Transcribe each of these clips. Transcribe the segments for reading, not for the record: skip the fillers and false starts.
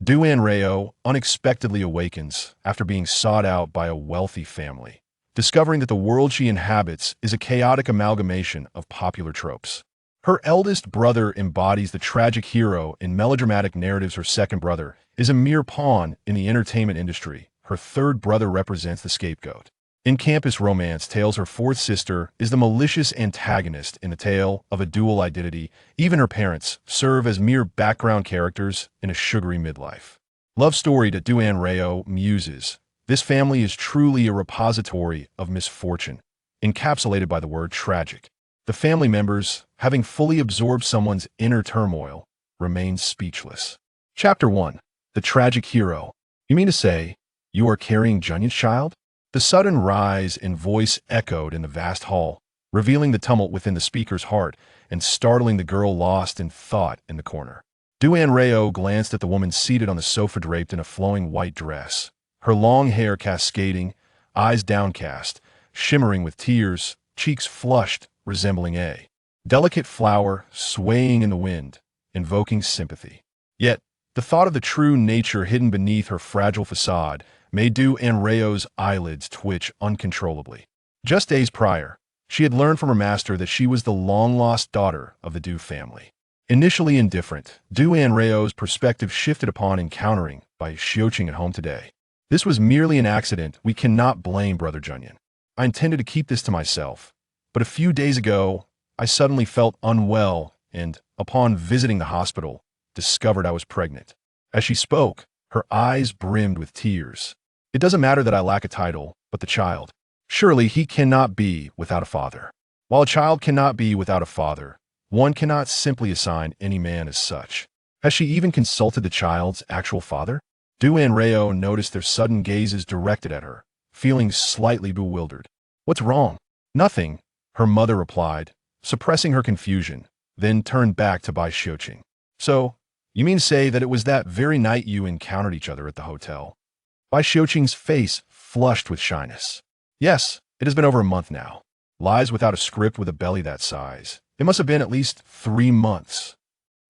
Du Anrao unexpectedly awakens after being sought out by a wealthy family, discovering that the world she inhabits is a chaotic amalgamation of popular tropes. Her eldest brother embodies the tragic hero in melodramatic narratives. Her second brother is a mere pawn in the entertainment industry. Her third brother represents the scapegoat. In campus romance tales, her fourth sister is the malicious antagonist in a tale of a dual identity. Even her parents serve as mere background characters in a sugary midlife love story to Du Anrao muses. This family is truly a repository of misfortune, encapsulated by the word tragic. The family members, having fully absorbed someone's inner turmoil, remain speechless. Chapter 1. The Tragic Hero. You mean to say, you are carrying Junyon's child? The sudden rise in voice echoed in the vast hall, revealing the tumult within the speaker's heart and startling the girl lost in thought in the corner. Du Anrao glanced at the woman seated on the sofa draped in a flowing white dress, her long hair cascading, eyes downcast, shimmering with tears, cheeks flushed, resembling a delicate flower swaying in the wind, invoking sympathy. Yet, the thought of the true nature hidden beneath her fragile facade made Du Anrao's eyelids twitch uncontrollably. Just days prior, she had learned from her master that she was the long-lost daughter of the Du family. Initially indifferent, Du Anrao's perspective shifted upon encountering by Xiaoqing at home today. This was merely an accident. We cannot blame Brother Junyon. I intended to keep this to myself, but a few days ago, I suddenly felt unwell and, upon visiting the hospital, discovered I was pregnant. As she spoke, her eyes brimmed with tears. It doesn't matter that I lack a title, but the child. Surely he cannot be without a father. While a child cannot be without a father, one cannot simply assign any man as such. Has she even consulted the child's actual father? Du Anrao noticed their sudden gazes directed at her, feeling slightly bewildered. What's wrong? Nothing, her mother replied, suppressing her confusion, then turned back to Bai Xiaoqing. So, you mean to say that it was that very night you encountered each other at the hotel? Bai Xiaoqing's face flushed with shyness. Yes, it has been over a month now. Lies without a script with a belly that size. It must have been at least 3 months.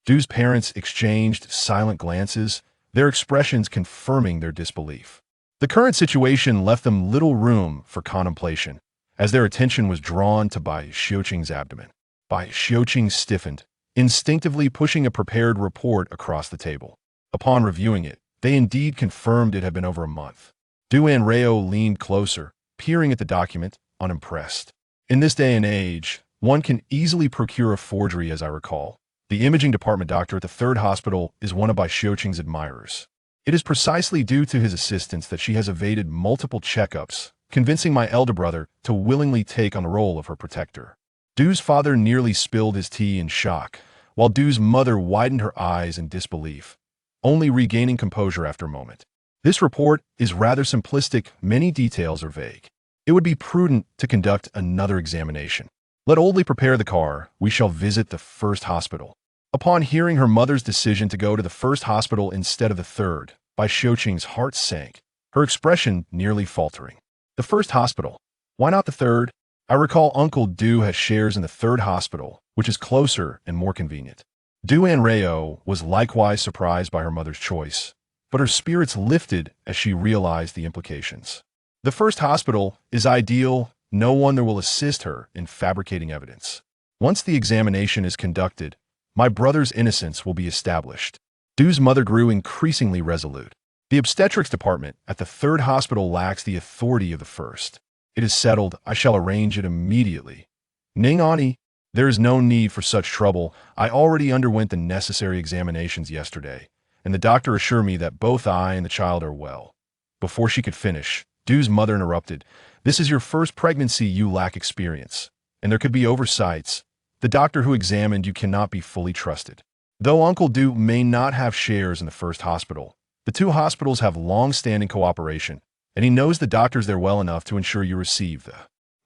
Du's parents exchanged silent glances, their expressions confirming their disbelief. The current situation left them little room for contemplation, as their attention was drawn to Bai Xiaoqing's abdomen. Bai Xiaoqing stiffened, instinctively pushing a prepared report across the table. Upon reviewing it, they indeed confirmed it had been over a month. Du Anrao leaned closer, peering at the document, unimpressed. In this day and age, one can easily procure a forgery, as I recall. The imaging department doctor at the third hospital is one of Bai Xiaoqing's admirers. It is precisely due to his assistance that she has evaded multiple checkups, convincing my elder brother to willingly take on the role of her protector. Du's father nearly spilled his tea in shock, while Du's mother widened her eyes in disbelief, only regaining composure after a moment. This report is rather simplistic, many details are vague. It would be prudent to conduct another examination. Let Oldley prepare the car, we shall visit the first hospital. Upon hearing her mother's decision to go to the first hospital instead of the third, Bai Xiaoqing's heart sank, her expression nearly faltering. The first hospital? Why not the third? I recall Uncle Du has shares in the third hospital, which is closer and more convenient. Du Anrao was likewise surprised by her mother's choice, but her spirits lifted as she realized the implications. The first hospital is ideal. No one there will assist her in fabricating evidence. Once the examination is conducted, my brother's innocence will be established. Du's mother grew increasingly resolute. The obstetrics department at the third hospital lacks the authority of the first. It is settled. I shall arrange it immediately. Ning Ani, there is no need for such trouble. I already underwent the necessary examinations yesterday, and the doctor assured me that both I and the child are well. Before she could finish, Du's mother interrupted. This is your first pregnancy, you lack experience, and there could be oversights. The doctor who examined you cannot be fully trusted. Though Uncle Du may not have shares in the first hospital, the two hospitals have long-standing cooperation, and he knows the doctors there well enough to ensure you receive the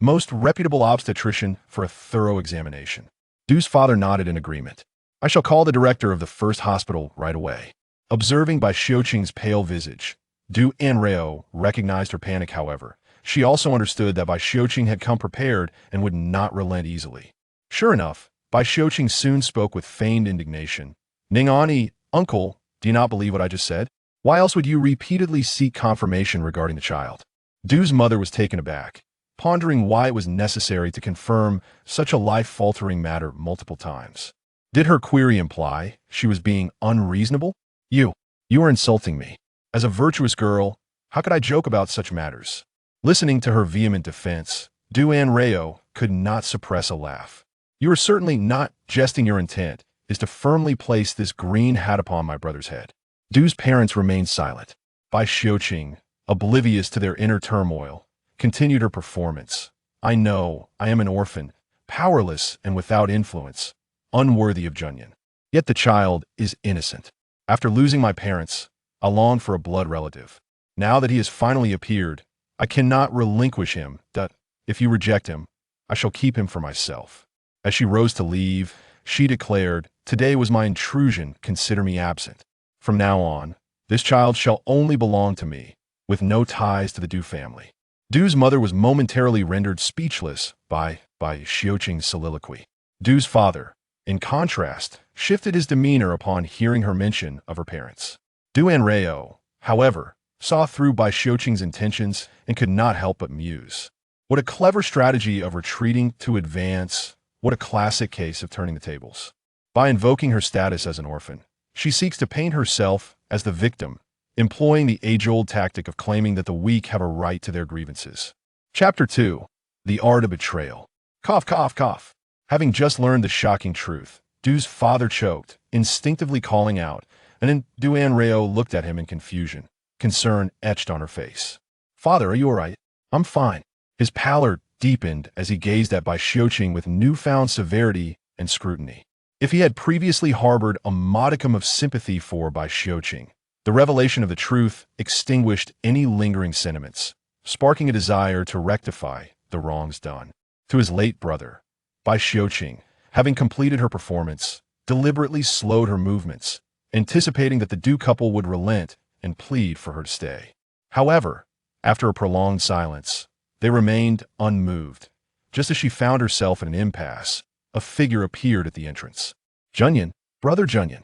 most reputable obstetrician for a thorough examination. Du's father nodded in agreement. I shall call the director of the first hospital right away. Observing Bai Xiaoqing's pale visage, Du Anrao recognized her panic, however. She also understood that Bai Xiaoqing had come prepared and would not relent easily. Sure enough, Bai Xiaoqing soon spoke with feigned indignation. Ning Ani, uncle, Do you not believe what I just said? Why else would you repeatedly seek confirmation regarding the child? Du's mother was taken aback, pondering why it was necessary to confirm such a life-altering matter multiple times. Did her query imply she was being unreasonable? You are insulting me. As a virtuous girl, how could I joke about such matters? Listening to her vehement defense, Anrao could not suppress a laugh. You are certainly not jesting. Your intent is to firmly place this green hat upon my brother's head. Du's parents remained silent. Bai Xiuqing, oblivious to their inner turmoil, continued her performance. I know I am an orphan, powerless and without influence, unworthy of Junyan. Yet the child is innocent. After losing my parents, I long for a blood relative. Now that he has finally appeared, I cannot relinquish him. If you reject him, I shall keep him for myself. As she rose to leave, she declared, Today was my intrusion, consider me absent. From now on, this child shall only belong to me, with no ties to the Du family. Du's mother was momentarily rendered speechless by Xiuqing's soliloquy. Du's father, in contrast, shifted his demeanor upon hearing her mention of her parents. Anrao, however, saw through Bai Xiuqing's intentions and could not help but muse. What a clever strategy of retreating to advance, what a classic case of turning the tables. By invoking her status as an orphan, she seeks to paint herself as the victim, employing the age-old tactic of claiming that the weak have a right to their grievances. Chapter 2. The Art of Betrayal. Cough, cough, cough. Having just learned the shocking truth, Du's father choked, instinctively calling out, and then Anrao looked at him in confusion, concern etched on her face. Father, are you all right? I'm fine. His pallor deepened as he gazed at Bai Xiuqing with newfound severity and scrutiny. If he had previously harbored a modicum of sympathy for Bai Xiuqing, the revelation of the truth extinguished any lingering sentiments, sparking a desire to rectify the wrongs done. To his late brother, Bai Xiuqing, having completed her performance, deliberately slowed her movements, anticipating that the Du couple would relent and plead for her to stay. However, after a prolonged silence, they remained unmoved. Just as she found herself in an impasse, a figure appeared at the entrance. Junyan, brother Junyan.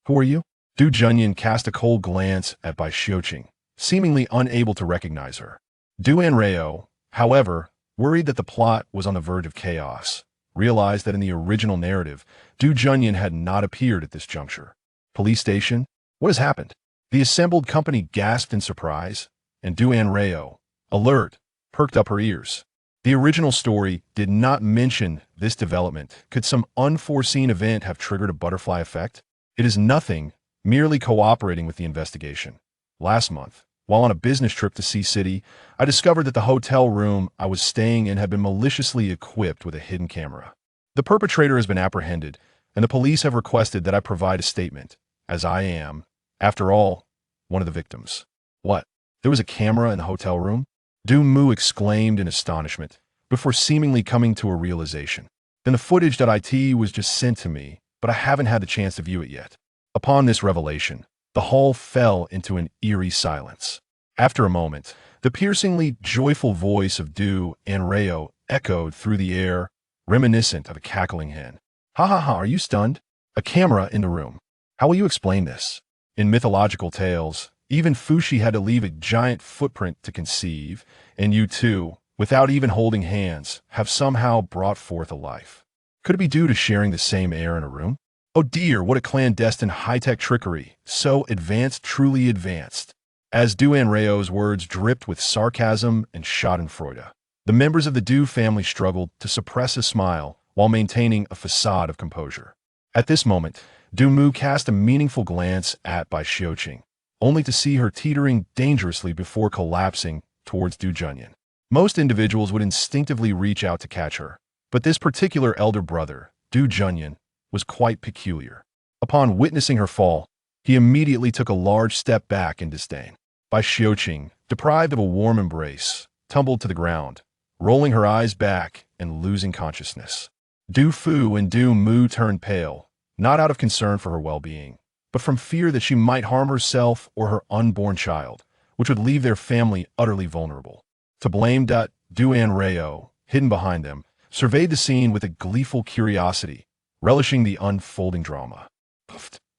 Who are you? Du Junyan cast a cold glance at Bai Xiuqing, seemingly unable to recognize her. Anrao, however, worried that the plot was on the verge of chaos, realized that in the original narrative, Du Junyan had not appeared at this juncture. Police station? What has happened? The assembled company gasped in surprise, and Anrao, alert, perked up her ears. The original story did not mention this development. Could some unforeseen event have triggered a butterfly effect? It is nothing, merely cooperating with the investigation. Last month, while on a business trip to Sea City, I discovered that the hotel room I was staying in had been maliciously equipped with a hidden camera. The perpetrator has been apprehended, and the police have requested that I provide a statement, as I am, after all, one of the victims. What? There was a camera in the hotel room? Du Mu exclaimed in astonishment, before seemingly coming to a realization. Then the footage .it was just sent to me, but I haven't had the chance to view it yet. Upon this revelation, the hall fell into an eerie silence. After a moment, the piercingly joyful voice of Anrao echoed through the air, reminiscent of a cackling hen. Ha ha ha, are you stunned? A camera in the room. How will you explain this? In mythological tales, even Fushi had to leave a giant footprint to conceive, and you too, without even holding hands, have somehow brought forth a life. Could it be due to sharing the same air in a room? Oh dear, what a clandestine high-tech trickery, so advanced, truly advanced. As Anrao's words dripped with sarcasm and schadenfreude, the members of the Du family struggled to suppress a smile while maintaining a facade of composure. At this moment, Du Mu cast a meaningful glance at Bai Xiuqing, only to see her teetering dangerously before collapsing towards Du Junyan. Most individuals would instinctively reach out to catch her, but this particular elder brother, Du Junyan, was quite peculiar. Upon witnessing her fall, he immediately took a large step back in disdain. Bai Xiuqing, deprived of a warm embrace, tumbled to the ground, rolling her eyes back and losing consciousness. Du Fu and Du Mu turned pale, not out of concern for her well-being, but from fear that she might harm herself or her unborn child, which would leave their family utterly vulnerable. To blame, Anrao, hidden behind them, surveyed the scene with a gleeful curiosity, relishing the unfolding drama.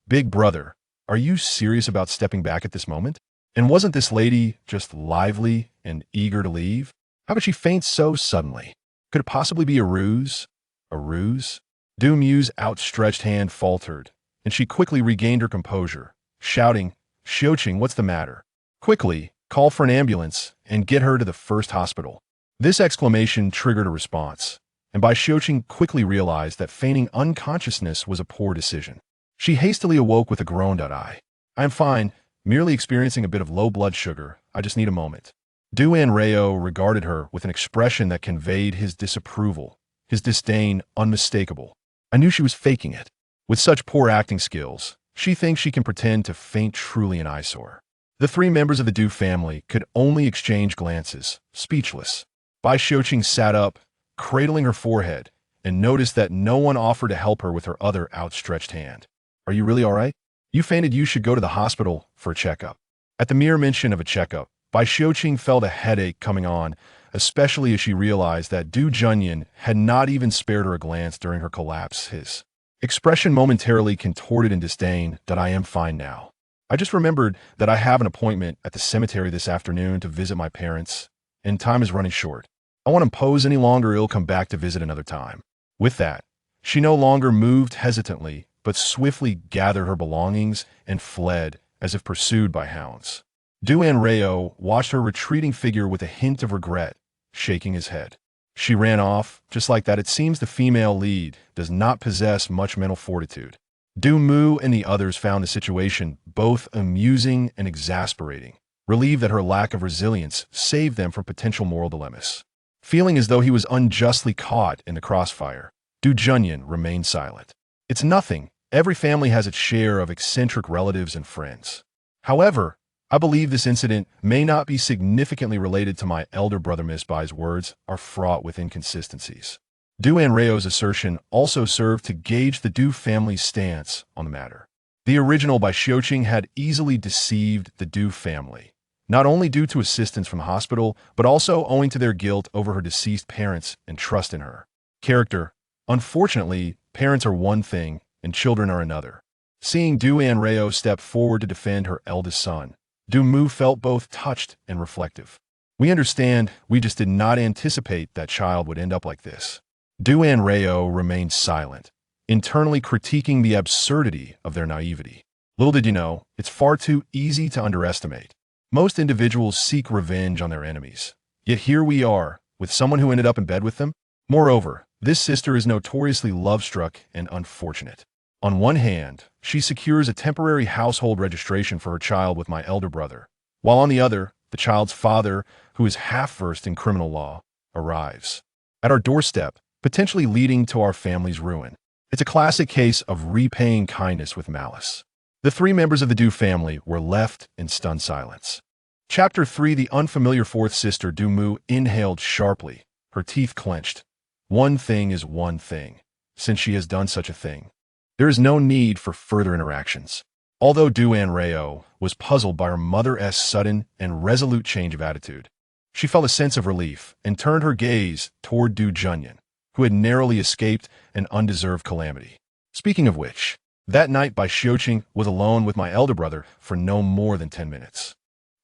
Big brother, Are you serious about stepping back at this moment? And wasn't this lady just lively and eager to leave? How could she faint so suddenly? Could it possibly be a ruse? A ruse? Du Mu's outstretched hand faltered, and she quickly regained her composure, shouting, "Xiuqing, what's the matter? Quickly, call for an ambulance and get her to the first hospital." This exclamation triggered a response, and Bai Xiuqing quickly realized that feigning unconsciousness was a poor decision. She hastily awoke with a groan. "I am fine, merely experiencing a bit of low blood sugar. I just need a moment." Du Anrao regarded her with an expression that conveyed his disapproval, his disdain unmistakable. "I knew she was faking it. With such poor acting skills, she thinks she can pretend to faint. Truly an eyesore." The three members of the Du family could only exchange glances, speechless. Bai Xiuqing sat up, cradling her forehead, and noticed that no one offered to help her with her other outstretched hand. "Are you really all right? You fainted. You should go to the hospital for a checkup." At the mere mention of a checkup, Bai Xiuqing felt a headache coming on, especially as she realized that Du Junyan had not even spared her a glance during her collapse. His expression momentarily contorted in disdain. "I am fine now. I just remembered that I have an appointment at the cemetery this afternoon to visit my parents, and time is running short. I won't impose any longer. I'll come back to visit another time." With that, she no longer moved hesitantly, but swiftly gathered her belongings and fled as if pursued by hounds. Du Anrao watched her retreating figure with a hint of regret, shaking his head. She ran off, just like that. It seems the female lead does not possess much mental fortitude. Du Mu and the others found the situation both amusing and exasperating, relieved that her lack of resilience saved them from potential moral dilemmas. Feeling as though he was unjustly caught in the crossfire, Du Junyan remained silent. "It's nothing. Every family has its share of eccentric relatives and friends. However, I believe this incident may not be significantly related to my elder brother." Miss Bai's words are fraught with inconsistencies. Du Anrao's assertion also served to gauge the Du family's stance on the matter. The original Bai Xiuqing had easily deceived the Du family, not only due to assistance from the hospital, but also owing to their guilt over her deceased parents and trust in her character. Unfortunately, parents are one thing and children are another. Seeing Du Anrao step forward to defend her eldest son, Du Mu felt both touched and reflective. "We understand, we just did not anticipate that child would end up like this." Du Anrao remained silent, internally critiquing the absurdity of their naivety. Little did you know, it's far too easy to underestimate. Most individuals seek revenge on their enemies. Yet here we are, with someone who ended up in bed with them. Moreover, this sister is notoriously love-struck and unfortunate. On one hand, she secures a temporary household registration for her child with my elder brother, while on the other, the child's father, who is half-versed in criminal law, arrives at our doorstep, potentially leading to our family's ruin. It's a classic case of repaying kindness with malice. The three members of the Du family were left in stunned silence. Chapter 3. The unfamiliar fourth sister. Du Mu inhaled sharply, her teeth clenched. One thing is one thing. Since she has done such a thing, there is no need for further interactions. Although Du Anrao was puzzled by her mother's sudden and resolute change of attitude, she felt a sense of relief and turned her gaze toward Du Junyan, who had narrowly escaped an undeserved calamity. Speaking of which, that night Bai Xiuqing was alone with my elder brother for no more than 10 minutes.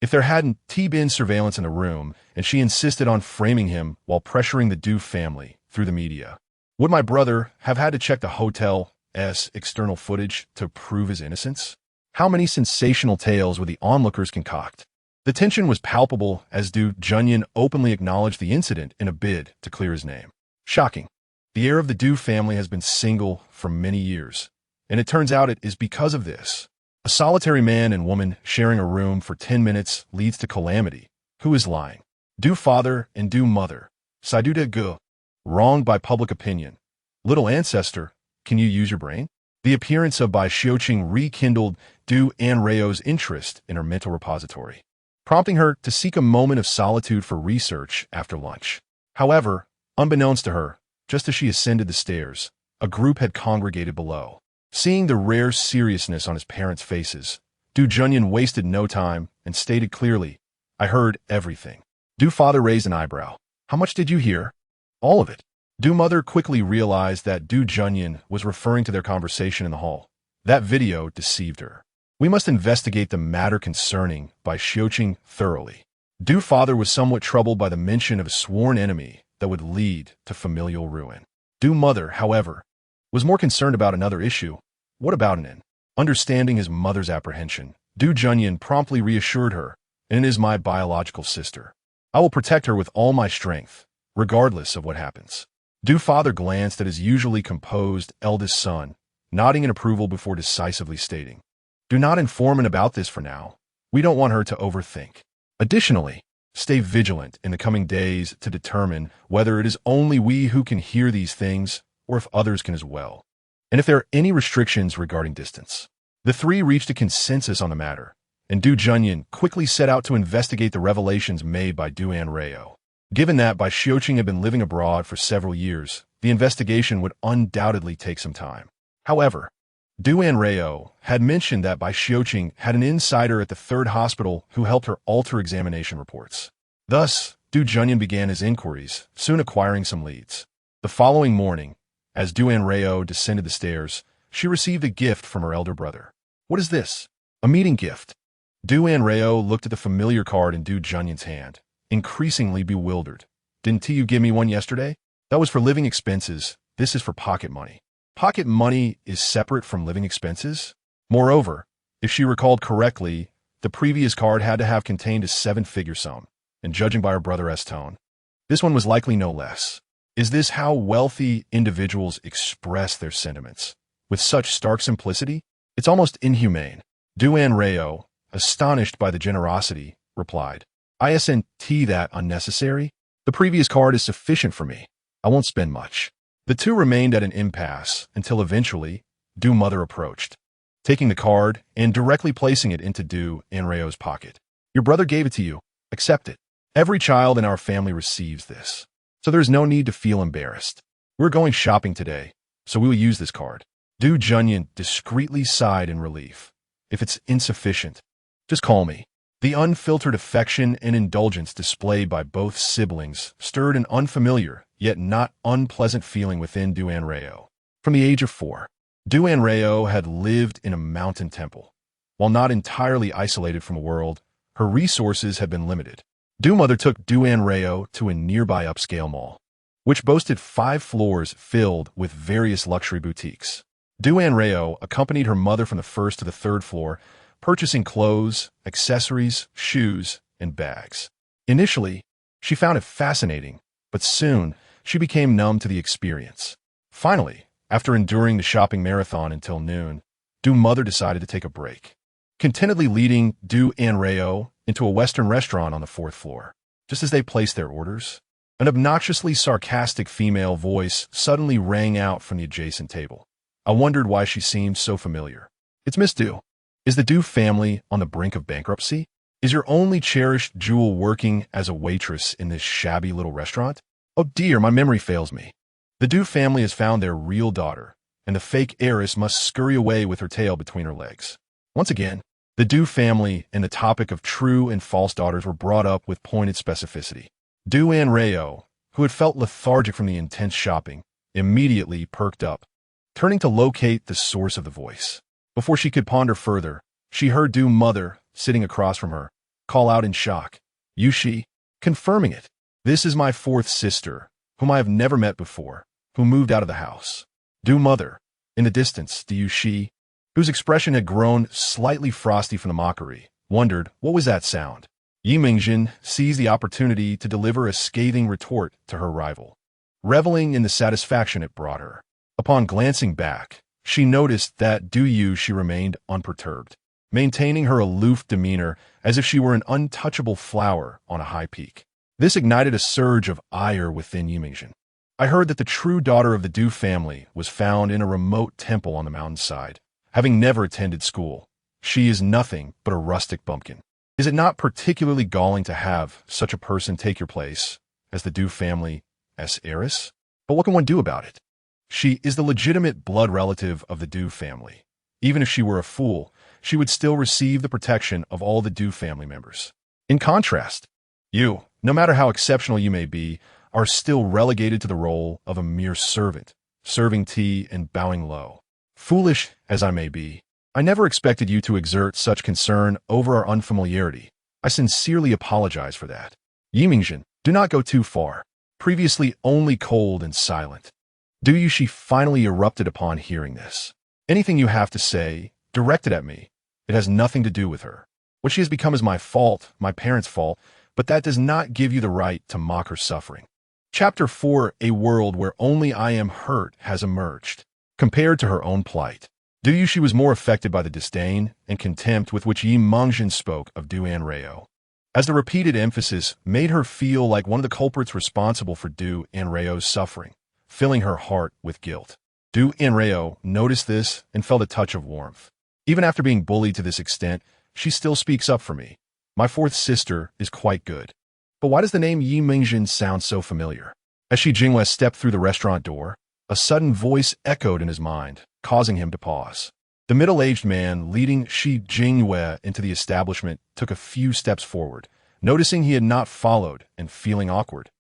If there hadn't been surveillance in the room, and she insisted on framing him while pressuring the Du family through the media, would my brother have had to check the hotel's external footage to prove his innocence? How many sensational tales would the onlookers concoct? The tension was palpable as Du Junyan openly acknowledged the incident in a bid to clear his name. Shocking. The heir of the Du family has been single for many years, and it turns out it is because of this. A solitary man and woman sharing a room for 10 minutes leads to calamity. Who is lying? Du father and Du mother. Saidu de gu. Wronged by public opinion. Little ancestor, can you use your brain? The appearance of Bai Xiuqing rekindled Du Anrao's interest in her mental repository, prompting her to seek a moment of solitude for research after lunch. However, unbeknownst to her, just as she ascended the stairs, a group had congregated below. Seeing the rare seriousness on his parents' faces, Du Junyan wasted no time and stated clearly, "I heard everything." Du father raised an eyebrow. "How much did you hear?" "All of it." Du mother quickly realized that Du Junyan was referring to their conversation in the hall. That video deceived her. We must investigate the matter concerning by Xiuqing thoroughly. Du father was somewhat troubled by the mention of a sworn enemy that would lead to familial ruin. Du mother, however, was more concerned about another issue. What about an inn? Understanding his mother's apprehension, Du Junyan promptly reassured her, "An is my biological sister. I will protect her with all my strength, regardless of what happens." Du father glanced at his usually composed eldest son, nodding in approval before decisively stating, "Do not inform him about this for now. We don't want her to overthink. Additionally, stay vigilant in the coming days to determine whether it is only we who can hear these things or if others can as well, and if there are any restrictions regarding distance." The three reached a consensus on the matter, and Du Junyan quickly set out to investigate the revelations made by Du Anrao. Given that Bai Xiuqing had been living abroad for several years, the investigation would undoubtedly take some time. However, Du Anrao had mentioned that Bai Xiuqing had an insider at the third hospital who helped her alter examination reports. Thus, Du Junyan began his inquiries, soon acquiring some leads. The following morning, as Du Anrao descended the stairs, she received a gift from her elder brother. "What is this?" "A meeting gift." Du Anrao looked at the familiar card in Du Junyan's hand, increasingly bewildered. "Didn't you give me one yesterday?" "That was for living expenses. This is for pocket money." Pocket money is separate from living expenses? Moreover, if she recalled correctly, the previous card had to have contained a seven-figure sum, and judging by her brother's tone, this one was likely no less. Is this how wealthy individuals express their sentiments? With such stark simplicity? It's almost inhumane. Du Anrao, astonished by the generosity, replied, "Isn't that unnecessary? The previous card is sufficient for me. I won't spend much." The two remained at an impasse until eventually Du mother approached, taking the card and directly placing it into Du Anrao's pocket. "Your brother gave it to you. Accept it. Every child in our family receives this, so there's no need to feel embarrassed. We're going shopping today, so we will use this card." Du Junyan discreetly sighed in relief. "If it's insufficient, just call me." The unfiltered affection and indulgence displayed by both siblings stirred an unfamiliar, yet not unpleasant feeling within Du Anrao. From the age of 4, Du Anrao had lived in a mountain temple. While not entirely isolated from the world, her resources had been limited. Du mother took Du Anrao to a nearby upscale mall, which boasted 5 floors filled with various luxury boutiques. Du Anrao accompanied her mother from the first to the third floor, purchasing clothes, accessories, shoes, and bags. Initially, she found it fascinating, but soon she became numb to the experience. Finally, after enduring the shopping marathon until noon, Du mother decided to take a break, contentedly leading Du Anrao into a Western restaurant on the 4th floor. Just as they placed their orders, an obnoxiously sarcastic female voice suddenly rang out from the adjacent table. I wondered why she seemed so familiar. "It's Miss Du. Is the Du family on the brink of bankruptcy? Is your only cherished jewel working as a waitress in this shabby little restaurant? Oh dear, my memory fails me. The Du family has found their real daughter, and the fake heiress must scurry away with her tail between her legs." Once again, the Du family and the topic of true and false daughters were brought up with pointed specificity. Du Anrao, who had felt lethargic from the intense shopping, immediately perked up, turning to locate the source of the voice. Before she could ponder further, she heard Du mother, sitting across from her, call out in shock, "Yushi," confirming it. "This is my 4th sister, whom I have never met before, who moved out of the house." Du mother, in the distance, the Yushi, whose expression had grown slightly frosty from the mockery, wondered what was that sound. Yimingzhen seized the opportunity to deliver a scathing retort to her rival, reveling in the satisfaction it brought her. Upon glancing back, she noticed that she remained unperturbed, maintaining her aloof demeanor as if she were an untouchable flower on a high peak. This ignited a surge of ire within Yimingzhen. "I heard that the true daughter of the Du family was found in a remote temple on the mountainside, having never attended school. She is nothing but a rustic bumpkin. Is it not particularly galling to have such a person take your place as the Du family's heiress? But what can one do about it? She is the legitimate blood relative of the Du family. Even if she were a fool, she would still receive the protection of all the Du family members. In contrast, you, no matter how exceptional you may be, are still relegated to the role of a mere servant, serving tea and bowing low. Foolish as I may be, I never expected you to exert such concern over our unfamiliarity. I sincerely apologize for that. Yimingzhen, do not go too far. Previously only cold and silent. Du Yushi finally erupted upon hearing this. Anything you have to say, directed at me. It has nothing to do with her. What she has become is my fault, my parents' fault, but that does not give you the right to mock her suffering. Chapter 4, A world where only I am hurt has emerged. Compared to her own plight, Du Yushi was more affected by the disdain and contempt with which Yimingzhen spoke of Du Anrao, as the repeated emphasis made her feel like one of the culprits responsible for Du Anrao's suffering, filling her heart with guilt. Du Anrao noticed this and felt a touch of warmth. Even after being bullied to this extent, she still speaks up for me. My fourth sister is quite good. But why does the name Yimingzhen sound so familiar? As Shi Jinghua stepped through the restaurant door, a sudden voice echoed in his mind, causing him to pause. The middle-aged man leading Shi Jinghua into the establishment took a few steps forward, noticing he had not followed and feeling awkward.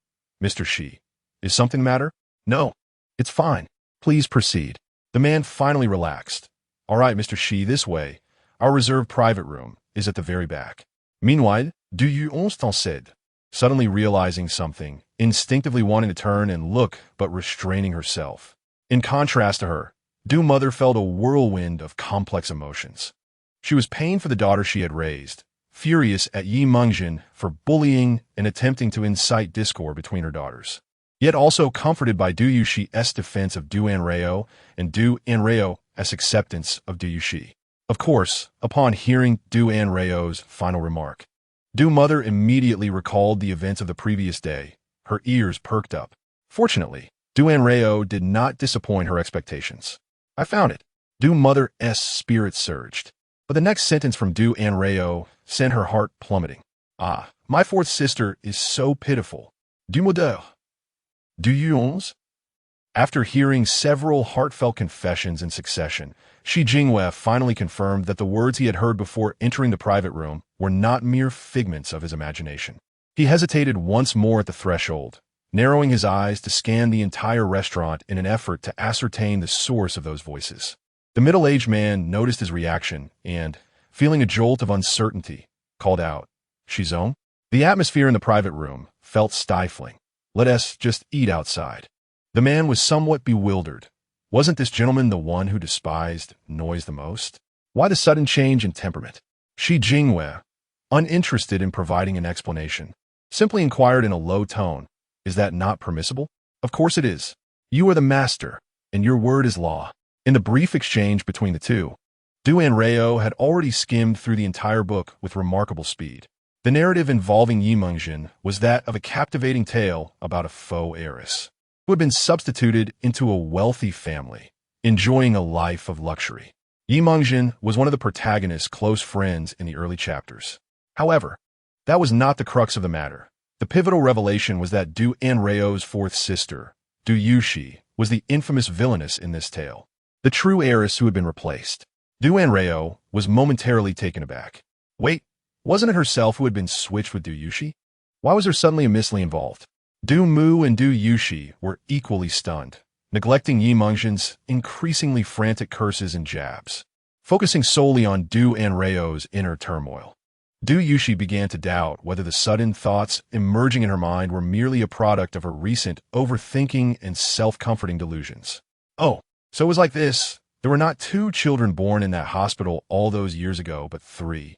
Mr. Shi, is something the matter? No, it's fine. Please proceed. The man finally relaxed. All right, Mr. Shi, this way. Our reserved private room is at the very back. Meanwhile, Du Yunstan said, suddenly realizing something, instinctively wanting to turn and look but restraining herself. In contrast to her, Du mother felt a whirlwind of complex emotions. She was pained for the daughter she had raised, furious at Yimingzhen for bullying and attempting to incite discord between her daughters, yet also comforted by Du Yushi's defense of Du Anrao and Du Anrao's acceptance of Du Yushi. Of course, upon hearing Du Anrao's final remark, Du mother immediately recalled the events of the previous day. Her ears perked up. Fortunately, Du Anrao did not disappoint her expectations. I found it. Du mother's spirit surged. But the next sentence from Du Anrao sent her heart plummeting. Ah, my fourth sister is so pitiful. Du modèle. Du Yuns? After hearing several heartfelt confessions in succession, Shi Jinghua finally confirmed that the words he had heard before entering the private room were not mere figments of his imagination. He hesitated once more at the threshold, narrowing his eyes to scan the entire restaurant in an effort to ascertain the source of those voices. The middle-aged man noticed his reaction and, feeling a jolt of uncertainty, called out, Shizong? The atmosphere in the private room felt stifling. Let us just eat outside. The man was somewhat bewildered. Wasn't this gentleman the one who despised noise the most? Why the sudden change in temperament? Shi Jinghua, uninterested in providing an explanation, simply inquired in a low tone, is that not permissible? Of course it is. You are the master, and your word is law. In the brief exchange between the two, Du Anrao had already skimmed through the entire book with remarkable speed. The narrative involving Yimingzhen was that of a captivating tale about a faux heiress who had been substituted into a wealthy family, enjoying a life of luxury. Yimingzhen was one of the protagonist's close friends in the early chapters. However, that was not the crux of the matter. The pivotal revelation was that Du Anrao's fourth sister, Du Yushi, was the infamous villainess in this tale, the true heiress who had been replaced. Du Anrao was momentarily taken aback. Wait, wasn't it herself who had been switched with Du Yushi? Why was there suddenly a Miss Li involved? Du Mu and Du Yushi were equally stunned, neglecting Yimingzhen's increasingly frantic curses and jabs, focusing solely on Du Anrao's inner turmoil. Du Yushi began to doubt whether the sudden thoughts emerging in her mind were merely a product of her recent overthinking and self-comforting delusions. Oh, so it was like this. There were not 2 children born in that hospital all those years ago, but 3.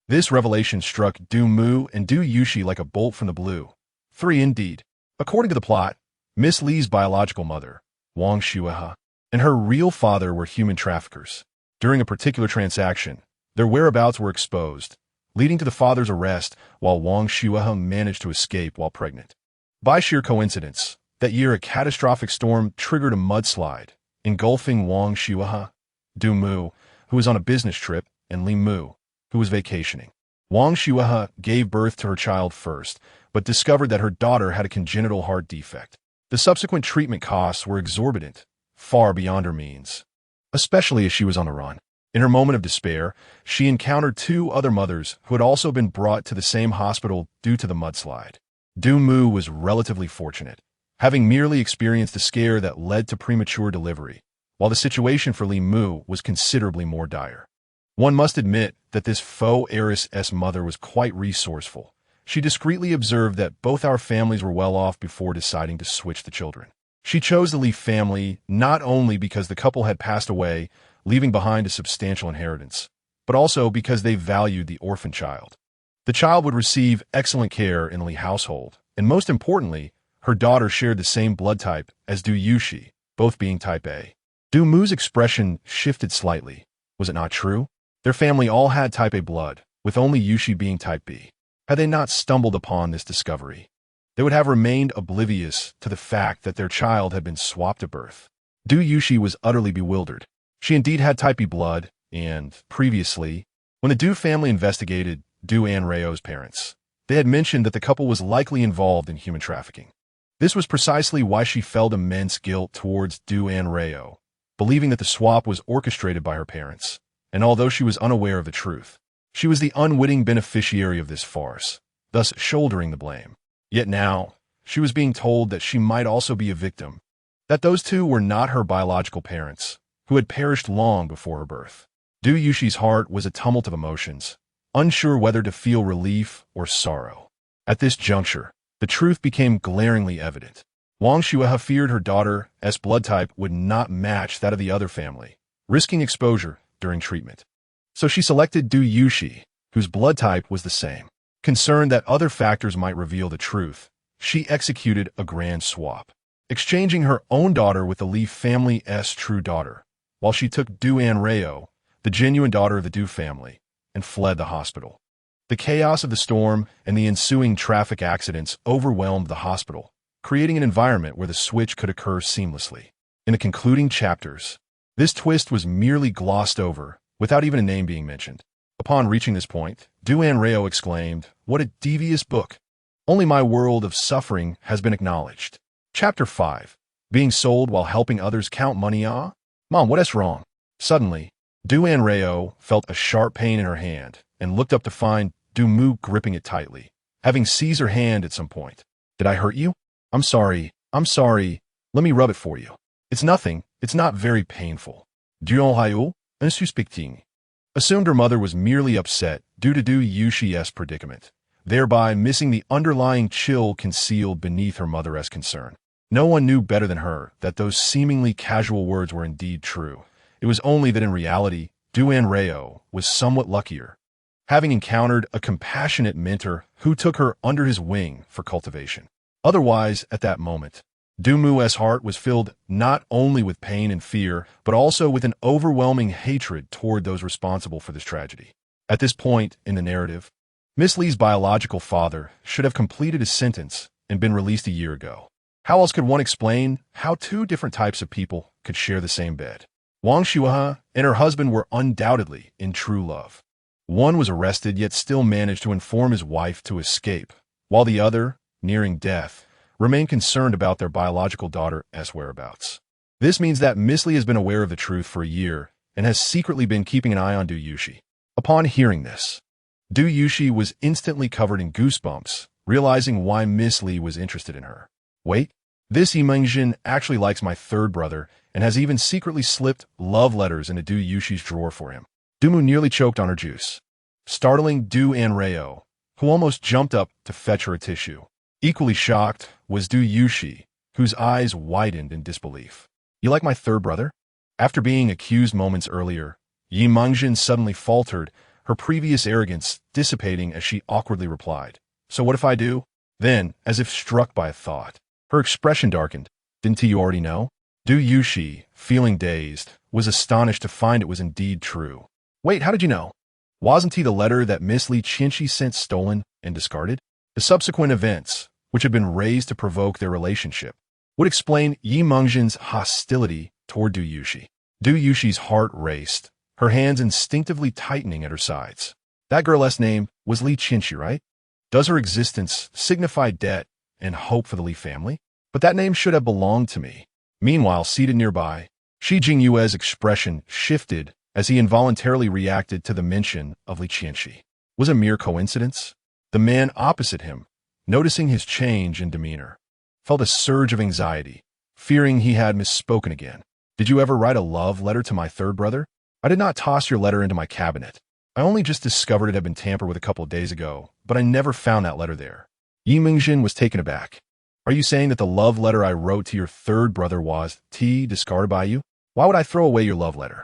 This revelation struck Du Mu and Du Yushi like a bolt from the blue. 3 indeed. According to the plot, Miss Li's biological mother, Wang Shuehe, and her real father were human traffickers. During a particular transaction, their whereabouts were exposed, leading to the father's arrest while Wang Shuehe managed to escape while pregnant. By sheer coincidence, that year a catastrophic storm triggered a mudslide, engulfing Wang Shuehe, Du Mu, who was on a business trip, and Li Mu, who was vacationing. Wang Shuehe gave birth to her child first, but discovered that her daughter had a congenital heart defect. The subsequent treatment costs were exorbitant, far beyond her means, especially as she was on the run. In her moment of despair, she encountered 2 other mothers who had also been brought to the same hospital due to the mudslide. Du Mu was relatively fortunate, having merely experienced a scare that led to premature delivery, while the situation for Li Mu was considerably more dire. One must admit that this faux heiress' mother was quite resourceful. She discreetly observed that both our families were well off before deciding to switch the children. She chose the Lee family not only because the couple had passed away, leaving behind a substantial inheritance, but also because they valued the orphan child. The child would receive excellent care in the Lee household, and most importantly, her daughter shared the same blood type as Du Yushi, both being type A. Du Mu's expression shifted slightly. Was it not true? Their family all had type A blood, with only Yushi being type B. Had they not stumbled upon this discovery, they would have remained oblivious to the fact that their child had been swapped at birth. Du Yushi was utterly bewildered. She indeed had type B blood, and, previously, when the Du family investigated Du Anrao's parents, they had mentioned that the couple was likely involved in human trafficking. This was precisely why she felt immense guilt towards Du Anrao, believing that the swap was orchestrated by her parents, and although she was unaware of the truth, she was the unwitting beneficiary of this farce, thus shouldering the blame. Yet now, she was being told that she might also be a victim, that those two were not her biological parents, who had perished long before her birth. Du Yushi's heart was a tumult of emotions, unsure whether to feel relief or sorrow. At this juncture, the truth became glaringly evident. Wang Xuehe feared her daughter's blood type would not match that of the other family, risking exposure during treatment. So she selected Du Yushi, whose blood type was the same. Concerned that other factors might reveal the truth, she executed a grand swap, exchanging her own daughter with the Li family's true daughter, while she took Du Anrao, the genuine daughter of the Du family, and fled the hospital. The chaos of the storm and the ensuing traffic accidents overwhelmed the hospital, creating an environment where the switch could occur seamlessly. In the concluding chapters, this twist was merely glossed over, without even a name being mentioned. Upon reaching this point, Du Anrao exclaimed, "What a devious book! Only my world of suffering has been acknowledged." Chapter 5. Being sold while helping others count money. Mom, what's wrong? Suddenly, Du Anrao felt a sharp pain in her hand and looked up to find Du Mu gripping it tightly, having seized her hand at some point. "Did I hurt you?" I'm sorry. Let me rub it for you." "It's nothing. It's not very painful." Du Anrao, unsuspecting, assumed her mother was merely upset due to Du Yushi's predicament, thereby missing the underlying chill concealed beneath her mother's concern. No one knew better than her that those seemingly casual words were indeed true. It was only that in reality, Du Anrao was somewhat luckier, having encountered a compassionate mentor who took her under his wing for cultivation. Otherwise, at that moment, Du Mu's heart was filled not only with pain and fear, but also with an overwhelming hatred toward those responsible for this tragedy. At this point in the narrative, Miss Lee's biological father should have completed his sentence and been released a year ago. How else could one explain how two different types of people could share the same bed? Wang Xuehe and her husband were undoubtedly in true love. One was arrested yet still managed to inform his wife to escape, while the other, nearing death, remained concerned about their biological daughter's whereabouts. This means that Miss Lee has been aware of the truth for a year and has secretly been keeping an eye on Du Yushi. Upon hearing this, Du Yushi was instantly covered in goosebumps, realizing why Miss Lee was interested in her. Wait, this Yimengzhen actually likes my third brother and has even secretly slipped love letters into Du Yushi's drawer for him. Du Mu nearly choked on her juice, startling Du Anrao, who almost jumped up to fetch her a tissue. Equally shocked was Du Yushi, whose eyes widened in disbelief. "You like my third brother?" After being accused moments earlier, Yimengzhen suddenly faltered, her previous arrogance dissipating as she awkwardly replied, "So what if I do?" Then, as if struck by a thought, her expression darkened. "Didn't you already know?" Du Yushi, feeling dazed, was astonished to find it was indeed true. "Wait, how did you know? Wasn't he the letter that Miss Lee Chinchi sent stolen and discarded?" The subsequent events, which had been raised to provoke their relationship, would explain Yimengzhen's hostility toward Du Yushi. Du Yushi's heart raced, her hands instinctively tightening at her sides. That girl's name was Li Chinchi, right? Does her existence signify debt and hope for the Li family? But that name should have belonged to me. Meanwhile, seated nearby, Shi Jingyue's expression shifted as he involuntarily reacted to the mention of Li Chinchi. Was it mere coincidence? The man opposite him, noticing his change in demeanor, felt a surge of anxiety, fearing he had misspoken again. "Did you ever write a love letter to my third brother?" I did not toss your letter into my cabinet. I only just discovered it had been tampered with a couple of days ago, but I never found that letter there. Yi Mingjin was taken aback. Are you saying that the love letter I wrote to your third brother was discarded by you? Why would I throw away your love letter?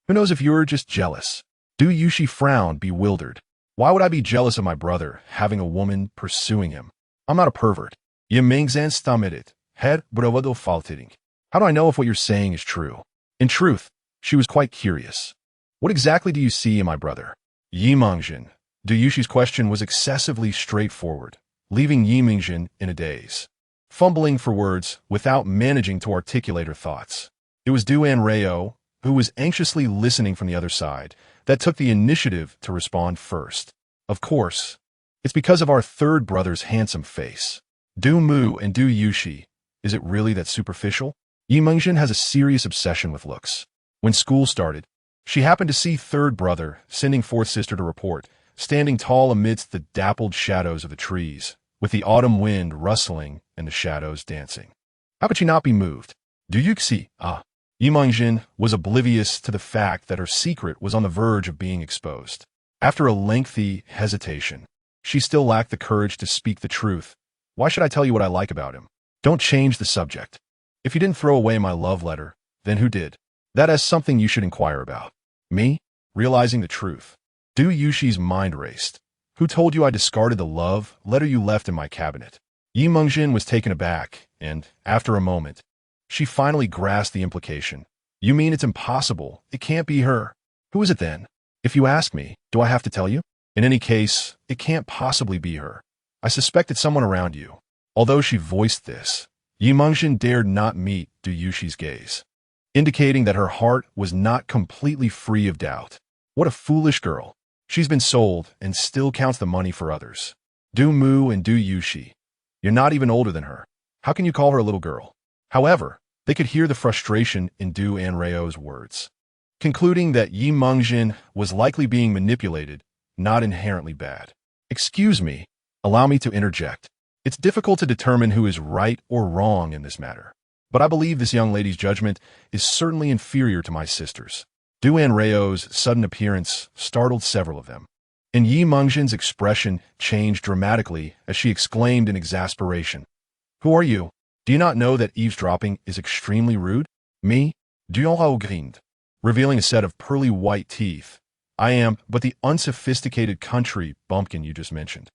Who knows if you're just jealous? Du Yushi frowned, bewildered. Why would I be jealous of my brother, having a woman pursuing him? I'm not a pervert. Yi Mingjin stammered. Head bravado faltering. How do I know if what you're saying is true? In truth, she was quite curious. What exactly do you see in my brother? Yi Mingjin. Du Yushi's question was excessively straightforward, leaving Yi Mingjin in a daze, fumbling for words without managing to articulate her thoughts. It was Du Anrao, who was anxiously listening from the other side, that took the initiative to respond first. Of course, it's because of our third brother's handsome face. Du Mu and Du Yushi, is it really that superficial? Yi Mingjin has a serious obsession with looks. When school started, she happened to see third brother, sending fourth sister to report, standing tall amidst the dappled shadows of the trees, with the autumn wind rustling and the shadows dancing. How could she not be moved? Do you see? Yi Mingjin was oblivious to the fact that her secret was on the verge of being exposed. After a lengthy hesitation, she still lacked the courage to speak the truth. Why should I tell you what I like about him? Don't change the subject. If you didn't throw away my love letter, then who did? That is something you should inquire about. Me? Realizing the truth. Du Yushi's mind raced. Who told you I discarded the love letter you left in my cabinet? Yi Mingjin was taken aback, and, after a moment, she finally grasped the implication. You mean it's impossible? It can't be her. Who is it then? If you ask me, do I have to tell you? In any case, it can't possibly be her. I suspect it's someone around you. Although she voiced this, Yi Mingjin dared not meet Du Yushi's gaze, indicating that her heart was not completely free of doubt. What a foolish girl. She's been sold and still counts the money for others. Du Mu and Du Yushi. You're not even older than her. How can you call her a little girl? However, they could hear the frustration in Du Anrao's words, concluding that Yi Mingjin was likely being manipulated, not inherently bad. Excuse me, allow me to interject. It's difficult to determine who is right or wrong in this matter, but I believe this young lady's judgment is certainly inferior to my sister's. Du Anrao's sudden appearance startled several of them, and Yi Mingjin's expression changed dramatically as she exclaimed in exasperation. Who are you? Do you not know that eavesdropping is extremely rude? Me? Du Anrao grinned, revealing a set of pearly white teeth. I am but the unsophisticated country bumpkin you just mentioned.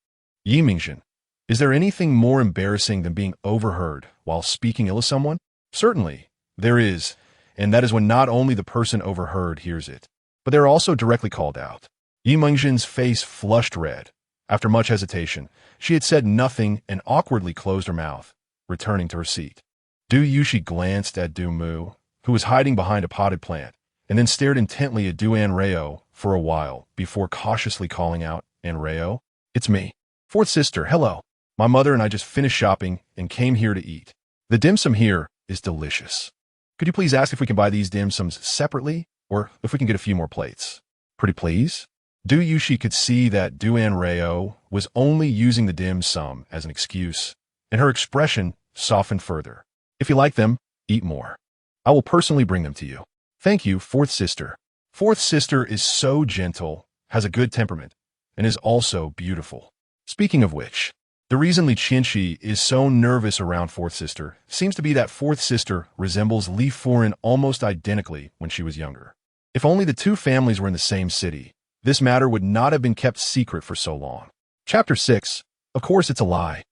Yi Mingjin, is there anything more embarrassing than being overheard while speaking ill of someone? Certainly, there is, and that is when not only the person overheard hears it, but they are also directly called out. Yi Mingjin's face flushed red. After much hesitation, she had said nothing and awkwardly closed her mouth, returning to her seat. Du Yushi glanced at Du Mu, who was hiding behind a potted plant, and then stared intently at Du Anrao for a while before cautiously calling out, Anrao, it's me. Fourth sister, hello. My mother and I just finished shopping and came here to eat. The dim sum here is delicious. Could you please ask if we can buy these dim sums separately, or if we can get a few more plates? Pretty please? Du Yushi could see that Du Anrao was only using the dim sum as an excuse, and her expression softened further. If you like them, eat more. I will personally bring them to you. Thank you, fourth sister. Fourth sister is so gentle, has a good temperament, and is also beautiful. Speaking of which, the reason Li Qianxi is so nervous around fourth sister seems to be that fourth sister resembles Li Furen almost identically when she was younger. If only the two families were in the same city, this matter would not have been kept secret for so long. Chapter 6. Of course it's a lie.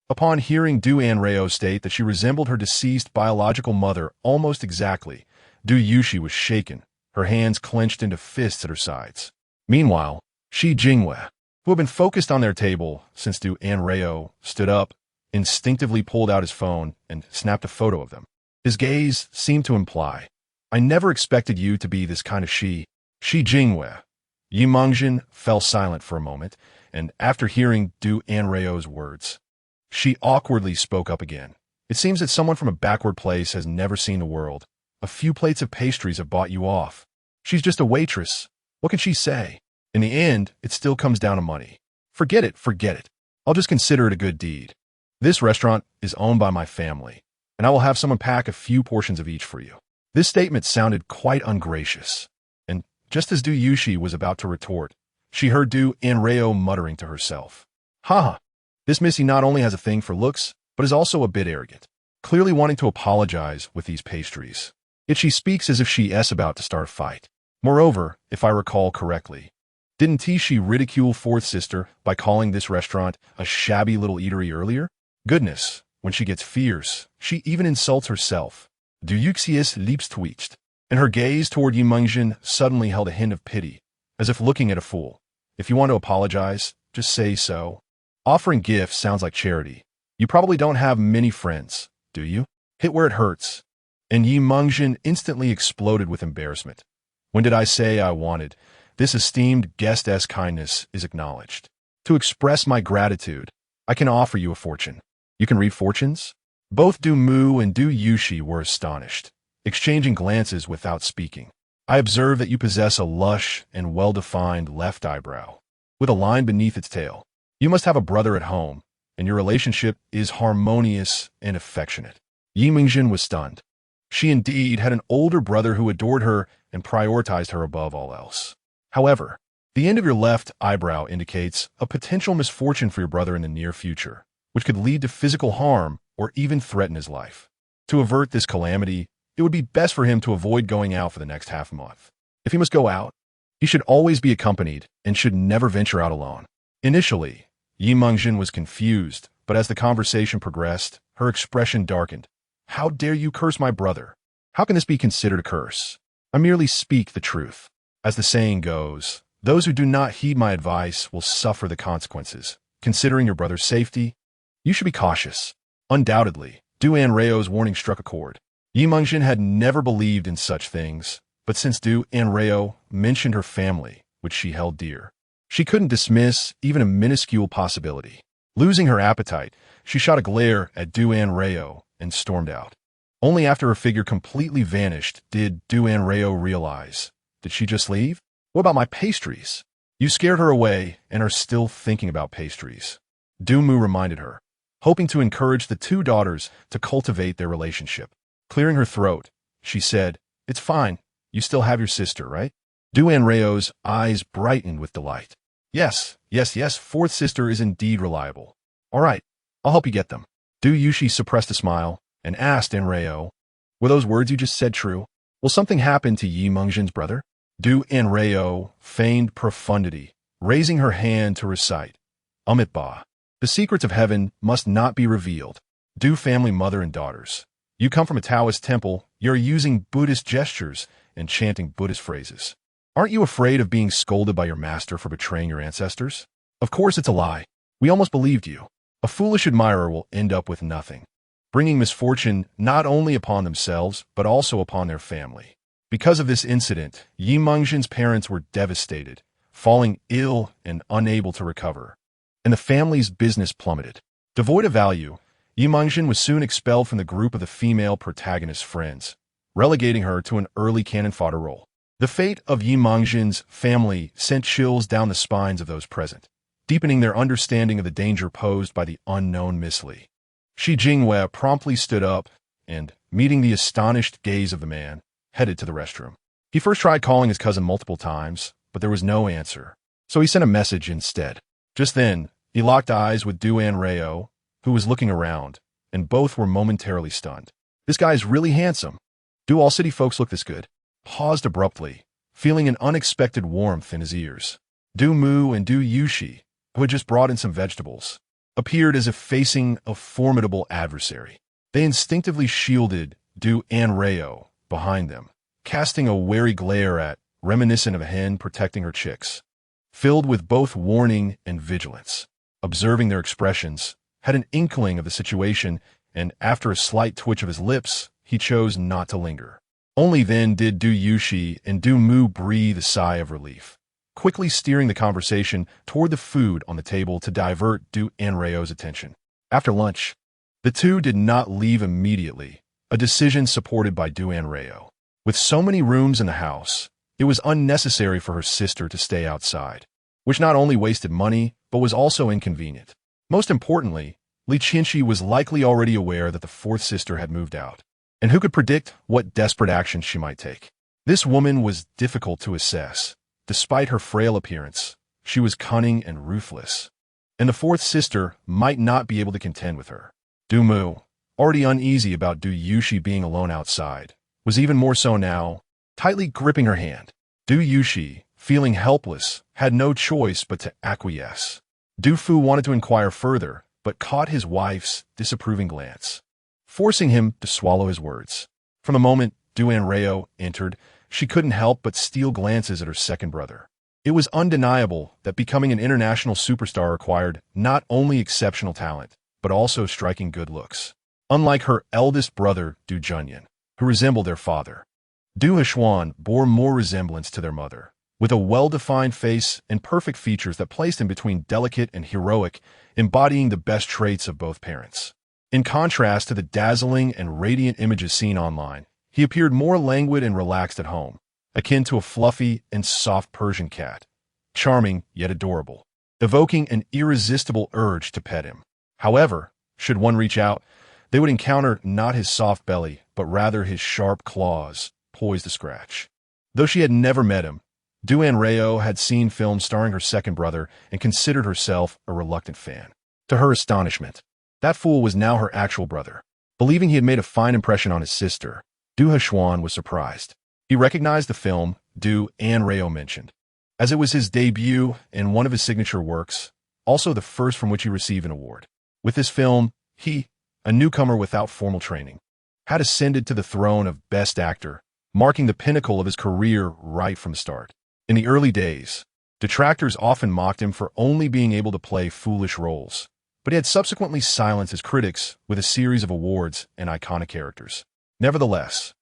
Upon hearing Du Anrao state that she resembled her deceased biological mother almost exactly, Du Yushi was shaken, her hands clenched into fists at her sides. Meanwhile, Shi Jingwei, who had been focused on their table since Du Anrao stood up, instinctively pulled out his phone and snapped a photo of them. His gaze seemed to imply, I never expected you to be this kind of Shi Jingwei. Yi Mingjin fell silent for a moment, and after hearing Du Anrao's words, she awkwardly spoke up again. It seems that someone from a backward place has never seen the world. A few plates of pastries have bought you off. She's just a waitress. What can she say? In the end, it still comes down to money. Forget it. I'll just consider it a good deed. This restaurant is owned by my family, and I will have someone pack a few portions of each for you. This statement sounded quite ungracious, and Just as Du Yushi was about to retort, she heard Du Anrao muttering to herself. Haha, this missy not only has a thing for looks, but is also a bit arrogant, clearly wanting to apologize with these pastries. Yet she speaks as if she's about to start a fight. Moreover, if I recall correctly, didn't she ridicule fourth sister by calling this restaurant a shabby little eatery earlier? Goodness, when she gets fierce, she even insults herself. Du Yuxi's lips twitched, and her gaze toward Yimengzhen suddenly held a hint of pity, as if looking at a fool. If you want to apologize, just say so. Offering gifts sounds like charity. You probably don't have many friends, do you? Hit where it hurts. And Yimengzhen instantly exploded with embarrassment. When did I say I wanted? This esteemed guest's kindness is acknowledged. To express my gratitude, I can offer you a fortune. You can read fortunes? Both Du Mu and Du Yushi were astonished, exchanging glances without speaking. I observe that you possess a lush and well-defined left eyebrow, with a line beneath its tail. You must have a brother at home, and your relationship is harmonious and affectionate. Yimengzhen was stunned. She indeed had an older brother who adored her and prioritized her above all else. However, the end of your left eyebrow indicates a potential misfortune for your brother in the near future, which could lead to physical harm or even threaten his life. To avert this calamity, it would be best for him to avoid going out for the next half month. If he must go out, he should always be accompanied and should never venture out alone. Initially, Yimengzhen was confused, but as the conversation progressed, her expression darkened. How dare you curse my brother? How can this be considered a curse? I merely speak the truth. As the saying goes, those who do not heed my advice will suffer the consequences. Considering your brother's safety, you should be cautious. Undoubtedly, Du Anrao's warning struck a chord. Yimengzhen had never believed in such things, but since Du Anrao mentioned her family, which she held dear, she couldn't dismiss even a minuscule possibility. Losing her appetite, she shot a glare at Du Anrao and stormed out. Only after her figure completely vanished did Du Anrao realize. Did she just leave? What about my pastries? You scared her away and are still thinking about pastries. Du Mu reminded her, hoping to encourage the two daughters to cultivate their relationship. Clearing her throat, she said, It's fine. You still have your sister, right? Du Anrao's eyes brightened with delight. Yes, fourth sister is indeed reliable. All right, I'll help you get them. Du Yushi suppressed a smile and asked Anrao, Were those words you just said true? Will something happen to Yimengzhen's brother? Du Anrao feigned profundity, raising her hand to recite, Ba. The secrets of heaven must not be revealed. Du family mother and daughters. You come from a Taoist temple, you're using Buddhist gestures and chanting Buddhist phrases. Aren't you afraid of being scolded by your master for betraying your ancestors? Of course it's a lie. We almost believed you. A foolish admirer will end up with nothing, bringing misfortune not only upon themselves, but also upon their family. Because of this incident, Yimengzhen's parents were devastated, falling ill and unable to recover, and the family's business plummeted. Devoid of value, Yimengzhen was soon expelled from the group of the female protagonist's friends, relegating her to an early cannon fodder role. The fate of Yimengzhen's family sent chills down the spines of those present, deepening their understanding of the danger posed by the unknown Miss Li. Shi Jingwei promptly stood up and, meeting the astonished gaze of the man, headed to the restroom. He first tried calling his cousin multiple times, but there was no answer, so he sent a message instead. Just then, he locked eyes with Du Anrao, who was looking around, and both were momentarily stunned. This guy is really handsome. Do all city folks look this good? Paused abruptly, feeling an unexpected warmth in his ears. Du Mu and Du Yushi, who had just brought in some vegetables, appeared as if facing a formidable adversary. They instinctively shielded Du Anrao behind them, casting a wary glare reminiscent of a hen protecting her chicks. Filled with both warning and vigilance, observing their expressions, had an inkling of the situation, and after a slight twitch of his lips, he chose not to linger. Only then did Du Yushi and Du Mu breathe a sigh of relief, quickly steering the conversation toward the food on the table to divert Du Anrao's attention. After lunch, the two did not leave immediately, a decision supported by Du Anrao. With so many rooms in the house, it was unnecessary for her sister to stay outside, which not only wasted money, but was also inconvenient. Most importantly, Li Qinshi was likely already aware that the fourth sister had moved out, and who could predict what desperate action she might take. This woman was difficult to assess. Despite her frail appearance, she was cunning and ruthless. And the fourth sister might not be able to contend with her. Du Mu, already uneasy about Du Yushi being alone outside, was even more so now, tightly gripping her hand. Du Yushi, feeling helpless, had no choice but to acquiesce. Du Fu wanted to inquire further, but caught his wife's disapproving glance, forcing him to swallow his words. From the moment Du Anrao entered, she couldn't help but steal glances at her second brother. It was undeniable that becoming an international superstar required not only exceptional talent, but also striking good looks. Unlike her eldest brother, Du Junyan, who resembled their father, Du Heshuan bore more resemblance to their mother, with a well-defined face and perfect features that placed him between delicate and heroic, embodying the best traits of both parents. In contrast to the dazzling and radiant images seen online, he appeared more languid and relaxed at home, akin to a fluffy and soft Persian cat, charming yet adorable, evoking an irresistible urge to pet him. However, should one reach out, they would encounter not his soft belly, but rather his sharp claws, poised to scratch. Though she had never met him, Du Anrao had seen films starring her second brother and considered herself a reluctant fan. To her astonishment, that fool was now her actual brother. Believing he had made a fine impression on his sister, Du Heshuan was surprised. He recognized the film Du Anrao mentioned, as it was his debut and one of his signature works, also the first from which he received an award. With this film, he, a newcomer without formal training, had ascended to the throne of Best Actor, marking the pinnacle of his career right from the start. In the early days, detractors often mocked him for only being able to play foolish roles, but he had subsequently silenced his critics with a series of awards and iconic characters. Nevertheless,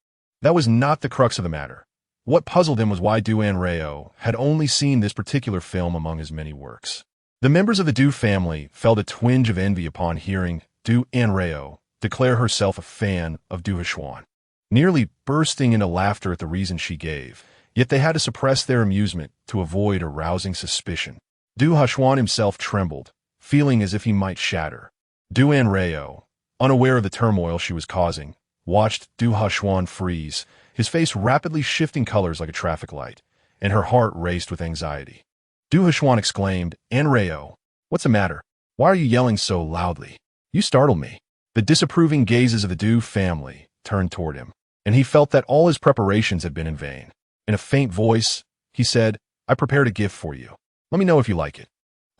that was not the crux of the matter. What puzzled him was why Du Anrao had only seen this particular film among his many works. The members of the Du family felt a twinge of envy upon hearing Du Anrao declare herself a fan of Du Heshuan, nearly bursting into laughter at the reason she gave. Yet they had to suppress their amusement to avoid arousing suspicion. Du Heshuan himself trembled, feeling as if he might shatter. Du Anrao, unaware of the turmoil she was causing, watched Du Heshuan freeze, his face rapidly shifting colors like a traffic light, and her heart raced with anxiety. Du Heshuan exclaimed, "Anrao, what's the matter? Why are you yelling so loudly? You startled me." The disapproving gazes of the Du family turned toward him, and he felt that all his preparations had been in vain. In a faint voice, he said, "I prepared a gift for you. Let me know if you like it."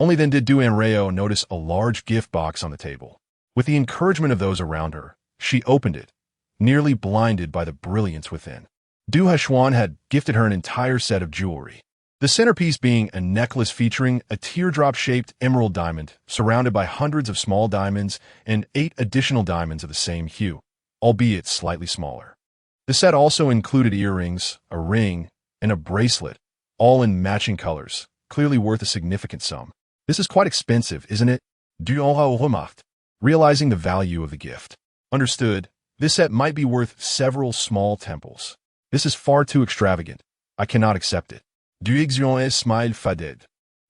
Only then did Du Anrao notice a large gift box on the table. With the encouragement of those around her, she opened it, nearly blinded by the brilliance within. Du Heshuan had gifted her an entire set of jewelry. The centerpiece being a necklace featuring a teardrop-shaped emerald diamond surrounded by hundreds of small diamonds and 8 additional diamonds of the same hue, albeit slightly smaller. The set also included earrings, a ring, and a bracelet, all in matching colors, clearly worth a significant sum. "This is quite expensive, isn't it?" Du Anrao remarked, realizing the value of the gift. "Understood. This set might be worth several small temples. This is far too extravagant. I cannot accept it." Du Xion smiled Fodder,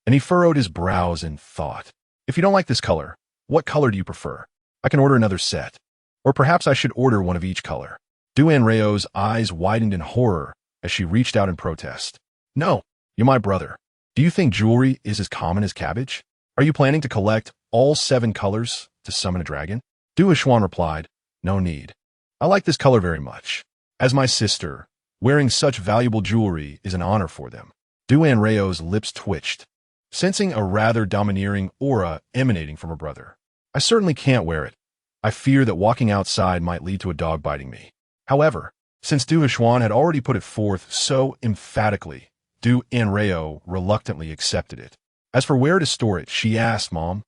and he furrowed his brows in thought. "If you don't like this color, what color do you prefer? I can order another set. Or perhaps I should order one of each color." Du Anrao's eyes widened in horror as she reached out in protest. "No, you're my brother. Do you think jewelry is as common as cabbage? Are you planning to collect all 7 colors to summon a dragon?" Du Heshuan replied, "No need. I like this color very much. As my sister, wearing such valuable jewelry is an honor for them." Du Anrao's lips twitched, sensing a rather domineering aura emanating from her brother. "I certainly can't wear it. I fear that walking outside might lead to a dog biting me." However, since Du Heshuan had already put it forth so emphatically, Du Anrao reluctantly accepted it. As for where to store it, she asked, "Mom,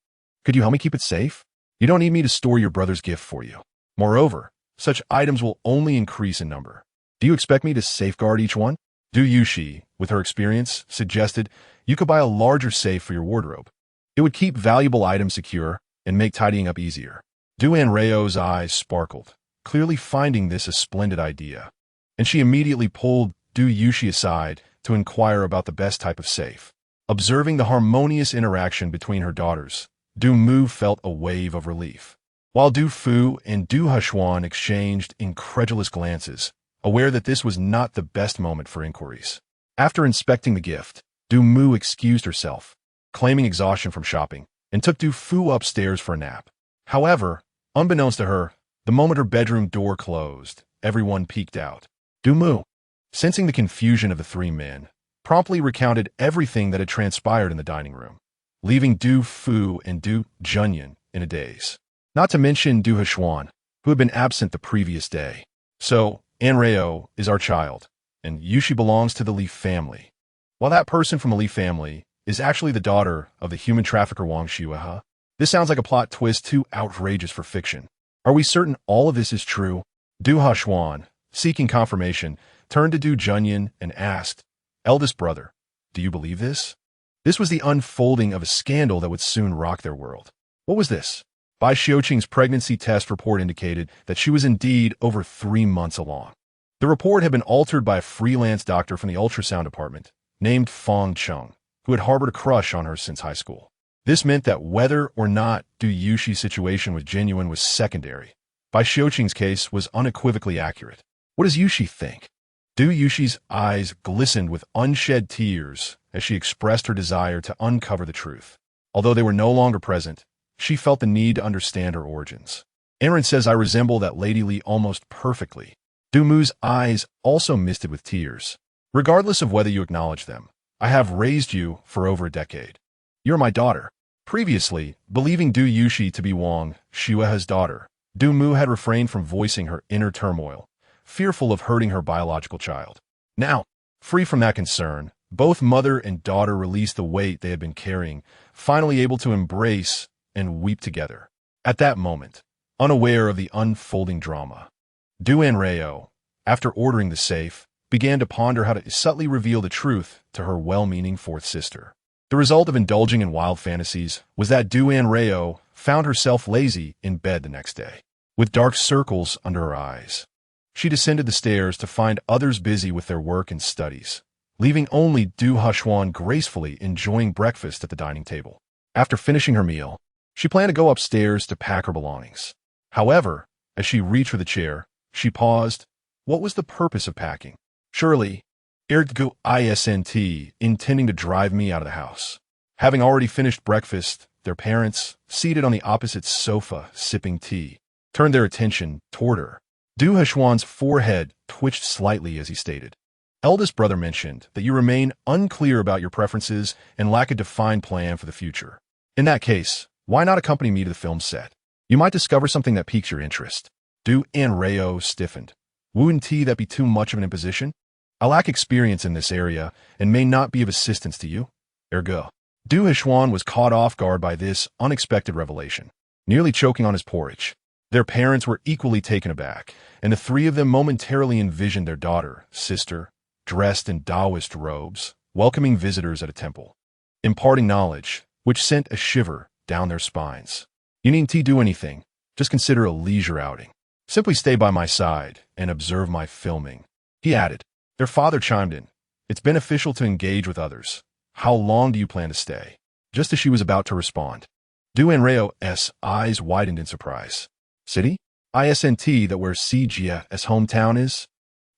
could you help me keep it safe? You don't need me to store your brother's gift for you. Moreover, such items will only increase in number. Do you expect me to safeguard each one?" Du Yushi, with her experience, suggested you could buy a larger safe for your wardrobe. It would keep valuable items secure and make tidying up easier. Du Anrao's eyes sparkled, clearly finding this a splendid idea, and she immediately pulled Du Yushi aside to inquire about the best type of safe. Observing the harmonious interaction between her daughters, Du Mu felt a wave of relief. While Du Fu and Du Heshuan exchanged incredulous glances, aware that this was not the best moment for inquiries. After inspecting the gift, Du Mu excused herself, claiming exhaustion from shopping, and took Du Fu upstairs for a nap. However, unbeknownst to her, the moment her bedroom door closed, everyone peeked out. Du Mu, sensing the confusion of the three men, promptly recounted everything that had transpired in the dining room, leaving Du Fu and Du Junyan in a daze. Not to mention Du Heshuan, who had been absent the previous day. So, Anrao is our child, and Yushi belongs to the Li family. While that person from the Li family is actually the daughter of the human trafficker Wang Xiuehe. This sounds like a plot twist too outrageous for fiction. Are we certain all of this is true? Du Heshuan, seeking confirmation, turned to Du Junyan and asked, "Eldest brother, do you believe this?" This was the unfolding of a scandal that would soon rock their world. What was this? Bai Xiuqing's pregnancy test report indicated that she was indeed over 3 months along. The report had been altered by a freelance doctor from the ultrasound department named Fong Chung, who had harbored a crush on her since high school. This meant that whether or not Du Yushi's situation was genuine was secondary. Bai Xiuqing's case was unequivocally accurate. What does Yushi think? Du Yushi's eyes glistened with unshed tears as she expressed her desire to uncover the truth. Although they were no longer present, she felt the need to understand her origins. Aaron says I resemble that Lady Li almost perfectly. Du Mu's eyes also misted with tears. Regardless of whether you acknowledge them, I have raised you for over a decade. You're my daughter. Previously, believing Du Yushi to be Wang Xiuehe's daughter, Du Mu had refrained from voicing her inner turmoil, fearful of hurting her biological child. Now, free from that concern, both mother and daughter released the weight they had been carrying, finally able to embrace and weep together. At that moment, unaware of the unfolding drama, Du Anrao, after ordering the safe, began to ponder how to subtly reveal the truth to her well-meaning fourth sister. The result of indulging in wild fantasies was that Du Anrao found herself lazy in bed the next day, with dark circles under her eyes. She descended the stairs to find others busy with their work and studies, leaving only Du Heshuan gracefully enjoying breakfast at the dining table. After finishing her meal, she planned to go upstairs to pack her belongings. However, as she reached for the chair, she paused. What was the purpose of packing? Surely, ergo isn't intending to drive me out of the house. Having already finished breakfast, their parents, seated on the opposite sofa sipping tea, turned their attention toward her. Du Heshuan's forehead twitched slightly as he stated, "Eldest brother mentioned that you remain unclear about your preferences and lack a defined plan for the future. In that case, why not accompany me to the film set? You might discover something that piques your interest." Du Anrao stiffened. "Wouldn't that be too much of an imposition? I lack experience in this area and may not be of assistance to you. Ergo." Du Heshuan was caught off guard by this unexpected revelation, nearly choking on his porridge. Their parents were equally taken aback, and the three of them momentarily envisioned their daughter, sister, dressed in Taoist robes, welcoming visitors at a temple, imparting knowledge, which sent a shiver down their spines. "You needn't do anything. Just consider a leisure outing. Simply stay by my side and observe my filming," he added. Their father chimed in. "It's beneficial to engage with others. How long do you plan to stay?" Just as she was about to respond, Du Anrao's eyes widened in surprise. "City? Isn't that where CG's hometown is?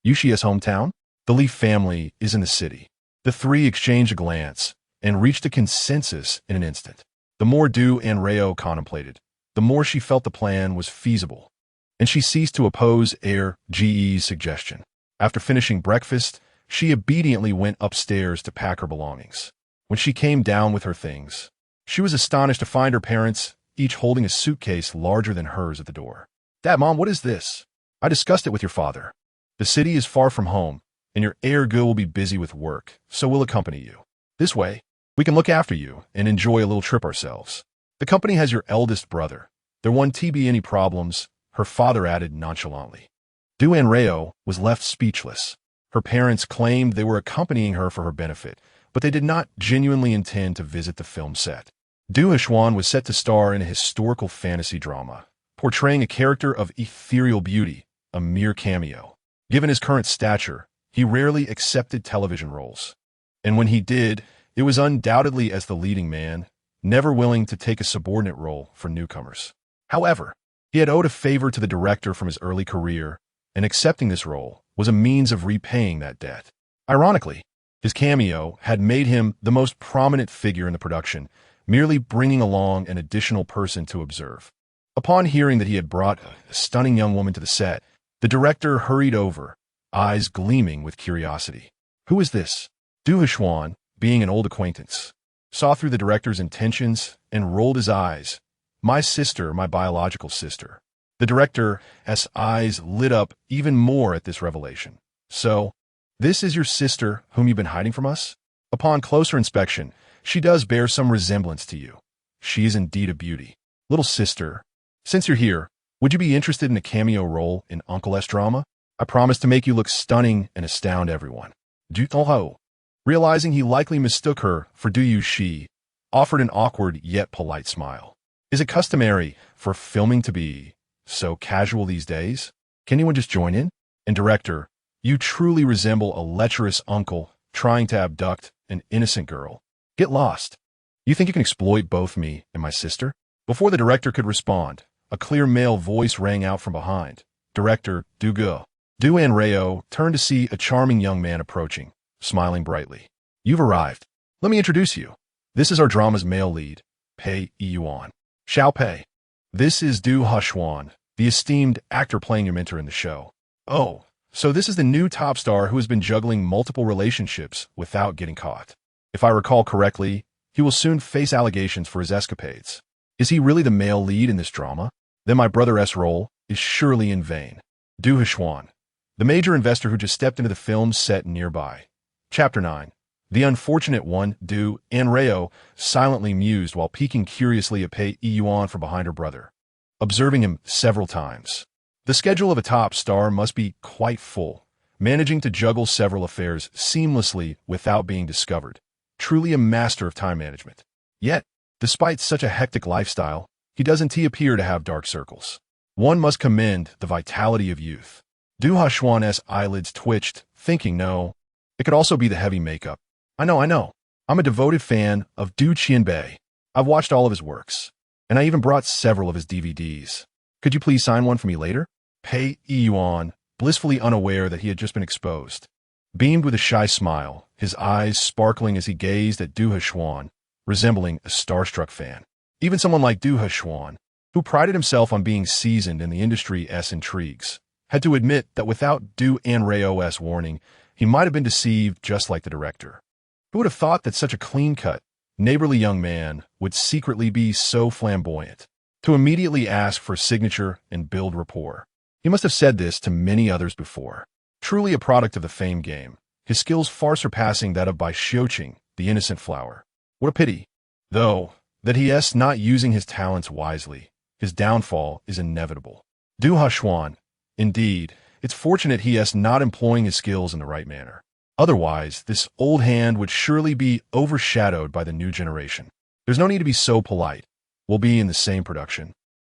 Yushi's hometown?" The Li family is in the city. The three exchanged a glance and reached a consensus in an instant. The more Du Anrao contemplated, the more she felt the plan was feasible, and she ceased to oppose Ge's suggestion. After finishing breakfast, she obediently went upstairs to pack her belongings. When she came down with her things, she was astonished to find her parents each holding a suitcase larger than hers at the door. "Dad, Mom, what is this?" "I discussed it with your father. The city is far from home, and your ergo will be busy with work, so we'll accompany you. This way, we can look after you and enjoy a little trip ourselves. The company has your eldest brother. There won't be any problems," her father added nonchalantly. Du Anrao was left speechless. Her parents claimed they were accompanying her for her benefit, but they did not genuinely intend to visit the film set. Du Heshuan was set to star in a historical fantasy drama, portraying a character of ethereal beauty, a mere cameo. Given his current stature, he rarely accepted television roles. And when he did, it was undoubtedly as the leading man, never willing to take a subordinate role for newcomers. However, he had owed a favor to the director from his early career, and accepting this role was a means of repaying that debt. Ironically, his cameo had made him the most prominent figure in the production, merely bringing along an additional person to observe. Upon hearing that he had brought a stunning young woman to the set, the director hurried over, eyes gleaming with curiosity. "Who is this?" Du Hshuan, being an old acquaintance, saw through the director's intentions and rolled his eyes. "My sister, my biological sister." The director's eyes lit up even more at this revelation. "So, this is your sister whom you've been hiding from us?" Upon closer inspection, she does bear some resemblance to you. She is indeed a beauty. "Little sister, since you're here, would you be interested in a cameo role in Uncle S drama? I promise to make you look stunning and astound everyone." Du Ho, realizing he likely mistook her for Du Yu, she offered an awkward yet polite smile. "Is it customary for filming to be so casual these days? Can anyone just join in?" And director, you truly resemble a lecherous uncle trying to abduct an innocent girl. Get lost. You think you can exploit both me and my sister? Before the director could respond, a clear male voice rang out from behind. Director, Du Anrao turned to see a charming young man approaching, smiling brightly. "You've arrived. Let me introduce you. This is our drama's male lead, Pei Yuan. Xiao Pei. This is Du Hshuan, the esteemed actor playing your mentor in the show." "Oh, so this is the new top star who has been juggling multiple relationships without getting caught. If I recall correctly, he will soon face allegations for his escapades. Is he really the male lead in this drama? Then my brother's role is surely in vain." Du Hshuan, the major investor who just stepped into the film set nearby. Chapter 9. The unfortunate one, Du Anrao, silently mused while peeking curiously at Pei Yuan from behind her brother, observing him several times. The schedule of a top star must be quite full, managing to juggle several affairs seamlessly without being discovered. Truly a master of time management. Yet, despite such a hectic lifestyle, he doesn't appear to have dark circles. One must commend the vitality of youth. Du Hshuan's eyelids twitched, thinking no, it could also be the heavy makeup. I know. I'm a devoted fan of Du Qianbei. I've watched all of his works, and I even brought several of his DVDs. Could you please sign one for me later? Pei Yuan, blissfully unaware that he had just been exposed, beamed with a shy smile, his eyes sparkling as he gazed at Du Hshuan, resembling a starstruck fan. Even someone like Du Hshuan, who prided himself on being seasoned in the industry's intrigues, had to admit that without Du Anrao's warning, he might have been deceived just like the director. Who would have thought that such a clean-cut, neighborly young man would secretly be so flamboyant, to immediately ask for a signature and build rapport? He must have said this to many others before. Truly a product of the fame game, his skills far surpassing that of Bai Xiuqing, the innocent flower. What a pity, though, that he is not using his talents wisely. His downfall is inevitable. Du Hshuan, indeed, it's fortunate he is not employing his skills in the right manner. Otherwise, this old hand would surely be overshadowed by the new generation. There's no need to be so polite. We'll be in the same production,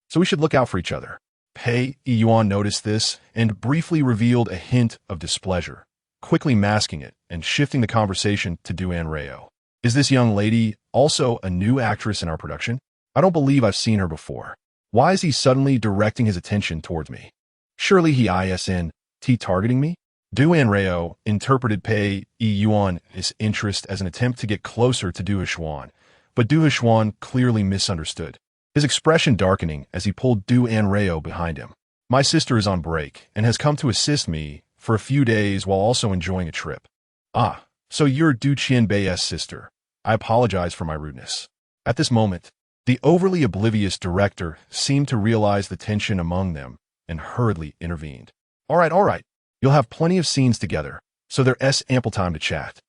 so we should look out for each other. Pei Yuan noticed this and briefly revealed a hint of displeasure, quickly masking it and shifting the conversation to Du Anrao. "Is this young lady also a new actress in our production? I don't believe I've seen her before. Why is he suddenly directing his attention towards me? Surely he isn't targeting me?" Du Anrao interpreted Pei Yuan's interest as an attempt to get closer to Du Hshuan, but Du Hshuan clearly misunderstood, his expression darkening as he pulled Du Anrao behind him. "My sister is on break and has come to assist me for a few days while also enjoying a trip." "Ah, so you're Du Qianbei's sister. I apologize for my rudeness." At this moment, the overly oblivious director seemed to realize the tension among them and hurriedly intervened. All right. You'll have plenty of scenes together, so there's ample time to chat.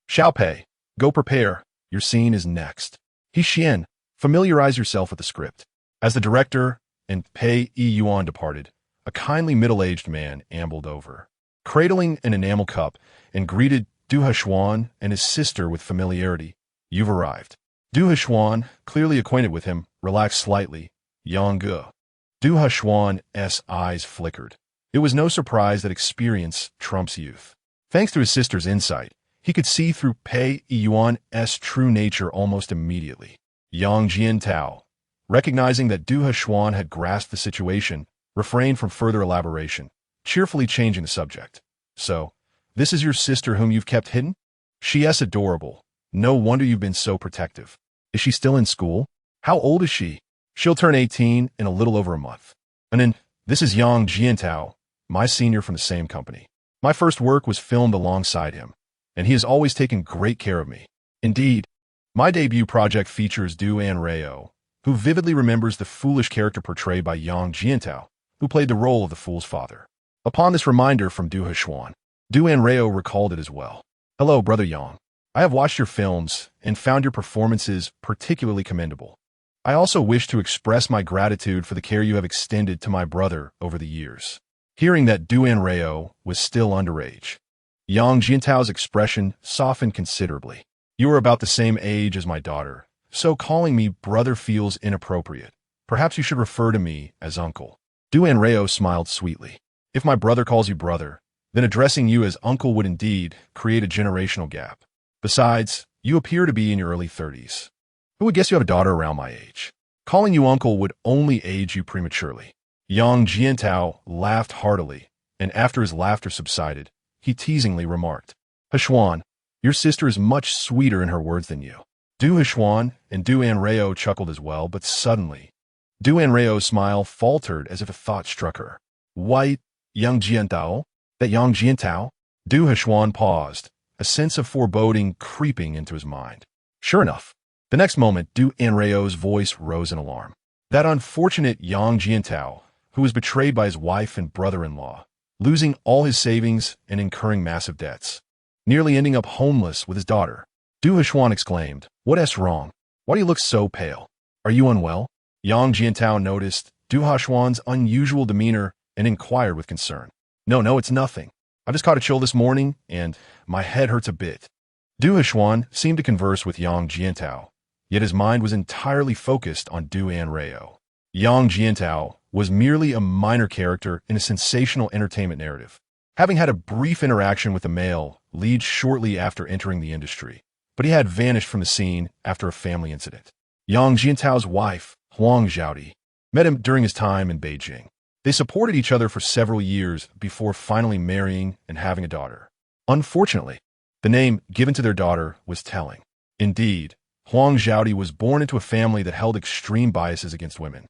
Xiao Pei, go prepare. Your scene is next. He Xian, familiarize yourself with the script. As the director and Pei Yuan departed, a kindly middle-aged man ambled over, cradling an enamel cup, and greeted Du Hshuan and his sister with familiarity. "You've arrived." Du Hshuan, clearly acquainted with him, relaxed slightly. "Yang Ge." Du Hshuan's eyes flickered. It was no surprise that experience trumps youth. Thanks to his sister's insight, he could see through Pei Yuan's true nature almost immediately. Yang Jiantao, recognizing that Du Hshuan had grasped the situation, refrained from further elaboration. cheerfully changing the subject. So, this is your sister whom you've kept hidden? She's adorable. No wonder you've been so protective. Is she still in school? How old is she? She'll turn 18 in a little over a month. And then, this is Yang Jiantao, my senior from the same company. My first work was filmed alongside him, and he has always taken great care of me. Indeed, my debut project features Du Anrao, who vividly remembers the foolish character portrayed by Yang Jiantao, who played the role of the fool's father. Upon this reminder from Du Heshuan, Du Anrao recalled it as well. Hello, Brother Yang. I have watched your films and found your performances particularly commendable. I also wish to express my gratitude for the care you have extended to my brother over the years. Hearing that Du Anrao was still underage, Yang Jiantao's expression softened considerably. You are about the same age as my daughter, so calling me brother feels inappropriate. Perhaps you should refer to me as uncle. Du Anrao smiled sweetly. If my brother calls you brother, then addressing you as uncle would indeed create a generational gap. Besides, you appear to be in your early 30s. Who would guess you have a daughter around my age? Calling you uncle would only age you prematurely. Yang Jiantao laughed heartily, and after his laughter subsided, he teasingly remarked, Heshuan, your sister is much sweeter in her words than you. Du Heshuan and Du Anrao chuckled as well, but suddenly, Du Anrao's smile faltered as if a thought struck her. White, Yang Jiantao? That Yang Jiantao? Du Heshuan paused, a sense of foreboding creeping into his mind. Sure enough, the next moment, Du Anrao's voice rose in alarm. That unfortunate Yang Jiantao, who was betrayed by his wife and brother-in-law, losing all his savings and incurring massive debts, nearly ending up homeless with his daughter. Du Heshuan exclaimed, What's wrong? Why do you look so pale? Are you unwell? Yang Jiantao noticed Du Heshuan's unusual demeanor and inquired with concern. No, it's nothing. I just caught a chill this morning, and my head hurts a bit. Du Heshuan seemed to converse with Yang Jiantao, yet his mind was entirely focused on Du Anrao. Yang Jiantao was merely a minor character in a sensational entertainment narrative, having had a brief interaction with a male lead shortly after entering the industry, but he had vanished from the scene after a family incident. Yang Jiantao's wife, Huang Zhaodi, met him during his time in Beijing. They supported each other for several years before finally marrying and having a daughter. Unfortunately, the name given to their daughter was telling. Indeed, Huang Zhaodi was born into a family that held extreme biases against women,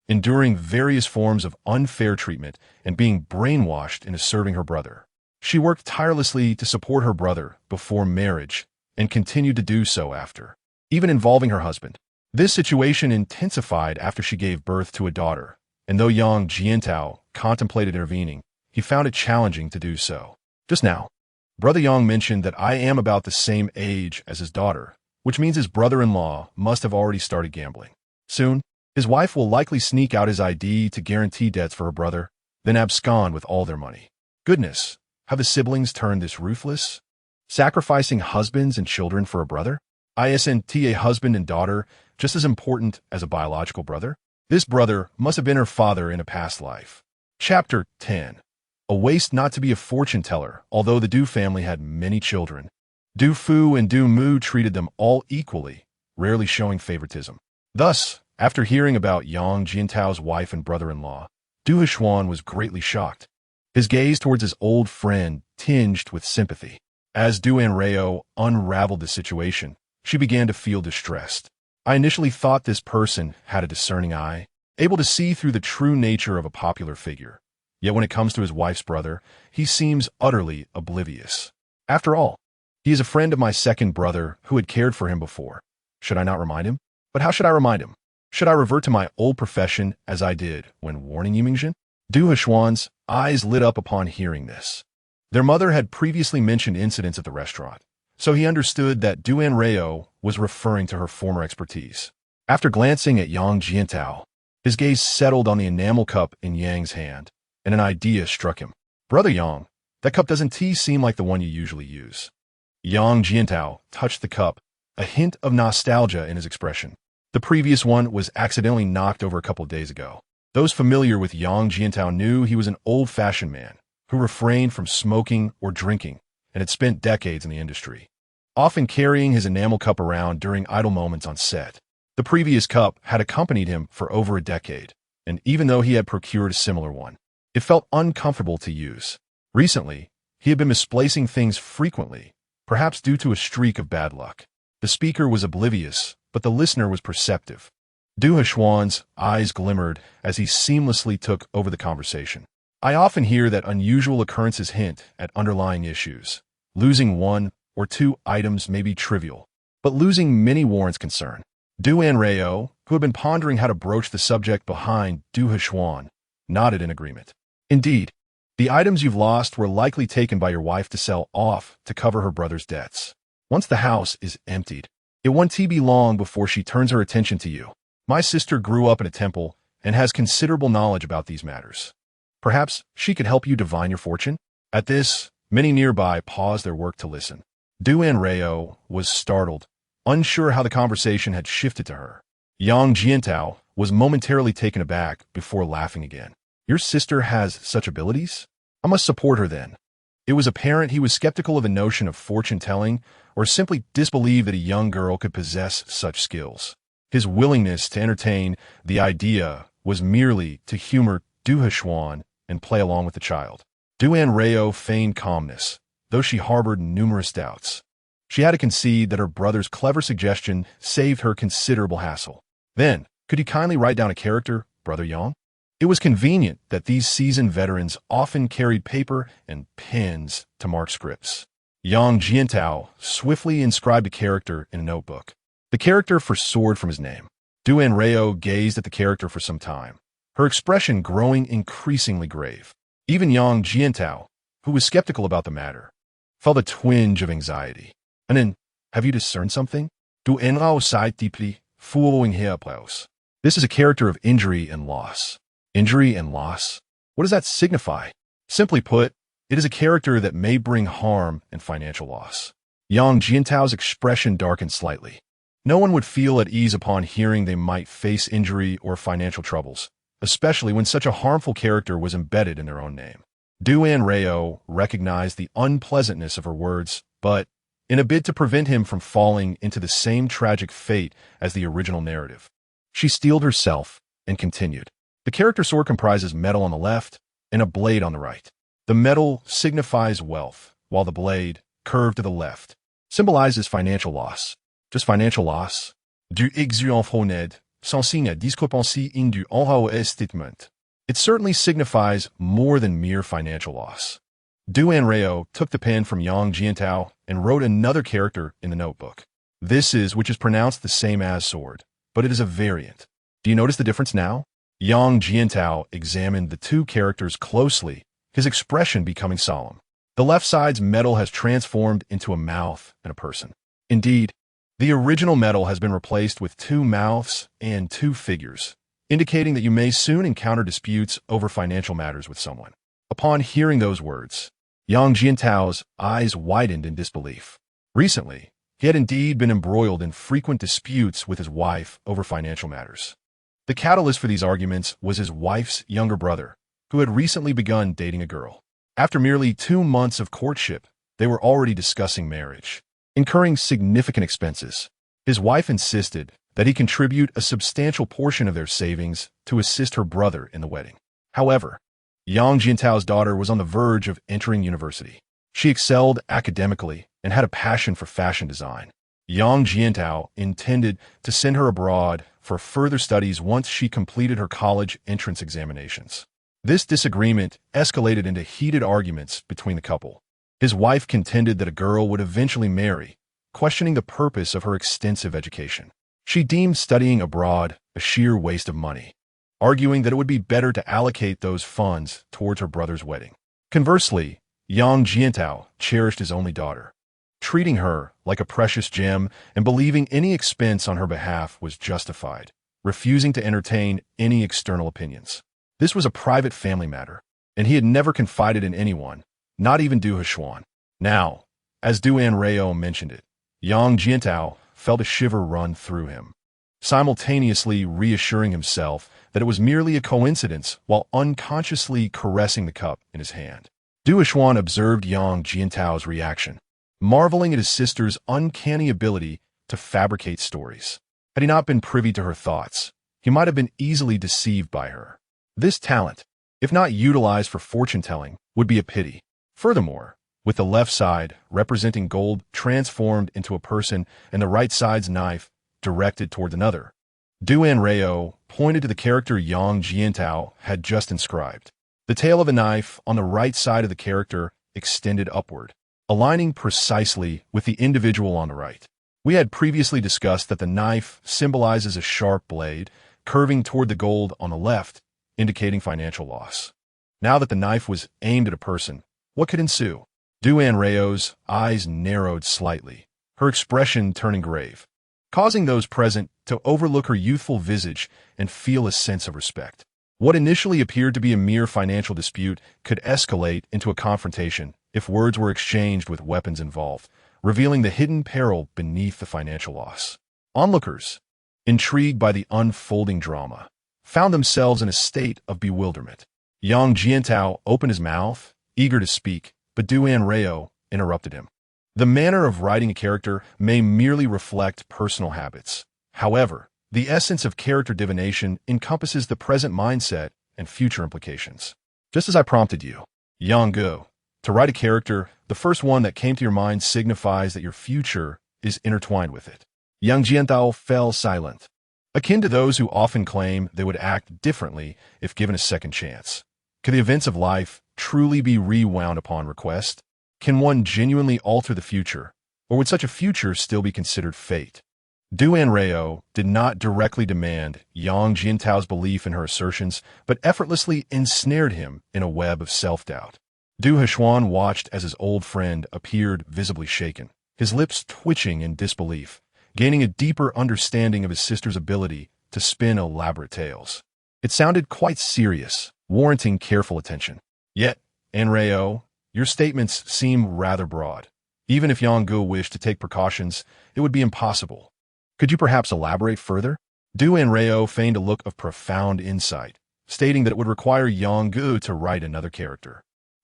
enduring various forms of unfair treatment and being brainwashed into serving her brother. She worked tirelessly to support her brother before marriage and continued to do so after, even involving her husband. This situation intensified after she gave birth to a daughter, and though Yang Jiantao contemplated intervening, he found it challenging to do so. Just now, Brother Yang mentioned that I am about the same age as his daughter, which means his brother-in-law must have already started gambling. Soon, his wife will likely sneak out his ID to guarantee debts for her brother, then abscond with all their money. Goodness, have the siblings turned this ruthless? Sacrificing husbands and children for a brother? Isn't a husband and daughter just as important as a biological brother? This brother must have been her father in a past life. Chapter 10. A waste not to be a fortune teller, although the Du family had many children. Du Fu and Du Mu treated them all equally, rarely showing favoritism. Thus, after hearing about Yang Jiantao's wife and brother-in-law, Du Heshuan was greatly shocked. His gaze towards his old friend tinged with sympathy. As Du Anrao unraveled the situation, she began to feel distressed. I initially thought this person had a discerning eye, able to see through the true nature of a popular figure. Yet when it comes to his wife's brother, he seems utterly oblivious. After all, he is a friend of my second brother who had cared for him before. Should I not remind him? But how should I remind him? Should I revert to my old profession as I did when warning Yimingzhen? Du Heshuan's eyes lit up upon hearing this. Their mother had previously mentioned incidents at the restaurant, so he understood that Du Anrao was referring to her former expertise. After glancing at Yang Jiantao, his gaze settled on the enamel cup in Yang's hand, and an idea struck him. Brother Yang, that cup doesn't seem like the one you usually use. Yang Jiantao touched the cup, a hint of nostalgia in his expression. The previous one was accidentally knocked over a couple of days ago. Those familiar with Yang Jiantao knew he was an old-fashioned man who refrained from smoking or drinking and had spent decades in the industry, often carrying his enamel cup around during idle moments on set. The previous cup had accompanied him for over a decade, and even though he had procured a similar one, It felt uncomfortable to use. Recently, he had been misplacing things frequently, perhaps due to a streak of bad luck. The speaker was oblivious, but the listener was perceptive. Du Hshuan's eyes glimmered as he seamlessly took over the conversation. I often hear that unusual occurrences hint at underlying issues. Losing one or two items may be trivial, but losing many warrants concern. Du Anrao, who had been pondering how to broach the subject behind Du Hshuan, nodded in agreement. Indeed, the items you've lost were likely taken by your wife to sell off to cover her brother's debts. Once the house is emptied, it won't be long before she turns her attention to you. My sister grew up in a temple and has considerable knowledge about these matters. Perhaps she could help you divine your fortune? At this, many nearby paused their work to listen. Du Anrao was startled, unsure how the conversation had shifted to her. Yang Jiantao was momentarily taken aback before laughing again. Your sister has such abilities? I must support her then. It was apparent he was skeptical of the notion of fortune-telling or simply disbelieved that a young girl could possess such skills. His willingness to entertain the idea was merely to humor Du Hshuan and play along with the child. Du Anrao feigned calmness, though she harbored numerous doubts. She had to concede that her brother's clever suggestion saved her considerable hassle. Then, could you kindly write down a character, Brother Yang? It was convenient that these seasoned veterans often carried paper and pens to mark scripts. Yang Jiantao swiftly inscribed a character in a notebook. The character forsored from his name. Du Anrao gazed at the character for some time, her expression growing increasingly grave. Even Yang Jiantao, who was skeptical about the matter, felt a twinge of anxiety. And then, have you discerned something? Du Anrao sighed deeply, following her applause. This is a character of injury and loss. Injury and loss? What does that signify? Simply put, it is a character that may bring harm and financial loss. Yang Jiantao's expression darkened slightly. No one would feel at ease upon hearing they might face injury or financial troubles, especially when such a harmful character was embedded in their own name. Du Anrao recognized the unpleasantness of her words, but, in a bid to prevent him from falling into the same tragic fate as the original narrative, she steeled herself and continued. The character sword comprises metal on the left and a blade on the right. The metal signifies wealth, while the blade, curved to the left, symbolizes financial loss. Just financial loss? Du exuenfroned, sans signe discrepancy in du Anrao statement. It certainly signifies more than mere financial loss. Du Anrao took the pen from Yang Jiantao and wrote another character in the notebook. This is which is pronounced the same as sword, but it is a variant. Do you notice the difference now? Yang Jiantao examined the two characters closely, his expression becoming solemn. The left side's metal has transformed into a mouth and a person. Indeed, the original metal has been replaced with two mouths and two figures, indicating that you may soon encounter disputes over financial matters with someone. Upon hearing those words, Yang Jiantao's eyes widened in disbelief. Recently, he had indeed been embroiled in frequent disputes with his wife over financial matters. The catalyst for these arguments was his wife's younger brother, who had recently begun dating a girl. After merely 2 months of courtship, they were already discussing marriage, incurring significant expenses. His wife insisted that he contribute a substantial portion of their savings to assist her brother in the wedding. However, Yang Jiantao's daughter was on the verge of entering university. She excelled academically and had a passion for fashion design. Yang Jiantao intended to send her abroad for further studies once she completed her college entrance examinations. This disagreement escalated into heated arguments between the couple. His wife contended that a girl would eventually marry, questioning the purpose of her extensive education. She deemed studying abroad a sheer waste of money, arguing that it would be better to allocate those funds towards her brother's wedding. Conversely, Yang Jiantao cherished his only daughter, treating her like a precious gem and believing any expense on her behalf was justified, refusing to entertain any external opinions. This was a private family matter, and he had never confided in anyone, not even Du Hshuan. Now, as Du Anrao mentioned it, Yang Jiantao felt a shiver run through him, simultaneously reassuring himself that it was merely a coincidence while unconsciously caressing the cup in his hand. Du Hshuan observed Yang Jiantao's reaction, marveling at his sister's uncanny ability to fabricate stories. Had he not been privy to her thoughts, he might have been easily deceived by her. This talent, if not utilized for fortune-telling, would be a pity. Furthermore, with the left side representing gold transformed into a person and the right side's knife directed toward another, Anrao pointed to the character Yang Jiantao had just inscribed. The tail of the knife on the right side of the character extended upward, aligning precisely with the individual on the right. We had previously discussed that the knife symbolizes a sharp blade, curving toward the gold on the left, indicating financial loss. Now that the knife was aimed at a person, what could ensue? Anrao's eyes narrowed slightly, her expression turning grave, causing those present to overlook her youthful visage and feel a sense of respect. What initially appeared to be a mere financial dispute could escalate into a confrontation if words were exchanged with weapons involved, revealing the hidden peril beneath the financial loss. Onlookers, intrigued by the unfolding drama, found themselves in a state of bewilderment. Yang Jiantao opened his mouth, eager to speak, but Anrao interrupted him. The manner of writing a character may merely reflect personal habits. However, the essence of character divination encompasses the present mindset and future implications. Just as I prompted you, Yang Gu, to write a character, the first one that came to your mind signifies that your future is intertwined with it. Yang Jiantao fell silent, akin to those who often claim they would act differently if given a second chance. Could the events of life truly be rewound upon request? Can one genuinely alter the future, or would such a future still be considered fate? Anrao did not directly demand Yang Jiantao's belief in her assertions, but effortlessly ensnared him in a web of self-doubt. Heshuan watched as his old friend appeared visibly shaken, his lips twitching in disbelief, gaining a deeper understanding of his sister's ability to spin elaborate tales. It sounded quite serious, warranting careful attention. Yet, Anrao, your statements seem rather broad. Even if Yang Gu wished to take precautions, it would be impossible. Could you perhaps elaborate further? Anrao feigned a look of profound insight, stating that it would require Yang Gu to write another character,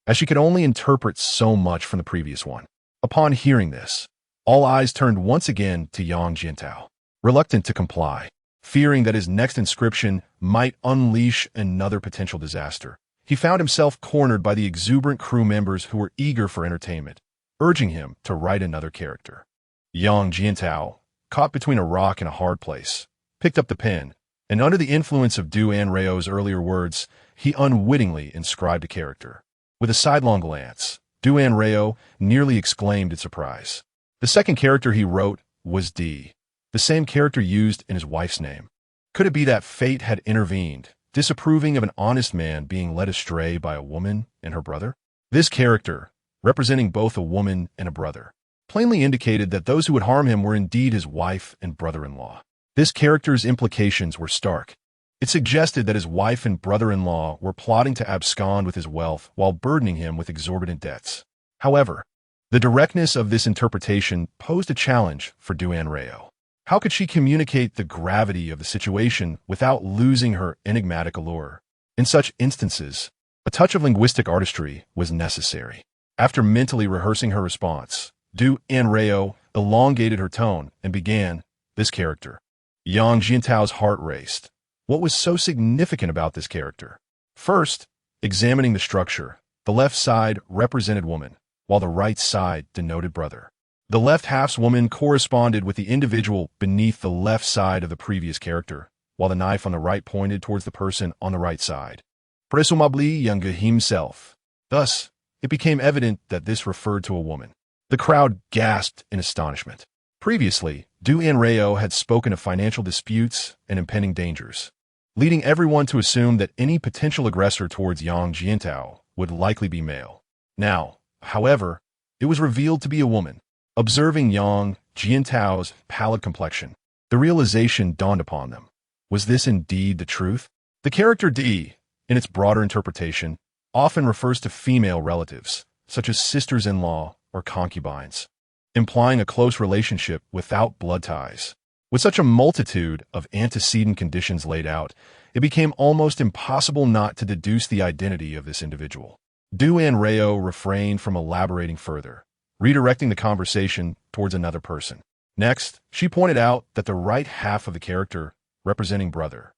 as she could only interpret so much from the previous one. Upon hearing this, all eyes turned once again to Yang Jiantao, reluctant to comply, fearing that his next inscription might unleash another potential disaster. He found himself cornered by the exuberant crew members who were eager for entertainment, urging him to write another character. Yang Jiantao, caught between a rock and a hard place, picked up the pen, and under the influence of Anrao's earlier words, he unwittingly inscribed a character. With a sidelong glance, Anrao nearly exclaimed in surprise. The second character he wrote was D, the same character used in his wife's name. Could it be that fate had intervened, disapproving of an honest man being led astray by a woman and her brother? This character, representing both a woman and a brother, plainly indicated that those who would harm him were indeed his wife and brother-in-law. This character's implications were stark. It suggested that his wife and brother-in-law were plotting to abscond with his wealth while burdening him with exorbitant debts. However, the directness of this interpretation posed a challenge for Anrao. How could she communicate the gravity of the situation without losing her enigmatic allure? In such instances, a touch of linguistic artistry was necessary. After mentally rehearsing her response, Anrao elongated her tone and began, this character. Yang Jiantao's heart raced. What was so significant about this character? First, examining the structure, the left side represented woman, while the right side denoted brother. The left half's woman corresponded with the individual beneath the left side of the previous character, while the knife on the right pointed towards the person on the right side, presumably Yang himself. Thus, it became evident that this referred to a woman. The crowd gasped in astonishment. Previously, Anrao had spoken of financial disputes and impending dangers, leading everyone to assume that any potential aggressor towards Yang Jiantao would likely be male. Now, however, it was revealed to be a woman. Observing Yang Jiantao's pallid complexion, the realization dawned upon them. Was this indeed the truth? The character D, in its broader interpretation, often refers to female relatives, such as sisters-in-law or concubines, implying a close relationship without blood ties. With such a multitude of antecedent conditions laid out, it became almost impossible not to deduce the identity of this individual. Anrao refrained from elaborating further, redirecting the conversation towards another person. Next, she pointed out that the right half of the character, representing brother,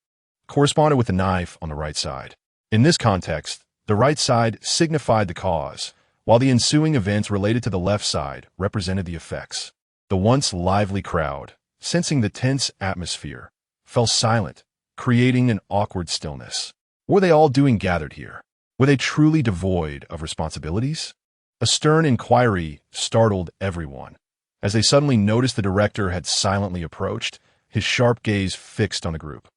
corresponded with the knife on the right side. In this context, the right side signified the cause, while the ensuing events related to the left side represented the effects. The once lively crowd, sensing the tense atmosphere, fell silent, creating an awkward stillness. What were they all doing gathered here? Were they truly devoid of responsibilities? A stern inquiry startled everyone, as they suddenly noticed the director had silently approached, his sharp gaze fixed on the group.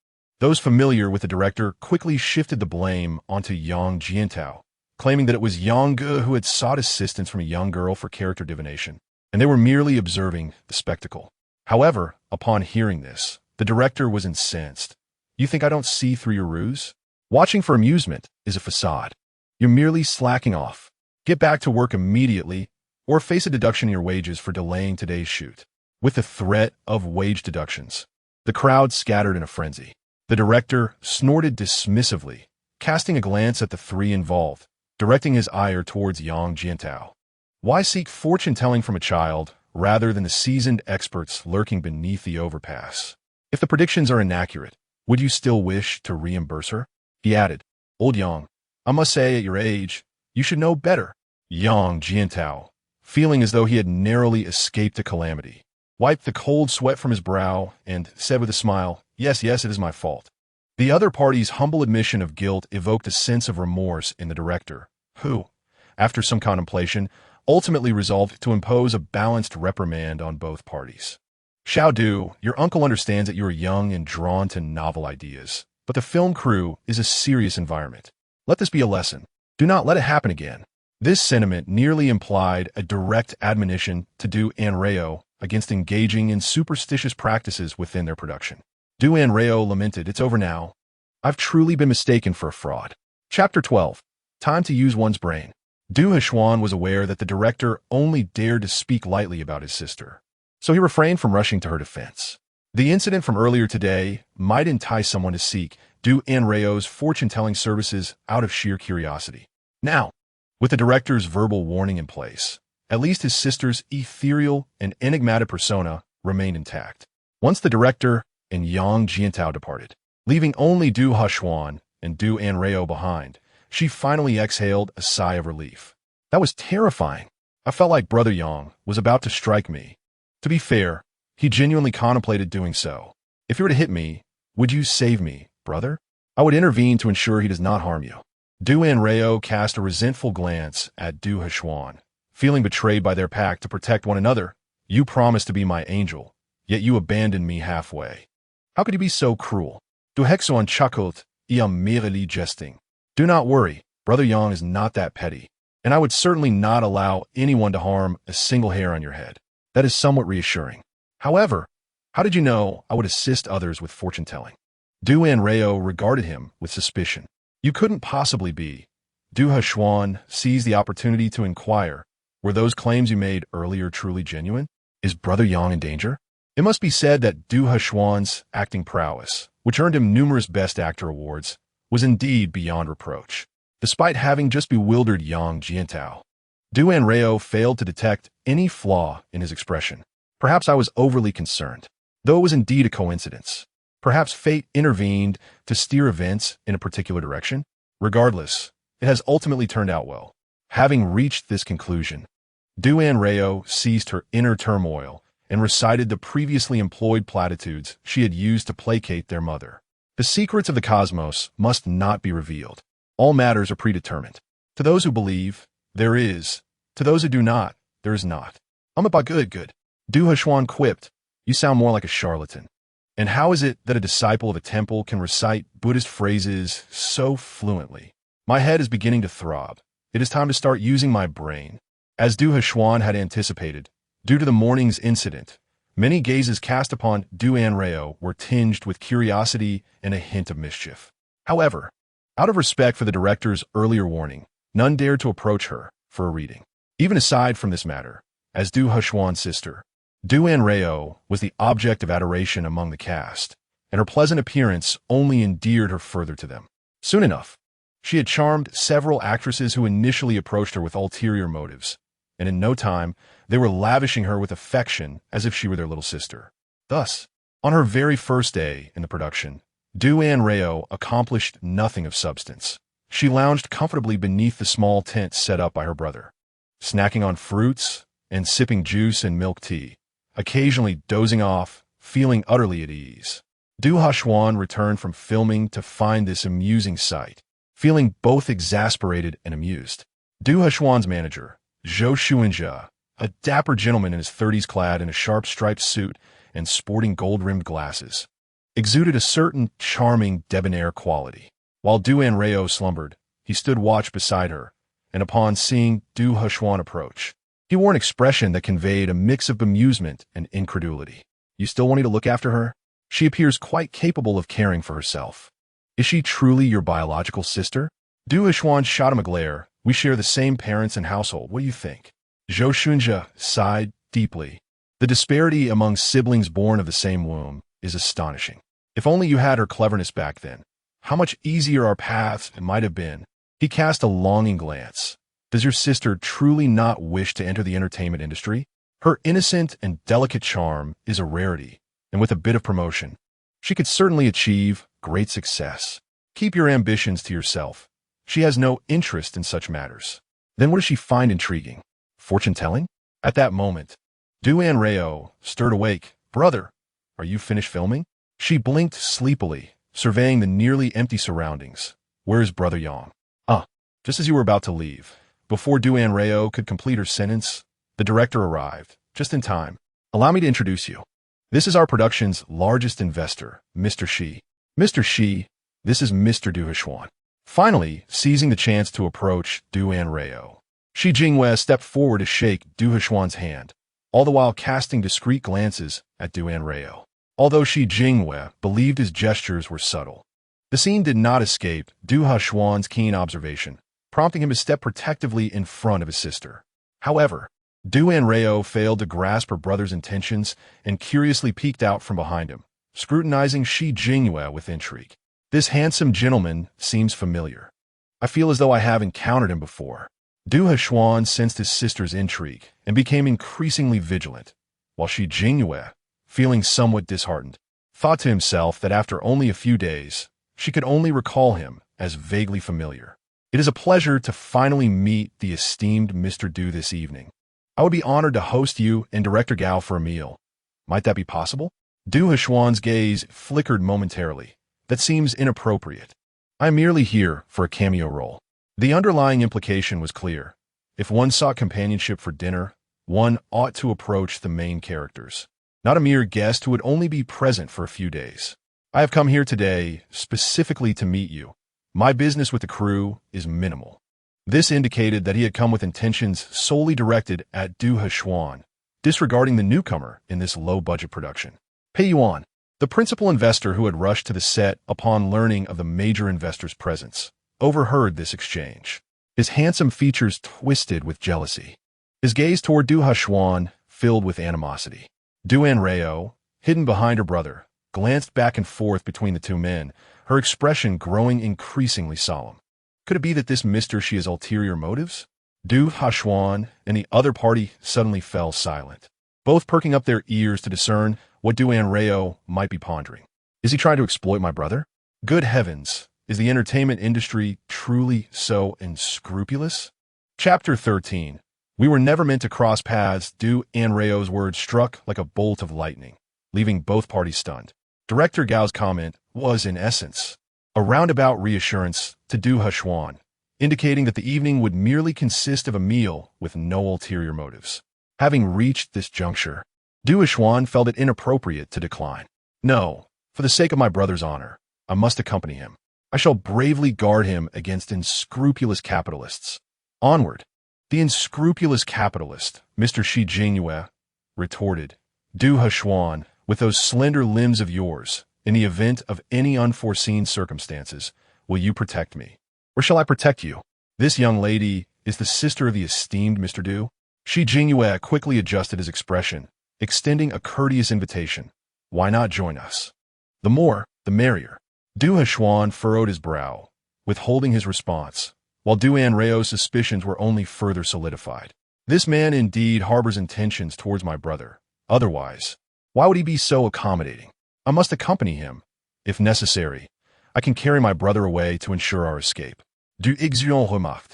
Those familiar with the director quickly shifted the blame onto Yang Jiantao, claiming that it was Yang Ge who had sought assistance from a young girl for character divination, and they were merely observing the spectacle. However, upon hearing this, the director was incensed. You think I don't see through your ruse? Watching for amusement is a facade. You're merely slacking off. Get back to work immediately, or face a deduction in your wages for delaying today's shoot. With the threat of wage deductions, the crowd scattered in a frenzy. The director snorted dismissively, casting a glance at the three involved, directing his ire towards Yang Jiantao. Why seek fortune-telling from a child rather than the seasoned experts lurking beneath the overpass? If the predictions are inaccurate, would you still wish to reimburse her? He added, Old Yang, I must say at your age, you should know better. Yang Jiantao, feeling as though he had narrowly escaped a calamity, wiped the cold sweat from his brow and said with a smile, Yes, it is my fault. The other party's humble admission of guilt evoked a sense of remorse in the director, who, after some contemplation, ultimately resolved to impose a balanced reprimand on both parties. Xiao Du, your uncle understands that you are young and drawn to novel ideas, but the film crew is a serious environment. Let this be a lesson. Do not let it happen again. This sentiment nearly implied a direct admonition to Du Anrao against engaging in superstitious practices within their production. Du Anrao lamented, It's over now. I've truly been mistaken for a fraud. Chapter 12. Time to use one's brain. Du Heshuan was aware that the director only dared to speak lightly about his sister, so he refrained from rushing to her defense. The incident from earlier today might entice someone to seek Du Anrao's fortune-telling services out of sheer curiosity. Now, with the director's verbal warning in place, at least his sister's ethereal and enigmatic persona remained intact. Once the director and Yang Jiantao departed, leaving only Du Heshuan and Du Anrao behind, she finally exhaled a sigh of relief. That was terrifying. I felt like Brother Yang was about to strike me. To be fair, he genuinely contemplated doing so. If you were to hit me, would you save me, brother? I would intervene to ensure he does not harm you. Du Anrao cast a resentful glance at Du Heshuan, feeling betrayed by their pact to protect one another. You promised to be my angel, yet you abandoned me halfway. How could you be so cruel? Du Hexuan chuckled, I am merely jesting. Do not worry, Brother Yang is not that petty, and I would certainly not allow anyone to harm a single hair on your head. That is somewhat reassuring. However, how did you know I would assist others with fortune-telling? Du Anrao regarded him with suspicion. You couldn't possibly be. Du Heshuan seized the opportunity to inquire, were those claims you made earlier truly genuine? Is Brother Yang in danger? It must be said that Du Heshuan's acting prowess, which earned him numerous Best Actor awards, was indeed beyond reproach. Despite having just bewildered Yang Jiantao, Du Anrao failed to detect any flaw in his expression. Perhaps I was overly concerned, though it was indeed a coincidence. Perhaps fate intervened to steer events in a particular direction. Regardless, it has ultimately turned out well. Having reached this conclusion, Du Anrao ceased her inner turmoil and recited the previously employed platitudes she had used to placate their mother. The secrets of the cosmos must not be revealed. All matters are predetermined. To those who believe, there is. To those who do not, there is not. Good. Du Heshuan quipped, You sound more like a charlatan. And how is it that a disciple of a temple can recite Buddhist phrases so fluently? My head is beginning to throb. It is time to start using my brain. As Du Heshuan had anticipated, due to the morning's incident, many gazes cast upon Du Anrao were tinged with curiosity and a hint of mischief. However, out of respect for the director's earlier warning, none dared to approach her for a reading. Even aside from this matter, as Du Heshuan's sister, Du Anrao was the object of adoration among the cast, and her pleasant appearance only endeared her further to them. Soon enough, she had charmed several actresses who initially approached her with ulterior motives, and in no time, they were lavishing her with affection as if she were their little sister. Thus, on her very first day in the production, Du Anrao accomplished nothing of substance. She lounged comfortably beneath the small tent set up by her brother, snacking on fruits and sipping juice and milk tea, occasionally dozing off, feeling utterly at ease. Du Hushuan returned from filming to find this amusing sight, feeling both exasperated and amused. Du Hushuan's manager, Zhou Xuanjia, a dapper gentleman in his 30s clad in a sharp striped suit and sporting gold-rimmed glasses, exuded a certain charming debonair quality. While Du Anrao slumbered, he stood watch beside her, and upon seeing Du Hushuan approach, he wore an expression that conveyed a mix of bemusement and incredulity. You still wanting to look after her? She appears quite capable of caring for herself. Is she truly your biological sister? Du Hushuan shot him a glare. We share the same parents and household. What do you think? Zhou Xunjia sighed deeply. The disparity among siblings born of the same womb is astonishing. If only you had her cleverness back then. How much easier our paths might have been. He cast a longing glance. Does your sister truly not wish to enter the entertainment industry? Her innocent and delicate charm is a rarity, and with a bit of promotion, she could certainly achieve great success. Keep your ambitions to yourself. She has no interest in such matters. Then what does she find intriguing? Fortune-telling? At that moment, Du Anrao stirred awake. Brother, are you finished filming? She blinked sleepily, surveying the nearly empty surroundings. Where is Brother Yang? Just as you were about to leave. Before Du Anrao could complete her sentence, the director arrived, just in time. Allow me to introduce you. This is our production's largest investor, Mr. Shi. Mr. Shi, this is Mr. Du Hushuan. Finally, seizing the chance to approach Du Anrao, Shi Jingwei stepped forward to shake Du Hushuan's hand, all the while casting discreet glances at Du Anrao. Although Shi Jingwei believed his gestures were subtle, the scene did not escape Du Hushuan's keen observation, prompting him to step protectively in front of his sister. However, Du Anrao failed to grasp her brother's intentions and curiously peeked out from behind him, scrutinizing Shi Jingwei with intrigue. This handsome gentleman seems familiar. I feel as though I have encountered him before. Du Hushuan sensed his sister's intrigue and became increasingly vigilant, while Shi Jingwei, feeling somewhat disheartened, thought to himself that after only a few days, she could only recall him as vaguely familiar. It is a pleasure to finally meet the esteemed Mr. Du this evening. I would be honored to host you and Director Gao for a meal. Might that be possible? Du Hushuan's gaze flickered momentarily. That seems inappropriate. I am merely here for a cameo role. The underlying implication was clear. If one sought companionship for dinner, one ought to approach the main characters, not a mere guest who would only be present for a few days. I have come here today specifically to meet you. My business with the crew is minimal. This indicated that he had come with intentions solely directed at Du Hushuan, disregarding the newcomer in this low-budget production. Pei Yuan, the principal investor who had rushed to the set upon learning of the major investor's presence, overheard this exchange. His handsome features twisted with jealousy. His gaze toward Du Hushuan filled with animosity. Du Anrao, hidden behind her brother, glanced back and forth between the two men, her expression growing increasingly solemn. Could it be that this Mr. Shi has ulterior motives? Du Hushuan and the other party suddenly fell silent, both perking up their ears to discern what Du Anrao might be pondering. Is he trying to exploit my brother? Good heavens, is the entertainment industry truly so unscrupulous? Chapter 13. We were never meant to cross paths. Du Anrao's words struck like a bolt of lightning, leaving both parties stunned. Director Gao's comment was, in essence, a roundabout reassurance to Du Hushuan, indicating that the evening would merely consist of a meal with no ulterior motives. Having reached this juncture, Du Hushuan felt it inappropriate to decline. No, for the sake of my brother's honor, I must accompany him. I shall bravely guard him against unscrupulous capitalists. Onward. The unscrupulous capitalist, Mr. Shi Jingwei, retorted. Du Hushuan, with those slender limbs of yours, in the event of any unforeseen circumstances, will you protect me? Or shall I protect you? This young lady is the sister of the esteemed Mr. Du. Shi Jingwei quickly adjusted his expression, extending a courteous invitation. Why not join us? The more, the merrier. Du Hushuan furrowed his brow, withholding his response, while Du Anrao's suspicions were only further solidified. This man indeed harbors intentions towards my brother. Otherwise, why would he be so accommodating? I must accompany him. If necessary, I can carry my brother away to ensure our escape. Du Xion remarqued.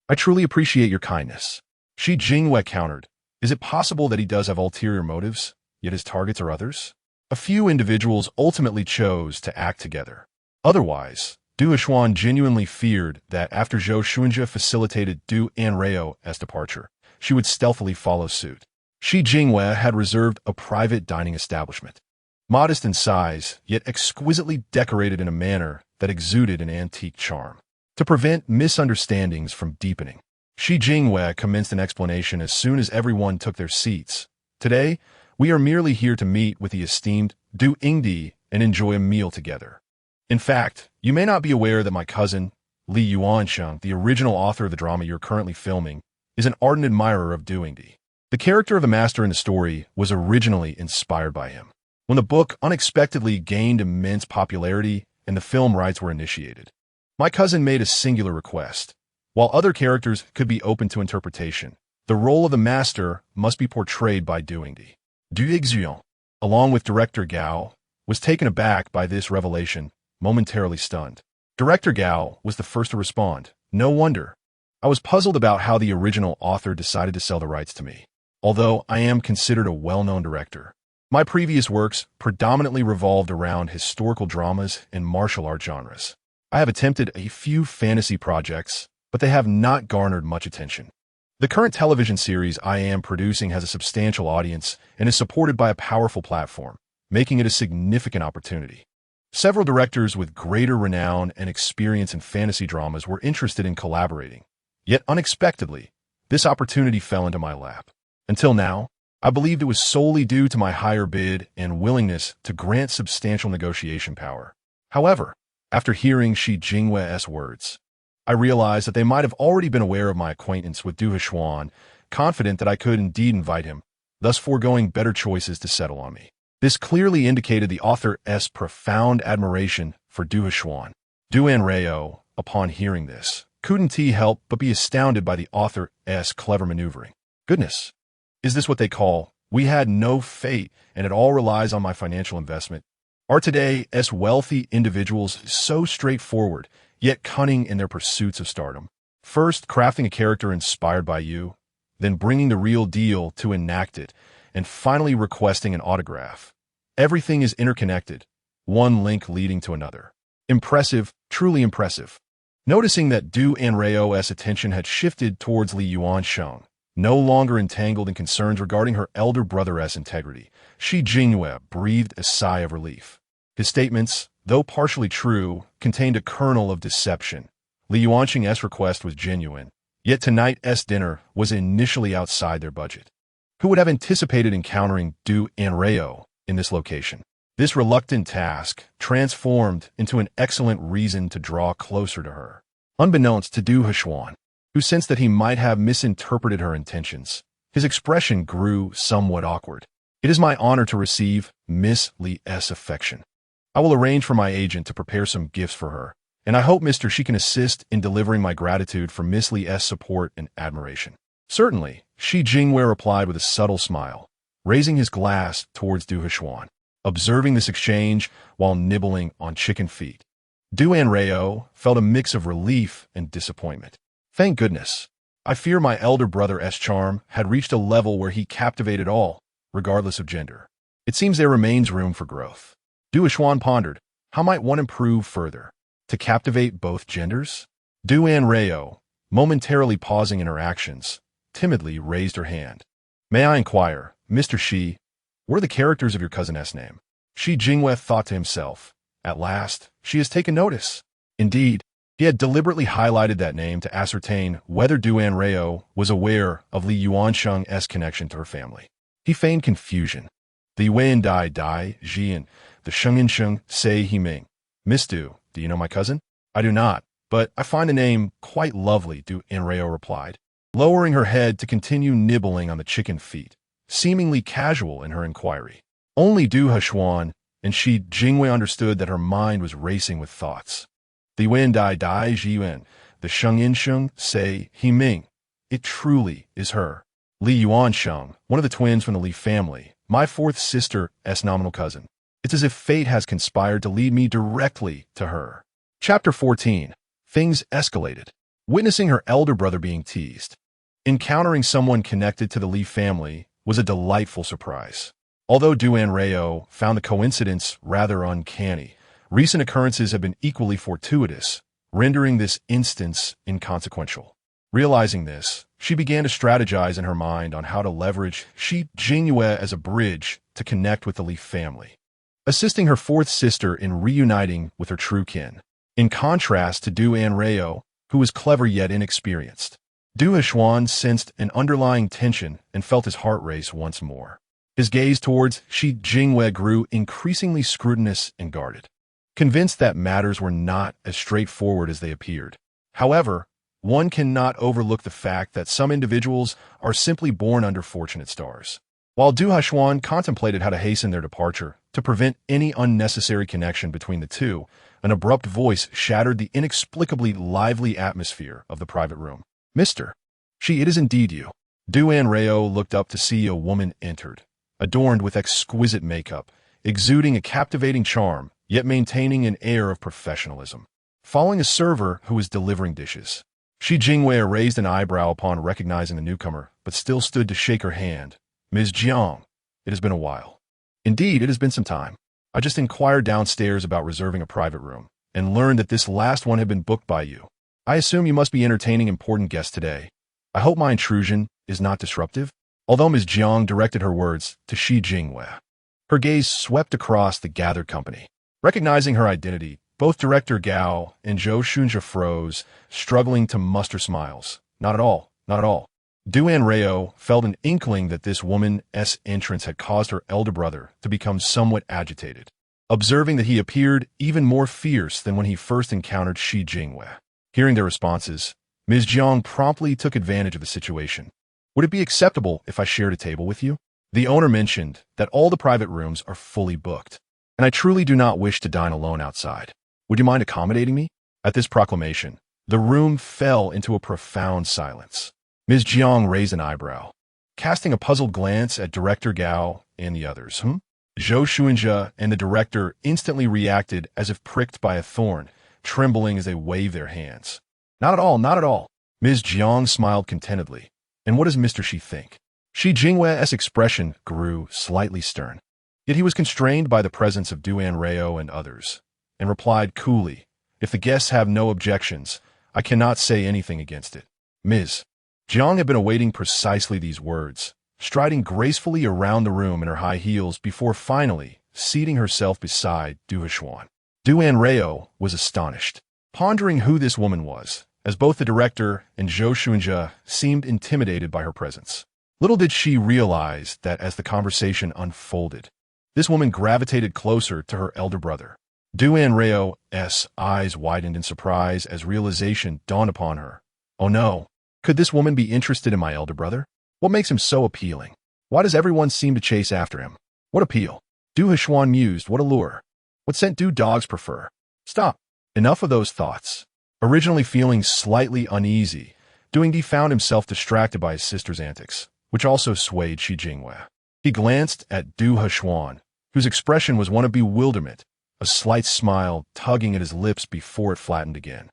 I truly appreciate your kindness. Shi Jingwei countered. Is it possible that he does have ulterior motives, yet his targets are others? A few individuals ultimately chose to act together. Otherwise, Du Huan genuinely feared that after Zhou Xuanjie facilitated Du Anrao's departure, she would stealthily follow suit. Shi Jingwei had reserved a private dining establishment. Modest in size, yet exquisitely decorated in a manner that exuded an antique charm. To prevent misunderstandings from deepening, Shi Jingwei commenced an explanation as soon as everyone took their seats. Today, we are merely here to meet with the esteemed Du Yingdi and enjoy a meal together. In fact, you may not be aware that my cousin, Li Yuansheng, the original author of the drama you're currently filming, is an ardent admirer of Du Yingdi. The character of the master in the story was originally inspired by him. When the book unexpectedly gained immense popularity and the film rights were initiated, my cousin made a singular request. While other characters could be open to interpretation, the role of the master must be portrayed by Du Yingdi. Du Xion, along with director Gao, was taken aback by this revelation, momentarily stunned. Director Gao was the first to respond. No wonder. I was puzzled about how the original author decided to sell the rights to me. Although I am considered a well-known director, my previous works predominantly revolved around historical dramas and martial art genres. I have attempted a few fantasy projects, but they have not garnered much attention. The current television series I am producing has a substantial audience and is supported by a powerful platform, making it a significant opportunity. Several directors with greater renown and experience in fantasy dramas were interested in collaborating. Yet unexpectedly, this opportunity fell into my lap. Until now, I believed it was solely due to my higher bid and willingness to grant substantial negotiation power. However, after hearing Shi Jingwei's words, I realized that they might have already been aware of my acquaintance with Du Huan, confident that I could indeed invite him, thus foregoing better choices to settle on me. This clearly indicated the author's profound admiration for Du Huan. Du Anrao, upon hearing this, couldn't help but be astounded by the author's clever maneuvering. Goodness! Is this what they call, we had no fate and it all relies on my financial investment? Are today's wealthy individuals so straightforward, yet cunning in their pursuits of stardom? First, crafting a character inspired by you, then bringing the real deal to enact it, and finally requesting an autograph. Everything is interconnected, one link leading to another. Impressive, truly impressive. Noticing that Du Anrao's attention had shifted towards Li Yuansheng, no longer entangled in concerns regarding her elder brother's integrity, Shi Jingwei breathed a sigh of relief. His statements, though partially true, contained a kernel of deception. Li Yuansheng's request was genuine, yet tonight's dinner was initially outside their budget. Who would have anticipated encountering Du Anrao in this location? This reluctant task transformed into an excellent reason to draw closer to her. Unbeknownst to Du Huan, who sensed that he might have misinterpreted her intentions, his expression grew somewhat awkward. It is my honor to receive Miss Li's affection. I will arrange for my agent to prepare some gifts for her, and I hope Mr. Shi can assist in delivering my gratitude for Miss Li's support and admiration. Certainly, Shi Jingwei replied with a subtle smile, raising his glass towards Du Huan, observing this exchange while nibbling on chicken feet. Du Anrao felt a mix of relief and disappointment. Thank goodness. I fear my elder brother's charm had reached a level where he captivated all, regardless of gender. It seems there remains room for growth. Du Huan pondered, how might one improve further? To captivate both genders? Du Anrao, momentarily pausing in her actions, timidly raised her hand. May I inquire, Mr. Shi, what are the characters of your cousin's name? Shi Jingwei thought to himself. At last, she has taken notice. Indeed, he had deliberately highlighted that name to ascertain whether Du Anrao was aware of Li Yuansheng's connection to her family. He feigned confusion. The Yuan Dai Jian, the Shengsheng say he Ming. Miss Du, do you know my cousin? I do not, but I find the name quite lovely, Du Anrao replied, lowering her head to continue nibbling on the chicken feet, seemingly casual in her inquiry. Only Du Huan and Shi Jingwei understood that her mind was racing with thoughts. The Yuan Dai Jian, the Shengsheng say he Ming. It truly is her. Li Yuansheng, one of the twins from the Li family, my fourth sister's nominal cousin. It's as if fate has conspired to lead me directly to her. Chapter 14. things escalated. Witnessing her elder brother being teased, encountering someone connected to the Lee family was a delightful surprise. Although Anrao found the coincidence rather uncanny, recent occurrences have been equally fortuitous, rendering this instance inconsequential. Realizing this, she began to strategize in her mind on how to leverage Shi Jingyue as a bridge to connect with the Lee family, assisting her fourth sister in reuniting with her true kin. In contrast to Anrao, who was clever yet inexperienced, Du Heshuan sensed an underlying tension and felt his heart race once more. His gaze towards Shi Jingyue grew increasingly scrutinous and guarded, convinced that matters were not as straightforward as they appeared. However, one cannot overlook the fact that some individuals are simply born under fortunate stars. While Du Heshuan contemplated how to hasten their departure to prevent any unnecessary connection between the two, an abrupt voice shattered the inexplicably lively atmosphere of the private room. "Mr. Shi, it is indeed you." Anrao looked up to see a woman entered, adorned with exquisite makeup, exuding a captivating charm, yet maintaining an air of professionalism. Following a server who was delivering dishes, Shi Jingyue raised an eyebrow upon recognizing the newcomer, but still stood to shake her hand. "Ms. Jiang, it has been a while." "Indeed, it has been some time. I just inquired downstairs about reserving a private room, and learned that this last one had been booked by you. I assume you must be entertaining important guests today. I hope my intrusion is not disruptive." Although Ms. Jiang directed her words to Shi Jingyue, her gaze swept across the gathered company. Recognizing her identity, both Director Gao and Zhou Shunjia froze, struggling to muster smiles. "Not at all, not at all." Anrao felt an inkling that this woman's entrance had caused her elder brother to become somewhat agitated, observing that he appeared even more fierce than when he first encountered Shi Jingyue. Hearing their responses, Ms. Jiang promptly took advantage of the situation. "Would it be acceptable if I shared a table with you?" The owner mentioned that all the private rooms are fully booked, and I truly do not wish to dine alone outside. Would you mind accommodating me? At this proclamation, the room fell into a profound silence. Ms. Jiang raised an eyebrow, casting a puzzled glance at Director Gao and the others. Zhou Shunjia and the director instantly reacted as if pricked by a thorn, trembling as they waved their hands. "Not at all, not at all." Ms. Jiang smiled contentedly. "And what does Mr. Shi think?" Shi Jingwe's expression grew slightly stern, yet he was constrained by the presence of Anrao and others, and replied coolly, "If the guests have no objections, I cannot say anything against it." Ms. Jiang had been awaiting precisely these words, striding gracefully around the room in her high heels before finally seating herself beside Du Heshuan. Anrao was astonished, pondering who this woman was, as both the director and Zhou Shunjia seemed intimidated by her presence. Little did she realize that as the conversation unfolded, this woman gravitated closer to her elder brother. Anrao's eyes widened in surprise as realization dawned upon her. "Oh no, could this woman be interested in my elder brother? What makes him so appealing? Why does everyone seem to chase after him? What appeal?" Du Heshuan mused. "What allure? What scent do dogs prefer?" Stop. Enough of those thoughts. Originally feeling slightly uneasy, Defy found himself distracted by his sister's antics, which also swayed Shi Jingyue. He glanced at Du Heshuan, whose expression was one of bewilderment, a slight smile tugging at his lips before it flattened again.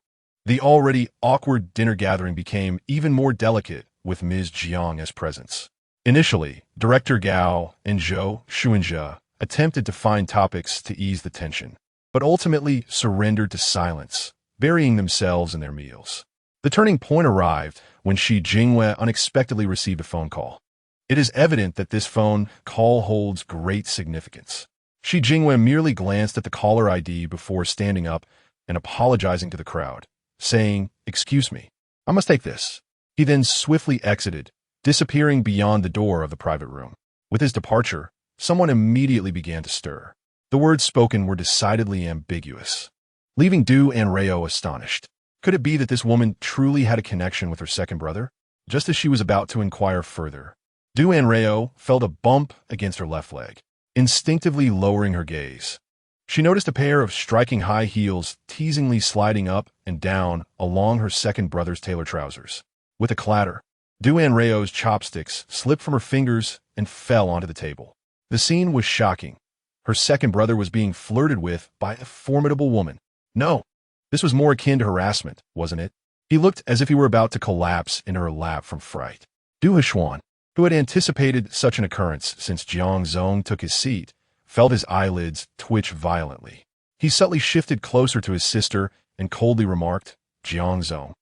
The already awkward dinner gathering became even more delicate with Ms. Jiang's presence. Initially, Director Gao and Zhou Shunjia attempted to find topics to ease the tension, but ultimately surrendered to silence, burying themselves in their meals. The turning point arrived when Shi Jingyue unexpectedly received a phone call. It is evident that this phone call holds great significance. Shi Jingyue merely glanced at the caller ID before standing up and apologizing to the crowd, saying, "Excuse me, I must take this." He then swiftly exited, disappearing beyond the door of the private room. With his departure, someone immediately began to stir. The words spoken were decidedly ambiguous, leaving Anrao astonished. Could it be that this woman truly had a connection with her second brother? Just as she was about to inquire further, Anrao felt a bump against her left leg, instinctively lowering her gaze. She noticed a pair of striking high heels teasingly sliding up and down along her second brother's tailor trousers. With a clatter, Anrao's chopsticks slipped from her fingers and fell onto the table. The scene was shocking. Her second brother was being flirted with by a formidable woman. No, This was more akin to harassment, wasn't it? He looked as if he were about to collapse in her lap from fright. Du Hushuan, who had anticipated such an occurrence since Jiang Zong took his seat, felt his eyelids twitch violently. He subtly shifted closer to his sister and coldly remarked, Jiang Zong,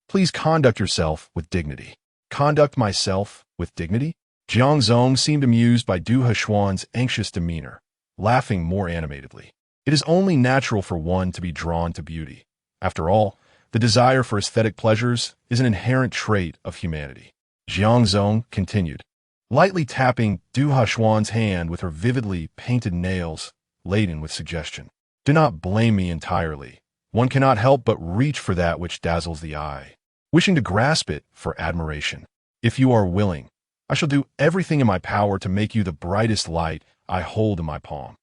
please conduct yourself with dignity. Conduct myself with dignity? Jiang Zong seemed amused by Du Hushuan's anxious demeanor, laughing more animatedly. It is only natural for one to be drawn to beauty. After all, the desire for aesthetic pleasures is an inherent trait of humanity. Jiang Zong continued, lightly tapping Du Hushuan's hand with her vividly painted nails, laden with suggestion. Do not blame me entirely. One cannot help but reach for that which dazzles the eye, wishing to grasp it for admiration. If you are willing, I shall do everything in my power to make you the brightest light I hold in my palm.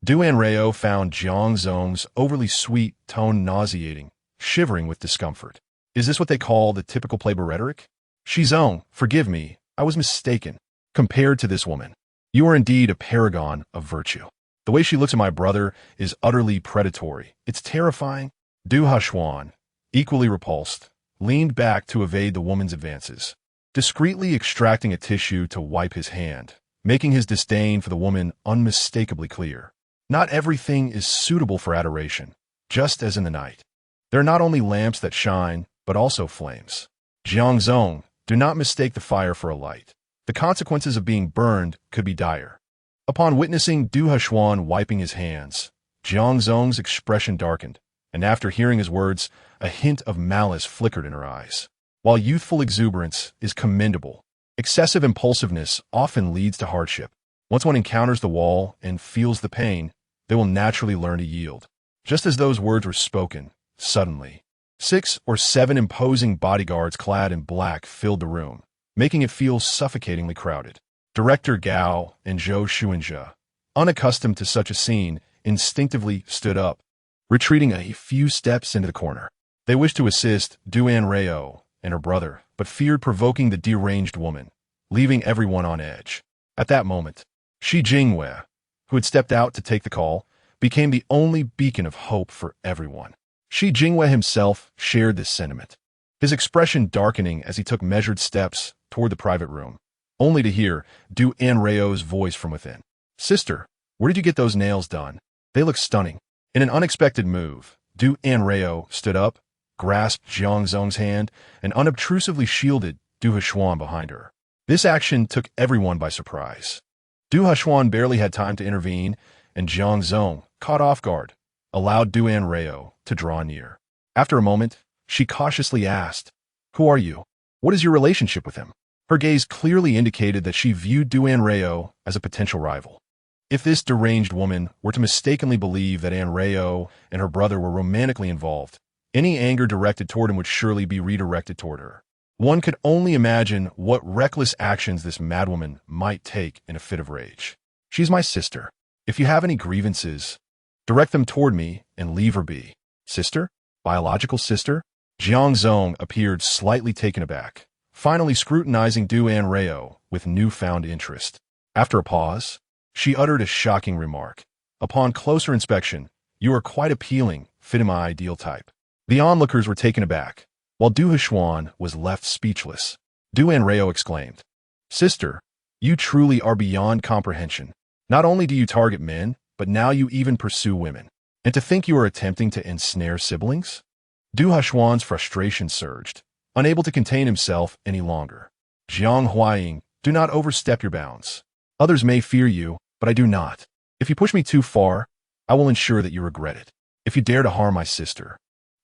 Du Anrao found Jiang Zong's overly sweet tone nauseating, shivering with discomfort. Is this what they call the typical playboy rhetoric? Zong, forgive me, I was mistaken. Compared to this woman, you are indeed a paragon of virtue. The way she looks at my brother is utterly predatory. It's terrifying. Du Hushuan, equally repulsed, leaned back to evade the woman's advances, discreetly extracting a tissue to wipe his hand, making his disdain for the woman unmistakably clear. Not everything is suitable for adoration, just as in the night. There are not only lamps that shine, but also flames. Jiang Zong, do not mistake the fire for a light. The consequences of being burned could be dire. Upon witnessing Du Hushuan wiping his hands, Jiang Zong's expression darkened, and after hearing his words, a hint of malice flickered in her eyes. While youthful exuberance is commendable, excessive impulsiveness often leads to hardship. Once one encounters the wall and feels the pain, they will naturally learn to yield. Just as those words were spoken, suddenly, 6 or 7 imposing bodyguards clad in black filled the room, making it feel suffocatingly crowded. Director Gao and Zhou Xuanjia, unaccustomed to such a scene, instinctively stood up, retreating a few steps into the corner. They wished to assist Du Anrao and her brother, but feared provoking the deranged woman, leaving everyone on edge. At that moment, Shi Jingwei, who had stepped out to take the call, became the only beacon of hope for everyone. Shi Jingwei himself shared this sentiment, his expression darkening as he took measured steps toward the private room, only to hear Du Anrao's voice from within. Sister, where did you get those nails done? They look stunning. In an unexpected move, Du Anrao stood up, grasped Jiang Zong's hand, and unobtrusively shielded Du Hushuan behind her. This action took everyone by surprise. Du Hushuan barely had time to intervene, and Jiang Zong, caught off guard, allowed Du Anrao to draw near. After a moment, she cautiously asked, Who are you? What is your relationship with him? Her gaze clearly indicated that she viewed Du Anrao as a potential rival. If this deranged woman were to mistakenly believe that Anrao and her brother were romantically involved, any anger directed toward him would surely be redirected toward her. One could only imagine what reckless actions this madwoman might take in a fit of rage. She's my sister. If you have any grievances, direct them toward me and leave her be. Sister? Biological sister? Jiang Zong appeared slightly taken aback, finally scrutinizing Du Anrao with newfound interest. After a pause, she uttered a shocking remark. Upon closer inspection, you are quite appealing, fit in my ideal type. The onlookers were taken aback, while Du Hushuan was left speechless. Du Anrao exclaimed, Sister, you truly are beyond comprehension. Not only do you target men, but now you even pursue women. And to think you are attempting to ensnare siblings? Du Hushuan's frustration surged, unable to contain himself any longer. Jiang Huaying, do not overstep your bounds. Others may fear you, but I do not. If you push me too far, I will ensure that you regret it. If you dare to harm my sister,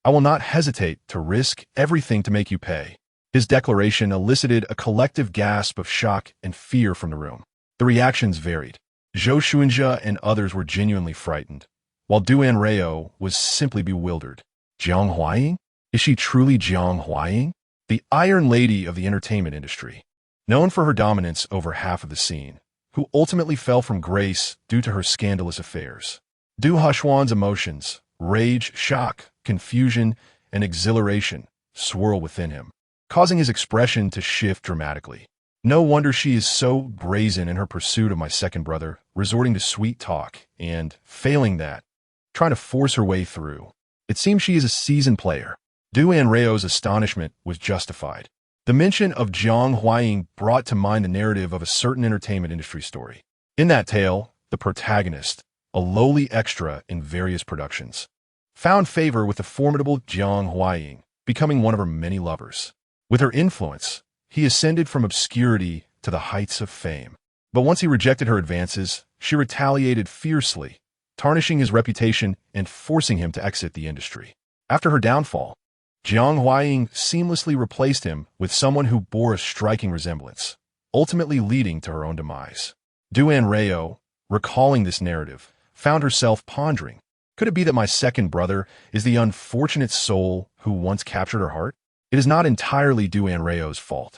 I will not hesitate to risk everything to make you pay. His declaration elicited a collective gasp of shock and fear from the room. The reactions varied. Zhou Xuanjia and others were genuinely frightened, while Du Anrao was simply bewildered. Jiang Huaying? Is she truly Jiang Huaying? The Iron Lady of the entertainment industry, known for her dominance over half of the scene, who ultimately fell from grace due to her scandalous affairs. Du Hushuan's emotions, rage, shock, confusion, and exhilaration swirl within him, causing his expression to shift dramatically. No wonder she is so brazen in her pursuit of my second brother, resorting to sweet talk and, failing that, trying to force her way through. It seems she is a seasoned player. Du Anrao's astonishment was justified. The mention of Jiang Huaying brought to mind the narrative of a certain entertainment industry story. In that tale, the protagonist, a lowly extra in various productions, found favor with the formidable Jiang Huaying, becoming one of her many lovers. With her influence, he ascended from obscurity to the heights of fame. But once he rejected her advances, she retaliated fiercely, tarnishing his reputation and forcing him to exit the industry. After her downfall, Jiang Huaying seamlessly replaced him with someone who bore a striking resemblance, ultimately leading to her own demise. Du Anrao, recalling this narrative, found herself pondering, could it be that my second brother is the unfortunate soul who once captured her heart? It is not entirely Du Anrao's fault,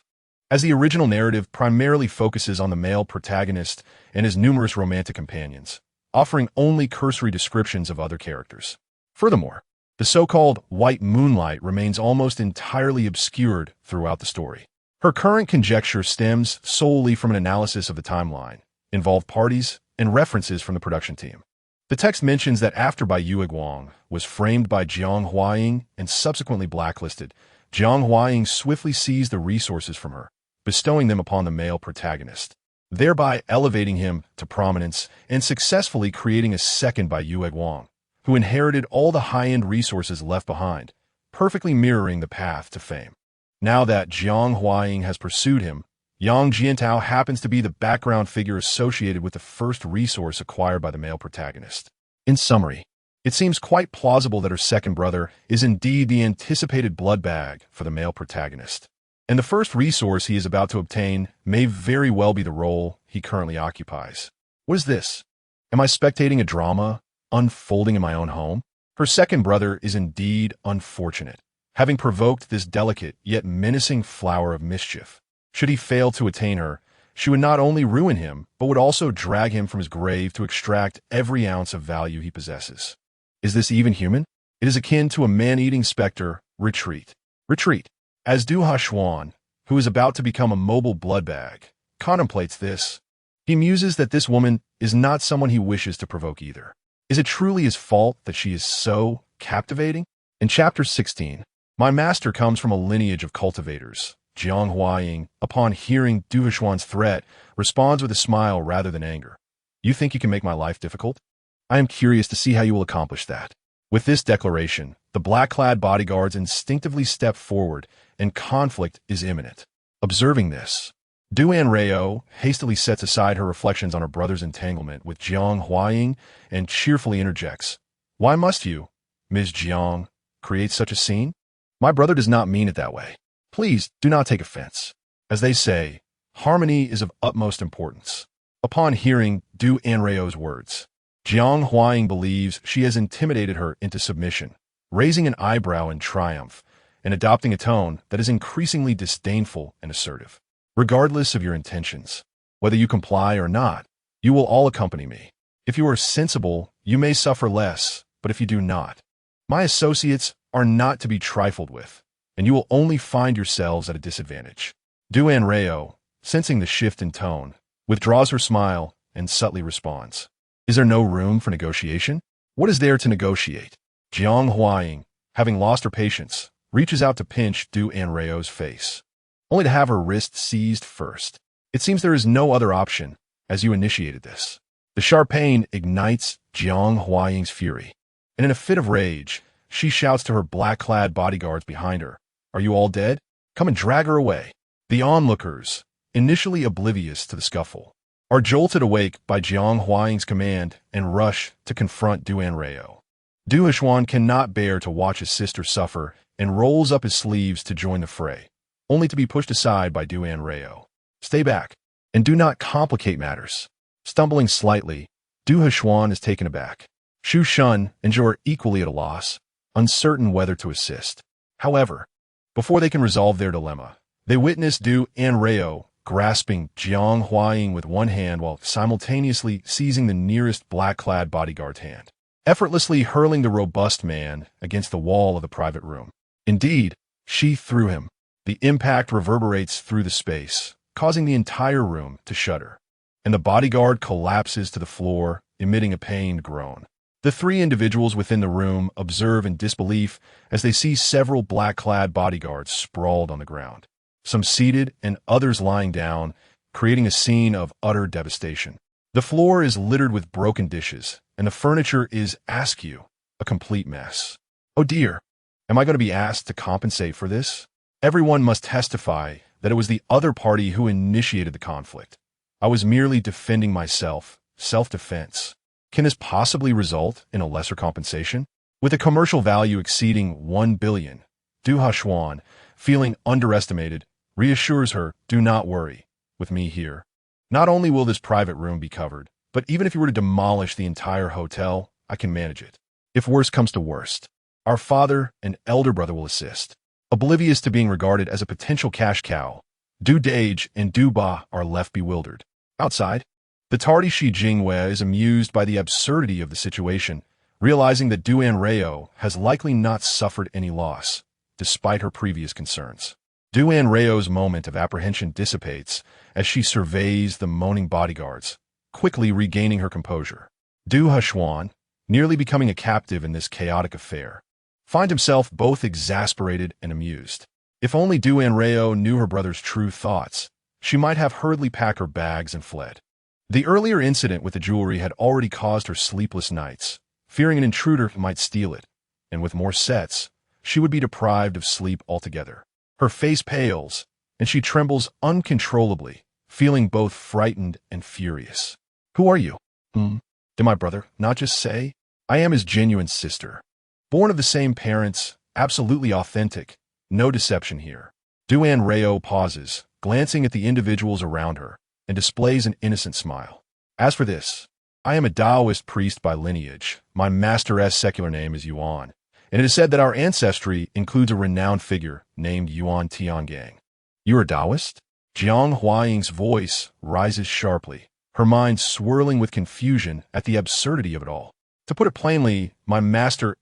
as the original narrative primarily focuses on the male protagonist and his numerous romantic companions, offering only cursory descriptions of other characters. Furthermore, the so-called white moonlight remains almost entirely obscured throughout the story. Her current conjecture stems solely from an analysis of the timeline, involved parties, and references from the production team. The text mentions that after Bai Yueguang was framed by Jiang Huaying and subsequently blacklisted, Jiang Huaying swiftly seized the resources from her, bestowing them upon the male protagonist, thereby elevating him to prominence and successfully creating a second Bai Yueguang, who inherited all the high-end resources left behind, perfectly mirroring the path to fame. Now that Jiang Huaying has pursued him, Yang Jiantao happens to be the background figure associated with the first resource acquired by the male protagonist. In summary, it seems quite plausible that her second brother is indeed the anticipated blood bag for the male protagonist, and the first resource he is about to obtain may very well be the role he currently occupies. What is this? Am I spectating a drama unfolding in my own home? Her second brother is indeed unfortunate, having provoked this delicate yet menacing flower of mischief. Should he fail to attain her, she would not only ruin him, but would also drag him from his grave to extract every ounce of value he possesses. Is this even human? It is akin to a man-eating specter. Retreat. Retreat. As Du Hashuan, who is about to become a mobile blood bag, contemplates this, he muses that this woman is not someone he wishes to provoke either. Is it truly his fault that she is so captivating? In Chapter 16, my master comes from a lineage of cultivators. Jiang Huaying, upon hearing Du Hashuan's threat, responds with a smile rather than anger. You think you can make my life difficult? I am curious to see how you will accomplish that. With this declaration, the black-clad bodyguards instinctively step forward, and conflict is imminent. Observing this, Du Anrao hastily sets aside her reflections on her brother's entanglement with Jiang Huaying and cheerfully interjects, "Why must you, Ms. Jiang, create such a scene? My brother does not mean it that way. Please do not take offense. As they say, harmony is of utmost importance." Upon hearing Du Anrao's words, Jiang Huaying believes she has intimidated her into submission, raising an eyebrow in triumph and adopting a tone that is increasingly disdainful and assertive. Regardless of your intentions, whether you comply or not, you will all accompany me. If you are sensible, you may suffer less, but if you do not, my associates are not to be trifled with, and you will only find yourselves at a disadvantage. Du Anrao, sensing the shift in tone, withdraws her smile and subtly responds, "Is there no room for negotiation? What is there to negotiate?" Jiang Huaying, having lost her patience, reaches out to pinch Du Anrao's face, only to have her wrist seized first. It seems there is no other option, as you initiated this. The sharp pain ignites Jiang Huaying's fury, and in a fit of rage, she shouts to her black-clad bodyguards behind her, "Are you all dead? Come and drag her away." The onlookers, initially oblivious to the scuffle, are jolted awake by Jiang Huaying's command and rush to confront Du Anrao. Du Hashuan cannot bear to watch his sister suffer and rolls up his sleeves to join the fray, only to be pushed aside by Du Anrao. "Stay back, and do not complicate matters." Stumbling slightly, Du Hashuan is taken aback. Shu Shun and Zhou are equally at a loss, uncertain whether to assist. However, before they can resolve their dilemma, they witness Du Anrao grasping Jiang Huaying with one hand while simultaneously seizing the nearest black-clad bodyguard's hand, effortlessly hurling the robust man against the wall of the private room. Indeed, she threw him. The impact reverberates through the space, causing the entire room to shudder, and the bodyguard collapses to the floor, emitting a pained groan. The three individuals within the room observe in disbelief as they see several black-clad bodyguards sprawled on the ground, some seated and others lying down, creating a scene of utter devastation. The floor is littered with broken dishes, and the furniture is askew, a complete mess. Oh dear, am I going to be asked to compensate for this? Everyone must testify that it was the other party who initiated the conflict. I was merely defending myself, self-defense. Can this possibly result in a lesser compensation? With a commercial value exceeding 1 billion, Du Haxuan, feeling underestimated, reassures her, do not worry, with me here. Not only will this private room be covered, but even if you were to demolish the entire hotel, I can manage it. If worst comes to worst, our father and elder brother will assist. Oblivious to being regarded as a potential cash cow, Du Dage and Du Ba are left bewildered. Outside, the tardy Shi Jingwei is amused by the absurdity of the situation, realizing that Du Anrao has likely not suffered any loss, despite her previous concerns. Du Anrao's moment of apprehension dissipates as she surveys the moaning bodyguards, quickly regaining her composure. Du Haxuan, nearly becoming a captive in this chaotic affair, finds himself both exasperated and amused. If only Du Anrao knew her brother's true thoughts, she might have hurriedly packed her bags and fled. The earlier incident with the jewelry had already caused her sleepless nights, fearing an intruder might steal it, and with more sets, she would be deprived of sleep altogether. Her face pales, and she trembles uncontrollably, feeling both frightened and furious. Who are you? Did my brother not just say? I am his genuine sister. Born of the same parents, absolutely authentic, no deception here. Du Anrao pauses, glancing at the individuals around her, and displays an innocent smile. As for this, I am a Taoist priest by lineage. My master's secular name is Yuan, and it is said that our ancestry includes a renowned figure named Yuan Tiangang. You are Taoist? Jiang Huaying's voice rises sharply, her mind swirling with confusion at the absurdity of it all. To put it plainly, my master's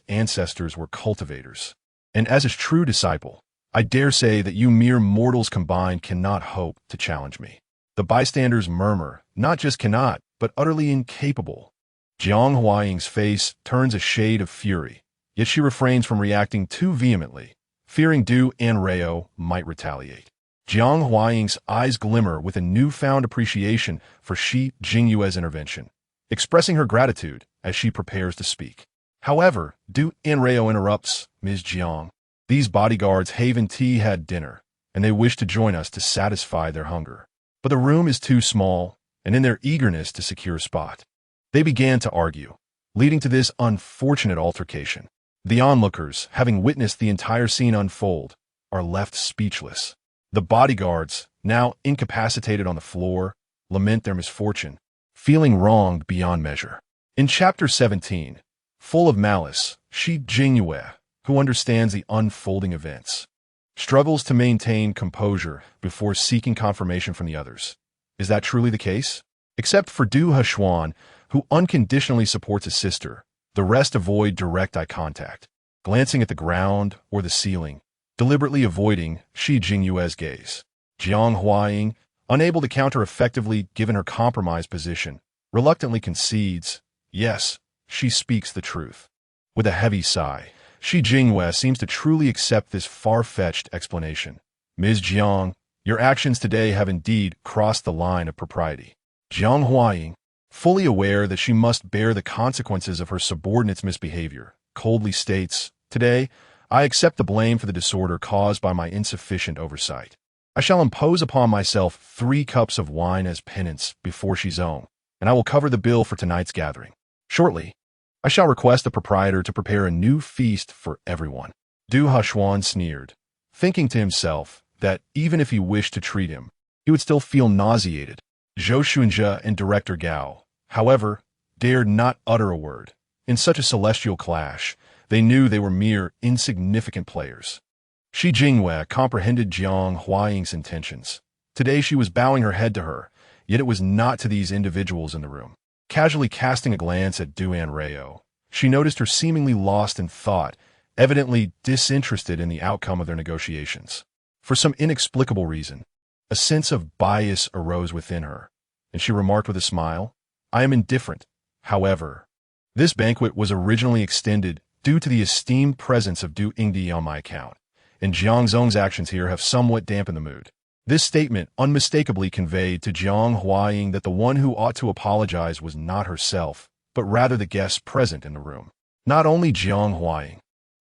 ancestors were cultivators, and as his true disciple, I dare say that you mere mortals combined cannot hope to challenge me. The bystanders murmur, not just cannot, but utterly incapable. Jiang Huaying's face turns a shade of fury, yet she refrains from reacting too vehemently, fearing Du Anrao might retaliate. Jiang Huaying's eyes glimmer with a newfound appreciation for Shi Jingyue's intervention, expressing her gratitude as she prepares to speak. However, Du Anrao interrupts, Ms. Jiang. These bodyguards haven tea had dinner, and they wish to join us to satisfy their hunger. But the room is too small, and in their eagerness to secure a spot, they began to argue, leading to this unfortunate altercation. The onlookers, having witnessed the entire scene unfold, are left speechless. The bodyguards, now incapacitated on the floor, lament their misfortune, feeling wronged beyond measure. In Chapter 17, full of malice, Shi Jingyue, who understands the unfolding events, struggles to maintain composure before seeking confirmation from the others. Is that truly the case? Except for Du Haxuan, who unconditionally supports his sister, the rest avoid direct eye contact, glancing at the ground or the ceiling, deliberately avoiding Shi Jingyue's gaze. Jiang Huaying, unable to counter effectively given her compromised position, reluctantly concedes, yes, she speaks the truth. With a heavy sigh, Shi Jingyue seems to truly accept this far-fetched explanation. Ms. Jiang, your actions today have indeed crossed the line of propriety. Jiang Huaying, fully aware that she must bear the consequences of her subordinate's misbehavior, coldly states, today, I accept the blame for the disorder caused by my insufficient oversight. I shall impose upon myself 3 cups of wine as penance before Shizong, and I will cover the bill for tonight's gathering. Shortly, I shall request the proprietor to prepare a new feast for everyone. Du Haxuan sneered, thinking to himself that even if he wished to treat him, he would still feel nauseated. Zhou Xunjie and Director Gao, however, dared not utter a word. In such a celestial clash, they knew they were mere insignificant players. Shi Jingyue comprehended Jiang Huaying's intentions. Today she was bowing her head to her, yet it was not to these individuals in the room. Casually casting a glance at Du Anrao, she noticed her seemingly lost in thought, evidently disinterested in the outcome of their negotiations. For some inexplicable reason, a sense of bias arose within her, and she remarked with a smile, I am indifferent. However, This banquet was originally extended due to the esteemed presence of Du Yingdi on my account, and Jiang Zong's actions here have somewhat dampened the mood. This statement unmistakably conveyed to Jiang Huaying that the one who ought to apologize was not herself, but rather the guests present in the room. Not only Jiang Huaying,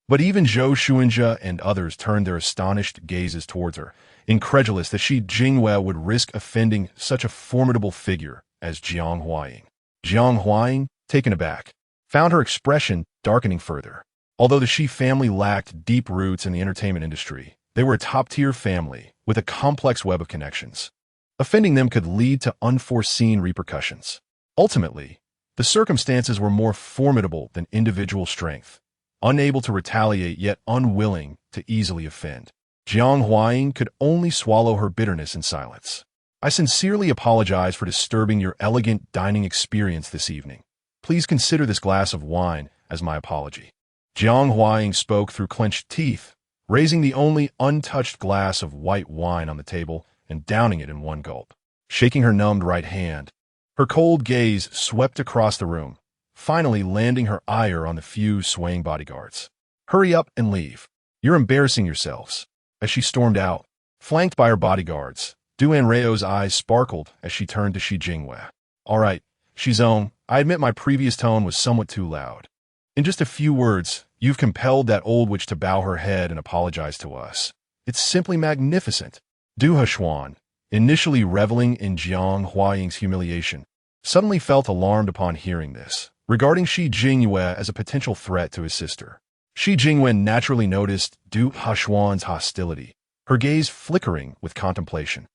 but even Zhou Xuanjia and others turned their astonished gazes towards her, incredulous that Shi Jingyue would risk offending such a formidable figure as Jiang Huaying. Jiang Huaying, taken aback, found her expression darkening further. Although the Shi family lacked deep roots in the entertainment industry, they were a top-tier family with a complex web of connections. Offending them could lead to unforeseen repercussions. Ultimately, the circumstances were more formidable than individual strength, unable to retaliate yet unwilling to easily offend. Jiang Huaying could only swallow her bitterness in silence. I sincerely apologize for disturbing your elegant dining experience this evening. Please consider this glass of wine as my apology. Jiang Huaying spoke through clenched teeth, raising the only untouched glass of white wine on the table and downing it in one gulp. Shaking her numbed right hand, her cold gaze swept across the room, finally landing her ire on the few swaying bodyguards. Hurry up and leave. You're embarrassing yourselves. As she stormed out, flanked by her bodyguards, Du Anrao's eyes sparkled as she turned to Shi Jingyue. All right, Shizong, I admit my previous tone was somewhat too loud. In just a few words, you've compelled that old witch to bow her head and apologize to us. It's simply magnificent. Du Heshuan, initially reveling in Jiang Huaying's humiliation, suddenly felt alarmed upon hearing this, regarding Shi Jingyue as a potential threat to his sister. Shi Jingyue naturally noticed Du Heshuan's hostility, her gaze flickering with contemplation.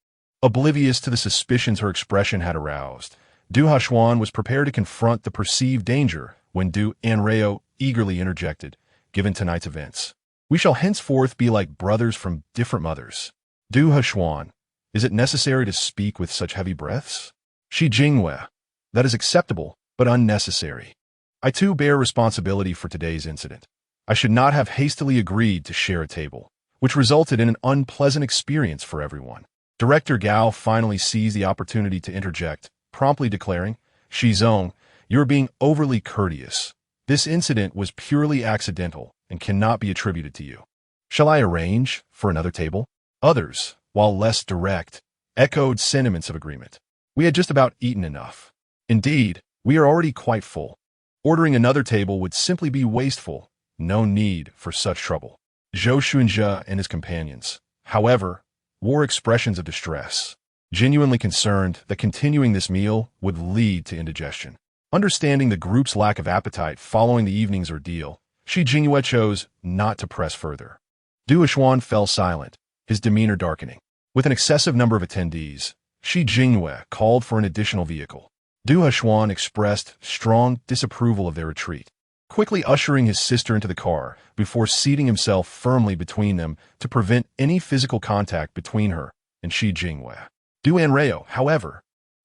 Oblivious to the suspicions her expression had aroused, Du Heshuan was prepared to confront the perceived danger when Du Anrao eagerly interjected, given tonight's events. We shall henceforth be like brothers from different mothers. Du Heshuan, is it necessary to speak with such heavy breaths? Shi Jingyue, that is acceptable, but unnecessary. I too bear responsibility for today's incident. I should not have hastily agreed to share a table, which resulted in an unpleasant experience for everyone. Director Gao finally seized the opportunity to interject, promptly declaring, Shizong, you're being overly courteous. This incident was purely accidental and cannot be attributed to you. Shall I arrange for another table? Others, while less direct, echoed sentiments of agreement. We had just about eaten enough. Indeed, we are already quite full. Ordering another table would simply be wasteful. No need for such trouble. Zhou Xuanjia and his companions, however, wore expressions of distress, genuinely concerned that continuing this meal would lead to indigestion. Understanding the group's lack of appetite following the evening's ordeal, Shi Jingyue chose not to press further. Du Heshuan fell silent, his demeanor darkening. With an excessive number of attendees, Shi Jingyue called for an additional vehicle. Du Heshuan expressed strong disapproval of their retreat, quickly ushering his sister into the car before seating himself firmly between them to prevent any physical contact between her and Shi Jingyue. Du Anrao, however,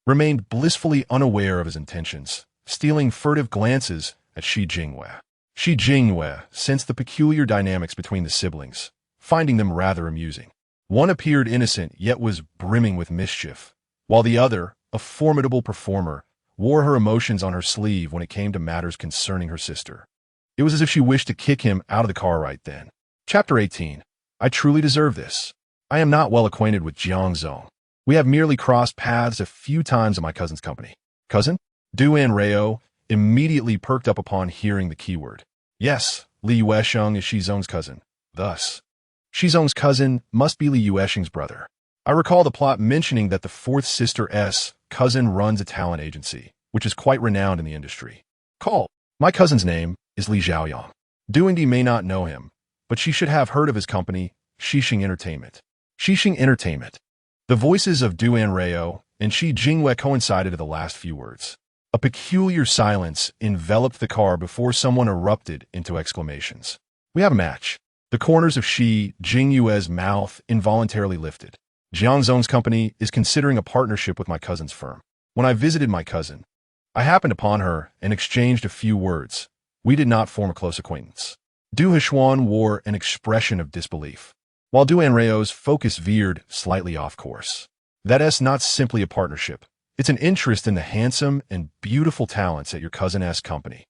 remained blissfully unaware of his intentions, stealing furtive glances at Shi Jingyue. Shi Jingyue sensed the peculiar dynamics between the siblings, finding them rather amusing. One appeared innocent yet was brimming with mischief, while the other, a formidable performer, wore her emotions on her sleeve when it came to matters concerning her sister. It was as if she wished to kick him out of the car right then. Chapter 18. I truly deserve this. I am not well acquainted with Jiang Zong. We have merely crossed paths a few times in my cousin's company. Cousin? Du Anrao immediately perked up upon hearing the keyword. Yes, Li Yuesheng is Shizong's cousin. Thus, Shizong's cousin must be Li Yuesheng's brother. I recall the plot mentioning that the fourth sister's cousin runs a talent agency, which is quite renowned in the industry. Call. My cousin's name is Li Zhaoyang. Du Yingdi may not know him, but she should have heard of his company, Shixing Entertainment. Shixing Entertainment. The voices of Du Anrao and Shi Jingyue coincided at the last few words. A peculiar silence enveloped the car before someone erupted into exclamations. We have a match. The corners of Shi Jingyue's mouth involuntarily lifted. Jiang Zong's company is considering a partnership with my cousin's firm. When I visited my cousin, I happened upon her and exchanged a few words. We did not form a close acquaintance. Du Heshuan wore an expression of disbelief, while Du Anrao's focus veered slightly off course. That's not simply a partnership. It's an interest in the handsome and beautiful talents at your cousin's company.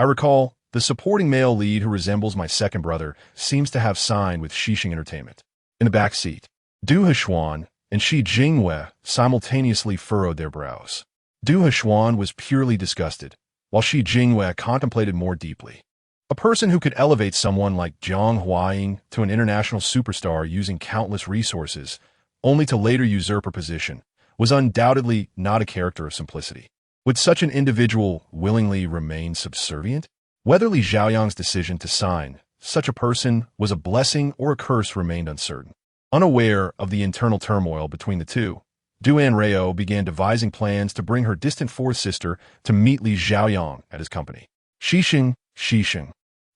I recall, the supporting male lead who resembles my second brother seems to have signed with Xixing Entertainment. In the back seat, Du Hechuan and Shi Jingwei simultaneously furrowed their brows. Du Hechuan was purely disgusted, while Shi Jingwei contemplated more deeply. A person who could elevate someone like Zhang Huaying to an international superstar using countless resources, only to later usurp her position, was undoubtedly not a character of simplicity. Would such an individual willingly remain subservient? Whether Li Xiaoyang's decision to sign such a person was a blessing or a curse remained uncertain. Unaware of the internal turmoil between the two, Du Anrao began devising plans to bring her distant fourth sister to meet Li Xiaoyang at his company. Xixing,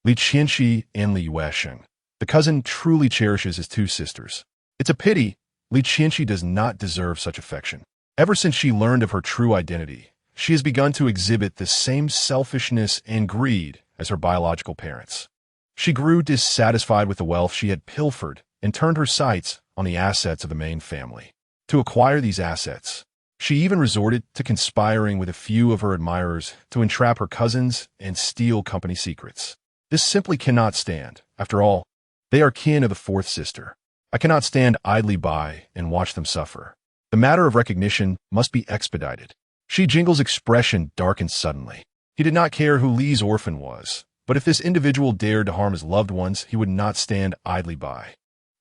Li Qianxi, and Li Yuesheng. The cousin truly cherishes his two sisters. It's a pity Li Qianxi does not deserve such affection. Ever since she learned of her true identity, she has begun to exhibit the same selfishness and greed as her biological parents. She grew dissatisfied with the wealth she had pilfered and turned her sights on the assets of the main family. To acquire these assets, she even resorted to conspiring with a few of her admirers to entrap her cousins and steal company secrets. This simply cannot stand. After all, they are kin of the fourth sister. I cannot stand idly by and watch them suffer. The matter of recognition must be expedited. Shi Jingle's expression darkened suddenly. He did not care who Li's orphan was, but if this individual dared to harm his loved ones, he would not stand idly by.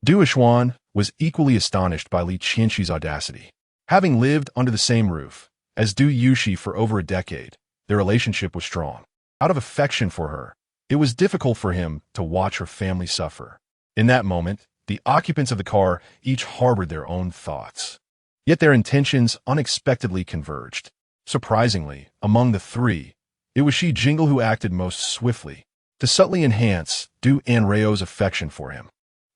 Du Hechuan was equally astonished by Li Qianxi's audacity. Having lived under the same roof as Du Yuxi for over a decade, their relationship was strong. Out of affection for her, it was difficult for him to watch her family suffer. In that moment, the occupants of the car each harbored their own thoughts. Yet their intentions unexpectedly converged. Surprisingly, among the three, it was Shi Jingle who acted most swiftly to subtly enhance Du Anrao's affection for him.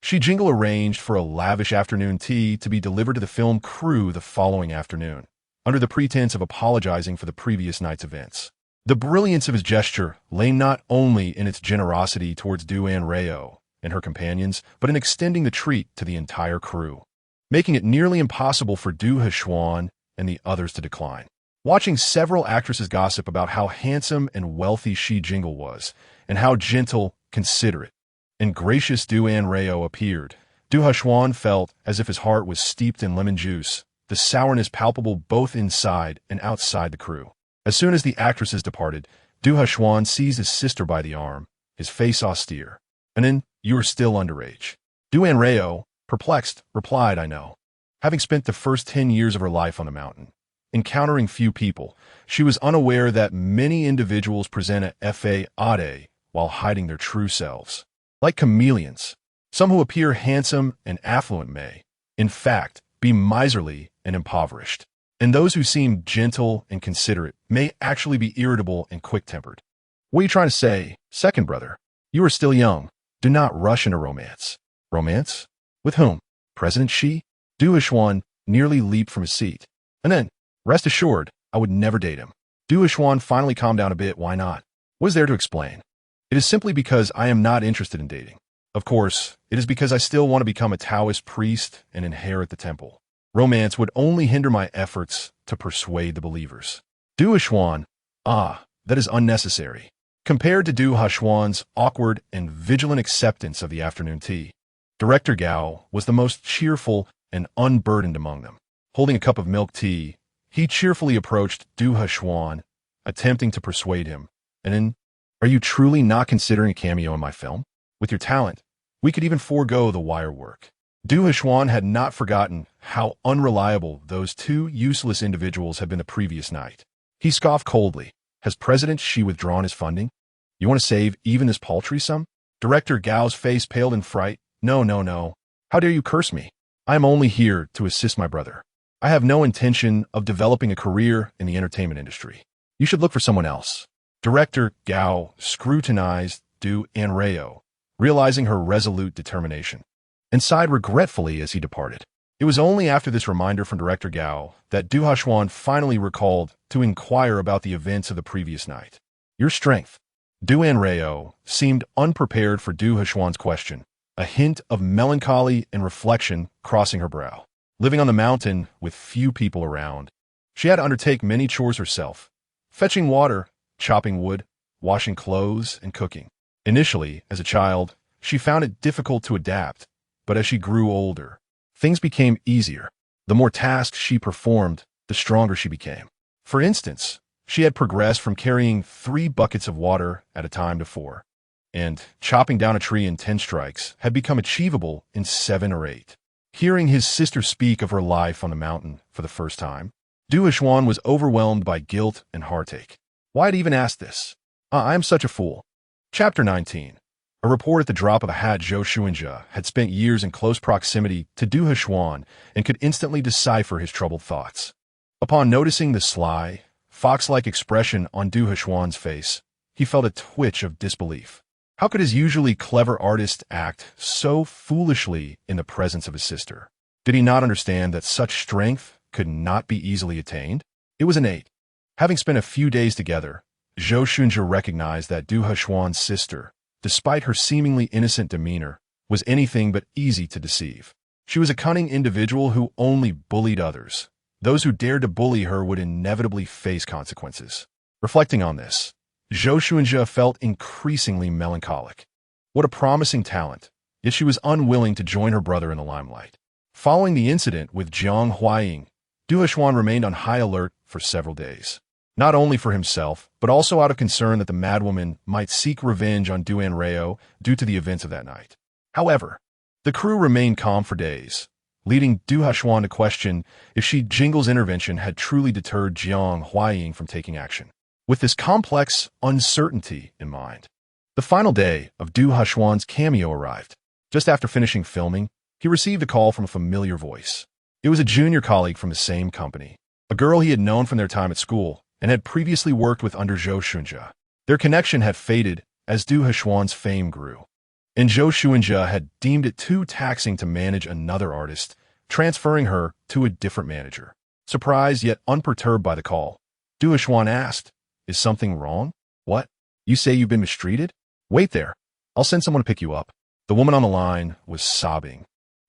Shi Jingle arranged for a lavish afternoon tea to be delivered to the film crew the following afternoon, under the pretense of apologizing for the previous night's events. The brilliance of his gesture lay not only in its generosity towards Du Anrao and her companions, but in extending the treat to the entire crew, making it nearly impossible for Du Hechuan and the others to decline. Watching several actresses gossip about how handsome and wealthy Shi Jingle was, and how gentle, considerate, and gracious Du Anrao appeared, Du Hechuan felt as if his heart was steeped in lemon juice, the sourness palpable both inside and outside the crew. As soon as the actresses departed, Du Hechuan seized his sister by the arm, his face austere. "And then, you are still underage." Du Anrao, perplexed, replied, "I know." Having spent the first 10 years of her life on the mountain, encountering few people, she was unaware that many individuals present a fade while hiding their true selves. Like chameleons, some who appear handsome and affluent may, in fact, be miserly and impoverished. And those who seem gentle and considerate may actually be irritable and quick-tempered. What are you trying to say, second brother? You are still young. Do not rush into romance. Romance? With whom? President Xi? Du Hechuan nearly leaped from his seat. And then, rest assured, I would never date him. Du Hechuan finally calmed down a bit. Why not? What is there to explain? It is simply because I am not interested in dating. Of course, it is because I still want to become a Taoist priest and inherit the temple. Romance would only hinder my efforts to persuade the believers. Du Hechuan, that is unnecessary. Compared to Du Hechuan's awkward and vigilant acceptance of the afternoon tea, Director Gao was the most cheerful and unburdened among them. Holding a cup of milk tea, he cheerfully approached Du Hechuan, attempting to persuade him. And then, are you truly not considering a cameo in my film? With your talent, we could even forego the wire work. Du Hechuan had not forgotten how unreliable those two useless individuals had been the previous night. He scoffed coldly. Has President Xi withdrawn his funding? You want to save even this paltry sum? Director Gao's face paled in fright. No. How dare you curse me? I am only here to assist my brother. I have no intention of developing a career in the entertainment industry. You should look for someone else. Director Gao scrutinized Du Anrao, realizing her resolute determination, and sighed regretfully as he departed. It was only after this reminder from Director Gao that Du Hechuan finally recalled to inquire about the events of the previous night. Your strength. Du Anrao seemed unprepared for Du Hechuan's question, a hint of melancholy and reflection crossing her brow. Living on the mountain with few people around, she had to undertake many chores herself, fetching water, chopping wood, washing clothes, and cooking. Initially, as a child, she found it difficult to adapt, but as she grew older, things became easier. The more tasks she performed, the stronger she became. For instance, she had progressed from carrying 3 buckets of water at a time to 4, and chopping down a tree in 10 strikes had become achievable in 7 or 8. Hearing his sister speak of her life on the mountain for the first time, Duhashuan was overwhelmed by guilt and heartache. Why'd even ask this? I'm such a fool. Chapter 19. A report at the drop of a hat. Zhou Shuinjia had spent years in close proximity to Duhashuan and could instantly decipher his troubled thoughts. Upon noticing the sly, fox-like expression on Duhashuan's face, he felt a twitch of disbelief. How could his usually clever artist act so foolishly in the presence of his sister? Did he not understand that such strength could not be easily attained? It was innate. Having spent a few days together, Zhou Shunjia recognized that Duhashuan's sister, despite her seemingly innocent demeanor, was anything but easy to deceive. She was a cunning individual who only bullied others. Those who dared to bully her would inevitably face consequences. Reflecting on this, Zhou Shunjia felt increasingly melancholic. What a promising talent, yet she was unwilling to join her brother in the limelight. Following the incident with Jiang Huaying, Duhashuan remained on high alert for several days. Not only for himself, but also out of concern that the madwoman might seek revenge on Anrao due to the events of that night. However, the crew remained calm for days, leading Duhashuan to question if Shi Jingle's intervention had truly deterred Jiang Huaying from taking action. With this complex uncertainty in mind, the final day of Duhashuan's cameo arrived. Just after finishing filming, he received a call from a familiar voice. It was a junior colleague from the same company, a girl he had known from their time at school and had previously worked with under Zhou Shunjia. Their connection had faded as Duhashuan's fame grew, and Zhou Shunjia had deemed it too taxing to manage another artist, transferring her to a different manager. Surprised yet unperturbed by the call, Duhashuan asked, "Is something wrong?" "What? You say you've been mistreated? Wait there. I'll send someone to pick you up." The woman on the line was sobbing,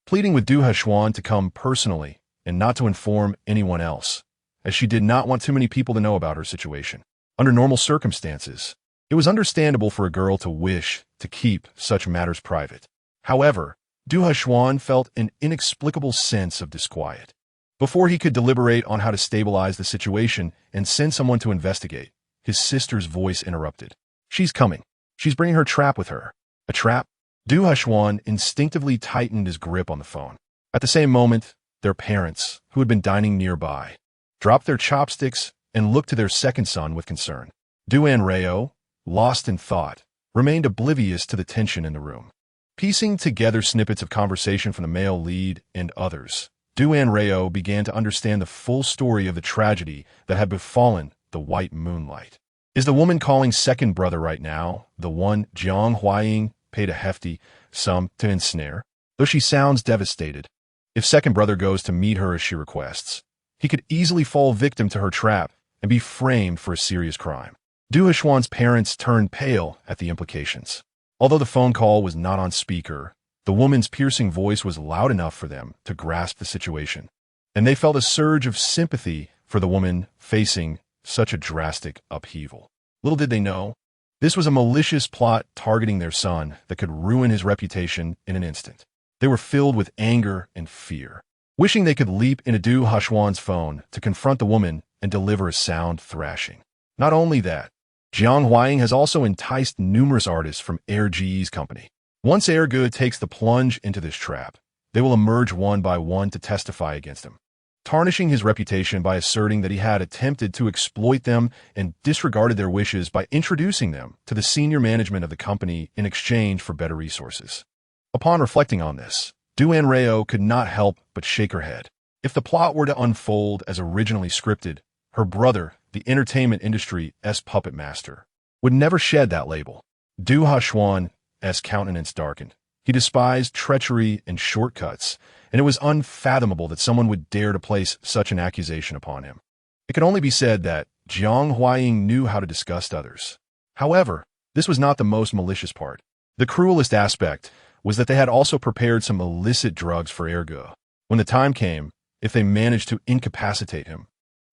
pleading with Duhashuan to come personally and not to inform anyone else, as she did not want too many people to know about her situation. Under normal circumstances, it was understandable for a girl to wish to keep such matters private. However, Duhashuan felt an inexplicable sense of disquiet. Before he could deliberate on how to stabilize the situation and send someone to investigate, his sister's voice interrupted. "She's coming. She's bringing her trap with her." A trap? Duhashuan instinctively tightened his grip on the phone. At the same moment, their parents, who had been dining nearby, dropped their chopsticks and looked to their second son with concern. Anrao, lost in thought, remained oblivious to the tension in the room. Piecing together snippets of conversation from the male lead and others, Anrao began to understand the full story of the tragedy that had befallen the White Moonlight. Is the woman calling second brother right now the one Jiang Huaying paid a hefty sum to ensnare? Though she sounds devastated, if second brother goes to meet her as she requests, he could easily fall victim to her trap and be framed for a serious crime. Duhashuan's parents turned pale at the implications. Although the phone call was not on speaker, the woman's piercing voice was loud enough for them to grasp the situation, and they felt a surge of sympathy for the woman facing such a drastic upheaval. Little did they know, this was a malicious plot targeting their son that could ruin his reputation in an instant. They were filled with anger and fear, wishing they could leap into Duhashuan's phone to confront the woman and deliver a sound thrashing. Not only that, Jiang Huaying has also enticed numerous artists from Erge's company. Once Erge takes the plunge into this trap, they will emerge one by one to testify against him, tarnishing his reputation by asserting that he had attempted to exploit them and disregarded their wishes by introducing them to the senior management of the company in exchange for better resources. Upon reflecting on this, Anrao could not help but shake her head. If the plot were to unfold as originally scripted, her brother, the entertainment industry's puppet master, would never shed that label. Duhashuan's countenance darkened. He despised treachery and shortcuts, and it was unfathomable that someone would dare to place such an accusation upon him. It could only be said that Jiang Huaying knew how to disgust others. However, this was not the most malicious part. The cruelest aspect was that they had also prepared some illicit drugs for Erge. When the time came, if they managed to incapacitate him,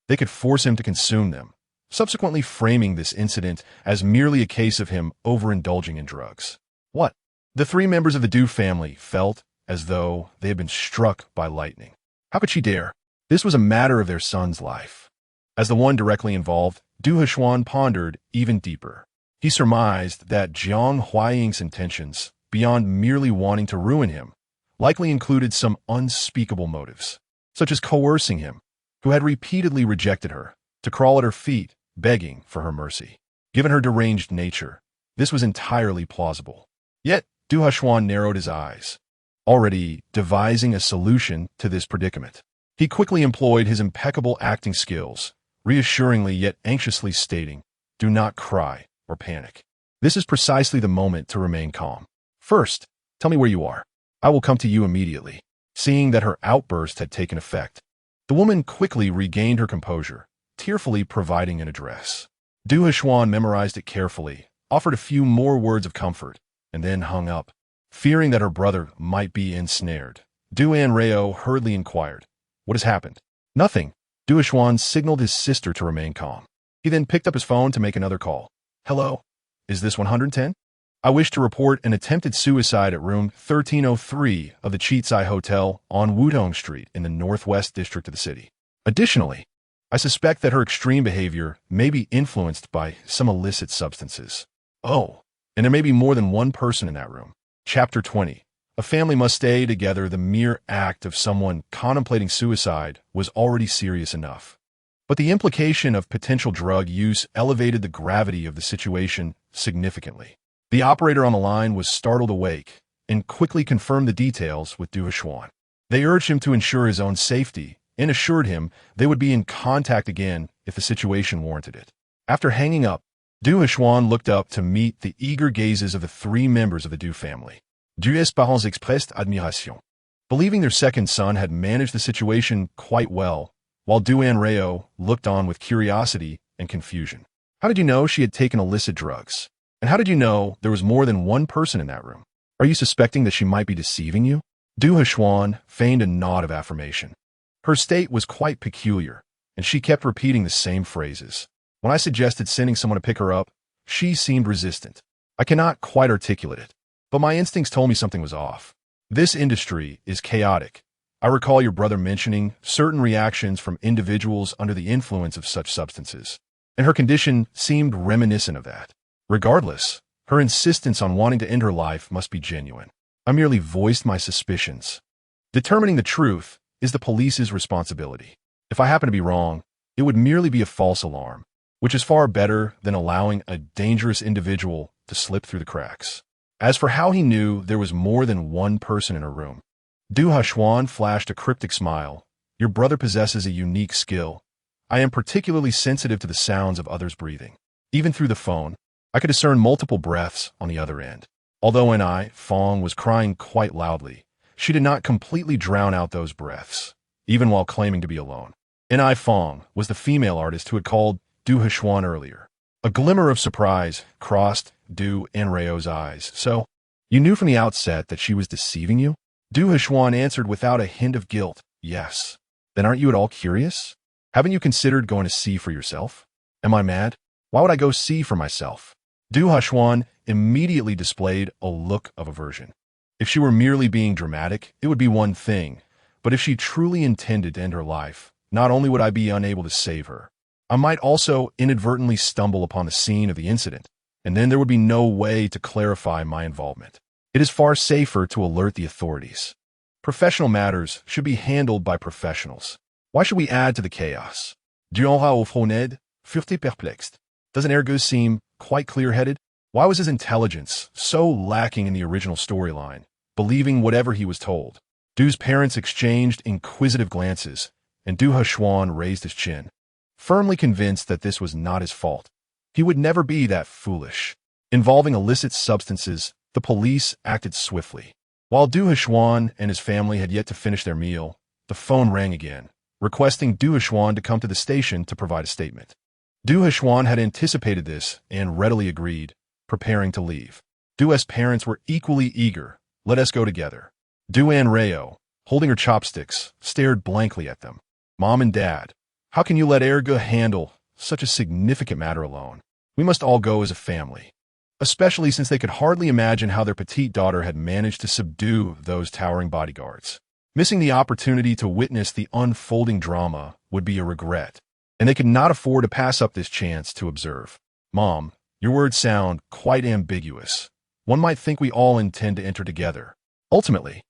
they could force him to consume them, subsequently framing this incident as merely a case of him overindulging in drugs. What? The three members of the Du family felt as though they had been struck by lightning. How could she dare? This was a matter of their son's life. As the one directly involved, Du Heshuan pondered even deeper. He surmised that Jiang Huaying's intentions, beyond merely wanting to ruin him, likely included some unspeakable motives, such as coercing him, who had repeatedly rejected her, to crawl at her feet, begging for her mercy. Given her deranged nature, this was entirely plausible. Yet, Du Heshuan narrowed his eyes, already devising a solution to this predicament. He quickly employed his impeccable acting skills, reassuringly yet anxiously stating, "Do not cry or panic. This is precisely the moment to remain calm. First, tell me where you are. I will come to you immediately." Seeing that her outburst had taken effect, the woman quickly regained her composure, tearfully providing an address. Du Heshuan memorized it carefully, offered a few more words of comfort, and then hung up. Fearing that her brother might be ensnared, Du Anrao hurriedly inquired, "What has happened?" "Nothing." Du Heshuan signaled his sister to remain calm. He then picked up his phone to make another call. "Hello? Is this 110? I wish to report an attempted suicide at room 1303 of the Cheatsai Hotel on Wudong Street in the northwest district of the city. Additionally, I suspect that her extreme behavior may be influenced by some illicit substances. Oh, and there may be more than one person in that room." Chapter 20. A family must stay together. The mere act of someone contemplating suicide was already serious enough. But the implication of potential drug use elevated the gravity of the situation significantly. The operator on the line was startled awake and quickly confirmed the details with Du Heshuan. They urged him to ensure his own safety and assured him they would be in contact again if the situation warranted it. After hanging up, Du Heshuan looked up to meet the eager gazes of the three members of the Du family. Deux parents expressed admiration. Believing their second son had managed the situation quite well, while Du Anrao looked on with curiosity and confusion. How did you know she had taken illicit drugs? And how did you know there was more than one person in that room? Are you suspecting that she might be deceiving you? Du Heshuan feigned a nod of affirmation. Her state was quite peculiar, and she kept repeating the same phrases. When I suggested sending someone to pick her up, she seemed resistant. I cannot quite articulate it, but my instincts told me something was off. This industry is chaotic. I recall your brother mentioning certain reactions from individuals under the influence of such substances, and her condition seemed reminiscent of that. Regardless, her insistence on wanting to end her life must be genuine. I merely voiced my suspicions. Determining the truth is the police's responsibility. If I happen to be wrong, it would merely be a false alarm, which is far better than allowing a dangerous individual to slip through the cracks. As for how he knew there was more than one person in her room, Du Heshuan flashed a cryptic smile. Your brother possesses a unique skill. I am particularly sensitive to the sounds of others breathing. Even through the phone, I could discern multiple breaths on the other end. Although N.I. Fong was crying quite loudly, she did not completely drown out those breaths, even while claiming to be alone. N.I. Fong was the female artist who had called Du Heshuan earlier. A glimmer of surprise crossed Du Anrao's eyes. "So, you knew from the outset that she was deceiving you?" Du Heshuan answered without a hint of guilt, "Yes." "Then aren't you at all curious? Haven't you considered going to see for yourself?" "Am I mad? Why would I go see for myself?" Du Heshuan immediately displayed a look of aversion. If she were merely being dramatic, it would be one thing, but if she truly intended to end her life, not only would I be unable to save her, I might also inadvertently stumble upon the scene of the incident, and then there would be no way to clarify my involvement. It is far safer to alert the authorities. Professional matters should be handled by professionals. Why should we add to the chaos? Anrao furent perplexed. Doesn't Ergo seem quite clear-headed? Why was his intelligence so lacking in the original storyline, believing whatever he was told? Du's parents exchanged inquisitive glances, and Du Heshuan raised his chin, firmly convinced that this was not his fault. He would never be that foolish. Involving illicit substances, the police acted swiftly. While Du Heshuan and his family had yet to finish their meal, the phone rang again, requesting Du Heshuan to come to the station to provide a statement. Du Heshuan had anticipated this and readily agreed, preparing to leave. Du's parents were equally eager. "Let us go together." Du Anrao, holding her chopsticks, stared blankly at them. "Mom and Dad, how can you let Ergo handle such a significant matter alone. We must all go as a family. Especially since they could hardly imagine how their petite daughter had managed to subdue those towering bodyguards. Missing the opportunity to witness the unfolding drama would be a regret, and they could not afford to pass up this chance to observe. Mom, your words sound quite ambiguous. One might think we all intend to enter together. Ultimately,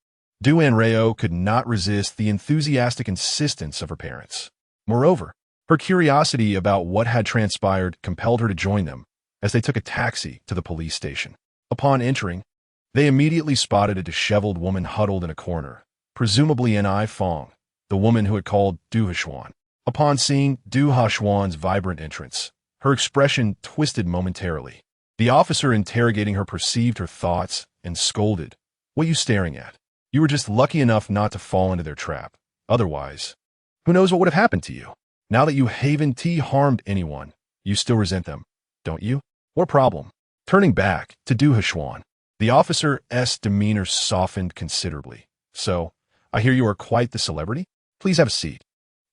Anrao could not resist the enthusiastic insistence of her parents. Moreover, her curiosity about what had transpired compelled her to join them as they took a taxi to the police station. Upon entering, they immediately spotted a disheveled woman huddled in a corner, presumably N.I. Fong, the woman who had called Du Hshuan. Upon seeing Du Hshuan's vibrant entrance, her expression twisted momentarily. The officer interrogating her perceived her thoughts and scolded. "What are you staring at? You were just lucky enough not to fall into their trap. Otherwise, who knows what would have happened to you? Now that you haven't harmed anyone, you still resent them, don't you? What problem?" Turning back to Du Hshuan, the officer's demeanor softened considerably. "So, I hear you are quite the celebrity? Please have a seat.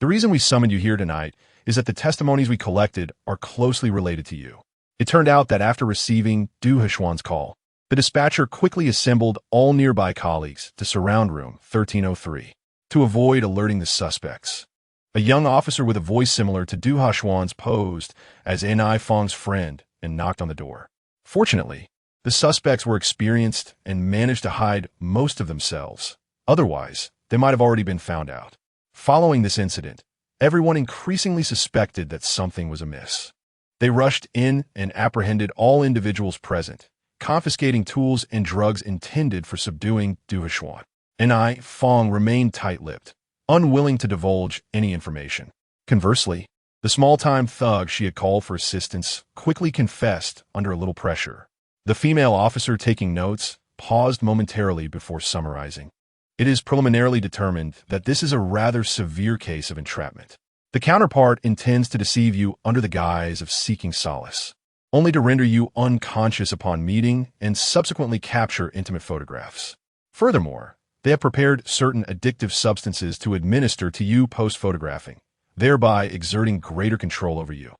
The reason we summoned you here tonight is that the testimonies we collected are closely related to you." It turned out that after receiving Du Hshuan's call, the dispatcher quickly assembled all nearby colleagues to surround room 1303 to avoid alerting the suspects. A young officer with a voice similar to Du Hshuan's posed as N.I. Fong's friend and knocked on the door. Fortunately, the suspects were experienced and managed to hide most of themselves. Otherwise, they might have already been found out. Following this incident, everyone increasingly suspected that something was amiss. They rushed in and apprehended all individuals present, confiscating tools and drugs intended for subduing Du Hshuan. N.I. Fong remained tight-lipped, unwilling to divulge any information. Conversely, the small-time thug she had called for assistance quickly confessed under a little pressure. The female officer taking notes paused momentarily before summarizing. "It is preliminarily determined that this is a rather severe case of entrapment. The counterpart intends to deceive you under the guise of seeking solace, only to render you unconscious upon meeting and subsequently capture intimate photographs. Furthermore, they have prepared certain addictive substances to administer to you post-photographing, thereby exerting greater control over you."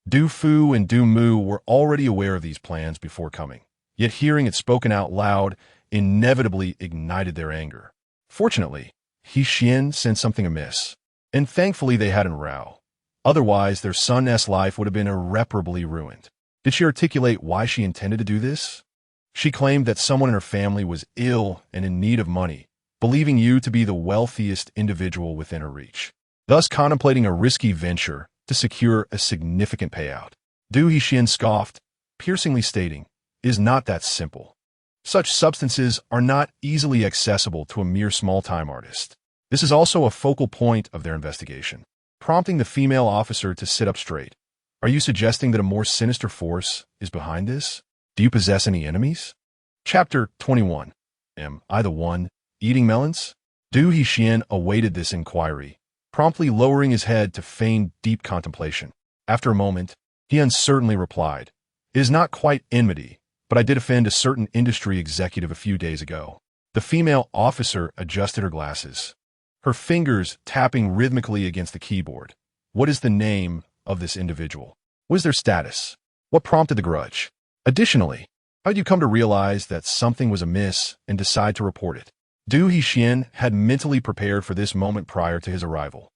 Du Fu and Du Mu were already aware of these plans before coming, yet hearing it spoken out loud inevitably ignited their anger. Fortunately, He Xian sensed something amiss, and thankfully they had Anrao. Otherwise, their son's life would have been irreparably ruined. Did she articulate why she intended to do this? She claimed that someone in her family was ill and in need of money, believing you to be the wealthiest individual within her reach, thus contemplating a risky venture to secure a significant payout. Du Hshuan scoffed, piercingly stating, "It is not that simple. Such substances are not easily accessible to a mere small-time artist." This is also a focal point of their investigation, prompting the female officer to sit up straight. "Are you suggesting that a more sinister force is behind this? Do you possess any enemies?" Chapter 21. Am I the one eating melons? Du Hshuan awaited this inquiry, promptly lowering his head to feign deep contemplation. After a moment, he uncertainly replied, "It is not quite enmity, but I did offend a certain industry executive a few days ago." The female officer adjusted her glasses, her fingers tapping rhythmically against the keyboard. "What is the name of this individual? What is their status? What prompted the grudge? Additionally, how did you come to realize that something was amiss and decide to report it?" Du Hshuan had mentally prepared for this moment prior to his arrival,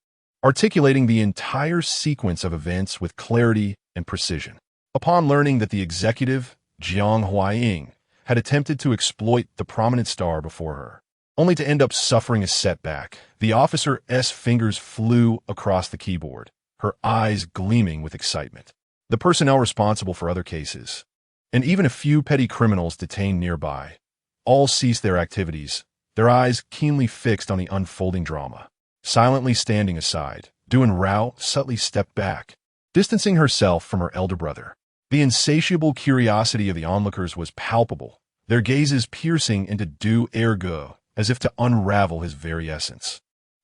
articulating the entire sequence of events with clarity and precision. Upon learning that the executive, Jiang Huaying, had attempted to exploit the prominent star before her, only to end up suffering a setback, the officer's fingers flew across the keyboard, her eyes gleaming with excitement. The personnel responsible for other cases, and even a few petty criminals detained nearby, all ceased their activities, their eyes keenly fixed on the unfolding drama. Silently standing aside, Du Anrao subtly stepped back, distancing herself from her elder brother. The insatiable curiosity of the onlookers was palpable, their gazes piercing into Du Ergo as if to unravel his very essence.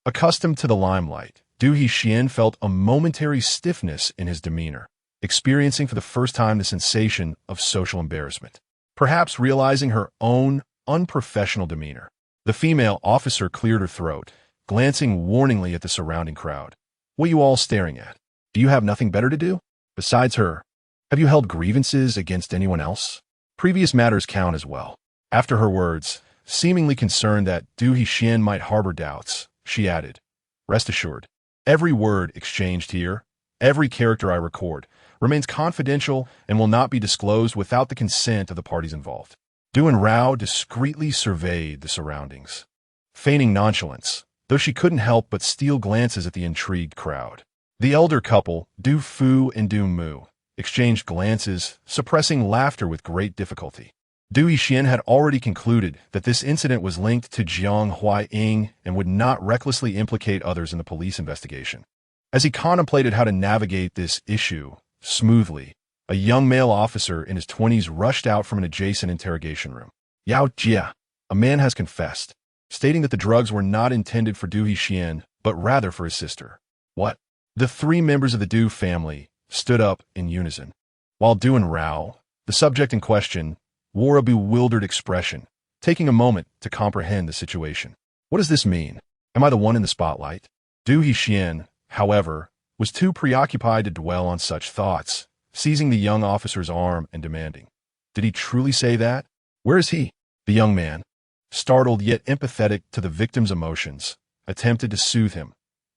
Accustomed to the limelight, Du Hshuan felt a momentary stiffness in his demeanor, experiencing for the first time the sensation of social embarrassment. Perhaps realizing her own unprofessional demeanor, the female officer cleared her throat, glancing warningly at the surrounding crowd. "What are you all staring at? Do you have nothing better to do? Besides her, have you held grievances against anyone else? Previous matters count as well. After her words, seemingly concerned that Du Hixin might harbor doubts, she added, "Rest assured, every word exchanged here, every character I record, remains confidential and will not be disclosed without the consent of the parties involved." Du Anrao discreetly surveyed the surroundings, feigning nonchalance, though she couldn't help but steal glances at the intrigued crowd. The elder couple, Du Fu and Du Mu, exchanged glances, suppressing laughter with great difficulty. Du Yixin had already concluded that this incident was linked to Jiang Huaiying and would not recklessly implicate others in the police investigation. As he contemplated how to navigate this issue smoothly, a young male officer in his 20s rushed out from an adjacent interrogation room. "Yao Jia, a man has confessed," stating that the drugs were not intended for Du Hixin, but rather for his sister. "What?" The three members of the Du family stood up in unison, while Du Anrao, the subject in question, wore a bewildered expression, taking a moment to comprehend the situation. What does this mean? Am I the one in the spotlight? Du Hixin, however, was too preoccupied to dwell on such thoughts, seizing the young officer's arm and demanding, "Did he truly say that? Where is he?" The young man, startled yet empathetic to the victim's emotions, attempted to soothe him.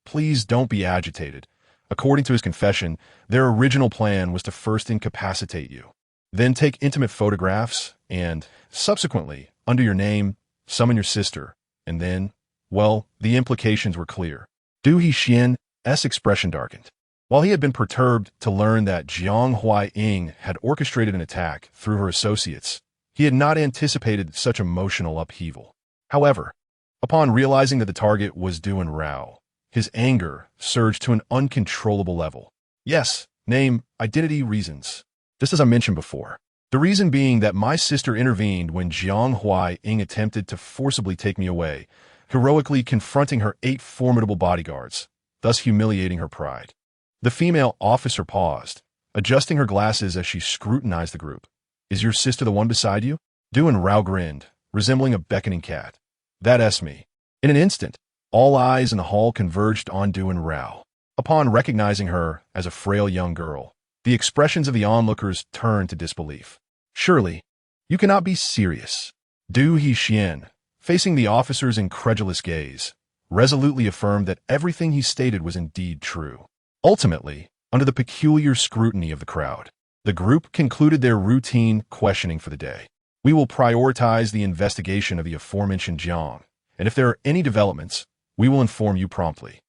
"Please don't be agitated. According to his confession, their original plan was to first incapacitate you, then take intimate photographs, and, subsequently, under your name, summon your sister, and then, well, the implications were clear." Du Hixin's expression darkened. While he had been perturbed to learn that Jiang Huaiying had orchestrated an attack through her associates, he had not anticipated such emotional upheaval. However, upon realizing that the target was Du Anrao, his anger surged to an uncontrollable level. "Yes, name, identity, reasons. Just as I mentioned before. The reason being that my sister intervened when Jiang Huaiying attempted to forcibly take me away, heroically confronting her 8 formidable bodyguards, thus humiliating her pride." The female officer paused, adjusting her glasses as she scrutinized the group. "Is your sister the one beside you?" Du Anrao grinned, resembling a beckoning cat. "That's me." In an instant, all eyes in the hall converged on Du Anrao. Upon recognizing her as a frail young girl, the expressions of the onlookers turned to disbelief. "Surely, you cannot be serious." Du Hixin, facing the officer's incredulous gaze, resolutely affirmed that everything he stated was indeed true. Ultimately, under the peculiar scrutiny of the crowd, the group concluded their routine questioning for the day. "We will prioritize the investigation of the aforementioned Jiang, and if there are any developments, we will inform you promptly."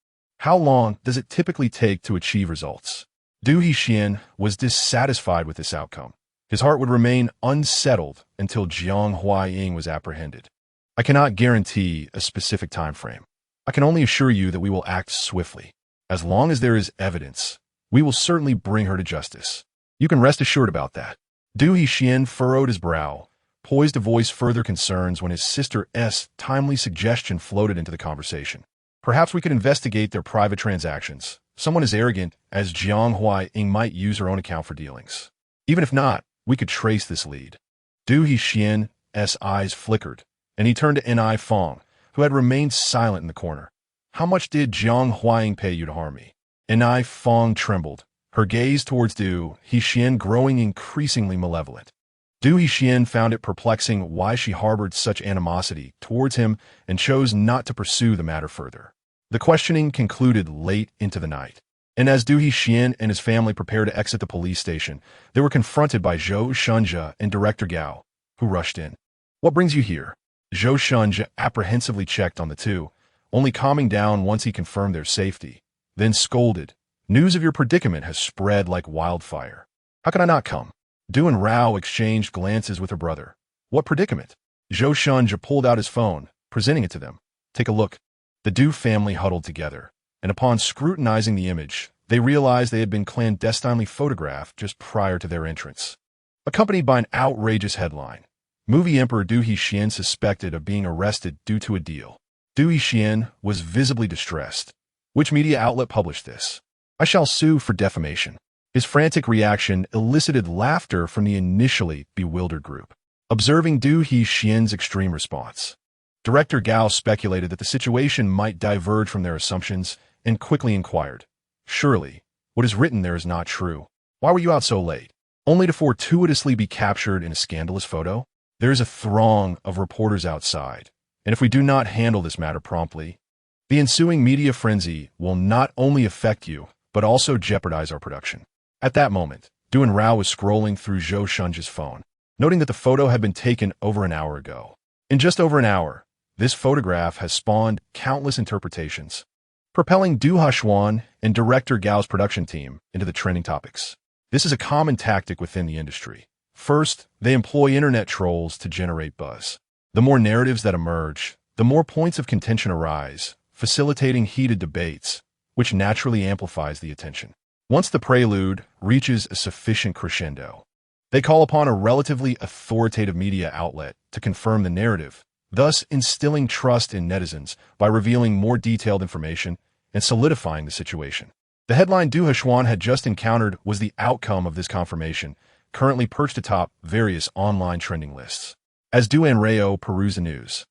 How long does it typically take to achieve results? Du Hixin was dissatisfied with this outcome. His heart would remain unsettled until Jiang Huaiying was apprehended. "I cannot guarantee a specific time frame. I can only assure you that we will act swiftly. As long as there is evidence, we will certainly bring her to justice. You can rest assured about that." Du Hixin furrowed his brow, poised to voice further concerns when his sister's timely suggestion floated into the conversation. "Perhaps we could investigate their private transactions. Someone as arrogant as Jiang Huaiying might use her own account for dealings. Even if not, we could trace this lead." Du Hixin's eyes flickered, and he turned to Ni Fong, who had remained silent in the corner. "How much did Jiang Huaiying pay you to harm me?" Ni Fong trembled, her gaze towards Du Hixin growing increasingly malevolent. Du Hixin found it perplexing why she harbored such animosity towards him and chose not to pursue the matter further. The questioning concluded late into the night, and as Du Hixin and his family prepared to exit the police station, they were confronted by Zhou Shunjia and Director Gao, who rushed in. "What brings you here?" Zhou Shunjia apprehensively checked on the two, only calming down once he confirmed their safety, then scolded, "News of your predicament has spread like wildfire. How can I not come?" Du Anrao exchanged glances with her brother. "What predicament?" Zhou Shunjia pulled out his phone, presenting it to them. "Take a look." The Du family huddled together, and upon scrutinizing the image, they realized they had been clandestinely photographed just prior to their entrance. Accompanied by an outrageous headline, "Movie Emperor Du Hixin suspected of being arrested due to a deal." Du Hixin was visibly distressed. "Which media outlet published this?" "I shall sue for defamation." His frantic reaction elicited laughter from the initially bewildered group. Observing Du Hixin's extreme response, Director Gao speculated that the situation might diverge from their assumptions and quickly inquired, "Surely, What is written there is not true. Why were you out so late? Only to fortuitously be captured in a scandalous photo? There is a throng of reporters outside, and if we do not handle this matter promptly, the ensuing media frenzy will not only affect you, but also jeopardize our production. At that moment, Anrao was scrolling through Zhou Shunji's phone, noting that the photo had been taken over an hour ago. In just over an hour, this photograph has spawned countless interpretations, propelling Du Haxuan and director Gao's production team into the trending topics. This is a common tactic within the industry. First, they employ internet trolls to generate buzz. The more narratives that emerge, the more points of contention arise, facilitating heated debates, which naturally amplifies the attention. Once the prelude reaches a sufficient crescendo, they call upon a relatively authoritative media outlet to confirm the narrative, thus instilling trust in netizens by revealing more detailed information and solidifying the situation. The headline Du Haxuan had just encountered was the outcome of this confirmation, currently perched atop various online trending lists. As Du Anrao perused the news,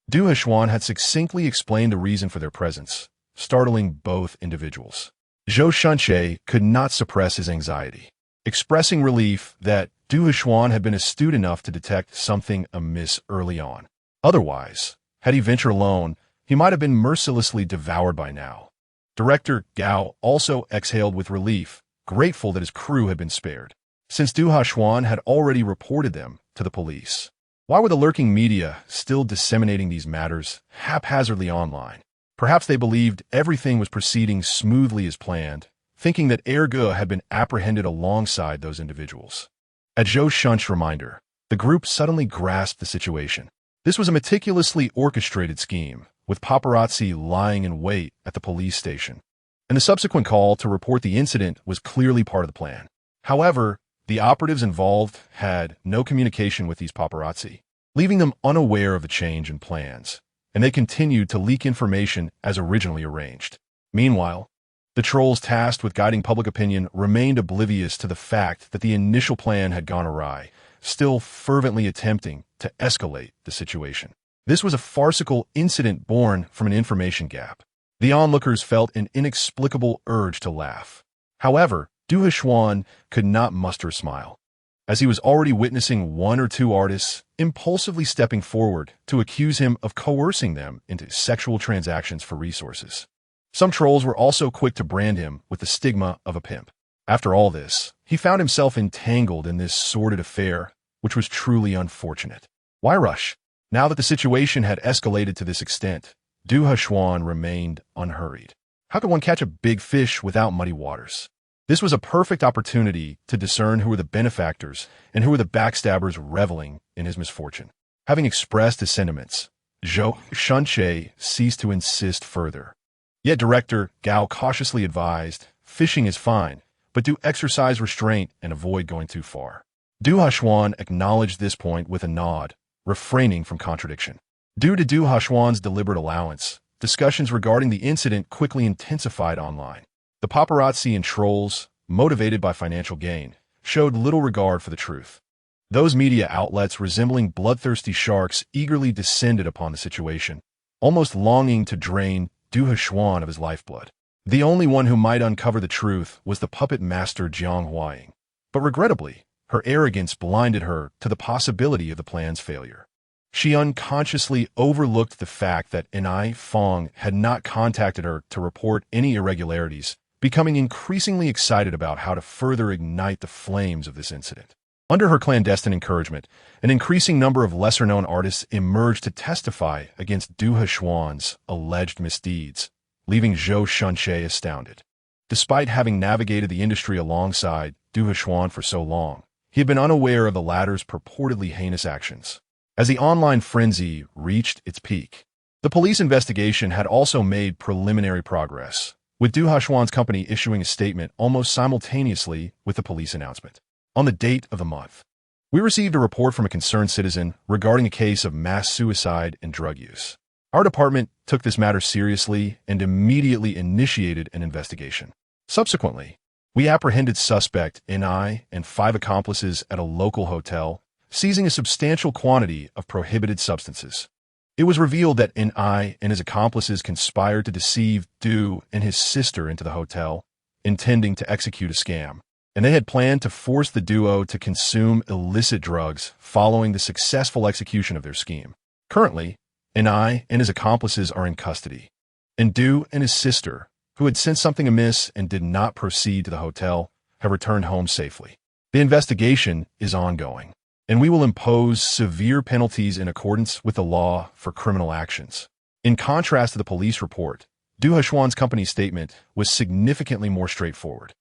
Du Haxuan had succinctly explained the reason for their presence, startling both individuals. Zhou Shunji could not suppress his anxiety, expressing relief that Du Haxuan had been astute enough to detect something amiss early on. Otherwise, had he ventured alone, he might have been mercilessly devoured by now. Director Gao also exhaled with relief, grateful that his crew had been spared, since Du Haxuan had already reported them to the police. Why were the lurking media still disseminating these matters haphazardly online? Perhaps they believed everything was proceeding smoothly as planned, thinking that Erge had been apprehended alongside those individuals. At Zhou Shun's reminder, the group suddenly grasped the situation. This was a meticulously orchestrated scheme, with paparazzi lying in wait at the police station, and the subsequent call to report the incident was clearly part of the plan. However, the operatives involved had no communication with these paparazzi, leaving them unaware of the change in plans, and they continued to leak information as originally arranged. Meanwhile, the trolls tasked with guiding public opinion remained oblivious to the fact that the initial plan had gone awry, still fervently attempting to escalate the situation. This was a farcical incident born from an information gap. The onlookers felt an inexplicable urge to laugh. However, Du Haxuan could not muster a smile, as he was already witnessing one or two artists impulsively stepping forward to accuse him of coercing them into sexual transactions for resources. Some trolls were also quick to brand him with the stigma of a pimp. After all this, he found himself entangled in this sordid affair, which was truly unfortunate. Why rush? Now that the situation had escalated to this extent, Du Haxuan remained unhurried. How could one catch a big fish without muddy waters? This was a perfect opportunity to discern who were the benefactors and who were the backstabbers reveling in his misfortune. Having expressed his sentiments, Zhou Shunji ceased to insist further. Yet director Gao cautiously advised, fishing is fine, but do exercise restraint and avoid going too far. Du Haxuan acknowledged this point with a nod, refraining from contradiction. Due to Du Haxuan's deliberate allowance, discussions regarding the incident quickly intensified online. The paparazzi and trolls, motivated by financial gain, showed little regard for the truth. Those media outlets resembling bloodthirsty sharks eagerly descended upon the situation, almost longing to drain Du Haxuan of his lifeblood. The only one who might uncover the truth was the puppet master Jiang Huaying, but regrettably, her arrogance blinded her to the possibility of the plan's failure. She unconsciously overlooked the fact that Enai Fong had not contacted her to report any irregularities, becoming increasingly excited about how to further ignite the flames of this incident. Under her clandestine encouragement, an increasing number of lesser-known artists emerged to testify against Du Haxuan's alleged misdeeds, leaving Zhou Shunji astounded. Despite having navigated the industry alongside Du Haxuan for so long, he had been unaware of the latter's purportedly heinous actions. As the online frenzy reached its peak, the police investigation had also made preliminary progress, with Du Haxuan's company issuing a statement almost simultaneously with the police announcement. On the date of the month, we received a report from a concerned citizen regarding a case of mass suicide and drug use. Our department took this matter seriously and immediately initiated an investigation. Subsequently, we apprehended suspect Enai and 5 accomplices at a local hotel, seizing a substantial quantity of prohibited substances. It was revealed that Enai and his accomplices conspired to deceive Du and his sister into the hotel, intending to execute a scam, and they had planned to force the duo to consume illicit drugs following the successful execution of their scheme. Currently, Anai and his accomplices are in custody, and Du and his sister, who had sensed something amiss and did not proceed to the hotel, have returned home safely. The investigation is ongoing, and we will impose severe penalties in accordance with the law for criminal actions. In contrast to the police report, Du Heshuan's company statement was significantly more straightforward.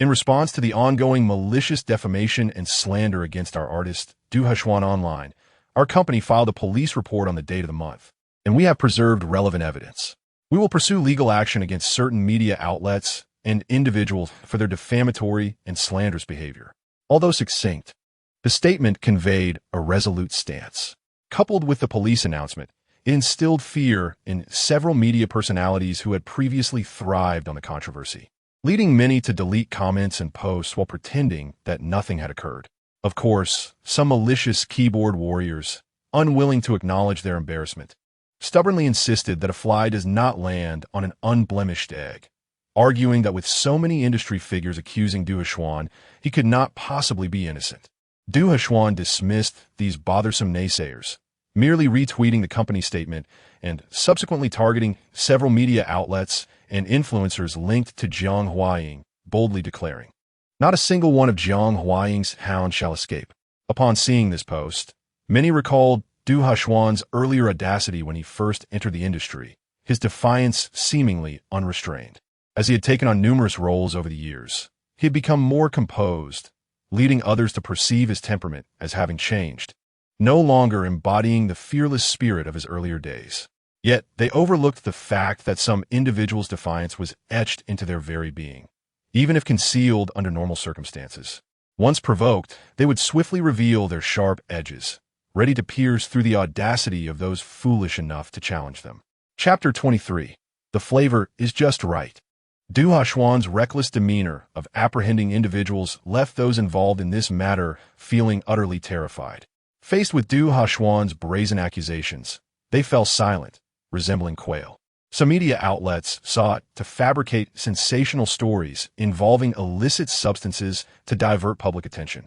In response to the ongoing malicious defamation and slander against our artist, Du Heshuan Online, our company filed a police report on the date of the month, and we have preserved relevant evidence. We will pursue legal action against certain media outlets and individuals for their defamatory and slanderous behavior. Although succinct, the statement conveyed a resolute stance. Coupled with the police announcement, it instilled fear in several media personalities who had previously thrived on the controversy, leading many to delete comments and posts while pretending that nothing had occurred. Of course, some malicious keyboard warriors, unwilling to acknowledge their embarrassment, stubbornly insisted that a fly does not land on an unblemished egg, arguing that with so many industry figures accusing Du Heshuan, he could not possibly be innocent. Du Heshuan dismissed these bothersome naysayers, merely retweeting the company statement and subsequently targeting several media outlets and influencers linked to Jiang Huaying, boldly declaring, "Not a single one of Jiang Huaying's hounds shall escape." Upon seeing this post, many recalled Du Heshuan's earlier audacity when he first entered the industry, his defiance seemingly unrestrained. As he had taken on numerous roles over the years, he had become more composed, leading others to perceive his temperament as having changed, no longer embodying the fearless spirit of his earlier days. Yet they overlooked the fact that some individuals' defiance was etched into their very being, even if concealed under normal circumstances. Once provoked, they would swiftly reveal their sharp edges, ready to pierce through the audacity of those foolish enough to challenge them. Chapter 23. The flavor is just right. Du Heshuan's reckless demeanor of apprehending individuals left those involved in this matter feeling utterly terrified. Faced with Du Heshuan's brazen accusations, they fell silent, resembling quail. Some media outlets sought to fabricate sensational stories involving illicit substances to divert public attention.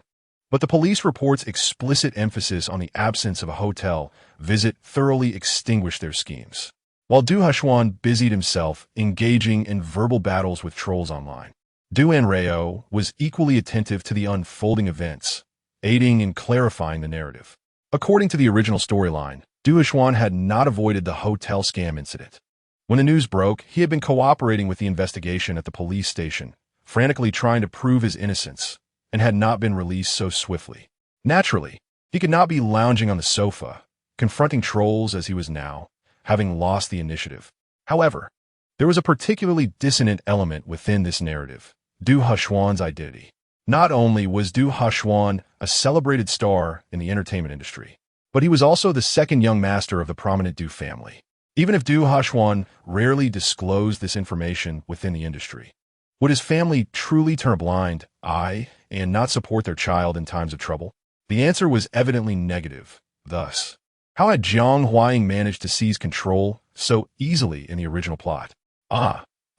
But the police report's explicit emphasis on the absence of a hotel visit thoroughly extinguished their schemes. While Du Heshuan busied himself engaging in verbal battles with trolls online, Du Anrao was equally attentive to the unfolding events, aiding in clarifying the narrative. According to the original storyline, Du Heshuan had not avoided the hotel scam incident. When the news broke, he had been cooperating with the investigation at the police station, frantically trying to prove his innocence, and had not been released so swiftly. Naturally, he could not be lounging on the sofa, confronting trolls as he was now, having lost the initiative. However, there was a particularly dissonant element within this narrative, Du Heshuan's identity. Not only was Du Heshuan a celebrated star in the entertainment industry, but he was also the second young master of the prominent Du family. Even if Du Heshuan rarely disclosed this information within the industry, would his family truly turn a blind eye and not support their child in times of trouble? The answer was evidently negative. Thus, how had Jiang Huaying managed to seize control so easily in the original plot?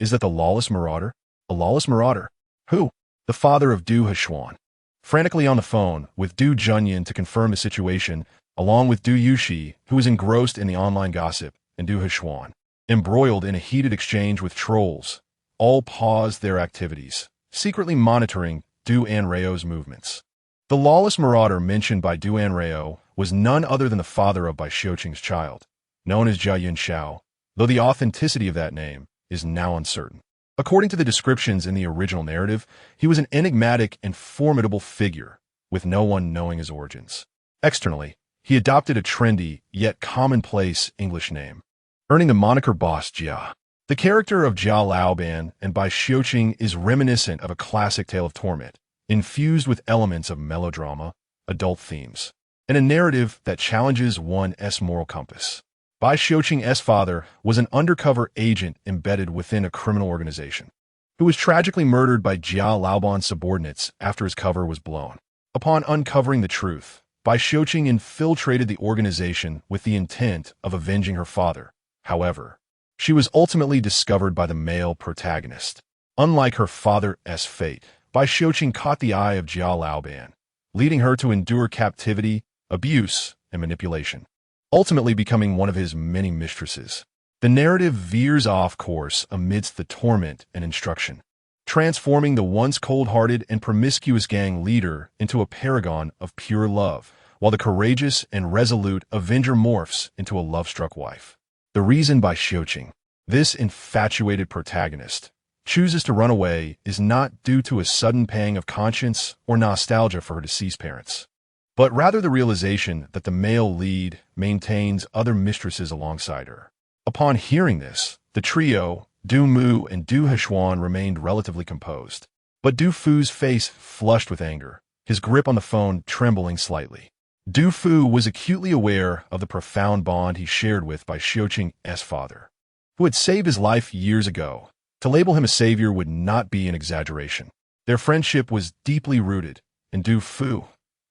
Is that the lawless marauder? A lawless marauder? Who? The father of Du Heshuan. Frantically on the phone with Du Junyan to confirm the situation, along with Du Yushi, who was engrossed in the online gossip, and Du Heshuan, embroiled in a heated exchange with trolls, all paused their activities, secretly monitoring Du Anrao's movements. The lawless marauder mentioned by Du Anrao was none other than the father of Bai Xiuqing's child, known as Jia Yunxiao, though the authenticity of that name is now uncertain. According to the descriptions in the original narrative, he was an enigmatic and formidable figure, with no one knowing his origins. Externally, he adopted a trendy, yet commonplace English name, earning the moniker Boss Jia. The character of Jia Laoban and Bai Xiuqing is reminiscent of a classic tale of torment, infused with elements of melodrama, adult themes, and a narrative that challenges one's moral compass. Bai Xiuqing's father was an undercover agent embedded within a criminal organization, who was tragically murdered by Jia Laoban's subordinates after his cover was blown. Upon uncovering the truth, Bai Xiuqing infiltrated the organization with the intent of avenging her father. However, she was ultimately discovered by the male protagonist, Unlike her father's fate, Bai Xiuqing caught the eye of Jia Laoban, leading her to endure captivity, abuse, and manipulation, ultimately becoming one of his many mistresses. The narrative veers off course amidst the torment and instruction, transforming the once cold-hearted and promiscuous gang leader into a paragon of pure love, while the courageous and resolute avenger morphs into a love-struck wife. The reason Bai Xiuqing, this infatuated protagonist, chooses to run away is not due to a sudden pang of conscience or nostalgia for her deceased parents, but rather the realization that the male lead maintains other mistresses alongside her. Upon hearing this, the trio, Du Mu and Du Hechuan, remained relatively composed, but Du Fu's face flushed with anger, his grip on the phone trembling slightly. Du Fu was acutely aware of the profound bond he shared with Bai Xiuqing's father, who had saved his life years ago. To label him a savior would not be an exaggeration. Their friendship was deeply rooted, and Du Fu,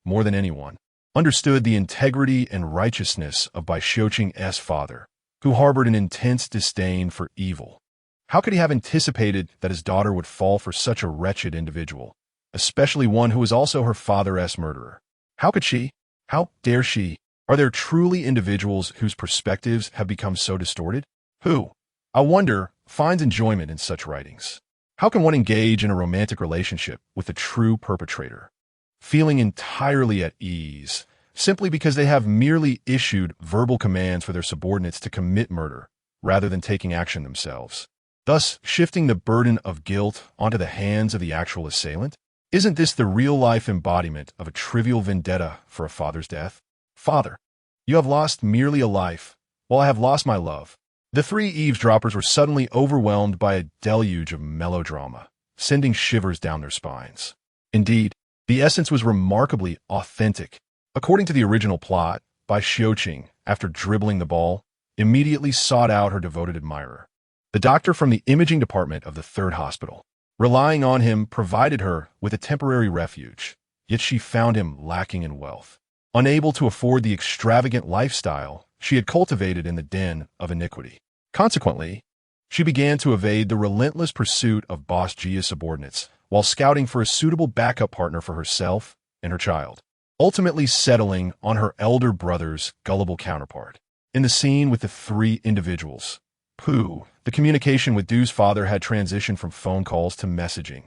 more than anyone, understood the integrity and righteousness of Bai Xiuqing's father, who harbored an intense disdain for evil. How could he have anticipated that his daughter would fall for such a wretched individual, especially one who was also her father's murderer? How could she? How dare she? Are there truly individuals whose perspectives have become so distorted? Who, I wonder, finds enjoyment in such writings? How can one engage in a romantic relationship with the true perpetrator, feeling entirely at ease, simply because they have merely issued verbal commands for their subordinates to commit murder, rather than taking action themselves, thus shifting the burden of guilt onto the hands of the actual assailant? Isn't this the real-life embodiment of a trivial vendetta for a father's death? Father, you have lost merely a life, while I have lost my love. The three eavesdroppers were suddenly overwhelmed by a deluge of melodrama, sending shivers down their spines. Indeed, the essence was remarkably authentic. According to the original plot, Bai Xiuqing, after dribbling the ball, immediately sought out her devoted admirer, the doctor from the imaging department of the 3rd hospital. Relying on him provided her with a temporary refuge, yet she found him lacking in wealth, unable to afford the extravagant lifestyle she had cultivated in the den of iniquity. Consequently, she began to evade the relentless pursuit of Boss Jia's subordinates while scouting for a suitable backup partner for herself and her child, ultimately settling on her elder brother's gullible counterpart. In the scene with the three individuals, Pooh, the communication with Du's father had transitioned from phone calls to messaging,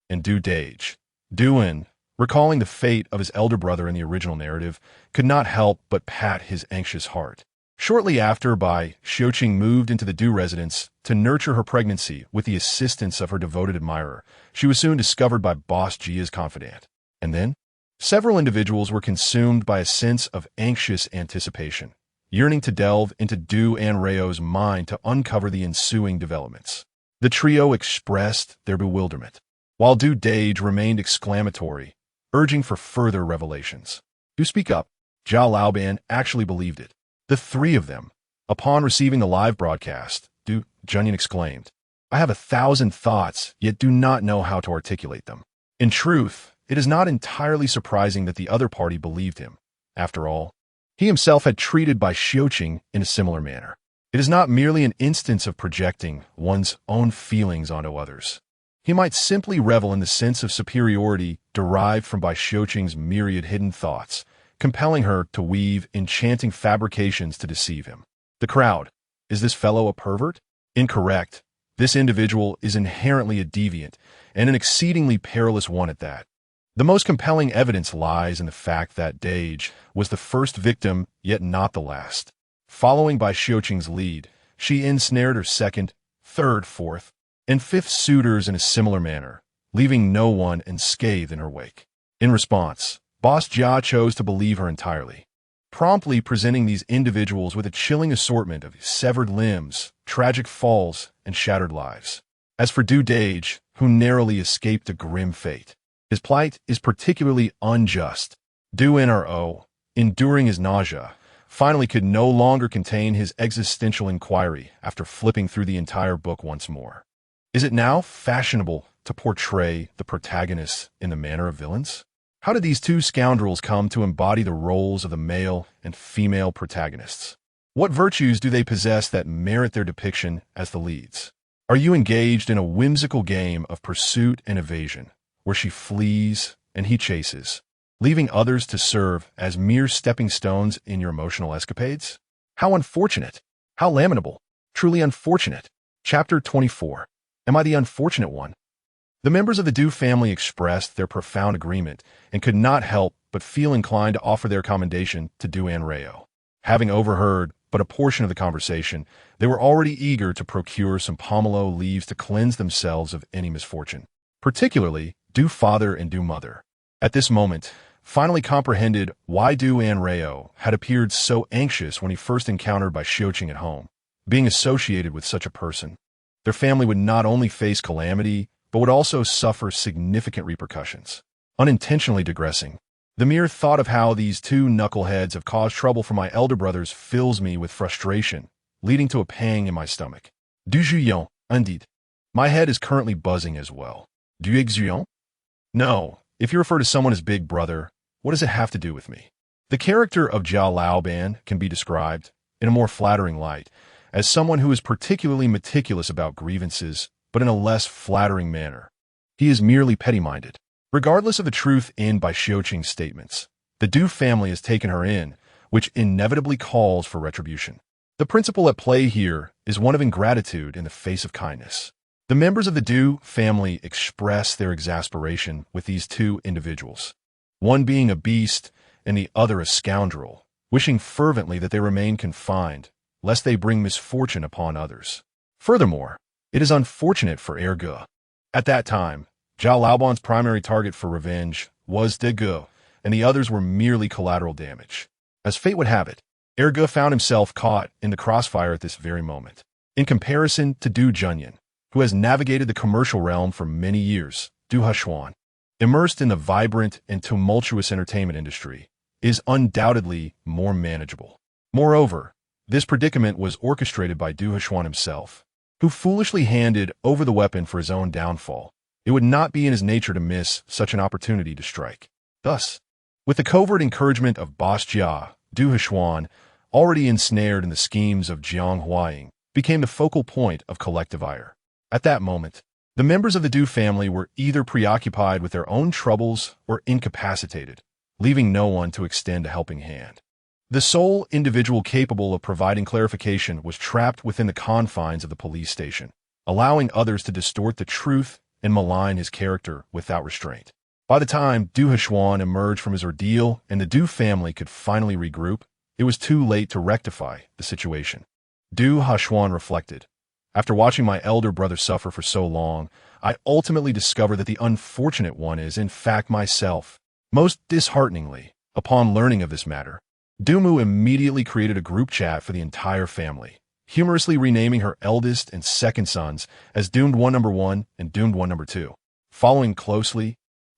and Du Dage, Duin, recalling the fate of his elder brother in the original narrative, could not help but pat his anxious heart. Shortly after, Bai Xiuqing moved into the Du residence to nurture her pregnancy with the assistance of her devoted admirer. She was soon discovered by Boss Jia's confidant. And then, several individuals were consumed by a sense of anxious anticipation, yearning to delve into Du Anrao's mind to uncover the ensuing developments. The trio expressed their bewilderment, while Du Dage remained exclamatory, urging for further revelations. Do speak up. Jia Laoban actually believed it. The three of them, upon receiving the live broadcast, Du Junyan exclaimed, I have 1,000 thoughts, yet do not know how to articulate them. In truth, it is not entirely surprising that the other party believed him. After all, he himself had treated Bai Xiuqing in a similar manner. It is not merely an instance of projecting one's own feelings onto others. He might simply revel in the sense of superiority derived from Bai Xiuqing's myriad hidden thoughts, compelling her to weave enchanting fabrications to deceive him. The crowd, is this fellow a pervert? Incorrect. This individual is inherently a deviant, and an exceedingly perilous one at that. The most compelling evidence lies in the fact that Dage was the first victim, yet not the last. Following Bai Xiuqing's lead, she ensnared her 2nd, 3rd, 4th, and 5th suitors in a similar manner, leaving no one unscathed in her wake. In response, Boss Jia chose to believe her entirely, promptly presenting these individuals with a chilling assortment of severed limbs, tragic falls, and shattered lives. As for Du Dage, who narrowly escaped a grim fate, his plight is particularly unjust. Du Nro, enduring his nausea, finally could no longer contain his existential inquiry after flipping through the entire book once more. Is it now fashionable to portray the protagonists in the manner of villains? How did these two scoundrels come to embody the roles of the male and female protagonists? What virtues do they possess that merit their depiction as the leads? Are you engaged in a whimsical game of pursuit and evasion, where she flees and he chases, leaving others to serve as mere stepping stones in your emotional escapades? How unfortunate! How lamentable! Truly unfortunate. Chapter 24. Am I the unfortunate one? The members of the Du family expressed their profound agreement and could not help but feel inclined to offer their commendation to Du Anrao. Having overheard but a portion of the conversation, they were already eager to procure some pomelo leaves to cleanse themselves of any misfortune, particularly Du father and Du mother. At this moment, finally comprehended why Du Anrao had appeared so anxious when he first encountered Bai Xiuqing at home. Being associated with such a person, their family would not only face calamity, but would also suffer significant repercussions. Unintentionally digressing, the mere thought of how these two knuckleheads have caused trouble for my elder brothers fills me with frustration, leading to a pang in my stomach. Du Juyon, indeed. My head is currently buzzing as well. Du Exuyon? No, if you refer to someone as Big Brother, what does it have to do with me? The character of Jia Laoban can be described, in a more flattering light, as someone who is particularly meticulous about grievances, but in a less flattering manner. He is merely petty-minded. Regardless of the truth in Bai Xiuqing's statements, the Du family has taken her in, which inevitably calls for retribution. The principle at play here is one of ingratitude in the face of kindness. The members of the Du family express their exasperation with these two individuals, one being a beast and the other a scoundrel, wishing fervently that they remain confined, lest they bring misfortune upon others. Furthermore, it is unfortunate for Erge. At that time, Zhao Laoban's primary target for revenge was De Ge, and the others were merely collateral damage. As fate would have it, Erge found himself caught in the crossfire at this very moment. In comparison to Du Junyan, who has navigated the commercial realm for many years, Du Heshuan, immersed in the vibrant and tumultuous entertainment industry, is undoubtedly more manageable. Moreover, this predicament was orchestrated by Du Heshuan himself, who foolishly handed over the weapon for his own downfall. It would not be in his nature to miss such an opportunity to strike. Thus, with the covert encouragement of Boss Jia, Du Heshuan, already ensnared in the schemes of Jiang Huaying, became the focal point of collective ire. At that moment, the members of the Du family were either preoccupied with their own troubles or incapacitated, leaving no one to extend a helping hand. The sole individual capable of providing clarification was trapped within the confines of the police station, allowing others to distort the truth and malign his character without restraint. By the time Du Heshuan emerged from his ordeal and the Du family could finally regroup, it was too late to rectify the situation. Du Heshuan reflected, after watching my elder brother suffer for so long, I ultimately discovered that the unfortunate one is, in fact, myself. Most dishearteningly, upon learning of this matter, Dumu immediately created a group chat for the entire family, humorously renaming her eldest and second sons as Doomed One Number 1 and Doomed One Number 2. Following closely,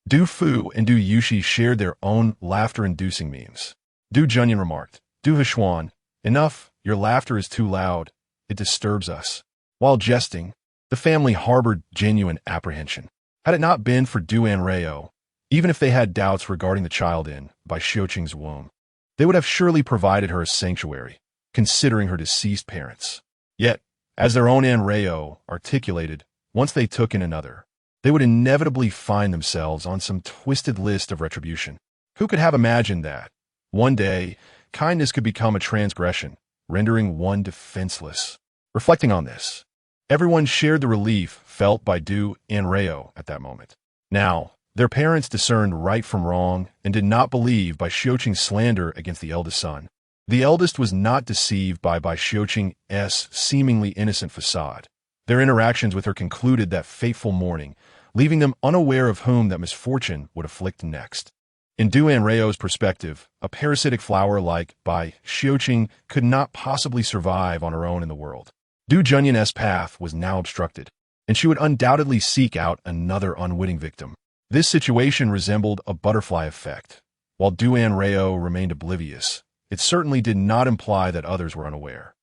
Du Fu and Du Yushi shared their own laughter-inducing memes. Du Junyan remarked, Du Heshuan, enough, your laughter is too loud. It disturbs us. While jesting, the family harbored genuine apprehension. Had it not been for Du Anrao, even if they had doubts regarding the child in Bai Xiuqing's womb, they would have surely provided her a sanctuary, considering her deceased parents. Yet, as their own Anrao articulated, once they took in another, they would inevitably find themselves on some twisted list of retribution. Who could have imagined that, one day, kindness could become a transgression, rendering one defenseless? Reflecting on this, everyone shared the relief felt by Du Anrao at that moment. Now, their parents discerned right from wrong and did not believe Bai Xiuqing's slander against the eldest son. The eldest was not deceived by Bai Xiuqing's seemingly innocent facade. Their interactions with her concluded that fateful morning, leaving them unaware of whom that misfortune would afflict next. In Du Anrao's perspective, a parasitic flower like Bai Xiuqing could not possibly survive on her own in the world. Du Junyan's path was now obstructed, and she would undoubtedly seek out another unwitting victim. This situation resembled a butterfly effect. While Du Anrao remained oblivious, it certainly did not imply that others were unaware.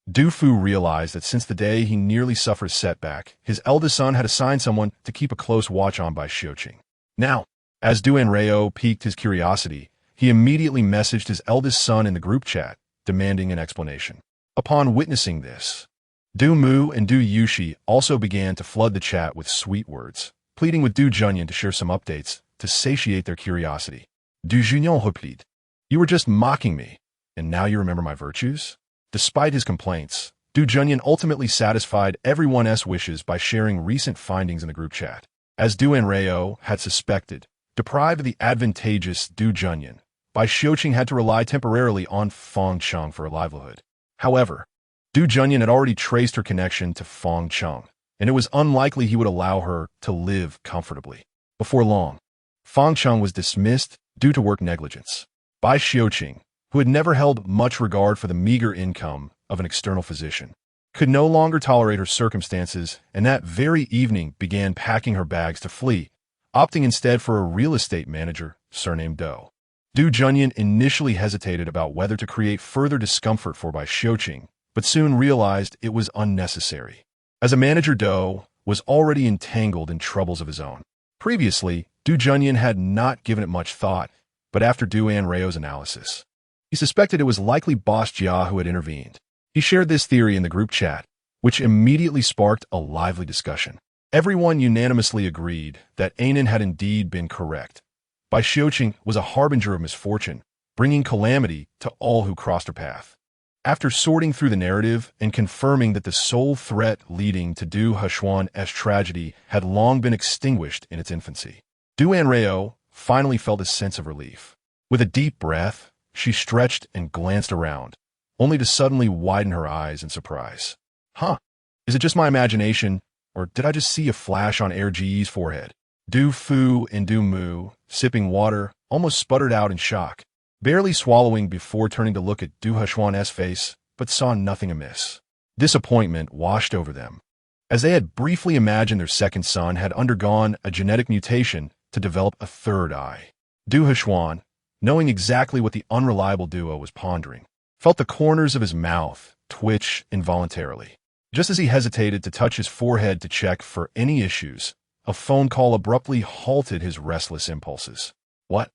Du Fu realized that since the day he nearly suffered a setback, his eldest son had assigned someone to keep a close watch on Bai Xiuqing. Now, as Du Anrao piqued his curiosity, he immediately messaged his eldest son in the group chat, demanding an explanation. Upon witnessing this, Du Mu and Du Yushi also began to flood the chat with sweet words, pleading with Du Junyan to share some updates to satiate their curiosity. Du Junyan replied, "You were just mocking me, and now you remember my virtues?" Despite his complaints, Du Junyan ultimately satisfied everyone's wishes by sharing recent findings in the group chat. As Du Anrao had suspected, deprived of the advantageous Du Junyan, Bai Xiuqing had to rely temporarily on Feng Cheng for a livelihood. However, Du Junyan had already traced her connection to Feng Cheng, and it was unlikely he would allow her to live comfortably. Before long, Feng Cheng was dismissed due to work negligence. Bai Xiuqing, who had never held much regard for the meager income of an external physician, could no longer tolerate her circumstances, and that very evening began packing her bags to flee, opting instead for a real estate manager surnamed Do. Du Junyan initially hesitated about whether to create further discomfort for Bai Xiuqing, but soon realized it was unnecessary. As a manager, Do was already entangled in troubles of his own. Previously, Du Junyan had not given it much thought, but after Du Anrao's analysis, he suspected it was likely Boss Jia who had intervened. He shared this theory in the group chat, which immediately sparked a lively discussion. Everyone unanimously agreed that Anan had indeed been correct. Bai Xiuqing was a harbinger of misfortune, bringing calamity to all who crossed her path. After sorting through the narrative and confirming that the sole threat leading to Du Heshuan's tragedy had long been extinguished in its infancy, Du Anrao finally felt a sense of relief. With a deep breath, she stretched and glanced around, only to suddenly widen her eyes in surprise. Huh? Is it just my imagination, or did I just see a flash on Erji's forehead? Du Fu and Du Mu, sipping water, almost sputtered out in shock, barely swallowing before turning to look at Du Heshuan's face, but saw nothing amiss. Disappointment washed over them, as they had briefly imagined their second son had undergone a genetic mutation to develop a third eye. Du Heshuan, knowing exactly what the unreliable duo was pondering, felt the corners of his mouth twitch involuntarily. Just as he hesitated to touch his forehead to check for any issues, a phone call abruptly halted his restless impulses. What?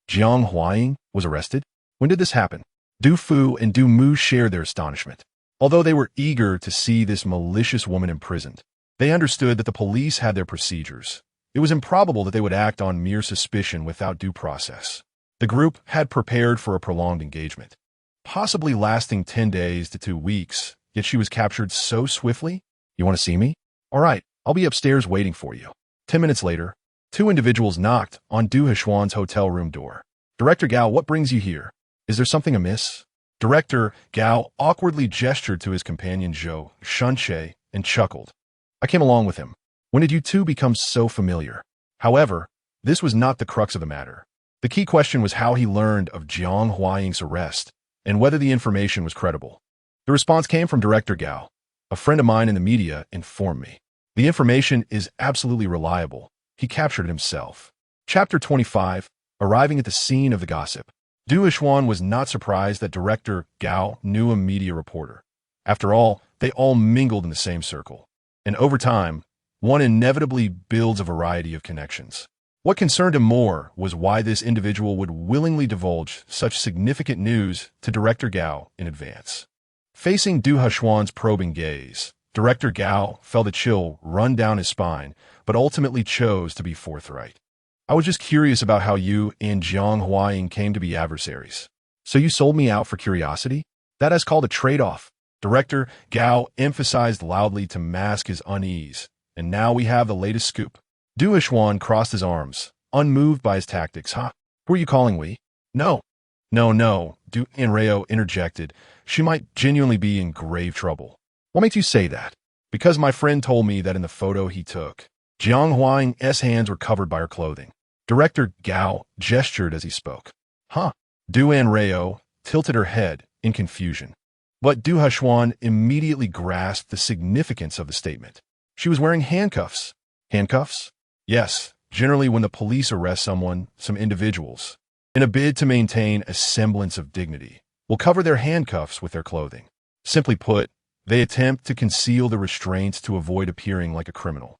Jiang Huaying was arrested? When did this happen? Du Fu and Du Mu shared their astonishment. Although they were eager to see this malicious woman imprisoned, they understood that the police had their procedures. It was improbable that they would act on mere suspicion without due process. The group had prepared for a prolonged engagement, possibly lasting 10 days to 2 weeks, yet she was captured so swiftly. You want to see me? All right, I'll be upstairs waiting for you. 10 minutes later, 2 individuals knocked on Du Heshuan's hotel room door. Director Gao, what brings you here? Is there something amiss? Director Gao awkwardly gestured to his companion Zhou Shunche and chuckled. I came along with him. When did you two become so familiar? However, this was not the crux of the matter. The key question was how he learned of Jiang Huaying's arrest and whether the information was credible. The response came from Director Gao. A friend of mine in the media informed me. The information is absolutely reliable. He captured it himself. Chapter 25, Arriving at the Scene of the Gossip. Du Heshuan was not surprised that Director Gao knew a media reporter. After all, they all mingled in the same circle. And over time, one inevitably builds a variety of connections. What concerned him more was why this individual would willingly divulge such significant news to Director Gao in advance. Facing Du Heshuan's probing gaze, Director Gao felt a chill run down his spine, but ultimately chose to be forthright. I was just curious about how you and Jiang Huaying came to be adversaries. So you sold me out for curiosity? That is called a trade-off. Director Gao emphasized loudly to mask his unease. And now we have the latest scoop. Du Heshuan crossed his arms, unmoved by his tactics. Huh? Who are you calling we? No. No, Du Anrao interjected. She might genuinely be in grave trouble. What makes you say that? Because my friend told me that in the photo he took, Jiang Huaying's hands were covered by her clothing. Director Gao gestured as he spoke. Huh? Du Anrao tilted her head in confusion. But Du Heshuan immediately grasped the significance of the statement. She was wearing handcuffs. Handcuffs? Yes, generally when the police arrest someone, some individuals, in a bid to maintain a semblance of dignity, will cover their handcuffs with their clothing. Simply put, they attempt to conceal the restraints to avoid appearing like a criminal.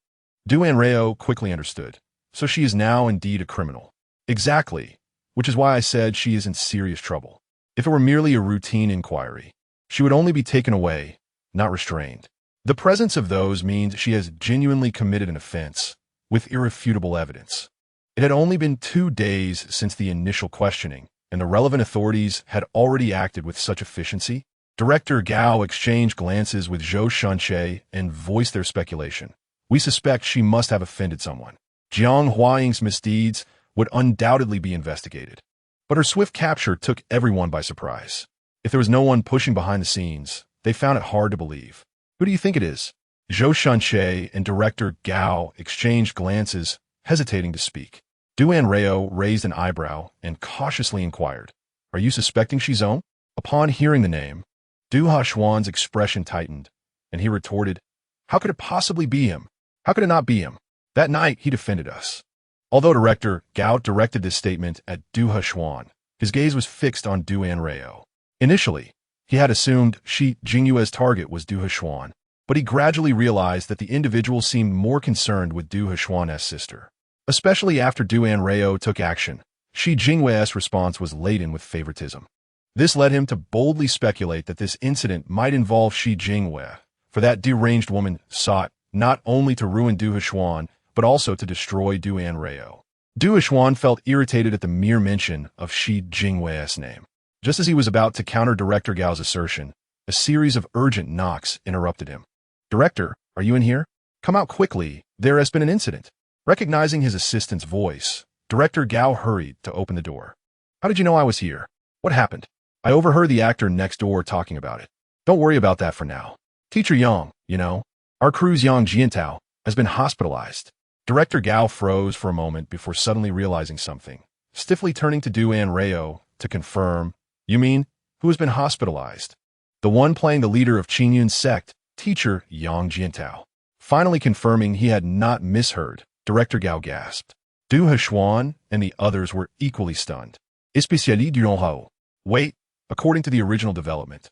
Du Anrao quickly understood. So she is now indeed a criminal. Exactly, which is why I said she is in serious trouble. If it were merely a routine inquiry, she would only be taken away, not restrained. The presence of those means she has genuinely committed an offense, with irrefutable evidence. It had only been 2 days since the initial questioning, and the relevant authorities had already acted with such efficiency. Director Gao exchanged glances with Zhou Shunche and voiced their speculation. We suspect she must have offended someone. Jiang Huaying's misdeeds would undoubtedly be investigated. But her swift capture took everyone by surprise. If there was no one pushing behind the scenes, they found it hard to believe. Who do you think it is? Zhou Shunche and Director Gao exchanged glances, hesitating to speak. Du Anrao raised an eyebrow and cautiously inquired, Are you suspecting Shizong? Upon hearing the name, Du Hushuan's expression tightened, and he retorted, How could it possibly be him? How could it not be him? That night, he defended us. Although Director Gao directed this statement at Du Hushuan, his gaze was fixed on Du Anrao. Initially, he had assumed Shi Jingyue's target was Du Hushuan, but he gradually realized that the individual seemed more concerned with Du Hushuan's sister. Especially after Du Anrao took action, Shi Jingyue's response was laden with favoritism. This led him to boldly speculate that this incident might involve Shi Jingyue, for that deranged woman sought not only to ruin Du Hushuan, but also to destroy Du Anrao. Du Hushuan felt irritated at the mere mention of Shi Jingyue's name. Just as he was about to counter Director Gao's assertion, a series of urgent knocks interrupted him. Director, are you in here? Come out quickly, there has been an incident. Recognizing his assistant's voice, Director Gao hurried to open the door. How did you know I was here? What happened? I overheard the actor next door talking about it. Don't worry about that for now. Teacher Yang, our crew's Yang Jiantao, has been hospitalized. Director Gao froze for a moment before suddenly realizing something, stiffly turning to Du Anrao to confirm, You mean, who has been hospitalized? The one playing the leader of Qingyun's sect, Teacher Yang Jiantao. Finally confirming he had not misheard, Director Gao gasped. Du Hushuan and the others were equally stunned. Especially du Anrao. Wait, according to the original development,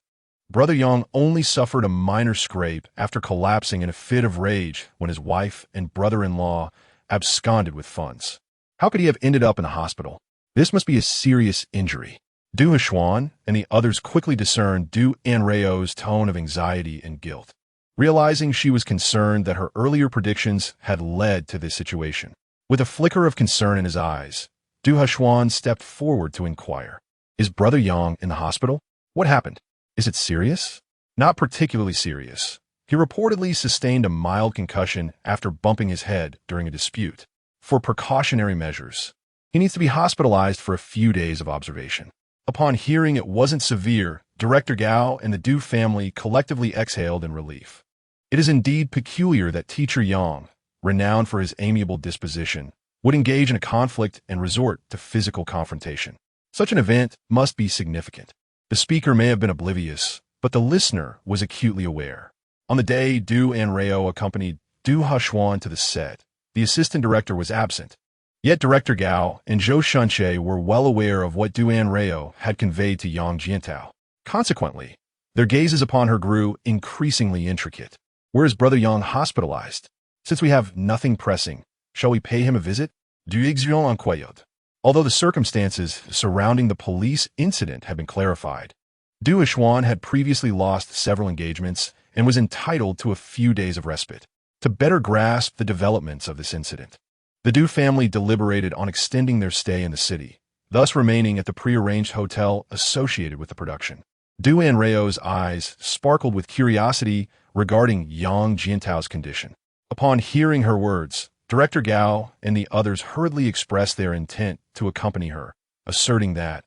Brother Yang only suffered a minor scrape after collapsing in a fit of rage when his wife and brother-in-law absconded with funds. How could he have ended up in the hospital? This must be a serious injury. Du Hushuan and the others quickly discerned Du Anrao's tone of anxiety and guilt, realizing she was concerned that her earlier predictions had led to this situation. With a flicker of concern in his eyes, Du Hushuan stepped forward to inquire, Is Brother Yang in the hospital? What happened? Is it serious? Not particularly serious. He reportedly sustained a mild concussion after bumping his head during a dispute. For precautionary measures, he needs to be hospitalized for a few days of observation. Upon hearing it wasn't severe, Director Gao and the Du family collectively exhaled in relief. It is indeed peculiar that Teacher Yang, renowned for his amiable disposition, would engage in a conflict and resort to physical confrontation. Such an event must be significant. The speaker may have been oblivious, but the listener was acutely aware. On the day Du Anrao accompanied Du Hushuan to the set, the assistant director was absent. Yet Director Gao and Zhou Shunche were well aware of what Du Anrao had conveyed to Yang Jiantao. Consequently, their gazes upon her grew increasingly intricate. Where is Brother Yang hospitalized? Since we have nothing pressing, shall we pay him a visit? Du Xion enquête. Although the circumstances surrounding the police incident had been clarified, Du Hushuan had previously lost several engagements and was entitled to a few days of respite. To better grasp the developments of this incident, the Du family deliberated on extending their stay in the city, thus remaining at the prearranged hotel associated with the production. Du Anrao's eyes sparkled with curiosity regarding Yang Jiantao's condition. Upon hearing her words, Director Gao and the others hurriedly expressed their intent to accompany her, asserting that,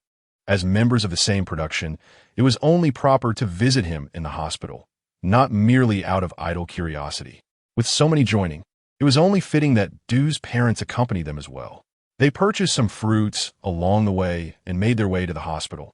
as members of the same production, it was only proper to visit him in the hospital, not merely out of idle curiosity. With so many joining, it was only fitting that Du's parents accompany them as well. They purchased some fruits along the way and made their way to the hospital,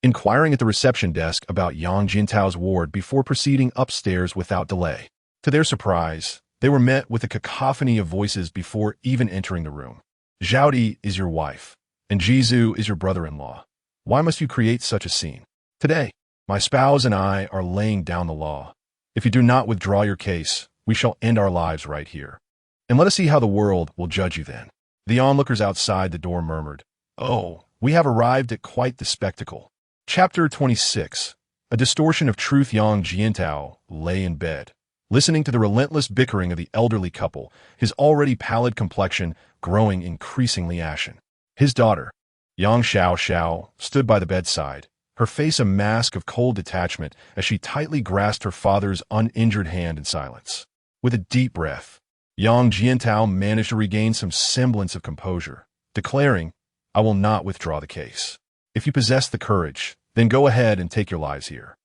inquiring at the reception desk about Yang Jiantao's ward before proceeding upstairs without delay. To their surprise, they were met with a cacophony of voices before even entering the room. Zhaodi is your wife, and Jizu is your brother-in-law. Why must you create such a scene? Today, my spouse and I are laying down the law. If you do not withdraw your case, we shall end our lives right here. And let us see how the world will judge you then. The onlookers outside the door murmured, Oh, we have arrived at quite the spectacle. Chapter 26. A distortion of truth. Yang Jiantao lay in bed, listening to the relentless bickering of the elderly couple, his already pallid complexion growing increasingly ashen. His daughter, Yang Xiao Xiao, stood by the bedside, her face a mask of cold detachment as she tightly grasped her father's uninjured hand in silence. With a deep breath, Yang Jiantao managed to regain some semblance of composure, declaring, "I will not withdraw the case. If you possess the courage, then go ahead and take your lives here.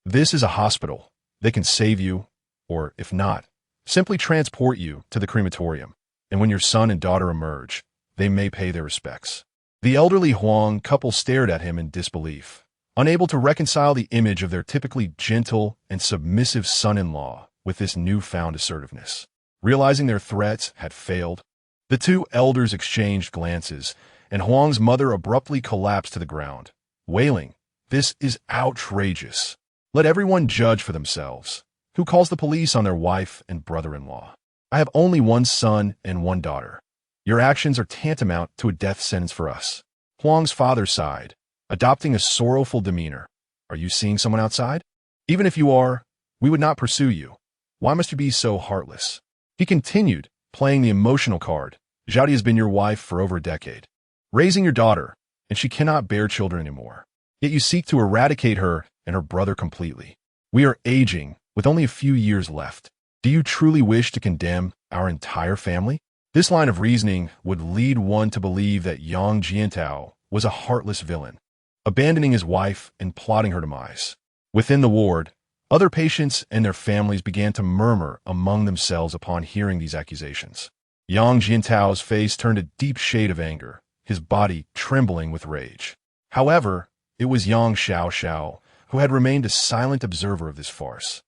This is a hospital. They can save you, or, if not, simply transport you to the crematorium, and when your son and daughter emerge, they may pay their respects." The elderly Huang couple stared at him in disbelief, unable to reconcile the image of their typically gentle and submissive son-in-law with this newfound assertiveness. Realizing their threats had failed, the two elders exchanged glances, and Huang's mother abruptly collapsed to the ground, wailing, "This is outrageous. Let everyone judge for themselves. Who calls the police on their wife and brother-in-law? I have only one son and one daughter. Your actions are tantamount to a death sentence for us." Huang's father sighed, adopting a sorrowful demeanor. "Are you seeing someone outside? Even if you are, we would not pursue you. Why must you be so heartless?" He continued, playing the emotional card. "Zhaodi has been your wife for over a decade, raising your daughter, and she cannot bear children anymore. Yet you seek to eradicate her and her brother completely. We are aging, with only a few years left. Do you truly wish to condemn our entire family?" This line of reasoning would lead one to believe that Yang Jiantao was a heartless villain, abandoning his wife and plotting her demise. Within the ward, other patients and their families began to murmur among themselves upon hearing these accusations. Yang Jiantao's face turned a deep shade of anger, his body trembling with rage. However, it was Yang Xiao Xiao who had remained a silent observer of this farce,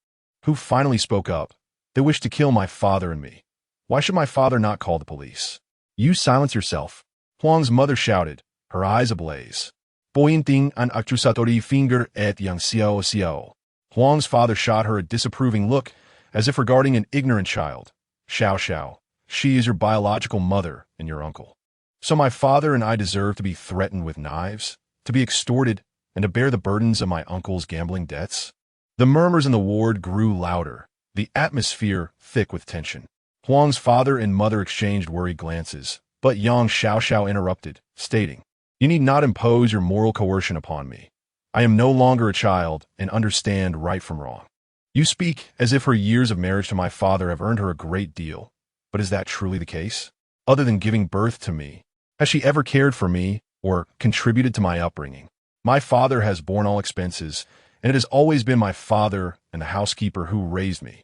who finally spoke up. "They wish to kill my father and me. Why should my father not call the police?" "You silence yourself," Huang's mother shouted, her eyes ablaze, pointing an accusatory finger at Yang Xiao Xiao. Huang's father shot her a disapproving look, as if regarding an ignorant child. "Xiao Xiao, she is your biological mother and your uncle. So my father and I deserve to be threatened with knives, to be extorted, and to bear the burdens of my uncle's gambling debts?" The murmurs in the ward grew louder, the atmosphere thick with tension. Huang's father and mother exchanged worried glances, but Yang Xiaoxiao interrupted, stating, "You need not impose your moral coercion upon me. I am no longer a child and understand right from wrong. You speak as if her years of marriage to my father have earned her a great deal, but is that truly the case? Other than giving birth to me, has she ever cared for me or contributed to my upbringing? My father has borne all expenses, and it has always been my father and the housekeeper who raised me.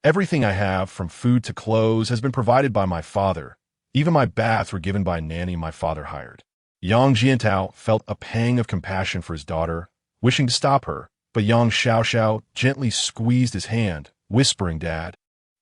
Everything I have, from food to clothes, has been provided by my father. Even my baths were given by a nanny my father hired." Yang Jiantao felt a pang of compassion for his daughter, wishing to stop her, but Yang Xiaoxiao gently squeezed his hand, whispering, "Dad,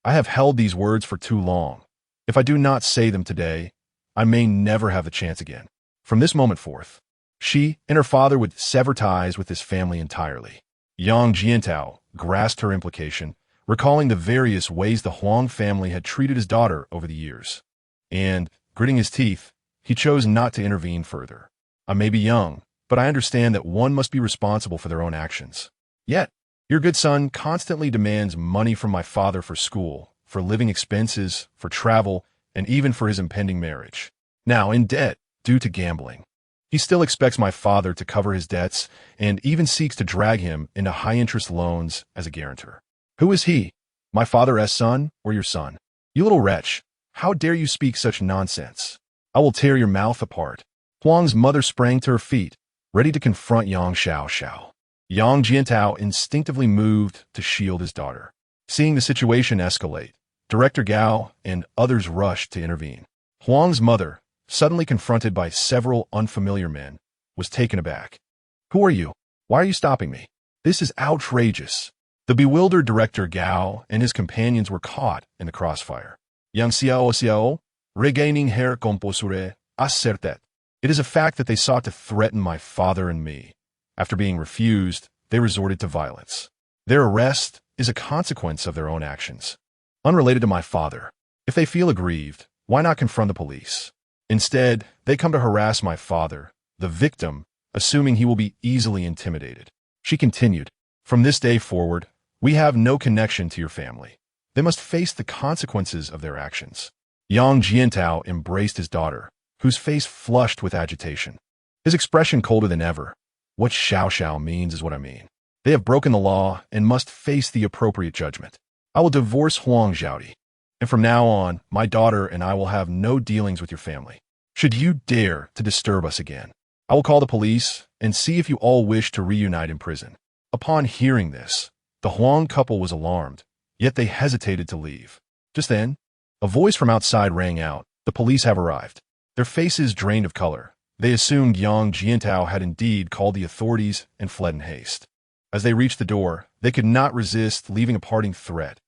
I have held these words for too long. If I do not say them today, I may never have the chance again." From this moment forth, she and her father would sever ties with this family entirely. Yang Jiantao grasped her implication, recalling the various ways the Huang family had treated his daughter over the years. And, gritting his teeth, he chose not to intervene further. "I may be young, but I understand that one must be responsible for their own actions. Yet, your good son constantly demands money from my father for school, for living expenses, for travel, and even for his impending marriage. Now in debt due to gambling. He still expects my father to cover his debts and even seeks to drag him into high-interest loans as a guarantor. Who is he? My father's son or your son? You little wretch, how dare you speak such nonsense? I will tear your mouth apart." Huang's mother sprang to her feet, ready to confront Yang Xiaoxiao. Yang Jiantao instinctively moved to shield his daughter. Seeing the situation escalate, Director Gao and others rushed to intervene. Huang's mother, suddenly confronted by several unfamiliar men, was taken aback. "Who are you? Why are you stopping me? This is outrageous." The bewildered Director Gao and his companions were caught in the crossfire. Yang Xiao, regaining her composure, asserted. "It is a fact that they sought to threaten my father and me. After being refused, they resorted to violence. Their arrest is a consequence of their own actions, unrelated to my father. If they feel aggrieved, why not confront the police? Instead, they come to harass my father, the victim, assuming he will be easily intimidated." She continued, "From this day forward, we have no connection to your family. They must face the consequences of their actions. Yang Jiantao embraced his daughter, whose face flushed with agitation. His expression colder than ever. What Xiao Xiao means is what I mean. They have broken the law and must face the appropriate judgment. I will divorce Huang Xiaodi, and from now on, my daughter and I will have no dealings with your family. Should you dare to disturb us again, I will call the police and see if you all wish to reunite in prison. Upon hearing this, the Huang couple was alarmed, yet they hesitated to leave. Just then, a voice from outside rang out. The police have arrived. Their faces drained of color. They assumed Yang Jiantao had indeed called the authorities and fled in haste. As they reached the door, they could not resist leaving a parting threat.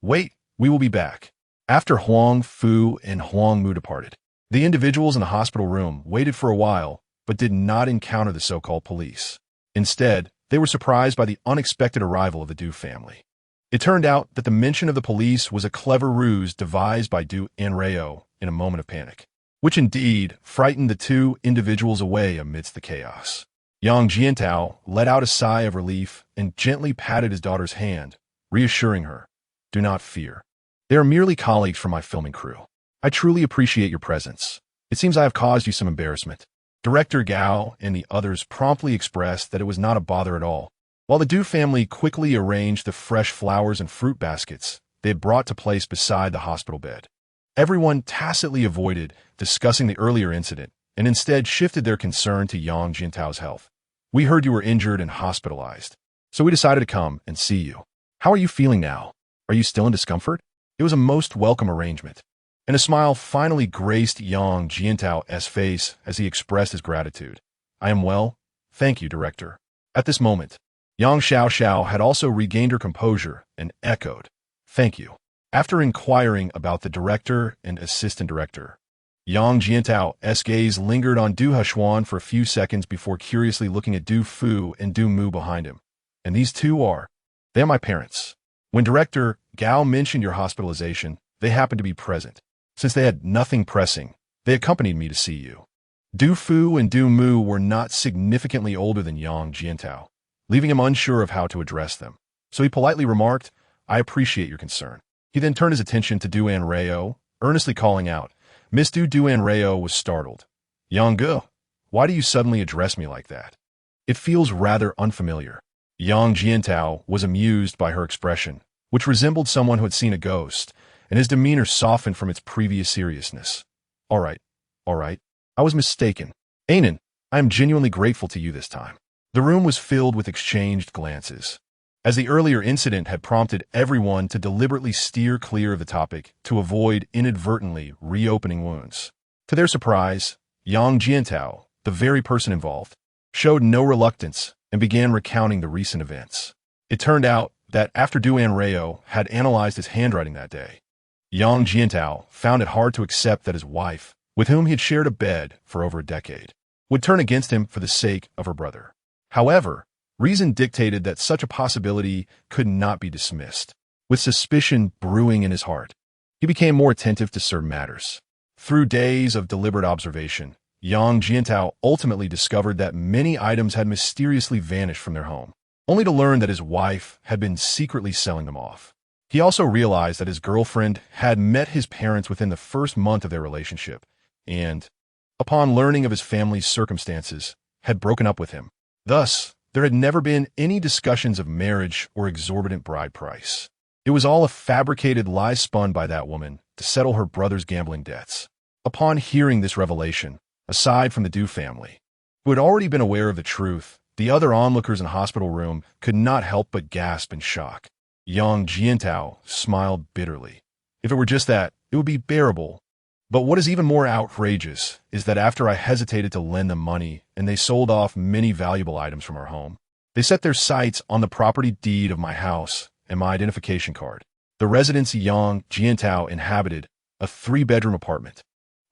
Wait, we will be back. After Huang Fu and Huang Mu departed, the individuals in the hospital room waited for a while, but did not encounter the so-called police. Instead, they were surprised by the unexpected arrival of the Du family. It turned out that the mention of the police was a clever ruse devised by Du Anrao in a moment of panic, which indeed frightened the two individuals away amidst the chaos. Yang Jiantao let out a sigh of relief and gently patted his daughter's hand, reassuring her, "Do not fear. They are merely colleagues from my filming crew. I truly appreciate your presence. It seems I have caused you some embarrassment." Director Gao and the others promptly expressed that it was not a bother at all. While the Du family quickly arranged the fresh flowers and fruit baskets they had brought to place beside the hospital bed, everyone tacitly avoided discussing the earlier incident and instead shifted their concern to Yang Jiantao's health. "We heard you were injured and hospitalized, so we decided to come and see you. How are you feeling now? Are you still in discomfort?" It was a most welcome arrangement, and a smile finally graced Yang Jiantao's face as he expressed his gratitude. "I am well, thank you, Director." At this moment, Yang Xiao had also regained her composure and echoed, "Thank you." After inquiring about the director and assistant director, Yang Jiantao's gaze lingered on Du Heshuan for a few seconds before curiously looking at Du Fu and Du Mu behind him. "And these two they are my parents. When Director Gao mentioned your hospitalization, they happened to be present. Since they had nothing pressing, they accompanied me to see you." Du Fu and Du Mu were not significantly older than Yang Jiantao, leaving him unsure of how to address them. So he politely remarked, "I appreciate your concern." He then turned his attention to Du Anrao, earnestly calling out. Miss Du Anrao was startled. "Yang Ge, why do you suddenly address me like that? It feels rather unfamiliar." Yang Jiantao was amused by her expression, which resembled someone who had seen a ghost, and his demeanor softened from its previous seriousness. All right. I was mistaken. Ainen, I am genuinely grateful to you this time." The room was filled with exchanged glances, as the earlier incident had prompted everyone to deliberately steer clear of the topic to avoid inadvertently reopening wounds. To their surprise, Yang Jiantao, the very person involved, showed no reluctance and began recounting the recent events. It turned out that after Du Anrao had analyzed his handwriting that day, Yang Jiantao found it hard to accept that his wife, with whom he had shared a bed for over a decade, would turn against him for the sake of her brother. However, reason dictated that such a possibility could not be dismissed. With suspicion brewing in his heart, he became more attentive to certain matters. Through days of deliberate observation, Yang Jiantao ultimately discovered that many items had mysteriously vanished from their home, only to learn that his wife had been secretly selling them off. He also realized that his girlfriend had met his parents within the first month of their relationship and, upon learning of his family's circumstances, had broken up with him. Thus, there had never been any discussions of marriage or exorbitant bride price. It was all a fabricated lie spun by that woman to settle her brother's gambling debts. Upon hearing this revelation, aside from the Du family, who had already been aware of the truth, the other onlookers in the hospital room could not help but gasp in shock. Yang Jiantao smiled bitterly. If it were just that, it would be bearable. But what is even more outrageous is that after I hesitated to lend them money and they sold off many valuable items from our home, they set their sights on the property deed of my house and my identification card. The residence Yang Jiantao inhabited, a 3-bedroom apartment,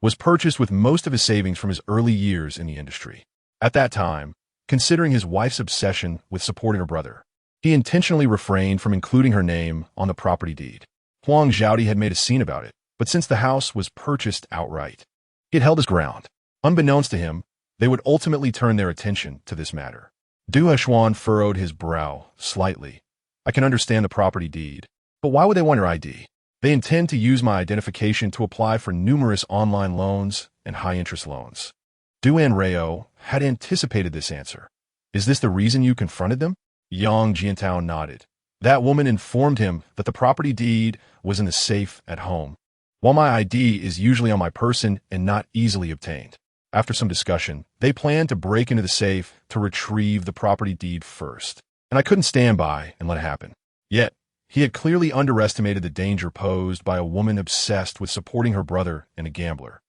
was purchased with most of his savings from his early years in the industry. At that time, considering his wife's obsession with supporting her brother, he intentionally refrained from including her name on the property deed. Huang Xiaodi had made a scene about it, but since the house was purchased outright, he had held his ground. Unbeknownst to him, they would ultimately turn their attention to this matter. Du Heshuan furrowed his brow slightly. "I can understand the property deed, But why would they want your ID? They intend to use my identification to apply for numerous online loans and high-interest loans. Anrao had anticipated this answer. Is this the reason you confronted them? Yang Jiantao nodded. That woman informed him that the property deed was in the safe at home, while my ID is usually on my person and not easily obtained. After some discussion, they planned to break into the safe to retrieve the property deed first, and I couldn't stand by and let it happen. Yet, he had clearly underestimated the danger posed by a woman obsessed with supporting her brother and a gambler,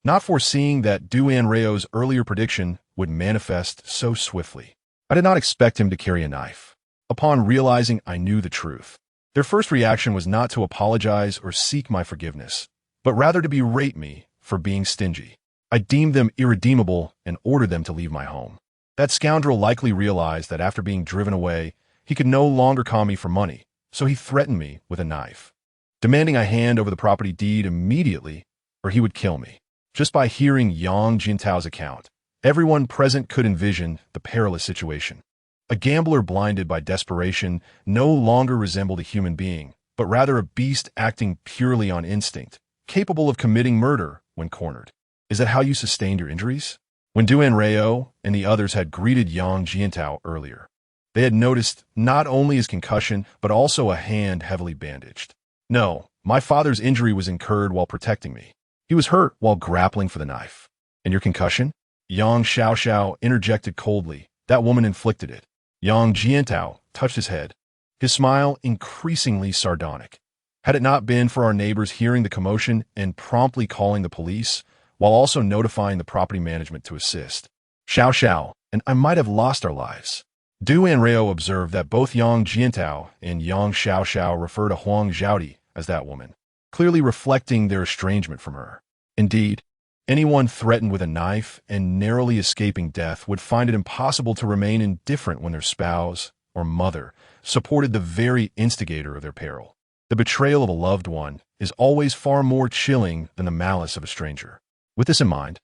not foreseeing that Anrao's earlier prediction would manifest so swiftly. I did not expect him to carry a knife. Upon realizing I knew the truth, their first reaction was not to apologize or seek my forgiveness, but rather to berate me for being stingy. I deemed them irredeemable and ordered them to leave my home. That scoundrel likely realized that after being driven away, he could no longer call me for money, so he threatened me with a knife, demanding I hand over the property deed immediately or he would kill me. Just by hearing Yang Jintao's account, everyone present could envision the perilous situation. A gambler blinded by desperation no longer resembled a human being, but rather a beast acting purely on instinct, capable of committing murder when cornered. Is that how you sustained your injuries? When Anrao and the others had greeted Yang Jiantao earlier, they had noticed not only his concussion, but also a hand heavily bandaged. No, my father's injury was incurred while protecting me. He was hurt while grappling for the knife. And your concussion? Yang Xiaoxiao interjected coldly. That woman inflicted it. Yang Jiantao touched his head, his smile increasingly sardonic. Had it not been for our neighbors hearing the commotion and promptly calling the police, while also notifying the property management to assist, Xiao and I might have lost our lives. Anrao observed that both Yang Jiantao and Yang Xiaoxiao refer to Huang Xiaodi as that woman, clearly reflecting their estrangement from her. Indeed, anyone threatened with a knife and narrowly escaping death would find it impossible to remain indifferent when their spouse or mother supported the very instigator of their peril. The betrayal of a loved one is always far more chilling than the malice of a stranger. With this in mind,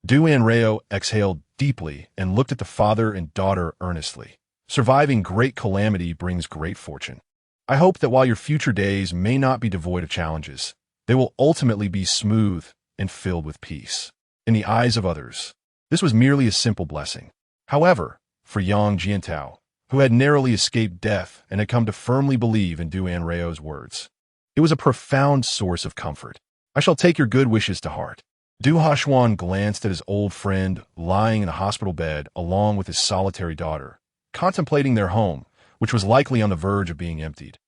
Anrao exhaled deeply and looked at the father and daughter earnestly. Surviving great calamity brings great fortune. I hope that while your future days may not be devoid of challenges, they will ultimately be smooth and filled with peace. In the eyes of others, this was merely a simple blessing. However, for Yang Jiantao, who had narrowly escaped death and had come to firmly believe in Anrao's words, it was a profound source of comfort. I shall take your good wishes to heart. Hshuan glanced at his old friend lying in a hospital bed along with his solitary daughter, contemplating their home, which was likely on the verge of being emptied,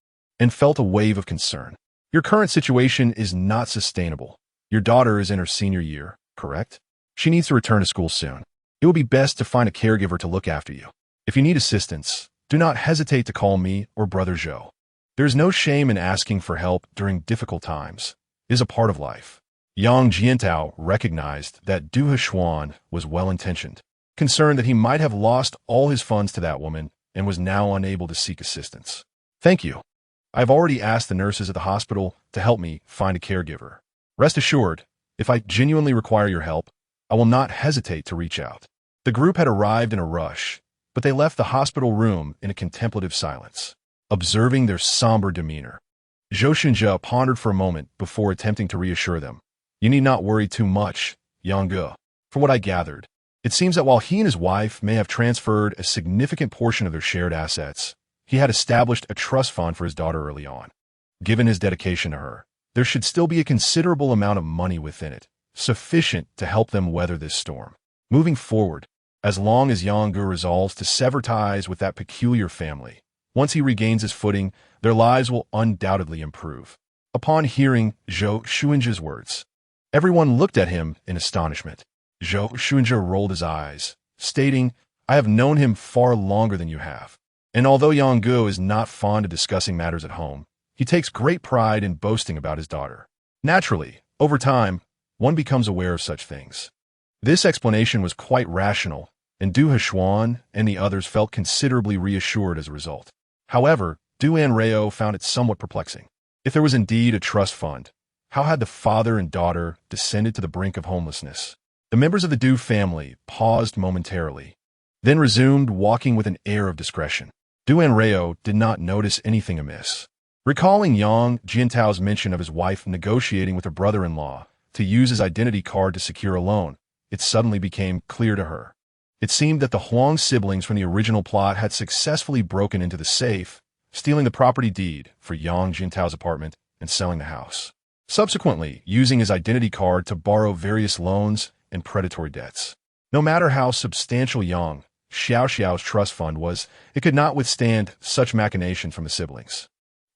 and felt a wave of concern. Your current situation is not sustainable. Your daughter is in her senior year, correct? She needs to return to school soon. It will be best to find a caregiver to look after you. If you need assistance, do not hesitate to call me or Brother Zhou. There is no shame in asking for help during difficult times. It is a part of life. Yang Jiantao recognized that Hshuan was well-intentioned, concerned that he might have lost all his funds to that woman and was now unable to seek assistance. Thank you. I have already asked the nurses at the hospital to help me find a caregiver. Rest assured, if I genuinely require your help, I will not hesitate to reach out. The group had arrived in a rush, but they left the hospital room in a contemplative silence, observing their somber demeanor. Zhou Xunjia pondered for a moment before attempting to reassure them. You need not worry too much, Yang Ge. From what I gathered, it seems that while he and his wife may have transferred a significant portion of their shared assets, he had established a trust fund for his daughter early on. Given his dedication to her, there should still be a considerable amount of money within it, sufficient to help them weather this storm. Moving forward, as long as Yang Ge resolves to sever ties with that peculiar family, once he regains his footing, their lives will undoubtedly improve. Upon hearing Zhou Xunjia's words, everyone looked at him in astonishment. Zhou Xunjia rolled his eyes, stating, I have known him far longer than you have. And although Yang Ge is not fond of discussing matters at home, he takes great pride in boasting about his daughter. Naturally, over time, one becomes aware of such things. This explanation was quite rational, and Hshuan and the others felt considerably reassured as a result. However, Anrao found it somewhat perplexing. If there was indeed a trust fund, how had the father and daughter descended to the brink of homelessness? The members of the Du family paused momentarily, then resumed walking with an air of discretion. Anrao did not notice anything amiss. Recalling Yang Jintao's mention of his wife negotiating with her brother-in-law to use his identity card to secure a loan, it suddenly became clear to her. It seemed that the Huang siblings from the original plot had successfully broken into the safe, stealing the property deed for Yang Jintao's apartment and selling the house. Subsequently, using his identity card to borrow various loans and predatory debts. No matter how substantial Yang Xiaoxiao's trust fund was, it could not withstand such machinations from the siblings.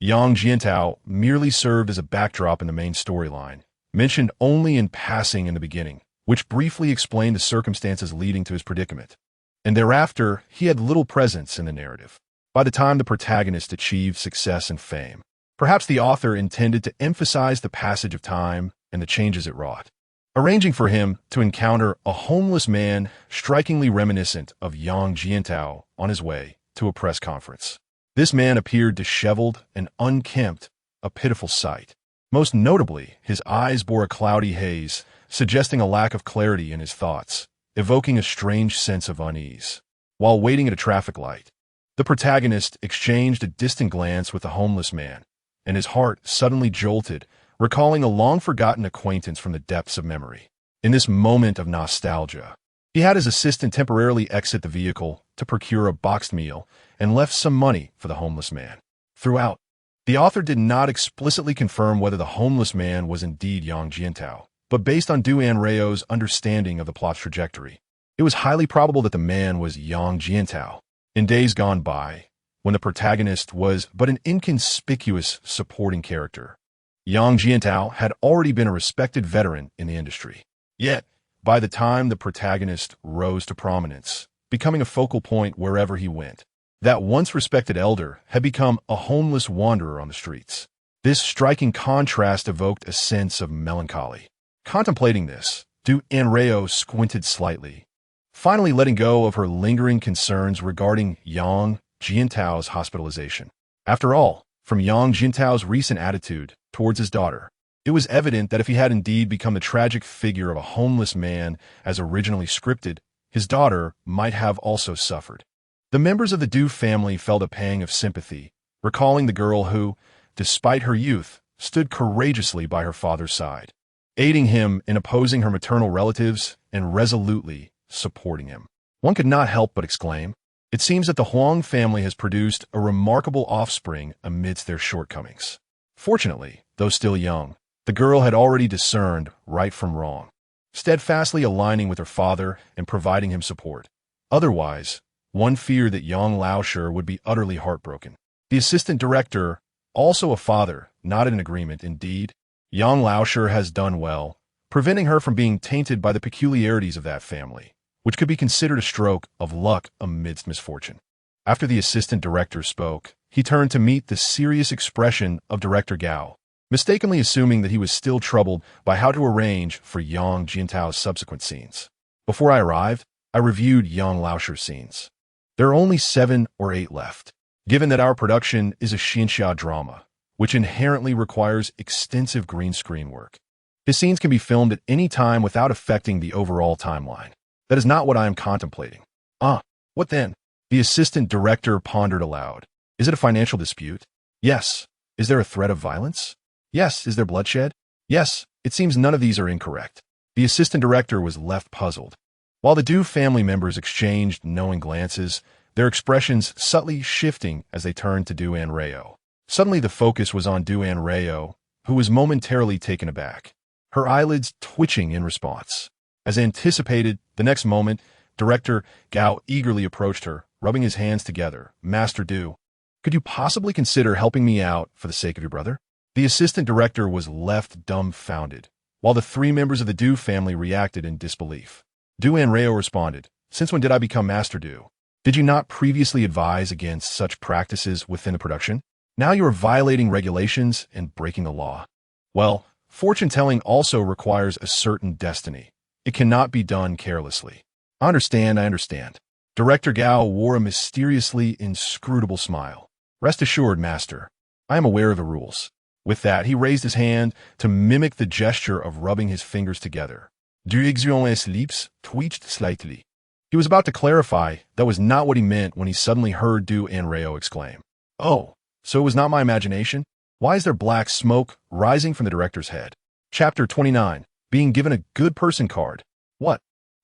Yang Jintao merely served as a backdrop in the main storyline, mentioned only in passing in the beginning, which briefly explained the circumstances leading to his predicament. And thereafter, he had little presence in the narrative. By the time the protagonist achieved success and fame, perhaps the author intended to emphasize the passage of time and the changes it wrought, arranging for him to encounter a homeless man strikingly reminiscent of Yang Jintao on his way to a press conference. This man appeared disheveled and unkempt, a pitiful sight. Most notably, his eyes bore a cloudy haze, suggesting a lack of clarity in his thoughts, evoking a strange sense of unease. While waiting at a traffic light, the protagonist exchanged a distant glance with the homeless man, and his heart suddenly jolted, recalling a long-forgotten acquaintance from the depths of memory. In this moment of nostalgia, he had his assistant temporarily exit the vehicle to procure a boxed meal and left some money for the homeless man. Throughout, the author did not explicitly confirm whether the homeless man was indeed Yang Jintao, but based on Anrao's understanding of the plot's trajectory, it was highly probable that the man was Yang Jintao. In days gone by, when the protagonist was but an inconspicuous supporting character, Yang Jintao had already been a respected veteran in the industry. Yet, by the time the protagonist rose to prominence, becoming a focal point wherever he went, that once respected elder had become a homeless wanderer on the streets. This striking contrast evoked a sense of melancholy. Contemplating this, Anrao squinted slightly, finally letting go of her lingering concerns regarding Yang Jintao's hospitalization. After all, from Yang Jintao's recent attitude towards his daughter, it was evident that if he had indeed become the tragic figure of a homeless man as originally scripted, his daughter might have also suffered. The members of the Du family felt a pang of sympathy, recalling the girl who, despite her youth, stood courageously by her father's side, aiding him in opposing her maternal relatives and resolutely supporting him. One could not help but exclaim, "It seems that the Huang family has produced a remarkable offspring amidst their shortcomings." Fortunately, though still young, the girl had already discerned right from wrong, steadfastly aligning with her father and providing him support. Otherwise, one feared that young Laosher would be utterly heartbroken. The assistant director, also a father, nodded in agreement. Indeed, young Laosher has done well, preventing her from being tainted by the peculiarities of that family, which could be considered a stroke of luck amidst misfortune. After the assistant director spoke, he turned to meet the serious expression of Director Gao, mistakenly assuming that he was still troubled by how to arrange for Yang Jintao's subsequent scenes. Before I arrived, I reviewed young Laosher's scenes. There are only 7 or 8 left, given that our production is a xinxia drama, which inherently requires extensive green screen work. His scenes can be filmed at any time without affecting the overall timeline. That is not what I am contemplating. What then? The assistant director pondered aloud. Is it a financial dispute? Yes. Is there a threat of violence? Yes. Is there bloodshed? Yes. It seems none of these are incorrect. The assistant director was left puzzled. While the Du family members exchanged knowing glances, their expressions subtly shifting as they turned to Anrao. Suddenly the focus was on Anrao, who was momentarily taken aback, her eyelids twitching in response. As anticipated, the next moment, Director Gao eagerly approached her, rubbing his hands together. "Master Du, could you possibly consider helping me out for the sake of your brother?" The assistant director was left dumbfounded, while the 3 members of the Du family reacted in disbelief. Anrao responded, "Since when did I become Master Du? Did you not previously advise against such practices within the production? Now you are violating regulations and breaking the law." Well, fortune-telling also requires a certain destiny. It cannot be done carelessly. I understand. Director Gao wore a mysteriously inscrutable smile. "Rest assured, Master, I am aware of the rules." With that, he raised his hand to mimic the gesture of rubbing his fingers together. Direction's lips twitched slightly. He was about to clarify that was not what he meant when he suddenly heard Anrao exclaim, "Oh, so it was not my imagination? Why is there black smoke rising from the director's head? Chapter 29. Being given a good person card. What?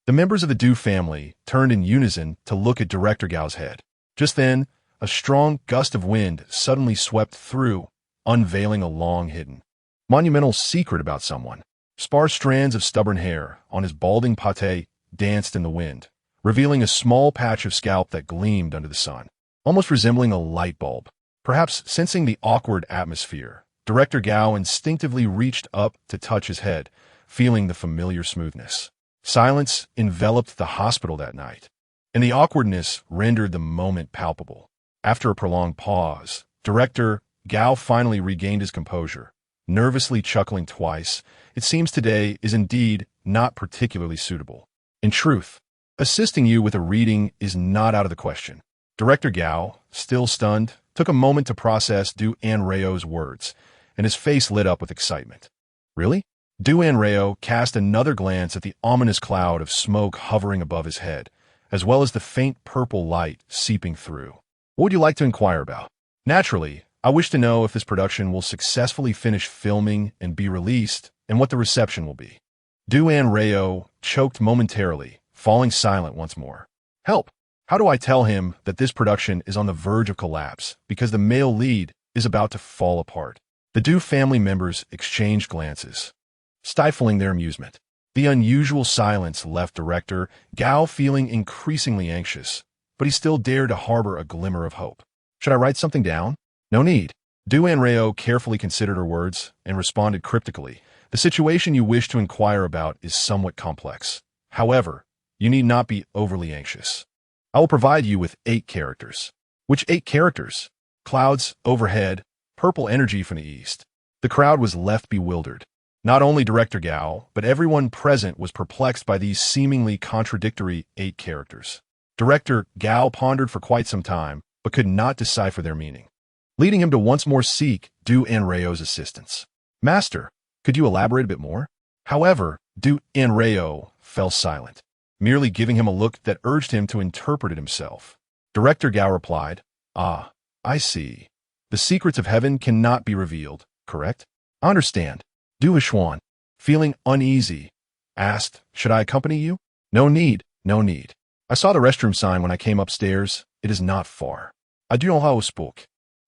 The members of the Du family turned in unison to look at Director Gao's head. Just then, a strong gust of wind suddenly swept through, unveiling a long-hidden, monumental secret about someone. Sparse strands of stubborn hair on his balding pate danced in the wind, revealing a small patch of scalp that gleamed under the sun, almost resembling a light bulb. Perhaps sensing the awkward atmosphere, Director Gao instinctively reached up to touch his head, feeling the familiar smoothness. Silence enveloped the hospital that night, and the awkwardness rendered the moment palpable. After a prolonged pause, Director Gao finally regained his composure, nervously chuckling twice. It seems today is indeed not particularly suitable. In truth, assisting you with a reading is not out of the question. Director Gao, still stunned, took a moment to process Du Anrao's words, and his face lit up with excitement. Really? Du Anrao cast another glance at the ominous cloud of smoke hovering above his head, as well as the faint purple light seeping through. What would you like to inquire about? Naturally, I wish to know if this production will successfully finish filming and be released, and what the reception will be. Du Anrao choked momentarily, falling silent once more. Help! How do I tell him that this production is on the verge of collapse because the male lead is about to fall apart? The Du family members exchanged glances, stifling their amusement. The unusual silence left Director Gao feeling increasingly anxious, but he still dared to harbor a glimmer of hope. Should I write something down? No need. Du Anrao carefully considered her words and responded cryptically. The situation you wish to inquire about is somewhat complex. However, you need not be overly anxious. I will provide you with 8 characters. Which 8 characters? Clouds overhead, purple energy from the east. The crowd was left bewildered. Not only Director Gao, but everyone present was perplexed by these seemingly contradictory 8 characters. Director Gao pondered for quite some time, but could not decipher their meaning, leading him to once more seek Du Anrao's assistance. Master, could you elaborate a bit more? However, Du Anrao fell silent, merely giving him a look that urged him to interpret it himself. Director Gao replied, "Ah, I see. The secrets of heaven cannot be revealed, correct? I understand." Du Xuan, feeling uneasy, asked, "Should I accompany you?" No need, no need. I saw the restroom sign when I came upstairs. It is not far. I do know how to spoke."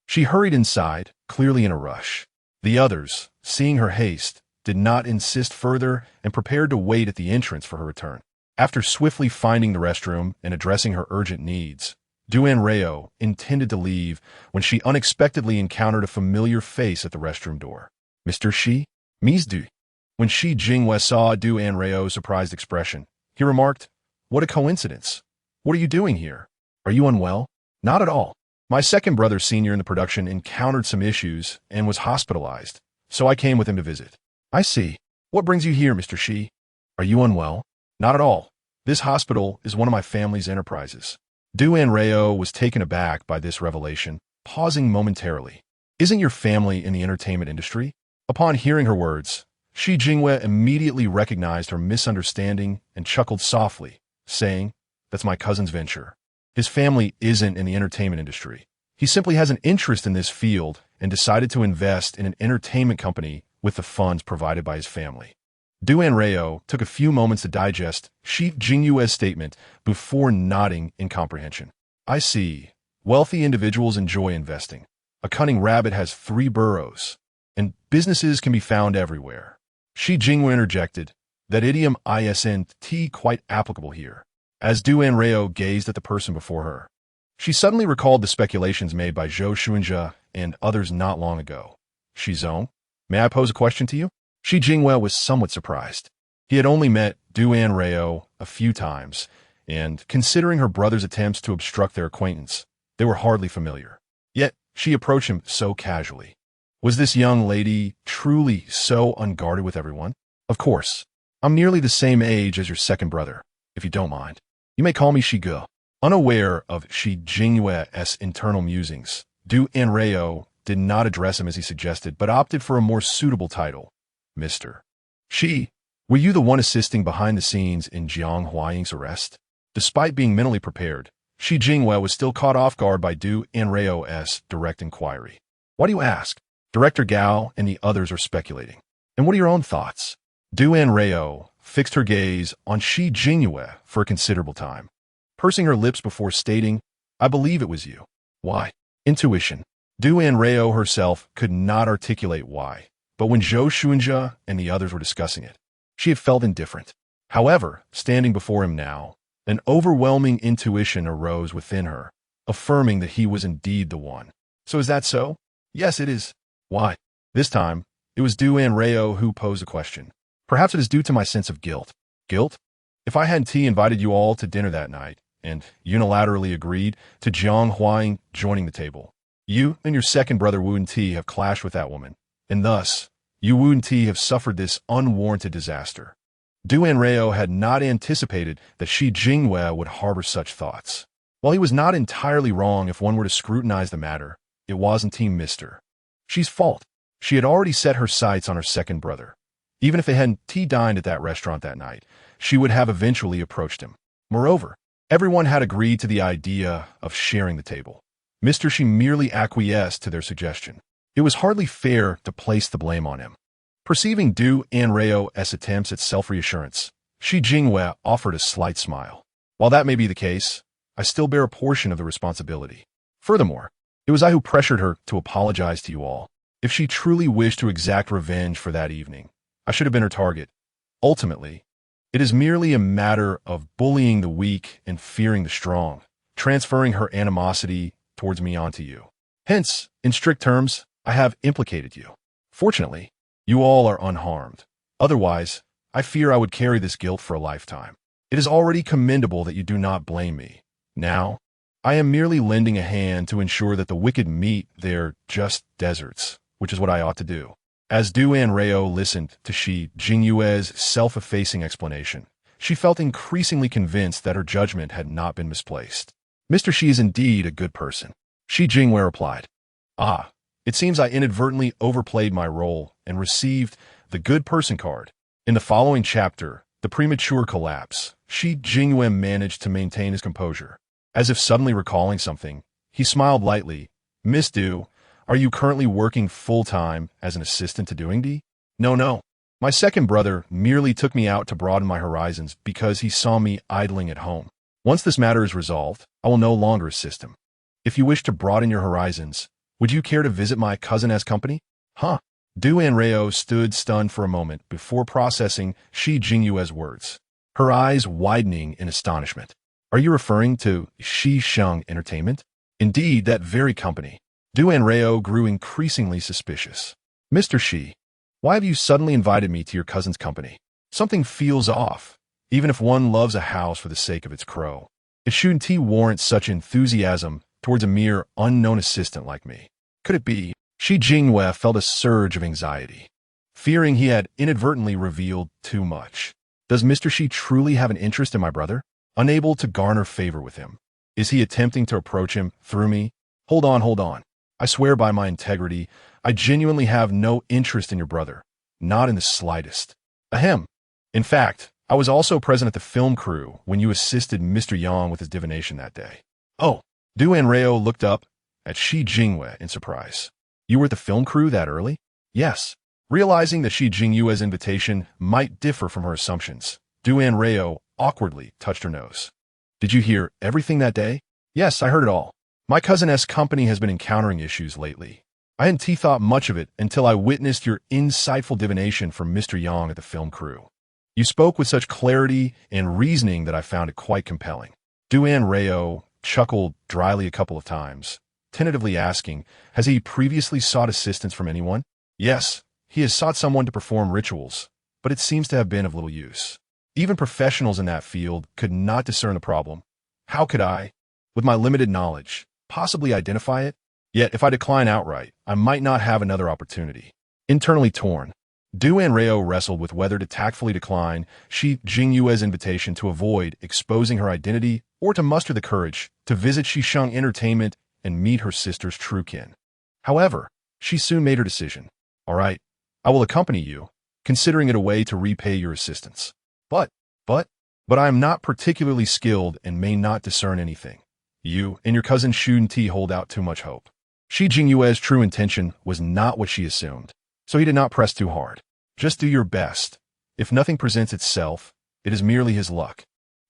She hurried inside, clearly in a rush. The others, seeing her haste, did not insist further and prepared to wait at the entrance for her return. After swiftly finding the restroom and addressing her urgent needs, Du Anrao intended to leave when she unexpectedly encountered a familiar face at the restroom door. "Mr. Shi? Ms. Du." When Shi Jinghua saw Du Anrao's surprised expression, he remarked, "What a coincidence. What are you doing here? Are you unwell?" "Not at all. My second brother senior in the production encountered some issues and was hospitalized, so I came with him to visit." "I see. What brings you here, Mr. Shi? Are you unwell?" "Not at all. This hospital is one of my family's enterprises." Du Anrao was taken aback by this revelation, pausing momentarily. "Isn't your family in the entertainment industry?" Upon hearing her words, Shi Jinghua immediately recognized her misunderstanding and chuckled softly, saying, "That's my cousin's venture. His family isn't in the entertainment industry. He simply has an interest in this field and decided to invest in an entertainment company with the funds provided by his family." Du Anrao took a few moments to digest Shi Jinghua's statement before nodding in comprehension. "I see. Wealthy individuals enjoy investing. A cunning rabbit has 3 burrows, and businesses can be found everywhere." Shi Jinghua interjected, that idiom isn't quite applicable here. As Du Anrao gazed at the person before her, she suddenly recalled the speculations made by Zhou Xuanjia and others not long ago. "Shi Zong, may I pose a question to you?" Shi Jinghua was somewhat surprised. He had only met Du Anrao a few times, and considering her brother's attempts to obstruct their acquaintance, they were hardly familiar. Yet she approached him so casually. Was this young lady truly so unguarded with everyone? "Of course. I'm nearly the same age as your second brother, if you don't mind. You may call me Shigu." Unaware of Shi Jinghua's internal musings, Du Anrao did not address him as he suggested, but opted for a more suitable title, Mr. "Shi, were you the one assisting behind the scenes in Jiang Huaying's arrest?" Despite being mentally prepared, Shi Jinghua was still caught off guard by Du Anrao's direct inquiry. "Why do you ask?" Director Gao and the others are speculating. And what are your own thoughts? Du Anrao fixed her gaze on Shi Jingyue for a considerable time, pursing her lips before stating, I believe it was you. Why? Intuition. Du Anrao herself could not articulate why, but when Zhou Shunjia and the others were discussing it, she had felt indifferent. However, standing before him now, an overwhelming intuition arose within her, affirming that he was indeed the one. So is that so? Yes, it is. Why? This time, it was Du Anrao who posed the question. Perhaps it is due to my sense of guilt. Guilt? If I hadn't invited you all to dinner that night, and unilaterally agreed to Jiang Huang joining the table, you and your second brother Wu Ti have clashed with that woman, and thus, you Wu Ti have suffered this unwarranted disaster. Du Anrao had not anticipated that Shi Jingyue would harbor such thoughts. While he was not entirely wrong if one were to scrutinize the matter, it wasn't Team Mr. Shi's fault. She had already set her sights on her second brother. Even if they hadn't dined at that restaurant that night, she would have eventually approached him. Moreover, everyone had agreed to the idea of sharing the table. Mr. Shi merely acquiesced to their suggestion. It was hardly fair to place the blame on him. Perceiving Du Anrao's attempts at self-reassurance, Shi Jingyue offered a slight smile. While that may be the case, I still bear a portion of the responsibility. Furthermore, it was I who pressured her to apologize to you all. If she truly wished to exact revenge for that evening, I should have been her target. Ultimately, it is merely a matter of bullying the weak and fearing the strong, transferring her animosity towards me onto you. Hence, in strict terms, I have implicated you. Fortunately, you all are unharmed. Otherwise, I fear I would carry this guilt for a lifetime. It is already commendable that you do not blame me. Now, I am merely lending a hand to ensure that the wicked meet their just deserts, which is what I ought to do. As Du Anrao listened to Shi Jingyue's self-effacing explanation, she felt increasingly convinced that her judgment had not been misplaced. Mr. Shi is indeed a good person. Shi Jingyue replied. Ah, it seems I inadvertently overplayed my role and received the good person card. In the following chapter, The Premature Collapse, Shi Jingyue managed to maintain his composure. As if suddenly recalling something, he smiled lightly. Miss Du, are you currently working full-time as an assistant to doing D? No. My second brother merely took me out to broaden my horizons because he saw me idling at home. Once this matter is resolved, I will no longer assist him. If you wish to broaden your horizons, would you care to visit my cousin's company? Huh? Du Anrao stood stunned for a moment before processing Shi Jingyue's words, her eyes widening in astonishment. Are you referring to Shi Sheng Entertainment? Indeed, that very company. Du Anrao grew increasingly suspicious. Mr. Shi, why have you suddenly invited me to your cousin's company? Something feels off, even if one loves a house for the sake of its crow. It shouldn't warrant such enthusiasm towards a mere unknown assistant like me. Could it be? Shi Jingyue felt a surge of anxiety, fearing he had inadvertently revealed too much. Does Mr. Shi truly have an interest in my brother? Unable to garner favor with him. Is he attempting to approach him through me? Hold on. I swear by my integrity, I genuinely have no interest in your brother. Not in the slightest. Ahem. In fact, I was also present at the film crew when you assisted Mr. Yang with his divination that day. Oh, Du Anrao looked up at Shi Jingyue in surprise. You were at the film crew that early? Yes. Realizing that Shi Jingyue's invitation might differ from her assumptions, Du Anrao awkwardly touched her nose. Did you hear everything that day? Yes, I heard it all. My cousin's company has been encountering issues lately. I hadn't thought much of it until I witnessed your insightful divination from Mr. Yang at the film crew. You spoke with such clarity and reasoning that I found it quite compelling. Du Anrao chuckled dryly a couple of times, tentatively asking, has he previously sought assistance from anyone? Yes, he has sought someone to perform rituals, but it seems to have been of little use. Even professionals in that field could not discern the problem. How could I, with my limited knowledge, possibly identify it? Yet, if I decline outright, I might not have another opportunity. Internally torn, Du Anrao wrestled with whether to tactfully decline Shi Jingyue's invitation to avoid exposing her identity or to muster the courage to visit Shi Sheng Entertainment and meet her sister's true kin. However, she soon made her decision. All right, I will accompany you, considering it a way to repay your assistance. But I am not particularly skilled and may not discern anything. You and your cousin Shun Ti hold out too much hope. Shi Jingyue's true intention was not what she assumed, so he did not press too hard. Just do your best. If nothing presents itself, it is merely his luck,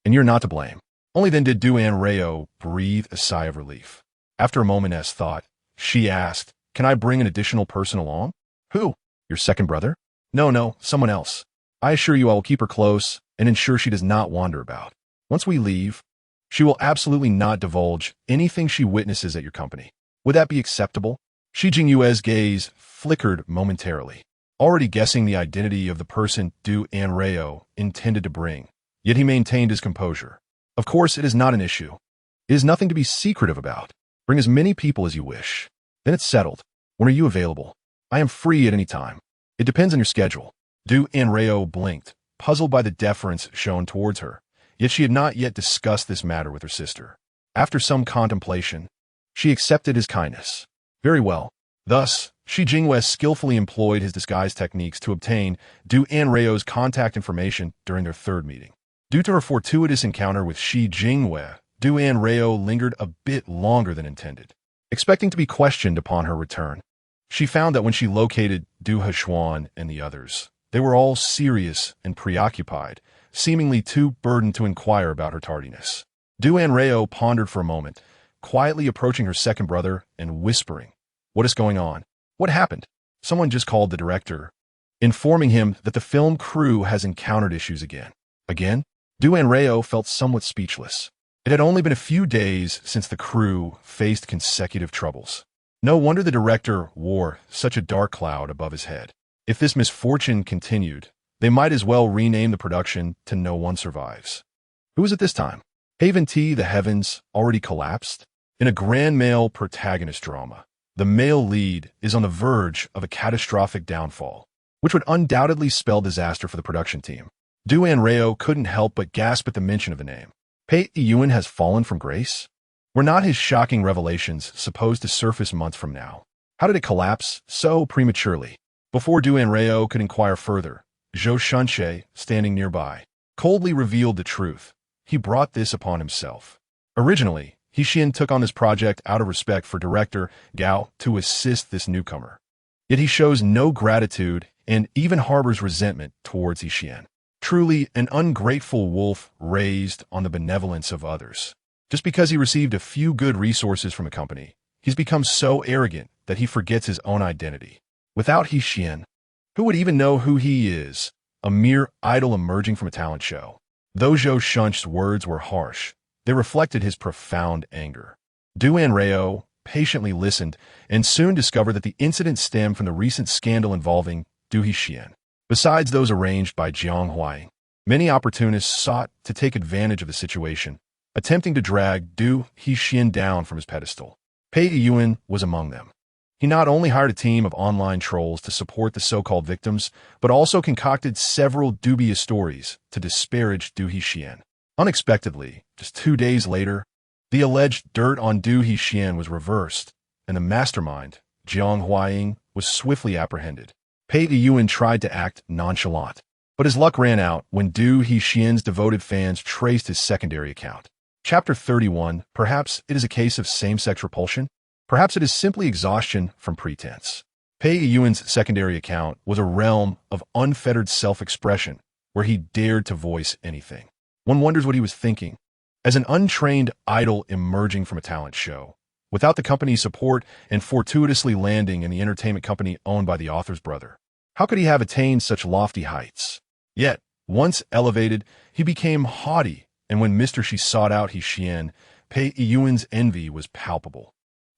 and you're not to blame. Only then did Anrao breathe a sigh of relief. After a moment's thought, she asked, "Can I bring an additional person along?" "Who? Your second brother?" No, someone else. I assure you I will keep her close and ensure she does not wander about. Once we leave, she will absolutely not divulge anything she witnesses at your company. Would that be acceptable?" Shi Jingyue's gaze flickered momentarily, already guessing the identity of the person Anrao intended to bring. Yet he maintained his composure. "Of course, it is not an issue. It is nothing to be secretive about. Bring as many people as you wish. Then it's settled. When are you available?" "I am free at any time. It depends on your schedule." Anrao blinked, puzzled by the deference shown towards her. Yet she had not yet discussed this matter with her sister. After some contemplation, she accepted his kindness. Very well. Thus, Shi Jingyue skillfully employed his disguise techniques to obtain Anrao's contact information during their third meeting. Due to her fortuitous encounter with Shi Jingyue, Anrao lingered a bit longer than intended. Expecting to be questioned upon her return, she found that when she located Du Heshuan and the others, they were all serious and preoccupied, seemingly too burdened to inquire about her tardiness. Anrao pondered for a moment, quietly approaching her second brother and whispering, "What is going on? What happened?" "Someone just called the director, informing him that the film crew has encountered issues again." Again? Anrao felt somewhat speechless. It had only been a few days since the crew faced consecutive troubles. No wonder the director wore such a dark cloud above his head. If this misfortune continued, they might as well rename the production to No One Survives. Who was it this time? Haven T, the heavens, already collapsed? In a grand male protagonist drama, the male lead is on the verge of a catastrophic downfall, which would undoubtedly spell disaster for the production team. Anrao couldn't help but gasp at the mention of the name. Pei Yuen has fallen from grace? Were not his shocking revelations supposed to surface months from now? How did it collapse so prematurely? Before Anrao could inquire further, Zhou Shunshe, standing nearby, coldly revealed the truth. He brought this upon himself. Originally, Hixin took on this project out of respect for director Gao to assist this newcomer. Yet he shows no gratitude and even harbors resentment towards Hixin. Truly an ungrateful wolf raised on the benevolence of others. Just because he received a few good resources from a company, he's become so arrogant that he forgets his own identity. Without Hixin, who would even know who he is? A mere idol emerging from a talent show. Though Zhou Shun's words were harsh, they reflected his profound anger. Anrao patiently listened and soon discovered that the incident stemmed from the recent scandal involving Hixin. Besides those arranged by Jiang Huai, many opportunists sought to take advantage of the situation, attempting to drag Hixin down from his pedestal. Pei Yuen was among them. He not only hired a team of online trolls to support the so-called victims, but also concocted several dubious stories to disparage Hixin. Unexpectedly, just 2 days later, the alleged dirt on Hixin was reversed, and the mastermind, Jiang Huai, was swiftly apprehended. Pei Yuen tried to act nonchalant, but his luck ran out when Hixin's devoted fans traced his secondary account. Chapter 31, perhaps it is a case of same-sex repulsion? Perhaps it is simply exhaustion from pretense. Pei Yuen's secondary account was a realm of unfettered self-expression where he dared to voice anything. One wonders what he was thinking. As an untrained idol emerging from a talent show, without the company's support and fortuitously landing in the entertainment company owned by the author's brother, how could he have attained such lofty heights? Yet, once elevated, he became haughty, and when Mr. Shi sought out Hixin, Pei Yuen's envy was palpable.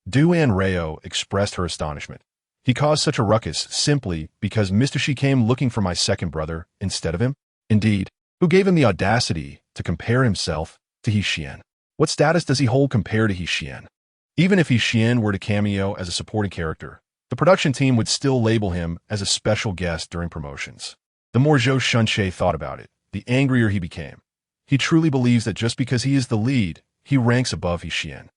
Anrao expressed her astonishment. He caused such a ruckus simply because Mr. Shi came looking for my second brother instead of him? Indeed, who gave him the audacity to compare himself to Hixin? What status does he hold compared to Hixin? Even if Hixin were to cameo as a supporting character, the production team would still label him as a special guest during promotions. The more Zhou Shunshe thought about it, the angrier he became. He truly believes that just because he is the lead, he ranks above Hixin.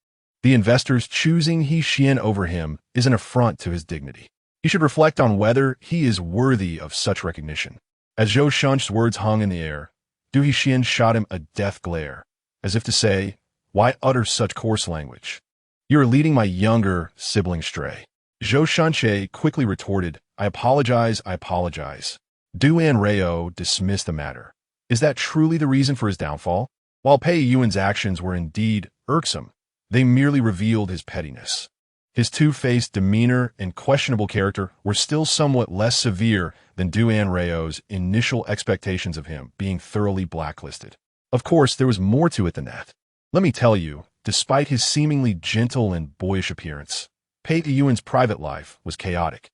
The investors choosing Hixin over him is an affront to his dignity. He should reflect on whether he is worthy of such recognition. As Zhou Shun's words hung in the air, Hixin shot him a death glare, as if to say, "Why utter such coarse language?" You are leading my younger sibling astray. Zhou Shanche quickly retorted, I apologize, I apologize. Du Anrao dismissed the matter. Is that truly the reason for his downfall? While Pei Yuan's actions were indeed irksome, they merely revealed his pettiness. His two-faced demeanor and questionable character were still somewhat less severe than Du Anrao's initial expectations of him being thoroughly blacklisted. Of course, there was more to it than that. Let me tell you, despite his seemingly gentle and boyish appearance, Pei Yuan's private life was chaotic.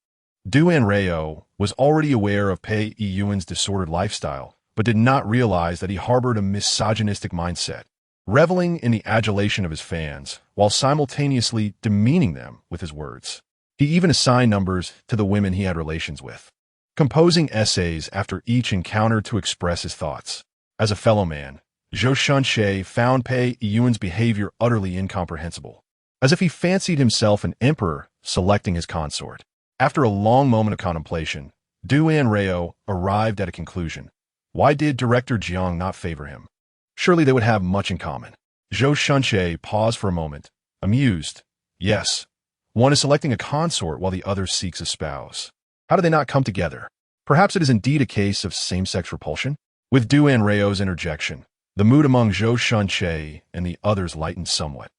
Du Anrao was already aware of Pei Yuan's disordered lifestyle, but did not realize that he harbored a misogynistic mindset, reveling in the adulation of his fans while simultaneously demeaning them with his words. He even assigned numbers to the women he had relations with, composing essays after each encounter to express his thoughts. As a fellow man, Zhou Shanche found Pei Yuan's behavior utterly incomprehensible, as if he fancied himself an emperor selecting his consort. After a long moment of contemplation, Du Anrao arrived at a conclusion. Why did Director Jiang not favor him? Surely they would have much in common. Zhou Shanche paused for a moment, amused. Yes, one is selecting a consort while the other seeks a spouse. How do they not come together? Perhaps it is indeed a case of same-sex repulsion? With Du Anrao's interjection, the mood among Zhou Shanche and the others lightened somewhat.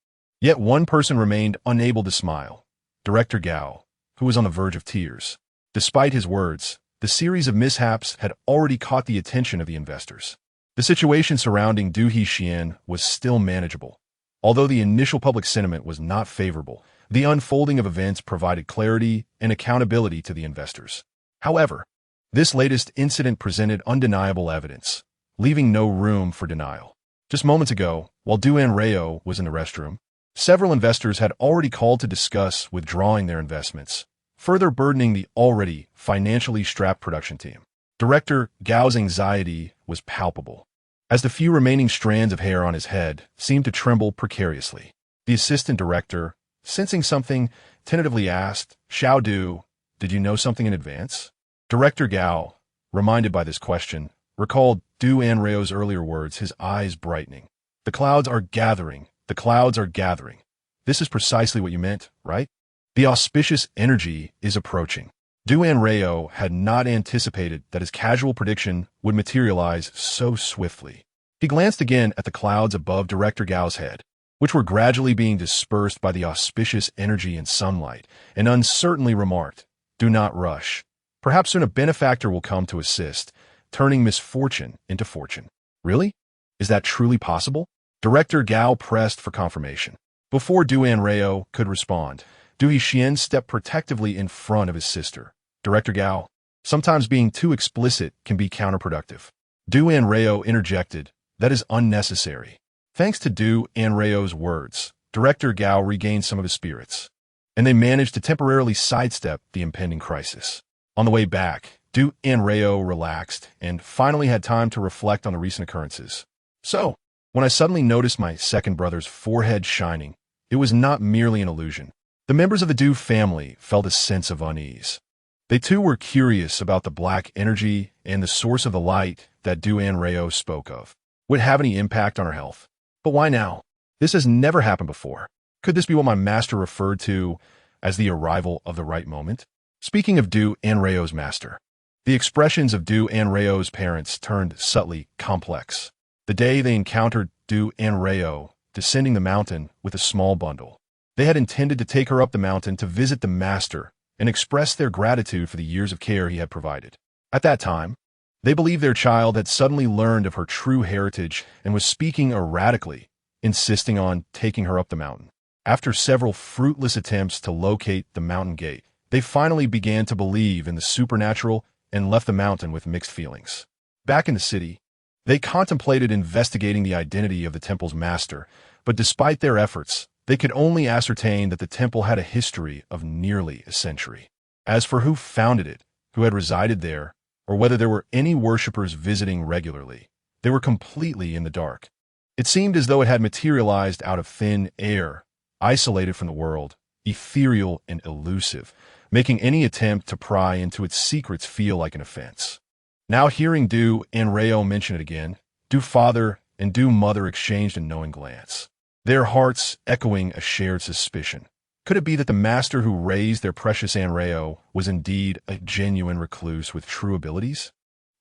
Yet one person remained unable to smile, Director Gao, who was on the verge of tears. Despite his words, the series of mishaps had already caught the attention of the investors. The situation surrounding Du Hexian was still manageable. Although the initial public sentiment was not favorable, the unfolding of events provided clarity and accountability to the investors. However, this latest incident presented undeniable evidence, leaving no room for denial. Just moments ago, while Du Anrao was in the restroom, several investors had already called to discuss withdrawing their investments, further burdening the already financially strapped production team. Director Gao's anxiety was palpable, as the few remaining strands of hair on his head seemed to tremble precariously. The assistant director, sensing something, tentatively asked, Xiao Du, did you know something in advance? Director Gao, reminded by this question, recalled Du Anrao's earlier words, his eyes brightening. The clouds are gathering. The clouds are gathering. This is precisely what you meant, right? The auspicious energy is approaching. Du Anrao had not anticipated that his casual prediction would materialize so swiftly. He glanced again at the clouds above Director Gao's head, which were gradually being dispersed by the auspicious energy and sunlight, and uncertainly remarked, Do not rush. Perhaps soon a benefactor will come to assist, turning misfortune into fortune. Really? Is that truly possible? Director Gao pressed for confirmation. Before Du Anrao could respond, Du Hexian stepped protectively in front of his sister. Director Gao, sometimes being too explicit can be counterproductive. Du Anrao interjected, that is unnecessary. Thanks to Du Anrao's words, Director Gao regained some of his spirits, and they managed to temporarily sidestep the impending crisis. On the way back, Du Anrao relaxed and finally had time to reflect on the recent occurrences. So, when I suddenly noticed my second brother's forehead shining, it was not merely an illusion. The members of the Du family felt a sense of unease. They too were curious about the black energy and the source of the light that Du Anrao spoke of. Would it have any impact on our health? But why now? This has never happened before. Could this be what my master referred to as the arrival of the right moment? Speaking of Du Anrao's master, the expressions of Du Anrao's parents turned subtly complex. The day they encountered Du Anrao descending the mountain with a small bundle, they had intended to take her up the mountain to visit the master and express their gratitude for the years of care he had provided. At that time, they believed their child had suddenly learned of her true heritage and was speaking erratically, insisting on taking her up the mountain. After several fruitless attempts to locate the mountain gate, they finally began to believe in the supernatural and left the mountain with mixed feelings. Back in the city, they contemplated investigating the identity of the temple's master, but despite their efforts, they could only ascertain that the temple had a history of nearly a century. As for who founded it, who had resided there, or whether there were any worshippers visiting regularly, they were completely in the dark. It seemed as though it had materialized out of thin air, isolated from the world, ethereal and elusive, making any attempt to pry into its secrets feel like an offense. Now hearing Du Anrao mention it again, Du father and Du mother exchanged a knowing glance. their hearts echoing a shared suspicion. Could it be that the master who raised their precious Anrao was indeed a genuine recluse with true abilities?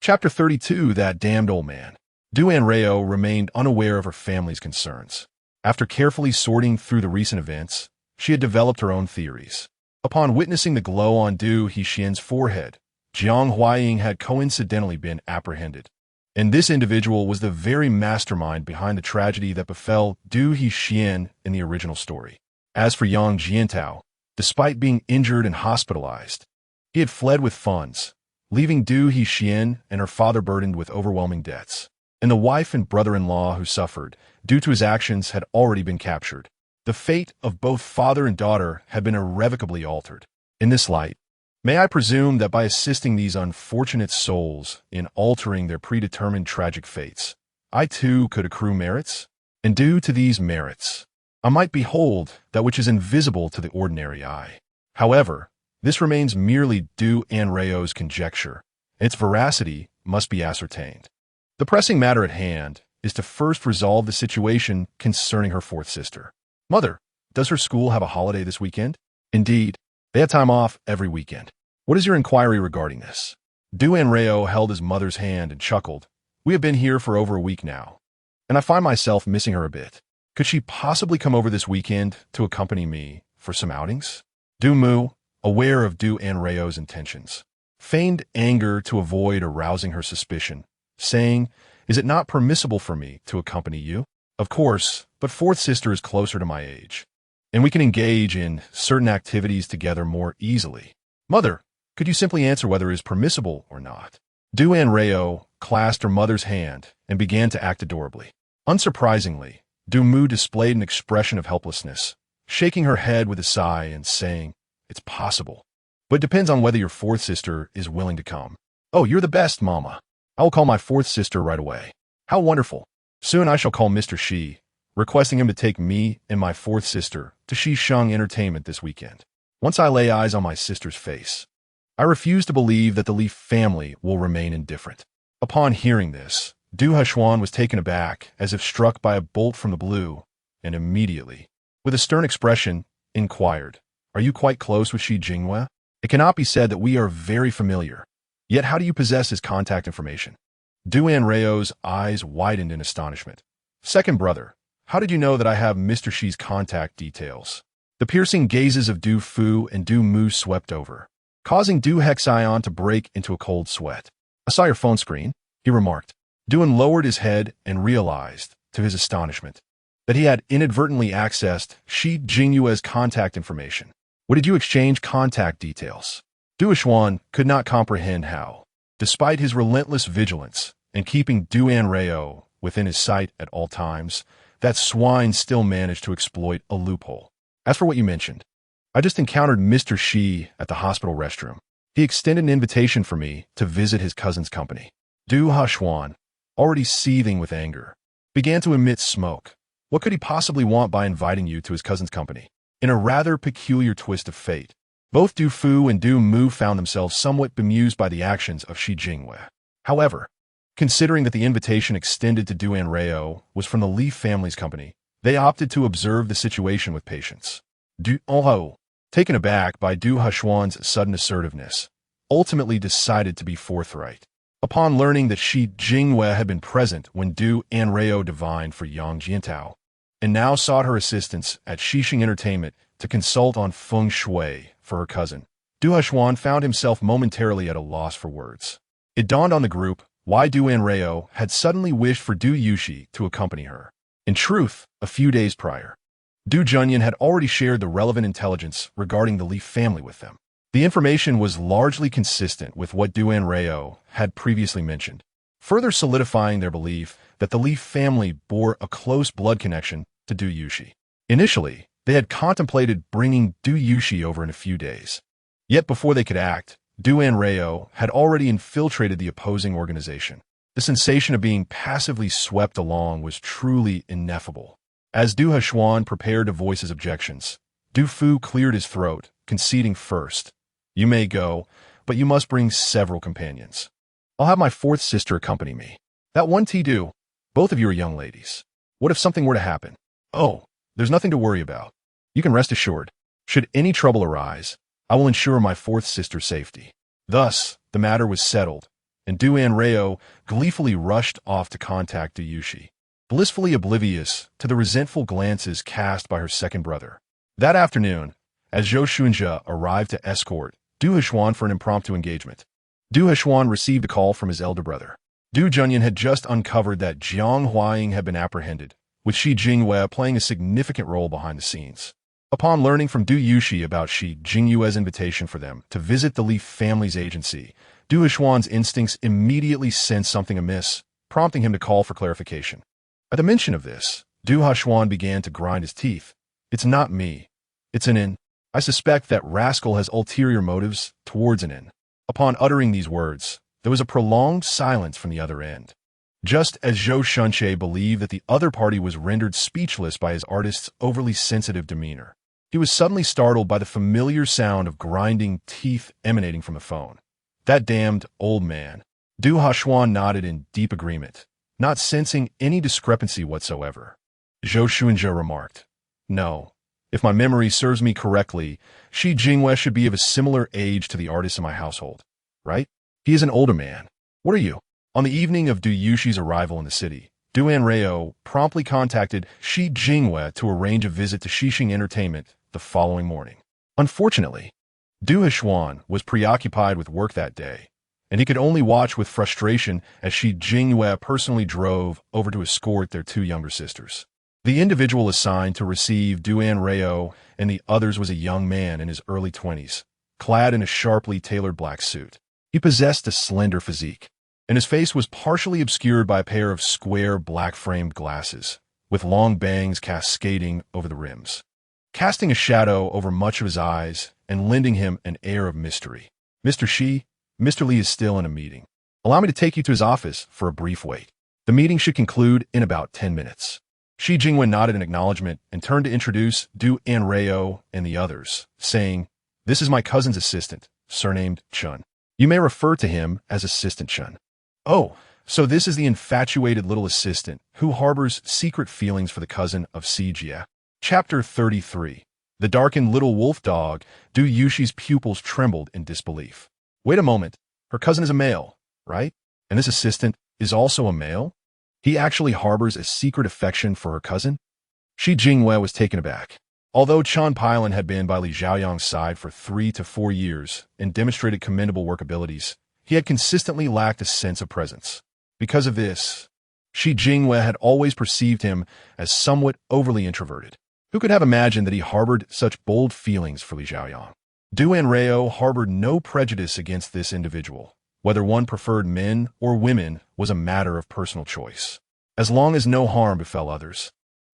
Chapter 32, That Damned Old Man. Du Anrao remained unaware of her family's concerns. After carefully sorting through the recent events, she had developed her own theories. Upon witnessing the glow on Du Hexian's forehead, Jiang Huaying had coincidentally been apprehended. And this individual was the very mastermind behind the tragedy that befell Du Hexian in the original story. As for Yang Jiantao, despite being injured and hospitalized, he had fled with funds, leaving Du Hexian and her father burdened with overwhelming debts. And the wife and brother-in-law who suffered, due to his actions, had already been captured. The fate of both father and daughter had been irrevocably altered. In this light, may I presume that by assisting these unfortunate souls in altering their predetermined tragic fates, I too could accrue merits? And due to these merits, I might behold that which is invisible to the ordinary eye. However, this remains merely Du Anrao's conjecture, and its veracity must be ascertained. The pressing matter at hand is to first resolve the situation concerning her fourth sister. Mother, does her school have a holiday this weekend? Indeed, they have time off every weekend. What is your inquiry regarding this? Du Anrao held his mother's hand and chuckled. We have been here for over a week now, and I find myself missing her a bit. Could she possibly come over this weekend to accompany me for some outings? Du Mu, aware of Du Anrao's intentions, feigned anger to avoid arousing her suspicion, saying, Is it not permissible for me to accompany you? Of course, but fourth sister is closer to my age, and we can engage in certain activities together more easily. Mother, could you simply answer whether it is permissible or not? Du Anrao clasped her mother's hand and began to act adorably. Unsurprisingly, Du Mu displayed an expression of helplessness, shaking her head with a sigh and saying, It's possible, but it depends on whether your fourth sister is willing to come. Oh, you're the best, Mama. I will call my fourth sister right away. How wonderful. Soon I shall call Mr. Shi, requesting him to take me and my fourth sister to Shisheng Entertainment this weekend. Once I lay eyes on my sister's face, I refuse to believe that the Li family will remain indifferent. Upon hearing this, Du Hexian was taken aback, as if struck by a bolt from the blue, and immediately, with a stern expression, inquired, Are you quite close with Shi Jinghua? It cannot be said that we are very familiar. Yet how do you possess his contact information? Du Anrao's eyes widened in astonishment. Second brother, how did you know that I have Mr. Shi's contact details? The piercing gazes of Du Fu and Du Mu swept over, causing Du Hexian to break into a cold sweat. I saw your phone screen, he remarked. Duan lowered his head and realized, to his astonishment, that he had inadvertently accessed Shi Jinghua's contact information. What did you exchange contact details? Du Hexian could not comprehend how, despite his relentless vigilance and keeping Du Anrao within his sight at all times, that swine still managed to exploit a loophole. As for what you mentioned, I just encountered Mr. Shi at the hospital restroom. He extended an invitation for me to visit his cousin's company. Du Hexian, already seething with anger, began to emit smoke. What could he possibly want by inviting you to his cousin's company? In a rather peculiar twist of fate, both Du Fu and Du Mu found themselves somewhat bemused by the actions of Shi Jinghua. However, considering that the invitation extended to Du Anrao was from the Li family's company, they opted to observe the situation with patience. Du Anrao, taken aback by Du Hexian's sudden assertiveness, ultimately decided to be forthright. Upon learning that Shi Jinghua had been present when Du Anrao divined for Yang Jiantao, and now sought her assistance at Shisheng Entertainment to consult on feng shui for her cousin, Du Hexian found himself momentarily at a loss for words. It dawned on the group why Du Anrao had suddenly wished for Du Yushi to accompany her. In truth, a few days prior, Du Junyan had already shared the relevant intelligence regarding the Li family with them. The information was largely consistent with what Du Anrao had previously mentioned, further solidifying their belief that the Li family bore a close blood connection to Du Yushi. Initially, they had contemplated bringing Du Yushi over in a few days. Yet before they could act, Du Anrao had already infiltrated the opposing organization. The sensation of being passively swept along was truly ineffable. As Du Hexian prepared to voice his objections, Du Fu cleared his throat, conceding first, You may go, but you must bring several companions. I'll have my fourth sister accompany me. That one Du, both of you are young ladies. What if something were to happen? Oh, There's nothing to worry about. You can rest assured. Should any trouble arise, I will ensure my fourth sister's safety." Thus, the matter was settled, and Du Anrao gleefully rushed off to contact Du Yushi, blissfully oblivious to the resentful glances cast by her second brother. That afternoon, as Zhou Shunjia arrived to escort Du Heshuan for an impromptu engagement, Du Heshuan received a call from his elder brother. Du Junyan had just uncovered that Jiang Huaying had been apprehended, with Shi Jingyue playing a significant role behind the scenes. Upon learning from Du Yushi about Shi Jingyue's invitation for them to visit the Li family's agency, Du Heshuan's instincts immediately sensed something amiss, prompting him to call for clarification. At the mention of this, Du Heshuan began to grind his teeth. "It's not me. It's an in. I suspect that rascal has ulterior motives towards an in." Upon uttering these words, there was a prolonged silence from the other end. Just as Zhou Shunche believed that the other party was rendered speechless by his artist's overly sensitive demeanor, he was suddenly startled by the familiar sound of grinding teeth emanating from the phone. "That damned old man." Du Heshuan nodded in deep agreement, not sensing any discrepancy whatsoever. Zhou Shunjia remarked, "No. If my memory serves me correctly, Shi Jingyue should be of a similar age to the artist in my household, right? He is an older man. What are you?" On the evening of Du Yushi's arrival in the city, Du Anrao promptly contacted Shi Jingyue to arrange a visit to Xixing Entertainment the following morning. Unfortunately, Du Heshuan was preoccupied with work that day, and he could only watch with frustration as Shi Jingyue personally drove over to escort their two younger sisters. The individual assigned to receive Du Anrao and the others was a young man in his early 20s, clad in a sharply tailored black suit. He possessed a slender physique, and his face was partially obscured by a pair of square black-framed glasses, with long bangs cascading over the rims, casting a shadow over much of his eyes and lending him an air of mystery. "Mr. Shi, Mr. Li is still in a meeting. Allow me to take you to his office for a brief wait. The meeting should conclude in about 10 minutes. Shi Jingyue nodded in acknowledgement and turned to introduce Du Anrao and the others, saying, "This is my cousin's assistant, surnamed Chun. You may refer to him as Assistant Chun." "Oh, so this is the infatuated little assistant who harbors secret feelings for the cousin of Si Jia." Chapter 33. The darkened little wolf dog. Du Yushi's pupils trembled in disbelief. "Wait a moment. Her cousin is a male, right? And this assistant is also a male? He actually harbors a secret affection for her cousin?" Shi Jingyue was taken aback. Although Chan Pailan had been by Li Xiaoyang's side for 3 to 4 years and demonstrated commendable work abilities, he had consistently lacked a sense of presence. Because of this, Shi Jingyue had always perceived him as somewhat overly introverted. Who could have imagined that he harbored such bold feelings for Li Xiaoyang? Du Anrao harbored no prejudice against this individual. Whether one preferred men or women was a matter of personal choice, as long as no harm befell others.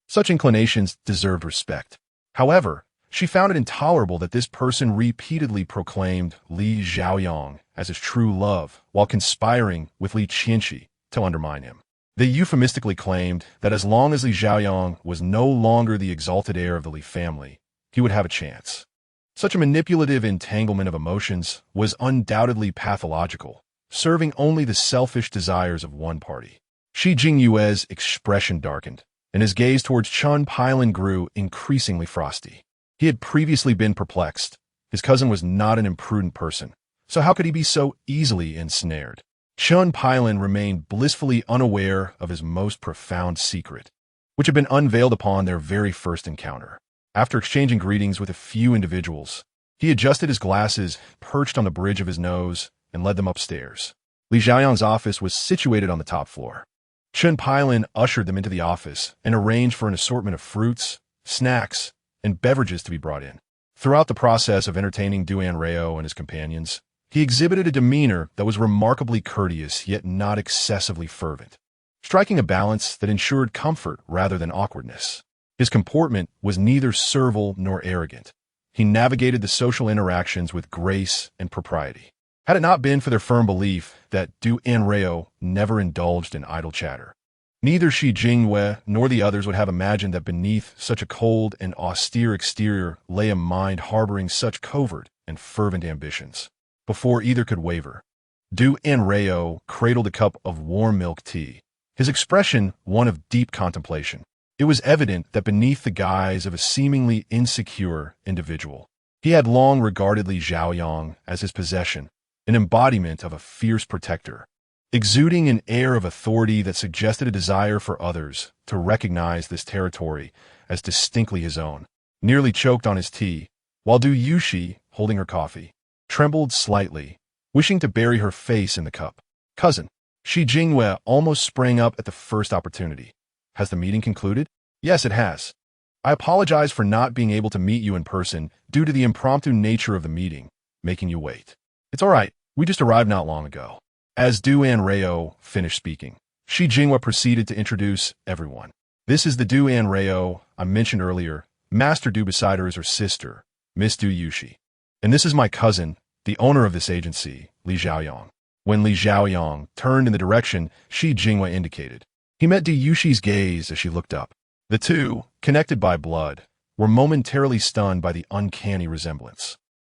Such inclinations deserved respect. However, she found it intolerable that this person repeatedly proclaimed Li Xiaoyang as his true love while conspiring with Li Qianxi to undermine him. They euphemistically claimed that as long as Li Xiaoyang was no longer the exalted heir of the Li family, he would have a chance. Such a manipulative entanglement of emotions was undoubtedly pathological, serving only the selfish desires of one party. Shi Jingyue's expression darkened, and his gaze towards Chun Pailan grew increasingly frosty. He had previously been perplexed. His cousin was not an imprudent person, so how could he be so easily ensnared? Chun Pailan remained blissfully unaware of his most profound secret, which had been unveiled upon their very first encounter. After exchanging greetings with a few individuals, he adjusted his glasses perched on the bridge of his nose and led them upstairs. Li Xiaoyang's office was situated on the top floor. Chun Pailan ushered them into the office and arranged for an assortment of fruits, snacks, and beverages to be brought in. Throughout the process of entertaining Du Anrao and his companions, he exhibited a demeanor that was remarkably courteous yet not excessively fervent, striking a balance that ensured comfort rather than awkwardness. His comportment was neither servile nor arrogant. He navigated the social interactions with grace and propriety. Had it not been for their firm belief that Du Anrao never indulged in idle chatter, neither Shi Jingyue nor the others would have imagined that beneath such a cold and austere exterior lay a mind harboring such covert and fervent ambitions. Before either could waver, Du Anrao cradled a cup of warm milk tea, his expression one of deep contemplation. It was evident that beneath the guise of a seemingly insecure individual, he had long regarded Li Xiaoyang as his possession, an embodiment of a fierce protector, exuding an air of authority that suggested a desire for others to recognize this territory as distinctly his own. Nearly choked on his tea, while Du Yushi, holding her coffee, trembled slightly, wishing to bury her face in the cup. Cousin, Shi Jingwei almost sprang up at the first opportunity. Has the meeting concluded? Yes, it has. I apologize for not being able to meet you in person due to the impromptu nature of the meeting, making you wait. It's all right, we just arrived not long ago. As Du Anrao finished speaking, Shi Jingwei proceeded to introduce everyone. This is the Du Anrao I mentioned earlier. Master Du beside her is her sister, Miss Du Yushi. And this is my cousin, the owner of this agency, Li Xiaoyang. When Li Xiaoyang turned in the direction Shi Jingwei indicated, he met Du Yushi's gaze as she looked up. The two, connected by blood, were momentarily stunned by the uncanny resemblance.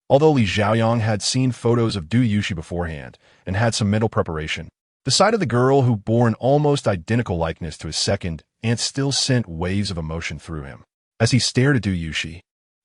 Although Li Xiaoyang had seen photos of Du Yushi beforehand and had some mental preparation, the sight of the girl who bore an almost identical likeness to his second aunt still sent waves of emotion through him. As he stared at Du Yushi,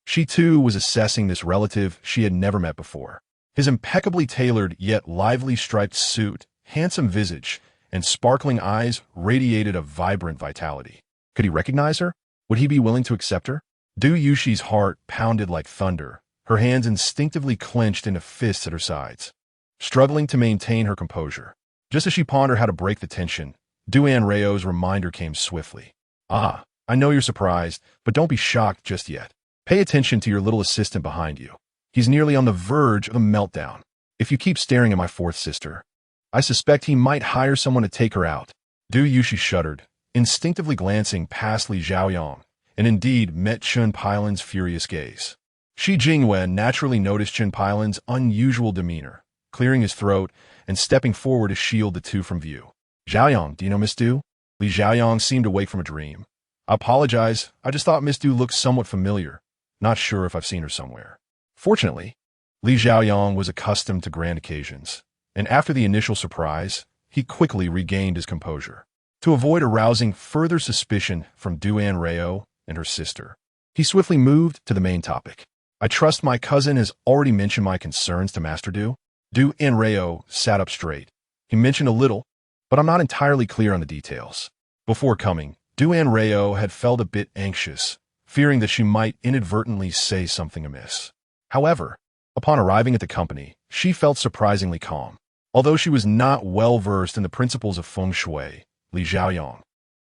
she too was assessing this relative she had never met before. His impeccably tailored yet lively striped suit, handsome visage, and sparkling eyes radiated a vibrant vitality. Could he recognize her? Would he be willing to accept her? Du Yushi's heart pounded like thunder, her hands instinctively clenched into fists at her sides, struggling to maintain her composure. Just as she pondered how to break the tension, Du Anrao's reminder came swiftly. Ah, I know you're surprised, but don't be shocked just yet. Pay attention to your little assistant behind you. He's nearly on the verge of a meltdown. If you keep staring at my fourth sister, I suspect he might hire someone to take her out. Du Yushi shuddered, instinctively glancing past Li Xiaoyang, and indeed met Chun Pailan's furious gaze. Shi Jingwei naturally noticed Chun Pailan's unusual demeanor, clearing his throat and stepping forward to shield the two from view. Xiaoyang, do you know Miss Du? Li Xiaoyang seemed awake from a dream. I apologize, I just thought Miss Du looked somewhat familiar. Not sure if I've seen her somewhere. Fortunately, Li Xiaoyang was accustomed to grand occasions, and after the initial surprise, he quickly regained his composure. To avoid arousing further suspicion from Du Anrao and her sister, he swiftly moved to the main topic. I trust my cousin has already mentioned my concerns to Master Du. Du Anrao sat up straight. He mentioned a little, but I'm not entirely clear on the details. Before coming, Du Anrao had felt a bit anxious, fearing that she might inadvertently say something amiss. However, upon arriving at the company, she felt surprisingly calm. Although she was not well versed in the principles of feng shui, Li Xiaoyang,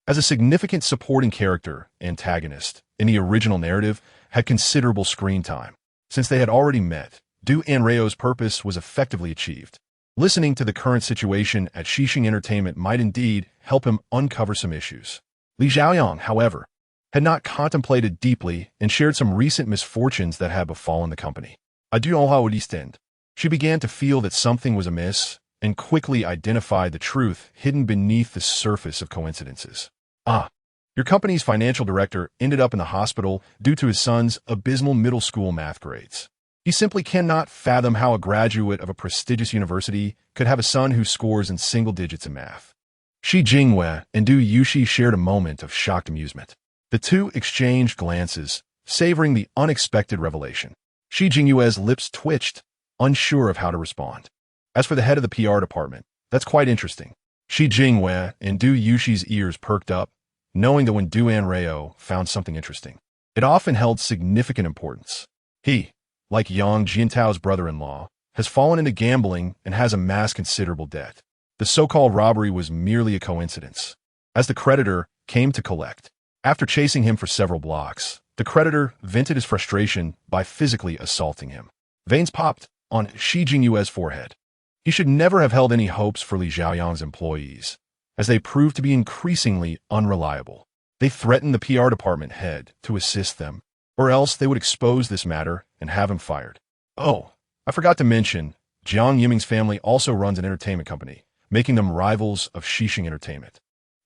as a significant supporting character, antagonist, in the original narrative, had considerable screen time. Since they had already met, Du Anrao's purpose was effectively achieved. Listening to the current situation at Shishing Entertainment might indeed help him uncover some issues. Li Xiaoyang, however, had not contemplated deeply and shared some recent misfortunes that had befallen the company. She began to feel that something was amiss and quickly identified the truth hidden beneath the surface of coincidences. Your company's financial director ended up in the hospital due to his son's abysmal middle school math grades. He simply cannot fathom how a graduate of a prestigious university could have a son who scores in single digits in math. Shi Jingwei and Du Yushi shared a moment of shocked amusement. The two exchanged glances, savoring the unexpected revelation. Shi Jingwei's lips twitched, unsure of how to respond. As for the head of the PR department, that's quite interesting. Shi Jingwei and Du Yushi's ears perked up, knowing that when Du Anrao found something interesting, it often held significant importance. He, like Yang Jiantao's brother-in-law, has fallen into gambling and has amassed considerable debt. The so-called robbery was merely a coincidence, as the creditor came to collect. After chasing him for several blocks, the creditor vented his frustration by physically assaulting him. Veins popped on Shi Jingwei's forehead. He should never have held any hopes for Li Xiaoyang's employees, as they proved to be increasingly unreliable. They threatened the PR department head to assist them, or else they would expose this matter and have him fired. Oh, I forgot to mention, Jiang Yiming's family also runs an entertainment company, making them rivals of Shishing Entertainment.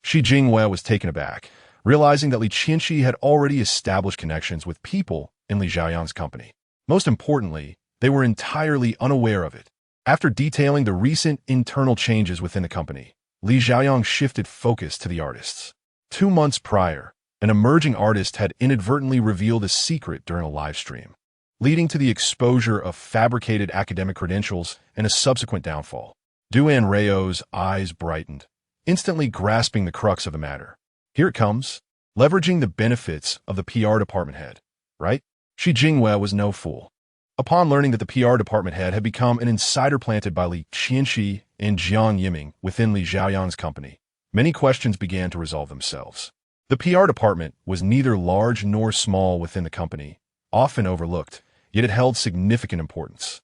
Shi Jingwei was taken aback, realizing that Li Qianxi had already established connections with people in Li Xiaoyang's company. Most importantly, they were entirely unaware of it. After detailing the recent internal changes within the company, Li Xiaoyang shifted focus to the artists. 2 months prior, An emerging artist had inadvertently revealed a secret during a live stream, leading to the exposure of fabricated academic credentials and a subsequent downfall. Anrao's eyes brightened, instantly grasping the crux of the matter. Here it comes. Leveraging the benefits of the PR department head, right? Shi Jingwei was no fool. Upon learning that the PR department head had become an insider planted by Li Qianxi and Jiang Yiming within Li Xiaoyang's company, many questions began to resolve themselves. The PR department was neither large nor small within the company, often overlooked, yet it held significant importance.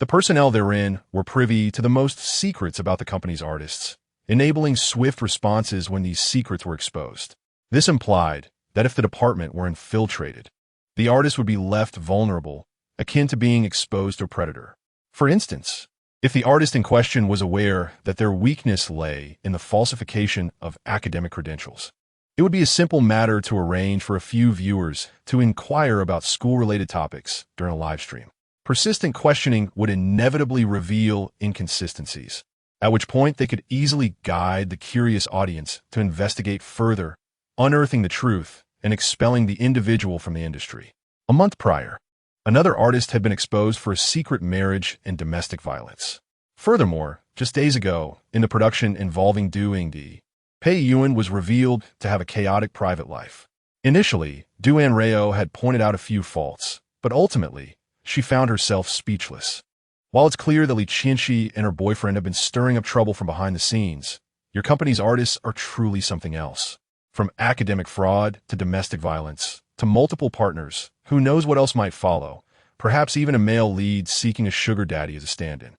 The personnel therein were privy to the most secrets about the company's artists, enabling swift responses when these secrets were exposed. This implied that if the department were infiltrated, the artist would be left vulnerable, akin to being exposed to a predator. For instance, if the artist in question was aware that their weakness lay in the falsification of academic credentials, it would be a simple matter to arrange for a few viewers to inquire about school-related topics during a live stream. Persistent questioning would inevitably reveal inconsistencies, at which point they could easily guide the curious audience to investigate further, unearthing the truth and expelling the individual from the industry. A month prior, another artist had been exposed for a secret marriage and domestic violence. Furthermore, just days ago, in the production involving Du Yingdi, Pei Yuan was revealed to have a chaotic private life. Initially, Anrao had pointed out a few faults, but ultimately, she found herself speechless. While it's clear that Li Qianxi and her boyfriend have been stirring up trouble from behind the scenes, your company's artists are truly something else. From academic fraud to domestic violence to multiple partners, who knows what else might follow, perhaps even a male lead seeking a sugar daddy as a stand-in.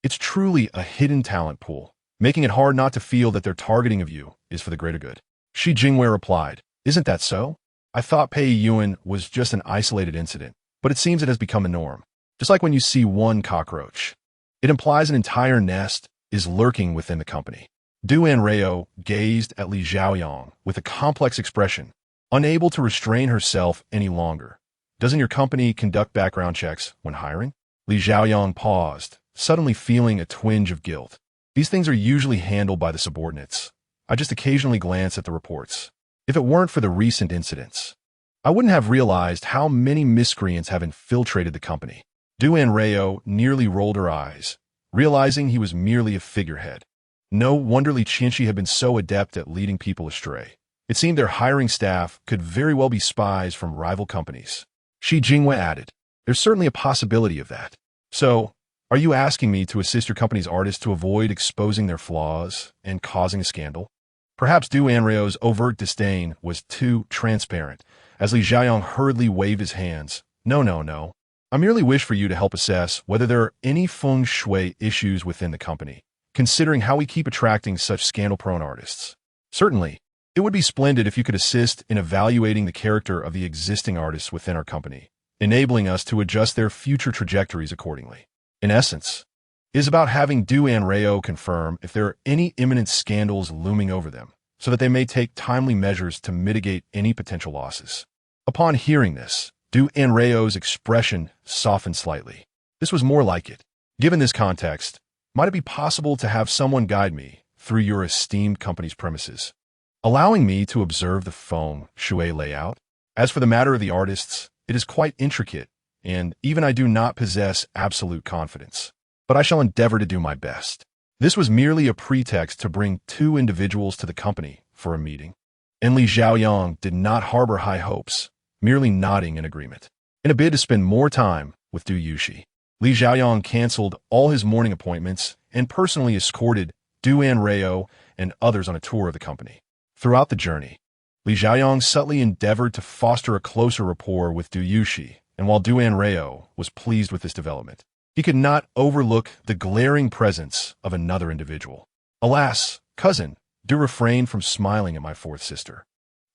It's truly a hidden talent pool, making it hard not to feel that their targeting of you is for the greater good. Shi Jingwei replied, "Isn't that so? I thought Pei Yuan was just an isolated incident, but it seems it has become a norm. Just like when you see one cockroach, it implies an entire nest is lurking within the company." Anrao gazed at Li Xiaoyang with a complex expression, unable to restrain herself any longer. "Doesn't your company conduct background checks when hiring?" Li Xiaoyang paused, suddenly feeling a twinge of guilt. "These things are usually handled by the subordinates. I just occasionally glance at the reports. If it weren't for the recent incidents, I wouldn't have realized how many miscreants have infiltrated the company." Anrao nearly rolled her eyes, realizing he was merely a figurehead. No wonder Li Qianxi had been so adept at leading people astray. It seemed their hiring staff could very well be spies from rival companies. Shi Jingwei added, "There's certainly a possibility of that. So, are you asking me to assist your company's artists to avoid exposing their flaws and causing a scandal?" Perhaps Anrao's overt disdain was too transparent, as Li Xiaoyang hurriedly waved his hands. No. I merely wish for you to help assess whether there are any feng shui issues within the company, considering how we keep attracting such scandal-prone artists. Certainly, it would be splendid if you could assist in evaluating the character of the existing artists within our company, enabling us to adjust their future trajectories accordingly. In essence, it is about having Anrao confirm if there are any imminent scandals looming over them, so that they may take timely measures to mitigate any potential losses. Upon hearing this, Anrao's expression softened slightly. This was more like it. Given this context, might it be possible to have someone guide me through your esteemed company's premises, allowing me to observe the feng shui layout? As for the matter of the artists, it is quite intricate, and even I do not possess absolute confidence. But I shall endeavor to do my best." This was merely a pretext to bring two individuals to the company for a meeting, and Li Xiaoyang did not harbor high hopes, merely nodding in agreement. In a bid to spend more time with Du Yuxi, Li Xiaoyang canceled all his morning appointments and personally escorted Anrao and others on a tour of the company. Throughout the journey, Li Xiaoyang subtly endeavored to foster a closer rapport with Du Yuxi, and while Anrao was pleased with this development, he could not overlook the glaring presence of another individual. "Alas, cousin, do refrain from smiling at my fourth sister.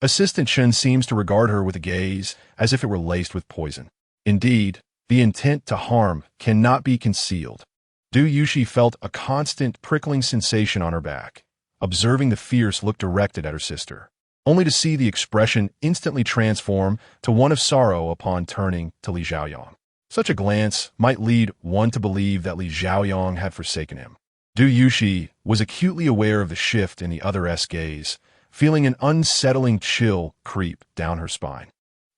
Assistant Chen seems to regard her with a gaze as if it were laced with poison. Indeed, the intent to harm cannot be concealed." Du Yuxi felt a constant prickling sensation on her back, observing the fierce look directed at her sister, only to see the expression instantly transform to one of sorrow upon turning to Li Xiaoyang. Such a glance might lead one to believe that Li Xiaoyang had forsaken him. Du Yuxi was acutely aware of the shift in the other's gaze, feeling an unsettling chill creep down her spine.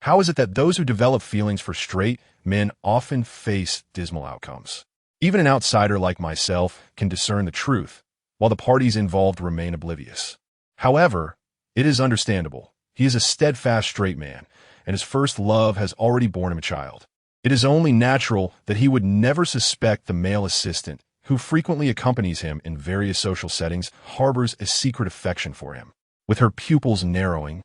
How is it that those who develop feelings for straight men often face dismal outcomes? Even an outsider like myself can discern the truth, while the parties involved remain oblivious. However, it is understandable. He is a steadfast straight man, and his first love has already borne him a child. It is only natural that he would never suspect the male assistant, who frequently accompanies him in various social settings, harbors a secret affection for him. With her pupils narrowing,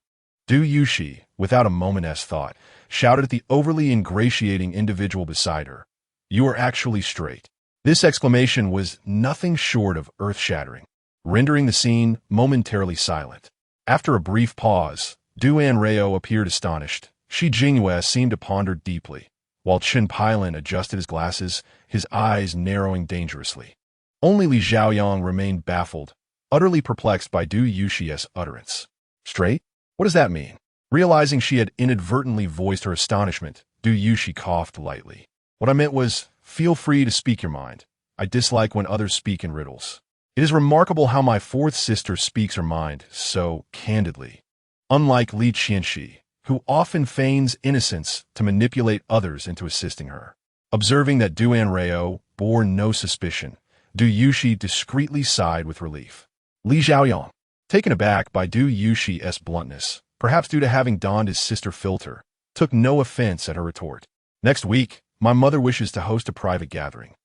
Du Yushi, without a moment's thought, shouted at the overly ingratiating individual beside her, "You are actually straight." This exclamation was nothing short of earth-shattering, rendering the scene momentarily silent. After a brief pause, Du Anrao appeared astonished. Shi Jingyue seemed to ponder deeply, while Chen Pailan adjusted his glasses, his eyes narrowing dangerously. Only Li Xiaoyang remained baffled, utterly perplexed by Du Yushi's utterance. Straight? What does that mean? Realizing she had inadvertently voiced her astonishment, Du Yushi coughed lightly. What I meant was, feel free to speak your mind. I dislike when others speak in riddles. It is remarkable how my fourth sister speaks her mind so candidly. Unlike Li Qianxi, who often feigns innocence to manipulate others into assisting her. Observing that Du Anrao bore no suspicion, Du Yushi discreetly sighed with relief. Li Xiaoyang, taken aback by Du Yushi's bluntness, perhaps due to having donned his sister filter, took no offense at her retort. Next week, my mother wishes to host a private gathering.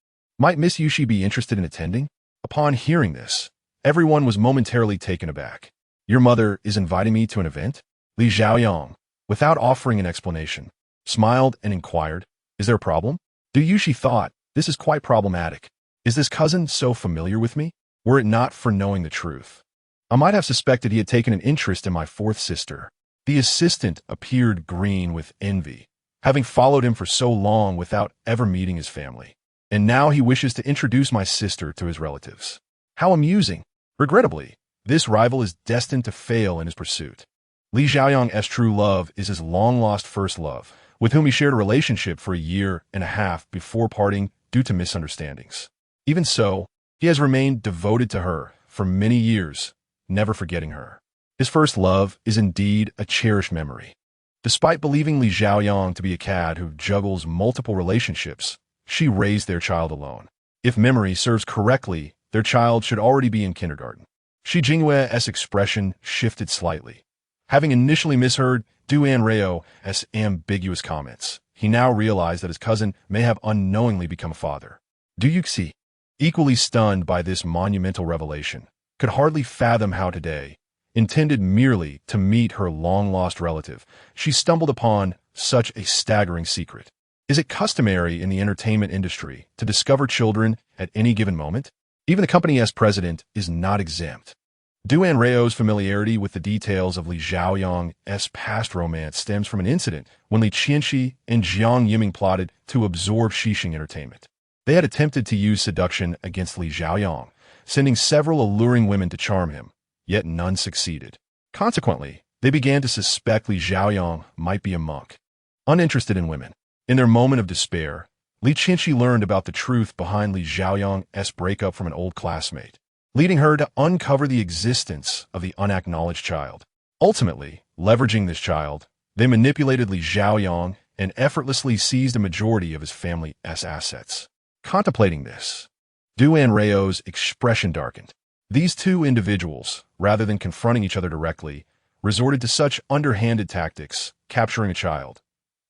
Might Miss Yushi be interested in attending? Upon hearing this, everyone was momentarily taken aback. Your mother is inviting me to an event? Li Xiaoyang, without offering an explanation, smiled and inquired, is there a problem? Du Yushi thought, this is quite problematic. Is this cousin so familiar with me? Were it not for knowing the truth, I might have suspected he had taken an interest in my fourth sister. The assistant appeared green with envy, having followed him for so long without ever meeting his family. And now he wishes to introduce my sister to his relatives. How amusing. Regrettably, this rival is destined to fail in his pursuit. Li Xiaoyang's true love is his long-lost first love, with whom he shared a relationship for a year and a half before parting due to misunderstandings. Even so, he has remained devoted to her for many years, never forgetting her. His first love is indeed a cherished memory. Despite believing Li Xiaoyang to be a cad who juggles multiple relationships, she raised their child alone. If memory serves correctly, their child should already be in kindergarten. Shi Jingyue's expression shifted slightly. Having initially misheard Du Anrao's ambiguous comments, he now realized that his cousin may have unknowingly become a father. Du Yuxi, equally stunned by this monumental revelation, could hardly fathom how today, intended merely to meet her long-lost relative, she stumbled upon such a staggering secret. Is it customary in the entertainment industry to discover children at any given moment? Even the company's president is not exempt. Du Anrao's familiarity with the details of Li Xiaoyang's past romance stems from an incident when Li Qianxi and Jiang Yiming plotted to absorb Xixing Entertainment. They had attempted to use seduction against Li Xiaoyang, sending several alluring women to charm him, yet none succeeded. Consequently, they began to suspect Li Xiaoyang might be a monk, uninterested in women. In their moment of despair, Li Qianxi learned about the truth behind Li Xiaoyang's breakup from an old classmate, leading her to uncover the existence of the unacknowledged child. Ultimately, leveraging this child, they manipulated Li Xiaoyang and effortlessly seized a majority of his family's assets. Contemplating this, Du Anrao's expression darkened. These two individuals, rather than confronting each other directly, resorted to such underhanded tactics, capturing a child.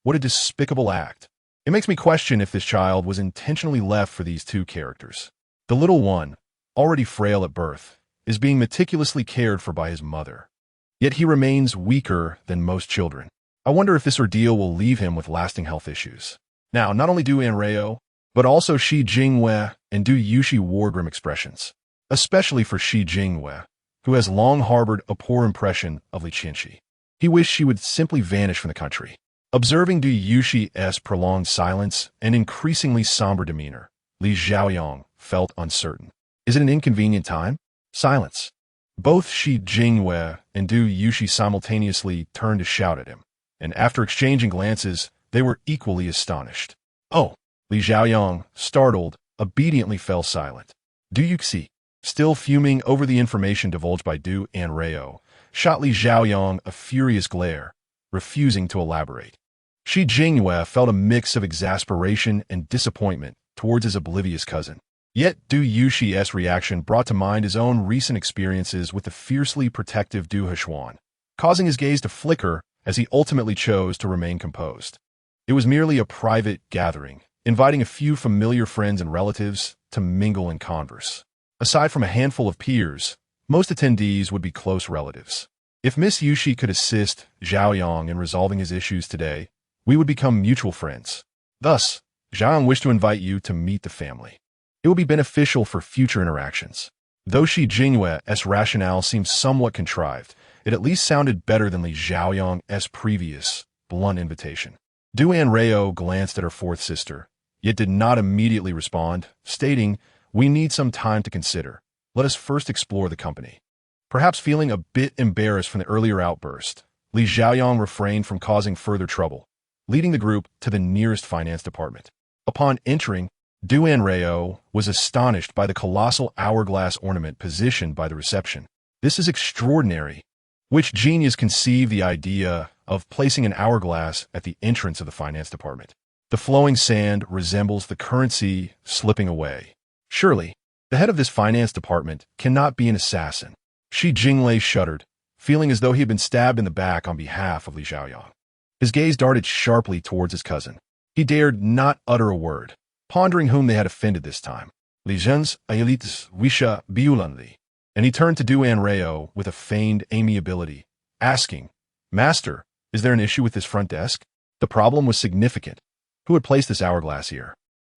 What a despicable act. It makes me question if this child was intentionally left for these two characters. The little one, already frail at birth, is being meticulously cared for by his mother. Yet he remains weaker than most children. I wonder if this ordeal will leave him with lasting health issues. Now, not only Du Anrao, but also Shi Jingyue and Du Yushi wore grim expressions, especially for Shi Jingyue, who has long harbored a poor impression of Li Qianxi. He wished she would simply vanish from the country. Observing Du Yushi's prolonged silence and increasingly somber demeanor, Li Xiaoyang felt uncertain. Is it an inconvenient time? Silence. Both Shi Jingyue and Du Yushi simultaneously turned to shout at him, and after exchanging glances, they were equally astonished. Oh! Li Xiaoyang, startled, obediently fell silent. Du Yuxi, still fuming over the information divulged by Du Anrao, shot Li Xiaoyang a furious glare, refusing to elaborate. Shi Jingyue felt a mix of exasperation and disappointment towards his oblivious cousin. Yet Du Yushi's reaction brought to mind his own recent experiences with the fiercely protective Du Heshuan, causing his gaze to flicker as he ultimately chose to remain composed. It was merely a private gathering, inviting a few familiar friends and relatives to mingle and converse. Aside from a handful of peers, most attendees would be close relatives. If Miss Yushi could assist Xiaoyang in resolving his issues today, we would become mutual friends. Thus, Xiaoyang wished to invite you to meet the family. It will be beneficial for future interactions. Though Shi Jingyue's rationale seemed somewhat contrived, it at least sounded better than Li Xiaoyang's previous, blunt invitation. Du Anrao glanced at her fourth sister, yet did not immediately respond, stating, "We need some time to consider. Let us first explore the company." Perhaps feeling a bit embarrassed from the earlier outburst, Li Xiaoyang refrained from causing further trouble, leading the group to the nearest finance department. Upon entering, Du Anrao was astonished by the colossal hourglass ornament positioned by the reception. "This is extraordinary. Which genius conceived the idea of placing an hourglass at the entrance of the finance department? The flowing sand resembles the currency slipping away. Surely, the head of this finance department cannot be an assassin." Shi Jinglei shuddered, feeling as though he had been stabbed in the back on behalf of Li Xiaoyang. His gaze darted sharply towards his cousin. He dared not utter a word, pondering whom they had offended this time. "Li Zhen's Aelites Wisha Biulanli." And he turned to Du Anrao with a feigned amiability, asking, "Master, is there an issue with this front desk?" The problem was significant. Who had placed this hourglass here?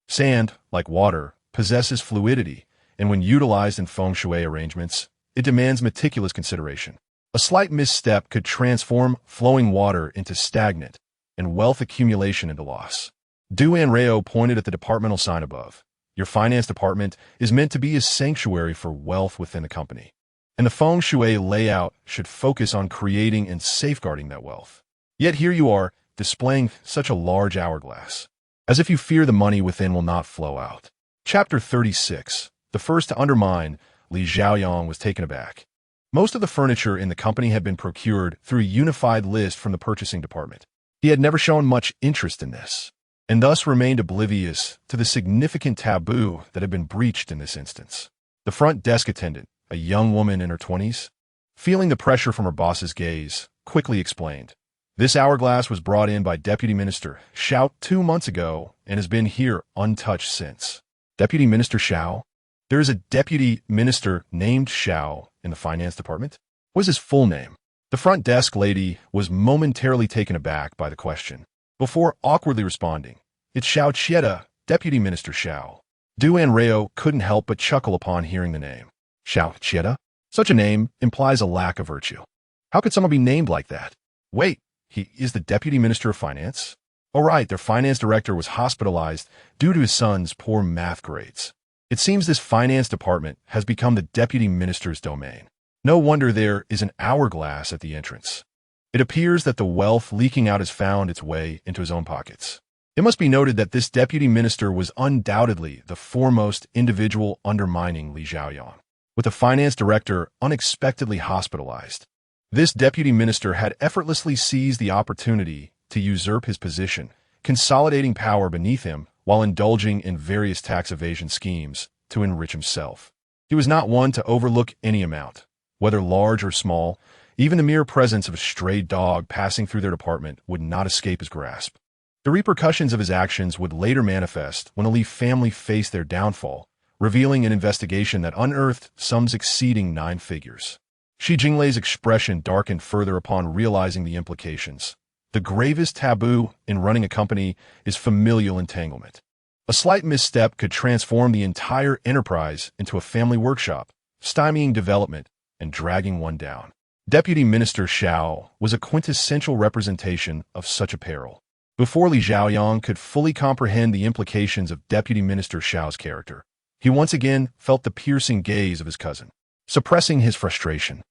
Sand, like water, possesses fluidity, and when utilized in feng shui arrangements, it demands meticulous consideration. A slight misstep could transform flowing water into stagnant, and wealth accumulation into loss. Du Anrao pointed at the departmental sign above. "Your finance department is meant to be a sanctuary for wealth within the company, and the feng shui layout should focus on creating and safeguarding that wealth. Yet here you are, displaying such a large hourglass, as if you fear the money within will not flow out." Chapter 36. The first to undermine Li Xiaoyang was taken aback. Most of the furniture in the company had been procured through a unified list from the purchasing department. He had never shown much interest in this, and thus remained oblivious to the significant taboo that had been breached in this instance. The front desk attendant, a young woman in her 20s, feeling the pressure from her boss's gaze, quickly explained, "This hourglass was brought in by Deputy Minister Xiao 2 months ago and has been here untouched since." Deputy Minister Xiao? There is a deputy minister named Xiao in the finance department? What is his full name? The front desk lady was momentarily taken aback by the question, before awkwardly responding, "It's Xiao Qieta, Deputy Minister Xiao." Du Anrao couldn't help but chuckle upon hearing the name. Xiao Qieta? Such a name implies a lack of virtue. How could someone be named like that? Wait, he is the Deputy Minister of Finance? Oh right, their finance director was hospitalized due to his son's poor math grades. It seems this finance department has become the deputy minister's domain. No wonder there is an hourglass at the entrance. It appears that the wealth leaking out has found its way into his own pockets. It must be noted that this deputy minister was undoubtedly the foremost individual undermining Li Xiaoyang. With the finance director unexpectedly hospitalized, this deputy minister had effortlessly seized the opportunity to usurp his position, consolidating power beneath him while indulging in various tax evasion schemes to enrich himself. He was not one to overlook any amount, whether large or small. Even the mere presence of a stray dog passing through their department would not escape his grasp. The repercussions of his actions would later manifest when the Li family faced their downfall, revealing an investigation that unearthed sums exceeding 9 figures. Shi Jinglei's expression darkened further upon realizing the implications. The gravest taboo in running a company is familial entanglement. A slight misstep could transform the entire enterprise into a family workshop, stymieing development and dragging one down. Deputy Minister Xiao was a quintessential representation of such a peril. Before Li Xiaoyang could fully comprehend the implications of Deputy Minister Xiao's character, he once again felt the piercing gaze of his cousin. Suppressing his frustration,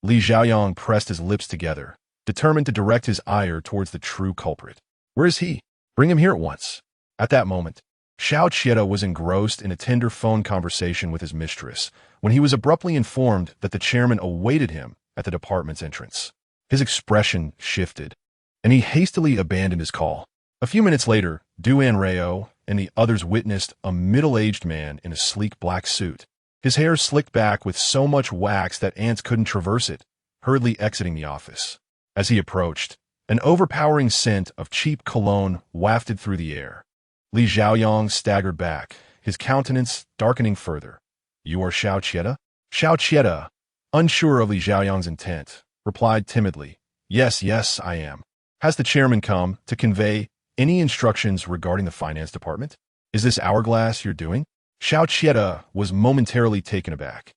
Li Xiaoyang pressed his lips together, determined to direct his ire towards the true culprit. "Where is he? Bring him here at once." At that moment, Xiao Qieta was engrossed in a tender phone conversation with his mistress when he was abruptly informed that the chairman awaited him at the department's entrance. His expression shifted, and he hastily abandoned his call. A few minutes later, Anrao and the others witnessed a middle-aged man in a sleek black suit, his hair slicked back with so much wax that ants couldn't traverse it, hurriedly exiting the office. As he approached, an overpowering scent of cheap cologne wafted through the air. Li Xiaoyang staggered back, his countenance darkening further. "You are Xiao Qieta?" Xiao Qieta, unsure of Li Xiaoyang's intent, replied timidly, Yes, I am. Has the chairman come to convey any instructions regarding the finance department? Is this hourglass you're doing?" Xiao Qieta was momentarily taken aback,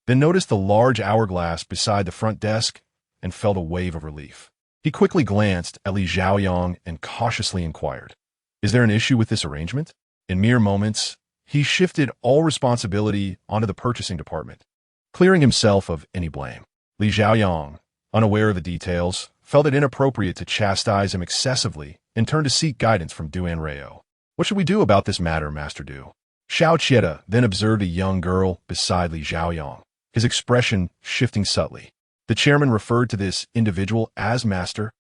then noticed the large hourglass beside the front desk and felt a wave of relief. He quickly glanced at Li Xiaoyang and cautiously inquired, "Is there an issue with this arrangement?" In mere moments, he shifted all responsibility onto the purchasing department, clearing himself of any blame. Li Xiaoyang, unaware of the details, felt it inappropriate to chastise him excessively and turned to seek guidance from Anrao. "What should we do about this matter, Master Du?" Xiao Qieta then observed a young girl beside Li Xiaoyang, his expression shifting subtly. The chairman referred to this individual as Master.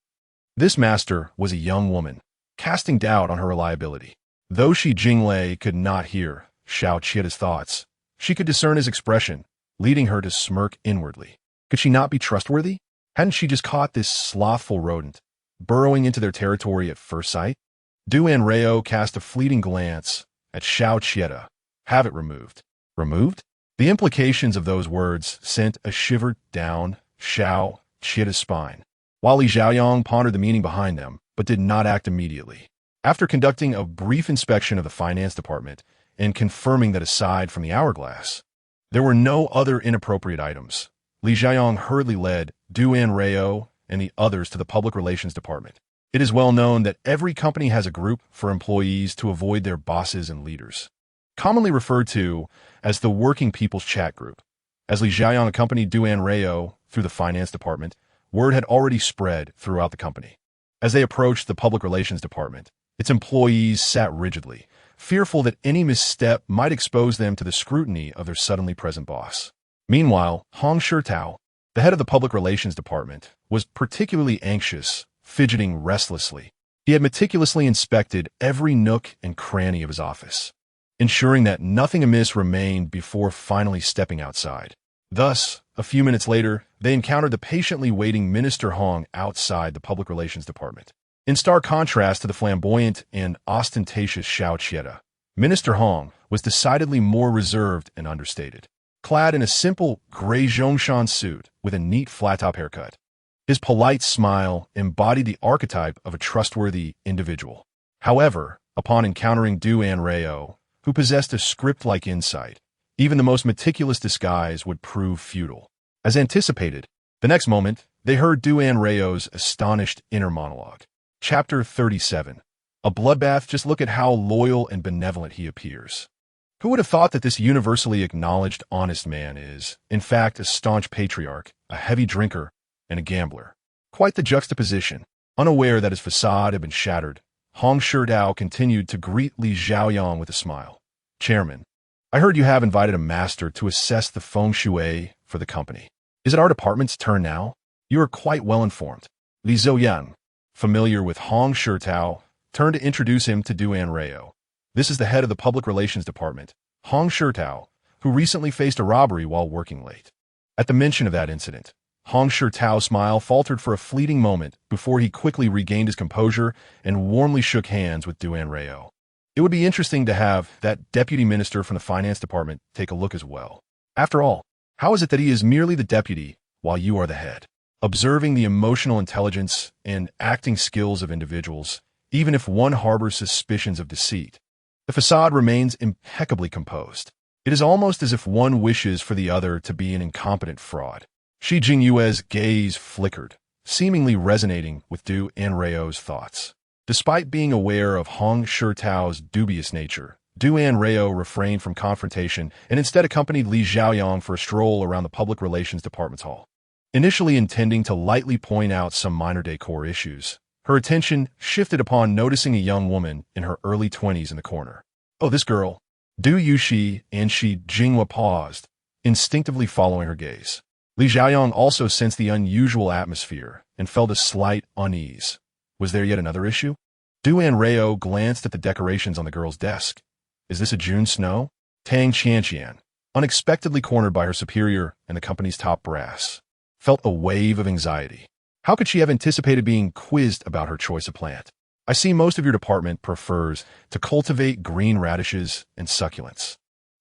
This Master was a young woman, casting doubt on her reliability. Though Shi Jinglei could not hear Xiao Qieta's thoughts, she could discern his expression, leading her to smirk inwardly. Could she not be trustworthy? Hadn't she just caught this slothful rodent, burrowing into their territory at first sight? Anrao cast a fleeting glance at Xiao Qieta. "Have it removed." Removed? The implications of those words sent a shiver down Xiao Qieta's spine, while Li Xiaoyang pondered the meaning behind them, but did not act immediately. After conducting a brief inspection of the finance department and confirming that aside from the hourglass, there were no other inappropriate items, Li Xiaoyang hurriedly led Anrao and the others to the public relations department. It is well known that every company has a group for employees to avoid their bosses and leaders, commonly referred to as the Working People's Chat Group. As Li Xiaoyang accompanied Anrao through the finance department, word had already spread throughout the company. As they approached the public relations department, its employees sat rigidly, fearful that any misstep might expose them to the scrutiny of their suddenly present boss. Meanwhile, Hong Shitao, the head of the public relations department, was particularly anxious, fidgeting restlessly. He had meticulously inspected every nook and cranny of his office, ensuring that nothing amiss remained before finally stepping outside. Thus, a few minutes later, they encountered the patiently waiting Minister Hong outside the public relations department. In stark contrast to the flamboyant and ostentatious Xiao Qieta, Minister Hong was decidedly more reserved and understated. Clad in a simple gray Zhongshan suit with a neat flat-top haircut, his polite smile embodied the archetype of a trustworthy individual. However, upon encountering Anrao, who possessed a script-like insight, even the most meticulous disguise would prove futile. As anticipated, the next moment, they heard Anrao's astonished inner monologue. Chapter 37. A bloodbath. Just look at how loyal and benevolent he appears. Who would have thought that this universally acknowledged honest man is, in fact, a staunch patriarch, a heavy drinker, and a gambler? Quite the juxtaposition. Unaware that his facade had been shattered, Hong Shitao continued to greet Li Xiaoyang with a smile. "Chairman, I heard you have invited a master to assess the feng shui for the company. Is it our department's turn now? You are quite well informed." Li Zhouyan, familiar with Hong Shitao, turned to introduce him to Anrao. "This is the head of the public relations department, Hong Shitao, who recently faced a robbery while working late." At the mention of that incident, Hong Shitao's smile faltered for a fleeting moment before he quickly regained his composure and warmly shook hands with Anrao. It would be interesting to have that deputy minister from the finance department take a look as well. After all, how is it that he is merely the deputy while you are the head? Observing the emotional intelligence and acting skills of individuals, even if one harbors suspicions of deceit, the facade remains impeccably composed. It is almost as if one wishes for the other to be an incompetent fraud. Shi Jingyue's gaze flickered, seemingly resonating with Anrao's thoughts. Despite being aware of Hong Shitao's dubious nature, Anrao refrained from confrontation and instead accompanied Li Xiaoyang for a stroll around the public relations department's hall. Initially intending to lightly point out some minor decor issues, her attention shifted upon noticing a young woman in her early 20s in the corner. "Oh, this girl." Du Yushi and Shi Jinghua paused, instinctively following her gaze. Li Xiaoyang also sensed the unusual atmosphere and felt a slight unease. Was there yet another issue? Du Anrao glanced at the decorations on the girl's desk. Is this a June snow? Tang Qianqian, unexpectedly cornered by her superior and the company's top brass, felt a wave of anxiety. How could she have anticipated being quizzed about her choice of plant? I see most of your department prefers to cultivate green radishes and succulents.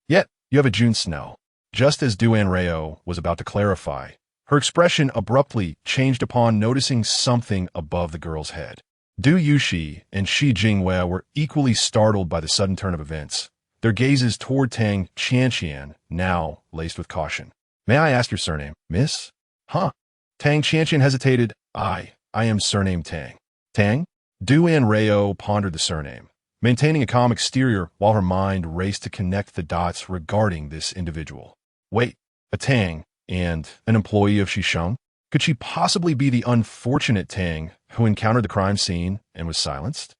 Yet, you have a June snow. Just as Du Anrao was about to clarify, her expression abruptly changed upon noticing something above the girl's head. Du Yuxi and Shi Jingwei were equally startled by the sudden turn of events, their gazes toward Tang Qianqian, now laced with caution. May I ask your surname, miss? Huh? Tang Qianqian hesitated. I am surname Tang. Tang? Du Anrao pondered the surname, maintaining a calm exterior while her mind raced to connect the dots regarding this individual. Wait, a Tang and an employee of Shisheng? Could she possibly be the unfortunate Tang who encountered the crime scene and was silenced?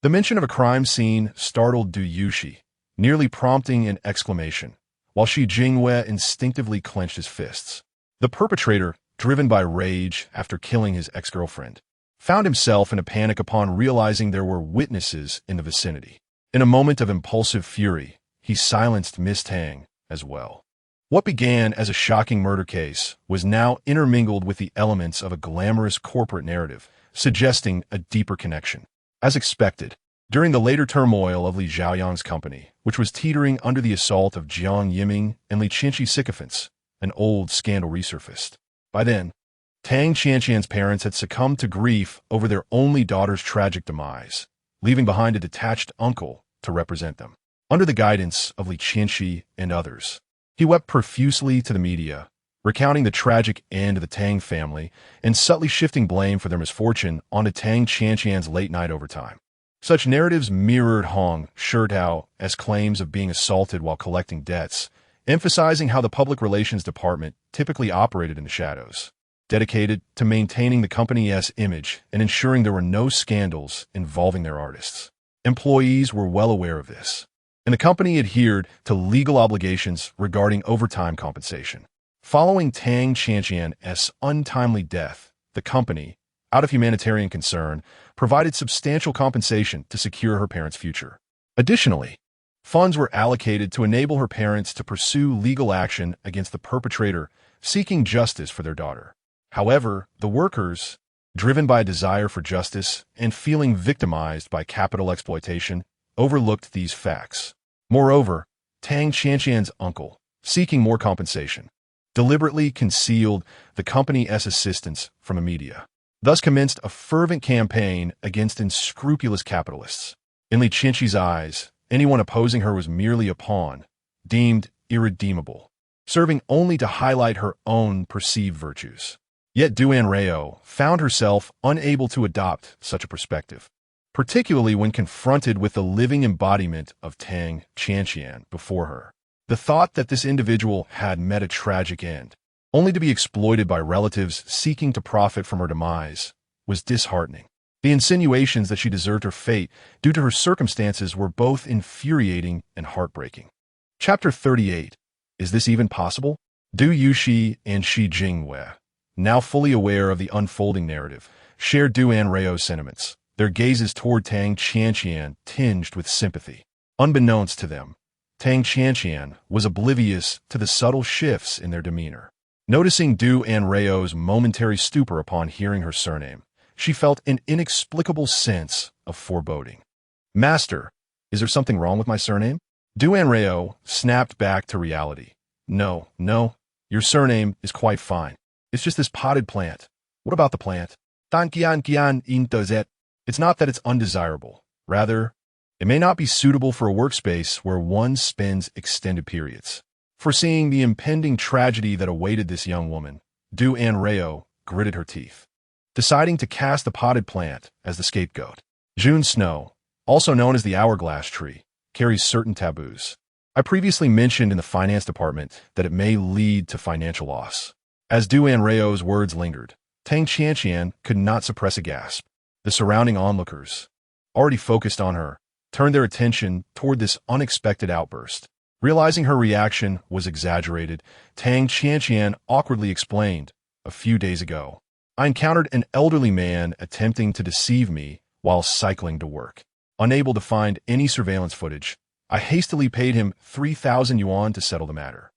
The mention of a crime scene startled Du Yuxi, nearly prompting an exclamation, while Shi Jingwei instinctively clenched his fists. The perpetrator, driven by rage after killing his ex-girlfriend, found himself in a panic upon realizing there were witnesses in the vicinity. In a moment of impulsive fury, he silenced Miss Tang as well. What began as a shocking murder case was now intermingled with the elements of a glamorous corporate narrative, suggesting a deeper connection. As expected, during the later turmoil of Li Xiaoyang's company, which was teetering under the assault of Jiang Yiming and Li Qinshi sycophants, an old scandal resurfaced. By then, Tang Qianqian's parents had succumbed to grief over their only daughter's tragic demise, leaving behind a detached uncle to represent them. Under the guidance of Li Qinshi and others, he wept profusely to the media, recounting the tragic end of the Tang family and subtly shifting blame for their misfortune onto Tang Qianqian's late-night overtime. Such narratives mirrored Hong Shirtao-esque claims of being assaulted while collecting debts, emphasizing how the public relations department typically operated in the shadows, dedicated to maintaining the company's image and ensuring there were no scandals involving their artists. Employees were well aware of this, and the company adhered to legal obligations regarding overtime compensation. Following Tang Qianqian's untimely death, the company, out of humanitarian concern, provided substantial compensation to secure her parents' future. Additionally, funds were allocated to enable her parents to pursue legal action against the perpetrator seeking justice for their daughter. However, the workers, driven by a desire for justice and feeling victimized by capital exploitation, overlooked these facts. Moreover, Tang Qianqian's uncle, seeking more compensation, deliberately concealed the company's assistance from the media, thus commenced a fervent campaign against unscrupulous capitalists. In Li Qinshi's eyes, anyone opposing her was merely a pawn, deemed irredeemable, serving only to highlight her own perceived virtues. Yet Du Anrao found herself unable to adopt such a perspective, particularly when confronted with the living embodiment of Tang Qianqian before her. The thought that this individual had met a tragic end, only to be exploited by relatives seeking to profit from her demise, was disheartening. The insinuations that she deserved her fate due to her circumstances were both infuriating and heartbreaking. Chapter 38. Is this even possible? Du Yuxi and Shi Jingwei, now fully aware of the unfolding narrative, shared Du Anrao's sentiments, their gazes toward Tang Qianqian tinged with sympathy. Unbeknownst to them, Tang Qianqian was oblivious to the subtle shifts in their demeanor. Noticing Du Anrao's momentary stupor upon hearing her surname, she felt an inexplicable sense of foreboding. Master, is there something wrong with my surname? Du Anrao snapped back to reality. No, your surname is quite fine. It's just this potted plant. What about the plant? It's not that it's undesirable. Rather, it may not be suitable for a workspace where one spends extended periods. Foreseeing the impending tragedy that awaited this young woman, Du Anrao gritted her teeth, deciding to cast the potted plant as the scapegoat. June snow, also known as the hourglass tree, carries certain taboos. I previously mentioned in the finance department that it may lead to financial loss. As Du Anrao's words lingered, Tang Qianqian could not suppress a gasp. The surrounding onlookers, already focused on her, turned their attention toward this unexpected outburst, Realizing her reaction was exaggerated, Tang Qianqian awkwardly explained, "A few days ago, I encountered an elderly man attempting to deceive me while cycling to work. Unable to find any surveillance footage, I hastily paid him 3,000 yuan to settle the matter.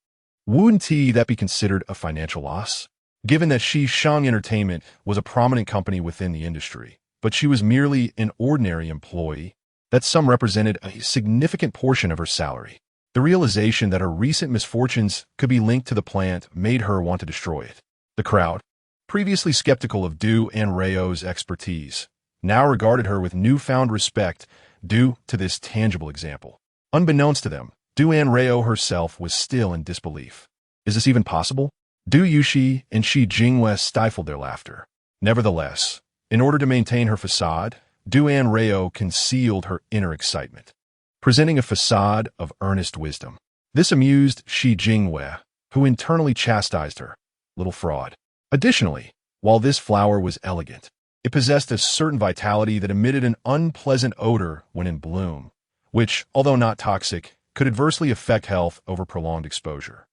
Wouldn't that be considered a financial loss? Given that Shang Entertainment was a prominent company within the industry, but she was merely an ordinary employee, that sum represented a significant portion of her salary. The realization that her recent misfortunes could be linked to the plant made her want to destroy it. The crowd, previously skeptical of Du Anrao's expertise, now regarded her with newfound respect due to this tangible example. Unbeknownst to them, Du Anrao herself was still in disbelief. Is this even possible? Du Yushi and Shi Jinghua stifled their laughter. Nevertheless, in order to maintain her facade, Du Anrao concealed her inner excitement, presenting a facade of earnest wisdom. This amused Shi Jinghua, who internally chastised her. Little fraud. Additionally, while this flower was elegant, it possessed a certain vitality that emitted an unpleasant odor when in bloom, which, although not toxic, could adversely affect health over prolonged exposure.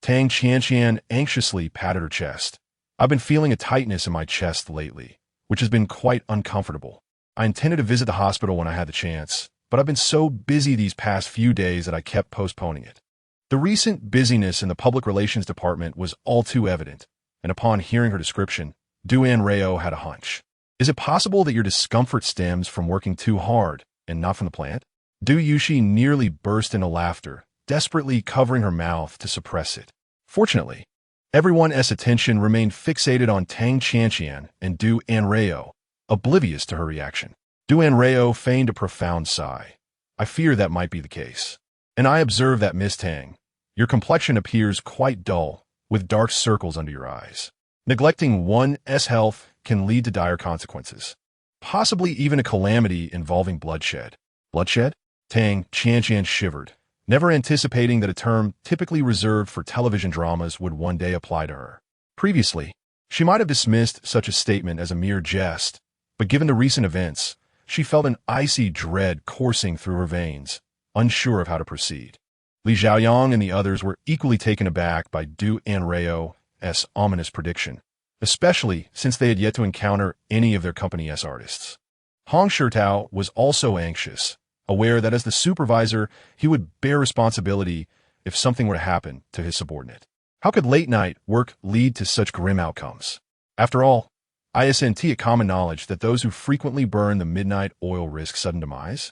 Tang Qianqian anxiously patted her chest. I've been feeling a tightness in my chest lately, which has been quite uncomfortable. I intended to visit the hospital when I had the chance, but I've been so busy these past few days that I kept postponing it. The recent busyness in the public relations department was all too evident, and upon hearing her description, Du Anrao had a hunch. Is it possible that your discomfort stems from working too hard and not from the plant? Du Yushi nearly burst into laughter, desperately covering her mouth to suppress it. Fortunately, everyone's attention remained fixated on Tang Qianqian and Du Anrao, oblivious to her reaction. Du Anrao feigned a profound sigh. I fear that might be the case. And I observe that, Miss Tang, your complexion appears quite dull, with dark circles under your eyes. Neglecting one's health can lead to dire consequences, possibly even a calamity involving bloodshed. Bloodshed? Tang Qianqian shivered, never anticipating that a term typically reserved for television dramas would one day apply to her. Previously, she might have dismissed such a statement as a mere jest, but given the recent events, she felt an icy dread coursing through her veins, unsure of how to proceed. Li Xiaoyang and the others were equally taken aback by Du Anrao's ominous prediction, especially since they had yet to encounter any of their company's artists. Hong Shirtao was also anxious, aware that as the supervisor, he would bear responsibility if something were to happen to his subordinate. How could late-night work lead to such grim outcomes? After all, isn't it common knowledge that those who frequently burn the midnight oil risk sudden demise?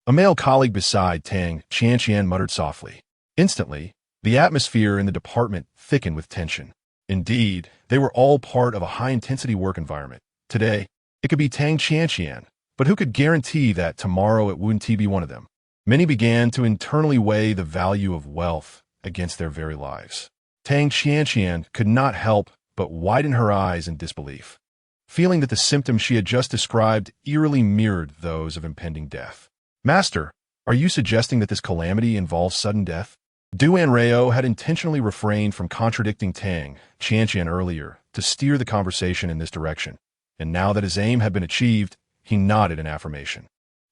A male colleague beside Tang Qianqian muttered softly. Instantly, the atmosphere in the department thickened with tension. Indeed, they were all part of a high-intensity work environment. Today, it could be Tang Qianqian, but who could guarantee that tomorrow it wouldn't be one of them? Many began to internally weigh the value of wealth against their very lives. Tang Qianqian could not help but widen her eyes in disbelief, feeling that the symptoms she had just described eerily mirrored those of impending death. Master, are you suggesting that this calamity involves sudden death? Du Anrao had intentionally refrained from contradicting Tang Qianqian earlier to steer the conversation in this direction, and now that his aim had been achieved, he nodded in affirmation.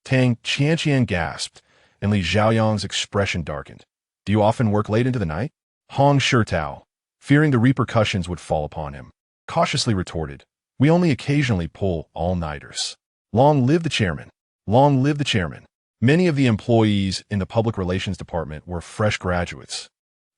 Tang Qianqian gasped, and Li Xiaoyang's expression darkened. Do you often work late into the night? Hong Shirtao, fearing the repercussions would fall upon him, cautiously retorted, we only occasionally pull all-nighters. Long live the chairman. Long live the chairman. Many of the employees in the public relations department were fresh graduates,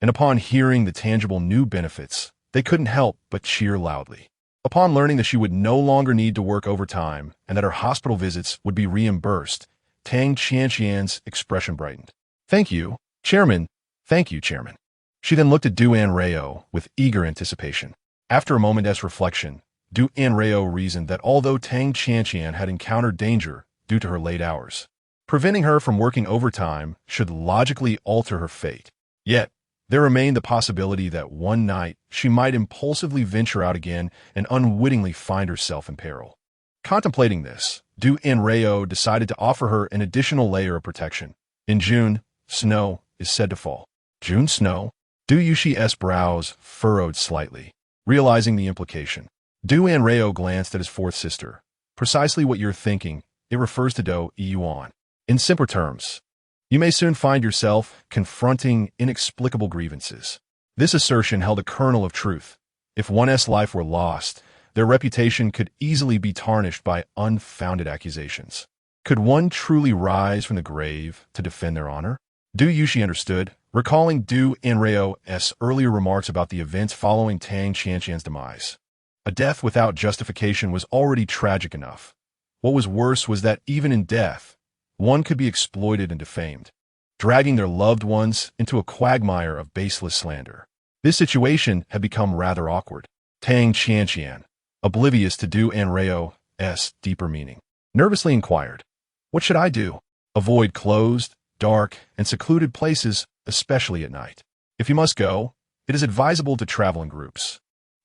and upon hearing the tangible new benefits, they couldn't help but cheer loudly. Upon learning that she would no longer need to work overtime and that her hospital visits would be reimbursed, Tang Qianqian's expression brightened. Thank you, Chairman. Thank you, Chairman. She then looked at Du Anrao with eager anticipation. After a moment's reflection, Du Anrao reasoned that although Tang Qianqian had encountered danger due to her late hours, preventing her from working overtime should logically alter her fate. Yet, there remained the possibility that one night she might impulsively venture out again and unwittingly find herself in peril. Contemplating this, Du Anrao decided to offer her an additional layer of protection. In June, snow is said to fall. June snow? Du Yushi's brows furrowed slightly, realizing the implication. Du Anrao glanced at his fourth sister. Precisely what you're thinking, it refers to Do Yuan. In simpler terms, You may soon find yourself confronting inexplicable grievances. This assertion held a kernel of truth. If one's life were lost, their reputation could easily be tarnished by unfounded accusations. Could one truly rise from the grave to defend their honor? Du Yushi understood, recalling Du Anrao's earlier remarks about the events following Tang Qianqian's demise. A death without justification was already tragic enough. What was worse was that even in death, one could be exploited and defamed, dragging their loved ones into a quagmire of baseless slander. This situation had become rather awkward. Tang Qianqian, oblivious to Du Anrao's deeper meaning, nervously inquired, "What should I do?" Avoid closed, dark, and secluded places, especially at night. If you must go, it is advisable to travel in groups.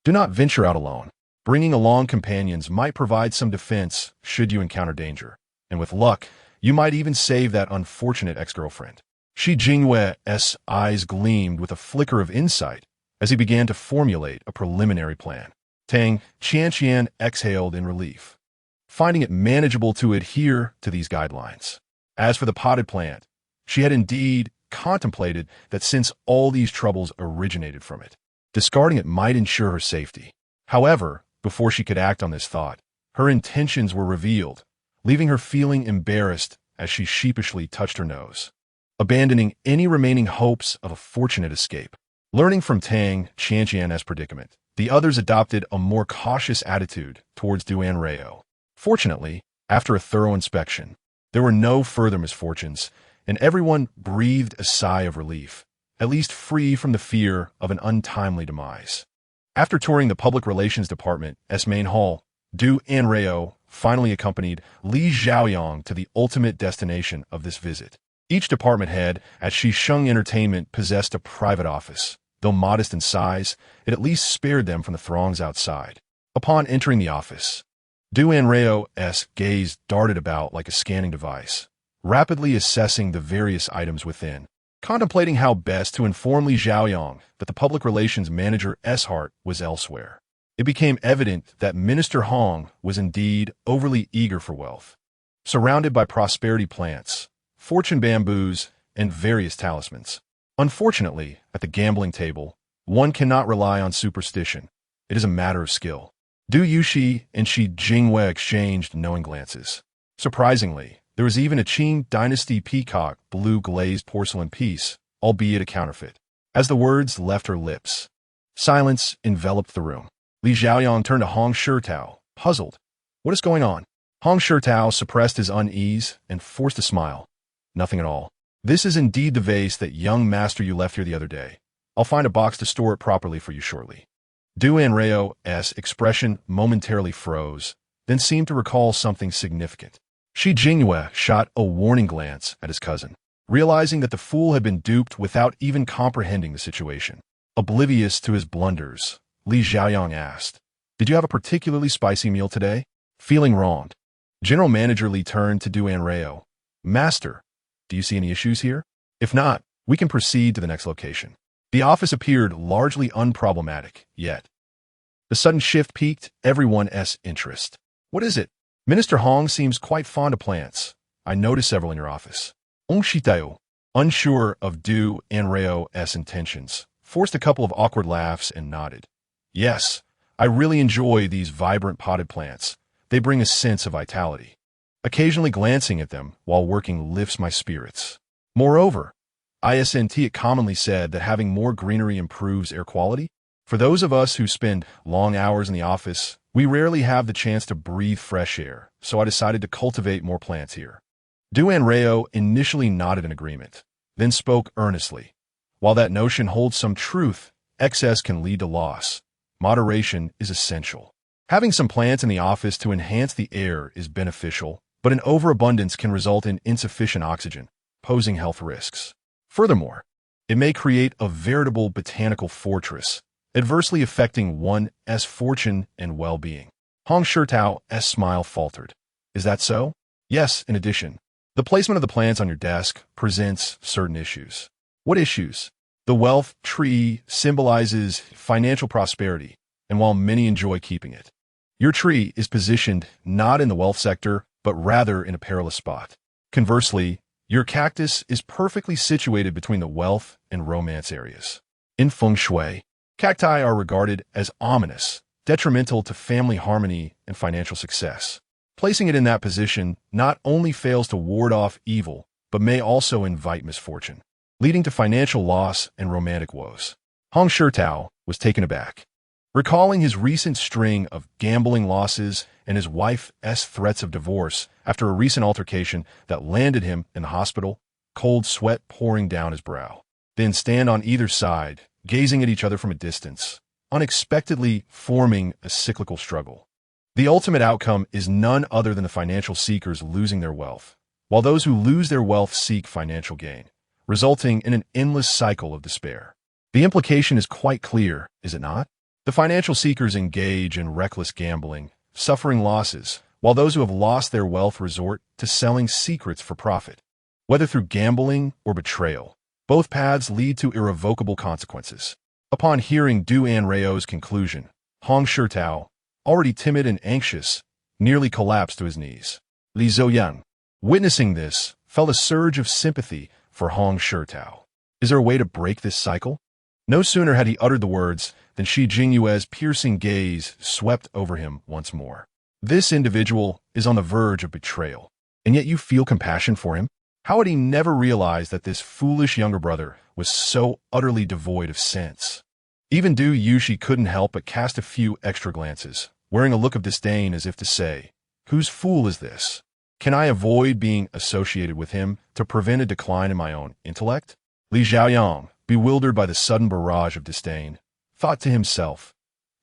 Do not venture out alone. Bringing along companions might provide some defense should you encounter danger, and with luck, you might even save that unfortunate ex-girlfriend. Shi Jingwe's eyes gleamed with a flicker of insight as he began to formulate a preliminary plan. Tang Qianqian exhaled in relief, finding it manageable to adhere to these guidelines. As for the potted plant, she had indeed contemplated that since all these troubles originated from it, discarding it might ensure her safety. However, before she could act on this thought, her intentions were revealed, leaving her feeling embarrassed as she sheepishly touched her nose, abandoning any remaining hopes of a fortunate escape. Learning from Tang Qianqian's predicament, the others adopted a more cautious attitude towards Du Anrao. Fortunately, after a thorough inspection, there were no further misfortunes, and everyone breathed a sigh of relief, at least free from the fear of an untimely demise. After touring the Public Relations Department's main hall, Du Anrao finally accompanied Li Xiaoyang to the ultimate destination of this visit. Each department head at Shisheng Entertainment possessed a private office. Though modest in size, it at least spared them from the throngs outside. Upon entering the office, Du Anrao's gaze darted about like a scanning device, rapidly assessing the various items within, contemplating how best to inform Li Xiaoyang that the public relations manager's heart was elsewhere. It became evident that Minister Hong was indeed overly eager for wealth. Surrounded by prosperity plants, fortune bamboos, and various talismans. Unfortunately, at the gambling table, one cannot rely on superstition. It is a matter of skill. Du Yushi and Shi Jingwei exchanged knowing glances. Surprisingly, there was even a Qing dynasty peacock blue glazed porcelain piece, albeit a counterfeit. As the words left her lips, silence enveloped the room. Li Xiaoyang turned to Hong Shitao, puzzled. "What is going on?" Hong Shitao suppressed his unease and forced a smile. "Nothing at all. This is indeed the vase that young master you left here the other day. I'll find a box to store it properly for you shortly." Du Anrao's expression momentarily froze, then seemed to recall something significant. Shi Jingwei shot a warning glance at his cousin, realizing that the fool had been duped without even comprehending the situation. Oblivious to his blunders, Li Xiaoyang asked, "Did you have a particularly spicy meal today?" Feeling wronged, General Manager Li turned to Du Anrao. "Master, do you see any issues here? If not, we can proceed to the next location." The office appeared largely unproblematic, yet the sudden shift piqued everyone's interest. "What is it?" "Minister Hong seems quite fond of plants. I noticed several in your office." Hong Shitao, unsure of Du Anrao's intentions, forced a couple of awkward laughs and nodded. "Yes, I really enjoy these vibrant potted plants. They bring a sense of vitality. Occasionally glancing at them while working lifts my spirits. Moreover, isn't it commonly said that having more greenery improves air quality? For those of us who spend long hours in the office, we rarely have the chance to breathe fresh air, so I decided to cultivate more plants here." Du Anrao initially nodded in agreement, then spoke earnestly. "While that notion holds some truth, excess can lead to loss. Moderation is essential. Having some plants in the office to enhance the air is beneficial, but an overabundance can result in insufficient oxygen, posing health risks. Furthermore, it may create a veritable botanical fortress, adversely affecting one's fortune and well-being." Hong Shitao's smile faltered. "Is that so?" "Yes, in addition, the placement of the plants on your desk presents certain issues." "What issues?" "The wealth tree symbolizes financial prosperity, and while many enjoy keeping it, your tree is positioned not in the wealth sector, but rather in a perilous spot. Conversely, Your cactus is perfectly situated between the wealth and romance areas. In feng shui, cacti are regarded as ominous, detrimental to family harmony and financial success. Placing it in that position not only fails to ward off evil, but may also invite misfortune, leading to financial loss and romantic woes. Hong Shirtao was taken aback. Recalling his recent string of gambling losses and his wife's threats of divorce after a recent altercation that landed him in the hospital, cold sweat pouring down his brow. Then stand on either side, gazing at each other from a distance, unexpectedly forming a cyclical struggle. The ultimate outcome is none other than the financial seekers losing their wealth, while those who lose their wealth seek financial gain, resulting in an endless cycle of despair. The implication is quite clear, is it not? The financial seekers engage in reckless gambling, suffering losses, while those who have lost their wealth resort to selling secrets for profit. Whether through gambling or betrayal, both paths lead to irrevocable consequences. Upon hearing Du Anrao's conclusion, Hong Shirtao, already timid and anxious, nearly collapsed to his knees. Li Zhouyan, witnessing this, felt a surge of sympathy for Hong Shirtao. Is there a way to break this cycle? No sooner had he uttered the words than Shi Jingyue's piercing gaze swept over him once more. This individual is on the verge of betrayal, and yet you feel compassion for him? How had he never realized that this foolish younger brother was so utterly devoid of sense? Even Du Yushi couldn't help but cast a few extra glances, wearing a look of disdain as if to say, "Whose fool is this? Can I avoid being associated with him to prevent a decline in my own intellect?" Li Zhaoyang, bewildered by the sudden barrage of disdain, thought to himself,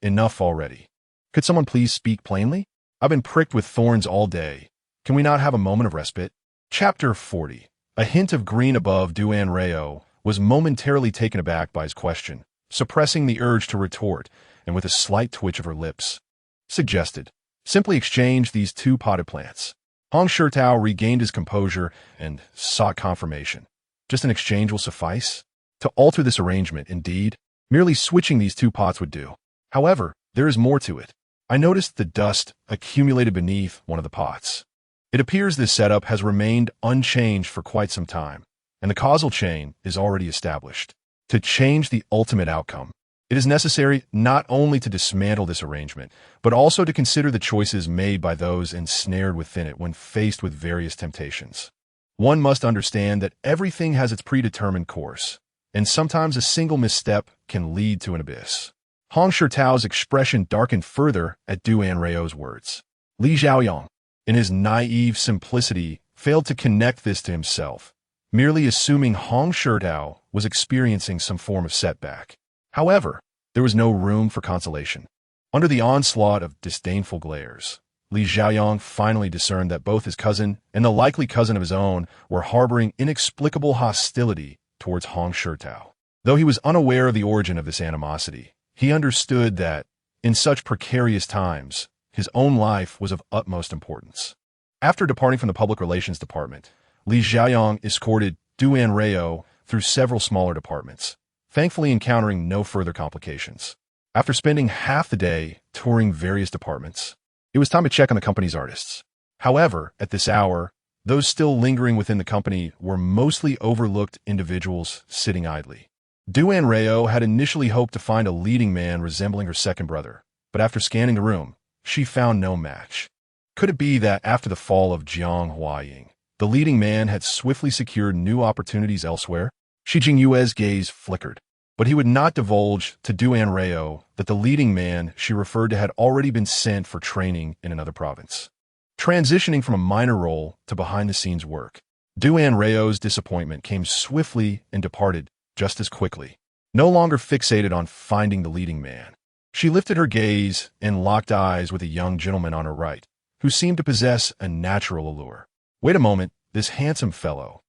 "Enough already. Could someone please speak plainly? I've been pricked with thorns all day. Can we not have a moment of respite?" Chapter 40. A hint of green above Du Anrao was momentarily taken aback by his question, suppressing the urge to retort, and with a slight twitch of her lips, suggested, "Simply exchange these two potted plants." Hong Shirtao regained his composure and sought confirmation. Just an exchange will suffice? To alter this arrangement, indeed, merely switching these two pots would do. However, there is more to it. I noticed the dust accumulated beneath one of the pots. It appears this setup has remained unchanged for quite some time, and the causal chain is already established. To change the ultimate outcome, it is necessary not only to dismantle this arrangement, but also to consider the choices made by those ensnared within it when faced with various temptations. One must understand that everything has its predetermined course, and sometimes a single misstep can lead to an abyss. Hong Shirtao's expression darkened further at Du Anrao's words. Li Zhaoyang, in his naive simplicity, failed to connect this to himself, merely assuming Hong Shirtao was experiencing some form of setback. However, there was no room for consolation. Under the onslaught of disdainful glares, Li Zhaoyang finally discerned that both his cousin and the likely cousin of his own were harboring inexplicable hostility towards Hong Shirtao. Though he was unaware of the origin of this animosity, he understood that, in such precarious times, his own life was of utmost importance. After departing from the public relations department, Li Zhaoyang escorted Du Anrao through several smaller departments, thankfully encountering no further complications. After spending half the day touring various departments, it was time to check on the company's artists. However, at this hour, those still lingering within the company were mostly overlooked individuals sitting idly. Du Anrao had initially hoped to find a leading man resembling her second brother, but after scanning the room, she found no match. Could it be that after the fall of Jiang Huaying, the leading man had swiftly secured new opportunities elsewhere? Shi Jingyue's gaze flickered, but he would not divulge to Du Anrao that the leading man she referred to had already been sent for training in another province. Transitioning from a minor role to behind-the-scenes work, Du Anrao's disappointment came swiftly and departed just as quickly. No longer fixated on finding the leading man, she lifted her gaze and locked eyes with a young gentleman on her right, who seemed to possess a natural allure. Wait a moment, this handsome fellow.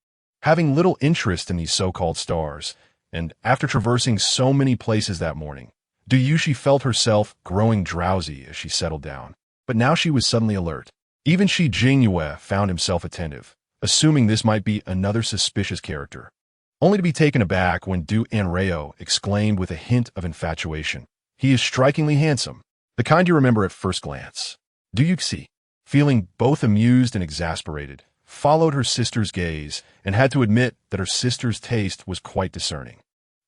Having little interest in these so-called stars, and after traversing so many places that morning, Du Yushi felt herself growing drowsy as she settled down. But now she was suddenly alert. Even Shi Jingyue found himself attentive, assuming this might be another suspicious character, only to be taken aback when Du Anrao exclaimed with a hint of infatuation, "He is strikingly handsome, the kind you remember at first glance." Du Yuxi, feeling both amused and exasperated, followed her sister's gaze and had to admit that her sister's taste was quite discerning.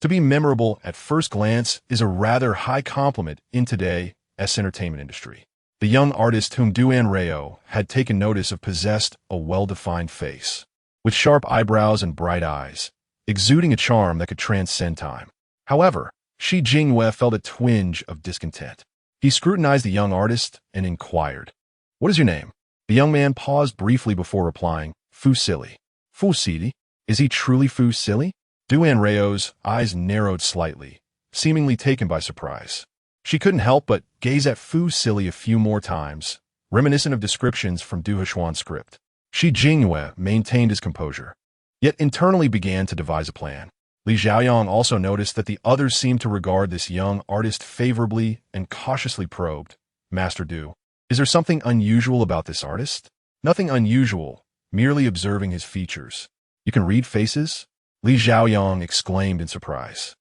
To be memorable at first glance is a rather high compliment in today's entertainment industry. The young artist whom Anrao had taken notice of possessed a well-defined face, with sharp eyebrows and bright eyes, exuding a charm that could transcend time. However, Shi Jinghua felt a twinge of discontent. He scrutinized the young artist and inquired, "What is your name?" The young man paused briefly before replying, "Fu Silly." "Fu Silly? Is he truly Fu Silly?" Anrao's eyes narrowed slightly, seemingly taken by surprise. She couldn't help but gaze at Fu Silly a few more times, reminiscent of descriptions from Du Hushuan's script. Shi Jinghua maintained his composure, yet internally began to devise a plan. Li Xiaoyang also noticed that the others seemed to regard this young artist favorably and cautiously probed, "Master Du, is there something unusual about this artist?" "Nothing unusual, merely observing his features." "You can read faces?" Li Xiaoyang exclaimed in surprise,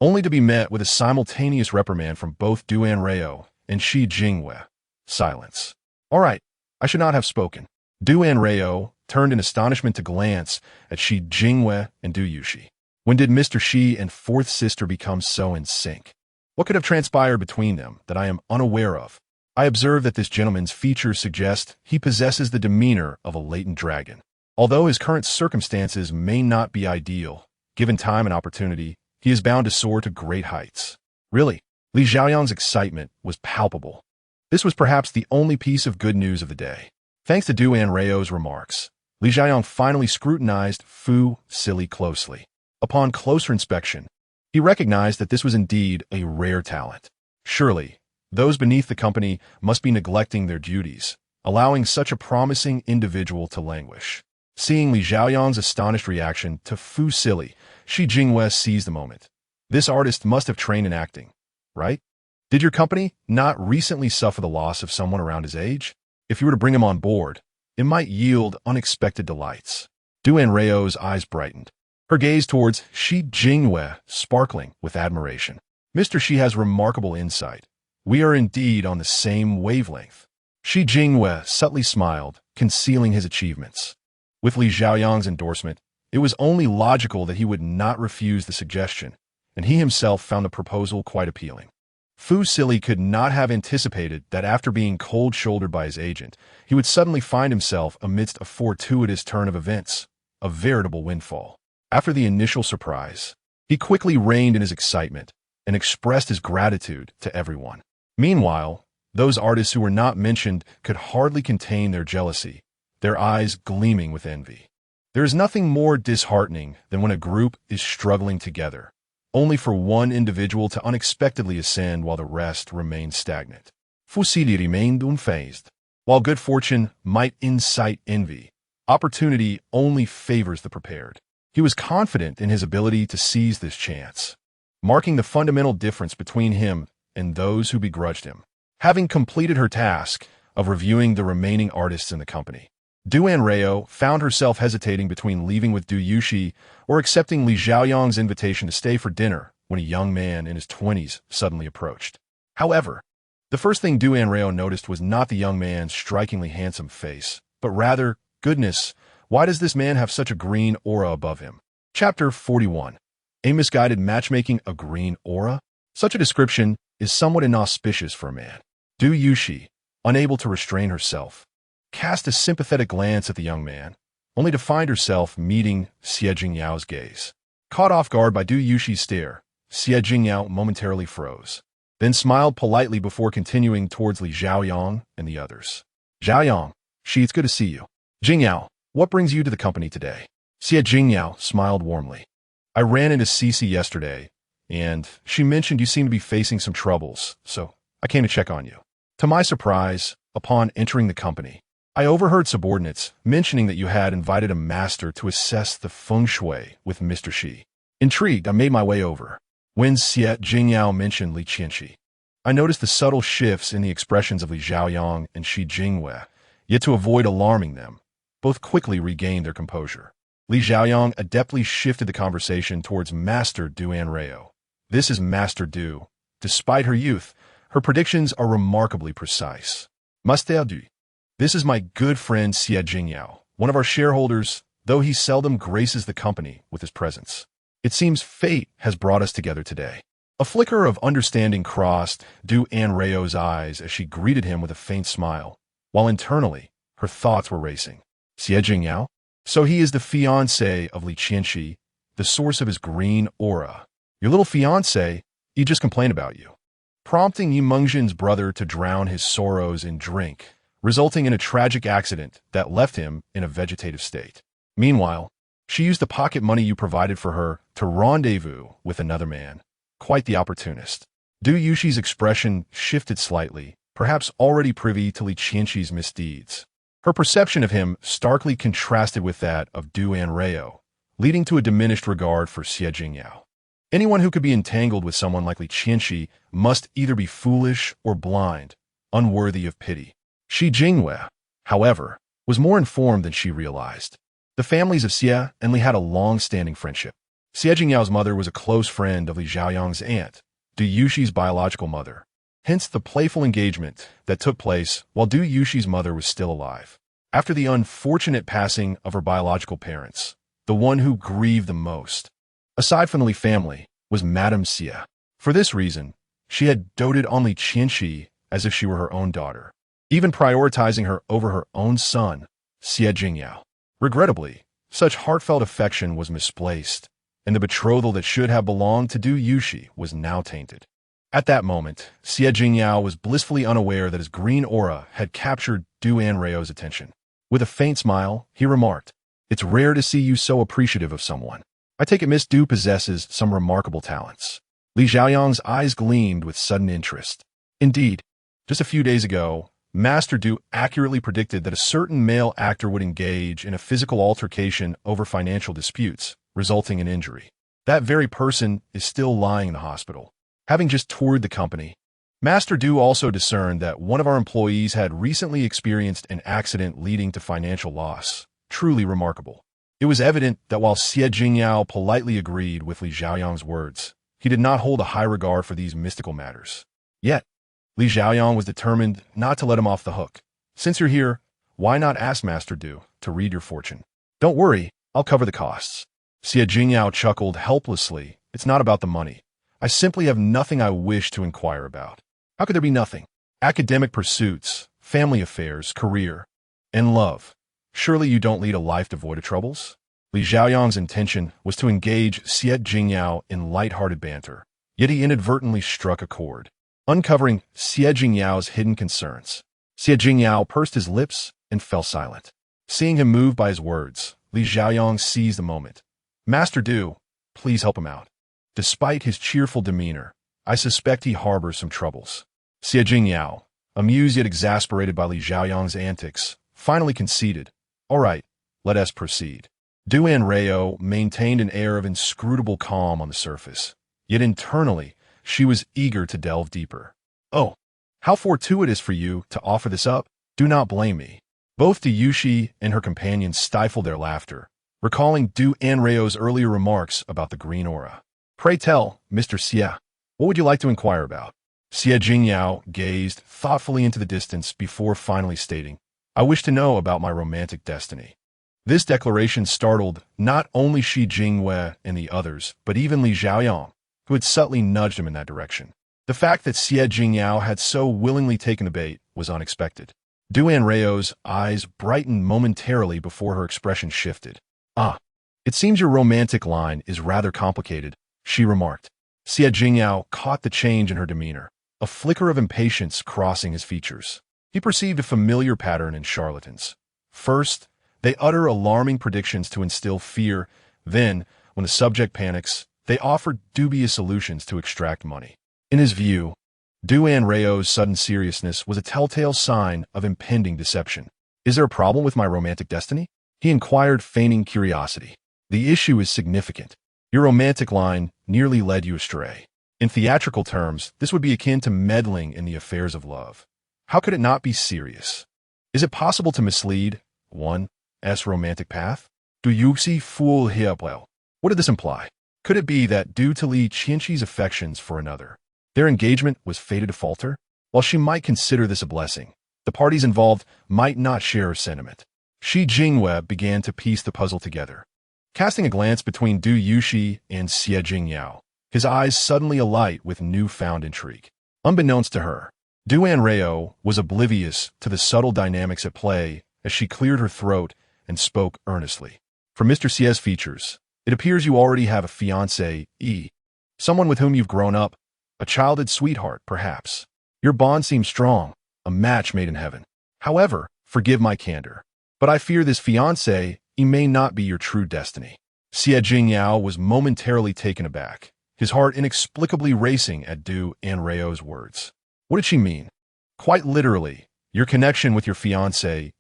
only to be met with a simultaneous reprimand from both Anrao and Shi Jinghua. Silence. "All right, I should not have spoken." Anrao turned in astonishment to glance at Shi Jinghua and Du Yushi. When did Mr. Shi and fourth sister become so in sync? What could have transpired between them that I am unaware of? I observe that this gentleman's features suggest he possesses the demeanor of a latent dragon. Although his current circumstances may not be ideal, given time and opportunity, he is bound to soar to great heights. Really, Li Xiaoyang's excitement was palpable. This was perhaps the only piece of good news of the day. Thanks to Anrao's remarks, Li Xiaoyang finally scrutinized Fu Silly closely. Upon closer inspection, he recognized that this was indeed a rare talent. Surely, those beneath the company must be neglecting their duties, allowing such a promising individual to languish. Seeing Li Xiaoyang's astonished reaction to Fu Silly, Shi Jinghua seized the moment. This artist must have trained in acting, right? Did your company not recently suffer the loss of someone around his age? If you were to bring him on board, it might yield unexpected delights. Anrao's eyes brightened, her gaze towards Shi Jinghua sparkling with admiration. "Mr. Shi has remarkable insight. We are indeed on the same wavelength." Shi Jinghua subtly smiled, concealing his achievements. With Li Xiaoyang's endorsement, it was only logical that he would not refuse the suggestion, and he himself found the proposal quite appealing. Fu Silly could not have anticipated that after being cold-shouldered by his agent, he would suddenly find himself amidst a fortuitous turn of events, a veritable windfall. After the initial surprise, he quickly reined in his excitement and expressed his gratitude to everyone. Meanwhile, those artists who were not mentioned could hardly contain their jealousy, their eyes gleaming with envy. There is nothing more disheartening than when a group is struggling together, only for one individual to unexpectedly ascend while the rest remain stagnant. Fu Silly remained unfazed. While good fortune might incite envy, opportunity only favors the prepared. He was confident in his ability to seize this chance, marking the fundamental difference between him and those who begrudged him. Having completed her task of reviewing the remaining artists in the company, Anrao found herself hesitating between leaving with Du Yushi or accepting Li Xiaoyang's invitation to stay for dinner when a young man in his 20s suddenly approached. However, the first thing Anrao noticed was not the young man's strikingly handsome face, but rather, goodness, why does this man have such a green aura above him? Chapter 41. A misguided matchmaking, a green aura? Such a description is somewhat inauspicious for a man. Du Yushi, unable to restrain herself, cast a sympathetic glance at the young man, only to find herself meeting Xie Jingyao's gaze. Caught off guard by Du Yushi's stare, Xie Jingyao momentarily froze, then smiled politely before continuing towards Li Xiaoyang and the others. "Xiaoyang, Shi, it's good to see you." "Jingyao, what brings you to the company today?" Xie Jingyao smiled warmly. "I ran into Cici yesterday, and she mentioned you seem to be facing some troubles, so I came to check on you." To my surprise, upon entering the company, I overheard subordinates mentioning that you had invited a master to assess the feng shui with Mr. Shi. Intrigued, I made my way over. When Xie Jingyao mentioned Li Qianxi, I noticed the subtle shifts in the expressions of Li Xiaoyang and Shi Jinghua, yet to avoid alarming them, both quickly regained their composure. Li Xiaoyang adeptly shifted the conversation towards Master Du Anrao. "This is Master Du. Despite her youth, her predictions are remarkably precise. Master Du. This is my good friend Xie Jingyao. one of our shareholders, though he seldom graces the company with his presence. It seems fate has brought us together today. A flicker of understanding crossed Du Anrao's eyes as she greeted him with a faint smile, while internally, her thoughts were racing. Xie Jingyao? So he is the fiancé of Li Qianxi, the source of his green aura. Your little fiancé, he just complained about you, prompting Yi Mengzhin's brother to drown his sorrows in drink, resulting in a tragic accident that left him in a vegetative state. Meanwhile, she used the pocket money you provided for her to rendezvous with another man. Quite the opportunist. Du Yuxi's expression shifted slightly, perhaps already privy to Li Qianxi's misdeeds. Her perception of him starkly contrasted with that of Du Anrao, leading to a diminished regard for Xie Jingyao. Anyone who could be entangled with someone like Li Qianxi must either be foolish or blind, unworthy of pity. Xi Jingyue, however, was more informed than she realized. The families of Xie and Li had a long-standing friendship. Xie Jingyao's mother was a close friend of Li Xiaoyang's aunt, Du Yuxi's biological mother. Hence the playful engagement that took place while Du Yuxi's mother was still alive. After the unfortunate passing of her biological parents, the one who grieved the most, aside from the Li family, was Madame Xie. For this reason, she had doted on Li Qianxi as if she were her own daughter, even prioritizing her over her own son, Xie Jingyao. Regrettably, such heartfelt affection was misplaced, and the betrothal that should have belonged to Du Yuxi was now tainted. At that moment, Xie Jingyao was blissfully unaware that his green aura had captured Du Anrao's attention. With a faint smile, he remarked, "It's rare to see you so appreciative of someone. I take it Miss Du possesses some remarkable talents." Li Xiaoyang's eyes gleamed with sudden interest. Indeed, just a few days ago, Master Du accurately predicted that a certain male actor would engage in a physical altercation over financial disputes, resulting in injury. That very person is still lying in the hospital. Having just toured the company, Master Du also discerned that one of our employees had recently experienced an accident leading to financial loss. Truly remarkable. It was evident that while Xie Jingyao politely agreed with Li Xiaoyang's words, he did not hold a high regard for these mystical matters. Yet, Li Xiaoyang was determined not to let him off the hook. "Since you're here, why not ask Master Du to read your fortune? Don't worry, I'll cover the costs." Xie Jingyao chuckled helplessly. "It's not about the money. I simply have nothing I wish to inquire about." "How could there be nothing? Academic pursuits, family affairs, career, and love. Surely you don't lead a life devoid of troubles?" Li Xiaoyang's intention was to engage Xie Jingyao in light-hearted banter, yet he inadvertently struck a chord, uncovering Xie Jingyao's hidden concerns. Xie Jingyao pursed his lips and fell silent. Seeing him moved by his words, Li Xiaoyang seized the moment. "Master Du, please help him out. Despite his cheerful demeanor, I suspect he harbors some troubles." Xie Jingyao, amused yet exasperated by Li Xiaoyang's antics, finally conceded, "All right, let us proceed." Du Anrao maintained an air of inscrutable calm on the surface, yet internally, she was eager to delve deeper. "Oh, how fortuitous for you to offer this up. Do not blame me." Both Du Yuxi and her companion stifled their laughter, recalling Du Anrao's earlier remarks about the green aura. "Pray tell, Mr. Xie, what would you like to inquire about?" Xie Jingyao gazed thoughtfully into the distance before finally stating, "I wish to know about my romantic destiny." This declaration startled not only Xi Jingyue and the others, but even Li Xiaoyang, who had subtly nudged him in that direction. The fact that Xie Jingyao had so willingly taken the bait was unexpected. Du Anrao's eyes brightened momentarily before her expression shifted. "Ah, it seems your romantic line is rather complicated," she remarked. Xie Jingyao caught the change in her demeanor, a flicker of impatience crossing his features. He perceived a familiar pattern in charlatans. First, they utter alarming predictions to instill fear. Then, when the subject panics, they offer dubious solutions to extract money. In his view, Du Anrao's sudden seriousness was a telltale sign of impending deception. "Is there a problem with my romantic destiny?" he inquired, feigning curiosity. "The issue is significant. Your romantic line nearly led you astray. In theatrical terms, this would be akin to meddling in the affairs of love. How could it not be serious? Is it possible to mislead one's romantic path? Du Yuxi fool Hiepel. What did this imply? Could it be that due to Li Qianxi's affections for another, their engagement was fated to falter? While she might consider this a blessing, the parties involved might not share her sentiment. Shi Jingwei began to piece the puzzle together. Casting a glance between Du Yuxi and Xie Jingyao, his eyes suddenly alight with newfound intrigue. Unbeknownst to her, Du Anrao was oblivious to the subtle dynamics at play as she cleared her throat and spoke earnestly. From Mr. Xie's features, it appears you already have a fiancé, someone with whom you've grown up, a childhood sweetheart, perhaps. Your bond seems strong, a match made in heaven. However, forgive my candor, but I fear this fiancé may not be your true destiny. Xie Jingyao was momentarily taken aback, his heart inexplicably racing at Du Anrao's words. What did she mean? Quite literally, your connection with your fiancé,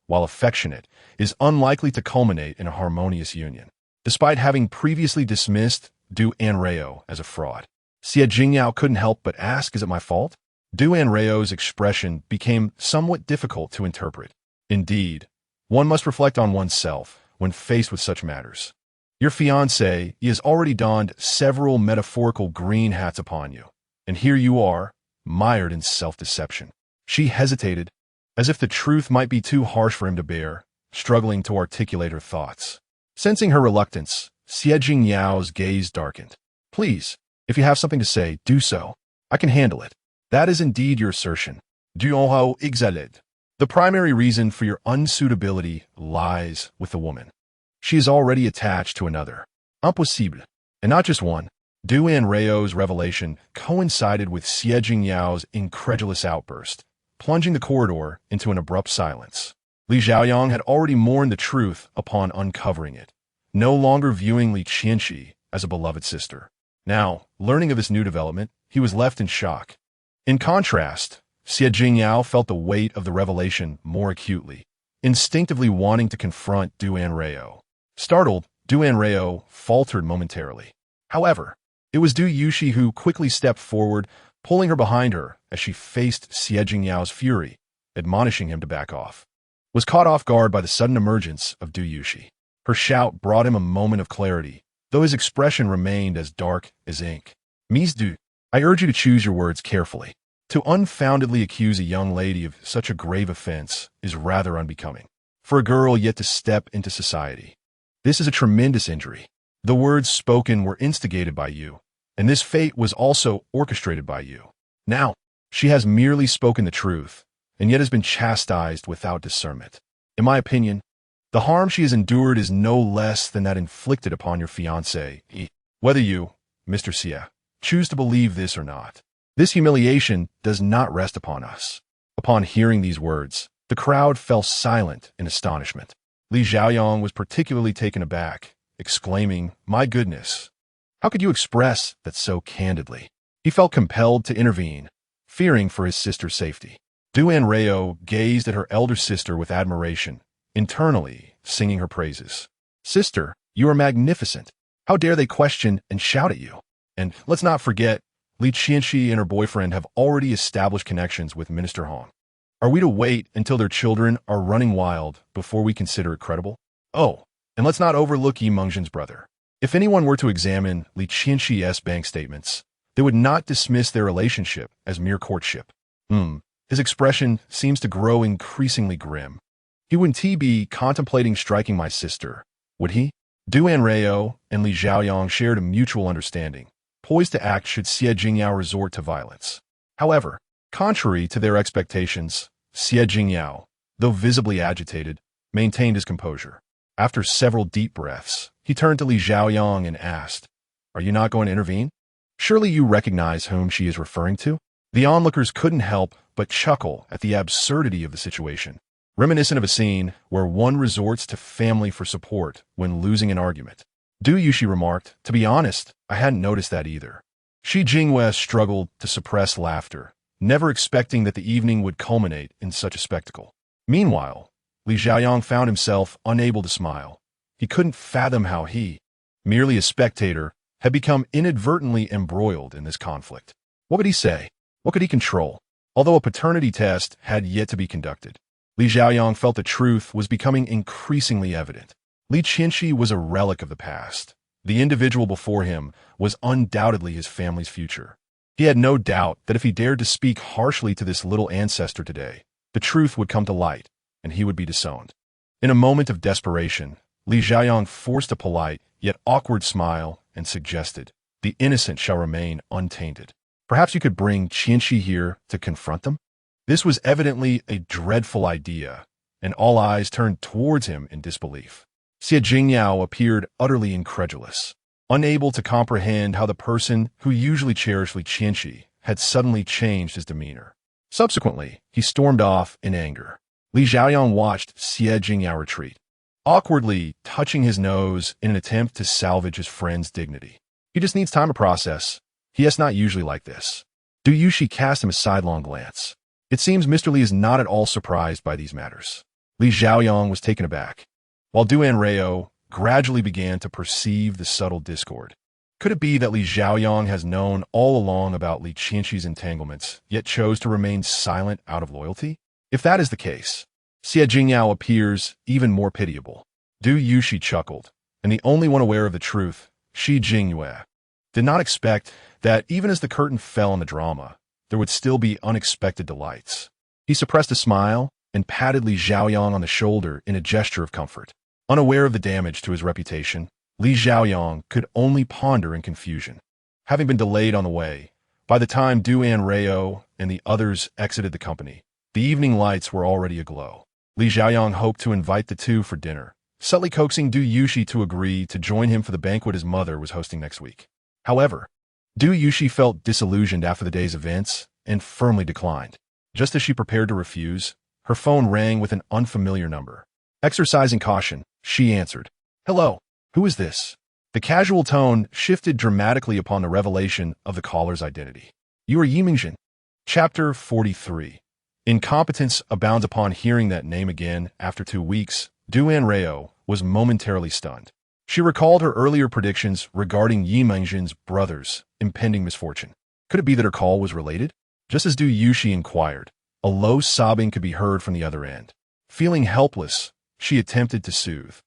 while affectionate, is unlikely to culminate in a harmonious union. Despite having previously dismissed Du Anrao as a fraud, Xie Jingyao couldn't help but ask, is it my fault? Du Anrao's expression became somewhat difficult to interpret. Indeed, one must reflect on oneself when faced with such matters. Your fiancé has already donned several metaphorical green hats upon you, and here you are, mired in self-deception. She hesitated, as if the truth might be too harsh for him to bear, struggling to articulate her thoughts. Sensing her reluctance, Xie Jingyao's gaze darkened. Please, if you have something to say, do so. I can handle it. That is indeed your assertion. Du Oho exalted. The primary reason for your unsuitability lies with the woman. She is already attached to another. Impossible. And not just one. Du Anrao's revelation coincided with Xie Jingyao's incredulous outburst, plunging the corridor into an abrupt silence. Li Xiaoyang had already mourned the truth upon uncovering it, no longer viewing Li Qianxi as a beloved sister. Now, learning of this new development, he was left in shock. In contrast, Xie Jingyao felt the weight of the revelation more acutely, instinctively wanting to confront Du Anrao. Startled, Du Anrao faltered momentarily. However, it was Du Yuxi who quickly stepped forward, pulling her behind her as she faced Xie Jingyao's fury, admonishing him to back off. Was caught off guard by the sudden emergence of Du Yuxi. Her shout brought him a moment of clarity, though his expression remained as dark as ink. Mise Du, I urge you to choose your words carefully. To unfoundedly accuse a young lady of such a grave offense is rather unbecoming. For a girl yet to step into society, this is a tremendous injury. The words spoken were instigated by you, and this fate was also orchestrated by you. Now, she has merely spoken the truth, and yet has been chastised without discernment. In my opinion, the harm she has endured is no less than that inflicted upon your fiancé, whether you, Mr. Xie, choose to believe this or not. This humiliation does not rest upon us. Upon hearing these words, the crowd fell silent in astonishment. Li Xiaoyang was particularly taken aback, exclaiming, my goodness, how could you express that so candidly? He felt compelled to intervene, fearing for his sister's safety. Du Anrao gazed at her elder sister with admiration, internally singing her praises. Sister, you are magnificent. How dare they question and shout at you? And let's not forget, Li Qianxi and her boyfriend have already established connections with Minister Hong. Are we to wait until their children are running wild before we consider it credible? Oh, and let's not overlook Yi Mengzhen's brother. If anyone were to examine Li Qianxi's bank statements, they would not dismiss their relationship as mere courtship. His expression seems to grow increasingly grim. He wouldn't be contemplating striking my sister, would he? Du Anrao and Li Xiaoyang shared a mutual understanding, poised to act should Xie Jingyao resort to violence. However, contrary to their expectations, Xie Jingyao, though visibly agitated, maintained his composure. After several deep breaths, he turned to Li Xiaoyang and asked, are you not going to intervene? Surely you recognize whom she is referring to? The onlookers couldn't help but chuckle at the absurdity of the situation, reminiscent of a scene where one resorts to family for support when losing an argument. Du Yuxi remarked, to be honest, I hadn't noticed that either. Shi Jingwei struggled to suppress laughter, never expecting that the evening would culminate in such a spectacle. Meanwhile, Li Xiaoyang found himself unable to smile. He couldn't fathom how he, merely a spectator, had become inadvertently embroiled in this conflict. What could he say? What could he control? Although a paternity test had yet to be conducted, Li Xiaoyang felt the truth was becoming increasingly evident. Li Qianxi was a relic of the past. The individual before him was undoubtedly his family's future. He had no doubt that if he dared to speak harshly to this little ancestor today, the truth would come to light, and he would be disowned. In a moment of desperation, Li Xiaoyang forced a polite, yet awkward smile and suggested, "The innocent shall remain untainted. Perhaps you could bring Qianxi here to confront them?" This was evidently a dreadful idea, and all eyes turned towards him in disbelief. Xie Jingyao appeared utterly incredulous, unable to comprehend how the person who usually cherished Li Qianxi had suddenly changed his demeanor. Subsequently, he stormed off in anger. Li Xiaoyang watched Xie Jingyao retreat, awkwardly touching his nose in an attempt to salvage his friend's dignity. He just needs time to process. He is not usually like this. Du Yushi cast him a sidelong glance. It seems Mr. Li is not at all surprised by these matters. Li Xiaoyang was taken aback, while Du Anrao gradually began to perceive the subtle discord. Could it be that Li Xiaoyang has known all along about Li Qianxi's entanglements, yet chose to remain silent out of loyalty? If that is the case, Xie Jingyao appears even more pitiable. Du Yushi chuckled, and the only one aware of the truth, Shi Jingyue, did not expect that even as the curtain fell on the drama, there would still be unexpected delights. He suppressed a smile and patted Li Xiaoyang on the shoulder in a gesture of comfort. Unaware of the damage to his reputation, Li Xiaoyang could only ponder in confusion. Having been delayed on the way, by the time Du Anrao and the others exited the company, the evening lights were already aglow. Li Xiaoyang hoped to invite the two for dinner, subtly coaxing Du Yushi to agree to join him for the banquet his mother was hosting next week. However, Du Yushi felt disillusioned after the day's events and firmly declined. Just as she prepared to refuse, her phone rang with an unfamiliar number. Exercising caution, she answered. "Hello, who is this?" The casual tone shifted dramatically upon the revelation of the caller's identity. "You are Yimingzhen." Chapter 43. Incompetence abounds upon hearing that name again after 2 weeks. Du Anrao was momentarily stunned. She recalled her earlier predictions regarding Yimingzhen's brother's impending misfortune. Could it be that her call was related? Just as Du Yushi inquired, a low sobbing could be heard from the other end. Feeling helpless, she attempted to soothe.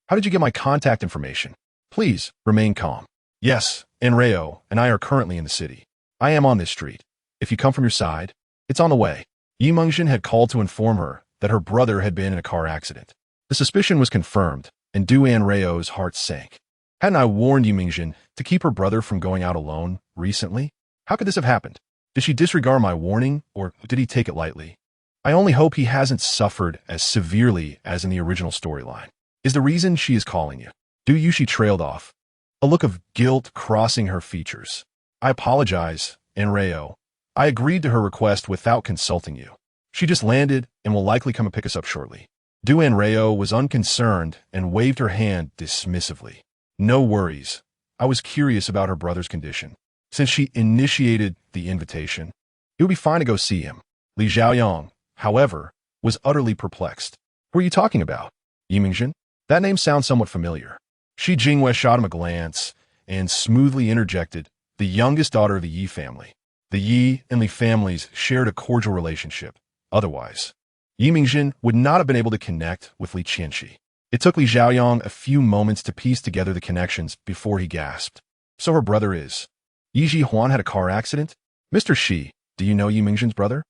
"How did you get my contact information? Please, remain calm." "Yes, Anrao and I are currently in the city. I am on this street. If you come from your side, it's on the way." Yimingzhen had called to inform her that her brother had been in a car accident. The suspicion was confirmed, and Du Anrao's heart sank. Hadn't I warned Yimingzhen to keep her brother from going out alone recently? How could this have happened? Did she disregard my warning, or did he take it lightly? I only hope he hasn't suffered as severely as in the original storyline. Is the reason she is calling you? Du Yushi trailed off, a look of guilt crossing her features. "I apologize, Anrao. I agreed to her request without consulting you. She just landed and will likely come and pick us up shortly." Du Anrao was unconcerned and waved her hand dismissively. "No worries. I was curious about her brother's condition. Since she initiated the invitation, it would be fine to go see him." Li Xiaoyang, however, was utterly perplexed. "Who are you talking about? Yimingzhen? That name sounds somewhat familiar." Shi Jingyue shot him a glance and smoothly interjected, "The youngest daughter of the Yi family. The Yi and Li families shared a cordial relationship. Otherwise, Yimingzhen would not have been able to connect with Li Qianxi." It took Li Xiaoyang a few moments to piece together the connections before he gasped. "So her brother is... Yi Huan had a car accident? Mr. Shi, do you know Yimingzhen's brother?"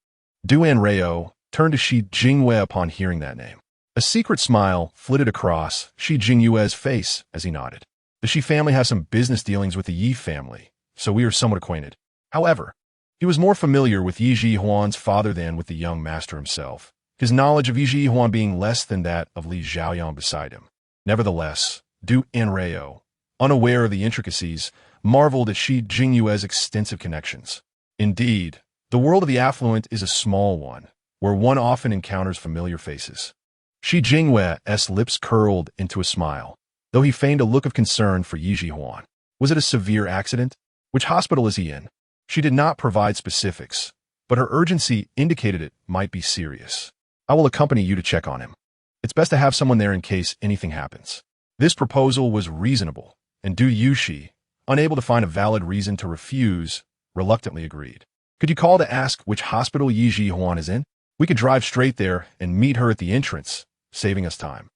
Du Anrao turned to Shi Jingyue upon hearing that name. A secret smile flitted across Shi Jingyue's face as he nodded. "The Shi family has some business dealings with the Yi family, so we are somewhat acquainted. However, he was more familiar with Yi Huan's father than with the young master himself, his knowledge of Yi Huan being less than that of Li Xiaoyang beside him." Nevertheless, Du Anrao, unaware of the intricacies, marveled at Shi Jingyue's extensive connections. Indeed, the world of the affluent is a small one, where one often encounters familiar faces. Shi Jingyue's lips curled into a smile, though he feigned a look of concern for Yi Huan. Was it a severe accident? Which hospital is he in? She did not provide specifics, but her urgency indicated it might be serious. "I will accompany you to check on him. It's best to have someone there in case anything happens." This proposal was reasonable, and Du Yushi, unable to find a valid reason to refuse, reluctantly agreed. "Could you call to ask which hospital Yi Huan is in? We could drive straight there and meet her at the entrance, saving us time."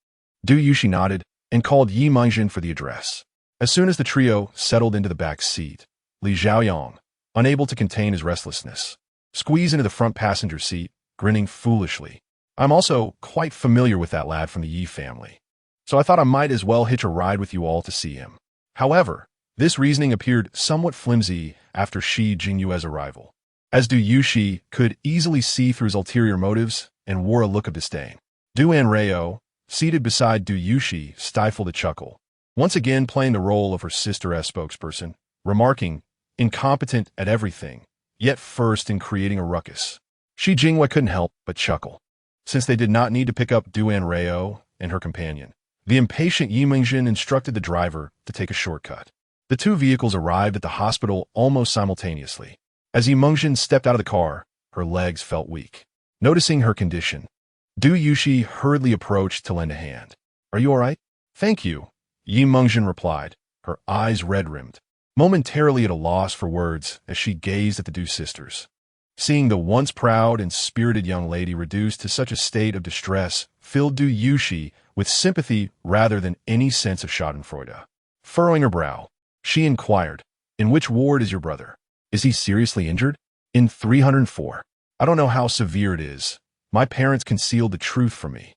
Du Yushi nodded and called Yimingzhen for the address. As soon as the trio settled into the back seat, Li Xiaoyang, unable to contain his restlessness, squeezed into the front passenger seat, grinning foolishly. I'm also quite familiar with that lad from the Yi family, so I thought I might as well hitch a ride with you all to see him. However, this reasoning appeared somewhat flimsy after Shi Jingyue's arrival, as Du Yushi could easily see through his ulterior motives and wore a look of disdain. Du Anrao, seated beside Du Yushi, stifled a chuckle, once again playing the role of her sister as spokesperson, remarking, incompetent at everything, yet first in creating a ruckus. Shi Jingyue couldn't help but chuckle, since they did not need to pick up Du Anrao and her companion. The impatient Yi Mingjin instructed the driver to take a shortcut. The two vehicles arrived at the hospital almost simultaneously. As Yi Mingjin stepped out of the car, her legs felt weak. Noticing her condition, Du Yushi hurriedly approached to lend a hand. "Are you all right?" "Thank you," Yi Mingjin replied, her eyes red-rimmed, momentarily at a loss for words as she gazed at the Du sisters. Seeing the once proud and spirited young lady reduced to such a state of distress filled Du Yushi with sympathy rather than any sense of schadenfreude. Furrowing her brow, she inquired, "In which ward is your brother? Is he seriously injured?" "In 304. I don't know how severe it is. My parents concealed the truth from me.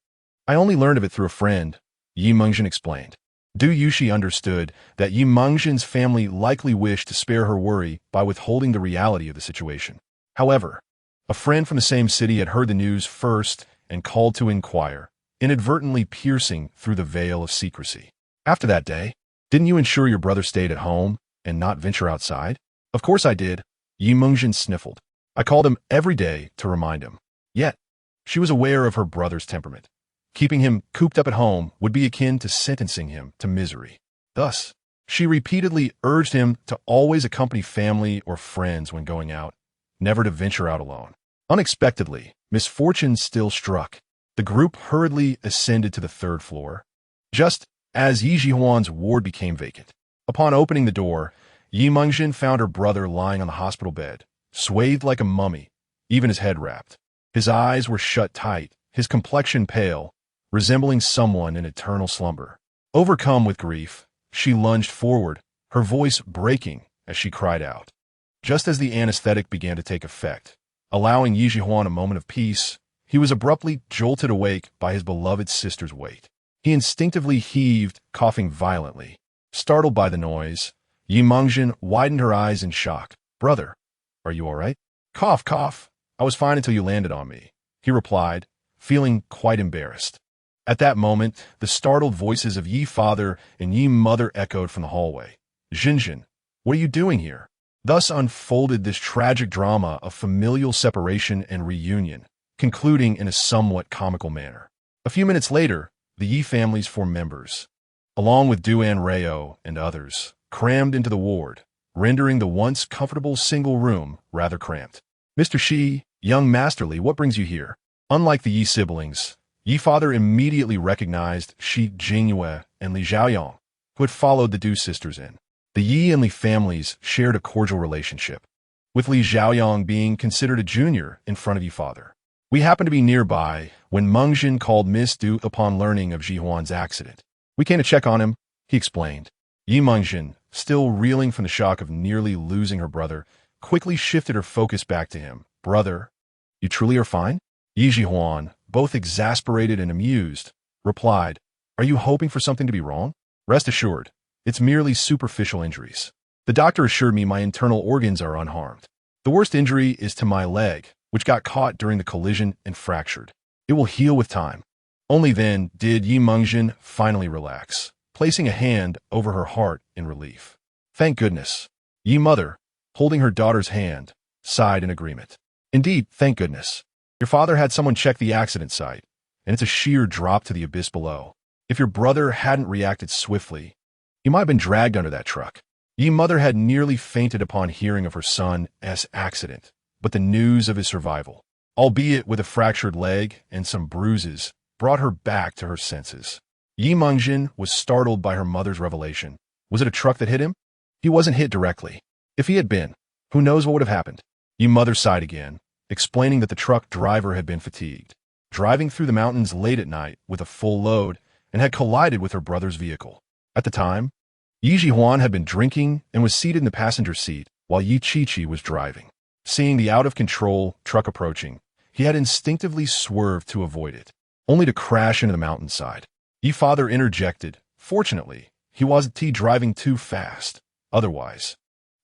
I only learned of it through a friend," Yi Mingjin explained. Du Yushi understood that Yi Mingjin's family likely wished to spare her worry by withholding the reality of the situation. However, a friend from the same city had heard the news first and called to inquire, inadvertently piercing through the veil of secrecy. "After that day, didn't you ensure your brother stayed at home and not venture outside?" "Of course I did," Yi Mingjin sniffled. "I called him every day to remind him." Yet, she was aware of her brother's temperament. Keeping him cooped up at home would be akin to sentencing him to misery. Thus, she repeatedly urged him to always accompany family or friends when going out, never to venture out alone. Unexpectedly, misfortune still struck. The group hurriedly ascended to the third floor, just as Yi Jihuan's ward became vacant. Upon opening the door, Yi Mingjin found her brother lying on the hospital bed, swathed like a mummy, even his head wrapped. His eyes were shut tight, his complexion pale, resembling someone in eternal slumber. Overcome with grief, she lunged forward, her voice breaking as she cried out. Just as the anesthetic began to take effect, allowing Yi Jihuan a moment of peace, he was abruptly jolted awake by his beloved sister's weight. He instinctively heaved, coughing violently. Startled by the noise, Yi Mingjin widened her eyes in shock. "Brother, are you all right?" "Cough, cough. I was fine until you landed on me," he replied, feeling quite embarrassed. At that moment, the startled voices of Yi father and Yi mother echoed from the hallway. "Jinjin, what are you doing here?" Thus unfolded this tragic drama of familial separation and reunion, concluding in a somewhat comical manner. A few minutes later, the Yi family's 4 members, along with Du Anrao and others, crammed into the ward, rendering the once comfortable single room rather cramped. "Mr. Shi, young masterly, what brings you here?" Unlike the Yi siblings, Yi father immediately recognized Shi Jingyue and Li Xiaoyang, who had followed the Du sisters in. The Yi and Li families shared a cordial relationship, with Li Xiaoyang being considered a junior in front of Yi father. "We happened to be nearby when Mingjin called Miss Du upon learning of Jihuan's accident. We came to check on him," he explained. Yi Mingjin, still reeling from the shock of nearly losing her brother, quickly shifted her focus back to him. "Brother, you truly are fine?" Yi Jihuan, both exasperated and amused, replied, "Are you hoping for something to be wrong? Rest assured, it's merely superficial injuries. The doctor assured me my internal organs are unharmed. The worst injury is to my leg, which got caught during the collision and fractured. It will heal with time." Only then did Yi Mingjin finally relax, placing a hand over her heart in relief. "Thank goodness." Yi mother, holding her daughter's hand, sighed in agreement. "Indeed, thank goodness. Your father had someone check the accident site, and it's a sheer drop to the abyss below. If your brother hadn't reacted swiftly, he might have been dragged under that truck." Yi mother had nearly fainted upon hearing of her son's accident, but the news of his survival, albeit with a fractured leg and some bruises, brought her back to her senses. Yi Mingjin was startled by her mother's revelation. Was it a truck that hit him? He wasn't hit directly. If he had been, who knows what would have happened? Yi mother sighed again, explaining that the truck driver had been fatigued, driving through the mountains late at night with a full load, and had collided with her brother's vehicle. At the time, Yi Jihuan had been drinking and was seated in the passenger seat while Yi Qiqi was driving. Seeing the out-of-control truck approaching, He had instinctively swerved to avoid it, only to crash into the mountainside. Fodder interjected. Fortunately, he wasn't driving too fast. Otherwise,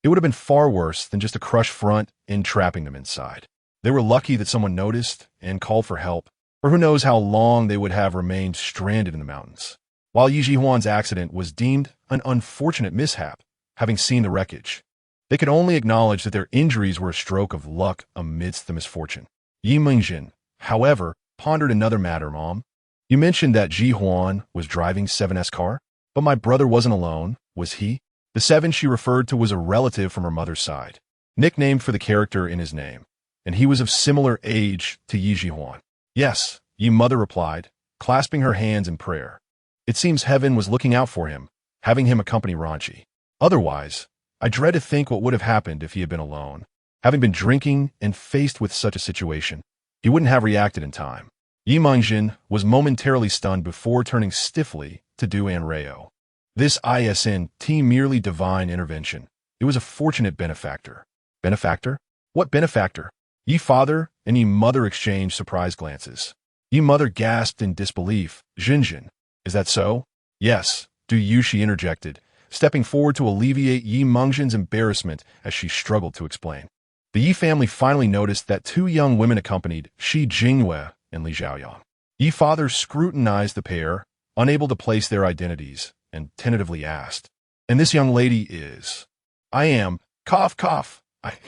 it would have been far worse than just a crushed front and trapping them inside. They were lucky that someone noticed and called for help, or who knows how long they would have remained stranded in the mountains. While Yi Jihuan's accident was deemed an unfortunate mishap, having seen the wreckage, they could only acknowledge that their injuries were a stroke of luck amidst the misfortune. Yi Mingjin, however, pondered another matter. Mom, you mentioned that Jihuan was driving 7's car, but my brother wasn't alone, was he? The 7 she referred to was a relative from her mother's side, nicknamed for the character in his name, and he was of similar age to Yi Jihuan. Yes, Yi Mother replied, clasping her hands in prayer. It seems heaven was looking out for him, having him accompany Ranchi. Otherwise, I dread to think what would have happened if he had been alone. Having been drinking and faced with such a situation, he wouldn't have reacted in time. Yi Mingjin was momentarily stunned before turning stiffly to do Anrao. This isn't merely divine intervention. It was a fortunate benefactor. Benefactor? What benefactor? Yi Father and Yi Mother exchanged surprised glances. Yi Mother gasped in disbelief. Jinjin, is that so? Yes, Du Yushi interjected, stepping forward to alleviate Yi Mingjin's embarrassment as she struggled to explain. The Yi family finally noticed that 2 young women accompanied Shi Jingyue and Li Zhaoyang. Yi Father scrutinized the pair, unable to place their identities, and tentatively asked, "And this young lady is?" I am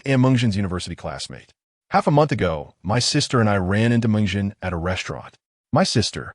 Mingjin's university classmate. Half a month ago, my sister and I ran into Mingjin at a restaurant. My sister,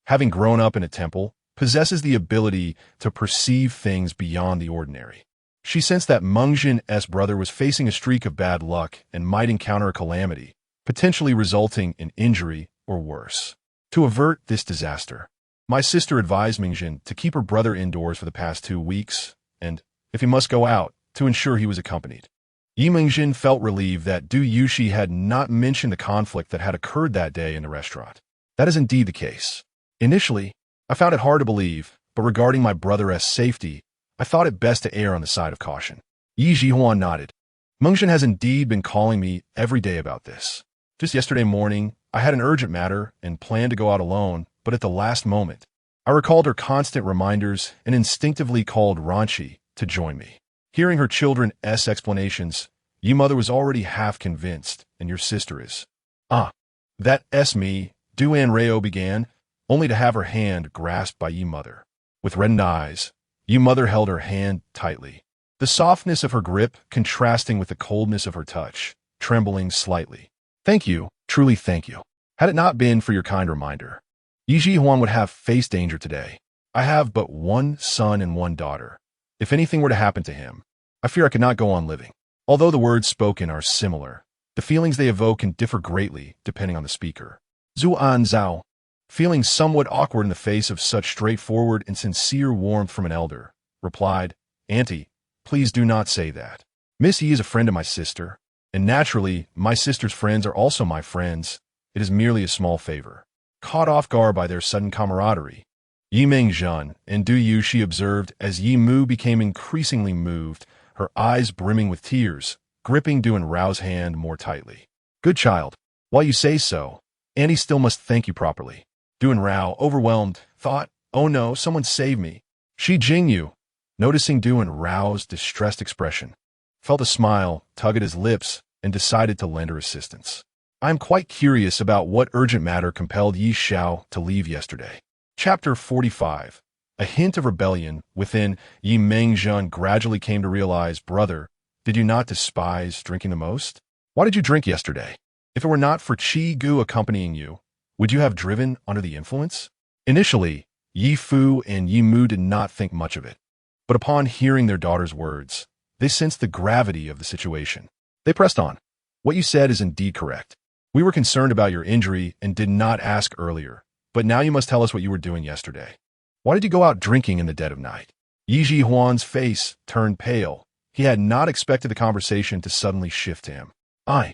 having grown up in a temple, possesses the ability to perceive things beyond the ordinary. She sensed that Mingjin's brother was facing a streak of bad luck and might encounter a calamity, potentially resulting in injury or worse. To avert this disaster, my sister advised Mingjin to keep her brother indoors for the past 2 weeks, and, if he must go out, to ensure he was accompanied. Yi Mingjin felt relieved that Du Yushi had not mentioned the conflict that had occurred that day in the restaurant. That is indeed the case. Initially, I found it hard to believe, but regarding my brother's safety, I thought it best to err on the side of caution. Yi Jihuan nodded. Mingjin has indeed been calling me every day about this. Just yesterday morning, I had an urgent matter and planned to go out alone, but at the last moment, I recalled her constant reminders and instinctively called Ranchi to join me. Hearing her children's explanations, Yi Mother was already half convinced, and your sister is. That's me, Du Anrao began, only to have her hand grasped by Yi Mother. With reddened eyes, Yi Mother held her hand tightly, the softness of her grip contrasting with the coldness of her touch, trembling slightly. Thank you, truly thank you. Had it not been for your kind reminder, Yi Jihuan would have faced danger today. I have but 1 son and 1 daughter. If anything were to happen to him, I fear I could not go on living. Although the words spoken are similar, the feelings they evoke can differ greatly depending on the speaker. Zuan Zhao, feeling somewhat awkward in the face of such straightforward and sincere warmth from an elder, replied, Auntie, please do not say that. Miss Yi is a friend of my sister, and naturally, my sister's friends are also my friends. It is merely a small favor. Caught off guard by their sudden camaraderie, Yi Mingjin and Du Yushi observed as Yi Mu became increasingly moved, her eyes brimming with tears, gripping Du Anrao's hand more tightly. Good child. While you say so, Auntie still must thank you properly. Du Anrao, overwhelmed, thought, oh no, someone save me. Shi Jingyu, noticing Du Anrao's distressed expression, felt a smile tug at his lips and decided to lend her assistance. I am quite curious about what urgent matter compelled Yi Xiao to leave yesterday. Chapter 45. A hint of rebellion within Yi Mingjin gradually came to realize, brother, did you not despise drinking the most? Why did you drink yesterday? If it were not for Qi Gu accompanying you, would you have driven under the influence? Initially, Yi Fu and Yi Mu did not think much of it, but upon hearing their daughter's words, they sensed the gravity of the situation. They pressed on. What you said is indeed correct. We were concerned about your injury and did not ask earlier, but now you must tell us what you were doing yesterday. Why did you go out drinking in the dead of night? Yi Jihuan's face turned pale. He had not expected the conversation to suddenly shift to him. I.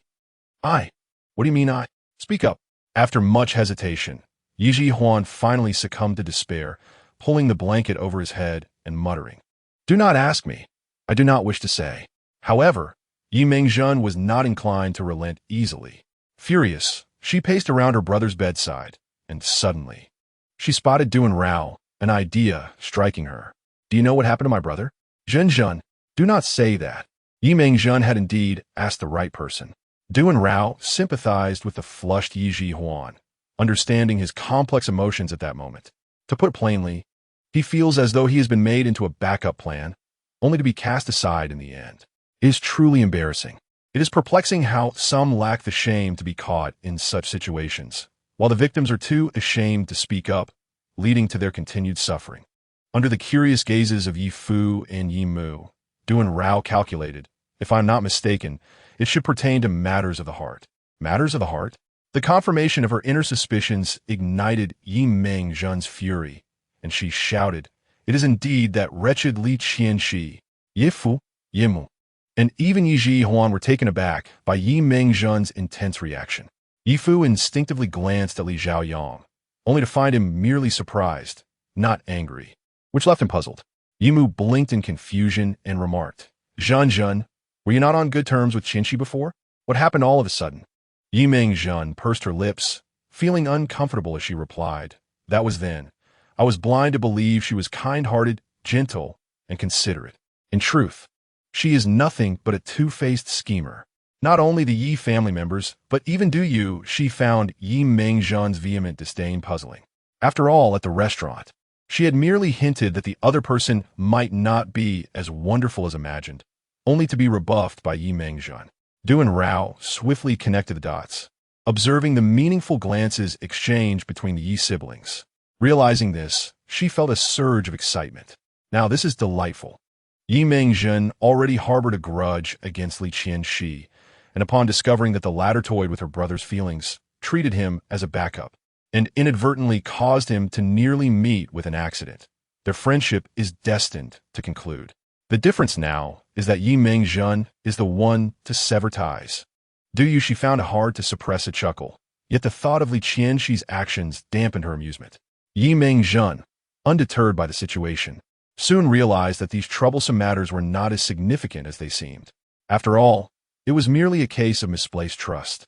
What do you mean I? Speak up. After much hesitation, Yi Jihuan finally succumbed to despair, pulling the blanket over his head and muttering, do not ask me. I do not wish to say. However, Yi Mingjin was not inclined to relent easily. Furious, She paced around her brother's bedside, and suddenly, she spotted Anrao, an idea striking her. Do you know what happened to my brother? Zhen, do not say that. Yi Mengzhen had indeed asked the right person. Anrao sympathized with the flushed Yi Jihuan, understanding his complex emotions at that moment. To put plainly, he feels as though he has been made into a backup plan, only to be cast aside in the end. It is truly embarrassing. It is perplexing how some lack the shame to be caught in such situations, while the victims are too ashamed to speak up, leading to their continued suffering. Under the curious gazes of Yi Fu and Yi Mu, Anrao calculated, if I'm not mistaken, it should pertain to matters of the heart. Matters of the heart? The confirmation of her inner suspicions ignited Yi Mengzhen's fury, and she shouted, "It is indeed that wretched Li Qianxi, Yi Fu, Yi Mu." And even Yi Jihuan were taken aback by Yi Mengzhen's intense reaction. Yi Fu instinctively glanced at Li Zhaoyang, only to find him merely surprised, not angry, which left him puzzled. Yi Mu blinked in confusion and remarked, "Zhen, were you not on good terms with Qinshi before? What happened all of a sudden?" Yi Mengzhen pursed her lips, feeling uncomfortable as she replied, "That was then. I was blind to believe she was kind-hearted, gentle, and considerate. In truth, she is nothing but a two-faced schemer. Not only the Yi family members, but even she found Yi Mengzhen's vehement disdain puzzling. After all, at the restaurant, she had merely hinted that the other person might not be as wonderful as imagined, only to be rebuffed by Yi Mengzhen. Anrao swiftly connected the dots, observing the meaningful glances exchanged between the Yi siblings. Realizing this, she felt a surge of excitement. Now this is delightful. Yi Mengzhen already harbored a grudge against Li Qianxi, and upon discovering that the latter toyed with her brother's feelings, treated him as a backup, and inadvertently caused him to nearly meet with an accident. Their friendship is destined to conclude. The difference now is that Yi Mengzhen is the one to sever ties. She found it hard to suppress a chuckle, yet the thought of Li Qianxi's actions dampened her amusement. Yi Mengzhen, undeterred by the situation, soon realized that these troublesome matters were not as significant as they seemed. After all, it was merely a case of misplaced trust.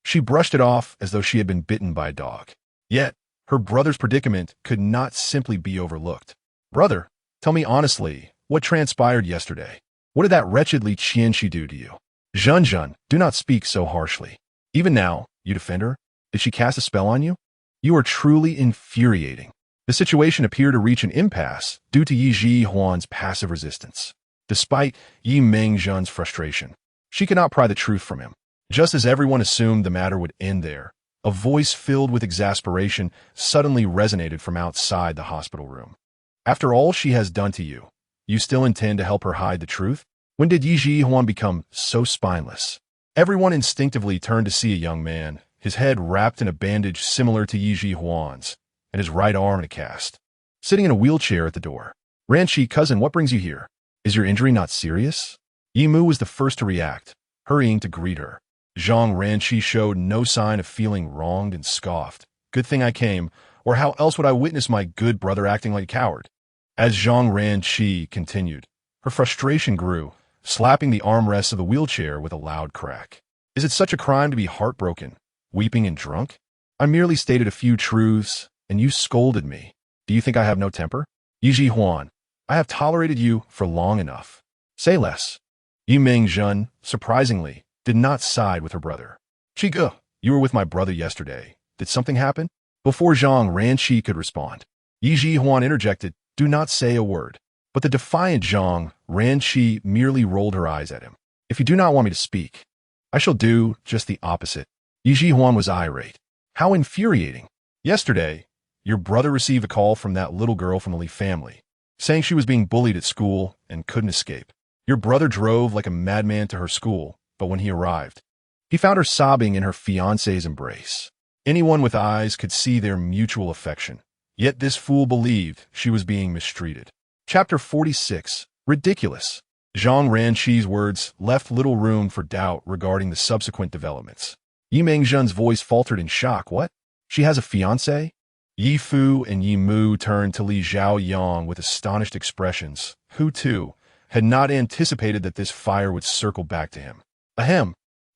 She brushed it off as though she had been bitten by a dog. Yet, her brother's predicament could not simply be overlooked. "Brother, tell me honestly, what transpired yesterday? What did that wretched Li Qianxi do to you?" Zhen, do not speak so harshly. Even now, you defend her? Did she cast a spell on you? You are truly infuriating. The situation appeared to reach an impasse due to Yi Jihuan's passive resistance. Despite Yi Mengzhen's frustration, she could not pry the truth from him. Just as everyone assumed the matter would end there, a voice filled with exasperation suddenly resonated from outside the hospital room. "After all she has done to you, you still intend to help her hide the truth? When did Yi Jihuan become so spineless?" Everyone instinctively turned to see a young man, his head wrapped in a bandage similar to Yi Jihuan's, and his right arm in a cast, sitting in a wheelchair at the door. "Ranchi, cousin, what brings you here? Is your injury not serious?" Yi Mu was the first to react, hurrying to greet her. Zhang Ranchi showed no sign of feeling wronged and scoffed. "Good thing I came, or how else would I witness my good brother acting like a coward?" As Zhang Ranchi continued, her frustration grew, slapping the armrests of the wheelchair with a loud crack. "Is it such a crime to be heartbroken, weeping and drunk? I merely stated a few truths, and you scolded me. Do you think I have no temper? Yi Jihuan, I have tolerated you for long enough. Say less." Yi Mengzhen, surprisingly, did not side with her brother. "Chiga, you were with my brother yesterday. Did something happen?" Before Zhang Ranchi could respond, Yi Jihuan interjected, "Do not say a word." But the defiant Zhang Ranchi merely rolled her eyes at him. "If you do not want me to speak, I shall do just the opposite." Yi Jihuan was irate. "How infuriating. Yesterday, your brother received a call from that little girl from the Li family, saying she was being bullied at school and couldn't escape. Your brother drove like a madman to her school, but when he arrived, he found her sobbing in her fiancé's embrace. Anyone with eyes could see their mutual affection. Yet this fool believed she was being mistreated." Chapter 46. Ridiculous. Zhang Ranchi's words left little room for doubt regarding the subsequent developments. Yi Mengzhen's voice faltered in shock. "What? She has a fiancé?" Yi Fu and Yi Mu turned to Li Zhaoyang with astonished expressions, who, too, had not anticipated that this fire would circle back to him. "Ahem.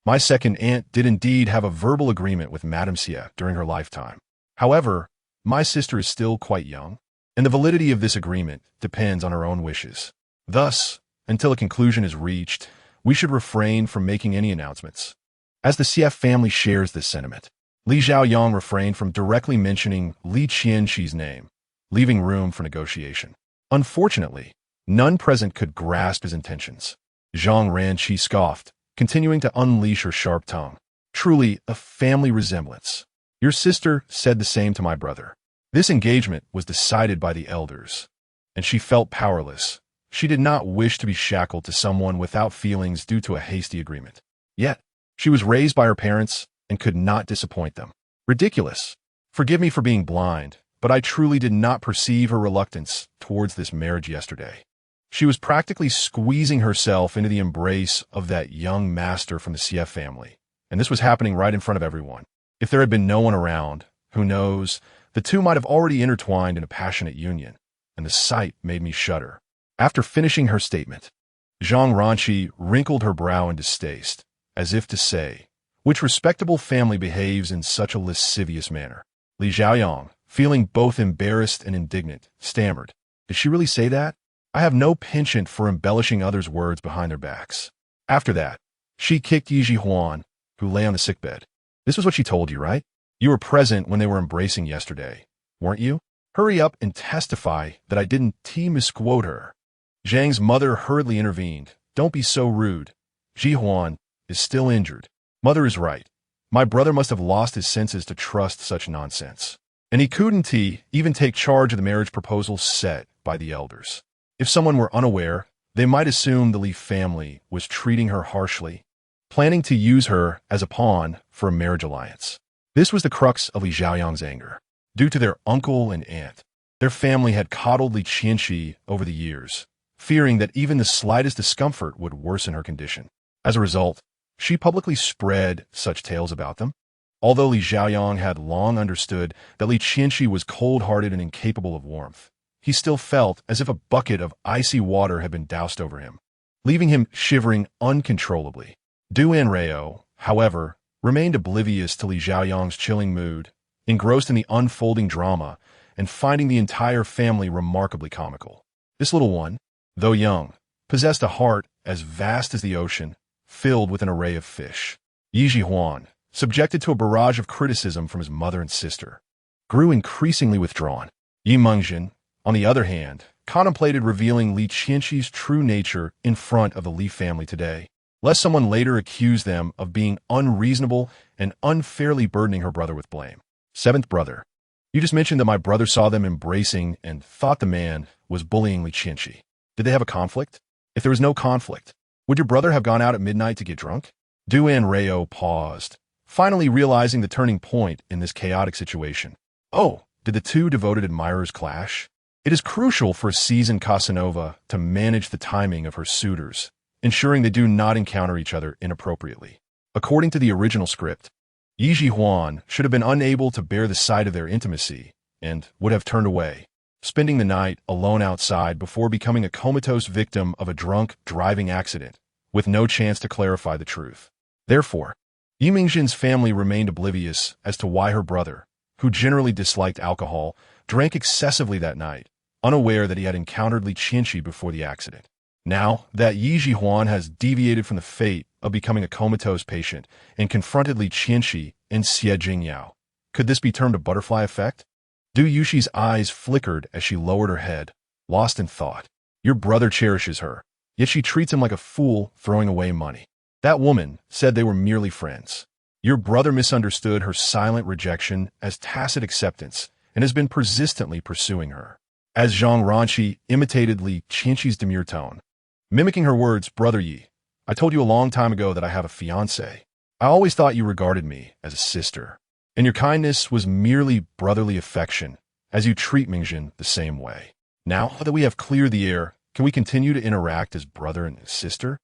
My second aunt did indeed have a verbal agreement with Madame Xie during her lifetime. However, my sister is still quite young, and the validity of this agreement depends on her own wishes. Thus, until a conclusion is reached, we should refrain from making any announcements. As the CF family shares this sentiment, Li Xiaoyang refrained from directly mentioning Li Qianqi's name, leaving room for negotiation. Unfortunately, none present could grasp his intentions. Zhang Ranqi scoffed, continuing to unleash her sharp tongue. Truly a family resemblance. Your sister said the same to my brother. This engagement was decided by the elders, and she felt powerless. She did not wish to be shackled to someone without feelings due to a hasty agreement. Yet, she was raised by her parents and could not disappoint them. Ridiculous. Forgive me for being blind, but I truly did not perceive her reluctance towards this marriage yesterday. She was practically squeezing herself into the embrace of that young master from the CF family, and this was happening right in front of everyone. If there had been no one around, who knows, the two might have already intertwined in a passionate union, and the sight made me shudder. After finishing her statement, Zhang Ranqi wrinkled her brow in distaste, as if to say, which respectable family behaves in such a lascivious manner? Li Xiaoyang, feeling both embarrassed and indignant, stammered, did she really say that? I have no penchant for embellishing others' words behind their backs. After that, she kicked Yi Huan, who lay on the sickbed. This was what she told you, right? You were present when they were embracing yesterday, weren't you? Hurry up and testify that I didn't misquote her. Zhang's mother hurriedly intervened. Don't be so rude. Ji Huan is still injured. Mother is right. My brother must have lost his senses to trust such nonsense. And he couldn't even take charge of the marriage proposal set by the elders. If someone were unaware, they might assume the Li family was treating her harshly, planning to use her as a pawn for a marriage alliance. This was the crux of Li Xiaoyang's anger. Due to their uncle and aunt, their family had coddled Li Qianqi over the years, fearing that even the slightest discomfort would worsen her condition. As a result, she publicly spread such tales about them. Although Li Xiaoyang had long understood that Li Qianqi was cold-hearted and incapable of warmth, he still felt as if a bucket of icy water had been doused over him, leaving him shivering uncontrollably. Anrao, however, remained oblivious to Li Xiaoyang's chilling mood, engrossed in the unfolding drama and finding the entire family remarkably comical. This little one, though young, possessed a heart as vast as the ocean, filled with an array of fish. Yi Huan, subjected to a barrage of criticism from his mother and sister, grew increasingly withdrawn. Yi Mengjin, on the other hand, contemplated revealing Li Qianqi's true nature in front of the Li family today, lest someone later accuse them of being unreasonable and unfairly burdening her brother with blame. Seventh brother. You just mentioned that my brother saw them embracing and thought the man was bullying Li Qianqi. Did they have a conflict? If there was no conflict, would your brother have gone out at midnight to get drunk? Anrao paused, finally realizing the turning point in this chaotic situation. Oh, did the two devoted admirers clash? It is crucial for a seasoned Casanova to manage the timing of her suitors, ensuring they do not encounter each other inappropriately. According to the original script, Yi Huan should have been unable to bear the sight of their intimacy and would have turned away, spending the night alone outside before becoming a comatose victim of a drunk driving accident, with no chance to clarify the truth. Therefore, Yi Mengjin's family remained oblivious as to why her brother, who generally disliked alcohol, drank excessively that night, unaware that he had encountered Li Qianqi before the accident. Now that Yi Huan has deviated from the fate of becoming a comatose patient and confronted Li Qianqi and Xie Jingyao, could this be termed a butterfly effect? Du Yuxi's eyes flickered as she lowered her head, lost in thought. Your brother cherishes her, yet she treats him like a fool throwing away money. That woman said they were merely friends. Your brother misunderstood her silent rejection as tacit acceptance and has been persistently pursuing her. As Zhang Ranqi imitated Li Qianqi's demure tone, mimicking her words, Brother Yi, I told you a long time ago that I have a fiancé. I always thought you regarded me as a sister, and your kindness was merely brotherly affection, as you treat Mengjin the same way. Now that we have cleared the air, can we continue to interact as brother and sister?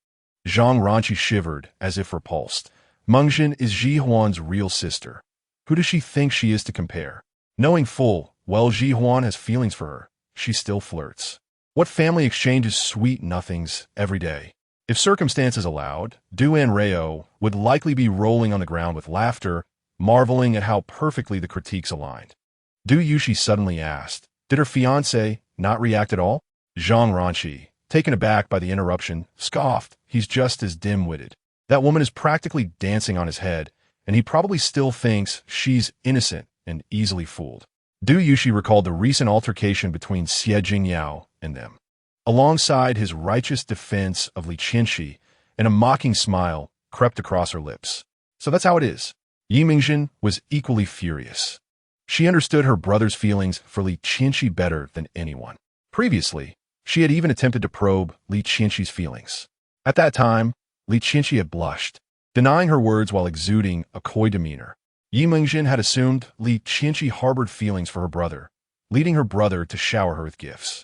Zhang Ranqi shivered, as if repulsed. Mengjin is Ji Huan's real sister. Who does she think she is to compare? Knowing full well Ji Huan has feelings for her, she still flirts. What family exchanges sweet nothings every day? If circumstances allowed, Anrao would likely be rolling on the ground with laughter, marveling at how perfectly the critiques aligned. Yushi suddenly asked, did her fiancé not react at all? Zhang Ranqi, taken aback by the interruption, scoffed, he's just as dim-witted. That woman is practically dancing on his head, and he probably still thinks she's innocent and easily fooled. Yushi recalled the recent altercation between Xie Jingyao and them. Alongside his righteous defense of Li Qianxi, and a mocking smile crept across her lips. So that's how it is. Yi Mingjin was equally furious. She understood her brother's feelings for Li Qianxi better than anyone. Previously, she had even attempted to probe Li Qianxi's feelings. At that time, Li Qianxi had blushed, denying her words while exuding a coy demeanor. Yi Mingjin had assumed Li Qianxi harbored feelings for her brother, leading her brother to shower her with gifts.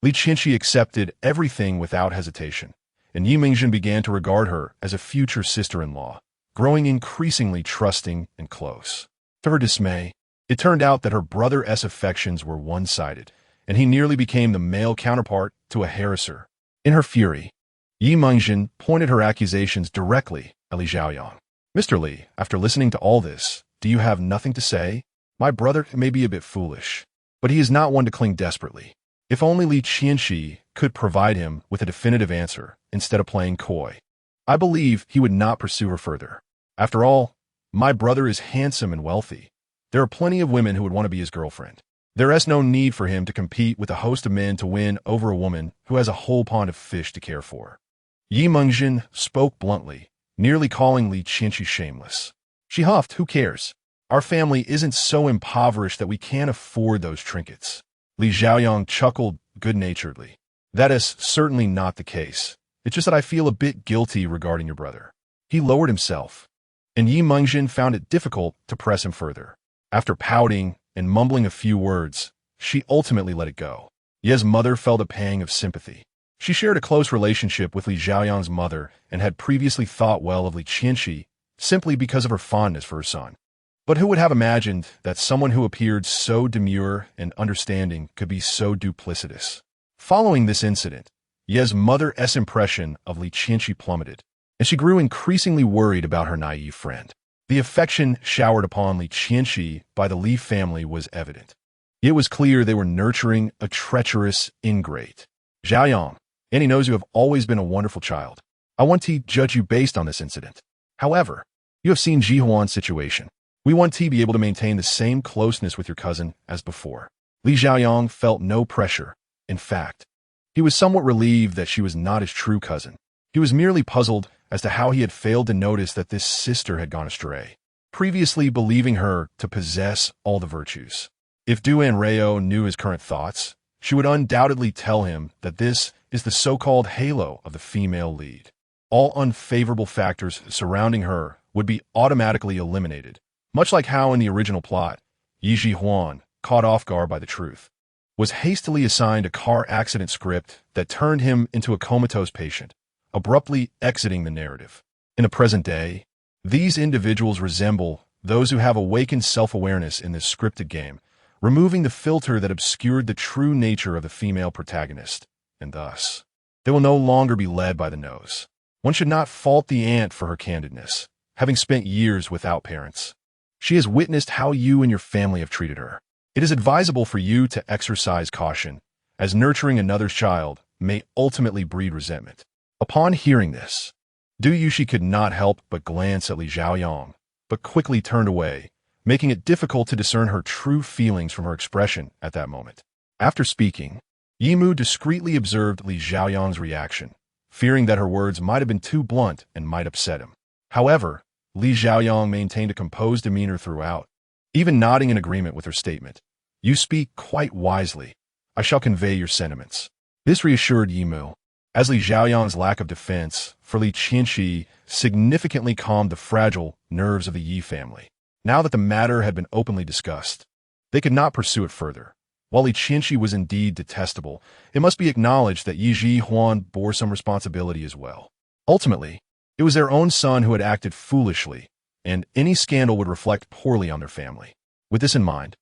Li Qianxi accepted everything without hesitation, and Yi Mingjin began to regard her as a future sister-in-law, growing increasingly trusting and close. To her dismay, it turned out that her brother's affections were one-sided, and he nearly became the male counterpart to a heiress. In her fury, Yi Mingjin pointed her accusations directly at Li Zhaoyang. Mr. Li, after listening to all this, do you have nothing to say? My brother may be a bit foolish, but he is not one to cling desperately. If only Li Qianxi could provide him with a definitive answer instead of playing coy, I believe he would not pursue her further. After all, my brother is handsome and wealthy. There are plenty of women who would want to be his girlfriend. There is no need for him to compete with a host of men to win over a woman who has a whole pond of fish to care for. Yi Mingjin spoke bluntly, nearly calling Li Qianxi shameless. She huffed, who cares? Our family isn't so impoverished that we can't afford those trinkets. Li Zhaoyang chuckled good-naturedly. That is certainly not the case. It's just that I feel a bit guilty regarding your brother. He lowered himself, and Yi Mingjin found it difficult to press him further. After pouting and mumbling a few words, she ultimately let it go. Ye's mother felt a pang of sympathy. She shared a close relationship with Li Zhaoyang's mother and had previously thought well of Li Qianxi simply because of her fondness for her son. But who would have imagined that someone who appeared so demure and understanding could be so duplicitous? Following this incident, Ye's mother's impression of Li Qianxi plummeted, and she grew increasingly worried about her naive friend. The affection showered upon Li Qianxi by the Li family was evident. It was clear they were nurturing a treacherous ingrate. Zhaoyang, Annie knows you have always been a wonderful child. I want to judge you based on this incident. However, you have seen Jihuan's situation. We want to be able to maintain the same closeness with your cousin as before. Li Zhaoyang felt no pressure. In fact, he was somewhat relieved that she was not his true cousin. He was merely puzzled as to how he had failed to notice that this sister had gone astray, previously believing her to possess all the virtues. If Anrao knew his current thoughts, she would undoubtedly tell him that this is the so-called halo of the female lead. All unfavorable factors surrounding her would be automatically eliminated, much like how in the original plot, Yi Jihuan, caught off guard by the truth, was hastily assigned a car accident script that turned him into a comatose patient, abruptly exiting the narrative. In the present day, these individuals resemble those who have awakened self-awareness in this scripted game, removing the filter that obscured the true nature of the female protagonist, and thus, they will no longer be led by the nose. One should not fault the aunt for her candidness, having spent years without parents. She has witnessed how you and your family have treated her. It is advisable for you to exercise caution, as nurturing another's child may ultimately breed resentment. Upon hearing this, Yushi could not help but glance at Li Zhaoyang, but quickly turned away, making it difficult to discern her true feelings from her expression at that moment. After speaking, Yimu discreetly observed Li Zhaoyang's reaction, fearing that her words might have been too blunt and might upset him. However, Li Zhaoyang maintained a composed demeanor throughout, even nodding in agreement with her statement. You speak quite wisely. I shall convey your sentiments. This reassured Yimu, as Li Zhaoyang's lack of defense for Li Qianxi significantly calmed the fragile nerves of the Yi family. Now that the matter had been openly discussed, they could not pursue it further. While Li Qianxi was indeed detestable, it must be acknowledged that Yi Jihuan bore some responsibility as well. Ultimately, it was their own son who had acted foolishly, and any scandal would reflect poorly on their family. With this in mind,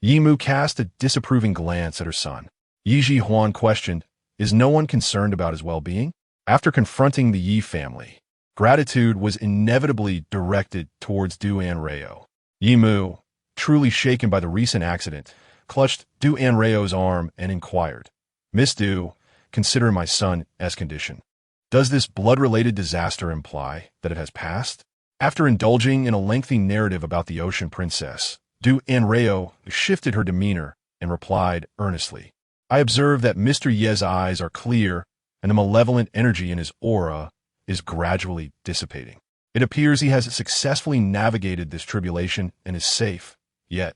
Yimu cast a disapproving glance at her son. Yi Jihuan questioned, is no one concerned about his well-being? After confronting the Yi family, gratitude was inevitably directed towards Du Anrao. Yi Mu, truly shaken by the recent accident, clutched Du Anrao's arm and inquired, "Miss Du, consider my son's condition. Does this blood-related disaster imply that it has passed?" After indulging in a lengthy narrative about the Ocean Princess, Du Anrao shifted her demeanor and replied earnestly, "I observe that Mr. Ye's eyes are clear and the malevolent energy in his aura is gradually dissipating. It appears he has successfully navigated this tribulation and is safe, yet."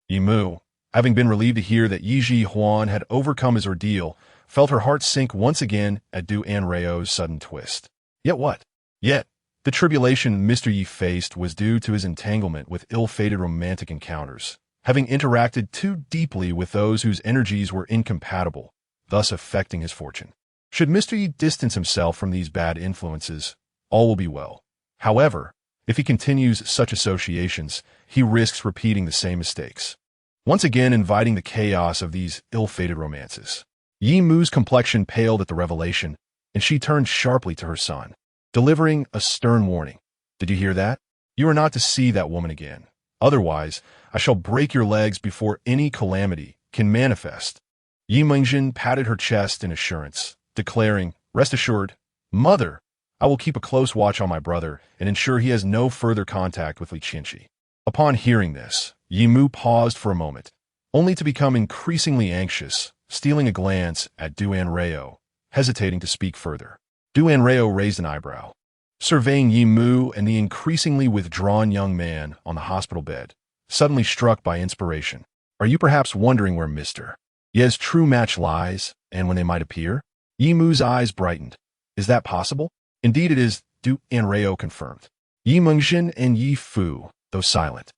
Yi Mu, having been relieved to hear that Yi Ji Huan had overcome his ordeal, felt her heart sink once again at Du Anrao's sudden twist. Yet what? Yet, the tribulation Mr. Yi faced was due to his entanglement with ill-fated romantic encounters, having interacted too deeply with those whose energies were incompatible, thus affecting his fortune. Should Mr. Yi distance himself from these bad influences, all will be well. However, if he continues such associations, he risks repeating the same mistakes, once again inviting the chaos of these ill-fated romances. Yi Mu's complexion paled at the revelation, and she turned sharply to her son, delivering a stern warning. "Did you hear that? You are not to see that woman again. Otherwise, I shall break your legs before any calamity can manifest." Yi Mengjin patted her chest in assurance, declaring, "Rest assured, Mother, I will keep a close watch on my brother and ensure he has no further contact with Li Qianqi." Upon hearing this, Yi Mu paused for a moment, only to become increasingly anxious, stealing a glance at Du Anrao, hesitating to speak further. Du Anrao raised an eyebrow, surveying Yi Mu and the increasingly withdrawn young man on the hospital bed, suddenly struck by inspiration. "Are you perhaps wondering where Mr. Ye's true match lies, and when they might appear?" Yi Mu's eyes brightened. "Is that possible?" "Indeed it is," Du Anrao confirmed. Yi Mengjin and Yi Fu, though silent,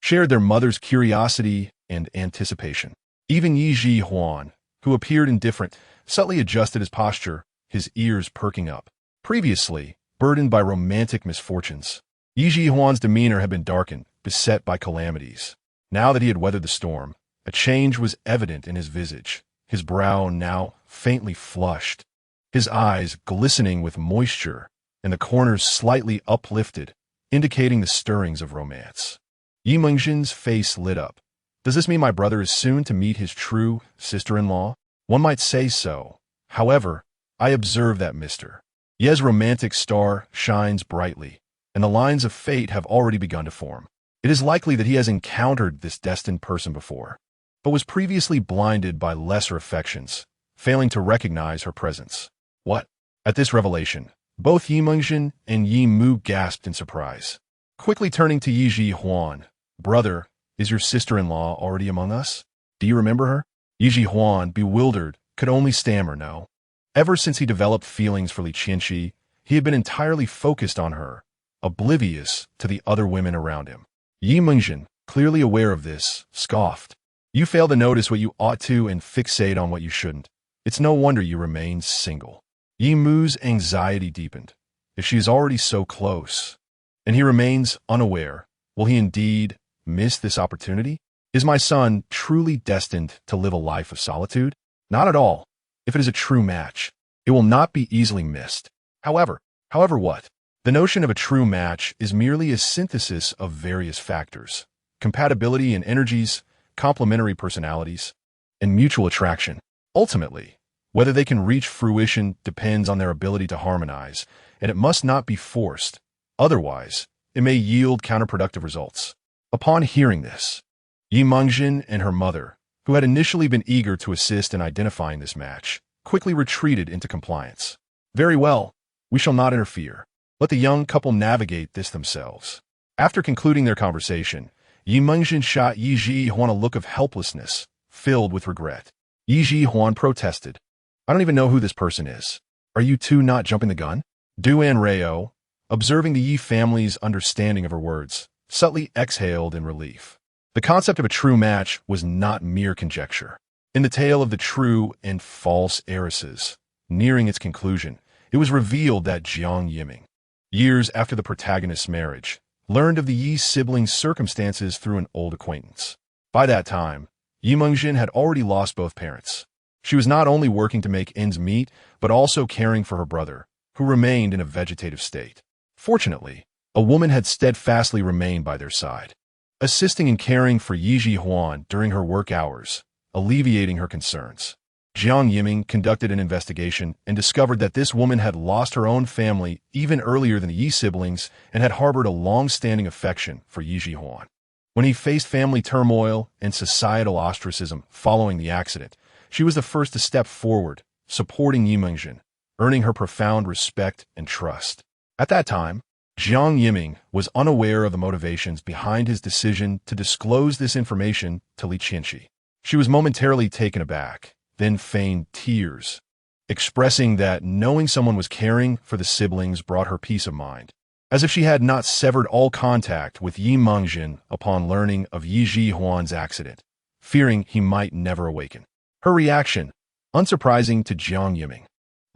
shared their mother's curiosity and anticipation. Even Yi Ji Huan, who appeared indifferent, subtly adjusted his posture, his ears perking up. Previously, burdened by romantic misfortunes, Yi Ji Huan's demeanor had been darkened, beset by calamities. Now that he had weathered the storm, a change was evident in his visage, his brow now faintly flushed, his eyes glistening with moisture, and the corners slightly uplifted, indicating the stirrings of romance. Yi Mengjin's face lit up. "Does this mean my brother is soon to meet his true sister-in-law?" "One might say so. However, I observe that Mr. Ye's romantic star shines brightly, and the lines of fate have already begun to form. It is likely that he has encountered this destined person before, but was previously blinded by lesser affections, failing to recognize her presence." "What?" At this revelation, both Yi Mengjin and Yi Mu gasped in surprise. Quickly turning to Yi Ji Huan, "Brother, is your sister-in-law already among us? Do you remember her?" Yi Ji Huan, bewildered, could only stammer no. Ever since he developed feelings for Li Qianqi, he had been entirely focused on her, oblivious to the other women around him. Yi Mengjin, clearly aware of this, scoffed. "You fail to notice what you ought to and fixate on what you shouldn't. It's no wonder you remain single." Yi Mu's anxiety deepened. If she is already so close, and he remains unaware, will he indeed miss this opportunity? Is my son truly destined to live a life of solitude? Not at all. If it is a true match, it will not be easily missed. However what? The notion of a true match is merely a synthesis of various factors: compatibility in energies, complementary personalities, and mutual attraction. Ultimately, whether they can reach fruition depends on their ability to harmonize, and it must not be forced. Otherwise, it may yield counterproductive results. Upon hearing this, Yi Mengjin and her mother, who had initially been eager to assist in identifying this match, quickly retreated into compliance. "Very well, we shall not interfere. Let the young couple navigate this themselves." After concluding their conversation, Yi Mengjin shot Yi Ji Huan a look of helplessness, filled with regret. Yi Ji Huan protested. "I don't even know who this person is. Are you two not jumping the gun?" Du Anrao, observing the Yi family's understanding of her words, subtly exhaled in relief. The concept of a true match was not mere conjecture. In the tale of the true and false heiresses, nearing its conclusion, it was revealed that Jiang Yiming, years after the protagonist's marriage, learned of the Yi siblings' circumstances through an old acquaintance. By that time, Yi Mengjin had already lost both parents. She was not only working to make ends meet, but also caring for her brother, who remained in a vegetative state. Fortunately, a woman had steadfastly remained by their side, assisting in caring for Yi Huan during her work hours, alleviating her concerns. Jiang Yiming conducted an investigation and discovered that this woman had lost her own family even earlier than the Yi siblings and had harbored a long-standing affection for Yi Huan. When he faced family turmoil and societal ostracism following the accident, she was the first to step forward, supporting Yi Mingjin, earning her profound respect and trust. At that time, Jiang Yiming was unaware of the motivations behind his decision to disclose this information to Li Qianqi. She was momentarily taken aback, then feigned tears, expressing that knowing someone was caring for the siblings brought her peace of mind, as if she had not severed all contact with Yi Mingjin upon learning of Yi Huan's accident, fearing he might never awaken. Her reaction, unsurprising to Jiang Yiming,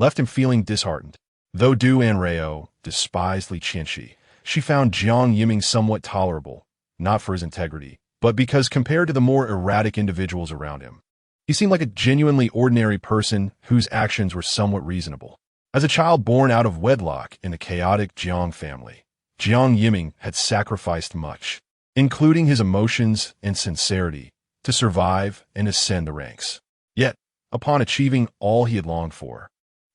left him feeling disheartened. Though Du Anrao despised Li Qianqi, she found Jiang Yiming somewhat tolerable, not for his integrity, but because compared to the more erratic individuals around him, he seemed like a genuinely ordinary person whose actions were somewhat reasonable. As a child born out of wedlock in the chaotic Jiang family, Jiang Yiming had sacrificed much, including his emotions and sincerity, to survive and ascend the ranks. Yet, upon achieving all he had longed for,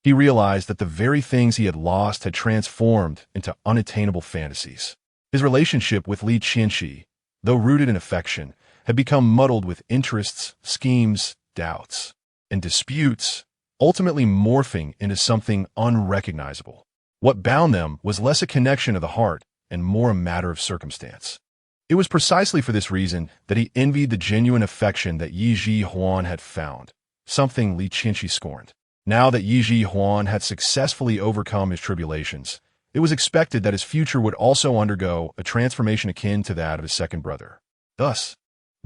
he realized that the very things he had lost had transformed into unattainable fantasies. His relationship with Li Qianqi, though rooted in affection, had become muddled with interests, schemes, doubts, and disputes, ultimately morphing into something unrecognizable. What bound them was less a connection of the heart and more a matter of circumstance. It was precisely for this reason that he envied the genuine affection that Yi Huan had found, something Li Qianqi scorned. Now that Yi Huan had successfully overcome his tribulations, it was expected that his future would also undergo a transformation akin to that of his second brother. Thus,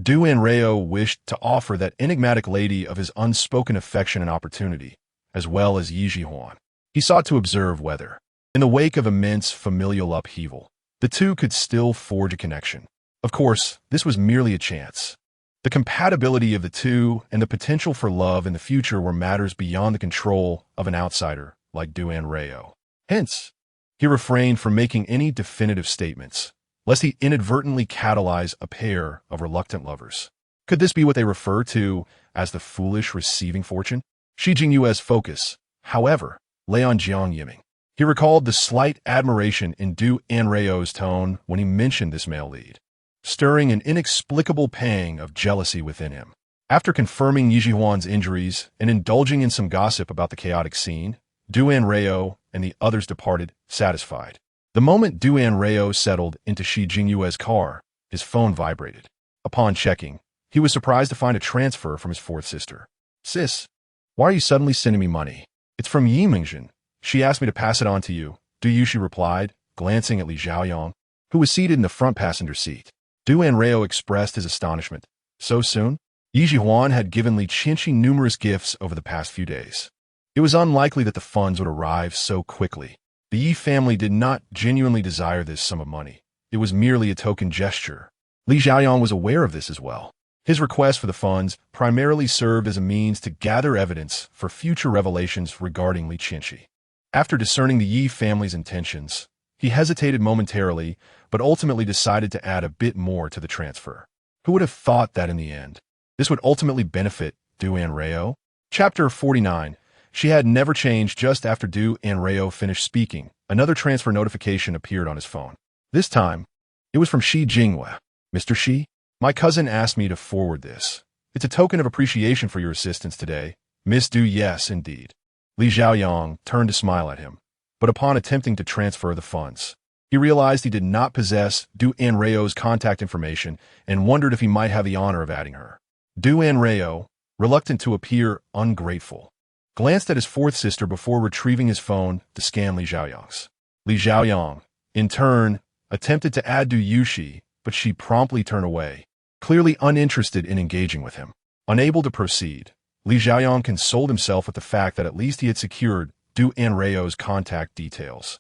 Du Anrao wished to offer that enigmatic lady of his unspoken affection and opportunity, as well as Yi Huan. He sought to observe whether, in the wake of immense familial upheaval, the two could still forge a connection. Of course, this was merely a chance. The compatibility of the two and the potential for love in the future were matters beyond the control of an outsider like Du Anrao. Hence, he refrained from making any definitive statements, lest he inadvertently catalyze a pair of reluctant lovers. Could this be what they refer to as the foolish receiving fortune? Shi Jingyue's focus, however, lay on Jiang Yiming. He recalled the slight admiration in Du Anrao's tone when he mentioned this male lead, stirring an inexplicable pang of jealousy within him. After confirming Yi Huan's injuries and indulging in some gossip about the chaotic scene, Du Anrao and the others departed, satisfied. The moment Du Anrao settled into Shi Jingyue's car, his phone vibrated. Upon checking, he was surprised to find a transfer from his fourth sister. "Sis, why are you suddenly sending me money?" "It's from Yi Mingjin. She asked me to pass it on to you." Du Yushi replied, glancing at Li Xiaoyang, who was seated in the front passenger seat. Du Anrao expressed his astonishment. So soon? Yi Huan had given Li Qianqi numerous gifts over the past few days. It was unlikely that the funds would arrive so quickly. The Yi family did not genuinely desire this sum of money. It was merely a token gesture. Li Xiaoyang was aware of this as well. His request for the funds primarily served as a means to gather evidence for future revelations regarding Li Qianqi. After discerning the Yi family's intentions, he hesitated momentarily, but ultimately decided to add a bit more to the transfer. Who would have thought that in the end, this would ultimately benefit Du Anrao? Chapter 49. She had never changed. Just after Du Anrao finished speaking, another transfer notification appeared on his phone. This time, it was from Shi Jingyue. "Mr. Shi, my cousin asked me to forward this. It's a token of appreciation for your assistance today." "Miss Du, yes, indeed." Li Xiaoyang turned to smile at him, but upon attempting to transfer the funds, he realized he did not possess Du Anrao's contact information and wondered if he might have the honor of adding her. Du Anrao, reluctant to appear ungrateful, glanced at his fourth sister before retrieving his phone to scan Li Xiaoyang's. Li Xiaoyang, in turn, attempted to add Du Yushi, but she promptly turned away, clearly uninterested in engaging with him. Unable to proceed, Li Xiaoyang consoled himself with the fact that at least he had secured Du Anrao's contact details,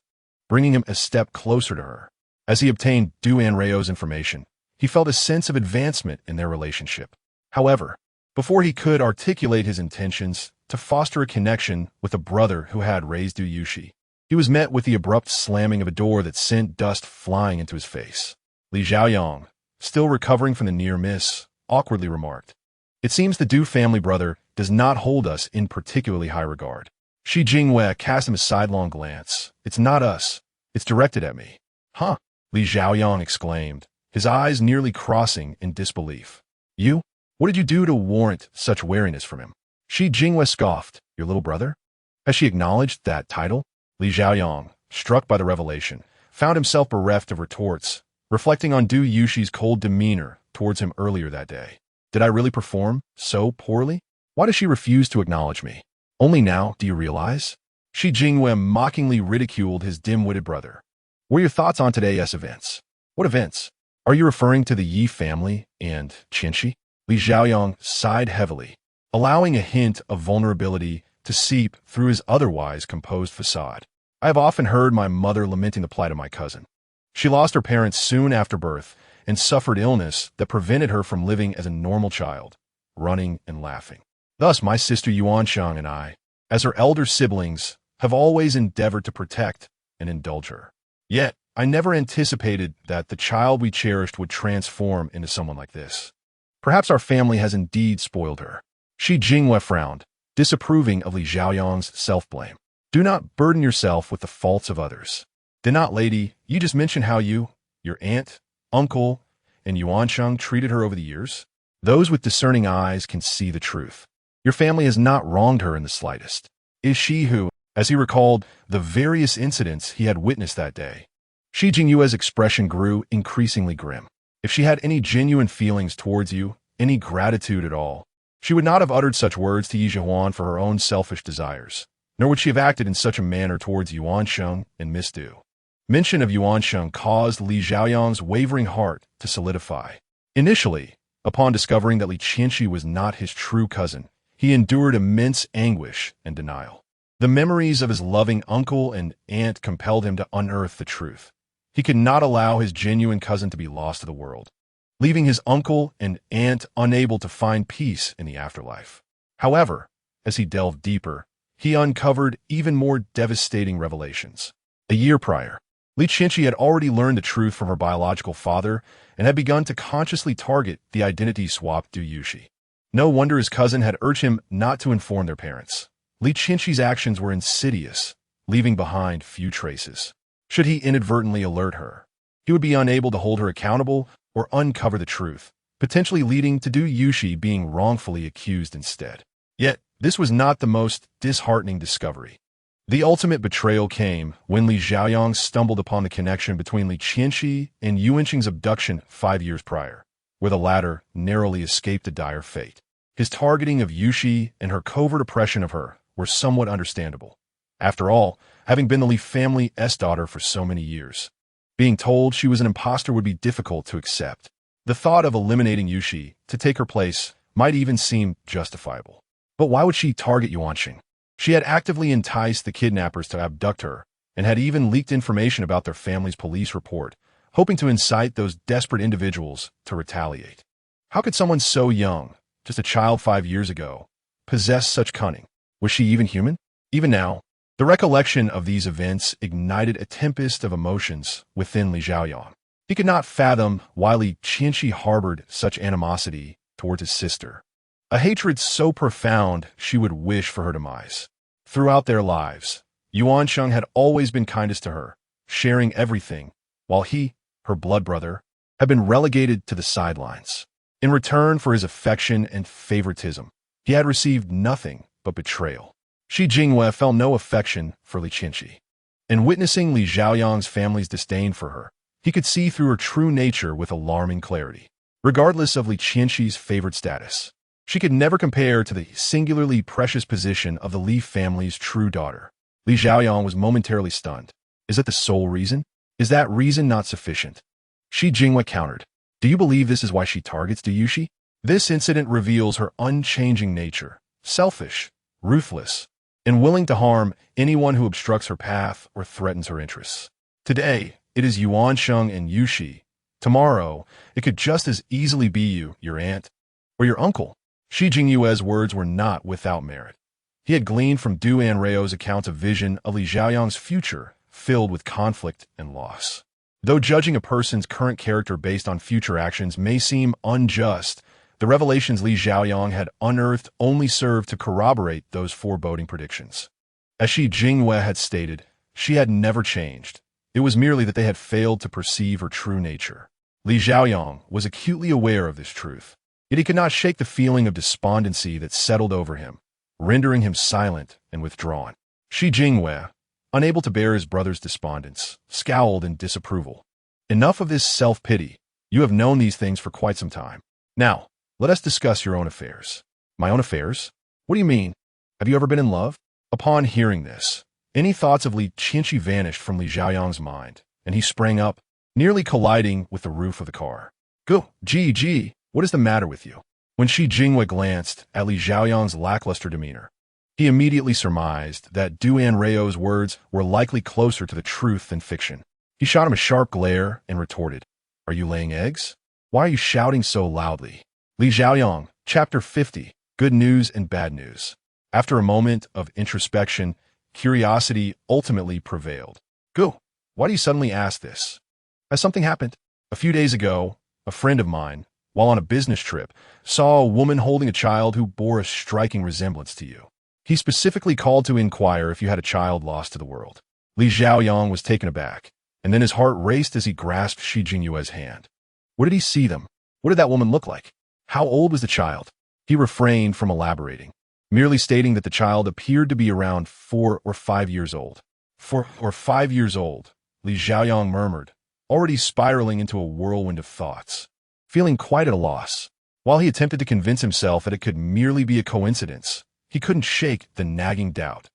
bringing him a step closer to her. As he obtained Du Anrao's information, he felt a sense of advancement in their relationship. However, before he could articulate his intentions to foster a connection with a brother who had raised Du Yushi. He was met with the abrupt slamming of a door that sent dust flying into his face. Li Xiaoyang, still recovering from the near miss, awkwardly remarked, "It seems the Du family brother does not hold us in particularly high regard." Shi Jingwei cast him a sidelong glance. "It's not us. It's directed at me." "Huh?" Li Xiaoyang exclaimed, his eyes nearly crossing in disbelief. "You? What did you do to warrant such wariness from him?" Shi Jingwei scoffed. "Your little brother? Has she acknowledged that title?" Li Xiaoyang, struck by the revelation, found himself bereft of retorts, reflecting on Du Yushi's cold demeanor towards him earlier that day. "Did I really perform so poorly? Why does she refuse to acknowledge me? Only now do you realize?" Shi Jingwei mockingly ridiculed his dim-witted brother. "What are your thoughts on today's events?" "What events? Are you referring to the Yi family and Qianxi?" Li Xiaoyang sighed heavily, allowing a hint of vulnerability to seep through his otherwise composed facade. "I have often heard my mother lamenting the plight of my cousin. She lost her parents soon after birth and suffered illness that prevented her from living as a normal child, running and laughing. Thus, my sister Yuanshang and I, as her elder siblings, have always endeavored to protect and indulge her. Yet, I never anticipated that the child we cherished would transform into someone like this. Perhaps our family has indeed spoiled her." Shi Jingwei frowned, disapproving of Li Xiaoyang's self-blame. "Do not burden yourself with the faults of others. Did not, lady, you just mention how you, your aunt, uncle, and Yuanshang treated her over the years? Those with discerning eyes can see the truth. Your family has not wronged her in the slightest. Is she who," as he recalled the various incidents he had witnessed that day. Shi Jingyue's expression grew increasingly grim. "If she had any genuine feelings towards you, any gratitude at all, she would not have uttered such words to Yi Zhihuan for her own selfish desires, nor would she have acted in such a manner towards Yuansheng and Miss Du." Mention of Yuansheng caused Li Xiaoyang's wavering heart to solidify. Initially, upon discovering that Li Qianxi was not his true cousin, he endured immense anguish and denial. The memories of his loving uncle and aunt compelled him to unearth the truth. He could not allow his genuine cousin to be lost to the world, leaving his uncle and aunt unable to find peace in the afterlife. However, as he delved deeper, he uncovered even more devastating revelations. A year prior, Li Qianxi had already learned the truth from her biological father and had begun to consciously target the identity-swapped Du Yushi. No wonder his cousin had urged him not to inform their parents. Li Qianxi's actions were insidious, leaving behind few traces. Should he inadvertently alert her, he would be unable to hold her accountable or uncover the truth, potentially leading to Du Yushi being wrongfully accused instead. Yet, this was not the most disheartening discovery. The ultimate betrayal came when Li Xiaoyang stumbled upon the connection between Li Qianxi and Yuanqing's abduction 5 years prior, where the latter narrowly escaped a dire fate. His targeting of Yushi and her covert oppression of her were somewhat understandable. After all, having been the Li family's daughter for so many years, being told she was an imposter would be difficult to accept. The thought of eliminating Yushi to take her place might even seem justifiable. But why would she target Yuanqing? She had actively enticed the kidnappers to abduct her and had even leaked information about their family's police report, hoping to incite those desperate individuals to retaliate. How could someone so young, just a child 5 years ago, possess such cunning? Was she even human? Even now, the recollection of these events ignited a tempest of emotions within Li Xiaoyang. He could not fathom why Li Qianxi harbored such animosity towards his sister, a hatred so profound she would wish for her demise. Throughout their lives, Yuansheng had always been kindest to her, sharing everything, while he, her blood brother, had been relegated to the sidelines. In return for his affection and favoritism, he had received nothing but betrayal. Shi Jingwei felt no affection for Li Qianxi. In witnessing Li Xiaoyang's family's disdain for her, he could see through her true nature with alarming clarity. Regardless of Li Qianxi's favored status, she could never compare to the singularly precious position of the Li family's true daughter. Li Xiaoyang was momentarily stunned. Is that the sole reason? Is that reason not sufficient? Shi Jingwei countered. Do you believe this is why she targets Du Yushi? This incident reveals her unchanging nature, selfish, ruthless, and willing to harm anyone who obstructs her path or threatens her interests. Today, it is Yuansheng and Yushi. Tomorrow, it could just as easily be you, your aunt, or your uncle. Shi Jingyue's words were not without merit. He had gleaned from Du Anrao's account a vision of Li Xiaoyang's future filled with conflict and loss. Though judging a person's current character based on future actions may seem unjust, the revelations Li Xiaoyang had unearthed only served to corroborate those foreboding predictions. As Shi Jingyue had stated, she had never changed. It was merely that they had failed to perceive her true nature. Li Xiaoyang was acutely aware of this truth, yet he could not shake the feeling of despondency that settled over him, rendering him silent and withdrawn. Shi Jingyue, unable to bear his brother's despondence, scowled in disapproval. Enough of this self-pity. You have known these things for quite some time. Now, let us discuss your own affairs. My own affairs? What do you mean? Have you ever been in love? Upon hearing this, any thoughts of Li Qianqi vanished from Li Xiaoyang's mind, and he sprang up, nearly colliding with the roof of the car. Go, Gee, what is the matter with you? When Shi Jingyue glanced at Li Xiaoyang's lackluster demeanor, he immediately surmised that Du Anrao's words were likely closer to the truth than fiction. He shot him a sharp glare and retorted, Are you laying eggs? Why are you shouting so loudly? Li Xiaoyang, Chapter 50, Good News and Bad News. After a moment of introspection, curiosity ultimately prevailed. Go, why do you suddenly ask this? Has something happened? A few days ago, a friend of mine, while on a business trip, saw a woman holding a child who bore a striking resemblance to you. He specifically called to inquire if you had a child lost to the world. Li Xiaoyang was taken aback, and then his heart raced as he grasped Shi Jingyue's hand. Where did he see them? What did that woman look like? How old was the child? He refrained from elaborating, merely stating that the child appeared to be around 4 or 5 years old. 4 or 5 years old, Li Xiaoyang murmured, already spiraling into a whirlwind of thoughts. Feeling quite at a loss, while he attempted to convince himself that it could merely be a coincidence, he couldn't shake the nagging doubt.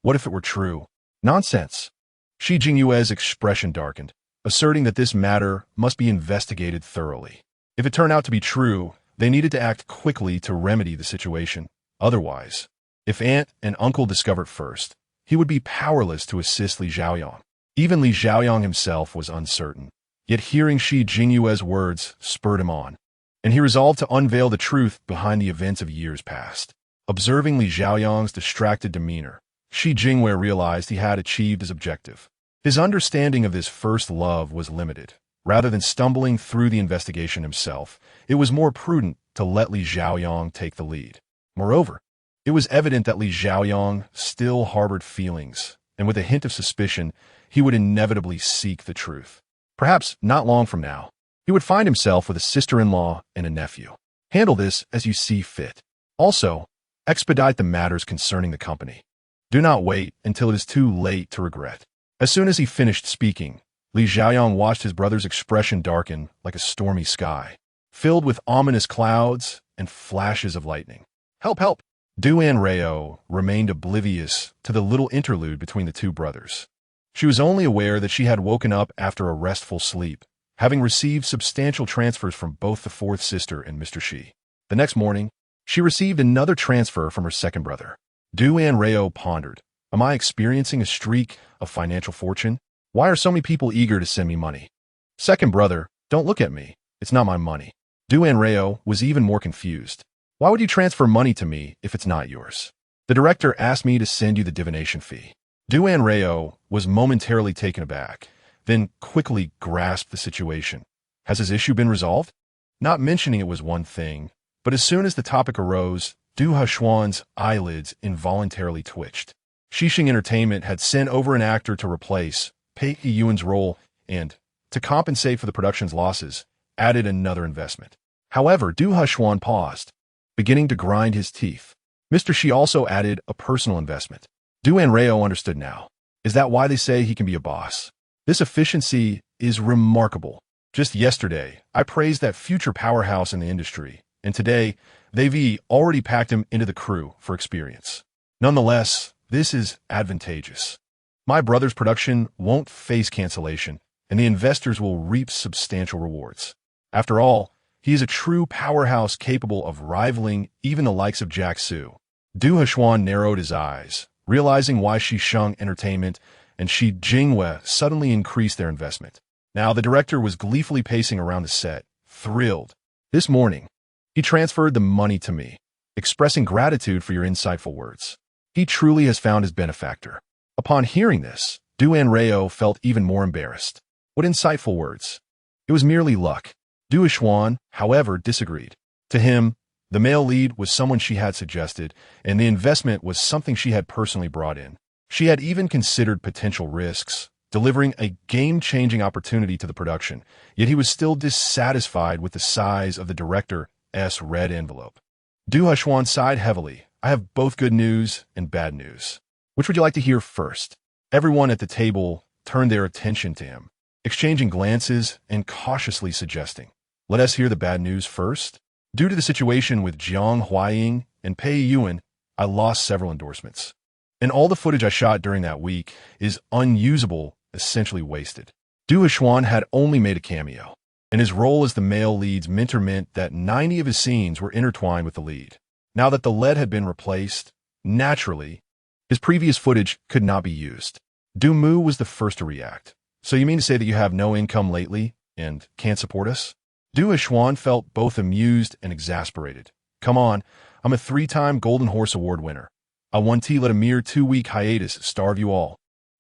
What if it were true? Nonsense. Shi Jingyue's expression darkened, asserting that this matter must be investigated thoroughly. If it turned out to be true, they needed to act quickly to remedy the situation. Otherwise, if aunt and uncle discovered first, he would be powerless to assist Li Xiaoyang. Even Li Xiaoyang himself was uncertain. Yet hearing Shi Jingyue's words spurred him on, and he resolved to unveil the truth behind the events of years past. Observing Li Xiaoyang's distracted demeanor, Shi Jingyue realized he had achieved his objective. His understanding of this first love was limited. Rather than stumbling through the investigation himself, it was more prudent to let Li Xiaoyang take the lead. Moreover, it was evident that Li Xiaoyang still harbored feelings, and with a hint of suspicion, he would inevitably seek the truth. Perhaps not long from now, he would find himself with a sister-in-law and a nephew. Handle this as you see fit. Also, expedite the matters concerning the company. Do not wait until it is too late to regret. As soon as he finished speaking, Li Xiaoyang watched his brother's expression darken like a stormy sky, filled with ominous clouds and flashes of lightning. Help, help! Du Anrao remained oblivious to the little interlude between the two brothers. She was only aware that she had woken up after a restful sleep, having received substantial transfers from both the fourth sister and Mr. Shi. The next morning, she received another transfer from her second brother. Du Anrao pondered, Am I experiencing a streak of financial fortune? Why are so many people eager to send me money? Second brother, don't look at me. It's not my money. Du Anrao was even more confused. Why would you transfer money to me if it's not yours? The director asked me to send you the divination fee. Du Anrao was momentarily taken aback, then quickly grasped the situation. Has his issue been resolved? Not mentioning it was one thing, but as soon as the topic arose, Du Heshuan's eyelids involuntarily twitched. Shishing Entertainment had sent over an actor to replace Pei Yuan's role and, to compensate for the production's losses, added another investment. However, Du Heshuan paused, beginning to grind his teeth. Mr. Shi also added a personal investment. Du Anrao understood now. Is that why they say he can be a boss? This efficiency is remarkable. Just yesterday, I praised that future powerhouse in the industry, and today, they've already packed him into the crew for experience. Nonetheless, this is advantageous. My brother's production won't face cancellation, and the investors will reap substantial rewards. After all, he is a true powerhouse capable of rivaling even the likes of Jack Su. Du Heshuan narrowed his eyes, realizing why Shisheng Entertainment and Shi Jingyue suddenly increased their investment. Now the director was gleefully pacing around the set, thrilled. This morning, he transferred the money to me. expressing gratitude for your insightful words. He truly has found his benefactor. Upon hearing this, Anrao felt even more embarrassed. What insightful words! It was merely luck. Xuan, however, disagreed. To him, the male lead was someone she had suggested, and the investment was something she had personally brought in. She had even considered potential risks, delivering a game-changing opportunity to the production, yet he was still dissatisfied with the size of the director's red envelope. Xuan sighed heavily. I have both good news and bad news. Which would you like to hear first? Everyone at the table turned their attention to him, exchanging glances and cautiously suggesting, let us hear the bad news first. Due to the situation with Jiang Huaying and Pei Yuan, I lost several endorsements. And all the footage I shot during that week is unusable, essentially wasted. Xuan had only made a cameo, and his role as the male lead's mentor meant that 90 of his scenes were intertwined with the lead. Now that the lead had been replaced, naturally, his previous footage could not be used. Mu was the first to react. So you mean to say that you have no income lately and can't support us? Xuan felt both amused and exasperated. Come on, I'm a 3-time Golden Horse Award winner. I won't let a mere 2-week hiatus starve you all.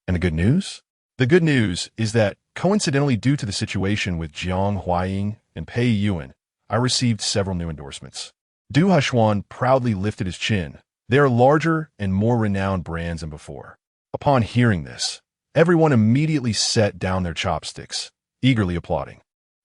And the good news? The good news is that, coincidentally due to the situation with Jiang Huaying and Pei Yuan, I received several new endorsements. Xuan proudly lifted his chin. They are larger and more renowned brands than before. Upon hearing this, everyone immediately set down their chopsticks, eagerly applauding.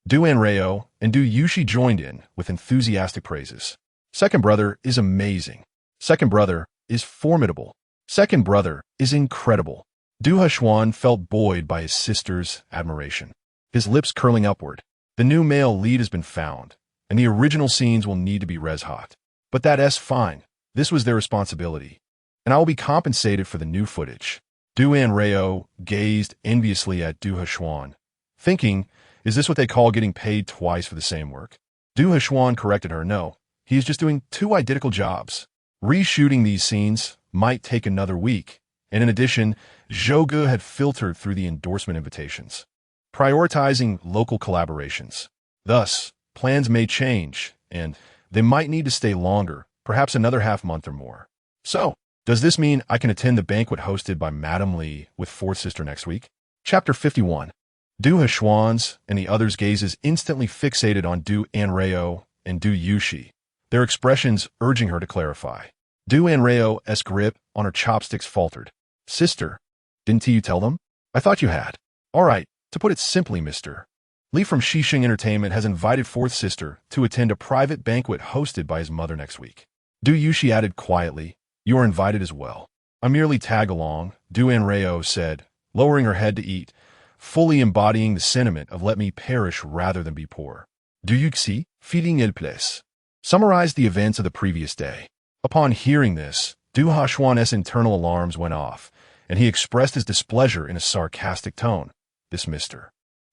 Anrao and Yushi joined in with enthusiastic praises. Second brother is amazing. Second brother is formidable. Second brother is incredible. Xuan felt buoyed by his sister's admiration, his lips curling upward. The new male lead has been found, and the original scenes will need to be res-hot. But that's fine. This was their responsibility, and I will be compensated for the new footage. Anrao gazed enviously at Xuan, thinking, is this what they call getting paid twice for the same work? Xuan corrected her, no, he is just doing 2 identical jobs. Reshooting these scenes might take another week, and in addition, Zhouge had filtered through the endorsement invitations, prioritizing local collaborations. Thus, plans may change, and they might need to stay longer, perhaps another half-month or more. So, does this mean I can attend the banquet hosted by Madame Li with fourth sister next week? Chapter 51. Xuan's and the others' gazes instantly fixated on Anrao and Yushi, their expressions urging her to clarify. Anrao's grip on her chopsticks faltered. Sister, didn't you tell them? I thought you had. All right, to put it simply, Mr. Li from Shishing Entertainment has invited fourth sister to attend a private banquet hosted by his mother next week. Yushi added quietly, you are invited as well. I merely tag along, Anrao said, lowering her head to eat, fully embodying the sentiment of let me perish rather than be poor. Yuxi, feeding il place. Summarized the events of the previous day. Upon hearing this, Xuan's internal alarms went off, and he expressed his displeasure in a sarcastic tone. This Mr.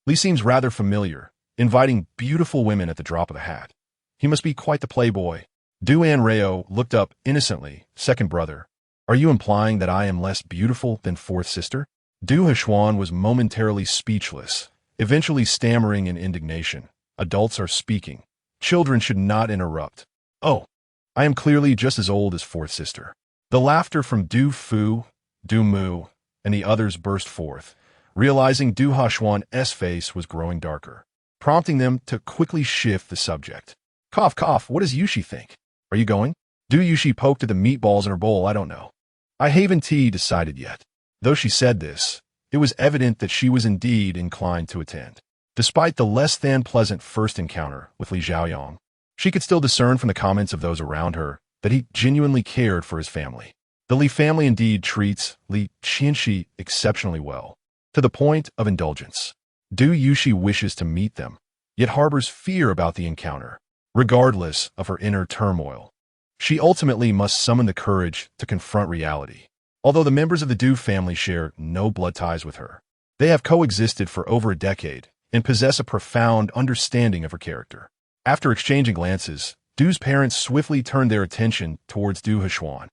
Li seems rather familiar, inviting beautiful women at the drop of a hat. He must be quite the playboy. Anrao looked up innocently. Second brother, are you implying that I am less beautiful than fourth sister? Xuan was momentarily speechless, eventually stammering in indignation. Adults are speaking. Children should not interrupt. Oh, I am clearly just as old as fourth sister. The laughter from Fu, Mu, and the others burst forth, realizing Xuan's face was growing darker, prompting them to quickly shift the subject. Cough, cough, what does Yushi think? Are you going? Yushi poked at the meatballs in her bowl, I don't know. I haven't decided yet. Though she said this, it was evident that she was indeed inclined to attend. Despite the less-than-pleasant first encounter with Li Xiaoyang, she could still discern from the comments of those around her that he genuinely cared for his family. The Li family indeed treats Li Qianxi exceptionally well, to the point of indulgence. Yushi wishes to meet them, yet harbors fear about the encounter, regardless of her inner turmoil. She ultimately must summon the courage to confront reality. Although the members of the Du family share no blood ties with her, they have coexisted for over a decade and possess a profound understanding of her character. After exchanging glances, Du's parents swiftly turned their attention towards Xuan,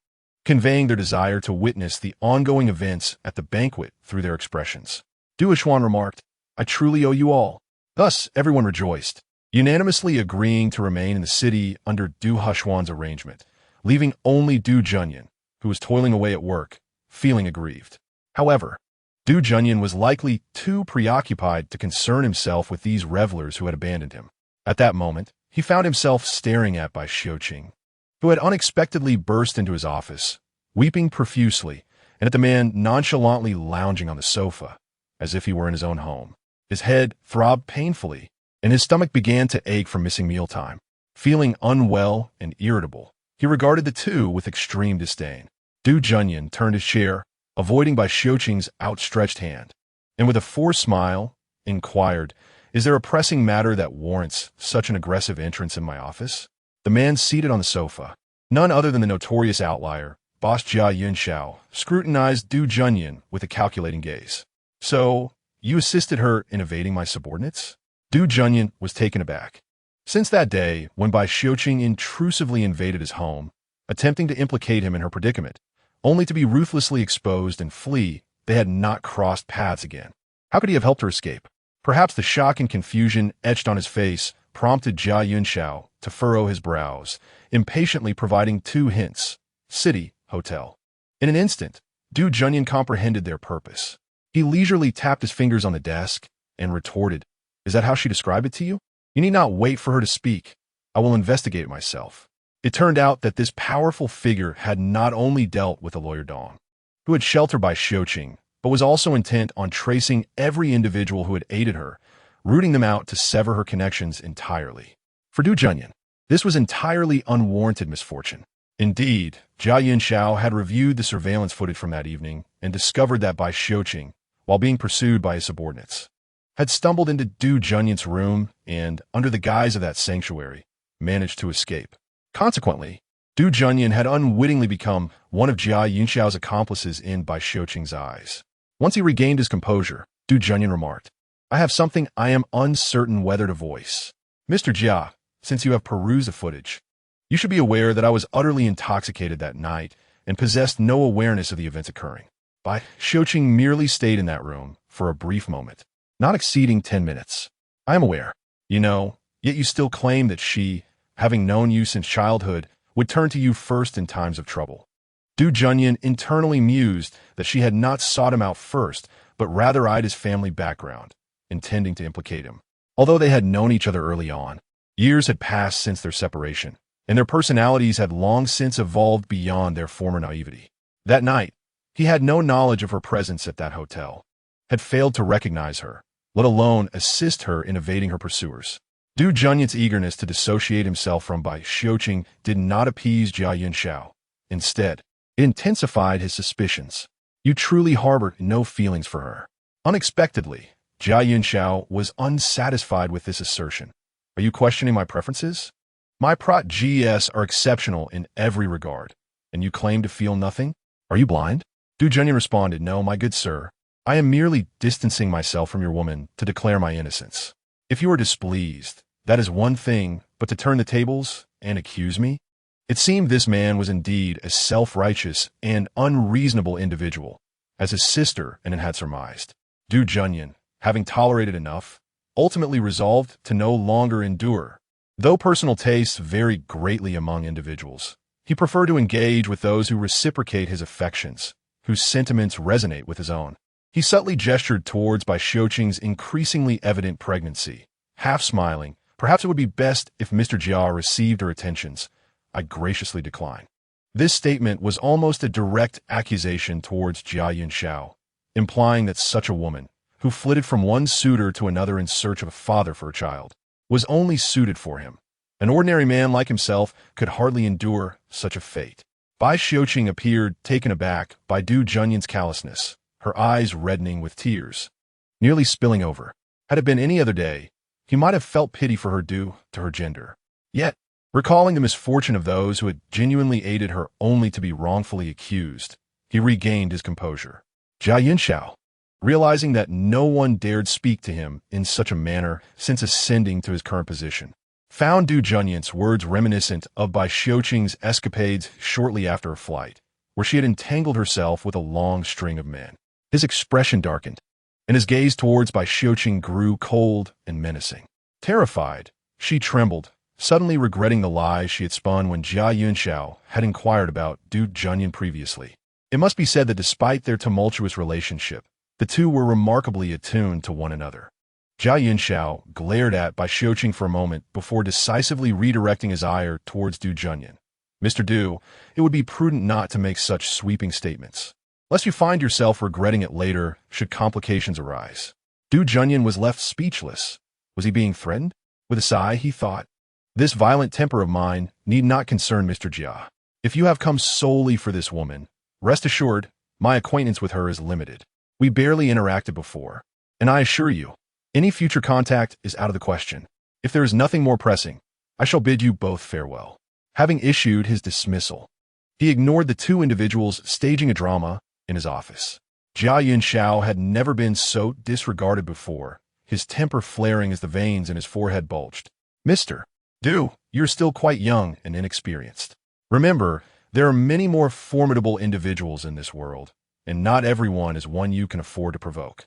conveying their desire to witness the ongoing events at the banquet through their expressions. Xuan remarked, I truly owe you all. Thus, everyone rejoiced, unanimously agreeing to remain in the city under Xuan's arrangement, leaving only Du Junyan, who was toiling away at work, feeling aggrieved. However, Du Junyan was likely too preoccupied to concern himself with these revelers who had abandoned him. At that moment, he found himself staring at by Xiuqing, who had unexpectedly burst into his office, weeping profusely, and at the man nonchalantly lounging on the sofa, as if he were in his own home. His head throbbed painfully, and his stomach began to ache from missing mealtime. Feeling unwell and irritable, he regarded the two with extreme disdain. Du Junyan turned his chair, avoiding by Xiuqing's outstretched hand, and with a forced smile, inquired, "Is there a pressing matter that warrants such an aggressive entrance in my office?" The man seated on the sofa, none other than the notorious outlier, Boss Jia Yunxiao, scrutinized Du Junyan with a calculating gaze. "So, you assisted her in evading my subordinates?" Du Junyan was taken aback. Since that day, when Bai Xiuqing intrusively invaded his home, attempting to implicate him in her predicament, only to be ruthlessly exposed and flee, they had not crossed paths again. How could he have helped her escape? Perhaps the shock and confusion etched on his face prompted Jia Yunxiao to furrow his brows, impatiently providing two hints: city, hotel. In an instant, Du Junyan comprehended their purpose. He leisurely tapped his fingers on the desk and retorted, "Is that how she described it to you? You need not wait for her to speak. I will investigate it myself." It turned out that this powerful figure had not only dealt with the lawyer Dong, who had sheltered by Xiuqing, but was also intent on tracing every individual who had aided her, rooting them out to sever her connections entirely. For Du Junyan, this was entirely unwarranted misfortune. Indeed, Jia Yunxiao had reviewed the surveillance footage from that evening and discovered that Bai Xiuqing, while being pursued by his subordinates, had stumbled into Du Junyan's room and, under the guise of that sanctuary, managed to escape. Consequently, Du Junyan had unwittingly become one of Jia Yunxiao's accomplices in Bai Xiuqing's eyes. Once he regained his composure, Du Junyan remarked, "I have something I am uncertain whether to voice. Mr. Jia, since you have perused the footage, you should be aware that I was utterly intoxicated that night and possessed no awareness of the events occurring. Bai Xiuqing merely stayed in that room for a brief moment, not exceeding 10 minutes. I am aware, yet you still claim that she, having known you since childhood, would turn to you first in times of trouble." Du Junyan internally mused that she had not sought him out first, but rather eyed his family background, intending to implicate him. Although they had known each other early on, years had passed since their separation, and their personalities had long since evolved beyond their former naivety. That night, he had no knowledge of her presence at that hotel, had failed to recognize her, let alone assist her in evading her pursuers. Du Junyan's eagerness to dissociate himself from Bai Xiuqing did not appease Jia Yunxiao. Instead, it intensified his suspicions. "You truly harbor no feelings for her." Unexpectedly, Jia Yunxiao was unsatisfied with this assertion. "Are you questioning my preferences? My prot-GS are exceptional in every regard, and you claim to feel nothing? Are you blind?" Du Junyan responded, "No, my good sir. I am merely distancing myself from your woman to declare my innocence. If you are displeased, that is one thing, but to turn the tables and accuse me?" It seemed this man was indeed a self-righteous and unreasonable individual, as his sister and had surmised. Du Junyan, having tolerated enough, ultimately resolved to no longer endure. Though personal tastes vary greatly among individuals, he preferred to engage with those who reciprocate his affections, whose sentiments resonate with his own. He subtly gestured towards Bai Xiuqing's increasingly evident pregnancy, half smiling. "Perhaps it would be best if Mr. Jia received her attentions. I graciously decline." This statement was almost a direct accusation towards Jia Yunxiao, implying that such a woman, who flitted from one suitor to another in search of a father for a child, was only suited for him. An ordinary man like himself could hardly endure such a fate. Bai Xiuqing appeared taken aback by Du Junyan's callousness, her eyes reddening with tears, nearly spilling over. Had it been any other day, he might have felt pity for her due to her gender. Yet, recalling the misfortune of those who had genuinely aided her only to be wrongfully accused, he regained his composure. Jia Yunxiao, realizing that no one dared speak to him in such a manner since ascending to his current position, found Du Junyan's words reminiscent of Bai Xiuqing's escapades shortly after her flight, where she had entangled herself with a long string of men. His expression darkened, and his gaze towards Bai Xiuqing grew cold and menacing. Terrified, she trembled, suddenly regretting the lie she had spun when Jia Yunxiao had inquired about Du Junyan previously. It must be said that despite their tumultuous relationship, the two were remarkably attuned to one another. Jia Yunxiao glared at Bai Xiuqing for a moment before decisively redirecting his ire towards Du Junyan. Mr. Du, it would be prudent not to make such sweeping statements, lest you find yourself regretting it later should complications arise. Du Junyan was left speechless. Was he being threatened? With a sigh, he thought, this violent temper of mine need not concern Mr. Jia. If you have come solely for this woman, rest assured, my acquaintance with her is limited. We barely interacted before, and I assure you, any future contact is out of the question. If there is nothing more pressing, I shall bid you both farewell. Having issued his dismissal, he ignored the two individuals staging a drama in his office. Jia Yunxiao had never been so disregarded before, his temper flaring as the veins in his forehead bulged. Mr. Du, you're still quite young and inexperienced. Remember, there are many more formidable individuals in this world, and not everyone is one you can afford to provoke.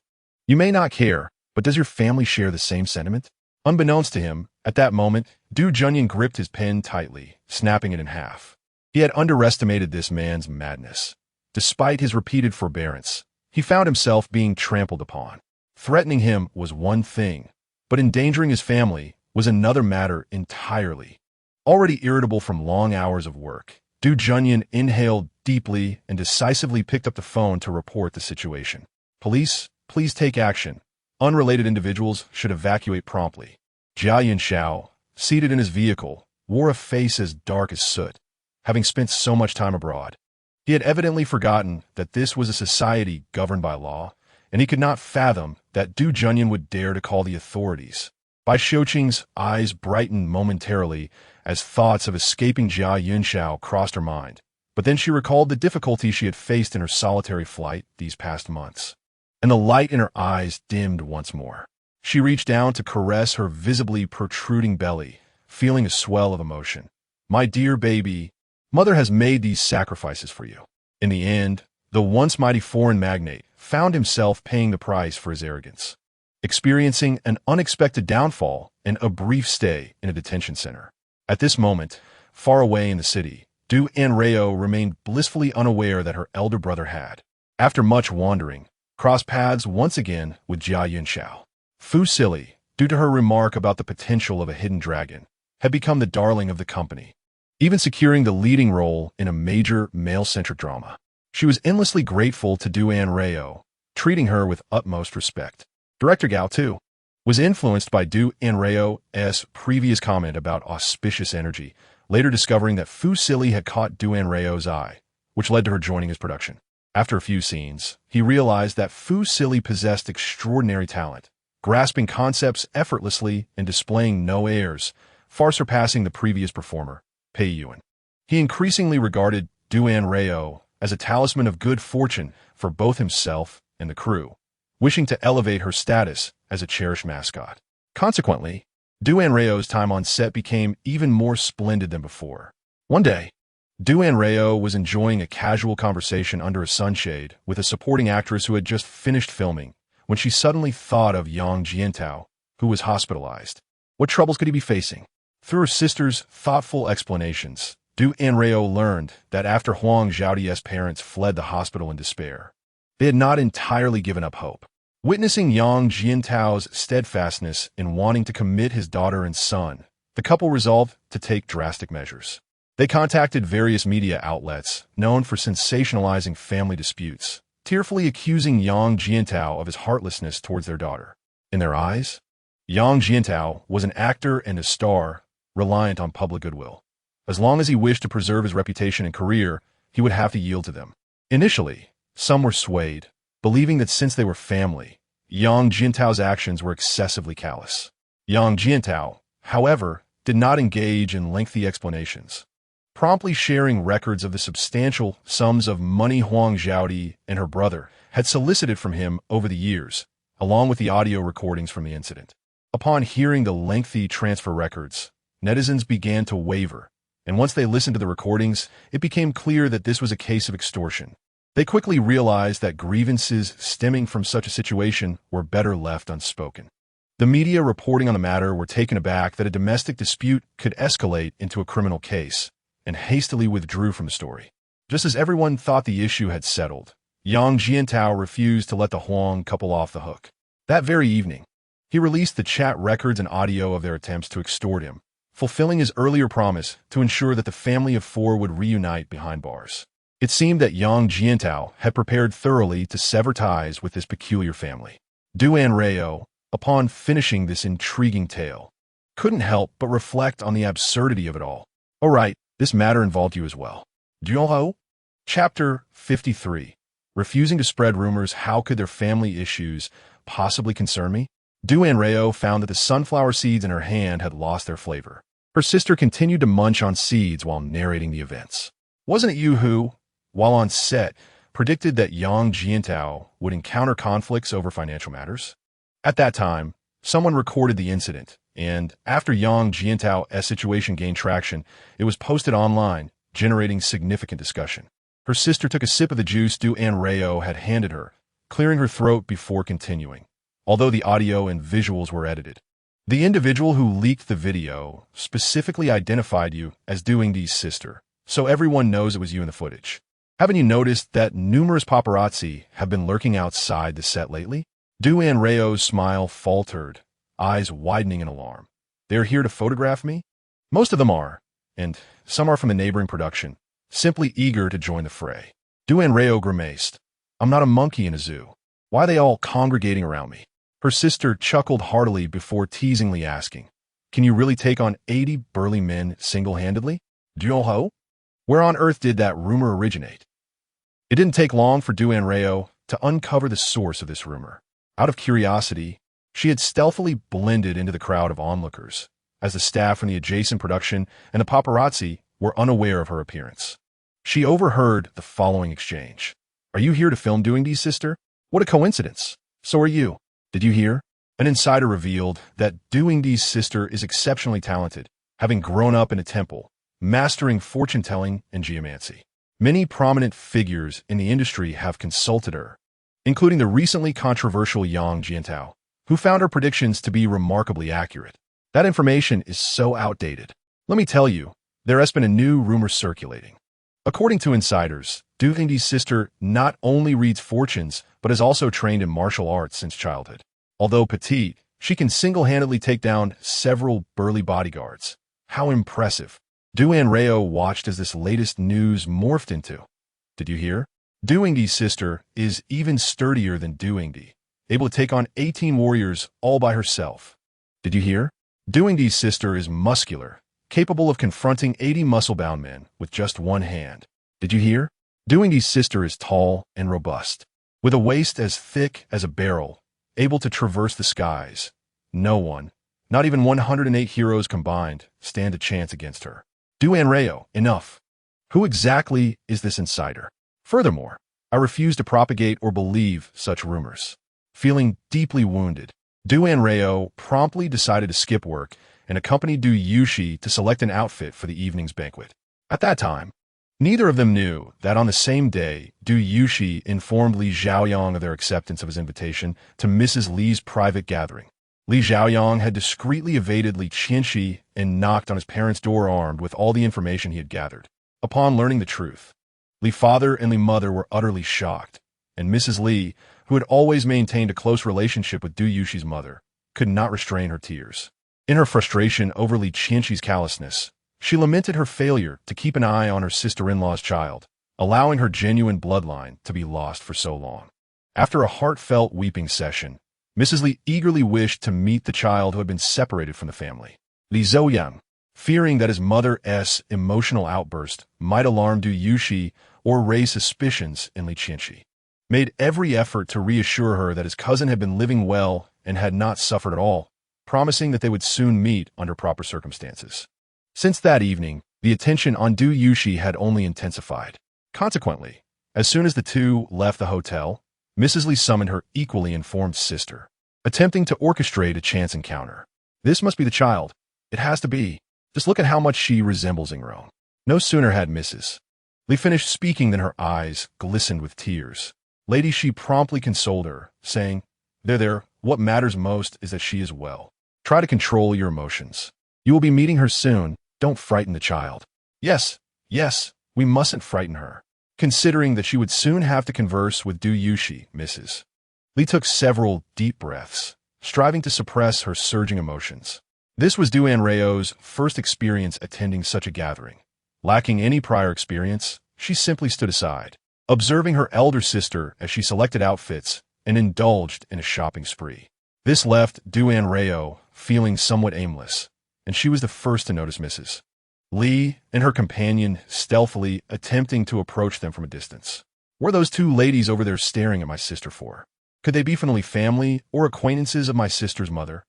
You may not care, but does your family share the same sentiment? Unbeknownst to him, at that moment, Du Junyan gripped his pen tightly, snapping it in half. He had underestimated this man's madness. Despite his repeated forbearance, he found himself being trampled upon. Threatening him was one thing, but endangering his family was another matter entirely. Already irritable from long hours of work, Du Junyan inhaled deeply and decisively picked up the phone to report the situation. Police, please take action. Unrelated individuals should evacuate promptly. Jia Yunxiao, seated in his vehicle, wore a face as dark as soot, having spent so much time abroad. He had evidently forgotten that this was a society governed by law, and he could not fathom that Du Junyan would dare to call the authorities. Bai Xiuqing's eyes brightened momentarily as thoughts of escaping Jia Yunxiao crossed her mind, but then she recalled the difficulty she had faced in her solitary flight these past months, and the light in her eyes dimmed once more. She reached down to caress her visibly protruding belly, feeling a swell of emotion. My dear baby, Mother has made these sacrifices for you. In the end, the once mighty foreign magnate found himself paying the price for his arrogance, experiencing an unexpected downfall and a brief stay in a detention center. At this moment, far away in the city, Du Anrao remained blissfully unaware that her elder brother had, after much wandering, crossed paths once again with Jia Yunxiao. Fu Silly, due to her remark about the potential of a hidden dragon, had become the darling of the company, even securing the leading role in a major male-centric drama. She was endlessly grateful to Du Anrao, treating her with utmost respect. Director Gao, too, was influenced by Du Anrao's previous comment about auspicious energy, later discovering that Fu Silly had caught Du Anrao's eye, which led to her joining his production. After a few scenes, he realized that Fu Silly possessed extraordinary talent, grasping concepts effortlessly and displaying no airs, far surpassing the previous performer, Pei Yuan. He increasingly regarded Du Anrao as a talisman of good fortune for both himself and the crew, wishing to elevate her status as a cherished mascot. Consequently, Du Anrao's time on set became even more splendid than before. One day, Du Anrao was enjoying a casual conversation under a sunshade with a supporting actress who had just finished filming, when she suddenly thought of Yang Jiantao, who was hospitalized. What troubles could he be facing? Through her sister's thoughtful explanations, Du Anrao learned that after Huang Zhaodi's parents fled the hospital in despair, they had not entirely given up hope. Witnessing Yang Jiantao's steadfastness in wanting to commit his daughter and son, the couple resolved to take drastic measures. They contacted various media outlets known for sensationalizing family disputes, tearfully accusing Yang Jiantao of his heartlessness towards their daughter. In their eyes, Yang Jiantao was an actor and a star, reliant on public goodwill. As long as he wished to preserve his reputation and career, he would have to yield to them. Initially, some were swayed, believing that since they were family, Yang Jiantao's actions were excessively callous. Yang Jiantao, however, did not engage in lengthy explanations, promptly sharing records of the substantial sums of money Huang Zhaodi and her brother had solicited from him over the years, along with the audio recordings from the incident. Upon hearing the lengthy transfer records, netizens began to waver, and once they listened to the recordings, it became clear that this was a case of extortion. They quickly realized that grievances stemming from such a situation were better left unspoken. The media reporting on the matter were taken aback that a domestic dispute could escalate into a criminal case, and hastily withdrew from the story. Just as everyone thought the issue had settled, Yang Jiantao refused to let the Huang couple off the hook. That very evening, he released the chat records and audio of their attempts to extort him, fulfilling his earlier promise to ensure that the family of four would reunite behind bars. It seemed that Yang Jiantao had prepared thoroughly to sever ties with this peculiar family. Du Anrao, upon finishing this intriguing tale, couldn't help but reflect on the absurdity of it all. All right, this matter involved you as well. Duo? Chapter 53. Refusing to spread rumors, how could their family issues possibly concern me? Du Anrao found that the sunflower seeds in her hand had lost their flavor. Her sister continued to munch on seeds while narrating the events. Wasn't it you who, while on set, predicted that Yang Jiantao would encounter conflicts over financial matters? At that time, someone recorded the incident, and after Yang Jiantao's situation gained traction, it was posted online, generating significant discussion. Her sister took a sip of the juice Du Anrao had handed her, clearing her throat before continuing, although the audio and visuals were edited. The individual who leaked the video specifically identified you as Duingdi's sister, so everyone knows it was you in the footage. Haven't you noticed that numerous paparazzi have been lurking outside the set lately? Du Anrao's smile faltered, eyes widening in alarm. They're here to photograph me? Most of them are, and some are from the neighboring production, simply eager to join the fray. Du Anrao grimaced. I'm not a monkey in a zoo. Why are they all congregating around me? Her sister chuckled heartily before teasingly asking, can you really take on 80 burly men single-handedly? Duo? Where on earth did that rumor originate? It didn't take long for Du Anrao to uncover the source of this rumor. Out of curiosity, she had stealthily blended into the crowd of onlookers, as the staff from the adjacent production and the paparazzi were unaware of her appearance. She overheard the following exchange. Are you here to film Duingdi's sister? What a coincidence. So are you. Did you hear? An insider revealed that Duingdi's sister is exceptionally talented, having grown up in a temple, mastering fortune-telling and geomancy. Many prominent figures in the industry have consulted her, including the recently controversial Yang Jiantao, who found her predictions to be remarkably accurate. That information is so outdated. Let me tell you, there has been a new rumor circulating. According to insiders, Duingdi's sister not only reads fortunes, but is also trained in martial arts since childhood. Although petite, she can single-handedly take down several burly bodyguards. How impressive. Du Anrao watched as this latest news morphed into. Did you hear? Duingdi's sister is even sturdier than Duingdi, able to take on 18 warriors all by herself. Did you hear? Duingdi's sister is muscular, capable of confronting 80 muscle-bound men with just one hand. Did you hear? Duingdi's sister is tall and robust, with a waist as thick as a barrel, able to traverse the skies. No one, not even 108 heroes combined, stand a chance against her. Du Anrao, enough. Who exactly is this insider? Furthermore, I refuse to propagate or believe such rumors. Feeling deeply wounded, Du Anrao promptly decided to skip work and accompanied Du Yushi to select an outfit for the evening's banquet. At that time, neither of them knew that on the same day, Du Yushi informed Li Xiaoyang of their acceptance of his invitation to Mrs. Li's private gathering. Li Xiaoyang had discreetly evaded Li Qianxi and knocked on his parents' door armed with all the information he had gathered. Upon learning the truth, Li father and Li mother were utterly shocked, and Mrs. Li, who had always maintained a close relationship with Du Yushi's mother, could not restrain her tears. In her frustration over Li Qianxi's callousness, she lamented her failure to keep an eye on her sister-in-law's child, allowing her genuine bloodline to be lost for so long. After a heartfelt weeping session, Mrs. Li eagerly wished to meet the child who had been separated from the family. Li Zhouyang, fearing that his mother's emotional outburst might alarm Du Yushi or raise suspicions in Li Qianxi, made every effort to reassure her that his cousin had been living well and had not suffered at all, promising that they would soon meet under proper circumstances. Since that evening, the attention on Du Yushi had only intensified. Consequently, as soon as the two left the hotel, Mrs. Li summoned her equally informed sister, attempting to orchestrate a chance encounter. This must be the child. It has to be. Just look at how much she resembles Anrao. No sooner had Mrs. Li finished speaking than her eyes glistened with tears. Lady Shi promptly consoled her, saying, There, what matters most is that she is well. Try to control your emotions. You will be meeting her soon. Don't frighten the child. Yes, yes, we mustn't frighten her. Considering that she would soon have to converse with Du Yushi, Mrs. Li took several deep breaths, striving to suppress her surging emotions. This was Du Anrao's first experience attending such a gathering. Lacking any prior experience, she simply stood aside, observing her elder sister as she selected outfits and indulged in a shopping spree. This left Du Anrao feeling somewhat aimless, and she was the first to notice Mrs. Li and her companion stealthily attempting to approach them from a distance. What are those two ladies over there staring at my sister for? Could they be from the family or acquaintances of my sister's mother?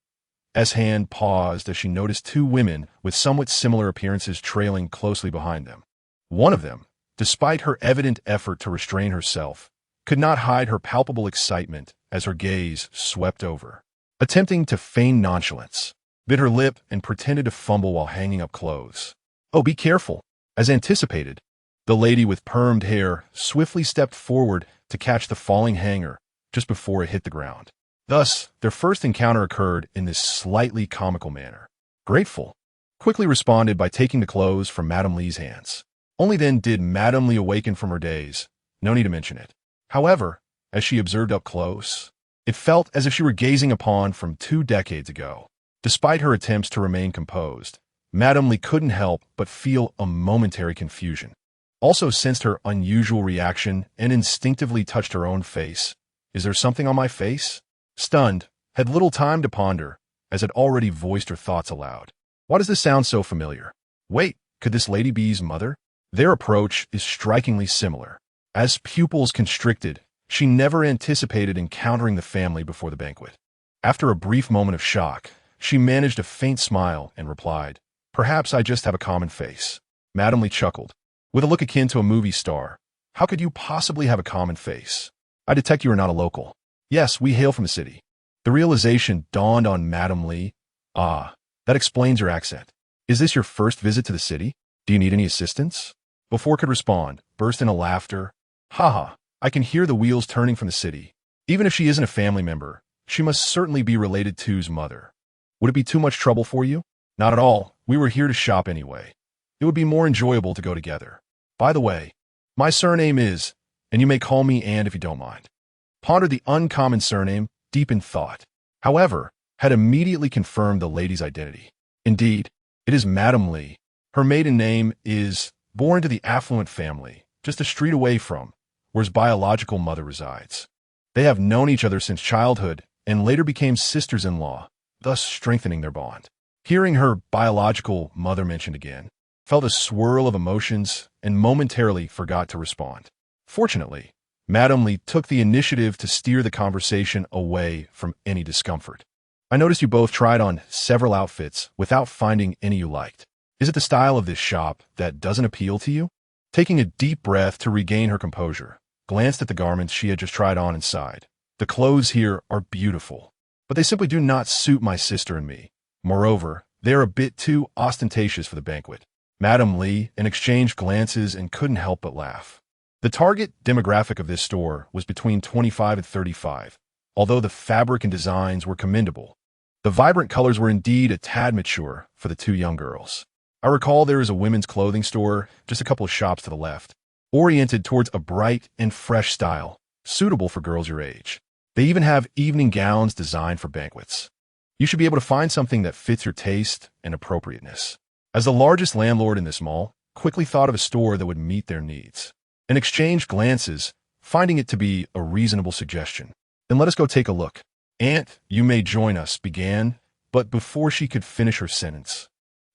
S-Han paused as she noticed two women with somewhat similar appearances trailing closely behind them. One of them, despite her evident effort to restrain herself, could not hide her palpable excitement as her gaze swept over. Attempting to feign nonchalance, bit her lip and pretended to fumble while hanging up clothes. Oh, be careful. As anticipated, the lady with permed hair swiftly stepped forward to catch the falling hanger just before it hit the ground. Thus, their first encounter occurred in this slightly comical manner. Grateful quickly responded by taking the clothes from Madame Li's hands. Only then did Madame Li awaken from her daze. No need to mention it. However, as she observed up close, it felt as if she were gazing upon from 2 decades ago. Despite her attempts to remain composed, Madame Li couldn't help but feel a momentary confusion. Also sensed her unusual reaction and instinctively touched her own face. Is there something on my face? Stunned, had little time to ponder, as had already voiced her thoughts aloud. Why does this sound so familiar? Wait, could this Lady B's mother? Their approach is strikingly similar. As pupils constricted, she never anticipated encountering the family before the banquet. After a brief moment of shock, she managed a faint smile and replied, "Perhaps I just have a common face." Madame Li chuckled, with a look akin to a movie star. "How could you possibly have a common face? I detect you are not a local." "Yes, we hail from the city." The realization dawned on Madame Li. "Ah, that explains your accent. Is this your first visit to the city? Do you need any assistance?" Before could respond, burst into laughter. "Haha, I can hear the wheels turning from the city. Even if she isn't a family member, she must certainly be related to's mother. Would it be too much trouble for you?" "Not at all. We were here to shop anyway. It would be more enjoyable to go together. By the way, my surname is, and you may call me Anne if you don't mind." Pondered the uncommon surname, deep in thought. However, had immediately confirmed the lady's identity. Indeed, it is Madame Li. Her maiden name is, born to the affluent family, just a street away from, where his biological mother resides. They have known each other since childhood and later became sisters-in-law, thus strengthening their bond. Hearing her biological mother mentioned again, felt a swirl of emotions and momentarily forgot to respond. Fortunately, Madame Li took the initiative to steer the conversation away from any discomfort. "I noticed you both tried on several outfits without finding any you liked. Is it the style of this shop that doesn't appeal to you?" Taking a deep breath to regain her composure, glanced at the garments she had just tried on and sighed. "The clothes here are beautiful, but they simply do not suit my sister and me. Moreover, they are a bit too ostentatious for the banquet." Madame Li exchanged glances and couldn't help but laugh. The target demographic of this store was between 25 and 35, although the fabric and designs were commendable. The vibrant colors were indeed a tad mature for the two young girls. I recall there is a women's clothing store just a couple of shops to the left, oriented towards a bright and fresh style, suitable for girls your age. They even have evening gowns designed for banquets. You should be able to find something that fits your taste and appropriateness. As the largest landlord in this mall, quickly thought of a store that would meet their needs, and exchanged glances, finding it to be a reasonable suggestion. "Then let us go take a look. Aunt, you may join us," began, but before she could finish her sentence,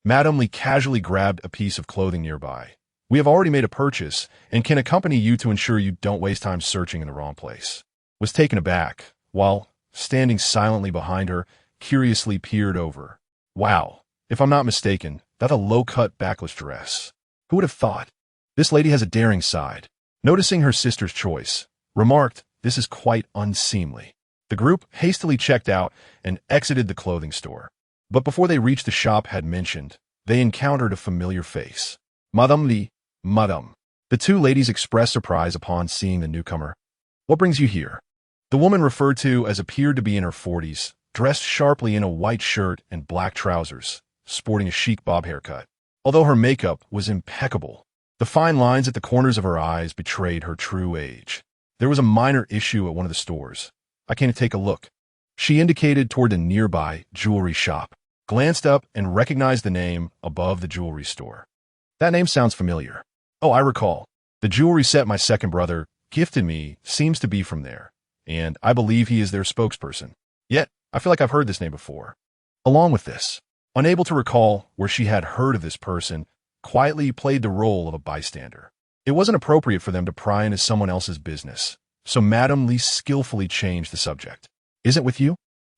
Madame Li casually grabbed a piece of clothing nearby. "We have already made a purchase and can accompany you to ensure you don't waste time searching in the wrong place." Was taken aback, while, standing silently behind her, curiously peered over. "Wow, if I'm not mistaken, that's a low-cut backless dress. Who would have thought? This lady has a daring side." Noticing her sister's choice, remarked, "This is quite unseemly." The group hastily checked out and exited the clothing store. But before they reached the shop had mentioned, they encountered a familiar face. "Madame Li, Madame." The two ladies expressed surprise upon seeing the newcomer. "What brings you here?" The woman referred to as appeared to be in her 40s, dressed sharply in a white shirt and black trousers, sporting a chic bob haircut. Although her makeup was impeccable, the fine lines at the corners of her eyes betrayed her true age. There was a minor issue at one of the stores. "I can't take a look." She indicated toward a nearby jewelry shop, glanced up and recognized the name above the jewelry store. "That name sounds familiar. Oh, I recall. The jewelry set my second brother gifted me seems to be from there, and I believe he is their spokesperson. Yet, I feel like I've heard this name before." Along with this, unable to recall where she had heard of this person, quietly played the role of a bystander. It wasn't appropriate for them to pry into someone else's business, so Madame Lee skillfully changed the subject. "Is it with you?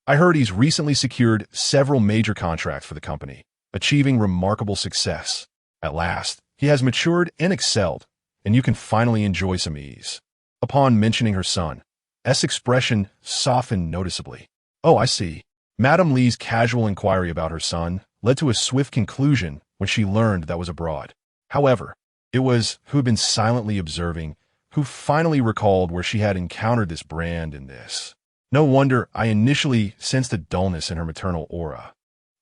I heard he's recently secured several major contracts for the company, achieving remarkable success. At last, he has matured and excelled, and you can finally enjoy some ease." Upon mentioning her son, S' expression softened noticeably. "Oh, I see." Madame Lee's casual inquiry about her son led to a swift conclusion when she learned that was abroad. However, it was who had been silently observing who finally recalled where she had encountered this brand in this. "No wonder I initially sensed a dullness in her maternal aura.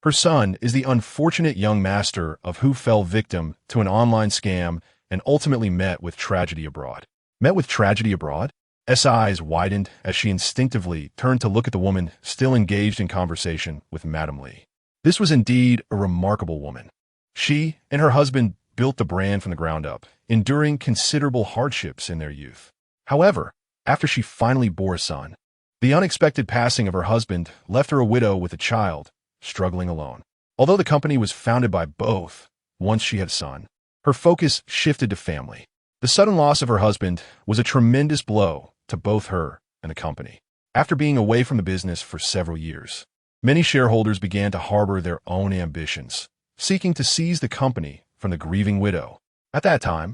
Her son is the unfortunate young master of who fell victim to an online scam and ultimately met with tragedy abroad." Met with tragedy abroad? S' eyes widened as she instinctively turned to look at the woman still engaged in conversation with Madame Lee. This was indeed a remarkable woman. She and her husband built the brand from the ground up, enduring considerable hardships in their youth. However, after she finally bore a son, the unexpected passing of her husband left her a widow with a child, struggling alone. Although the company was founded by both, once she had a son, her focus shifted to family. The sudden loss of her husband was a tremendous blow to both her and the company. After being away from the business for several years, many shareholders began to harbor their own ambitions, seeking to seize the company from the grieving widow. At that time,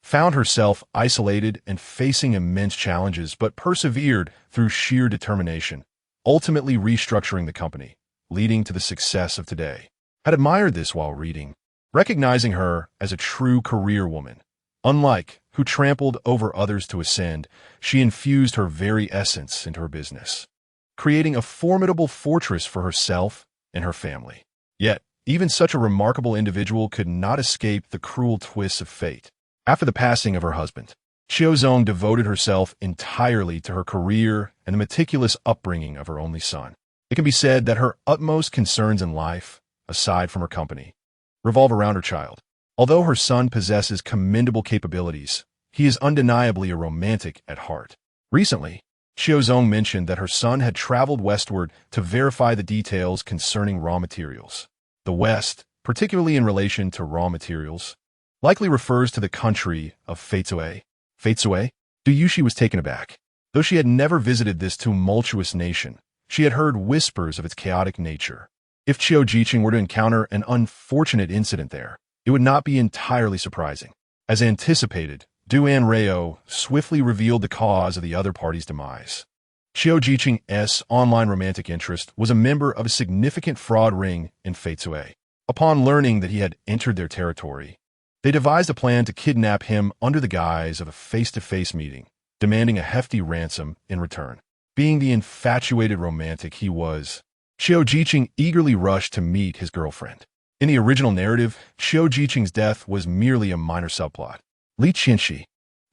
found herself isolated and facing immense challenges, but persevered through sheer determination, ultimately restructuring the company, leading to the success of today. Had admired this while reading, recognizing her as a true career woman. Unlike who trampled over others to ascend, she infused her very essence into her business, creating a formidable fortress for herself and her family. Yet, even such a remarkable individual could not escape the cruel twists of fate. After the passing of her husband, Xiaozong devoted herself entirely to her career and the meticulous upbringing of her only son. It can be said that her utmost concerns in life, aside from her company, revolve around her child. Although her son possesses commendable capabilities, he is undeniably a romantic at heart. Recently, Xiaozong mentioned that her son had traveled westward to verify the details concerning raw materials. The West, particularly in relation to raw materials, likely refers to the country of Feitsue. Feitsue? Du Yushi was taken aback. Though she had never visited this tumultuous nation, she had heard whispers of its chaotic nature. If Qiu Jiqing were to encounter an unfortunate incident there, it would not be entirely surprising. As anticipated, Du Anrao swiftly revealed the cause of the other party's demise. Qiu Jiqing's online romantic interest was a member of a significant fraud ring in Feitsue. Upon learning that he had entered their territory, they devised a plan to kidnap him under the guise of a face-to-face meeting, demanding a hefty ransom in return. Being the infatuated romantic he was, Qiu Jiqing eagerly rushed to meet his girlfriend. In the original narrative, Qiu Jiqing's death was merely a minor subplot. Li Qianxi,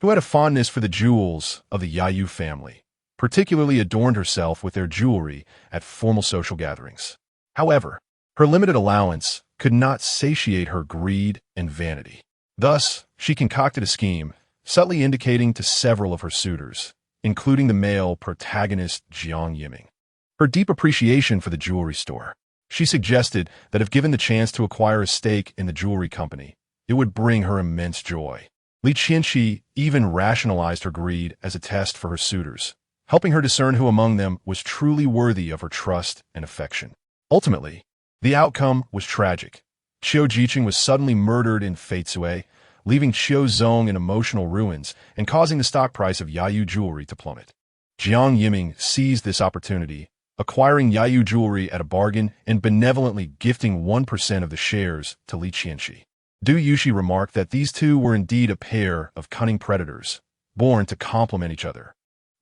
who had a fondness for the jewels of the Yayu family, particularly adorned herself with their jewelry at formal social gatherings. However, her limited allowance could not satiate her greed and vanity. Thus, she concocted a scheme, subtly indicating to several of her suitors, including the male protagonist Jiang Yiming, her deep appreciation for the jewelry store. She suggested that if given the chance to acquire a stake in the jewelry company, it would bring her immense joy. Li Qianxi even rationalized her greed as a test for her suitors, helping her discern who among them was truly worthy of her trust and affection. Ultimately, the outcome was tragic. Qiu Jiqing was suddenly murdered in Feitsue, leaving Xiaozong in emotional ruins and causing the stock price of Yayu jewelry to plummet. Jiang Yiming seized this opportunity, acquiring Yayu jewelry at a bargain and benevolently gifting 1% of the shares to Li Qianxi. Du Yushi remarked that these two were indeed a pair of cunning predators, born to complement each other.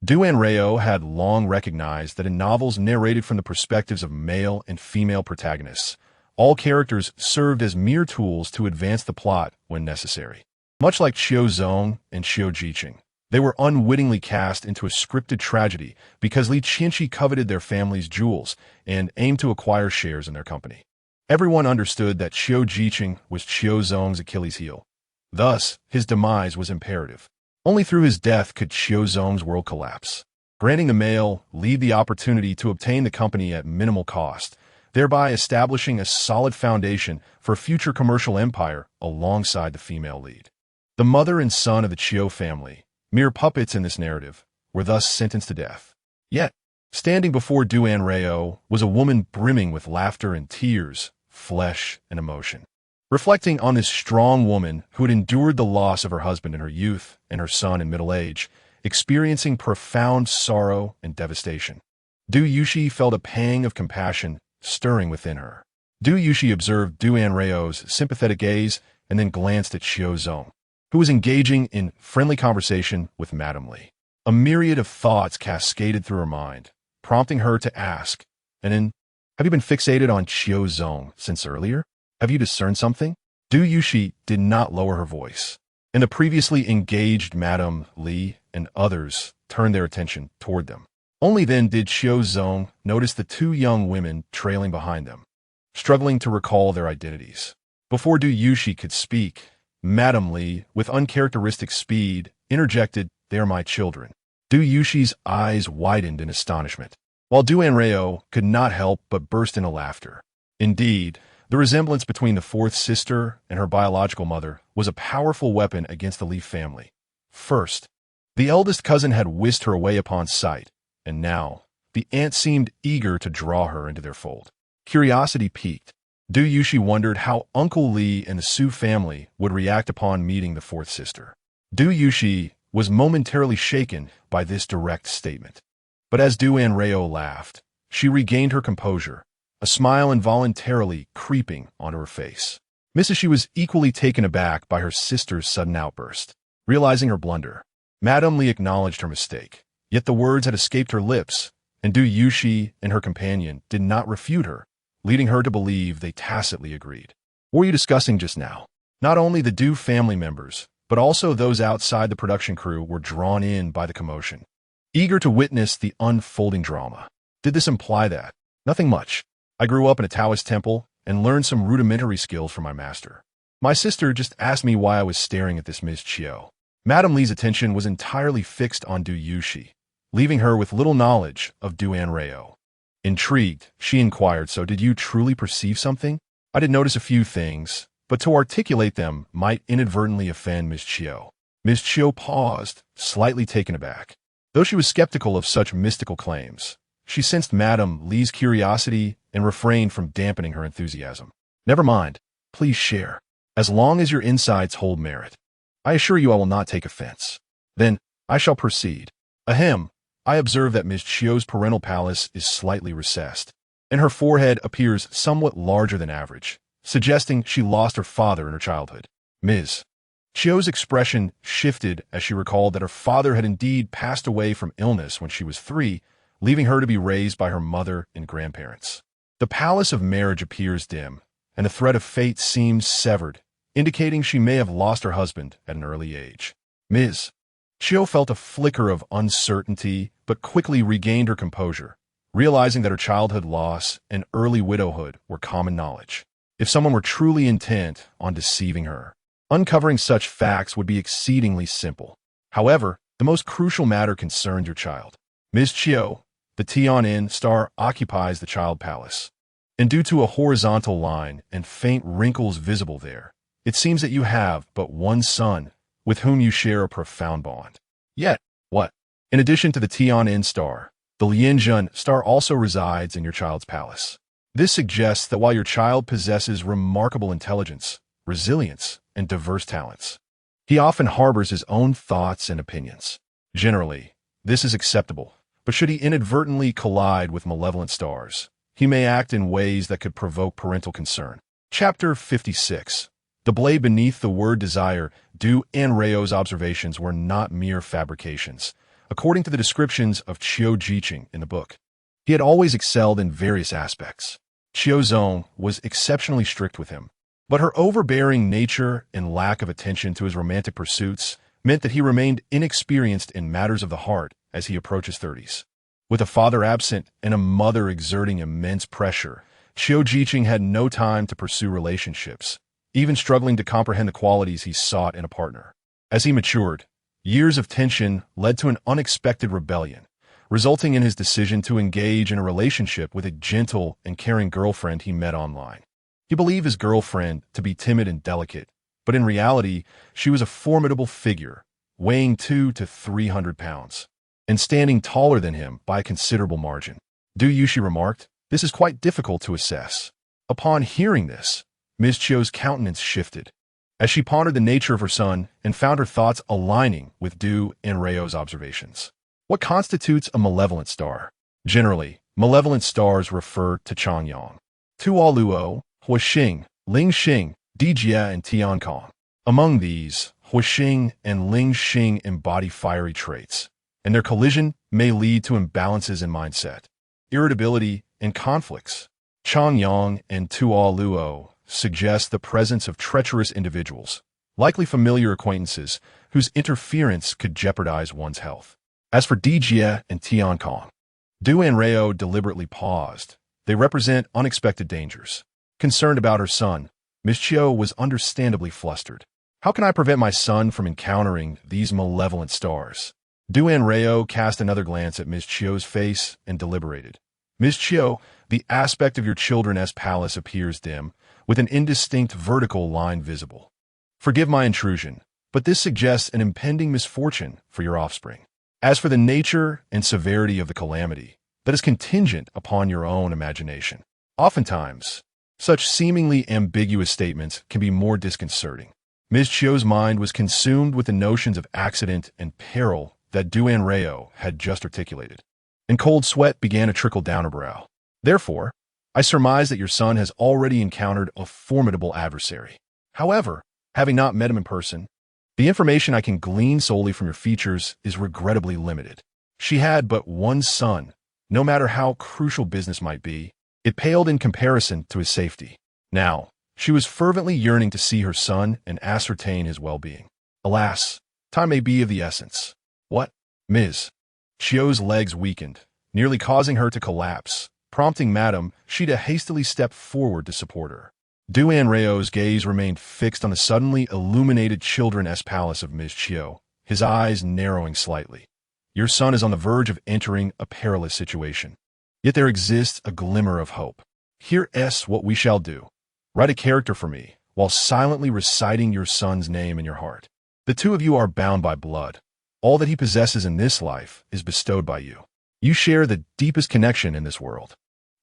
Du Anrao had long recognized that in novels narrated from the perspectives of male and female protagonists, all characters served as mere tools to advance the plot when necessary. Much like Qiu Zong and Qiu Jiqing, they were unwittingly cast into a scripted tragedy because Li Qianqi coveted their family's jewels and aimed to acquire shares in their company. Everyone understood that Qiu Jiqing was Qiu Zong's Achilles heel. Thus, his demise was imperative. Only through his death could Qiu Zong's world collapse, granting the male Li the opportunity to obtain the company at minimal cost, thereby establishing a solid foundation for a future commercial empire alongside the female lead. The mother and son of the Qiu family, mere puppets in this narrative, were thus sentenced to death. Yet, standing before Du Anrao was a woman brimming with laughter and tears, flesh and emotion. Reflecting on this strong woman who had endured the loss of her husband in her youth and her son in middle age, experiencing profound sorrow and devastation, Du Yuxi felt a pang of compassion stirring within her. Du Yuxi observed Du Anrao's sympathetic gaze and then glanced at Qiu Zong, who was engaging in friendly conversation with Madame Li. A myriad of thoughts cascaded through her mind, prompting her to ask, and then, have you been fixated on Qiu Zong since earlier? Have you discerned something? Du Yuxi did not lower her voice, and the previously engaged Madame Li and others turned their attention toward them. Only then did Qiu Zong notice the two young women trailing behind them, struggling to recall their identities. Before Du Yuxi could speak, Madame Li, with uncharacteristic speed, interjected, "They are my children." Du Yuxi's eyes widened in astonishment, while Du Anrao could not help but burst into laughter. Indeed, the resemblance between the fourth sister and her biological mother was a powerful weapon against the Li family. First, the eldest cousin had whisked her away upon sight, and now, the aunt seemed eager to draw her into their fold. Curiosity piqued. Du Yuxi wondered how Uncle Li and the Su family would react upon meeting the fourth sister. Du Yuxi was momentarily shaken by this direct statement. But as Du Anrao laughed, she regained her composure, a smile involuntarily creeping onto her face. Mrs. She was equally taken aback by her sister's sudden outburst. Realizing her blunder, Madame Li acknowledged her mistake, yet the words had escaped her lips, and Du Yuxi and her companion did not refute her, leading her to believe they tacitly agreed. What were you discussing just now? Not only the Du family members, but also those outside the production crew were drawn in by the commotion, eager to witness the unfolding drama. Did this imply that? Nothing much. I grew up in a Taoist temple and learned some rudimentary skills from my master. My sister just asked me why I was staring at this Ms. Qiu. Madame Li's attention was entirely fixed on Du Yuxi, leaving her with little knowledge of Du Anrao. Intrigued, she inquired, "So did you truly perceive something?" "I did notice a few things, but to articulate them might inadvertently offend Ms. Qiu." Ms. Qiu paused, slightly taken aback. Though she was skeptical of such mystical claims, she sensed Madame Li's curiosity and refrained from dampening her enthusiasm. "Never mind. Please share. As long as your insights hold merit. I assure you I will not take offense." "Then, I shall proceed. Ahem. I observe that Ms. Qiu's parental palace is slightly recessed, and her forehead appears somewhat larger than average, suggesting she lost her father in her childhood." Ms. Qiu's expression shifted as she recalled that her father had indeed passed away from illness when she was 3, leaving her to be raised by her mother and grandparents. The palace of marriage appears dim, and the thread of fate seems severed, indicating she may have lost her husband at an early age. Ms. Qiu felt a flicker of uncertainty, but quickly regained her composure, realizing that her childhood loss and early widowhood were common knowledge. If someone were truly intent on deceiving her, uncovering such facts would be exceedingly simple. However, the most crucial matter concerned your child. Ms. Qiu, the Tian'an star occupies the child palace, and due to a horizontal line and faint wrinkles visible there, it seems that you have but one son with whom you share a profound bond. Yet, what? In addition to the Tian'an star, the Lianzhen star also resides in your child's palace. This suggests that while your child possesses remarkable intelligence, resilience, and diverse talents, he often harbors his own thoughts and opinions. Generally, this is acceptable, but should he inadvertently collide with malevolent stars, he may act in ways that could provoke parental concern. Chapter 56. The blade beneath the word desire. Du Anrao's observations were not mere fabrications, according to the descriptions of Qiu Jiqing in the book. He had always excelled in various aspects. Qiu Zong was exceptionally strict with him, but her overbearing nature and lack of attention to his romantic pursuits meant that he remained inexperienced in matters of the heart as he approached his 30s. With a father absent and a mother exerting immense pressure, Qiu Jiqing had no time to pursue relationships, even struggling to comprehend the qualities he sought in a partner. As he matured, years of tension led to an unexpected rebellion, resulting in his decision to engage in a relationship with a gentle and caring girlfriend he met online. He believed his girlfriend to be timid and delicate, but in reality, she was a formidable figure, weighing 200 to 300 pounds, and standing taller than him by a considerable margin. She remarked, "This is quite difficult to assess." Upon hearing this, Ms. Qiu's countenance shifted, as she pondered the nature of her son and found her thoughts aligning with Anrao's observations. What constitutes a malevolent star? Generally, malevolent stars refer to Changyang, Tuo Luo, Huaxing, Lingxing, Dijie, and Tiankong. Among these, Huaxing and Lingxing embody fiery traits, and their collision may lead to imbalances in mindset, irritability, and conflicts. Changyang and Tuo Luo suggest the presence of treacherous individuals, likely familiar acquaintances, whose interference could jeopardize one's health. As for Dijie and Tiankong, Anrao deliberately paused. They represent unexpected dangers. Concerned about her son, Ms. Qiu was understandably flustered. How can I prevent my son from encountering these malevolent stars? Anrao cast another glance at Ms. Qiu's face and deliberated. Ms. Qiu, the aspect of your children's palace appears dim, with an indistinct vertical line visible. Forgive my intrusion, but this suggests an impending misfortune for your offspring. As for the nature and severity of the calamity, that is contingent upon your own imagination. Oftentimes, such seemingly ambiguous statements can be more disconcerting. Ms. Qiu's mind was consumed with the notions of accident and peril that Anrao had just articulated, and cold sweat began to trickle down her brow. Therefore, I surmise that your son has already encountered a formidable adversary. However, having not met him in person, the information I can glean solely from your features is regrettably limited. She had but one son. No matter how crucial business might be, it paled in comparison to his safety. Now, she was fervently yearning to see her son and ascertain his well-being. Alas, time may be of the essence. What? Ms. Qiu's legs weakened, nearly causing her to collapse, prompting Madame Shi to hastily step forward to support her. Anrao's gaze remained fixed on the suddenly illuminated children's palace of Ms. Qiu, his eyes narrowing slightly. Your son is on the verge of entering a perilous situation. Yet there exists a glimmer of hope. Here's what we shall do. Write a character for me, while silently reciting your son's name in your heart. The two of you are bound by blood. All that he possesses in this life is bestowed by you. You share the deepest connection in this world.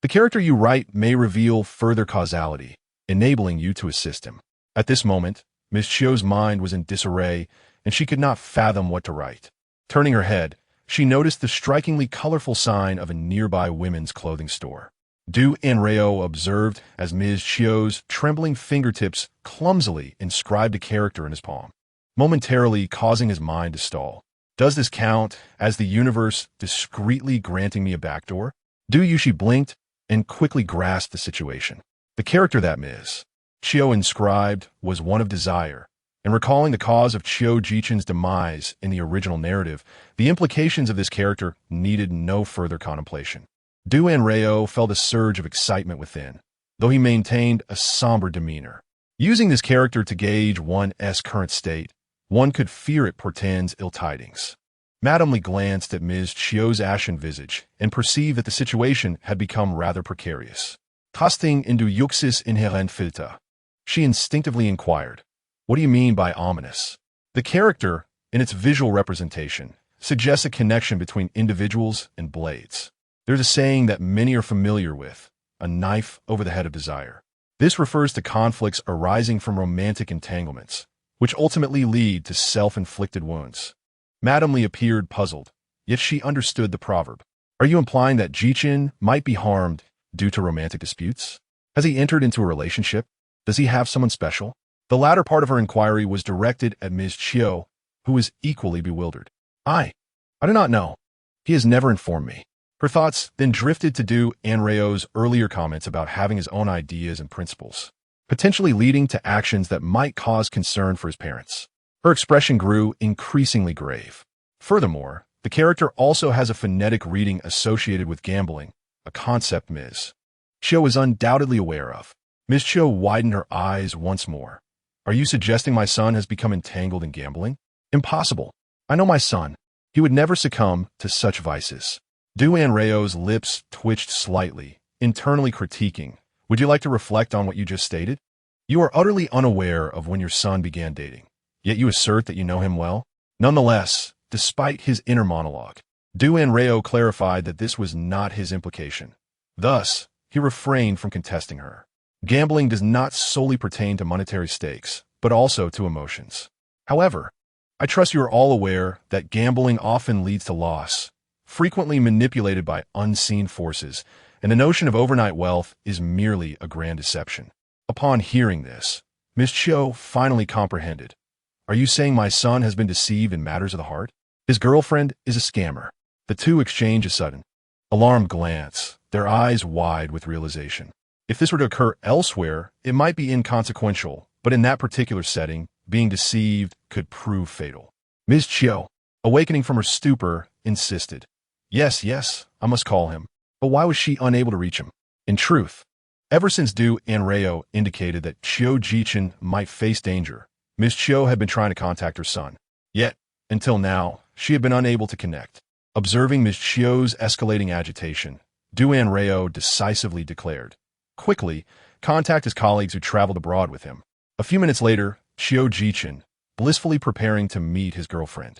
The character you write may reveal further causality, enabling you to assist him. At this moment, Ms. Qiu's mind was in disarray, and she could not fathom what to write. Turning her head, she noticed the strikingly colorful sign of a nearby women's clothing store. Anrao observed as Ms. Qiu's trembling fingertips clumsily inscribed a character in his palm, momentarily causing his mind to stall. Does this count as the universe discreetly granting me a backdoor? She blinked and quickly grasped the situation. The character that Ms. Qiu inscribed was one of desire, and recalling the cause of Qiu Jiqin's demise in the original narrative, the implications of this character needed no further contemplation. Anrao felt a surge of excitement within, though he maintained a somber demeanor. Using this character to gauge one's current state, one could fear it portends ill tidings. Madame Li glanced at Ms. Qiu's ashen visage and perceived that the situation had become rather precarious. Casting into yuxis inherent filter, she instinctively inquired, "What do you mean by ominous?" The character, in its visual representation, suggests a connection between individuals and blades. There's a saying that many are familiar with, a knife over the head of desire. This refers to conflicts arising from romantic entanglements, which ultimately lead to self-inflicted wounds. Madame Li appeared puzzled, yet she understood the proverb. Are you implying that Jiqin might be harmed due to romantic disputes? Has he entered into a relationship? Does he have someone special? The latter part of her inquiry was directed at Ms. Qiu, who was equally bewildered. I do not know. He has never informed me. Her thoughts then drifted to Anrao's earlier comments about having his own ideas and principles, potentially leading to actions that might cause concern for his parents. Her expression grew increasingly grave. Furthermore, the character also has a phonetic reading associated with gambling, a concept Ms. Cho is undoubtedly aware of. Ms. Cho widened her eyes once more. Are you suggesting my son has become entangled in gambling? Impossible. I know my son. He would never succumb to such vices. Anrao's lips twitched slightly, internally critiquing. Would you like to reflect on what you just stated? You are utterly unaware of when your son began dating, yet you assert that you know him well? Nonetheless, despite his inner monologue, Anrao clarified that this was not his implication. Thus, he refrained from contesting her. Gambling does not solely pertain to monetary stakes, but also to emotions. However, I trust you are all aware that gambling often leads to loss, frequently manipulated by unseen forces, and the notion of overnight wealth is merely a grand deception. Upon hearing this, Ms. Cho finally comprehended. Are you saying my son has been deceived in matters of the heart? His girlfriend is a scammer. The two exchange a sudden, alarmed glance, their eyes wide with realization. If this were to occur elsewhere, it might be inconsequential, but in that particular setting, being deceived could prove fatal. Ms. Cho, awakening from her stupor, insisted. Yes, I must call him. But why was she unable to reach him? In truth, ever since Anrao indicated that Chiu Jichin might face danger, Ms. Cho had been trying to contact her son. Yet, until now, she had been unable to connect. Observing Ms. Chio's escalating agitation, Anrao decisively declared, quickly, contact his colleagues who traveled abroad with him. A few minutes later, Chiu Jichin, blissfully preparing to meet his girlfriend,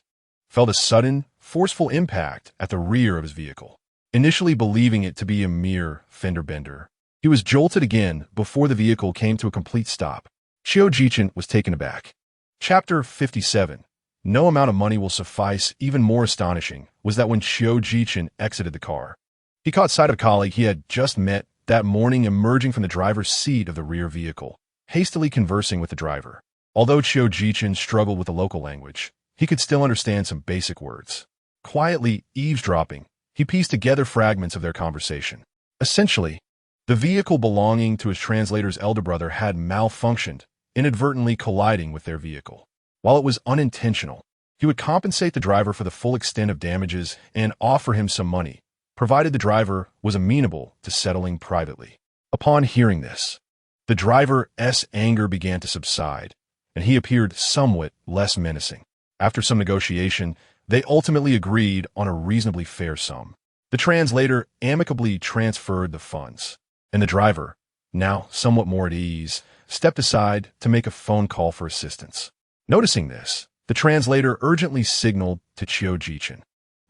felt a sudden, forceful impact at the rear of his vehicle. Initially believing it to be a mere fender bender, he was jolted again before the vehicle came to a complete stop. Chiu Jichin was taken aback. Chapter 57. No amount of money will suffice. Even more astonishing was that when Chiu Jichin exited the car, he caught sight of a colleague he had just met that morning emerging from the driver's seat of the rear vehicle, hastily conversing with the driver. Although Chiu Jichin struggled with the local language, he could still understand some basic words. Quietly eavesdropping, he pieced together fragments of their conversation. Essentially, the vehicle belonging to his translator's elder brother had malfunctioned, inadvertently colliding with their vehicle. While it was unintentional, he would compensate the driver for the full extent of damages and offer him some money, provided the driver was amenable to settling privately. Upon hearing this, the driver's anger began to subside, and he appeared somewhat less menacing. After some negotiation, they ultimately agreed on a reasonably fair sum. The translator amicably transferred the funds, and the driver, now somewhat more at ease, stepped aside to make a phone call for assistance. Noticing this, the translator urgently signaled to Chiu Jichin.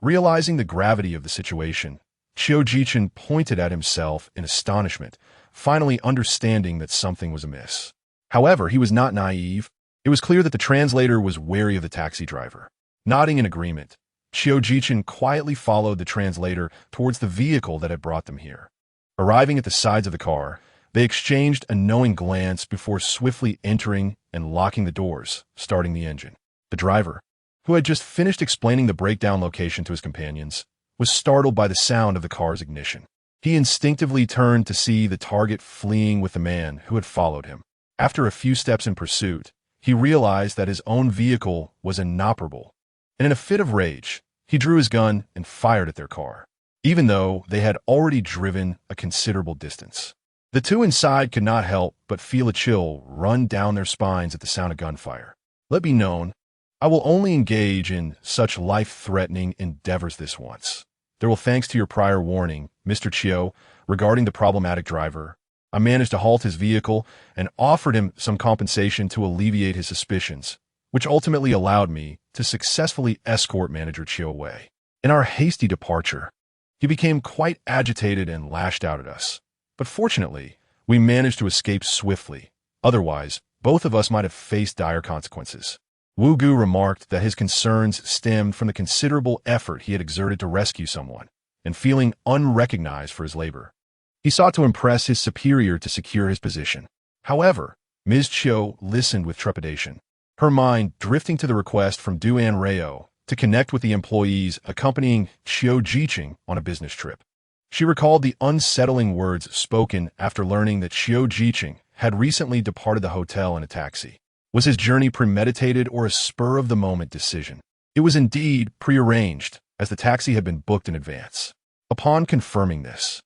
Realizing the gravity of the situation, Chiu Jichin pointed at himself in astonishment, finally understanding that something was amiss. However, he was not naive. It was clear that the translator was wary of the taxi driver. Nodding in agreement, Chiu Jichin quietly followed the translator towards the vehicle that had brought them here. Arriving at the sides of the car, they exchanged a knowing glance before swiftly entering and locking the doors, starting the engine. The driver, who had just finished explaining the breakdown location to his companions, was startled by the sound of the car's ignition. He instinctively turned to see the target fleeing with the man who had followed him. After a few steps in pursuit, he realized that his own vehicle was inoperable, and in a fit of rage, he drew his gun and fired at their car, even though they had already driven a considerable distance. The two inside could not help but feel a chill run down their spines at the sound of gunfire. Let be known, I will only engage in such life-threatening endeavors this once. There will, thanks to your prior warning, Mr. Chiu, regarding the problematic driver, I managed to halt his vehicle and offered him some compensation to alleviate his suspicions, which ultimately allowed me to successfully escort Manager Chiu away. In our hasty departure, he became quite agitated and lashed out at us. But fortunately, we managed to escape swiftly. Otherwise, both of us might have faced dire consequences. Wu Gu remarked that his concerns stemmed from the considerable effort he had exerted to rescue someone, and feeling unrecognized for his labor. He sought to impress his superior to secure his position. However, Ms. Chiu listened with trepidation, her mind drifting to the request from Anrao to connect with the employees accompanying Qiu Jiqing on a business trip. She recalled the unsettling words spoken after learning that Qiu Jiqing had recently departed the hotel in a taxi. Was his journey premeditated or a spur-of-the-moment decision? It was indeed prearranged, as the taxi had been booked in advance. Upon confirming this,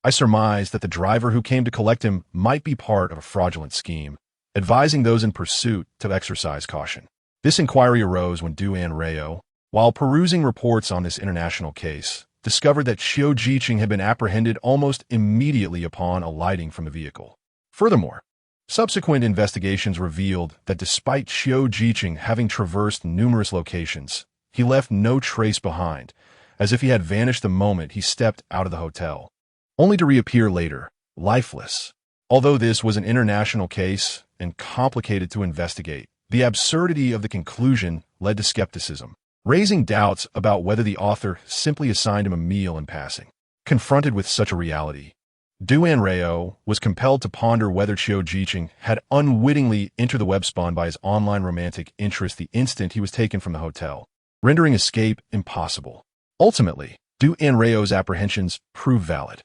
I surmised that the driver who came to collect him might be part of a fraudulent scheme, advising those in pursuit to exercise caution. This inquiry arose when Anrao, while perusing reports on this international case, discovered that Qiu Jiqing had been apprehended almost immediately upon alighting from the vehicle. Furthermore, subsequent investigations revealed that despite Qiu Jiqing having traversed numerous locations, he left no trace behind, as if he had vanished the moment he stepped out of the hotel, only to reappear later, lifeless. Although this was an international case and complicated to investigate, the absurdity of the conclusion led to skepticism, raising doubts about whether the author simply assigned him a meal in passing. Confronted with such a reality, Anrao was compelled to ponder whether Qiu Jiqing had unwittingly entered the web spawned by his online romantic interest the instant he was taken from the hotel, rendering escape impossible. Ultimately, Anrao's apprehensions proved valid.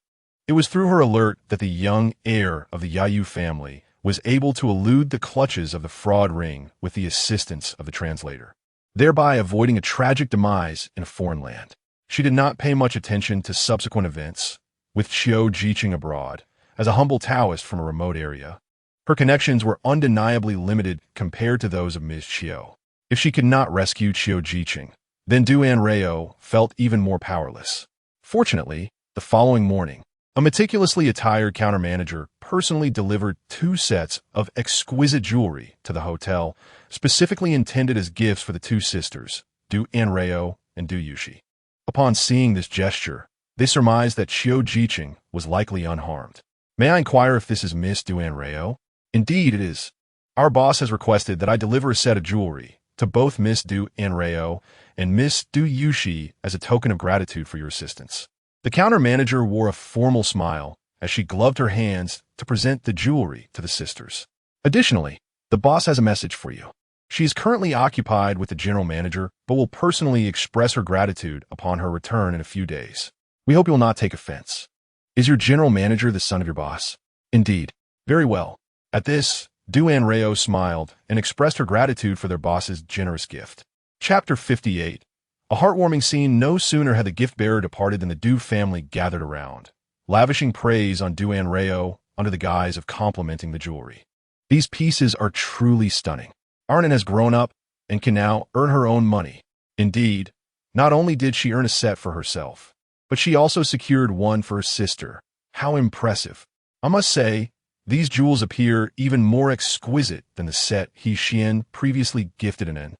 It was through her alert that the young heir of the Yayu family was able to elude the clutches of the fraud ring with the assistance of the translator, thereby avoiding a tragic demise in a foreign land. She did not pay much attention to subsequent events, with Qiu Jiqing abroad, as a humble Taoist from a remote area. Her connections were undeniably limited compared to those of Ms. Qiu. If she could not rescue Qiu Jiqing, then Anrao felt even more powerless. Fortunately, the following morning, a meticulously attired counter-manager personally delivered 2 sets of exquisite jewelry to the hotel, specifically intended as gifts for the 2 sisters, Anrao and Yushi. Upon seeing this gesture, they surmised that Qiu Jiqing was likely unharmed. May I inquire if this is Miss Anrao? Indeed, it is. Our boss has requested that I deliver a set of jewelry to both Miss Anrao and Miss Yushi as a token of gratitude for your assistance. The counter-manager wore a formal smile as she gloved her hands to present the jewelry to the sisters. Additionally, the boss has a message for you. She is currently occupied with the general manager, but will personally express her gratitude upon her return in a few days. We hope you will not take offense. Is your general manager the son of your boss? Indeed. Very well. At this, Anrao smiled and expressed her gratitude for their boss's generous gift. Chapter 58. A heartwarming scene. No sooner had the gift-bearer departed than the Du family gathered around, lavishing praise on Anrao under the guise of complimenting the jewelry. These pieces are truly stunning. Arnon has grown up and can now earn her own money. Indeed, not only did she earn a set for herself, but she also secured one for her sister. How impressive. I must say, these jewels appear even more exquisite than the set Xian previously gifted Anen.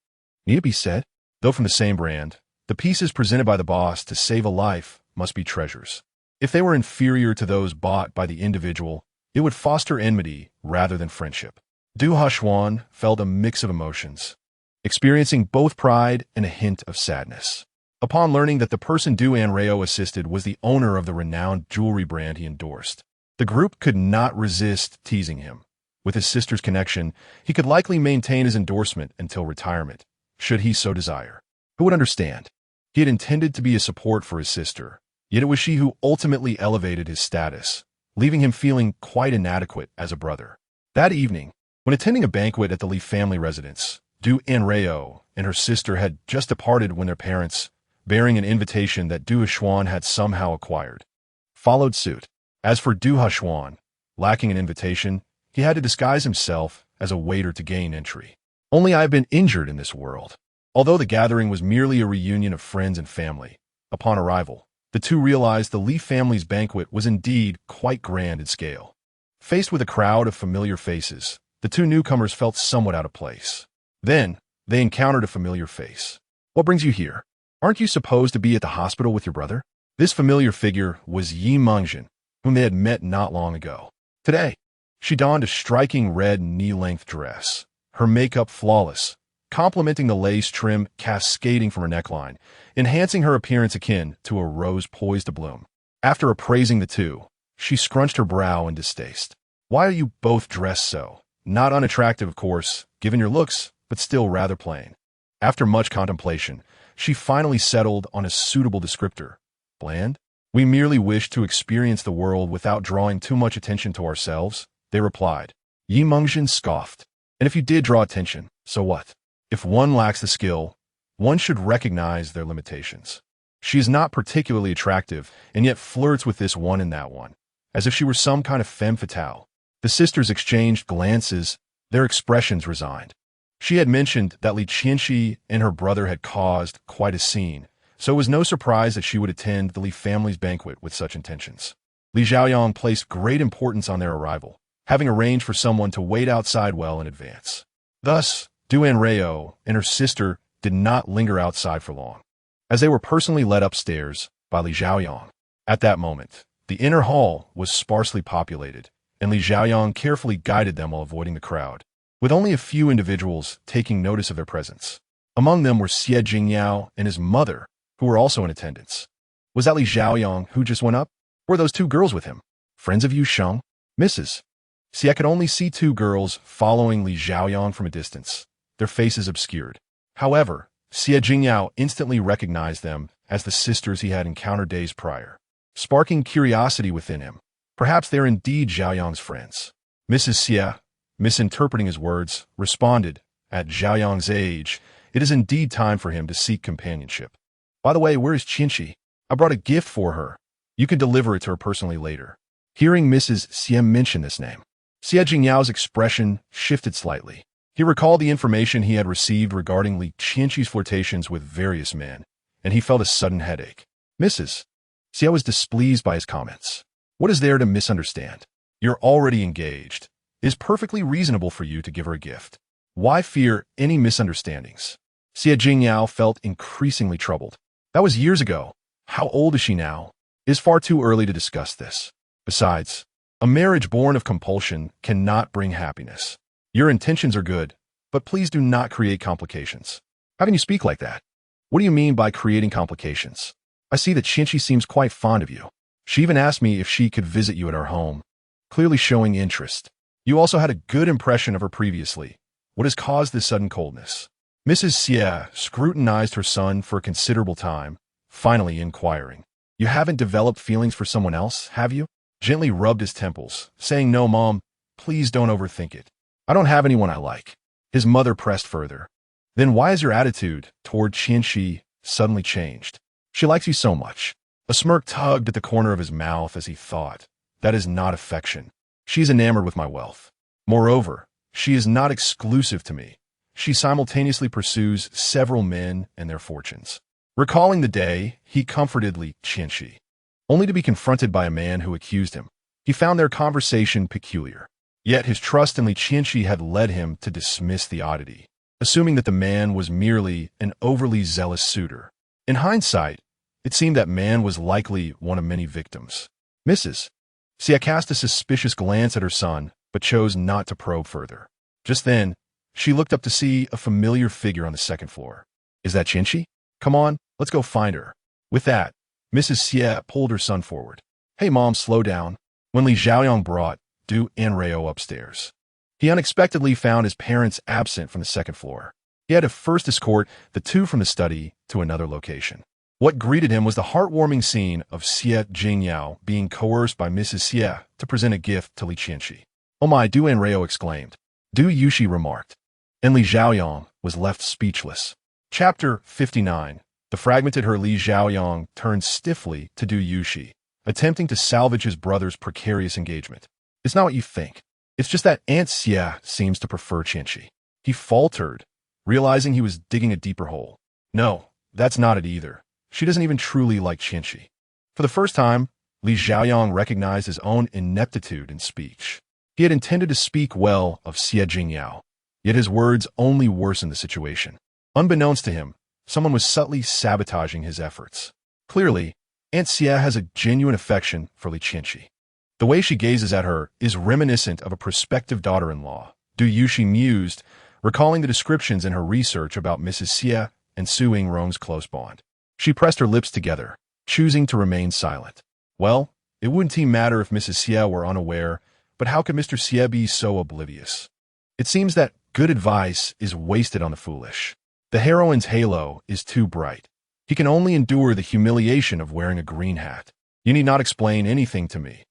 Need it be said? Though from the same brand, the pieces presented by the boss to save a life must be treasures. If they were inferior to those bought by the individual, it would foster enmity rather than friendship. Du Huan felt a mix of emotions, experiencing both pride and a hint of sadness. Upon learning that the person Anrao assisted was the owner of the renowned jewelry brand he endorsed, the group could not resist teasing him. With his sister's connection, he could likely maintain his endorsement until retirement, should he so desire. Who would understand? He had intended to be a support for his sister, yet it was she who ultimately elevated his status, leaving him feeling quite inadequate as a brother. That evening, when attending a banquet at the Li family residence, Anrao and her sister had just departed when their parents, bearing an invitation that Du Huan had somehow acquired, followed suit. As for Du Huan, lacking an invitation, he had to disguise himself as a waiter to gain entry. Only I have been injured in this world. Although the gathering was merely a reunion of friends and family, upon arrival, the two realized the Li family's banquet was indeed quite grand in scale. Faced with a crowd of familiar faces, the two newcomers felt somewhat out of place. Then, they encountered a familiar face. What brings you here? Aren't you supposed to be at the hospital with your brother? This familiar figure was Yi Mengjin, whom they had met not long ago. Today, she donned a striking red knee-length dress, her makeup flawless, complementing the lace trim cascading from her neckline, enhancing her appearance akin to a rose poised to bloom. After appraising the two, she scrunched her brow in distaste. Why are you both dressed so? Not unattractive, of course, given your looks, but still rather plain. After much contemplation, she finally settled on a suitable descriptor. Bland? We merely wish to experience the world without drawing too much attention to ourselves, they replied. Yi Mengjin scoffed. And if you did draw attention, so what? If one lacks the skill, one should recognize their limitations. She is not particularly attractive, and yet flirts with this one and that one, as if she were some kind of femme fatale. The sisters exchanged glances, their expressions resigned. She had mentioned that Li Qianxi and her brother had caused quite a scene, so it was no surprise that she would attend the Li family's banquet with such intentions. Li Xiaoyang placed great importance on their arrival, having arranged for someone to wait outside well in advance. Thus, Anrao and her sister did not linger outside for long, as they were personally led upstairs by Li Xiaoyang. At that moment, the inner hall was sparsely populated, and Li Xiaoyang carefully guided them while avoiding the crowd, with only a few individuals taking notice of their presence. Among them were Xie Jingyao and his mother, who were also in attendance. Was that Li Xiaoyang who just went up? Or were those two girls with him? Friends of Yu Sheng? Mrs. I could only see two girls following Li Xiaoyang from a distance, their faces obscured. However, Xie Jingyao instantly recognized them as the sisters he had encountered days prior, sparking curiosity within him. Perhaps they're indeed Xiaoyang's friends. Mrs. Xie, misinterpreting his words, responded, at Xiaoyang's age, it is indeed time for him to seek companionship. By the way, where is Qianxi? I brought a gift for her. You can deliver it to her personally later. Hearing Mrs. Xie mention this name, Xie Jingyao's expression shifted slightly. He recalled the information he had received regarding Li Qianxi's flirtations with various men, and he felt a sudden headache. Mrs. Xie was displeased by his comments. What is there to misunderstand? You're already engaged. It is perfectly reasonable for you to give her a gift. Why fear any misunderstandings? Xie Jingyao felt increasingly troubled. That was years ago. How old is she now? It is far too early to discuss this. Besides, a marriage born of compulsion cannot bring happiness. Your intentions are good, but please do not create complications. How can you speak like that? What do you mean by creating complications? I see that Qianxi seems quite fond of you. She even asked me if she could visit you at our home, clearly showing interest. You also had a good impression of her previously. What has caused this sudden coldness? Mrs. Xie scrutinized her son for a considerable time, finally inquiring. You haven't developed feelings for someone else, have you? Gently rubbed his temples, saying, No, Mom, please don't overthink it. I don't have anyone I like. His mother pressed further. Then why has your attitude toward Qianxi suddenly changed? She likes you so much. A smirk tugged at the corner of his mouth as he thought. That is not affection. She's enamored with my wealth. Moreover, she is not exclusive to me. She simultaneously pursues several men and their fortunes. Recalling the day, he comforted Li Qianxi, only to be confronted by a man who accused him. He found their conversation peculiar. Yet his trust in Li Qianxi had led him to dismiss the oddity, assuming that the man was merely an overly zealous suitor. In hindsight, it seemed that man was likely one of many victims. Mrs. Xie cast a suspicious glance at her son, but chose not to probe further. Just then, she looked up to see a familiar figure on the second floor. Is that Qianxi? Come on, let's go find her. With that, Mrs. Xie pulled her son forward. Hey, Mom, slow down. When Li Xiaoyang brought Anrao upstairs, he unexpectedly found his parents absent from the second floor. He had to first escort the two from the study to another location. What greeted him was the heartwarming scene of Xie Jingyao being coerced by Mrs. Xie to present a gift to Li Qianxi. Oh my, Anrao exclaimed. Du Yushi remarked. And Li Xiaoyang was left speechless. Chapter 59. The fragmented her Li Xiaoyang turned stiffly to Du Yushi, attempting to salvage his brother's precarious engagement. It's not what you think. It's just that Aunt Xie seems to prefer Qianxi. He faltered, realizing he was digging a deeper hole. No, that's not it either. She doesn't even truly like Qianxi. For the first time, Li Xiaoyang recognized his own ineptitude in speech. He had intended to speak well of Xie Jingyao, yet his words only worsened the situation. Unbeknownst to him, someone was subtly sabotaging his efforts. Clearly, Aunt Xie has a genuine affection for Li Qianxi. The way she gazes at her is reminiscent of a prospective daughter-in-law, Du Yushi mused, recalling the descriptions in her research about Mrs. Xie and Su Yingrong's close bond. She pressed her lips together, choosing to remain silent. Well, it wouldn't matter if Mrs. Xie were unaware, but how could Mr. Xie be so oblivious? It seems that good advice is wasted on the foolish. The heroine's halo is too bright. He can only endure the humiliation of wearing a green hat. You need not explain anything to me.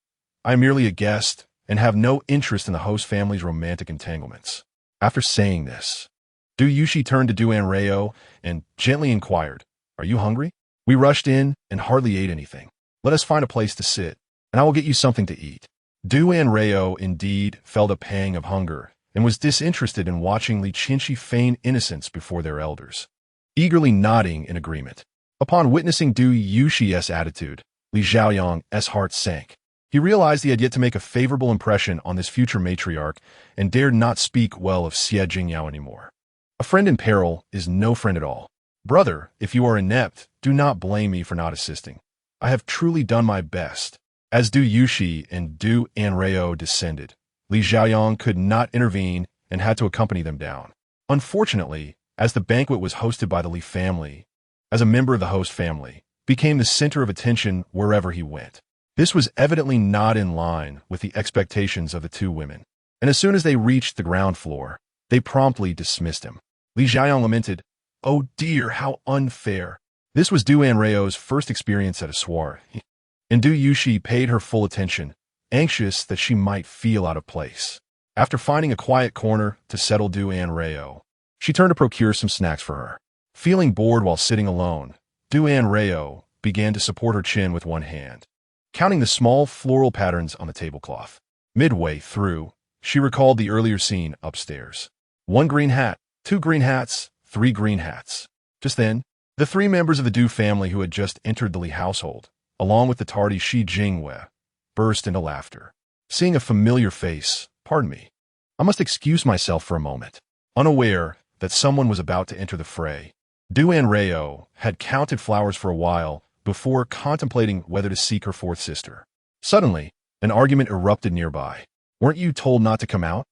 I am merely a guest and have no interest in the host family's romantic entanglements. After saying this, Du Yushi turned to Du Anrao and gently inquired, "Are you hungry?" We rushed in and hardly ate anything. "Let us find a place to sit, and I will get you something to eat." Du Anrao indeed felt a pang of hunger and was disinterested in watching Li Qinshi feign innocence before their elders, eagerly nodding in agreement. Upon witnessing Du Yushi's attitude, Li Xiaoyang's heart sank. He realized he had yet to make a favorable impression on this future matriarch and dared not speak well of Xie Jingyao anymore. A friend in peril is no friend at all. Brother, if you are inept, do not blame me for not assisting. I have truly done my best. As Du Yushi and Du Anrao descended, Li Xiaoyang could not intervene and had to accompany them down. Unfortunately, as the banquet was hosted by the Li family, as a member of the host family, became the center of attention wherever he went. This was evidently not in line with the expectations of the two women, and as soon as they reached the ground floor, they promptly dismissed him. Li Xiaoyang lamented, "Oh dear, how unfair." This was Du Anrao's first experience at a soiree, and Du Yushi paid her full attention, anxious that she might feel out of place. After finding a quiet corner to settle Du Anrao, she turned to procure some snacks for her. Feeling bored while sitting alone, Du Anrao began to support her chin with one hand, counting the small floral patterns on the tablecloth. Midway through, she recalled the earlier scene upstairs. 1 green hat, 2 green hats, 3 green hats. Just then, the 3 members of the Du family who had just entered the Li household, along with the tardy Shi Jingwei, burst into laughter. Seeing a familiar face, "Pardon me, I must excuse myself for a moment." Unaware that someone was about to enter the fray, Du Anrao had counted flowers for a while before contemplating whether to seek her 4th sister. Suddenly, an argument erupted nearby. "Weren't you told not to come out?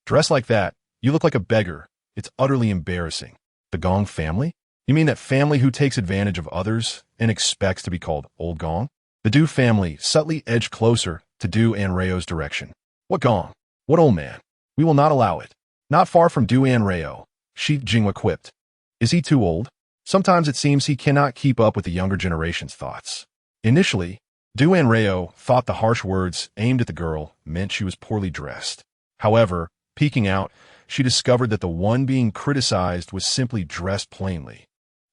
Dressed like that, you look like a beggar. It's utterly embarrassing." "The Gong family? You mean that family who takes advantage of others and expects to be called Old Gong?" The Du family subtly edged closer to Du Anrao's direction. "What Gong? What old man? We will not allow it." Not far from Du Anrao, Shi Jingwei quipped, "Is he too old? Sometimes it seems he cannot keep up with the younger generation's thoughts." Initially, Du Anrao thought the harsh words aimed at the girl meant she was poorly dressed. However, peeking out, she discovered that the one being criticized was simply dressed plainly.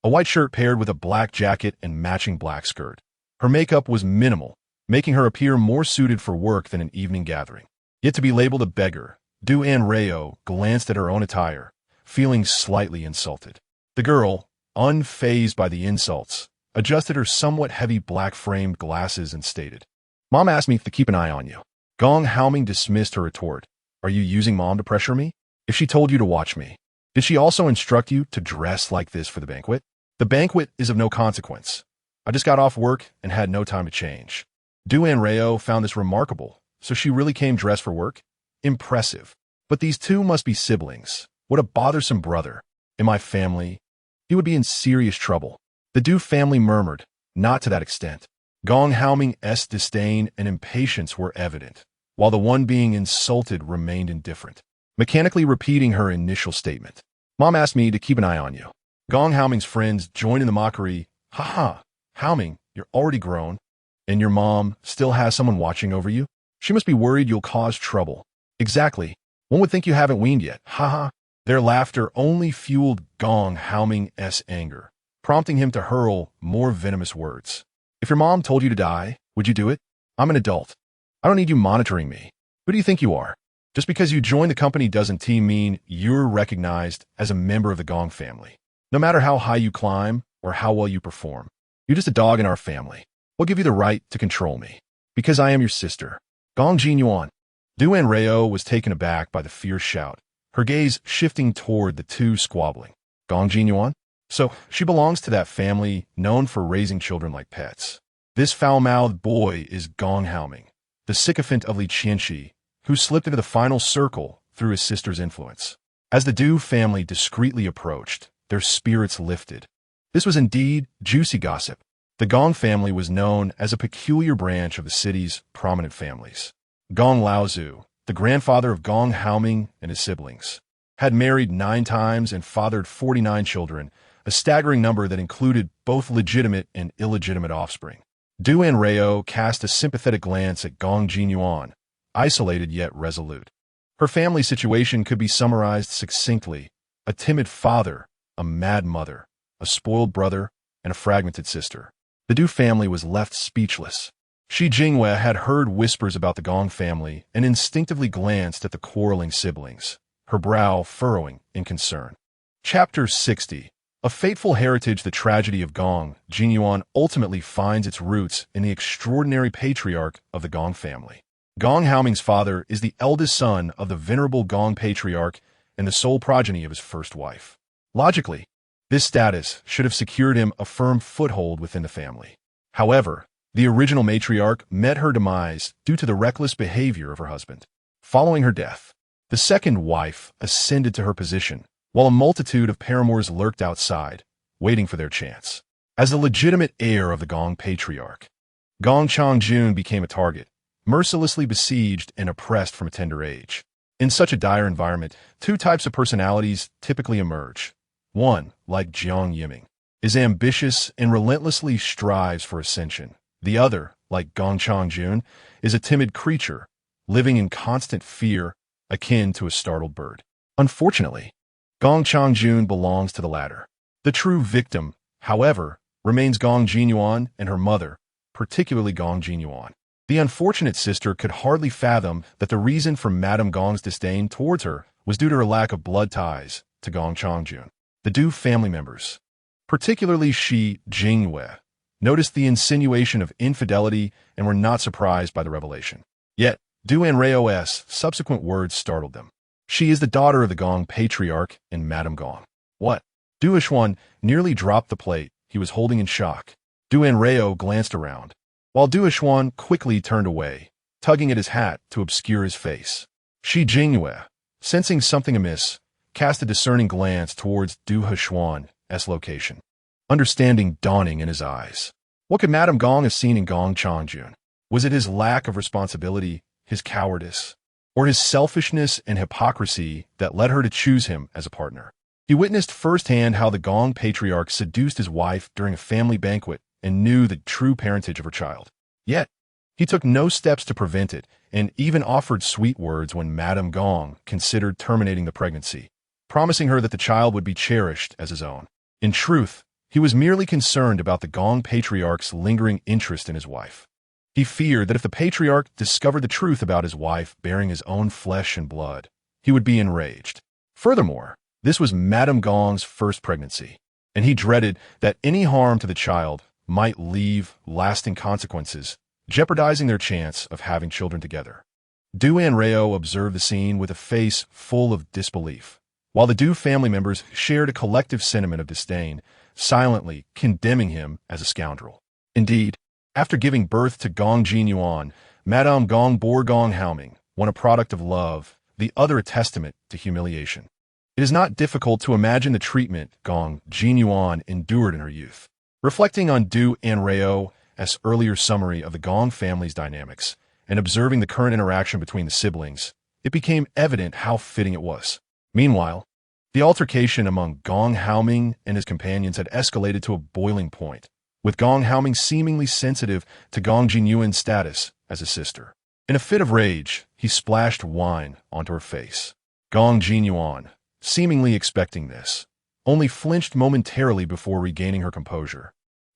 A white shirt paired with a black jacket and matching black skirt. Her makeup was minimal, making her appear more suited for work than an evening gathering. Yet to be labeled a beggar, Du Anrao glanced at her own attire, feeling slightly insulted. The girl, unfazed by the insults, adjusted her somewhat heavy black-framed glasses and stated, "Mom asked me to keep an eye on you." Gong Haoming dismissed her retort. "Are you using Mom to pressure me? If she told you to watch me, did she also instruct you to dress like this for the banquet?" "The banquet is of no consequence. I just got off work and had no time to change." Du Anrao found this remarkable. So she really came dressed for work? Impressive. But these two must be siblings. What a bothersome brother. In my family, he would be in serious trouble. The Du family murmured, "Not to that extent." Gong Haoming's disdain and impatience were evident, while the one being insulted remained indifferent, mechanically repeating her initial statement. "Mom asked me to keep an eye on you." Gong Haoming's friends joined in the mockery. "Ha ha, Haoming, you're already grown, and your mom still has someone watching over you? She must be worried you'll cause trouble." "Exactly. One would think you haven't weaned yet. Ha ha." Their laughter only fueled Gong Haoming's anger, prompting him to hurl more venomous words. "If your mom told you to die, would you do it? I'm an adult. I don't need you monitoring me. Who do you think you are? Just because you joined the company doesn't mean you're recognized as a member of the Gong family. No matter how high you climb or how well you perform, you're just a dog in our family. We'll give you the right to control me, because I am your sister." Gong Jinyuan. Du Anrao was taken aback by the fierce shout, her gaze shifting toward the two squabbling. "Gong Jinyuan? So she belongs to that family known for raising children like pets. This foul-mouthed boy is Gong Haoming, the sycophant of Li Qianxi, who slipped into the final circle through his sister's influence." As the Du family discreetly approached, their spirits lifted. This was indeed juicy gossip. The Gong family was known as a peculiar branch of the city's prominent families. Gong Laozu, the grandfather of Gong Haoming and his siblings, had married 9 times and fathered 49 children, a staggering number that included both legitimate and illegitimate offspring. Du Anrao cast a sympathetic glance at Gong Jinyuan, isolated yet resolute. Her family situation could be summarized succinctly: a timid father, a mad mother, a spoiled brother, and a fragmented sister. The Du family was left speechless. Shi Jinghua had heard whispers about the Gong family and instinctively glanced at the quarreling siblings, her brow furrowing in concern. Chapter 60. A fateful heritage. The tragedy of Gong Jinyuan ultimately finds its roots in the extraordinary patriarch of the Gong family. Gong Haoming's father is the eldest son of the venerable Gong patriarch and the sole progeny of his first wife. Logically, this status should have secured him a firm foothold within the family. However, the original matriarch met her demise due to the reckless behavior of her husband. Following her death, the second wife ascended to her position, while a multitude of paramours lurked outside, waiting for their chance. As the legitimate heir of the Gong patriarch, Gong Changjun became a target, mercilessly besieged and oppressed from a tender age. In such a dire environment, 2 types of personalities typically emerge. One, like Jiang Yiming, is ambitious and relentlessly strives for ascension. The other, like Gong Changjun, is a timid creature, living in constant fear, akin to a startled bird. Unfortunately, Gong Changjun belongs to the latter. The true victim, however, remains Gong Jinyuan and her mother, particularly Gong Jinyuan. The unfortunate sister could hardly fathom that the reason for Madame Gong's disdain towards her was due to her lack of blood ties to Gong Changjun. The Du family members, particularly Shi Jinghua, noticed the insinuation of infidelity and were not surprised by the revelation. Yet, Du Anrao's subsequent words startled them. She is the daughter of the Gong patriarch and Madame Gong. What? Du Yishuan nearly dropped the plate he was holding in shock. Du Anrao glanced around, while Du Yishuan quickly turned away, tugging at his hat to obscure his face. Shi Jinghua, sensing something amiss, cast a discerning glance towards Du Yishuan's location, understanding dawning in his eyes. What could Madame Gong have seen in Gong Changjun? Was it his lack of responsibility, his cowardice, or his selfishness and hypocrisy that led her to choose him as a partner? He witnessed firsthand how the Gong patriarch seduced his wife during a family banquet and knew the true parentage of her child. Yet, he took no steps to prevent it and even offered sweet words when Madame Gong considered terminating the pregnancy, promising her that the child would be cherished as his own. In truth, he was merely concerned about the Gong patriarch's lingering interest in his wife. He feared that if the patriarch discovered the truth about his wife bearing his own flesh and blood, he would be enraged. Furthermore, this was Madame Gong's first pregnancy, and he dreaded that any harm to the child might leave lasting consequences, jeopardizing their chance of having children together. Du Anrao observed the scene with a face full of disbelief, while the Du family members shared a collective sentiment of disdain, silently condemning him as a scoundrel. Indeed, after giving birth to Gong Jinyuan, Madame Gong bore Gong Haoming, one a product of love, the other a testament to humiliation. It is not difficult to imagine the treatment Gong Jinyuan endured in her youth. Reflecting on Du Anrao's earlier summary of the Gong family's dynamics and observing the current interaction between the siblings, it became evident how fitting it was. Meanwhile, the altercation among Gong Haoming and his companions had escalated to a boiling point, with Gong Haoming seemingly sensitive to Gong Jinyuan's status as a sister. In a fit of rage, he splashed wine onto her face. Gong Jinyuan, seemingly expecting this, only flinched momentarily before regaining her composure,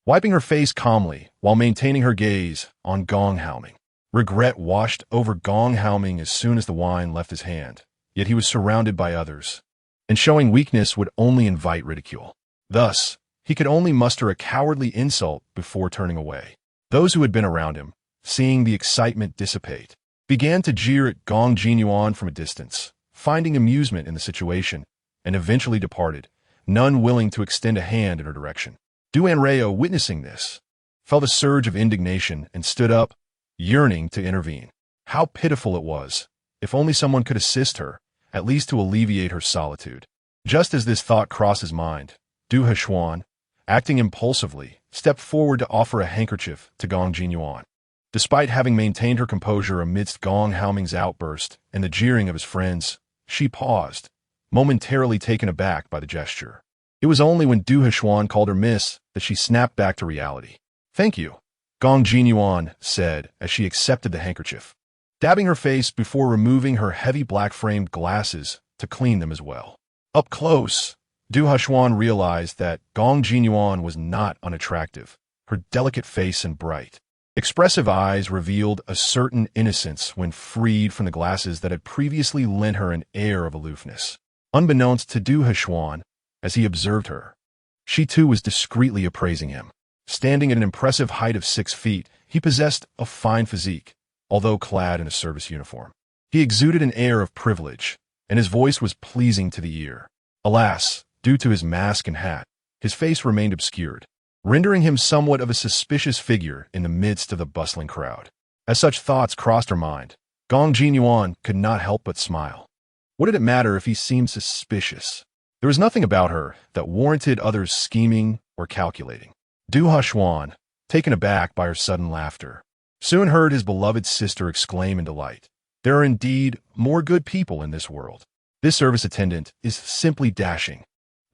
wiping her face calmly while maintaining her gaze on Gong Haoming. Regret washed over Gong Haoming as soon as the wine left his hand, yet he was surrounded by others, and showing weakness would only invite ridicule. Thus, he could only muster a cowardly insult before turning away. Those who had been around him, seeing the excitement dissipate, began to jeer at Gong Jinyuan from a distance, finding amusement in the situation, and eventually departed, none willing to extend a hand in her direction. Du Anrao, witnessing this, felt a surge of indignation and stood up, yearning to intervene. How pitiful it was, if only someone could assist her, at least to alleviate her solitude. Just as this thought crossed his mind, Du Yishuan, acting impulsively, stepped forward to offer a handkerchief to Gong Jinyuan. Despite having maintained her composure amidst Gong Haoming's outburst and the jeering of his friends, she paused, momentarily taken aback by the gesture. It was only when Du Heshuan called her miss that she snapped back to reality. "Thank you," Gong Jinyuan said as she accepted the handkerchief, dabbing her face before removing her heavy black-framed glasses to clean them as well. Up close, Du Heshuan realized that Gong Jinyuan was not unattractive. Her delicate face and bright, expressive eyes revealed a certain innocence when freed from the glasses that had previously lent her an air of aloofness. Unbeknownst to Du Heshuan, as he observed her, she too was discreetly appraising him. Standing at an impressive height of 6 feet, he possessed a fine physique, although clad in a service uniform. He exuded an air of privilege, and his voice was pleasing to the ear. Alas, due to his mask and hat, his face remained obscured, rendering him somewhat of a suspicious figure in the midst of the bustling crowd. As such thoughts crossed her mind, Gong Jinyuan could not help but smile. What did it matter if he seemed suspicious? There was nothing about her that warranted others scheming or calculating. Du Heshuan, taken aback by her sudden laughter, soon heard his beloved sister exclaim in delight. There are indeed more good people in this world. This service attendant is simply dashing.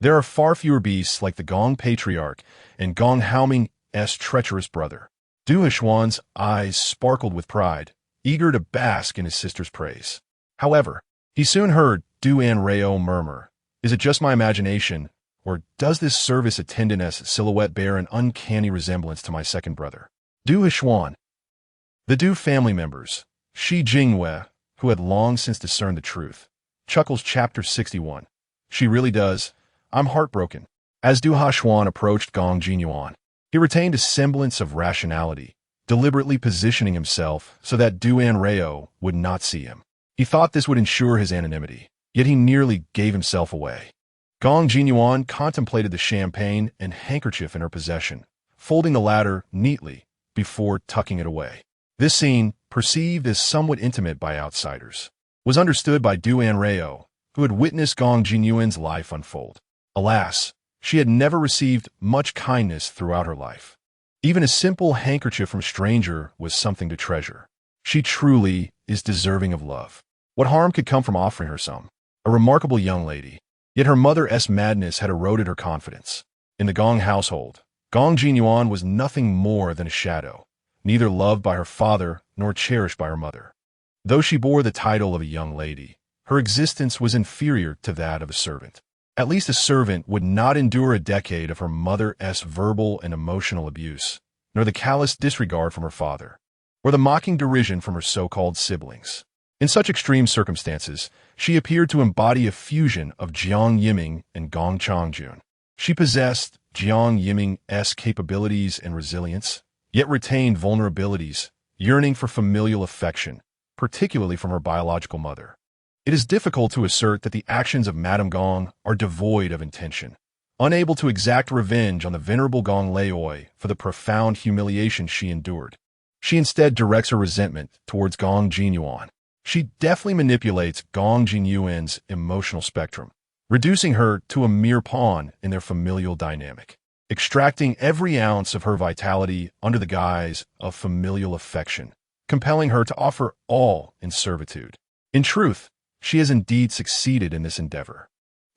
There are far fewer beasts like the Gong Patriarch and Gong Haoming's treacherous brother. Du Heshuan's eyes sparkled with pride, eager to bask in his sister's praise. However, he soon heard Du Anrao murmur, "Is it just my imagination, or does this service attendant's silhouette bear an uncanny resemblance to my second brother?" Du Heshuan. The Du family members, Shi Jingwei, who had long since discerned the truth, chuckles Chapter 61. She really does. I'm heartbroken. As Du Heshuan approached Gong Jinyuan, he retained a semblance of rationality, deliberately positioning himself so that Du Anrao would not see him. He thought this would ensure his anonymity, yet he nearly gave himself away. Gong Jinyuan contemplated the champagne and handkerchief in her possession, folding the latter neatly before tucking it away. This scene, perceived as somewhat intimate by outsiders, was understood by Du Anrao, who had witnessed Gong Jinyuan's life unfold. Alas, she had never received much kindness throughout her life. Even a simple handkerchief from a stranger was something to treasure. She truly is deserving of love. What harm could come from offering her some? A remarkable young lady. Yet her mother's madness had eroded her confidence. In the Gong household, Gong Jinyuan was nothing more than a shadow, neither loved by her father nor cherished by her mother. Though she bore the title of a young lady, her existence was inferior to that of a servant. At least a servant would not endure a decade of her mother's verbal and emotional abuse, nor the callous disregard from her father, or the mocking derision from her so-called siblings. In such extreme circumstances, she appeared to embody a fusion of Jiang Yiming and Gong Changjun. She possessed Jiang Yiming's capabilities and resilience, yet retained vulnerabilities, yearning for familial affection, particularly from her biological mother. It is difficult to assert that the actions of Madame Gong are devoid of intention. Unable to exact revenge on the venerable Gong Laoi for the profound humiliation she endured, she instead directs her resentment towards Gong Jinyuan. She deftly manipulates Gong Jinyuan's emotional spectrum, reducing her to a mere pawn in their familial dynamic, extracting every ounce of her vitality under the guise of familial affection, compelling her to offer all in servitude. In truth, she has indeed succeeded in this endeavor.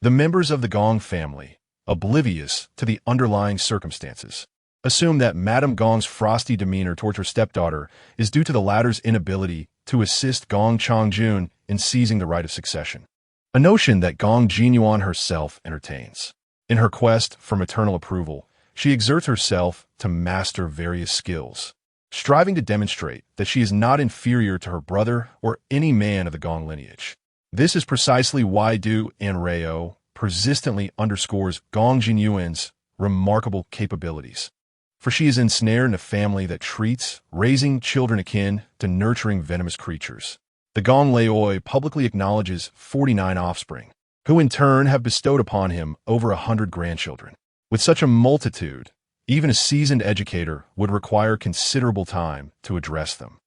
The members of the Gong family, oblivious to the underlying circumstances, assume that Madame Gong's frosty demeanor towards her stepdaughter is due to the latter's inability to assist Gong Changjun in seizing the right of succession, a notion that Gong Jinyuan herself entertains. In her quest for maternal approval, she exerts herself to master various skills, striving to demonstrate that she is not inferior to her brother or any man of the Gong lineage. This is precisely why Du Anrao persistently underscores Gong Jinyuan's remarkable capabilities. For she is ensnared in a family that treats raising children akin to nurturing venomous creatures. The Gong Laoi publicly acknowledges 49 offspring, who in turn have bestowed upon him over 100 grandchildren. With such a multitude, even a seasoned educator would require considerable time to address them,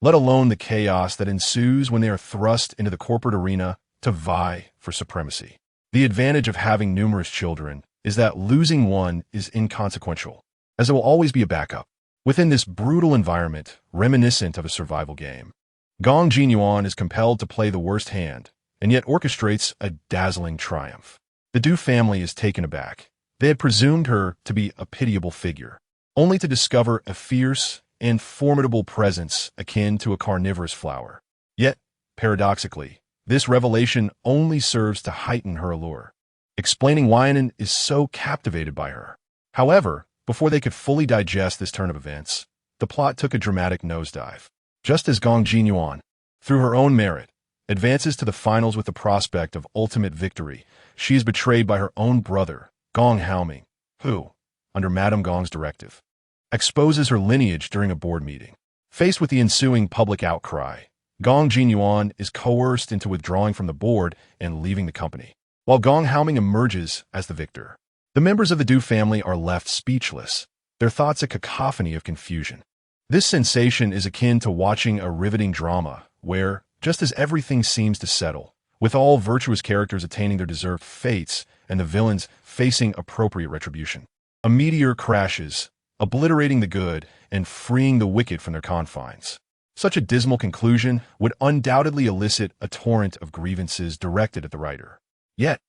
let alone the chaos that ensues when they are thrust into the corporate arena to vie for supremacy. The advantage of having numerous children is that losing one is inconsequential, as there will always be a backup. Within this brutal environment, reminiscent of a survival game, Gong Jinyuan is compelled to play the worst hand and yet orchestrates a dazzling triumph. The Du family is taken aback. They had presumed her to be a pitiable figure, only to discover a fierce and formidable presence akin to a carnivorous flower. Yet, paradoxically, this revelation only serves to heighten her allure, explaining why Anan is so captivated by her. However, before they could fully digest this turn of events, the plot took a dramatic nosedive. Just as Gong Jinyuan, through her own merit, advances to the finals with the prospect of ultimate victory, she is betrayed by her own brother, Gong Haoming, who, under Madame Gong's directive, exposes her lineage during a board meeting. Faced with the ensuing public outcry, Gong Jinyuan is coerced into withdrawing from the board and leaving the company, while Gong Haoming emerges as the victor. The members of the Du family are left speechless, their thoughts a cacophony of confusion. This sensation is akin to watching a riveting drama where, just as everything seems to settle, with all virtuous characters attaining their deserved fates and the villains facing appropriate retribution, a meteor crashes, obliterating the good and freeing the wicked from their confines. Such a dismal conclusion would undoubtedly elicit a torrent of grievances directed at the writer. Yet,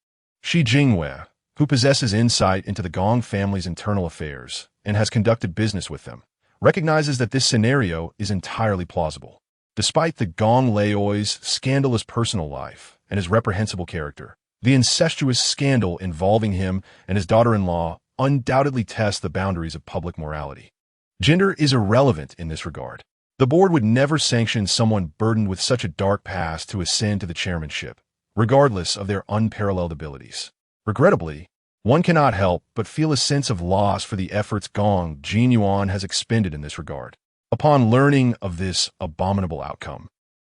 Shi Jingwei, who possesses insight into the Gong family's internal affairs and has conducted business with them, recognizes that this scenario is entirely plausible. Despite the Gong Laoi's scandalous personal life and his reprehensible character, the incestuous scandal involving him and his daughter-in-law undoubtedly tests the boundaries of public morality. Gender is irrelevant in this regard. The board would never sanction someone burdened with such a dark past to ascend to the chairmanship, regardless of their unparalleled abilities. Regrettably, one cannot help but feel a sense of loss for the efforts Gong Jinyuan has expended in this regard. Upon learning of this abominable outcome,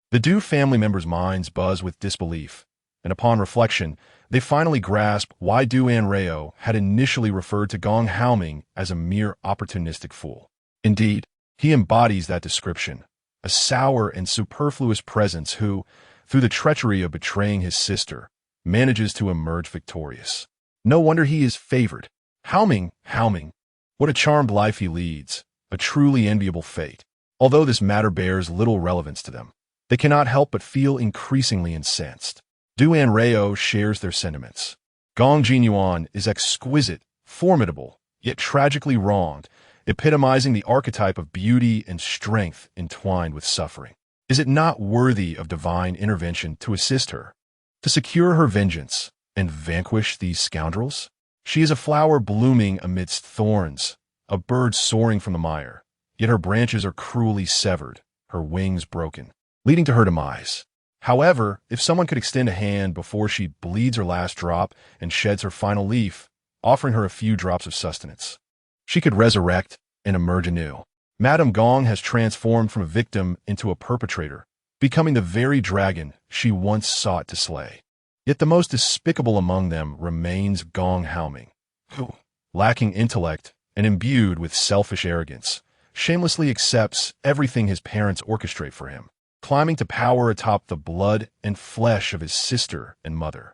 the Du family members' minds buzz with disbelief, and upon reflection, they finally grasp why Du Anrao had initially referred to Gong Haoming as a mere opportunistic fool. Indeed, he embodies that description, a sour and superfluous presence who, through the treachery of betraying his sister, manages to emerge victorious. No wonder he is favored. Haoming, what a charmed life he leads, a truly enviable fate. Although this matter bears little relevance to them, they cannot help but feel increasingly incensed. Du Anrao shares their sentiments. Gong Jinyuan is exquisite, formidable, yet tragically wronged, epitomizing the archetype of beauty and strength entwined with suffering. Is it not worthy of divine intervention to assist her, to secure her vengeance, and vanquish these scoundrels? She is a flower blooming amidst thorns, a bird soaring from the mire, yet her branches are cruelly severed, her wings broken, leading to her demise. However, if someone could extend a hand before she bleeds her last drop and sheds her final leaf, offering her a few drops of sustenance, she could resurrect and emerge anew. Madame Gong has transformed from a victim into a perpetrator, becoming the very dragon she once sought to slay. Yet the most despicable among them remains Gong Haoming, who, lacking intellect and imbued with selfish arrogance, shamelessly accepts everything his parents orchestrate for him, climbing to power atop the blood and flesh of his sister and mother.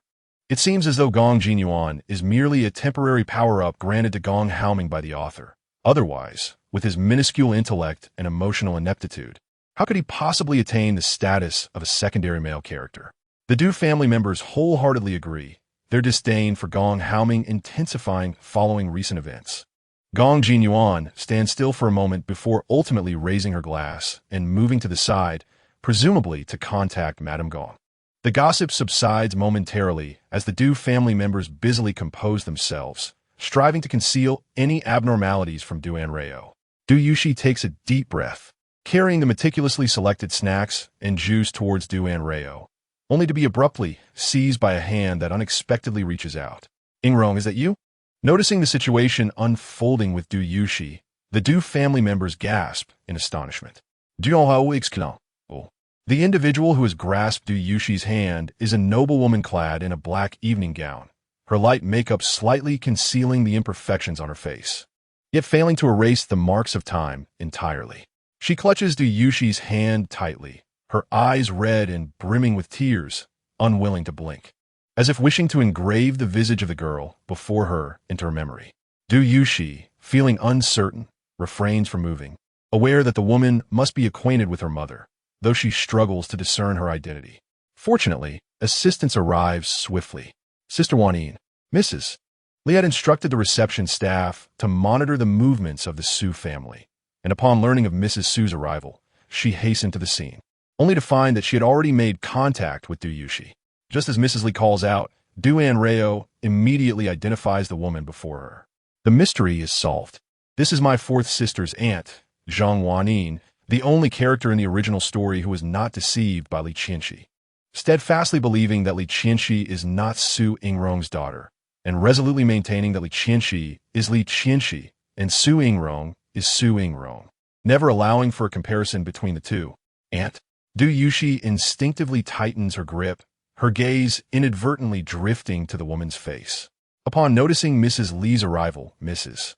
It seems as though Gong Jinyuan is merely a temporary power-up granted to Gong Haoming by the author. Otherwise, with his minuscule intellect and emotional ineptitude, how could he possibly attain the status of a secondary male character? The Du family members wholeheartedly agree, their disdain for Gong Haoming intensifying following recent events. Gong Jinyuan stands still for a moment before ultimately raising her glass and moving to the side, presumably to contact Madame Gong. The gossip subsides momentarily as the Du family members busily compose themselves, striving to conceal any abnormalities from Du Anrao. Du Yushi takes a deep breath, carrying the meticulously selected snacks and juice towards Du Anrao, only to be abruptly seized by a hand that unexpectedly reaches out. Anrao, is that you? Noticing the situation unfolding with Du Yushi, the Du family members gasp in astonishment. Du Anrao exclame. The individual who has grasped Du Yushi's hand is a noblewoman clad in a black evening gown, her light makeup slightly concealing the imperfections on her face, yet failing to erase the marks of time entirely. She clutches Du Yushi's hand tightly, her eyes red and brimming with tears, unwilling to blink, as if wishing to engrave the visage of the girl before her into her memory. Du Yushi, feeling uncertain, refrains from moving, aware that the woman must be acquainted with her mother, though she struggles to discern her identity. Fortunately, assistance arrives swiftly. Sister Juanine, Mrs. Lee had instructed the reception staff to monitor the movements of the Su family, and upon learning of Mrs. Su's arrival, she hastened to the scene, only to find that she had already made contact with Du Yushi. Just as Mrs. Lee calls out, Du Anrao immediately identifies the woman before her. The mystery is solved. This is my fourth sister's aunt, Zhang Wanyin, the only character in the original story who was not deceived by Li Qianxi. Steadfastly believing that Li Qianxi is not Su Yingrong's daughter, and resolutely maintaining that Li Qianxi is Li Qianxi and Su Yingrong is Su Yingrong, never allowing for a comparison between the two. Aunt Du Yushi instinctively tightens her grip, her gaze inadvertently drifting to the woman's face. Upon noticing Mrs. Lee's arrival, Mrs.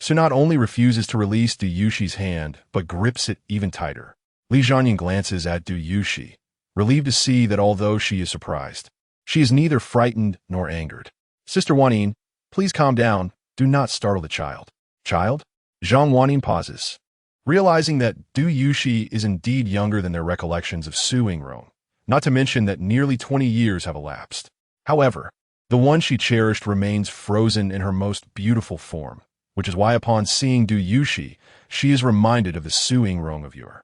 Su not only refuses to release Du Yushi's hand, but grips it even tighter. Li Zhanyin glances at Du Yushi, relieved to see that although she is surprised, she is neither frightened nor angered. Sister Wanyin, please calm down. Do not startle the child. Child? Zhang Wanyin pauses, realizing that Du Yushi is indeed younger than their recollections of Su Yingrong, not to mention that nearly 20 years have elapsed. However, the one she cherished remains frozen in her most beautiful form, which is why upon seeing Du Yushi, she is reminded of the Su Yingrong of yore.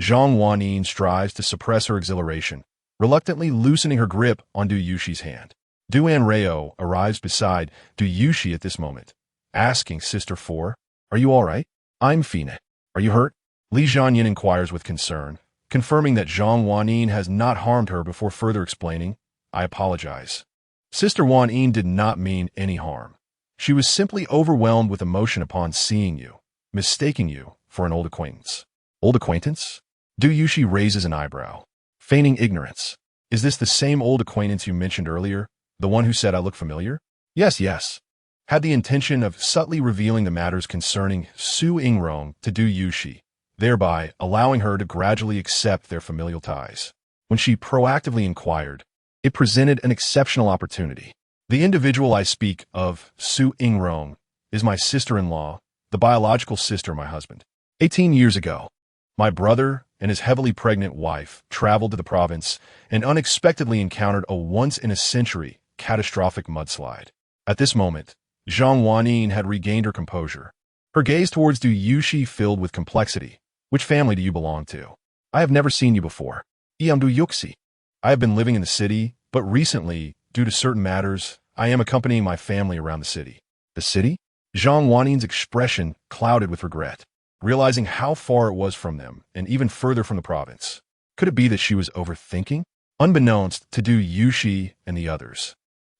Zhang Wanyin strives to suppress her exhilaration, reluctantly loosening her grip on Du Yushi's hand. Du Anrao arrives beside Du Yushi at this moment, asking Sister 4, "Are you all right?" "I'm fine. Are you hurt?" Li Zhanyin inquires with concern, confirming that Zhang Wanyin has not harmed her before further explaining, "I apologize. Sister Wanyin did not mean any harm. She was simply overwhelmed with emotion upon seeing you, mistaking you for an old acquaintance." "Old acquaintance?" Du Yushi raises an eyebrow, feigning ignorance. "Is this the same old acquaintance you mentioned earlier, the one who said I look familiar?" Yes. Had the intention of subtly revealing the matters concerning Su Yingrong to Du Yushi, thereby allowing her to gradually accept their familial ties. When she proactively inquired, it presented an exceptional opportunity. "The individual I speak of, Su Yingrong, is my sister-in-law, the biological sister of my husband. 18 years ago, my brother and his heavily pregnant wife traveled to the province and unexpectedly encountered a once-in-a-century catastrophic mudslide. At this moment, Zhang Wanyin had regained her composure, her gaze towards Du Yushi filled with complexity. "Which family do you belong to? I have never seen you before." "I am Du Yuxi. I have been living in the city, but recently, due to certain matters, I am accompanying my family around the city." "The city?" Zhang Wanyin's expression clouded with regret, realizing how far it was from them and even further from the province. Could it be that she was overthinking? Unbeknownst to Du Yushi and the others,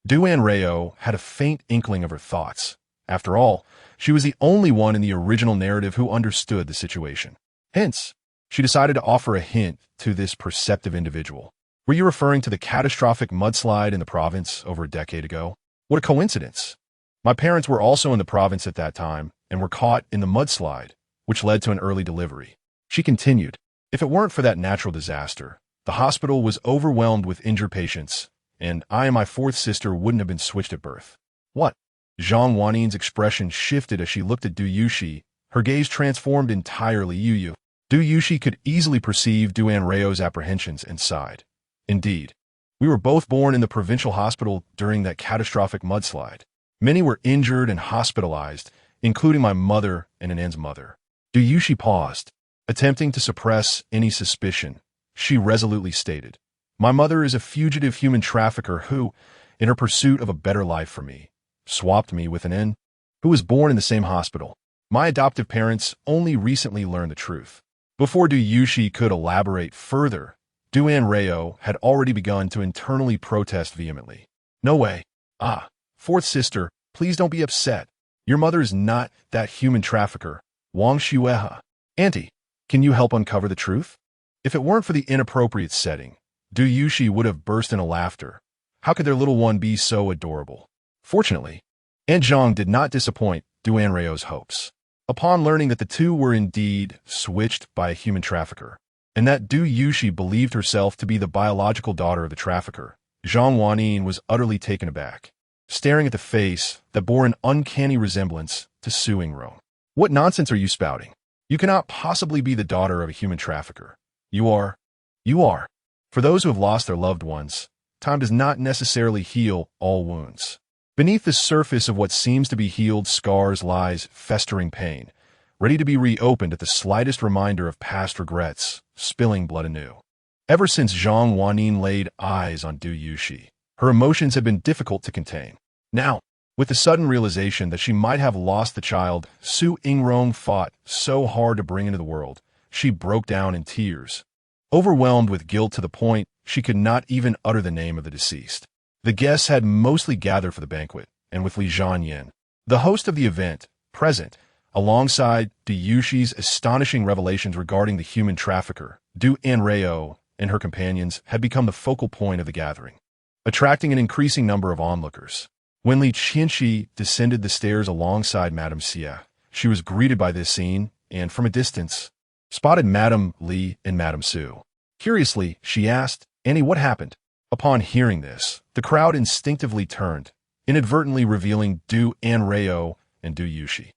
Du Anrao had a faint inkling of her thoughts. After all, she was the only one in the original narrative who understood the situation. Hence, she decided to offer a hint to this perceptive individual. "Were you referring to the catastrophic mudslide in the province over a decade ago? What a coincidence. My parents were also in the province at that time and were caught in the mudslide, which led to an early delivery." She continued, "If it weren't for that natural disaster, the hospital was overwhelmed with injured patients, and I and my fourth sister wouldn't have been switched at birth." "What?" Zhang Wanyin's expression shifted as she looked at Du Yushi, her gaze transformed entirely. Du Yushi could easily perceive Du Anrao's apprehensions and sighed. "Indeed, we were both born in the provincial hospital during that catastrophic mudslide. Many were injured and hospitalized, including my mother and Anan's mother." Du Yushi paused, attempting to suppress any suspicion. She resolutely stated, "My mother is a fugitive human trafficker who, in her pursuit of a better life for me, swapped me with an N who was born in the same hospital. My adoptive parents only recently learned the truth." Before Du Yushi could elaborate further, Du Anrao had already begun to internally protest vehemently. "No way. Fourth sister, please don't be upset. Your mother is not that human trafficker, Wang Xueha. Auntie, can you help uncover the truth?" If it weren't for the inappropriate setting, Du Yushi would have burst into laughter. How could their little one be so adorable? Fortunately, Aunt Zhang did not disappoint Du Anrao's hopes. Upon learning that the two were indeed switched by a human trafficker, and that Du Yushi believed herself to be the biological daughter of the trafficker, Zhang Wanyin was utterly taken aback, staring at the face that bore an uncanny resemblance to Su Yingrong. "What nonsense are you spouting? You cannot possibly be the daughter of a human trafficker. You are. For those who have lost their loved ones, time does not necessarily heal all wounds. Beneath the surface of what seems to be healed scars lies festering pain, ready to be reopened at the slightest reminder of past regrets, spilling blood anew. Ever since Zhang Wanyin laid eyes on Du Yuxi, her emotions had been difficult to contain. Now, with the sudden realization that she might have lost the child Su Yingrong fought so hard to bring into the world, she broke down in tears, overwhelmed with guilt to the point she could not even utter the name of the deceased. The guests had mostly gathered for the banquet, and with Li Zhanyin, the host of the event, present, alongside Du Yuxi's astonishing revelations regarding the human trafficker, Du Anrao and her companions had become the focal point of the gathering, attracting an increasing number of onlookers. When Li Qianxi descended the stairs alongside Madame Xie, she was greeted by this scene and, from a distance, spotted Madame Li and Madame Su. Curiously, she asked, "Annie, what happened?" Upon hearing this, the crowd instinctively turned, inadvertently revealing Du Anrao and Du Yuxi,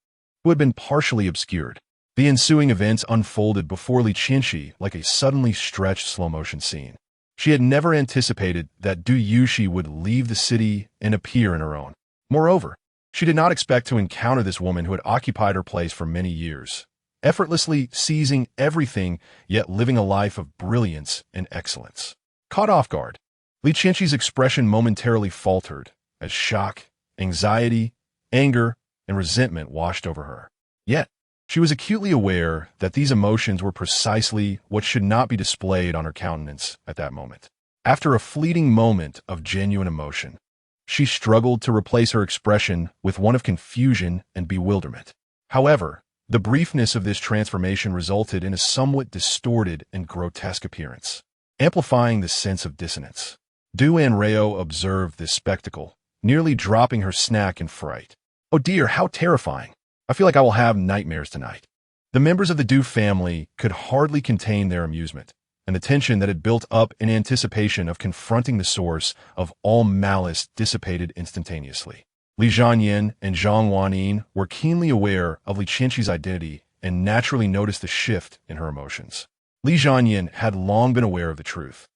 who had been partially obscured. The ensuing events unfolded before Li Qianxi like a suddenly stretched slow-motion scene. She had never anticipated that Du Yuxi would leave the city and appear in her own. Moreover, she did not expect to encounter this woman who had occupied her place for many years, effortlessly seizing everything yet living a life of brilliance and excellence. Caught off guard, Li Qianxi's expression momentarily faltered as shock, anxiety, anger, and resentment washed over her. Yet, she was acutely aware that these emotions were precisely what should not be displayed on her countenance at that moment. After a fleeting moment of genuine emotion, she struggled to replace her expression with one of confusion and bewilderment. However, the briefness of this transformation resulted in a somewhat distorted and grotesque appearance, amplifying the sense of dissonance. Du Anrao observed this spectacle, nearly dropping her snack in fright. "Oh dear, how terrifying. I feel like I will have nightmares tonight." The members of the Du family could hardly contain their amusement, and the tension that had built up in anticipation of confronting the source of all malice dissipated instantaneously. Li Zhanyin and Zhang Wanyin were keenly aware of Li Qianxi's identity and naturally noticed the shift in her emotions. Li Zhanyin had long been aware of the truth.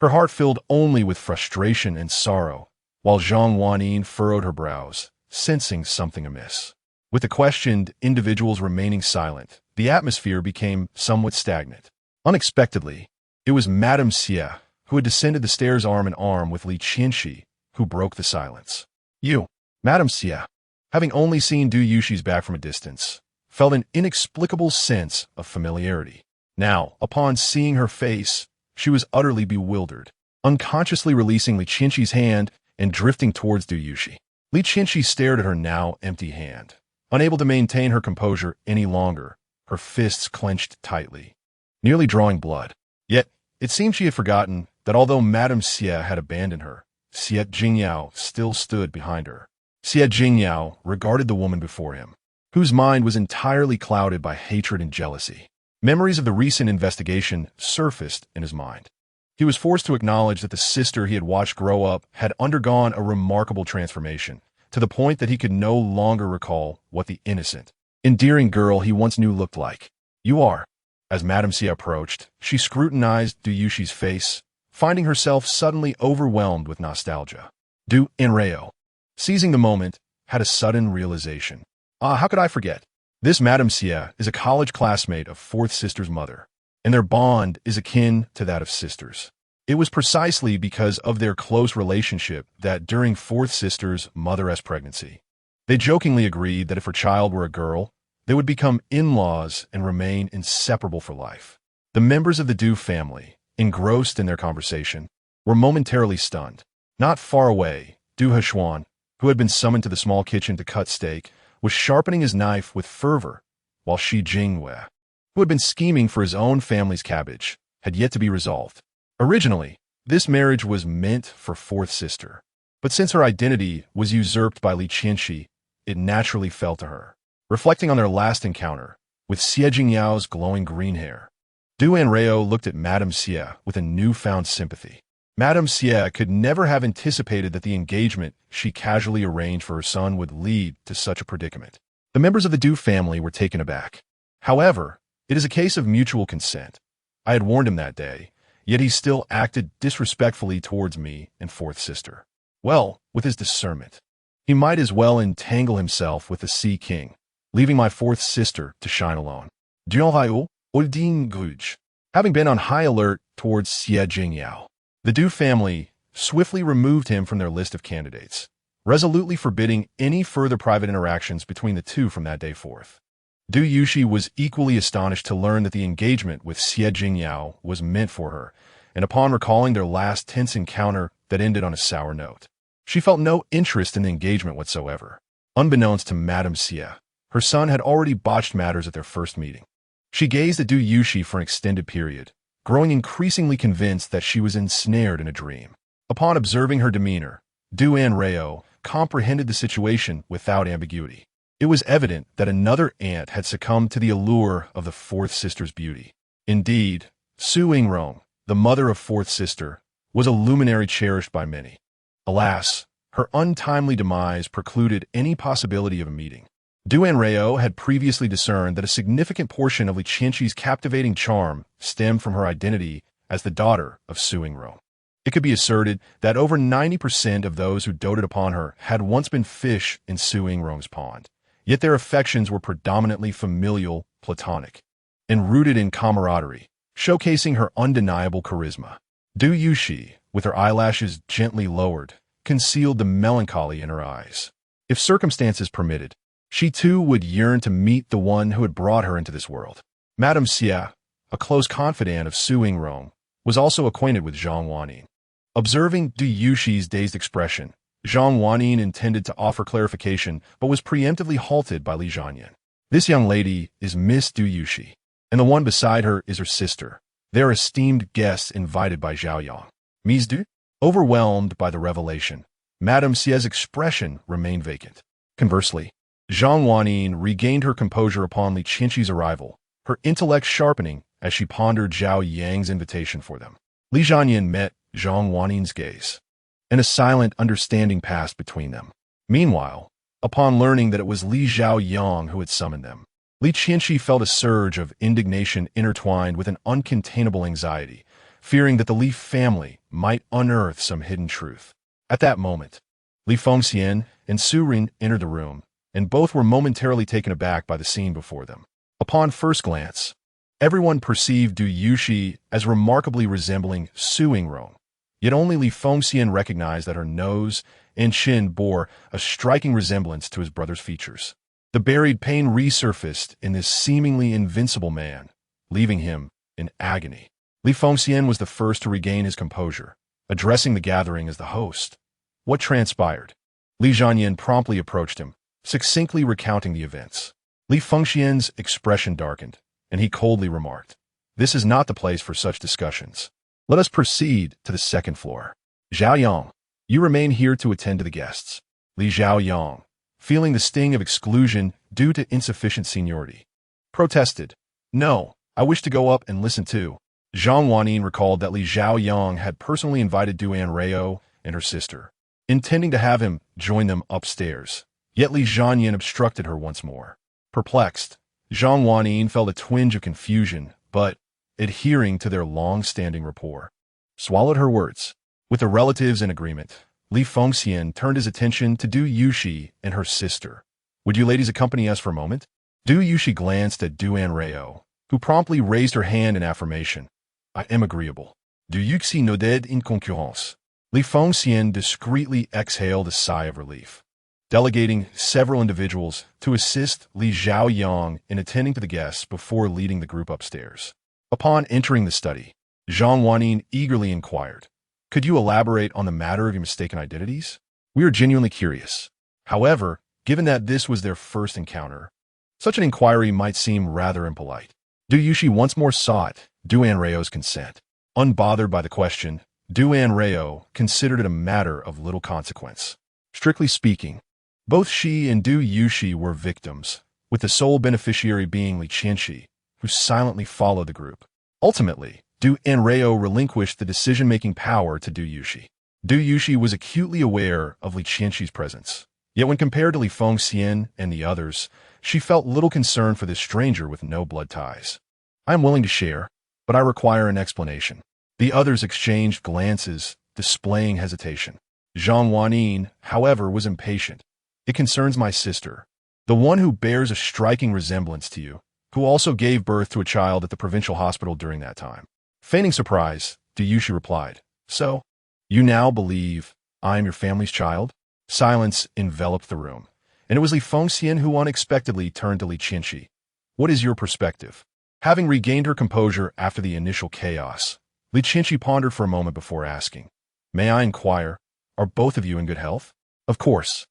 Her heart filled only with frustration and sorrow, while Zhang Wanyin furrowed her brows, sensing something amiss. With the questioned individuals remaining silent, the atmosphere became somewhat stagnant. Unexpectedly, it was Madame Xie, who had descended the stairs arm in arm with Li Qianxi, who broke the silence. "You, Madame Xie," having only seen Du Yuxi's back from a distance, felt an inexplicable sense of familiarity. Now, upon seeing her face, she was utterly bewildered, unconsciously releasing Li Qianxi's hand and drifting towards Du Yuxi. Li Qianxi stared at her now empty hand, unable to maintain her composure any longer, her fists clenched tightly, nearly drawing blood. Yet, it seemed she had forgotten that although Madame Xie had abandoned her, Xie Jingyao still stood behind her. Xie Jingyao regarded the woman before him, whose mind was entirely clouded by hatred and jealousy. Memories of the recent investigation surfaced in his mind. He was forced to acknowledge that the sister he had watched grow up had undergone a remarkable transformation, to the point that he could no longer recall what the innocent, endearing girl he once knew looked like. "You are." As Madame Xie approached, she scrutinized Du Yuxi's face, finding herself suddenly overwhelmed with nostalgia. Du Anrao, seizing the moment, had a sudden realization. How could I forget? This Madame Xie is a college classmate of Fourth Sister's mother, and their bond is akin to that of sisters. It was precisely because of their close relationship that during Fourth Sister's mother-esque pregnancy, they jokingly agreed that if her child were a girl, they would become in-laws and remain inseparable for life. The members of the Du family, engrossed in their conversation, were momentarily stunned. Not far away, Du Heshuan, who had been summoned to the small kitchen to cut steak, was sharpening his knife with fervor, while Shi Jingwei, who had been scheming for his own family's cabbage, had yet to be resolved. Originally, this marriage was meant for Fourth Sister, but since her identity was usurped by Li Qianxi, it naturally fell to her. Reflecting on their last encounter, with Xie Jingyao's glowing green hair, Du Anrao looked at Madame Xie with a newfound sympathy. Madame Xie could never have anticipated that the engagement she casually arranged for her son would lead to such a predicament. The members of the Du family were taken aback. However, it is a case of mutual consent. I had warned him that day, yet he still acted disrespectfully towards me and fourth sister. Well, with his discernment, he might as well entangle himself with the Sea King, leaving my fourth sister to shine alone. Duanrao, Odin Gruge. Having been on high alert towards Xie Jingyao, the Du family swiftly removed him from their list of candidates, resolutely forbidding any further private interactions between the two from that day forth. Du Yushi was equally astonished to learn that the engagement with Xie Jingyao was meant for her, and upon recalling their last tense encounter that ended on a sour note, she felt no interest in the engagement whatsoever. Unbeknownst to Madame Xie, her son had already botched matters at their first meeting. She gazed at Du Yushi for an extended period, growing increasingly convinced that she was ensnared in a dream. Upon observing her demeanor, Du Anrao comprehended the situation without ambiguity. It was evident that another aunt had succumbed to the allure of the fourth sister's beauty. Indeed, Su Yingrong, the mother of fourth sister, was a luminary cherished by many. Alas, her untimely demise precluded any possibility of a meeting. Du Anrao had previously discerned that a significant portion of Li Qianqi's captivating charm stemmed from her identity as the daughter of Su Yingrong. It could be asserted that over 90% of those who doted upon her had once been fish in Su Yingrong's pond, yet their affections were predominantly familial, platonic, and rooted in camaraderie, showcasing her undeniable charisma. Du Yushi, with her eyelashes gently lowered, concealed the melancholy in her eyes. If circumstances permitted, she too would yearn to meet the one who had brought her into this world. Madame Xie, a close confidant of Su Yingrong, was also acquainted with Zhang Wanyin. Observing Du Yushi's dazed expression, Zhang Wanyin intended to offer clarification but was preemptively halted by Li Zhanyan. This young lady is Miss Du Yushi, and the one beside her is her sister. They are esteemed guests invited by Zhao Yang. Ms. Du? Overwhelmed by the revelation, Madame Xie's expression remained vacant. Conversely, Zhang Wanyin regained her composure upon Li Qianqi's arrival, her intellect sharpening as she pondered Zhao Yang's invitation for them. Li Zhanyan met Zhang Wanyin's gaze, and a silent understanding passed between them. Meanwhile, upon learning that it was Li Zhaoyang who had summoned them, Li Qianqi felt a surge of indignation intertwined with an uncontainable anxiety, fearing that the Li family might unearth some hidden truth. At that moment, Li Fengxian and Su Rin entered the room, and both were momentarily taken aback by the scene before them. Upon first glance, everyone perceived Du Yushi as remarkably resembling Su Yingrong, yet only Li Fengxian recognized that her nose and chin bore a striking resemblance to his brother's features. The buried pain resurfaced in this seemingly invincible man, leaving him in agony. Li Fengxian was the first to regain his composure, addressing the gathering as the host. What transpired? Li Zhanyan promptly approached him, succinctly recounting the events. Li Fengxian's expression darkened, and he coldly remarked, "This is not the place for such discussions. Let us proceed to the second floor. Zhao Yang, you remain here to attend to the guests." Li Zhaoyang, feeling the sting of exclusion due to insufficient seniority, protested, "No, I wish to go up and listen too." Zhang Wanyin recalled that Li Zhaoyang had personally invited Du Anrao and her sister, intending to have him join them upstairs. Yet Li Zhanyan obstructed her once more. Perplexed, Zhang Wanyin felt a twinge of confusion, but, adhering to their long-standing rapport, swallowed her words. With the relatives in agreement, Li Fengxian turned his attention to Du Yushi and her sister. "Would you ladies accompany us for a moment?" Du Yushi glanced at Du Anrao, who promptly raised her hand in affirmation. "I am agreeable." Du Yuxi nodded in concurrence. Li Fengxian discreetly exhaled a sigh of relief, delegating several individuals to assist Li Zhaoyang in attending to the guests before leading the group upstairs. Upon entering the study, Zhang Wanyin eagerly inquired, "Could you elaborate on the matter of your mistaken identities? We are genuinely curious." However, given that this was their first encounter, such an inquiry might seem rather impolite. Du Yushi once more sought Du Anrao's consent. Unbothered by the question, Du Anrao considered it a matter of little consequence. Strictly speaking, both she and Du Yushi were victims, with the sole beneficiary being Li Qianqi, who silently followed the group. Ultimately, Du Anrao relinquished the decision-making power to Du Yushi. Du Yushi was acutely aware of Li Qianqi's presence. Yet when compared to Li Fengxian and the others, she felt little concern for this stranger with no blood ties. "I am willing to share, but I require an explanation." The others exchanged glances, displaying hesitation. Zhang Wanyin, however, was impatient. It concerns my sister, the one who bears a striking resemblance to you, who also gave birth to a child at the provincial hospital during that time. Feigning surprise, Yushi replied, "So, you now believe I am your family's child?" Silence enveloped the room, and it was Li Fengxian who unexpectedly turned to Li Qinshi. "What is your perspective?" Having regained her composure after the initial chaos, Li Qinshi pondered for a moment before asking, "May I inquire, are both of you in good health?" "Of course."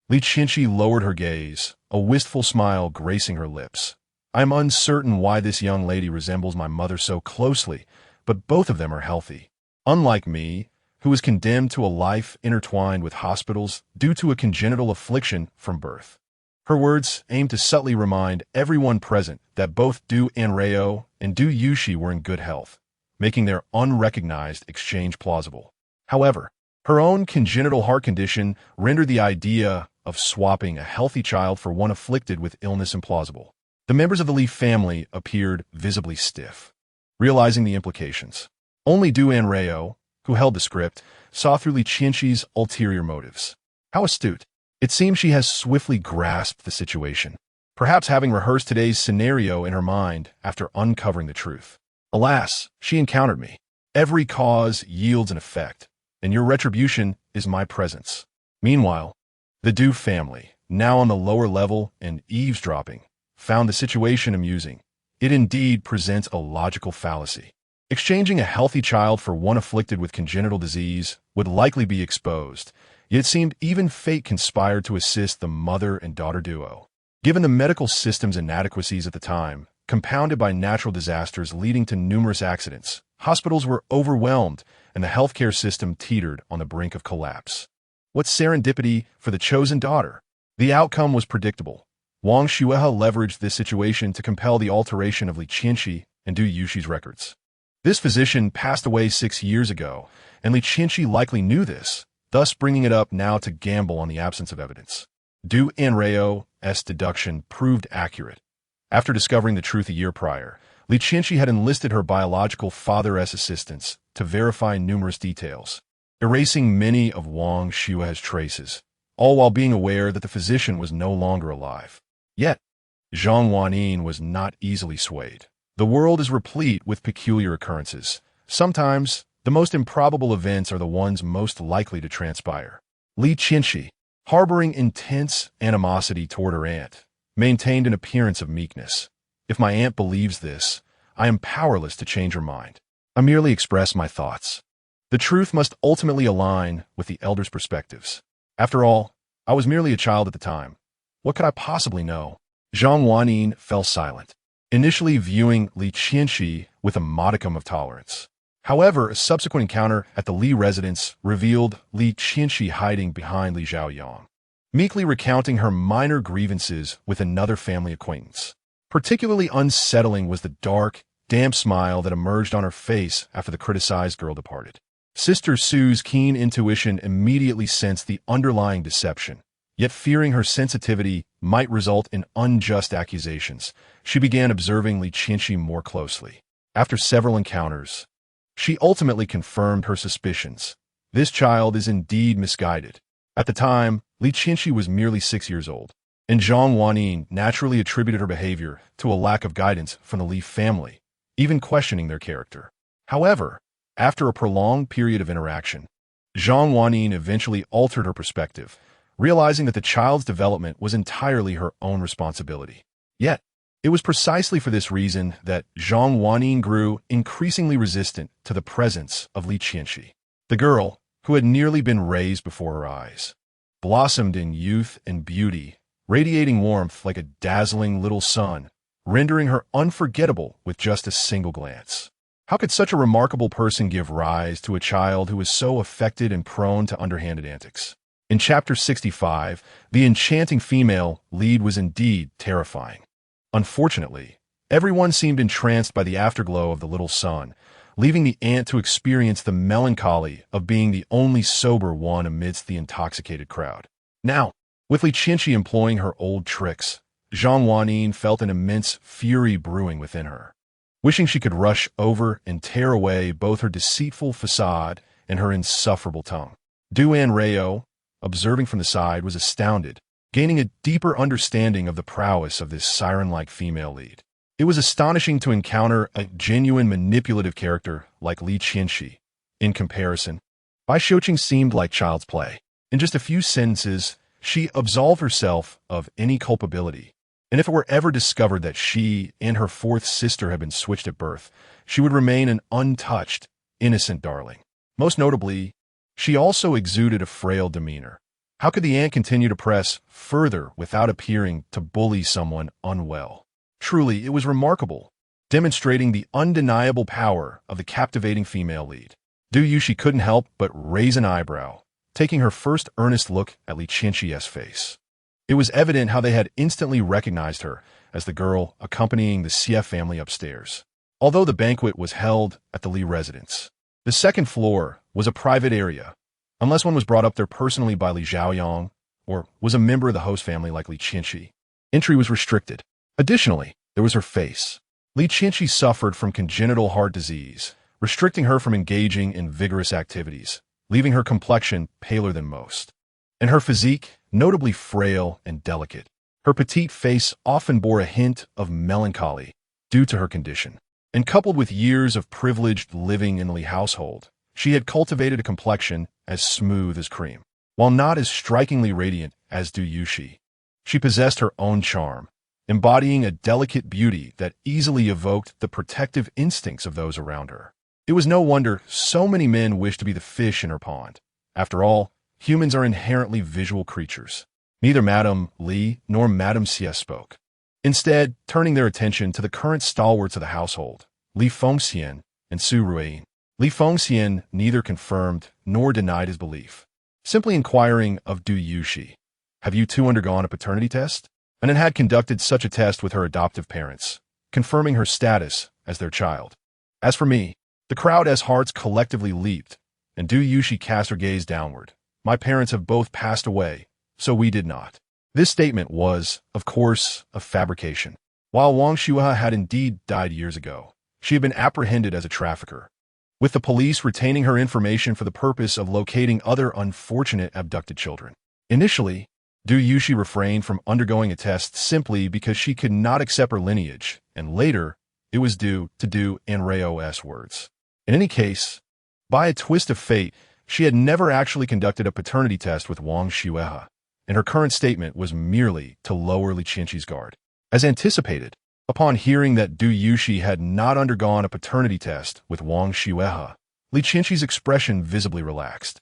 Li Qinshi lowered her gaze, a wistful smile gracing her lips. "I am uncertain why this young lady resembles my mother so closely, but both of them are healthy. Unlike me, who was condemned to a life intertwined with hospitals due to a congenital affliction from birth." Her words aimed to subtly remind everyone present that both Du Anrao and Du Yushi were in good health, making their unrecognized exchange plausible. However, her own congenital heart condition rendered the idea of swapping a healthy child for one afflicted with illness implausible. The members of the Li family appeared visibly stiff, realizing the implications. Only Du Anrao, who held the script, saw through Li Qinshi's ulterior motives. How astute! It seems she has swiftly grasped the situation, perhaps having rehearsed today's scenario in her mind after uncovering the truth. "Alas, she encountered me. Every cause yields an effect, and your retribution is my presence." Meanwhile, the Du family, now on the lower level and eavesdropping, found the situation amusing. It indeed presents a logical fallacy. Exchanging a healthy child for one afflicted with congenital disease would likely be exposed, yet it seemed even fate conspired to assist the mother and daughter duo. Given the medical system's inadequacies at the time, compounded by natural disasters leading to numerous accidents, hospitals were overwhelmed and the healthcare system teetered on the brink of collapse. What serendipity for the chosen daughter! The outcome was predictable. Wang Xuehe leveraged this situation to compel the alteration of Li Qianxi and Du Yushi's records. This physician passed away 6 years ago, and Li Qianxi likely knew this, thus bringing it up now to gamble on the absence of evidence. Du Anrao's deduction proved accurate. After discovering the truth a year prior, Li Qianxi had enlisted her biological father's assistance to verify numerous details, erasing many of Wang Xuehe's traces, all while being aware that the physician was no longer alive. Yet, Zhang Wanyin was not easily swayed. The world is replete with peculiar occurrences. Sometimes, the most improbable events are the ones most likely to transpire. Li Qianxi, harboring intense animosity toward her aunt, maintained an appearance of meekness. "If my aunt believes this, I am powerless to change her mind. I merely express my thoughts. The truth must ultimately align with the elders' perspectives. After all, I was merely a child at the time. What could I possibly know?" Zhang Wanyin fell silent, initially viewing Li Qianxi with a modicum of tolerance. However, a subsequent encounter at the Li residence revealed Li Qianxi hiding behind Li Zhaoyang, meekly recounting her minor grievances with another family acquaintance. Particularly unsettling was the dark, damp smile that emerged on her face after the criticized girl departed. Sister Sue's keen intuition immediately sensed the underlying deception, yet fearing her sensitivity might result in unjust accusations, she began observing Li Qianxi more closely. After several encounters, she ultimately confirmed her suspicions. This child is indeed misguided. At the time, Li Qianxi was merely 6 years old, and Zhang Wanyin naturally attributed her behavior to a lack of guidance from the Li family, even questioning their character. However, after a prolonged period of interaction, Zhang Wanyin eventually altered her perspective, realizing that the child's development was entirely her own responsibility. Yet, it was precisely for this reason that Zhang Wanyin grew increasingly resistant to the presence of Li Qianxi. The girl, who had nearly been raised before her eyes, blossomed in youth and beauty, radiating warmth like a dazzling little sun, rendering her unforgettable with just a single glance. How could such a remarkable person give rise to a child who was so affected and prone to underhanded antics? In Chapter 65, the enchanting female lead was indeed terrifying. Unfortunately, everyone seemed entranced by the afterglow of the little sun, leaving the aunt to experience the melancholy of being the only sober one amidst the intoxicated crowd. Now, with Li Qianxi employing her old tricks, Zhang Wanyin felt an immense fury brewing within her. wishing she could rush over and tear away both her deceitful facade and her insufferable tongue. Anrao, observing from the side, was astounded, gaining a deeper understanding of the prowess of this siren-like female lead. It was astonishing to encounter a genuine manipulative character like Li Qianxi. In comparison, Bai Xiuqing seemed like child's play. In just a few sentences, she absolved herself of any culpability, and if it were ever discovered that she and her fourth sister had been switched at birth, she would remain an untouched, innocent darling. Most notably, she also exuded a frail demeanor. How could the aunt continue to press further without appearing to bully someone unwell? Truly, it was remarkable, demonstrating the undeniable power of the captivating female lead. Du Yushi couldn't help but raise an eyebrow, taking her first earnest look at Li Qianxi's face. It was evident how they had instantly recognized her as the girl accompanying the Xie family upstairs. Although the banquet was held at the Li residence, the second floor was a private area, unless one was brought up there personally by Li Zhaoyang or was a member of the host family like Li Qianxi. Entry was restricted. Additionally, there was her face. Li Qianxi suffered from congenital heart disease, restricting her from engaging in vigorous activities, leaving her complexion paler than most, and her physique notably frail and delicate. Her petite face often bore a hint of melancholy due to her condition, and coupled with years of privileged living in the Li household, she had cultivated a complexion as smooth as cream. While not as strikingly radiant as Du Yushi, she possessed her own charm, embodying a delicate beauty that easily evoked the protective instincts of those around her. It was no wonder so many men wished to be the fish in her pond. After all, humans are inherently visual creatures. Neither Madame Li nor Madame Xie spoke, instead turning their attention to the current stalwarts of the household, Li Fengxian and Su Ruiyin. Li Fengxian neither confirmed nor denied his belief, simply inquiring of Du Yushi, "Have you two undergone a paternity test?" And had conducted such a test with her adoptive parents, confirming her status as their child. As for me, the crowd as hearts collectively leaped, and Du Yushi cast her gaze downward. "My parents have both passed away, so we did not." This statement was, of course, a fabrication. While Wang Shuhe had indeed died years ago, she had been apprehended as a trafficker, with the police retaining her information for the purpose of locating other unfortunate abducted children. Initially, Du Yushi refrained from undergoing a test simply because she could not accept her lineage, and later, it was due to Du Anrao's words. In any case, by a twist of fate, she had never actually conducted a paternity test with Wang Shuhe, and her current statement was merely to lower Li Qianxi's guard. As anticipated, upon hearing that Du Yushi had not undergone a paternity test with Wang Shuhe, Li Qianxi's expression visibly relaxed.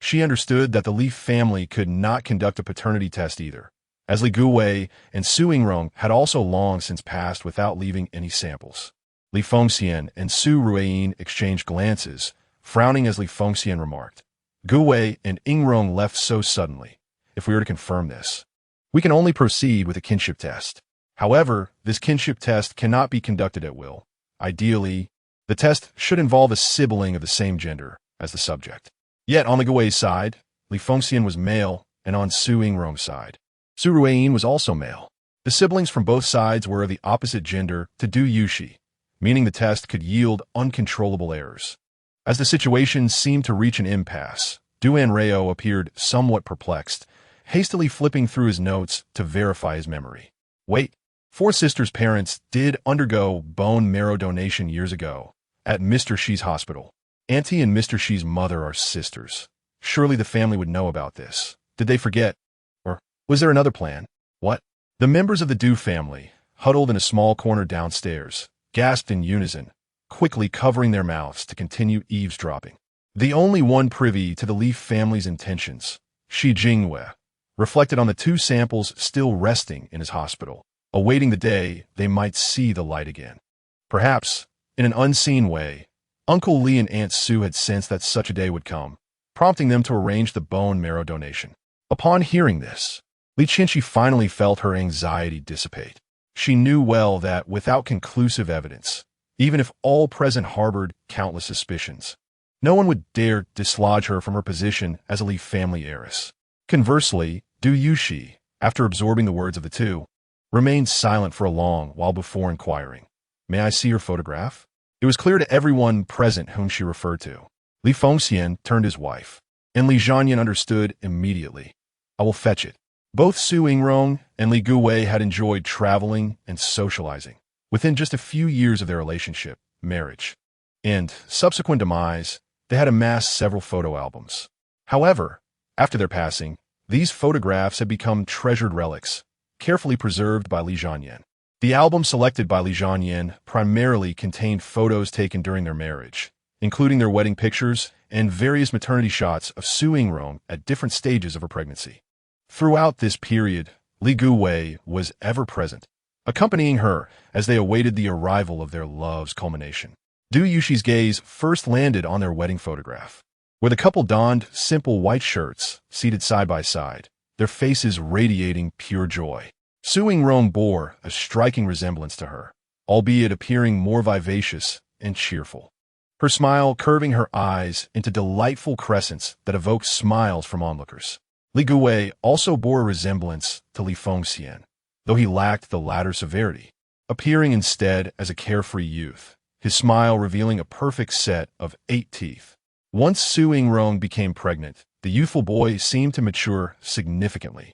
She understood that the Li family could not conduct a paternity test either, as Li Guwei and Su Yingrong had also long since passed without leaving any samples. Li Fengxian and Su Ruiyin exchanged glances, frowning as Li Fengxian remarked, "Guwei and Yingrong left so suddenly. If we are to confirm this, we can only proceed with a kinship test. However, this kinship test cannot be conducted at will. Ideally, the test should involve a sibling of the same gender as the subject." Yet on the Guwei side, Li Fengxian was male, and on Su Yingrong's side, Su Ruiyin was also male. The siblings from both sides were of the opposite gender to Du Yushi, meaning the test could yield uncontrollable errors. As the situation seemed to reach an impasse, Du Anrao appeared somewhat perplexed, hastily flipping through his notes to verify his memory. Wait, Four Sisters' parents did undergo bone marrow donation years ago at Mr. Shi's hospital. Auntie and Mr. Shi's mother are sisters. Surely the family would know about this. Did they forget? Or was there another plan? What? The members of the Du family, huddled in a small corner downstairs, gasped in unison, quickly covering their mouths to continue eavesdropping. The only one privy to the Li family's intentions, Shi Jingwei, reflected on the two samples still resting in his hospital, awaiting the day they might see the light again. Perhaps, in an unseen way, Uncle Li and Aunt Su had sensed that such a day would come, prompting them to arrange the bone marrow donation. Upon hearing this, Li Qianxi finally felt her anxiety dissipate. She knew well that without conclusive evidence, even if all present harbored countless suspicions, no one would dare dislodge her from her position as a Li family heiress. Conversely, Du Yushi, after absorbing the words of the two, remained silent for a long while before inquiring, May I see your photograph? It was clear to everyone present whom she referred to. Li Fengxian turned his wife, and Li Zhanyan understood immediately. I will fetch it. Both Su Yingrong and Li Guwei had enjoyed traveling and socializing. Within just a few years of their relationship, marriage, and subsequent demise, they had amassed several photo albums. However, after their passing, these photographs had become treasured relics, carefully preserved by Li Zhanyan. The album selected by Li Zhanyan primarily contained photos taken during their marriage, including their wedding pictures and various maternity shots of Su Yingrong at different stages of her pregnancy. Throughout this period, Li Guwei was ever present, accompanying her as they awaited the arrival of their love's culmination. Du Yushi's gaze first landed on their wedding photograph, where the couple donned simple white shirts, seated side by side, their faces radiating pure joy. Su Yingrong bore a striking resemblance to her, albeit appearing more vivacious and cheerful. Her smile curving her eyes into delightful crescents that evoked smiles from onlookers. Li Guwei also bore a resemblance to Li Fengxian, though he lacked the latter's severity, appearing instead as a carefree youth, his smile revealing a perfect set of 8 teeth. Once Su Yingrong became pregnant, the youthful boy seemed to mature significantly,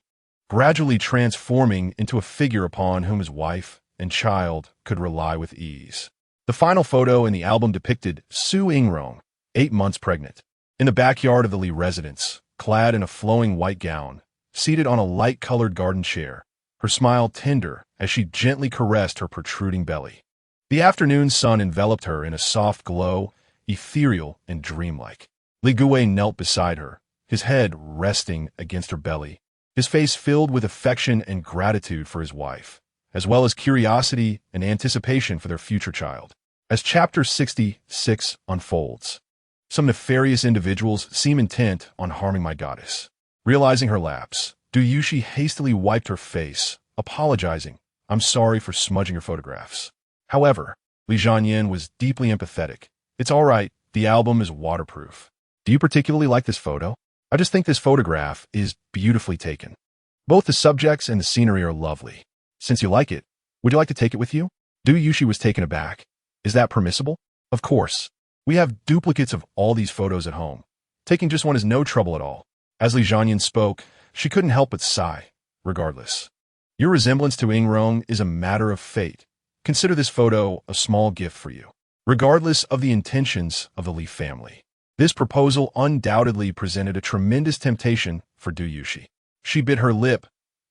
gradually transforming into a figure upon whom his wife and child could rely with ease. The final photo in the album depicted Su Yingrong, 8 months pregnant, in the backyard of the Li residence, clad in a flowing white gown, seated on a light-colored garden chair, her smile tender as she gently caressed her protruding belly. The afternoon sun enveloped her in a soft glow, ethereal and dreamlike. Li Guwei knelt beside her, his head resting against her belly, his face filled with affection and gratitude for his wife, as well as curiosity and anticipation for their future child. As Chapter 66 unfolds, some nefarious individuals seem intent on harming my goddess. Realizing her lapse, Du Yushi hastily wiped her face, apologizing. I'm sorry for smudging your photographs. However, Li Zhanyan was deeply empathetic. It's all right, the album is waterproof. Do you particularly like this photo? I just think this photograph is beautifully taken. Both the subjects and the scenery are lovely. Since you like it, would you like to take it with you? Du Yushi was taken aback. Is that permissible? Of course. We have duplicates of all these photos at home. Taking just one is no trouble at all. As Li Zhanyan spoke, she couldn't help but sigh. Regardless, your resemblance to Yingrong is a matter of fate. Consider this photo a small gift for you. Regardless of the intentions of the Li family, this proposal undoubtedly presented a tremendous temptation for Du Yushi. She bit her lip,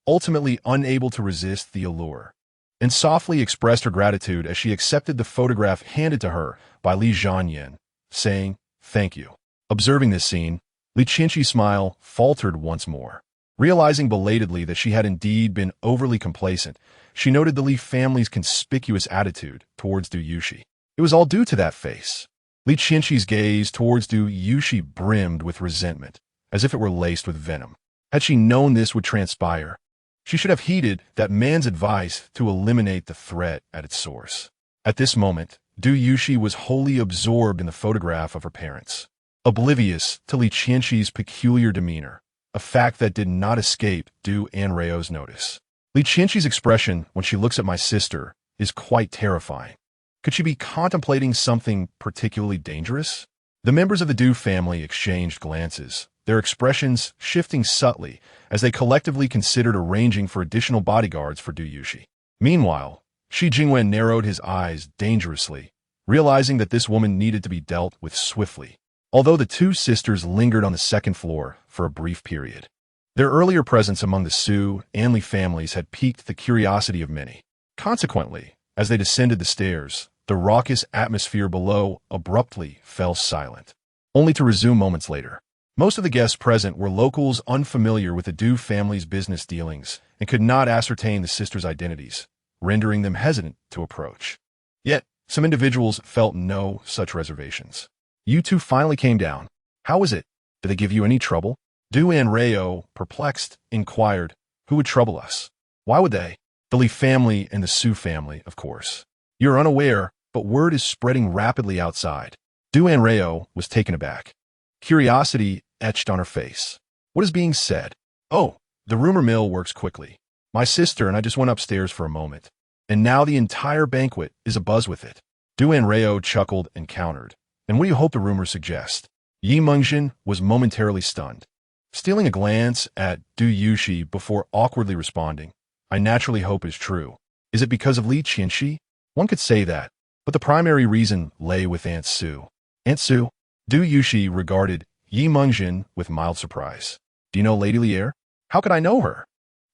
ultimately unable to resist the allure, and softly expressed her gratitude as she accepted the photograph handed to her by Li Zhanyan, saying, "Thank you." Observing this scene, Li Qianqi's smile faltered once more. Realizing belatedly that she had indeed been overly complacent, she noted the Li family's conspicuous attitude towards Du Yushi. It was all due to that face. Li Qianqi's gaze towards Du Yushi brimmed with resentment, as if it were laced with venom. Had she known this would transpire, she should have heeded that man's advice to eliminate the threat at its source. At this moment, Du Yushi was wholly absorbed in the photograph of her parents, oblivious to Li Qianqi's peculiar demeanor, a fact that did not escape Du Anrao's notice. Li Qianqi's expression when she looks at my sister is quite terrifying. Could she be contemplating something particularly dangerous? The members of the Du family exchanged glances, their expressions shifting subtly as they collectively considered arranging for additional bodyguards for Du Yushi. Meanwhile, Shi Jingwen narrowed his eyes dangerously, realizing that this woman needed to be dealt with swiftly, although the two sisters lingered on the second floor for a brief period. Their earlier presence among the Su and Li families had piqued the curiosity of many. Consequently, as they descended the stairs, the raucous atmosphere below abruptly fell silent, only to resume moments later. Most of the guests present were locals unfamiliar with the Du family's business dealings and could not ascertain the sisters' identities, rendering them hesitant to approach. Yet, some individuals felt no such reservations. You two finally came down. How was it? Did they give you any trouble? Du Anrao, perplexed, inquired, who would trouble us? Why would they? The Li family and the Su family, of course. You're unaware, but word is spreading rapidly outside. Du Anrao was taken aback. Curiosity etched on her face. What is being said? Oh, the rumor mill works quickly. My sister and I just went upstairs for a moment. and now the entire banquet is abuzz with it. Du Anrao chuckled and countered. And what do you hope the rumors suggest? Yi Mengjin was momentarily stunned, stealing a glance at Du Yushi before awkwardly responding. I naturally hope is true. Is it because of Li Qianxi? One could say that, but the primary reason lay with Aunt Su. Aunt Su? Du Yushi regarded Yi Mengjin with mild surprise. Do you know Lady Lier? How could I know her?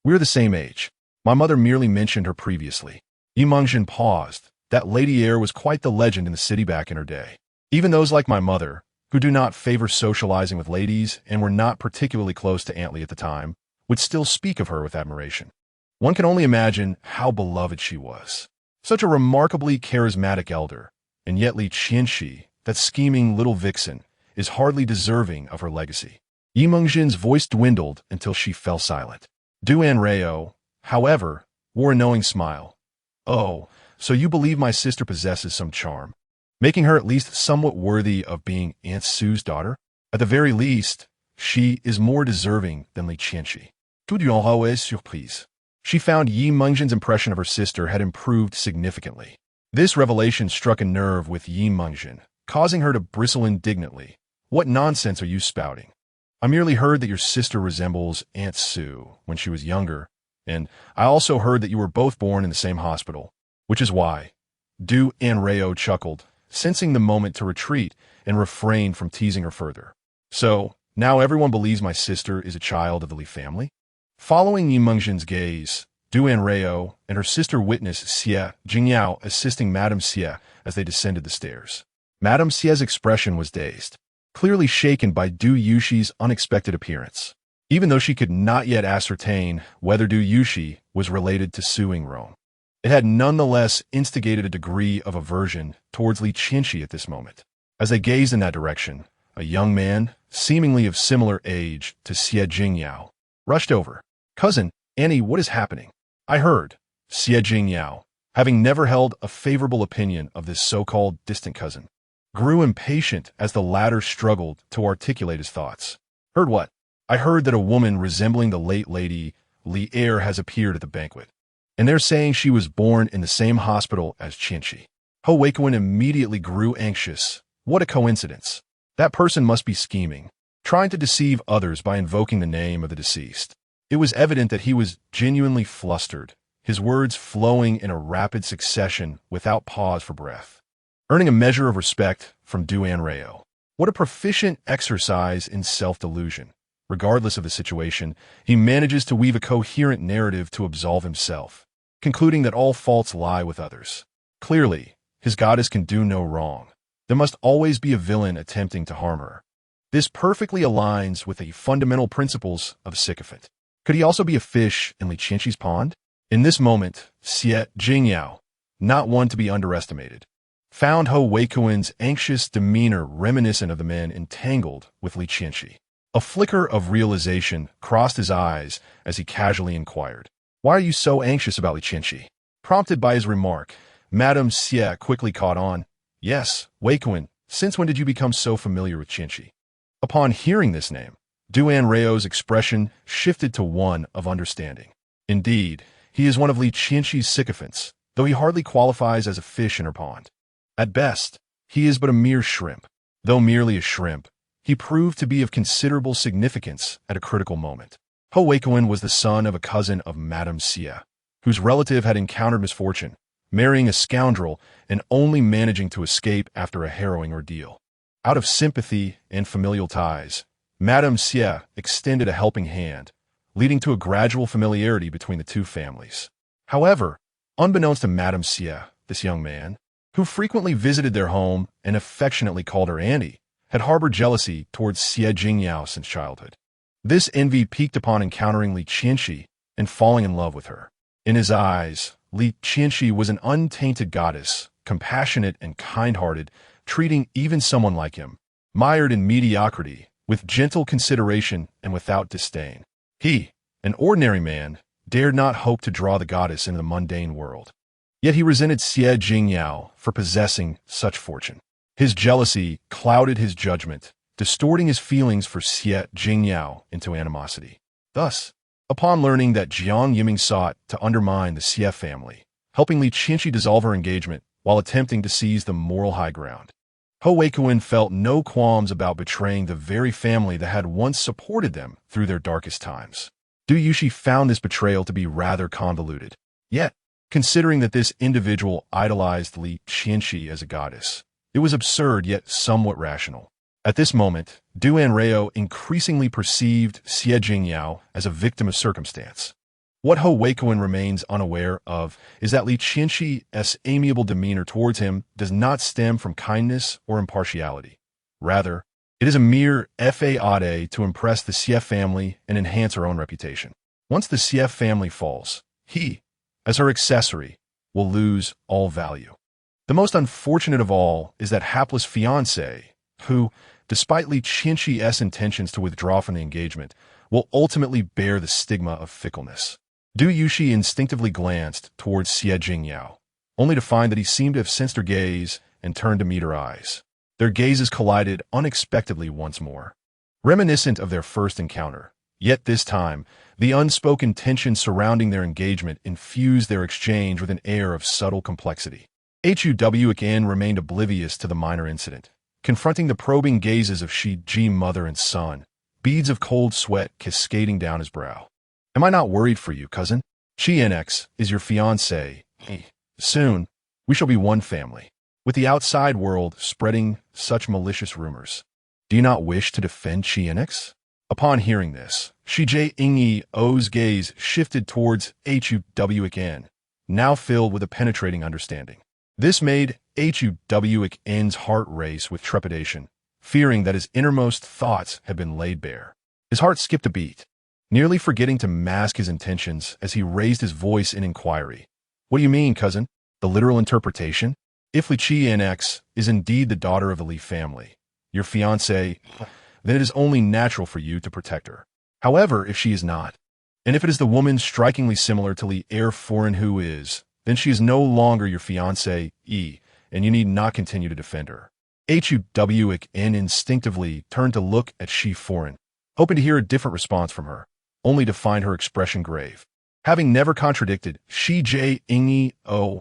We're the same age. My mother merely mentioned her previously. Yi Mengjin paused. That Lady Lier was quite the legend in the city back in her day. Even those like my mother, who do not favor socializing with ladies and were not particularly close to Aunt Li at the time, would still speak of her with admiration. One can only imagine how beloved she was. Such a remarkably charismatic elder, and yet Li Qianxi, that scheming little vixen, is hardly deserving of her legacy. Yi Mengjin's voice dwindled until she fell silent. Du Anrao, however, wore a knowing smile. Oh, so you believe my sister possesses some charm, making her at least somewhat worthy of being Aunt Su's daughter? At the very least, she is more deserving than Li Qianxi. Tout est surprise. She found Yi Mengjin's impression of her sister had improved significantly. This revelation struck a nerve with Yi Mengjin, causing her to bristle indignantly. What nonsense are you spouting? I merely heard that your sister resembles Aunt Su when she was younger, and I also heard that you were both born in the same hospital, which is why. Du Anrao chuckled, sensing the moment to retreat and refrain from teasing her further. So, now everyone believes my sister is a child of the Li family? Following Yi Mengjin's gaze, Du Anrao and her sister witnessed Xie Jingyao assisting Madame Xie as they descended the stairs. Madame Xie's expression was dazed, clearly shaken by Du Yushi's unexpected appearance, even though she could not yet ascertain whether Du Yushi was related to Su Yingrong. It had nonetheless instigated a degree of aversion towards Li Qianxi at this moment. As they gazed in that direction, a young man, seemingly of similar age to Xie Jingyao, rushed over. Cousin, Annie, what is happening? I heard. Xie Jingyao, having never held a favorable opinion of this so-called distant cousin, grew impatient as the latter struggled to articulate his thoughts. Heard what? I heard that a woman resembling the late Lady Lier has appeared at the banquet, and they're saying she was born in the same hospital as Qianxi. Ho Weikuan immediately grew anxious. What a coincidence. That person must be scheming, trying to deceive others by invoking the name of the deceased. It was evident that he was genuinely flustered, his words flowing in a rapid succession without pause for breath, earning a measure of respect from Du Anrao. What a proficient exercise in self-delusion. Regardless of the situation, he manages to weave a coherent narrative to absolve himself, concluding that all faults lie with others. Clearly, his goddess can do no wrong. There must always be a villain attempting to harm her. This perfectly aligns with the fundamental principles of a sycophant. Could he also be a fish in Li Qianxi's pond? In this moment, Xie Jingyao, not one to be underestimated, found Ho Weikuan's anxious demeanor reminiscent of the men entangled with Li Qianxi. A flicker of realization crossed his eyes as he casually inquired, "Why are you so anxious about Li Qianxi?" Prompted by his remark, Madame Xie quickly caught on. "Yes, Weikuan, since when did you become so familiar with Qianxi?" Upon hearing this name, Du Anrao's expression shifted to one of understanding. Indeed, he is one of Li Qianxi's sycophants, though he hardly qualifies as a fish in her pond. At best, he is but a mere shrimp. Though merely a shrimp, he proved to be of considerable significance at a critical moment. Ho Weikuan was the son of a cousin of Madame Xie, whose relative had encountered misfortune, marrying a scoundrel and only managing to escape after a harrowing ordeal. Out of sympathy and familial ties, Madame Xie extended a helping hand, leading to a gradual familiarity between the two families. However, unbeknownst to Madame Xie, this young man, who frequently visited their home and affectionately called her Annie, had harbored jealousy towards Xie Jingyao since childhood. This envy peaked upon encountering Li Qianxi and falling in love with her. In his eyes, Li Qianxi was an untainted goddess, compassionate and kind-hearted, treating even someone like him, mired in mediocrity, with gentle consideration and without disdain. He, an ordinary man, dared not hope to draw the goddess into the mundane world. Yet he resented Xie Jingyao for possessing such fortune. His jealousy clouded his judgment, distorting his feelings for Xie Jingyao into animosity. Thus, upon learning that Jiang Yiming sought to undermine the Xie family, helping Li Qianxi dissolve her engagement while attempting to seize the moral high ground. Ho Weikuan felt no qualms about betraying the very family that had once supported them through their darkest times. Du Yuxi found this betrayal to be rather convoluted. Yet, considering that this individual idolized Li Qianxi as a goddess, it was absurd yet somewhat rational. At this moment, Du Anrao increasingly perceived Xie Jingyao as a victim of circumstance. What Ho Weikuan remains unaware of is that Li Qianxi's amiable demeanor towards him does not stem from kindness or impartiality. Rather, it is a mere fade to impress the Xie family and enhance her own reputation. Once the Xie family falls, he, as her accessory, will lose all value. The most unfortunate of all is that hapless fiancé, who, despite Li Qianxi's intentions to withdraw from the engagement, will ultimately bear the stigma of fickleness. Du Yuxi instinctively glanced towards Xie Jingyao, only to find that he seemed to have sensed her gaze and turned to meet her eyes. Their gazes collided unexpectedly once more, reminiscent of their first encounter. Yet this time, the unspoken tension surrounding their engagement infused their exchange with an air of subtle complexity. Huan remained oblivious to the minor incident, confronting the probing gazes of Shi Ji mother and son, beads of cold sweat cascading down his brow. Am I not worried for you, cousin? Shi NX is your fiancé. Soon, we shall be one family, with the outside world spreading such malicious rumors. Do you not wish to defend Shi NX? Upon hearing this, Shi Jingyi's gaze shifted towards Huan, now filled with a penetrating understanding. This made Huan's heart race with trepidation, fearing that his innermost thoughts had been laid bare. His heart skipped a beat, nearly forgetting to mask his intentions as he raised his voice in inquiry. What do you mean, cousin? The literal interpretation? If Li NX is indeed the daughter of the Li family, your fiancé, then it is only natural for you to protect her. However, if she is not, and if it is the woman strikingly similar to Li Foreign who is, then she is no longer your fiancé, and you need not continue to defend her. Huan instinctively turned to look at Shi Foreign, hoping to hear a different response from her, only to find her expression grave. Having never contradicted Shi Jingyi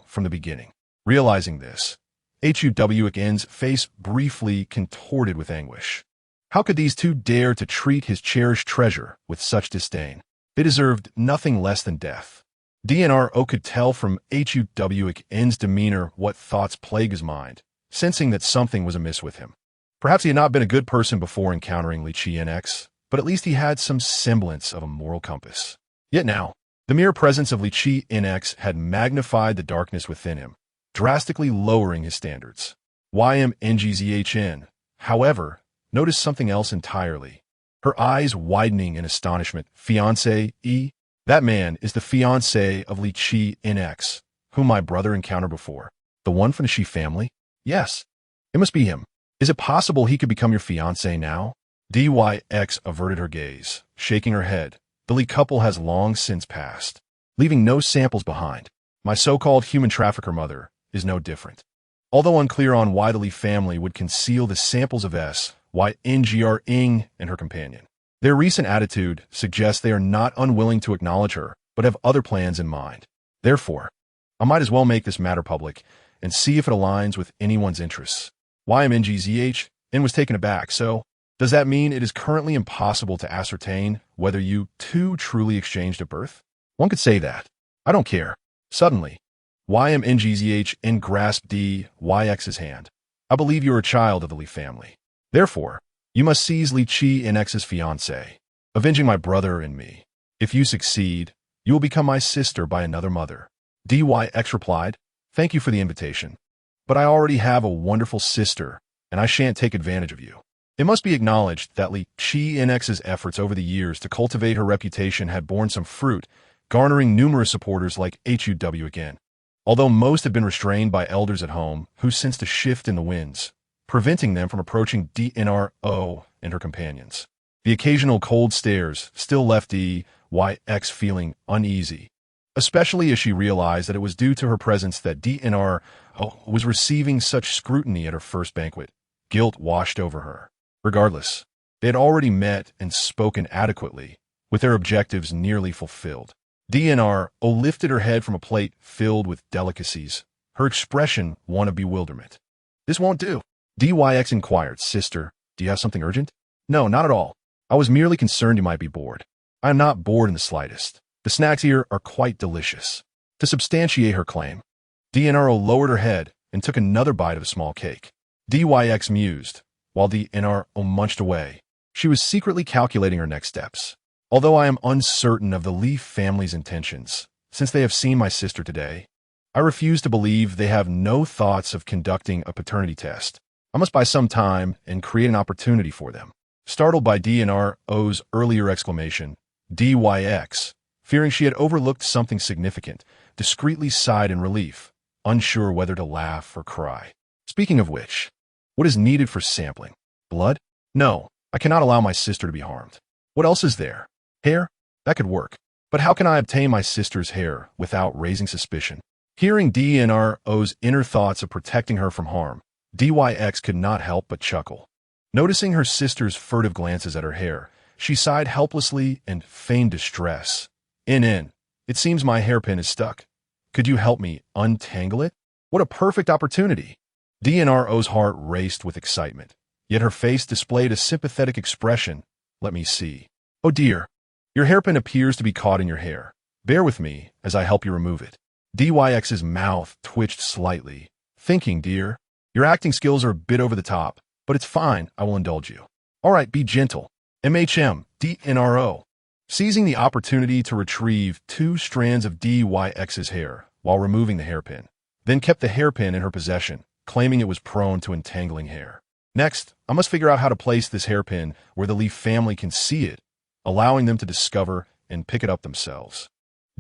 from the beginning. Realizing this, Huan's face briefly contorted with anguish. How could these two dare to treat his cherished treasure with such disdain? They deserved nothing less than death. Anrao could tell from Huan's demeanor what thoughts plagued his mind, sensing that something was amiss with him. Perhaps he had not been a good person before encountering Li NX, but at least he had some semblance of a moral compass. Yet now, the mere presence of Li NX had magnified the darkness within him, drastically lowering his standards. YMNGZHN, however, noticed something else entirely. Her eyes widening in astonishment. Fiancé, That man is the fiancé of Li NX, whom my brother encountered before. The one from the Shi family? Yes. It must be him. Is it possible he could become your fiancé now? DYX averted her gaze, shaking her head. The Li couple has long since passed, leaving no samples behind. My so-called human trafficker mother is no different. Although unclear on why the Li family would conceal the samples of SYNGR and her companion, their recent attitude suggests they are not unwilling to acknowledge her, but have other plans in mind. Therefore, I might as well make this matter public and see if it aligns with anyone's interests. YMNGZH was taken aback, so does that mean it is currently impossible to ascertain whether you two truly exchanged at birth? One could say that. I don't care. Suddenly, YMNGZH grasped DYX's hand. I believe you are a child of the Li family. Therefore, you must seize Li NX's fiancé, avenging my brother and me. If you succeed, you will become my sister by another mother. DYX replied, Thank you for the invitation, but I already have a wonderful sister, and I shan't take advantage of you. It must be acknowledged that Li NX's efforts over the years to cultivate her reputation had borne some fruit, garnering numerous supporters like Huan. Although most had been restrained by elders at home who sensed a shift in the winds, preventing them from approaching Anrao and her companions. The occasional cold stares still left DYX feeling uneasy, especially as she realized that it was due to her presence that Anrao was receiving such scrutiny at her first banquet. Guilt washed over her. Regardless, they had already met and spoken adequately, with their objectives nearly fulfilled. DNRO lifted her head from a plate filled with delicacies, her expression one of bewilderment. This won't do. DYX inquired, Sister, do you have something urgent? No, not at all. I was merely concerned you might be bored. I am not bored in the slightest. The snacks here are quite delicious. To substantiate her claim, DNRO lowered her head and took another bite of a small cake. DYX mused, while DNRO munched away. She was secretly calculating her next steps. Although I am uncertain of the Leaf family's intentions, since they have seen my sister today, I refuse to believe they have no thoughts of conducting a paternity test. I must buy some time and create an opportunity for them. Startled by DNRO's earlier exclamation, DYX, fearing she had overlooked something significant, discreetly sighed in relief, unsure whether to laugh or cry. Speaking of which, what is needed for sampling? Blood? No, I cannot allow my sister to be harmed. What else is there? Hair? That could work. But how can I obtain my sister's hair without raising suspicion? Hearing DNRO's inner thoughts of protecting her from harm, DYX could not help but chuckle. Noticing her sister's furtive glances at her hair, she sighed helplessly and feigned distress. It seems my hairpin is stuck. Could you help me untangle it? What a perfect opportunity. DNRO's heart raced with excitement, yet her face displayed a sympathetic expression. Let me see. Oh dear. Your hairpin appears to be caught in your hair. Bear with me as I help you remove it. DYX's mouth twitched slightly, thinking, dear, your acting skills are a bit over the top, but it's fine, I will indulge you. All right, be gentle. DNRO. Seizing the opportunity to retrieve 2 strands of DYX's hair while removing the hairpin, then kept the hairpin in her possession, claiming it was prone to entangling hair. Next, I must figure out how to place this hairpin where the Leaf family can see it, allowing them to discover and pick it up themselves.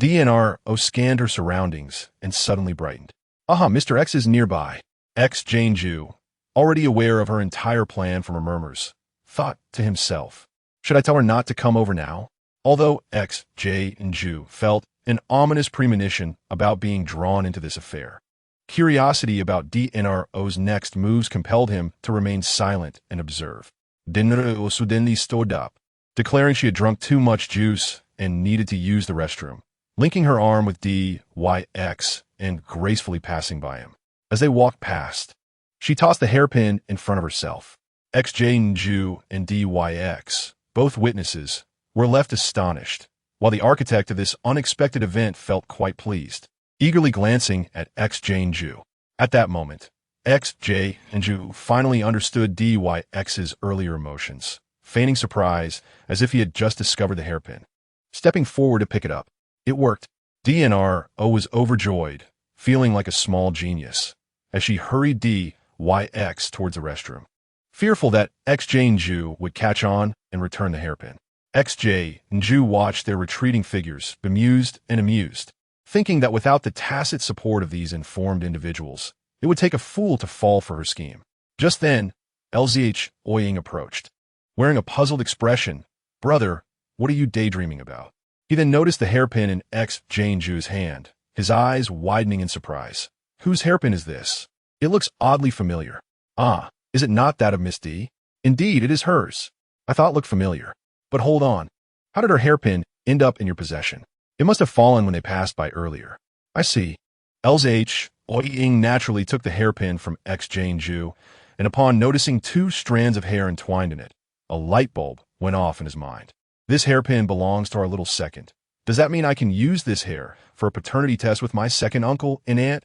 DNRO scanned her surroundings and suddenly brightened. Aha, Mr. X is nearby. X Jane-ju, already aware of her entire plan from her murmurs, thought to himself, should I tell her not to come over now? Although X Jane-ju felt an ominous premonition about being drawn into this affair, curiosity about DNRO's next moves compelled him to remain silent and observe. DNRO suddenly stood up, declaring she had drunk too much juice and needed to use the restroom, linking her arm with DYX and gracefully passing by him. As they walked past, she tossed the hairpin in front of herself. X Jane-ju and DYX, both witnesses, were left astonished, while the architect of this unexpected event felt quite pleased, eagerly glancing at X Jane-ju. At that moment, X Jane-ju finally understood DYX's earlier emotions, feigning surprise as if he had just discovered the hairpin. Stepping forward to pick it up, it worked. DNRO was overjoyed, feeling like a small genius, as she hurried DYX towards the restroom, fearful that X Jane-ju would catch on and return the hairpin. X Jane-ju watched their retreating figures, bemused and amused, thinking that without the tacit support of these informed individuals, it would take a fool to fall for her scheme. Just then, LZH Oying approached, wearing a puzzled expression. Brother, what are you daydreaming about? He then noticed the hairpin in X Jane-ju's hand, his eyes widening in surprise. Whose hairpin is this? It looks oddly familiar. Ah, is it not that of Miss D? Indeed, it is hers. I thought it looked familiar. But hold on. How did her hairpin end up in your possession? It must have fallen when they passed by earlier. I see. LZH Oying naturally took the hairpin from X Jane-ju, and upon noticing 2 strands of hair entwined in it, a light bulb went off in his mind. This hairpin belongs to our little second. Does that mean I can use this hair for a paternity test with my second uncle and aunt?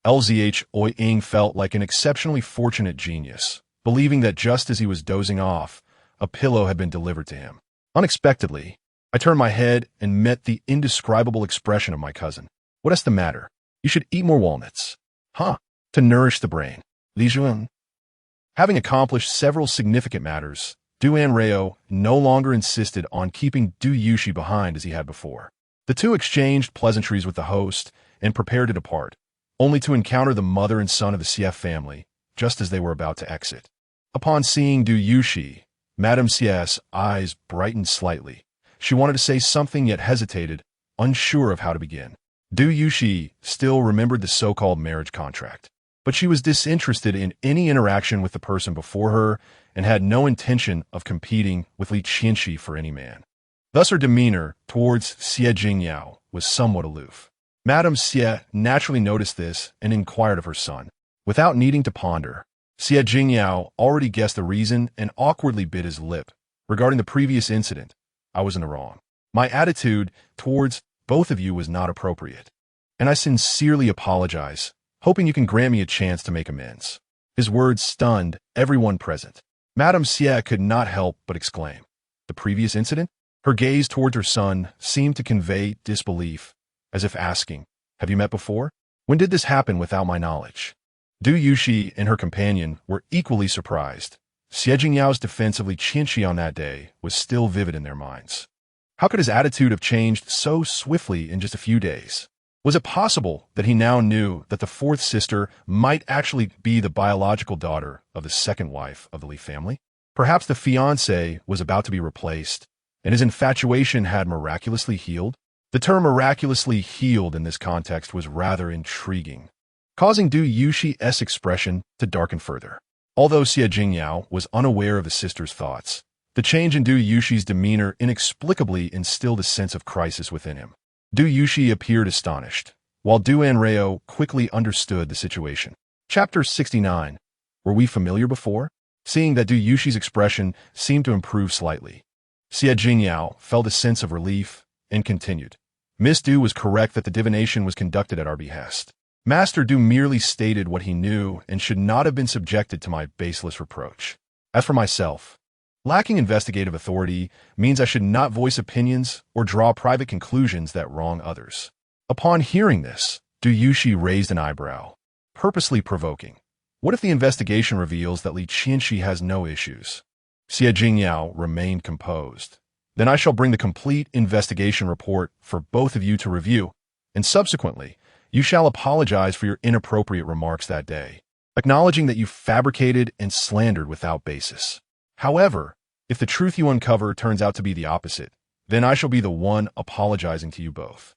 LZH Oying felt like an exceptionally fortunate genius, believing that just as he was dozing off, a pillow had been delivered to him. Unexpectedly, I turned my head and met the indescribable expression of my cousin. What is the matter? You should eat more walnuts. Huh? To nourish the brain. Li Juan. Having accomplished several significant matters, Anrao no longer insisted on keeping Du Yushi behind as he had before. The two exchanged pleasantries with the host and prepared to depart, only to encounter the mother and son of the CF family, just as they were about to exit. Upon seeing Du Yushi, Madame CF's eyes brightened slightly. She wanted to say something yet hesitated, unsure of how to begin. Du Yushi still remembered the so-called marriage contract, but she was disinterested in any interaction with the person before her and had no intention of competing with Li Qianxi for any man. Thus her demeanor towards Xie Jingyao was somewhat aloof. Madame Xie naturally noticed this and inquired of her son. Without needing to ponder, Xie Jingyao already guessed the reason and awkwardly bit his lip. Regarding the previous incident, I was in the wrong. My attitude towards both of you was not appropriate, and I sincerely apologize, hoping you can grant me a chance to make amends. His words stunned everyone present. Madame Xie could not help but exclaim, "The previous incident?" Her gaze towards her son seemed to convey disbelief, as if asking, "Have you met before? When did this happen without my knowledge?" Du Yushi and her companion were equally surprised. Xie Jingyao's defensively Qianxi on that day was still vivid in their minds. How could his attitude have changed so swiftly in just a few days? Was it possible that he now knew that the fourth sister might actually be the biological daughter of the second wife of the Li family? Perhaps the fiancé was about to be replaced, and his infatuation had miraculously healed? The term miraculously healed in this context was rather intriguing, causing Du Yushi's expression to darken further. Although Xie Jingyao was unaware of his sister's thoughts, the change in Du Yushi's demeanor inexplicably instilled a sense of crisis within him. Du Yushi appeared astonished, while Du Anrao quickly understood the situation. Chapter 69. Were we familiar before? Seeing that Du Yushi's expression seemed to improve slightly, Xie Jingyao felt a sense of relief and continued. Miss Du was correct that the divination was conducted at our behest. Master Du merely stated what he knew and should not have been subjected to my baseless reproach. As for myself, lacking investigative authority means I should not voice opinions or draw private conclusions that wrong others. Upon hearing this, Du Yushi raised an eyebrow, purposely provoking. What if the investigation reveals that Li Qianxi has no issues? Xie Jingyao remained composed. Then I shall bring the complete investigation report for both of you to review, and subsequently, you shall apologize for your inappropriate remarks that day, acknowledging that you fabricated and slandered without basis. However, if the truth you uncover turns out to be the opposite, then I shall be the one apologizing to you both.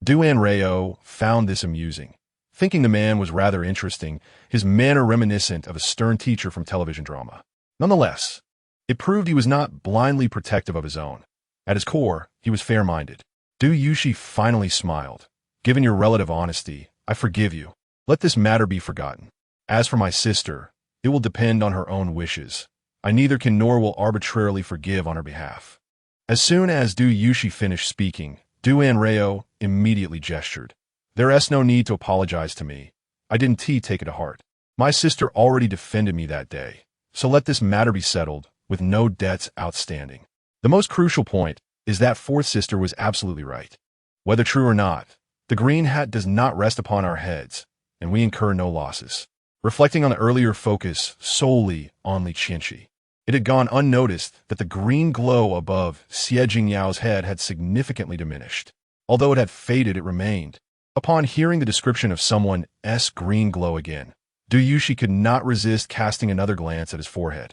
Du Anrao found this amusing, thinking the man was rather interesting, his manner reminiscent of a stern teacher from television drama. Nonetheless, it proved he was not blindly protective of his own. At his core, he was fair-minded. Du Yushi finally smiled. Given your relative honesty, I forgive you. Let this matter be forgotten. As for my sister, it will depend on her own wishes. I neither can nor will arbitrarily forgive on her behalf. As soon as Du Yushi finished speaking, Du Anrao immediately gestured. There's no need to apologize to me. I didn't take it to heart. My sister already defended me that day, so let this matter be settled, with no debts outstanding. The most crucial point is that fourth sister was absolutely right. Whether true or not, the green hat does not rest upon our heads, and we incur no losses. Reflecting on the earlier focus solely on Li Qianxi, it had gone unnoticed that the green glow above Xie Jingyao's head had significantly diminished. Although it had faded, it remained. Upon hearing the description of someone's green glow again, Du Yushi could not resist casting another glance at his forehead.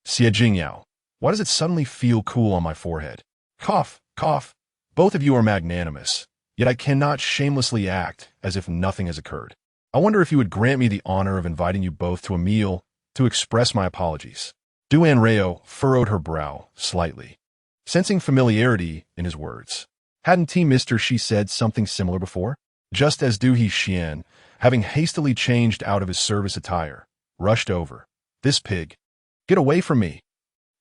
Xie Jingyao, why does it suddenly feel cool on my forehead? Cough, cough. Both of you are magnanimous, yet I cannot shamelessly act as if nothing has occurred. I wonder if you would grant me the honor of inviting you both to a meal to express my apologies. Du Anrao furrowed her brow slightly, sensing familiarity in his words. Hadn't Mr. Shi said something similar before? Just as Du Xian, having hastily changed out of his service attire, rushed over. This pig. Get away from me.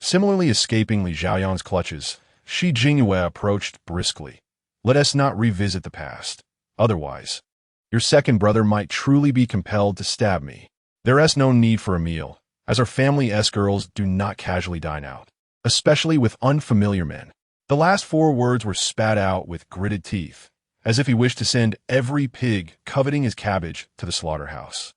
Similarly escaping Li Zhaoyan's clutches, Shi Jingyue approached briskly. Let us not revisit the past. Otherwise, your second brother might truly be compelled to stab me. There's no need for a meal, as our family's girls do not casually dine out, especially with unfamiliar men. The last 4 words were spat out with gritted teeth, as if he wished to send every pig coveting his cabbage to the slaughterhouse.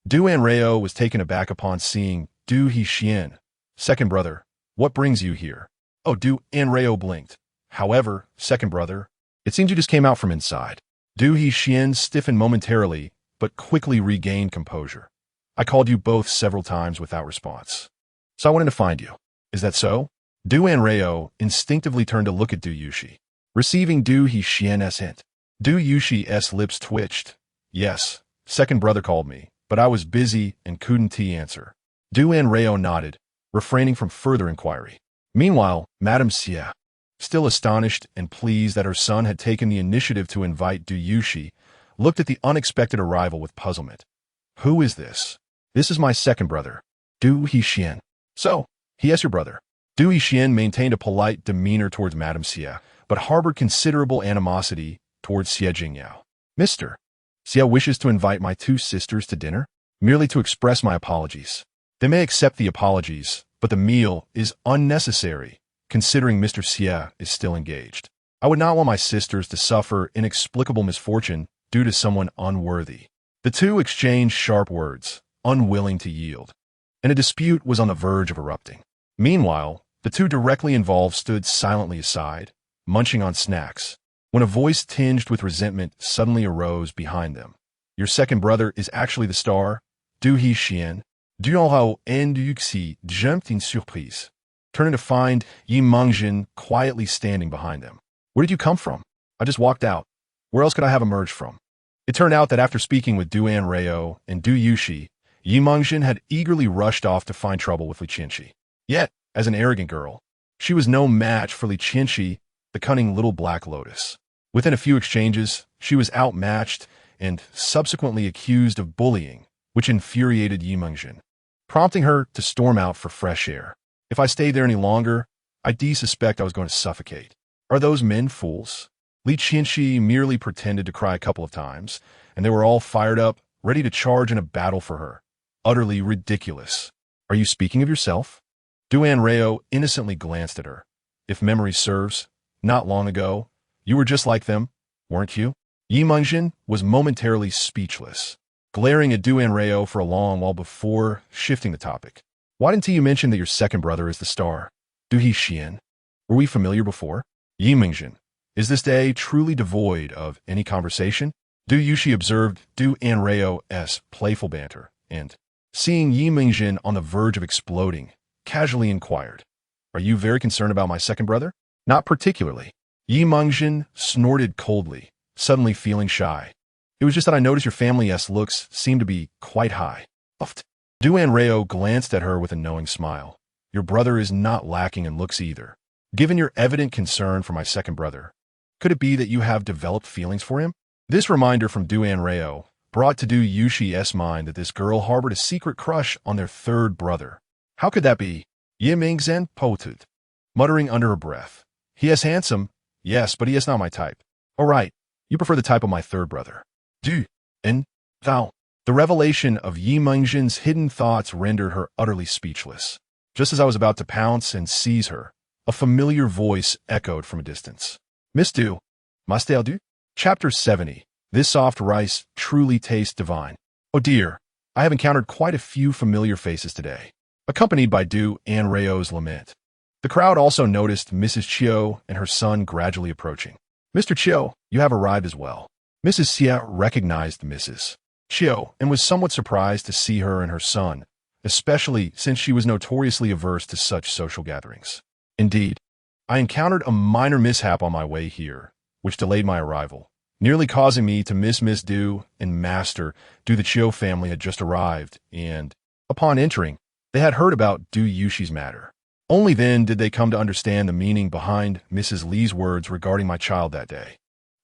Du Anrao was taken aback upon seeing Du Xian. Second brother, what brings you here? Oh, Du Anrao blinked. However, second brother, it seems you just came out from inside. Du Xian stiffened momentarily, but quickly regained composure. I called you both several times without response, so I wanted to find you. Is that so? Du Anrao instinctively turned to look at Du Yushi, receiving Du Xian's hint. Du Yushi's lips twitched. Yes, second brother called me, but I was busy and couldn't answer. Du Anrao nodded, refraining from further inquiry. Meanwhile, Madame Xie, still astonished and pleased that her son had taken the initiative to invite Du Yushi, looked at the unexpected arrival with puzzlement. Who is this? This is my second brother, Du Yixian. So, he is your brother. Du Yixian maintained a polite demeanor towards Madame Xie, but harbored considerable animosity towards Xie Jingyao. Mr. Xie wishes to invite my two sisters to dinner, merely to express my apologies. They may accept the apologies, but the meal is unnecessary, considering Mr. Xie is still engaged. I would not want my sisters to suffer inexplicable misfortune due to someone unworthy. The two exchanged sharp words, unwilling to yield, and a dispute was on the verge of erupting. Meanwhile, the two directly involved stood silently aside, munching on snacks, when a voice tinged with resentment suddenly arose behind them. Your second brother is actually the star, Du Yixian. Du Anrao and Du Yuxi jumped in surprise, turning to find Yi Mengjin quietly standing behind them. Where did you come from? I just walked out. Where else could I have emerged from? It turned out that after speaking with Du Anrao and Du Yushi, Yi Mengjin had eagerly rushed off to find trouble with Li Qianxi. Yet, as an arrogant girl, she was no match for Li Qianxi, the cunning little black lotus. Within a few exchanges, she was outmatched and subsequently accused of bullying, which infuriated Yi Mengjin, prompting her to storm out for fresh air. If I stayed there any longer, I suspect I was going to suffocate. Are those men fools? Li Qianxi merely pretended to cry a couple of times, and they were all fired up, ready to charge in a battle for her. Utterly ridiculous. Are you speaking of yourself? Du Anrao innocently glanced at her. If memory serves, not long ago, you were just like them, weren't you? Yi Mengjin was momentarily speechless, glaring at Du Anrao for a long while before shifting the topic. Why didn't you mention that your second brother is the star, Du Yixian? Were we familiar before? Yi Mengjin, is this day truly devoid of any conversation? Du Yushi observed Du Anrao's playful banter, and, seeing Yi Mengjin on the verge of exploding, casually inquired, Are you very concerned about my second brother? Not particularly. Yi Mengjin snorted coldly, suddenly feeling shy. It was just that I noticed your family's looks seemed to be quite high. Uffed. Du Anrao glanced at her with a knowing smile. Your brother is not lacking in looks either. Given your evident concern for my second brother, could it be that you have developed feelings for him? This reminder from Du Anrao brought to Du Yushi's mind that this girl harbored a secret crush on their third brother. How could that be? Yi Mengjin pouted, muttering under her breath. He is handsome, yes, but he is not my type. All right, you prefer the type of my third brother. Du, and thou. The revelation of Yi Mengjin's hidden thoughts rendered her utterly speechless. Just as I was about to pounce and seize her, a familiar voice echoed from a distance. Miss Du, must I do? Chapter 70. This soft rice truly tastes divine. Oh dear, I have encountered quite a few familiar faces today, accompanied by Du Anrao's lament. The crowd also noticed Mrs. Chiu and her son gradually approaching. Mr. Chiu, you have arrived as well. Mrs. Xie recognized Mrs. Chiu and was somewhat surprised to see her and her son, especially since she was notoriously averse to such social gatherings. Indeed, I encountered a minor mishap on my way here, which delayed my arrival, nearly causing me to miss Miss Du and Master Du. The Chiu family had just arrived, and, upon entering, they had heard about Du Yushi's matter. Only then did they come to understand the meaning behind Mrs. Li's words regarding my child that day.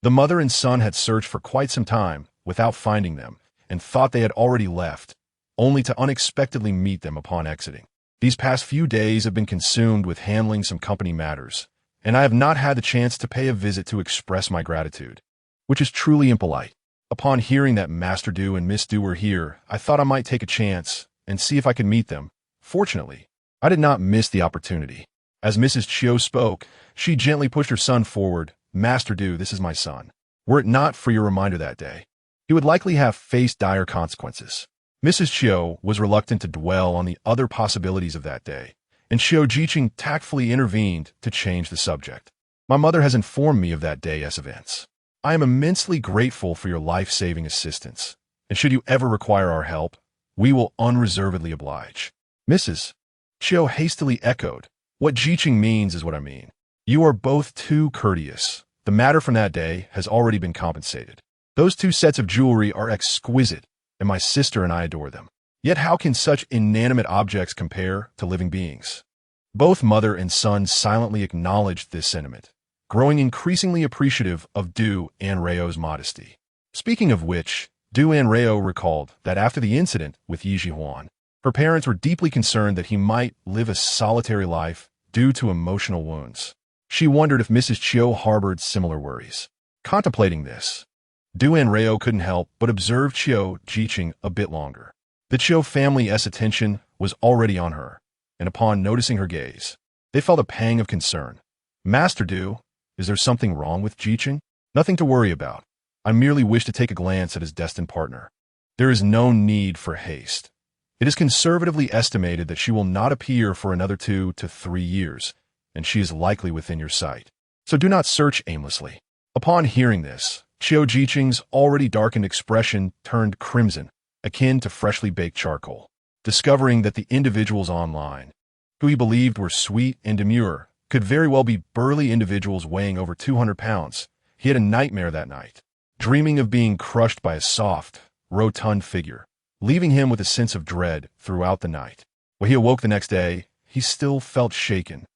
The mother and son had searched for quite some time without finding them, and thought they had already left, only to unexpectedly meet them upon exiting. These past few days have been consumed with handling some company matters, and I have not had the chance to pay a visit to express my gratitude, which is truly impolite. Upon hearing that Master Du and Miss Du were here, I thought I might take a chance and see if I could meet them. Fortunately, I did not miss the opportunity. As Mrs. Chiu spoke, she gently pushed her son forward. Master Du, this is my son. Were it not for your reminder that day, he would likely have faced dire consequences. Mrs. Chiu was reluctant to dwell on the other possibilities of that day, and Xiu Jiqing tactfully intervened to change the subject. My mother has informed me of that day's events. I am immensely grateful for your life-saving assistance, and should you ever require our help, we will unreservedly oblige. Mrs. Chiu hastily echoed, What Jiqing means is what I mean. You are both too courteous. The matter from that day has already been compensated. Those two sets of jewelry are exquisite, and my sister and I adore them. Yet how can such inanimate objects compare to living beings? Both mother and son silently acknowledged this sentiment, growing increasingly appreciative of Du Anrao's modesty. Speaking of which, Du Anrao recalled that after the incident with Yi Jihuan, her parents were deeply concerned that he might live a solitary life due to emotional wounds. She wondered if Mrs. Chiu harbored similar worries. Contemplating this, Du Anrao couldn't help but observe Chiu Jiqing a bit longer. The Chiu family's attention was already on her, and upon noticing her gaze, they felt a pang of concern. "Master Du, is there something wrong with Jiqing?" "Nothing to worry about. I merely wish to take a glance at his destined partner. There is no need for haste. It is conservatively estimated that she will not appear for another 2 to 3 years, and she is likely within your sight. So do not search aimlessly." Upon hearing this, Chiu Jiqing's already darkened expression turned crimson, akin to freshly baked charcoal. Discovering that the individuals online, who he believed were sweet and demure, could very well be burly individuals weighing over 200 pounds, he had a nightmare that night, dreaming of being crushed by a soft, rotund figure, leaving him with a sense of dread throughout the night. When he awoke the next day, he still felt shaken,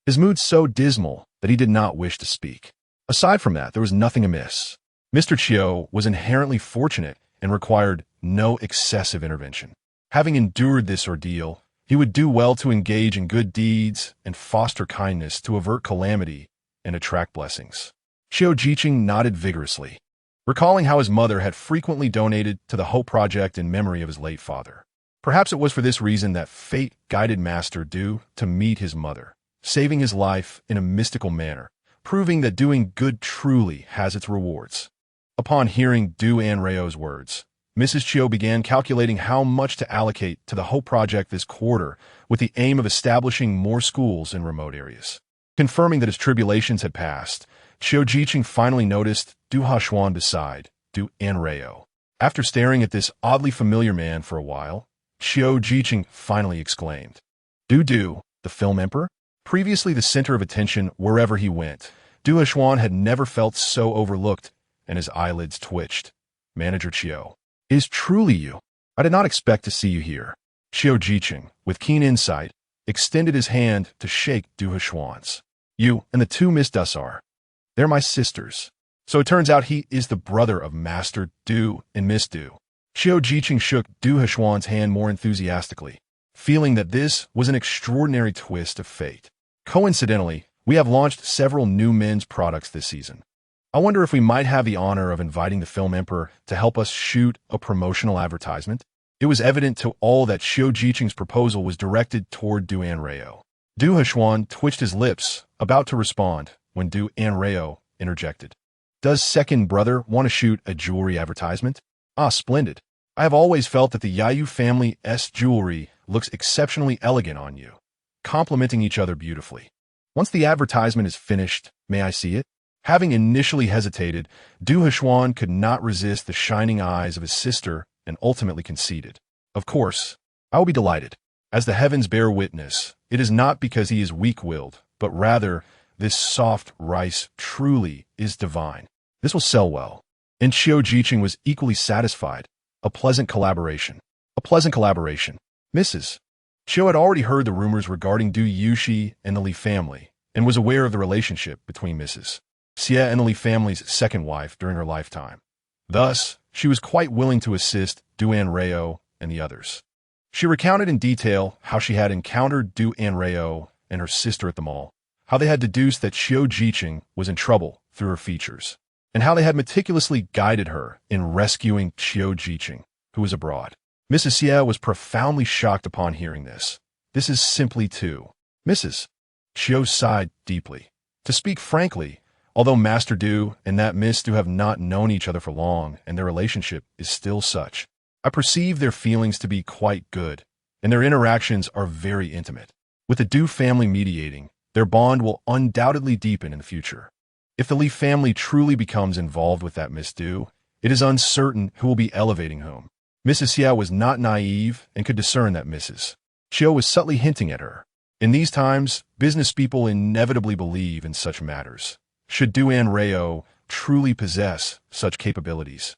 his mood so dismal that he did not wish to speak. Aside from that, there was nothing amiss. Mr. Chiu was inherently fortunate and required no excessive intervention. Having endured this ordeal, he would do well to engage in good deeds and foster kindness to avert calamity and attract blessings. Chiu Jiqing nodded vigorously, recalling how his mother had frequently donated to the Hope Project in memory of his late father. Perhaps it was for this reason that fate guided Master Du to meet his mother, saving his life in a mystical manner, proving that doing good truly has its rewards. Upon hearing Du Anrao's words, Mrs. Chiu began calculating how much to allocate to the Hope Project this quarter with the aim of establishing more schools in remote areas. Confirming that his tribulations had passed, Chiu Jiqing finally noticed Du Haxuan beside Du Anrao. After staring at this oddly familiar man for a while, Chiu Jiqing finally exclaimed, Du, the film emperor?" Previously the center of attention wherever he went, Du Haxuan had never felt so overlooked, and his eyelids twitched. "Manager Chiu, it is truly you. I did not expect to see you here." Chiu Jiqing, with keen insight, extended his hand to shake Du Haxuan's. "You and the 2 Miss Dussar, they're my sisters. So it turns out he is the brother of Master Du and Miss Du." Chiu Jiqing shook Du Haxuan's hand more enthusiastically, feeling that this was an extraordinary twist of fate. "Coincidentally, we have launched several new men's products this season. I wonder if we might have the honor of inviting the film emperor to help us shoot a promotional advertisement." It was evident to all that Chiu Jiqing's proposal was directed toward Du Anrao. Du Haxuan twitched his lips, about to respond, when Du Anrao interjected. "Does second brother want to shoot a jewelry advertisement?" "Ah, splendid. I have always felt that the Yayu family's jewelry looks exceptionally elegant on you, complementing each other beautifully. Once the advertisement is finished, may I see it?" Having initially hesitated, Du Haxuan could not resist the shining eyes of his sister and ultimately conceded. "Of course, I will be delighted. As the heavens bear witness, it is not because he is weak-willed, but rather this soft rice truly is divine. This will sell well." And Chiu Jiqing was equally satisfied. A pleasant collaboration. A pleasant collaboration. Mrs. Chiu had already heard the rumors regarding Du Yuxi and the Li family, and was aware of the relationship between Mrs. Xie and the Li family's second wife during her lifetime. Thus, she was quite willing to assist Du Anrao and the others. She recounted in detail how she had encountered Du Anrao and her sister at the mall, how they had deduced that Chiu Jiqing was in trouble through her features, and how they had meticulously guided her in rescuing Chiu Jiqing, who was abroad. Mrs. Xie was profoundly shocked upon hearing this. This is simply too. Mrs. Chiu sighed deeply. To speak frankly, although Master Du and that Miss Du have not known each other for long, and their relationship is still such, I perceive their feelings to be quite good, and their interactions are very intimate. With the Du family mediating, their bond will undoubtedly deepen in the future. If the Li family truly becomes involved with that Miss Du, it is uncertain who will be elevating whom. Mrs. Xia was not naive and could discern that Mrs. Chiu was subtly hinting at her. In these times, business people inevitably believe in such matters. Should Du Anrao truly possess such capabilities,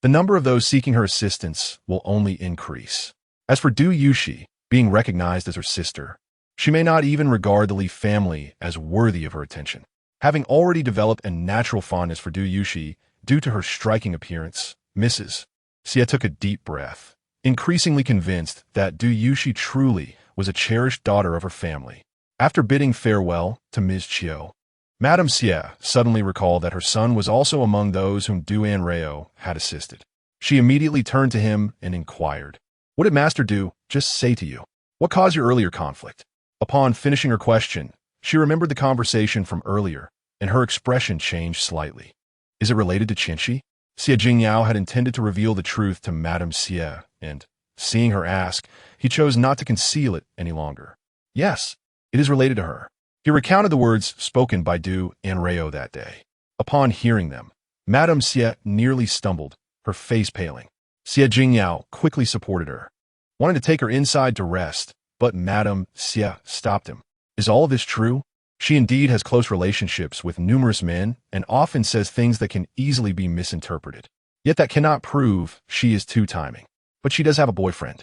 the number of those seeking her assistance will only increase. As for Du Yuxi, being recognized as her sister, She may not even regard the Li family as worthy of her attention. Having already developed a natural fondness for Du Yuxi due to her striking appearance, Mrs. Xie took a deep breath, increasingly convinced that Du Yuxi truly was a cherished daughter of her family. After bidding farewell to Ms. Qiu, Madame Xie suddenly recalled that her son was also among those whom Du Anrao had assisted. She immediately turned to him and inquired, "What did Master Du just say to you? What caused your earlier conflict?" Upon finishing her question, she remembered the conversation from earlier, and her expression changed slightly. "Is it related to Qinshi?" Xie Jingyao had intended to reveal the truth to Madame Xie, and, seeing her ask, he chose not to conceal it any longer. "Yes, it is related to her." He recounted the words spoken by Du Anrao that day. Upon hearing them, Madame Xie nearly stumbled, her face paling. Xie Jingyao quickly supported her, wanting to take her inside to rest, but Madame Xie stopped him. "Is all of this true? She indeed has close relationships with numerous men and often says things that can easily be misinterpreted. Yet that cannot prove she is two-timing. But she does have a boyfriend."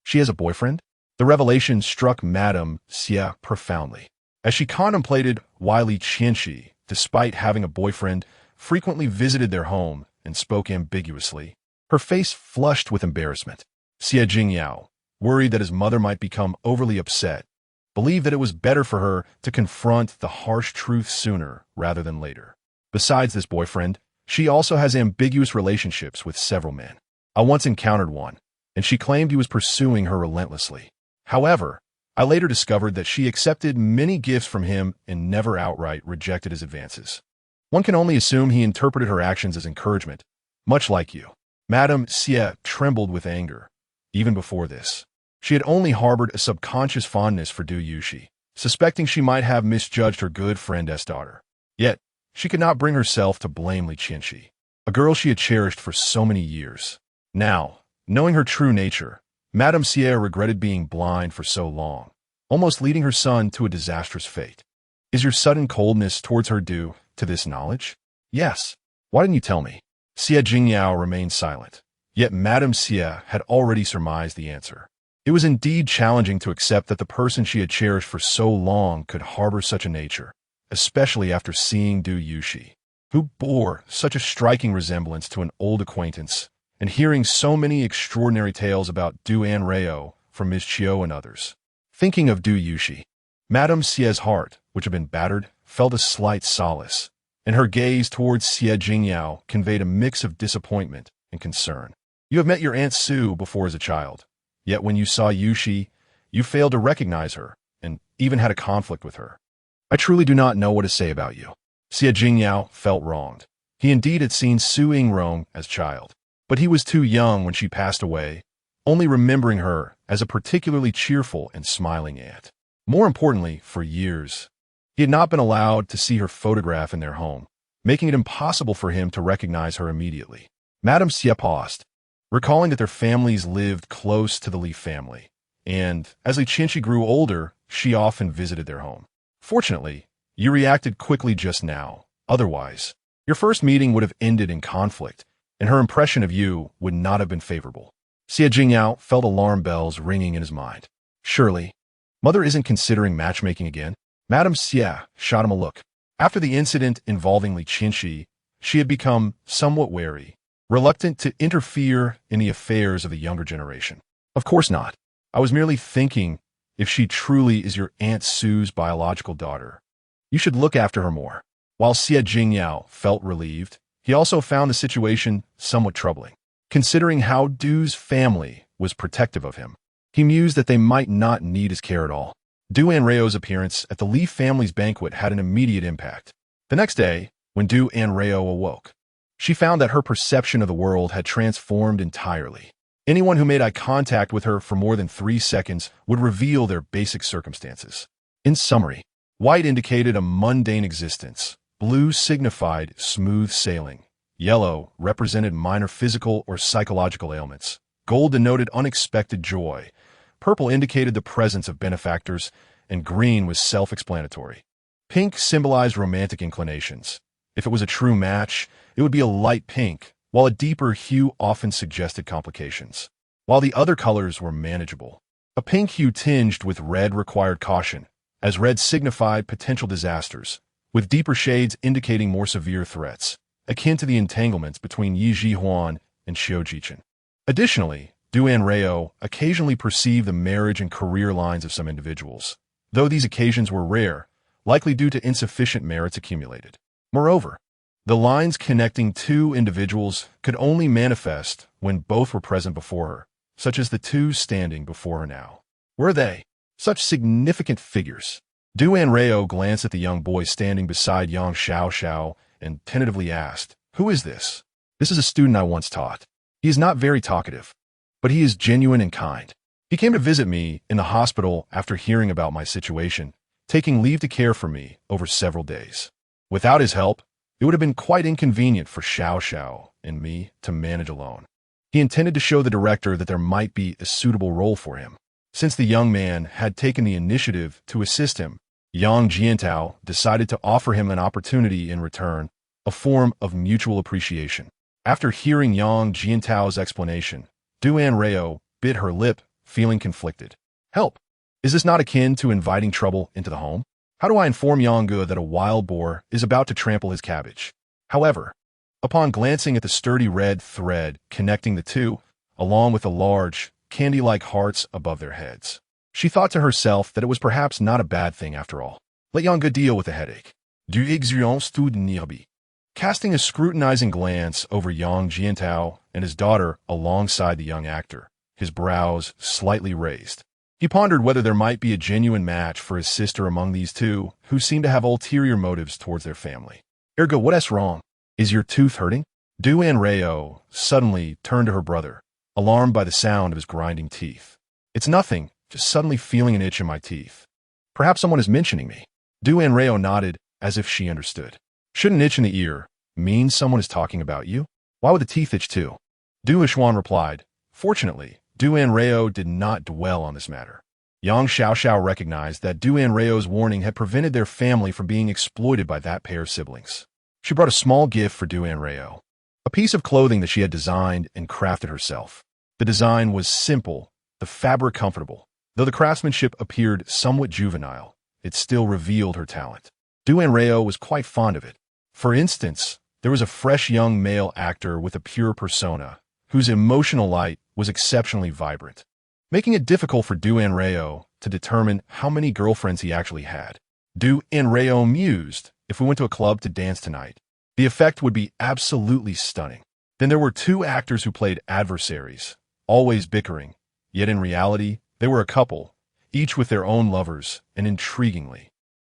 "She has a boyfriend?" The revelation struck Madame Xie profoundly. As she contemplated why Li Qianxi, despite having a boyfriend, frequently visited their home and spoke ambiguously, her face flushed with embarrassment. Xie Jingyao, worried that his mother might become overly upset, believed that it was better for her to confront the harsh truth sooner rather than later. Besides this boyfriend, she also has ambiguous relationships with several men. I once encountered one, and she claimed he was pursuing her relentlessly. However, I later discovered that she accepted many gifts from him and never outright rejected his advances. One can only assume he interpreted her actions as encouragement, much like you. Madame Xie trembled with anger. Even before this, she had only harbored a subconscious fondness for Du Yuxi, suspecting she might have misjudged her good friend's daughter. Yet, she could not bring herself to blame Li Qianxi, a girl she had cherished for so many years. Now, knowing her true nature, Madame Xie regretted being blind for so long, almost leading her son to a disastrous fate. "Is your sudden coldness towards her due to this knowledge?" "Yes. Why didn't you tell me?" Xie Jingyao remained silent, yet Madame Xie had already surmised the answer. It was indeed challenging to accept that the person she had cherished for so long could harbor such a nature, especially after seeing Du Yuxi, who bore such a striking resemblance to an old acquaintance, and hearing so many extraordinary tales about Du Anrao from Ms. Qiu and others. Thinking of Du Yuxi, Madame Xie's heart, which had been battered, felt a slight solace, and her gaze towards Xie Jingyao conveyed a mix of disappointment and concern. "You have met your Aunt Su before as a child, yet when you saw Yuxi, you failed to recognize her, and even had a conflict with her. I truly do not know what to say about you." Xie Jingyao felt wronged. He indeed had seen Su Yingrong as child, but he was too young when she passed away, only remembering her as a particularly cheerful and smiling aunt. More importantly, for years, he had not been allowed to see her photograph in their home, making it impossible for him to recognize her immediately. Madame Xie paused, recalling that their families lived close to the Li family, and as Li Qianxi grew older, she often visited their home. "Fortunately, you reacted quickly just now. Otherwise, your first meeting would have ended in conflict, and her impression of you would not have been favorable." Xie Jingyao felt alarm bells ringing in his mind. Surely, Mother isn't considering matchmaking again? Madame Xie shot him a look. After the incident involving Li Qianxi, she had become somewhat wary, reluctant to interfere in the affairs of the younger generation. "Of course not. I was merely thinking, if she truly is your Aunt Su's biological daughter, you should look after her more." While Xie Jingyao felt relieved, he also found the situation somewhat troubling. Considering how Du's family was protective of him, he mused that they might not need his care at all. Du Anrao's appearance at the Li family's banquet had an immediate impact. The next day, when Du Anrao awoke, she found that her perception of the world had transformed entirely. Anyone who made eye contact with her for more than 3 seconds would reveal their basic circumstances. In summary, white indicated a mundane existence, blue signified smooth sailing, yellow represented minor physical or psychological ailments, gold denoted unexpected joy, purple indicated the presence of benefactors, and green was self-explanatory. Pink symbolized romantic inclinations. If it was a true match, it would be a light pink, while a deeper hue often suggested complications. While the other colors were manageable, A pink hue tinged with red required caution, as red signified potential disasters, with deeper shades indicating more severe threats, akin to the entanglements between Yi Jihuan and Xiao Jichen. Additionally, Du Anrao occasionally perceived the marriage and career lines of some individuals, though these occasions were rare, likely due to insufficient merits accumulated. Moreover, the lines connecting two individuals could only manifest when both were present before her, such as the two standing before her now. Were they such significant figures? Du Anrao glanced at the young boy standing beside Yang Xiao and tentatively asked, "Who is this?" "This is a student I once taught. He is not very talkative, but he is genuine and kind. He came to visit me in the hospital after hearing about my situation, taking leave to care for me over several days. Without his help, it would have been quite inconvenient for Xiao and me to manage alone." He intended to show the director that there might be a suitable role for him. Since the young man had taken the initiative to assist him, Yang Jiantao decided to offer him an opportunity in return, a form of mutual appreciation. After hearing Yang Jiantao's explanation, Du Anrao bit her lip, feeling conflicted. "Help! Is this not akin to inviting trouble into the home? How do I inform Yang Ge that a wild boar is about to trample his cabbage?" However, upon glancing at the sturdy red thread connecting the two, along with the large, candy-like hearts above their heads, she thought to herself that it was perhaps not a bad thing after all. Let Yang Ge deal with the headache. Du exerce tout nirbi. Casting a scrutinizing glance over Yang Jiantao and his daughter alongside the young actor, his brows slightly raised, he pondered whether there might be a genuine match for his sister among these two, who seemed to have ulterior motives towards their family. "Ergo, what's wrong? Is your tooth hurting?" Du Anrao suddenly turned to her brother, alarmed by the sound of his grinding teeth. "It's nothing, just suddenly feeling an itch in my teeth. Perhaps someone is mentioning me." Du Anrao nodded as if she understood. "Should an itch in the ear mean someone is talking about you? Why would the teeth itch too?" Du Ishuan replied. Fortunately, Du Anrao did not dwell on this matter. Yang Xiao recognized that Du Anrao's warning had prevented their family from being exploited by that pair of siblings. She brought a small gift for Du Anrao, a piece of clothing that she had designed and crafted herself. The design was simple, the fabric comfortable. Though the craftsmanship appeared somewhat juvenile, it still revealed her talent. Du Anrao was quite fond of it. For instance, there was a fresh young male actor with a pure persona, whose emotional light was exceptionally vibrant, making it difficult for Du Anrao to determine how many girlfriends he actually had. Du Anrao mused, "If we went to a club to dance tonight, the effect would be absolutely stunning." Then there were two actors who played adversaries, always bickering, yet in reality, they were a couple, each with their own lovers, and intriguingly,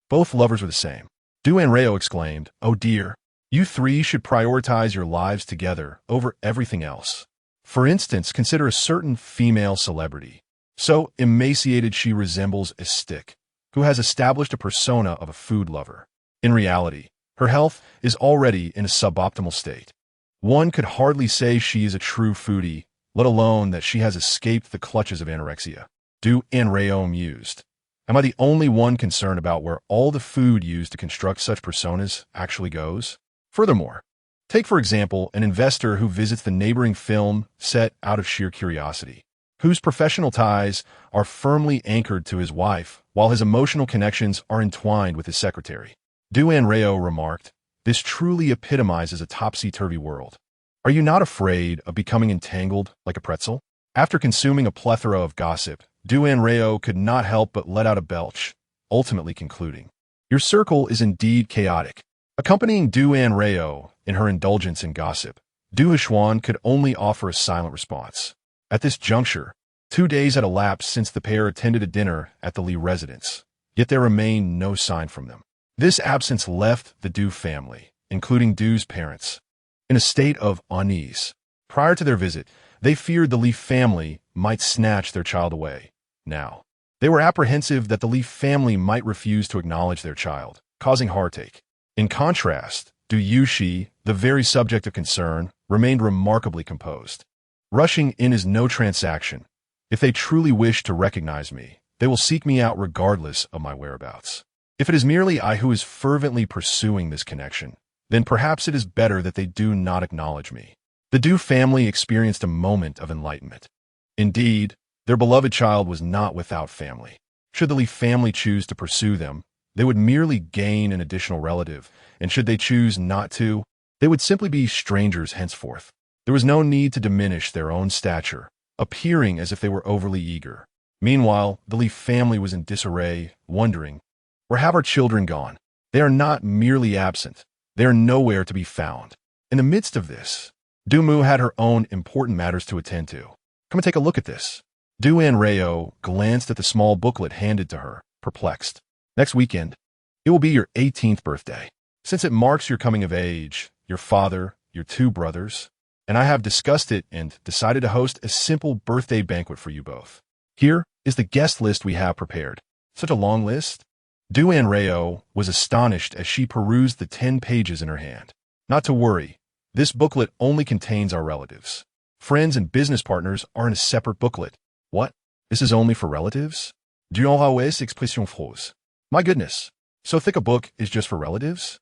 both lovers were the same. Du Anrao exclaimed, "Oh dear, you three should prioritize your lives together over everything else. For instance, consider a certain female celebrity, so emaciated she resembles a stick, who has established a persona of a food lover. In reality, her health is already in a suboptimal state. One could hardly say she is a true foodie, let alone that she has escaped the clutches of anorexia." Du Anrao mused. "Am I the only one concerned about where all the food used to construct such personas actually goes? Furthermore, take for example an investor who visits the neighboring film set out of sheer curiosity, whose professional ties are firmly anchored to his wife, while his emotional connections are entwined with his secretary." Du Anrao remarked, "This truly epitomizes a topsy-turvy world. Are you not afraid of becoming entangled like a pretzel?" After consuming a plethora of gossip, Du Anrao could not help but let out a belch, ultimately concluding, "Your circle is indeed chaotic." Accompanying Du Anrao in her indulgence in gossip, Du Ishuan could only offer a silent response. At this juncture, 2 days had elapsed since the pair attended a dinner at the Li residence, yet there remained no sign from them. This absence left the Du family, including Du's parents, in a state of unease. Prior to their visit, they feared the Li family might snatch their child away. Now, they were apprehensive that the Li family might refuse to acknowledge their child, causing heartache. In contrast, Du Yushi, the very subject of concern, remained remarkably composed. "Rushing in is no transaction. If they truly wish to recognize me, they will seek me out regardless of my whereabouts. If it is merely I who is fervently pursuing this connection, then perhaps it is better that they do not acknowledge me." The Du family experienced a moment of enlightenment. Indeed, Their beloved child was not without family. Should the Li family choose to pursue them, they would merely gain an additional relative, and should they choose not to, they would simply be strangers henceforth. There was no need to diminish their own stature, appearing as if they were overly eager. Meanwhile, the Li family was in disarray, wondering, where have our children gone? They are not merely absent. They are nowhere to be found. In the midst of this, Dumu had her own important matters to attend to. Come and take a look at this. Anrao glanced at the small booklet handed to her, perplexed. Next weekend, it will be your 18th birthday. Since it marks your coming of age, your father, your 2 brothers, and I have discussed it and decided to host a simple birthday banquet for you both. Here is the guest list we have prepared. Such a long list? Anrao was astonished as she perused the 10 pages in her hand. Not to worry, this booklet only contains our relatives. Friends and business partners are in a separate booklet. What? This is only for relatives? Du Anrao expression fausse. My goodness, so thick a book is just for relatives?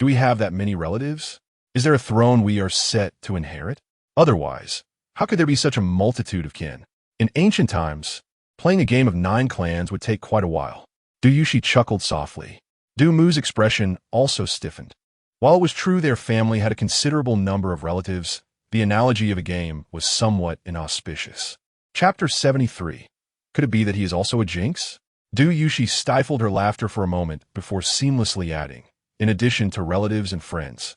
Do we have that many relatives? Is there a throne we are set to inherit? Otherwise, how could there be such a multitude of kin? In ancient times, playing a game of 9 clans would take quite a while. Yushi chuckled softly. Mu's expression also stiffened. While it was true their family had a considerable number of relatives, the analogy of a game was somewhat inauspicious. Chapter 73. Could it be that he is also a jinx? Yushi stifled her laughter for a moment before seamlessly adding, in addition to relatives and friends.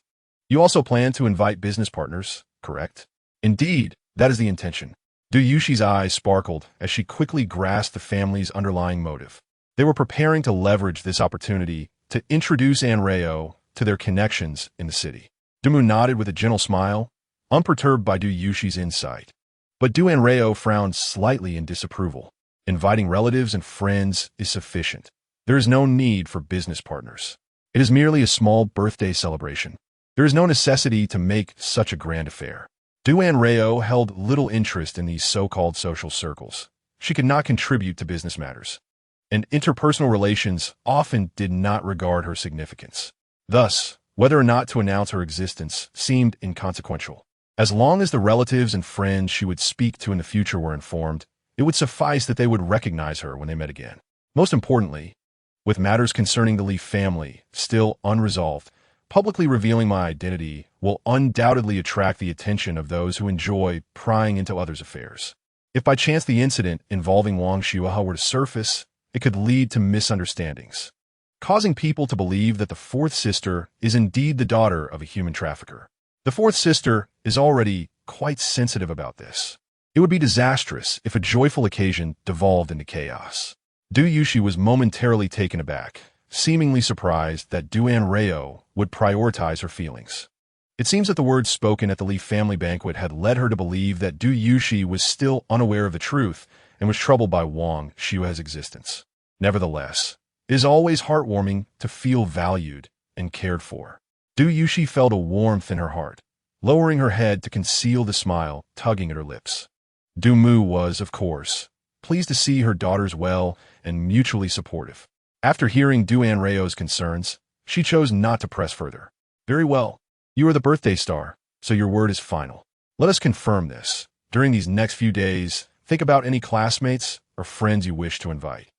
You also plan to invite business partners, correct? Indeed, that is the intention. Yushi's eyes sparkled as she quickly grasped the family's underlying motive. They were preparing to leverage this opportunity to introduce Anrao to their connections in the city. Dumu nodded with a gentle smile, unperturbed by Yushi's insight. But Anrao frowned slightly in disapproval. Inviting relatives and friends is sufficient. There is no need for business partners. It is merely a small birthday celebration. There is no necessity to make such a grand affair. Anrao held little interest in these so-called social circles. She could not contribute to business matters, and interpersonal relations often did not regard her significance. Thus, whether or not to announce her existence seemed inconsequential. As long as the relatives and friends she would speak to in the future were informed, it would suffice that they would recognize her when they met again. Most importantly, with matters concerning the Li family still unresolved, publicly revealing my identity will undoubtedly attract the attention of those who enjoy prying into others' affairs. If by chance the incident involving Wang Xiuhao were to surface, it could lead to misunderstandings, causing people to believe that the 4th sister is indeed the daughter of a human trafficker. The 4th sister is already quite sensitive about this. It would be disastrous if a joyful occasion devolved into chaos. Yushi was momentarily taken aback, seemingly surprised that Anrao would prioritize her feelings. It seems that the words spoken at the Li family banquet had led her to believe that Yushi was still unaware of the truth and was troubled by Wang Xiuhao's existence. Nevertheless, it is always heartwarming to feel valued and cared for. Yushi felt a warmth in her heart, lowering her head to conceal the smile tugging at her lips. Mu was, of course, pleased to see her daughters well and mutually supportive. After hearing Anrao's concerns, she chose not to press further. Very well. You are the birthday star, so your word is final. Let us confirm this. During these next few days, think about any classmates or friends you wish to invite.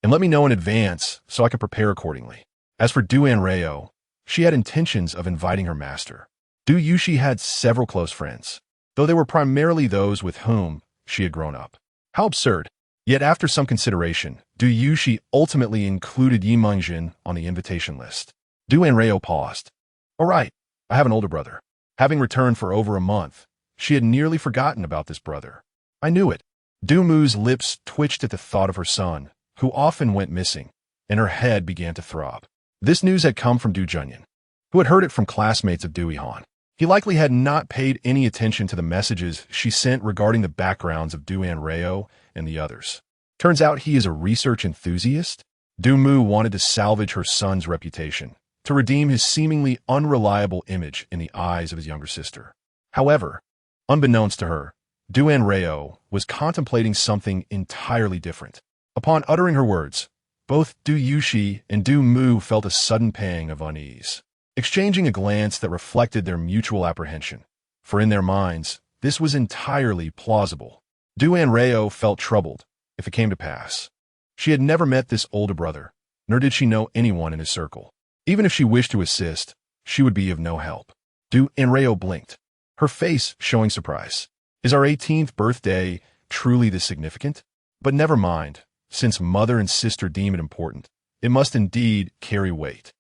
And let me know in advance so I can prepare accordingly. As for Anrao, she had intentions of inviting her master. Yushi had several close friends, though they were primarily those with whom she had grown up. How absurd. Yet after some consideration, Yushi ultimately included Yi Mengjin on the invitation list. Anrao paused. All right, I have an older brother. Having returned for over a month, she had nearly forgotten about this brother. I knew it. Mu's lips twitched at the thought of her son, who often went missing, and her head began to throb. This news had come from Junyan, who had heard it from classmates of Han. He likely had not paid any attention to the messages she sent regarding the backgrounds of Anrao and the others. Turns out he is a research enthusiast. Mu wanted to salvage her son's reputation, to redeem his seemingly unreliable image in the eyes of his younger sister. However, unbeknownst to her, Anrao was contemplating something entirely different. Upon uttering her words, both Yushi and Mu felt a sudden pang of unease, exchanging a glance that reflected their mutual apprehension, for in their minds, this was entirely plausible. Du Anrao felt troubled, if it came to pass. She had never met this older brother, nor did she know anyone in his circle. Even if she wished to assist, she would be of no help. Du Anrao blinked, her face showing surprise. Is our 18th birthday truly this significant? But never mind, since mother and sister deem it important, it must indeed carry weight.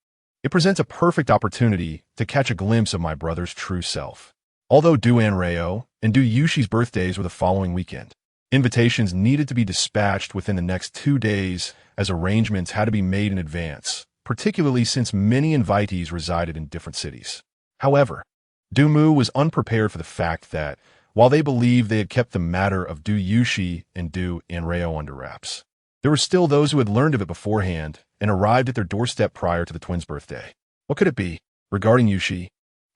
It presents a perfect opportunity to catch a glimpse of my brother's true self. Although Du Anrao and Du Yushi's birthdays were the following weekend, invitations needed to be dispatched within the next 2 days as arrangements had to be made in advance, particularly since many invitees resided in different cities. However, Du Mu was unprepared for the fact that, while they believed they had kept the matter of Du Yushi and Du Anrao under wraps, there were still those who had learned of it beforehand and arrived at their doorstep prior to the twins' birthday. What could it be? Regarding Yushi,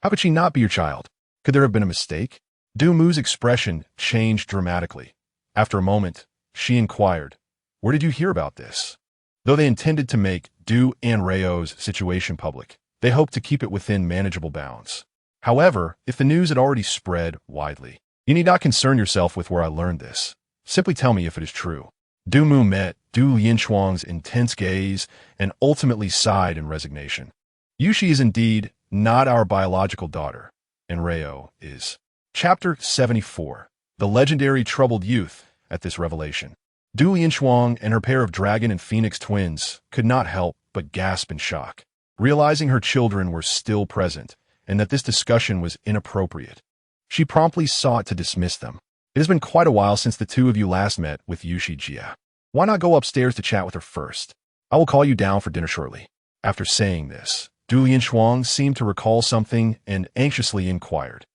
how could she not be your child? Could there have been a mistake? Du Mu's expression changed dramatically. After a moment, she inquired, "Where did you hear about this?" Though they intended to make Du Anrao's situation public, they hoped to keep it within manageable bounds. However, if the news had already spread widely, you need not concern yourself with where I learned this. Simply tell me if it is true. Du Mu met Du Linshuang's intense gaze and ultimately sighed in resignation. Yushi is indeed not our biological daughter. Anrao is. Chapter 74. The legendary troubled youth. At this revelation, Du Linshuang and her pair of dragon and phoenix twins could not help but gasp in shock, realizing her children were still present and that this discussion was inappropriate. She promptly sought to dismiss them. It has been quite a while since the two of you last met with Yushi Jia. Why not go upstairs to chat with her first? I will call you down for dinner shortly. After saying this, Du Linshuang seemed to recall something and anxiously inquired.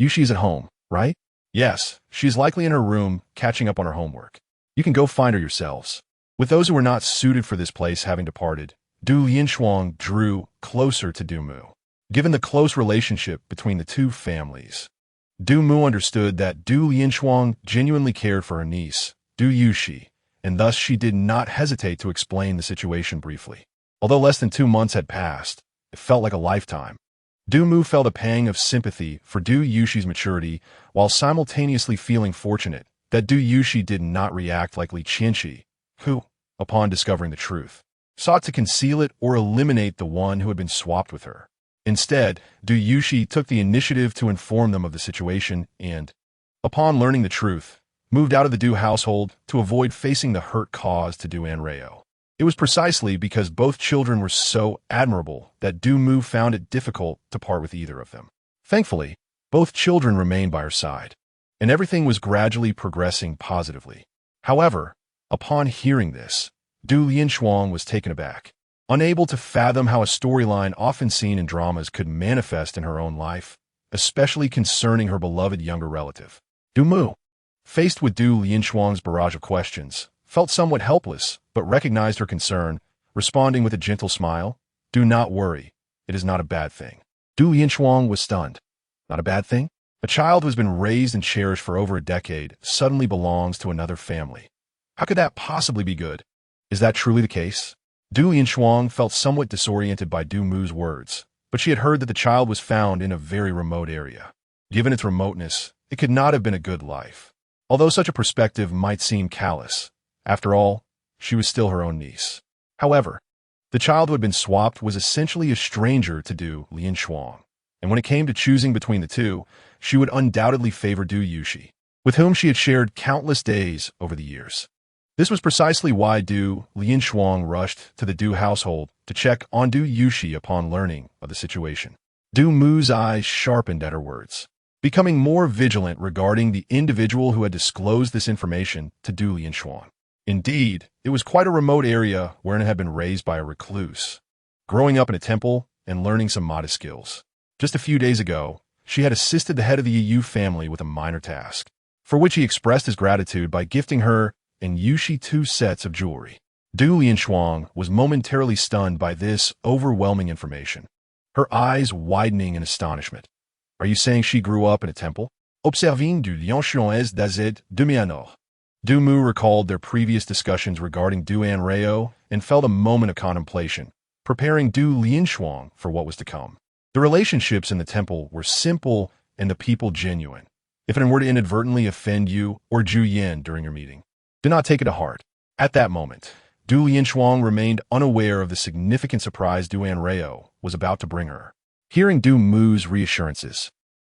Yushi is at home, right? Yes, she is likely in her room, catching up on her homework. You can go find her yourselves. With those who were not suited for this place having departed, Du Linshuang drew closer to Du Mu. Given the close relationship between the two families, Du Mu understood that Du Linshuang genuinely cared for her niece, Du Yushi, and thus she did not hesitate to explain the situation briefly. Although less than 2 months had passed, it felt like a lifetime. Du Mu felt a pang of sympathy for Du Yushi's maturity while simultaneously feeling fortunate that Du Yushi did not react like Li Qianqi, who, upon discovering the truth, sought to conceal it or eliminate the one who had been swapped with her. Instead, Du Yushi took the initiative to inform them of the situation and, upon learning the truth, moved out of the Du household to avoid facing the hurt caused to Du Anrao. It was precisely because both children were so admirable that Du Mu found it difficult to part with either of them. Thankfully, both children remained by her side, and everything was gradually progressing positively. However, upon hearing this, Du Linshuang was taken aback, unable to fathom how a storyline often seen in dramas could manifest in her own life, especially concerning her beloved younger relative. Du Mu, faced with Du Linshuang's barrage of questions, felt somewhat helpless, but recognized her concern, responding with a gentle smile, "Do not worry. It is not a bad thing." Du Linshuang was stunned. Not a bad thing? A child who has been raised and cherished for over a decade suddenly belongs to another family. How could that possibly be good? Is that truly the case? Du Linshuang felt somewhat disoriented by Du Mu's words, but she had heard that the child was found in a very remote area. Given its remoteness, it could not have been a good life. Although such a perspective might seem callous, after all, she was still her own niece. However, the child who had been swapped was essentially a stranger to Du Linshuang, and when it came to choosing between the two, she would undoubtedly favor Du Yushi, with whom she had shared countless days over the years. This was precisely why Du Linshuang rushed to the Du household to check on Du Yushi upon learning of the situation. Du Mu's eyes sharpened at her words, becoming more vigilant regarding the individual who had disclosed this information to Du Linshuang. Indeed, it was quite a remote area wherein it had been raised by a recluse, growing up in a temple and learning some modest skills. Just a few days ago, she had assisted the head of the Yu family with a minor task, for which he expressed his gratitude by gifting her and Yushi 2 sets of jewelry. Du Linshuang was momentarily stunned by this overwhelming information, her eyes widening in astonishment. Are you saying she grew up in a temple? Observing Du Linshuang est d'azed demi-anor. Du Mu recalled their previous discussions regarding Du Anrao and felt a moment of contemplation, preparing Du Linshuang for what was to come. The relationships in the temple were simple and the people genuine, If it were to inadvertently offend you or Zhu Yin during your meeting, do not take it to heart. At that moment, Du Lianchuang remained unaware of the significant surprise Du Anrao was about to bring her. Hearing Du Mu's reassurances,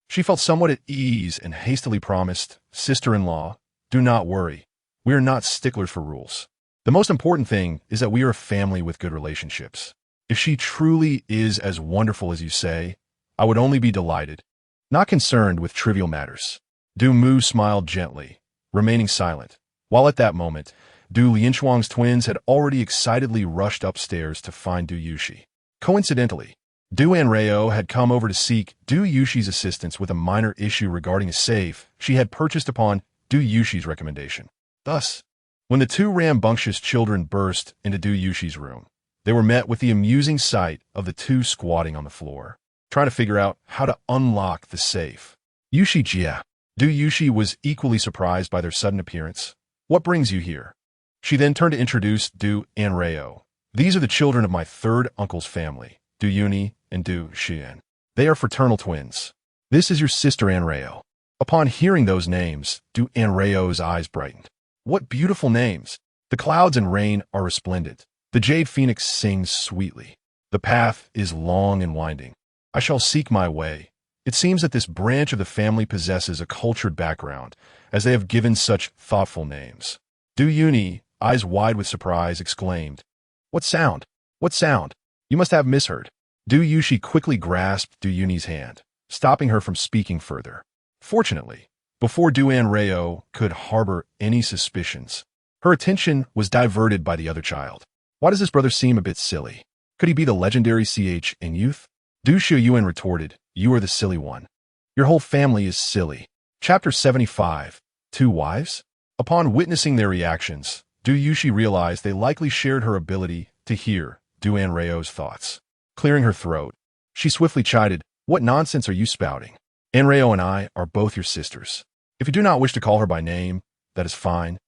she felt somewhat at ease and hastily promised, "Sister-in-law, do not worry. We are not sticklers for rules. The most important thing is that we are a family with good relationships. If she truly is as wonderful as you say, I would only be delighted, not concerned with trivial matters." Du Mu smiled gently, remaining silent, while at that moment, Du Lianchuang's twins had already excitedly rushed upstairs to find Du Yushi. Coincidentally, Du Anrao had come over to seek Du Yushi's assistance with a minor issue regarding a safe she had purchased upon Du Yushi's recommendation. Thus, when the two rambunctious children burst into Du Yushi's room, they were met with the amusing sight of the two squatting on the floor, trying to figure out how to unlock the safe. Yushi Jia. Du Yushi was equally surprised by their sudden appearance. "What brings you here?" She then turned to introduce Du Anrao. "These are the children of my third uncle's family, Du Yuni and Du Xian. They are fraternal twins. This is your sister Anrao." Upon hearing those names, Du Anrao's eyes brightened. "What beautiful names! The clouds and rain are resplendent. The jade phoenix sings sweetly. The path is long and winding. I shall seek my way." It seems that this branch of the family possesses a cultured background, as they have given such thoughtful names. Du Yuni, eyes wide with surprise, exclaimed, "What sound? What sound? You must have misheard." Du Yushi quickly grasped Du Yuni's hand, stopping her from speaking further. Fortunately, before Du Anrao could harbor any suspicions, her attention was diverted by the other child. "Why does this brother seem a bit silly? Could he be the legendary CH in youth?" Du Shuyuan retorted, "You are the silly one. Your whole family is silly." Chapter 75. Two Wives? Upon witnessing their reactions, Du Yushi realized they likely shared her ability to hear Du Anrao's thoughts. Clearing her throat, she swiftly chided, "What nonsense are you spouting? Anrao and I are both your sisters. If you do not wish to call her by name, that is fine.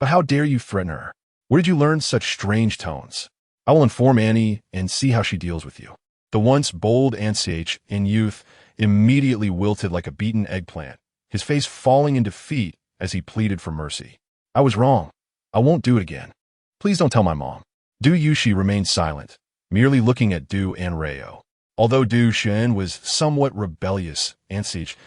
But how dare you threaten her? Where did you learn such strange tones? I will inform Annie and see how she deals with you." The once bold Anch in youth immediately wilted like a beaten eggplant, his face falling in defeat as he pleaded for mercy. "I was wrong. I won't do it again. Please don't tell my mom." Du Yushi remained silent, merely looking at Du Anrao. Although Du Xian was somewhat rebellious, Anch,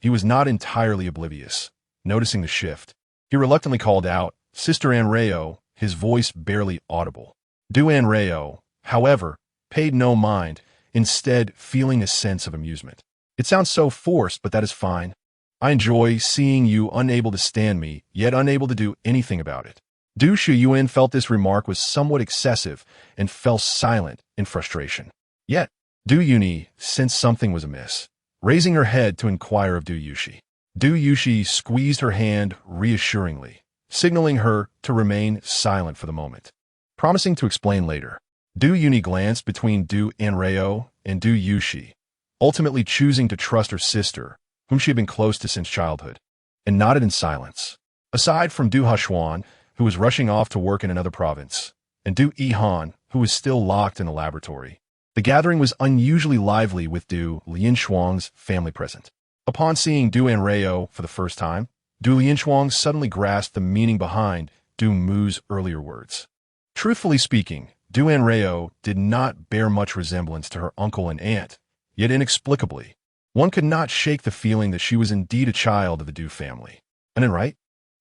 he was not entirely oblivious. Noticing the shift, he reluctantly called out, "Sister Anrao," his voice barely audible. Du Anrao, however, paid no mind, instead feeling a sense of amusement. "It sounds so forced, but that is fine. I enjoy seeing you unable to stand me, yet unable to do anything about it." Du Shuyuan felt this remark was somewhat excessive and fell silent in frustration. Yet, Du Yuni sensed something was amiss, raising her head to inquire of Du Yushi. Du Yushi squeezed her hand reassuringly, signaling her to remain silent for the moment, promising to explain later. Du Yuni glanced between Du Anrao and Du Yushi, ultimately choosing to trust her sister, whom she had been close to since childhood, and nodded in silence. Aside from Du Hashuan, who was rushing off to work in another province, and Du Yihan, who was still locked in a laboratory, the gathering was unusually lively with Du Lianchuang's family present. Upon seeing Du Anrao for the first time, Du Lianchuang suddenly grasped the meaning behind Du Mu's earlier words. Truthfully speaking, Du Anrao did not bear much resemblance to her uncle and aunt, yet inexplicably, one could not shake the feeling that she was indeed a child of the Du family. And then right?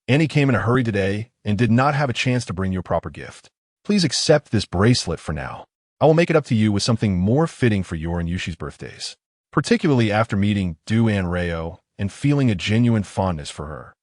Annie came in a hurry today and did not have a chance to bring you a proper gift. Please accept this bracelet for now. I will make it up to you with something more fitting for your and Yushi's birthdays, particularly after meeting Du Anrao and feeling a genuine fondness for her.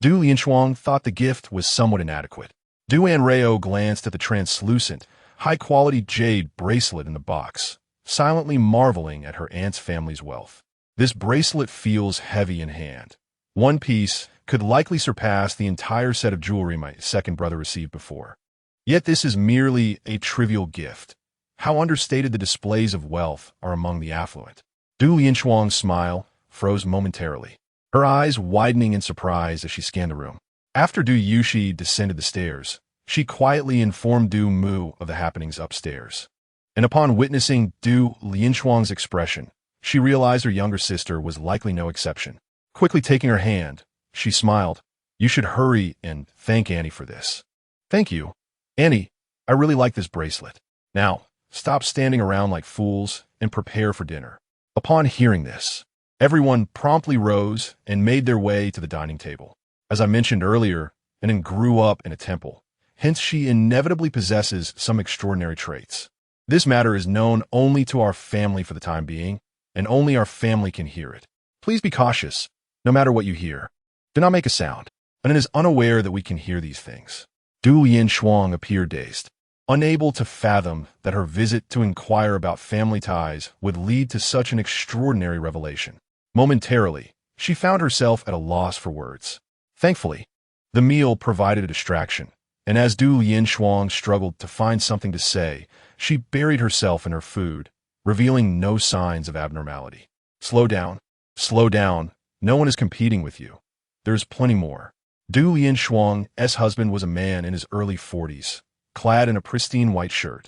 Du Lianchuang thought the gift was somewhat inadequate. Du Anrao glanced at the translucent, high-quality jade bracelet in the box, silently marveling at her aunt's family's wealth. This bracelet feels heavy in hand. One piece could likely surpass the entire set of jewelry my second brother received before. Yet this is merely a trivial gift. How understated the displays of wealth are among the affluent. Du Lianchuang's smile froze momentarily, her eyes widening in surprise as she scanned the room. After Du Yushi descended the stairs, she quietly informed Du Mu of the happenings upstairs. And upon witnessing Du Lianchuang's expression, she realized her younger sister was likely no exception. Quickly taking her hand, she smiled. You should hurry and thank Annie for this. Thank you. Annie, I really like this bracelet. Now, stop standing around like fools and prepare for dinner. Upon hearing this, everyone promptly rose and made their way to the dining table. As I mentioned earlier, Anne grew up in a temple, hence she inevitably possesses some extraordinary traits. This matter is known only to our family for the time being, and only our family can hear it. Please be cautious, no matter what you hear. Do not make a sound. Anne is unaware that we can hear these things. Du Lianshuang appeared dazed, unable to fathom that her visit to inquire about family ties would lead to such an extraordinary revelation. Momentarily, she found herself at a loss for words. Thankfully, the meal provided a distraction, and as Du Lianshuang struggled to find something to say, she buried herself in her food, revealing no signs of abnormality. Slow down. Slow down. No one is competing with you. There is plenty more. Du Lianshuang's husband was a man in his early 40s, clad in a pristine white shirt,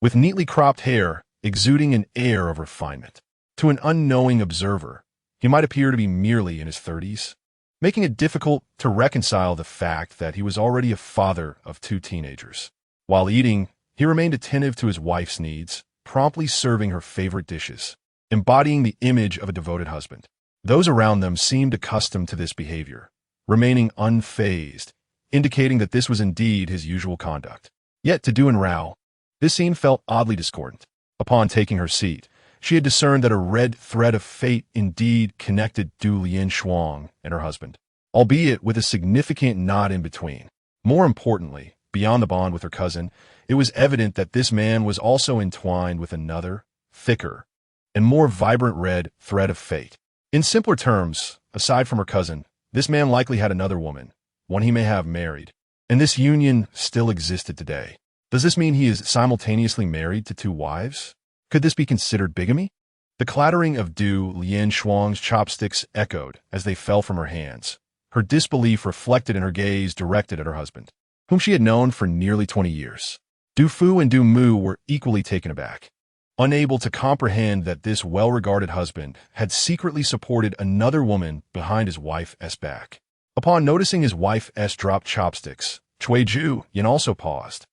with neatly cropped hair exuding an air of refinement. To an unknowing observer, he might appear to be merely in his 30s, making it difficult to reconcile the fact that he was already a father of 2 teenagers. While eating, he remained attentive to his wife's needs, promptly serving her favorite dishes, embodying the image of a devoted husband. Those around them seemed accustomed to this behavior, remaining unfazed, indicating that this was indeed his usual conduct. Yet to Du Anrao, this scene felt oddly discordant. Upon taking her seat, she had discerned that a red thread of fate indeed connected Du Lianshuang and her husband, albeit with a significant knot in between. More importantly, beyond the bond with her cousin, it was evident that this man was also entwined with another, thicker, and more vibrant red thread of fate. In simpler terms, aside from her cousin, this man likely had another woman, one he may have married, and this union still existed today. Does this mean he is simultaneously married to 2 wives? Could this be considered bigamy? The clattering of Du Lianshuang's chopsticks echoed as they fell from her hands, her disbelief reflected in her gaze directed at her husband, whom she had known for nearly 20 years. Du Fu and Du Mu were equally taken aback, unable to comprehend that this well-regarded husband had secretly supported another woman behind his wife's back. Upon noticing his wife's dropped chopsticks, Cui Ju Yin also paused,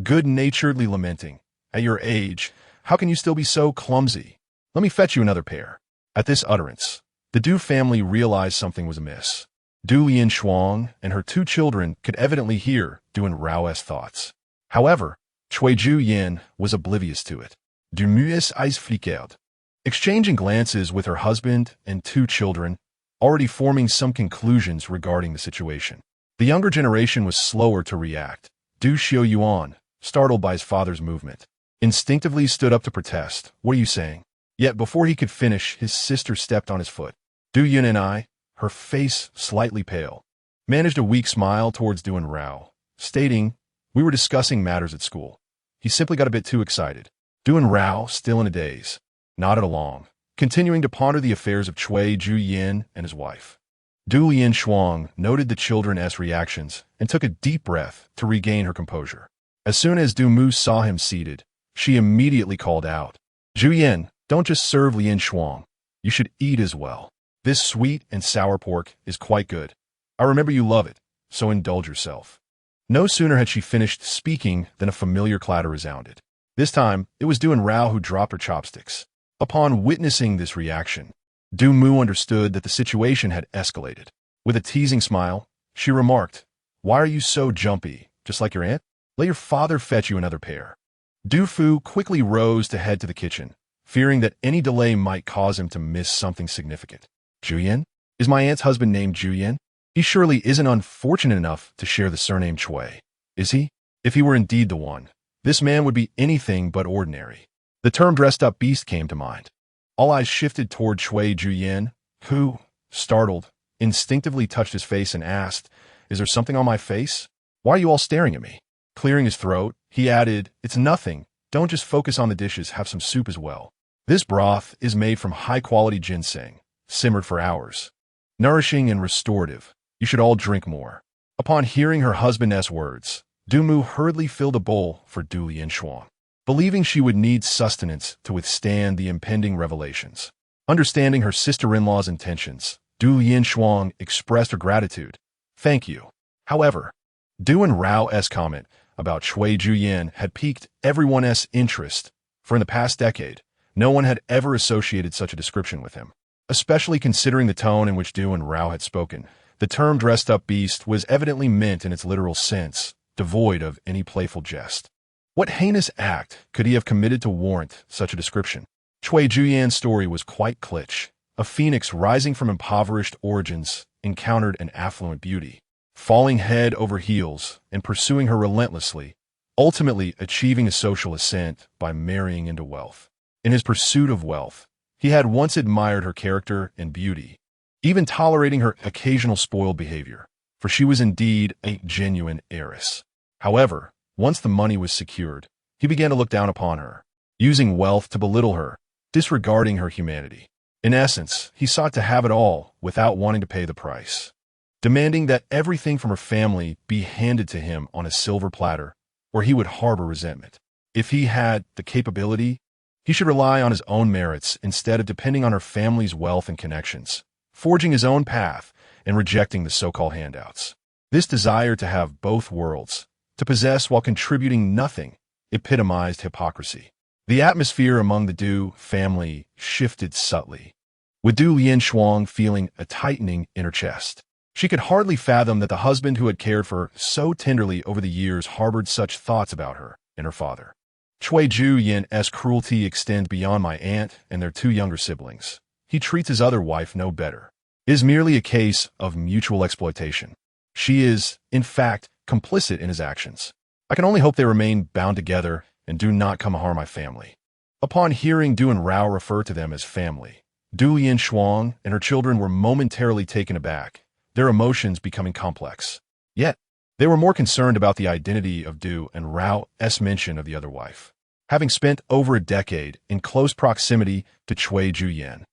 good-naturedly lamenting, "At your age, how can you still be so clumsy? Let me fetch you another pair." At this utterance, the Du family realized something was amiss. Du Lianshuang and her 2 children could evidently hear Du Anrao's thoughts. However, Cui Ju Yin was oblivious to it. Du Mu's eyes flickered, exchanging glances with her husband and 2 children, already forming some conclusions regarding the situation. The younger generation was slower to react. Du Xiaoyuan, startled by his father's movement, instinctively stood up to protest. "What are you saying?" Yet before he could finish, his sister stepped on his foot. Du Yun and I, her face slightly pale, managed a weak smile towards Du Anrao, stating, "We were discussing matters at school. He simply got a bit too excited." Du Anrao, still in a daze, nodded along, continuing to ponder the affairs of Cui Ju Yin and his wife. Du Lianshuang noted the children's reactions and took a deep breath to regain her composure. As soon as Du Mu saw him seated, she immediately called out, "Ju Yin, don't just serve Lianshuang. You should eat as well. This sweet and sour pork is quite good. I remember you love it, so indulge yourself." No sooner had she finished speaking than a familiar clatter resounded. This time, it was Du Anrao who dropped her chopsticks. Upon witnessing this reaction, Du Mu understood that the situation had escalated. With a teasing smile, she remarked, "Why are you so jumpy, just like your aunt? Let your father fetch you another pair." Du Fu quickly rose to head to the kitchen, fearing that any delay might cause him to miss something significant. "Juyen? Is my aunt's husband named Juyen? He surely isn't unfortunate enough to share the surname Cui, is he? If he were indeed the one, this man would be anything but ordinary." The term dressed-up beast came to mind. All eyes shifted toward Cui Ju Yin, who, startled, instinctively touched his face and asked, "Is there something on my face? Why are you all staring at me?" Clearing his throat, he added, "It's nothing. Don't just focus on the dishes, have some soup as well. This broth is made from high-quality ginseng, simmered for hours. Nourishing and restorative. You should all drink more." Upon hearing her husband's words, Du Mu hurriedly filled a bowl for Du Lianshuang, believing she would need sustenance to withstand the impending revelations. Understanding her sister-in-law's intentions, Du Linshuang expressed her gratitude. Thank you. However, Du and Rao's comment about Cui Juyin had piqued everyone's interest, for in the past decade, no one had ever associated such a description with him. Especially considering the tone in which Du and Rao had spoken, the term dressed-up beast was evidently meant in its literal sense, devoid of any playful jest. What heinous act could he have committed to warrant such a description? Cui Juyan's story was quite cliché. A phoenix rising from impoverished origins encountered an affluent beauty, falling head over heels and pursuing her relentlessly, ultimately achieving a social ascent by marrying into wealth. In his pursuit of wealth, he had once admired her character and beauty, even tolerating her occasional spoiled behavior, for she was indeed a genuine heiress. However, once the money was secured, he began to look down upon her, using wealth to belittle her, disregarding her humanity. In essence, he sought to have it all without wanting to pay the price, demanding that everything from her family be handed to him on a silver platter, or he would harbor resentment. If he had the capability, he should rely on his own merits instead of depending on her family's wealth and connections, forging his own path and rejecting the so-called handouts. This desire to have both worlds, to possess while contributing nothing, epitomized hypocrisy. The atmosphere among the Du family shifted subtly, with Du Linshuang feeling a tightening in her chest. She could hardly fathom that the husband who had cared for her so tenderly over the years harbored such thoughts about her and her father. Cui Juyin's cruelty extends beyond my aunt and their two younger siblings. He treats his other wife no better. It is merely a case of mutual exploitation. She is, in fact, complicit in his actions. I can only hope they remain bound together and do not come harm my family. Upon hearing Du and Rao refer to them as family, Du Linshuang and her children were momentarily taken aback, their emotions becoming complex. Yet, they were more concerned about the identity of Du and Rao's mention of the other wife. Having spent over a decade in close proximity to Cui Juyin,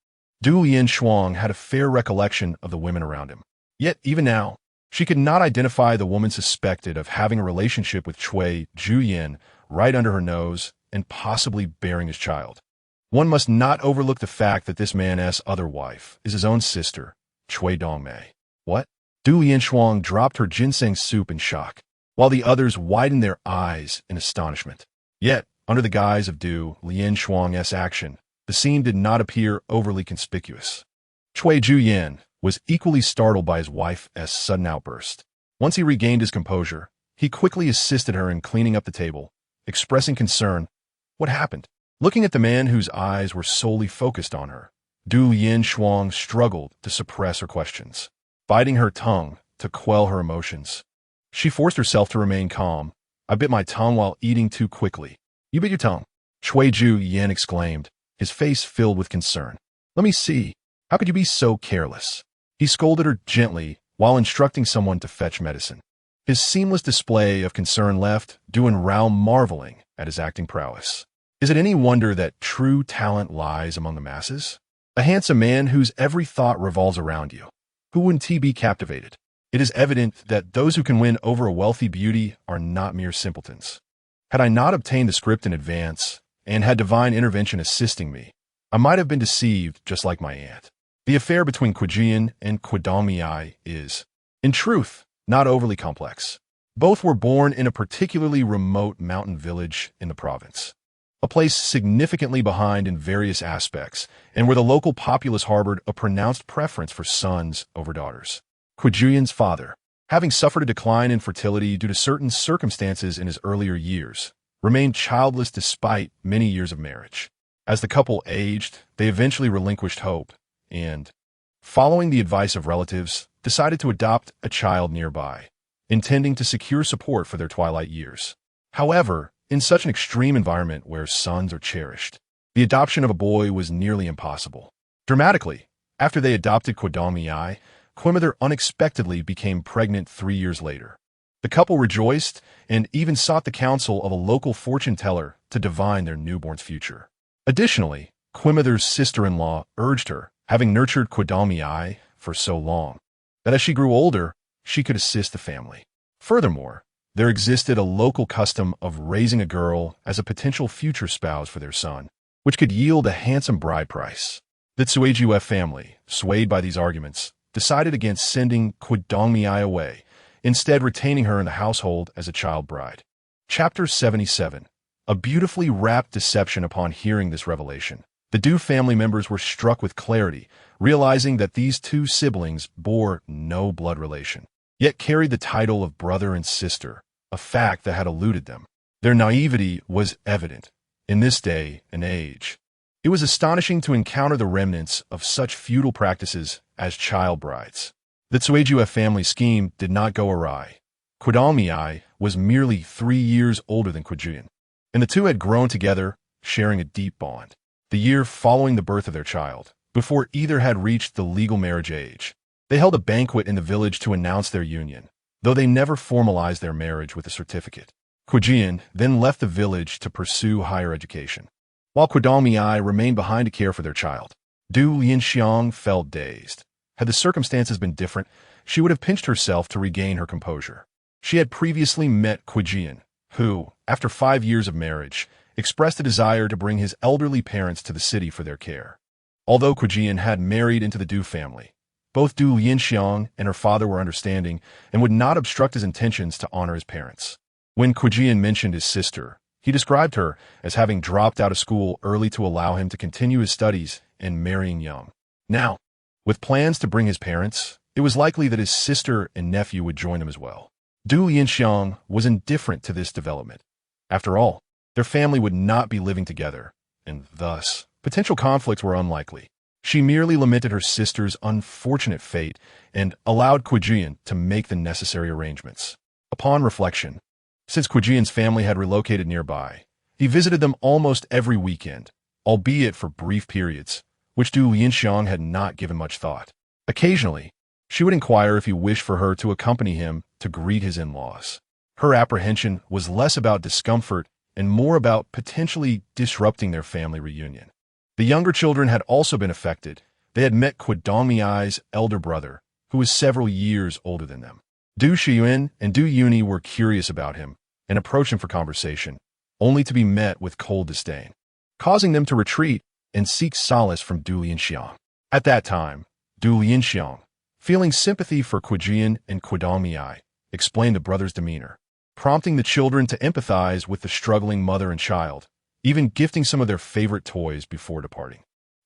Du Linshuang had a fair recollection of the women around him. Yet, even now, she could not identify the woman suspected of having a relationship with Cui Juyin right under her nose and possibly bearing his child. One must not overlook the fact that this man's other wife is his own sister, Cui Dongmei. What? Du Linshuang dropped her ginseng soup in shock, while the others widened their eyes in astonishment. Yet, under the guise of Du Linshuang's action, the scene did not appear overly conspicuous. Cui Juyin was equally startled by his wife's sudden outburst. Once he regained his composure, he quickly assisted her in cleaning up the table, expressing concern. What happened? Looking at the man whose eyes were solely focused on her, Du Linshuang struggled to suppress her questions, biting her tongue to quell her emotions. She forced herself to remain calm. I bit my tongue while eating too quickly. You bit your tongue? Cui Juyin exclaimed, his face filled with concern. Let me see. How could you be so careless? He scolded her gently while instructing someone to fetch medicine. His seamless display of concern left Du and Rao marveling at his acting prowess. Is it any wonder that true talent lies among the masses? A handsome man whose every thought revolves around you. Who wouldn't he be captivated? It is evident that those who can win over a wealthy beauty are not mere simpletons. Had I not obtained the script in advance, and had divine intervention assisting me, I might have been deceived just like my aunt. The affair between Kujian and Kudongmei is, in truth, not overly complex. Both were born in a particularly remote mountain village in the province, a place significantly behind in various aspects, and where the local populace harbored a pronounced preference for sons over daughters. Kujian's father, having suffered a decline in fertility due to certain circumstances in his earlier years, remained childless despite many years of marriage. As the couple aged, they eventually relinquished hope and, following the advice of relatives, decided to adopt a child nearby, intending to secure support for their twilight years. However, in such an extreme environment where sons are cherished, the adoption of a boy was nearly impossible. Dramatically, after they adopted Kudongmei, Quimother unexpectedly became pregnant 3 years later. The couple rejoiced and even sought the counsel of a local fortune teller to divine their newborn's future. Additionally, Quimother's sister-in-law urged her, having nurtured Kudongmei for so long, that as she grew older, she could assist the family. Furthermore, there existed a local custom of raising a girl as a potential future spouse for their son, which could yield a handsome bride price. The Tsuejue family, swayed by these arguments, decided against sending Kwadongmiai away, instead retaining her in the household as a child bride. Chapter 77. A beautifully wrapped deception. Upon hearing this revelation, the Du family members were struck with clarity, realizing that these two siblings bore no blood relation, yet carried the title of brother and sister, a fact that had eluded them. Their naivety was evident in this day and age. It was astonishing to encounter the remnants of such feudal practices as child brides. The Tsuejua family scheme did not go awry. Kwadongmiai was merely 3 years older than Kwadjian, and the two had grown together, sharing a deep bond. The year following the birth of their child, before either had reached the legal marriage age, they held a banquet in the village to announce their union, though they never formalized their marriage with a certificate. Kwadjian then left the village to pursue higher education, while Kwadongmiai remained behind to care for their child. Du Lianxiang felt dazed. Had the circumstances been different, she would have pinched herself to regain her composure. She had previously met Kwadjian, who, after 5 years of marriage, expressed a desire to bring his elderly parents to the city for their care. Although Kwadjian had married into the Du family, both Du Lianxiang and her father were understanding and would not obstruct his intentions to honor his parents. When Kwadjian mentioned his sister, he described her as having dropped out of school early to allow him to continue his studies and marrying young. Now, with plans to bring his parents, it was likely that his sister and nephew would join them as well. Du Lianxiang was indifferent to this development. After all, their family would not be living together, and thus, potential conflicts were unlikely. She merely lamented her sister's unfortunate fate and allowed Kwadjian to make the necessary arrangements. Upon reflection, since Kwadjian's family had relocated nearby, he visited them almost every weekend, albeit for brief periods, which Du Lianxiang had not given much thought. Occasionally, she would inquire if he wished for her to accompany him to greet his in-laws. Her apprehension was less about discomfort and more about potentially disrupting their family reunion. The younger children had also been affected. They had met Kwadongmiai's elder brother, who was several years older than them. Du Shiyuan and Du Yuni were curious about him and approached him for conversation, only to be met with cold disdain, causing them to retreat and seek solace from Du Lianxiang. At that time, Du Lianxiang, feeling sympathy for Kwadjian and Kwadongmiai, explained the brother's demeanor, prompting the children to empathize with the struggling mother and child, even gifting some of their favorite toys before departing.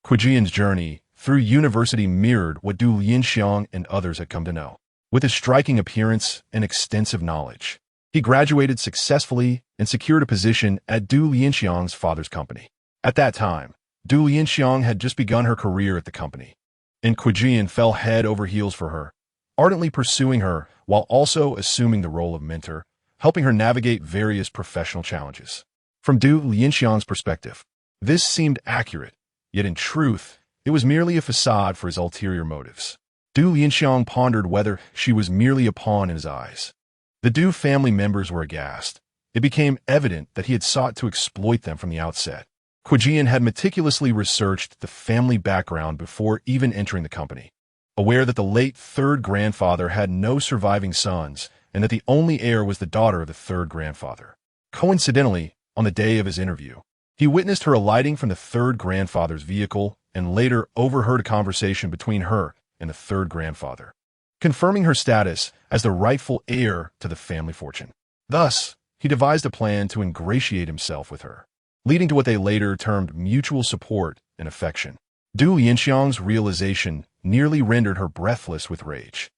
Kwadjian's journey through university mirrored what Du Lianxiang and others had come to know. With his striking appearance and extensive knowledge, he graduated successfully and secured a position at Du Lianxiang's father's company. At that time, Du Lianxiang had just begun her career at the company, and Kwadjian fell head over heels for her, ardently pursuing her while also assuming the role of mentor, helping her navigate various professional challenges. From Du Lianxiang's perspective, this seemed accurate, yet in truth, it was merely a facade for his ulterior motives. Du Lianxiang pondered whether she was merely a pawn in his eyes. The Du family members were aghast. It became evident that he had sought to exploit them from the outset. Kwadjian had meticulously researched the family background before even entering the company, aware that the late third grandfather had no surviving sons and that the only heir was the daughter of the third grandfather. Coincidentally, on the day of his interview, he witnessed her alighting from the third grandfather's vehicle and later overheard a conversation between her and the third grandfather, confirming her status as the rightful heir to the family fortune. Thus, he devised a plan to ingratiate himself with her, leading to what they later termed mutual support and affection. Du Lianxiang's realization nearly rendered her breathless with rage.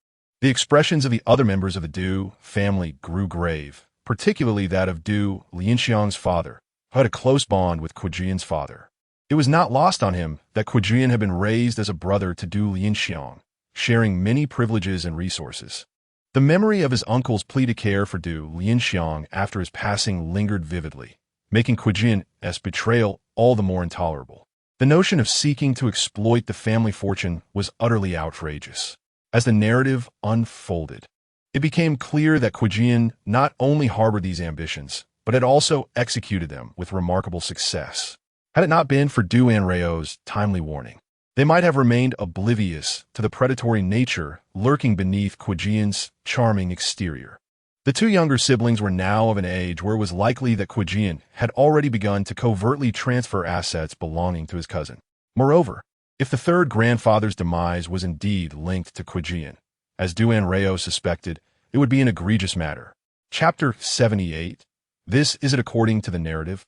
The expressions of the other members of the Du family grew grave, particularly that of Du Lianxiang's father, who had a close bond with Kwadjian's father. It was not lost on him that Kwadjian had been raised as a brother to Du Lianxiang, sharing many privileges and resources. The memory of his uncle's plea to care for Du Lianxiang after his passing lingered vividly, making Kwadjian's betrayal all the more intolerable. The notion of seeking to exploit the family fortune was utterly outrageous. As the narrative unfolded, it became clear that Kwadjian not only harbored these ambitions, but had also executed them with remarkable success. Had it not been for Du Anrao's timely warning, they might have remained oblivious to the predatory nature lurking beneath Kwadjian's charming exterior. The two younger siblings were now of an age where it was likely that Kwadjian had already begun to covertly transfer assets belonging to his cousin. Moreover, If the third grandfather's demise was indeed linked to Qijian, as Anrao suspected, it would be an egregious matter. Chapter 78. This is it according to the narrative.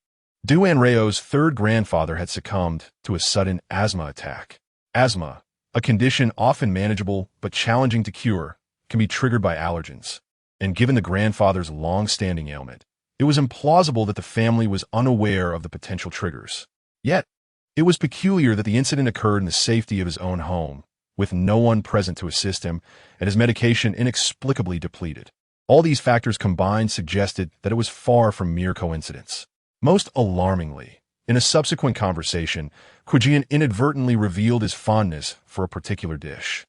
Anrao's third grandfather had succumbed to a sudden asthma attack. Asthma, a condition often manageable but challenging to cure, can be triggered by allergens. And given the grandfather's long-standing ailment, it was implausible that the family was unaware of the potential triggers. Yet, it was peculiar that the incident occurred in the safety of his own home, with no one present to assist him, and his medication inexplicably depleted. All these factors combined suggested that it was far from mere coincidence. Most alarmingly, in a subsequent conversation, Qijian inadvertently revealed his fondness for a particular dish.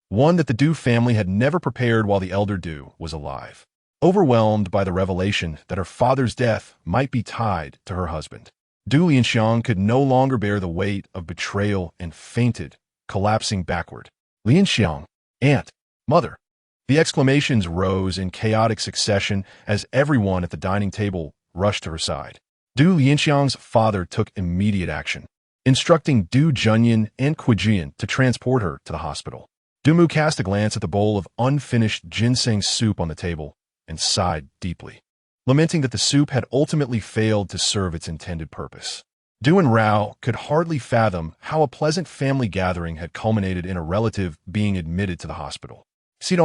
One that the Du family had never prepared while the elder Du was alive. Overwhelmed by the revelation that her father's death might be tied to her husband, Du Lianxiang could no longer bear the weight of betrayal and fainted, collapsing backward. Lianxiang, aunt, mother. The exclamations rose in chaotic succession as everyone at the dining table rushed to her side. Du Lianxiang's father took immediate action, instructing Du Junyan and Qijian to transport her to the hospital. Du Mu cast a glance at the bowl of unfinished ginseng soup on the table and sighed deeply, lamenting that the soup had ultimately failed to serve its intended purpose. Du Anrao could hardly fathom how a pleasant family gathering had culminated in a relative being admitted to the hospital. He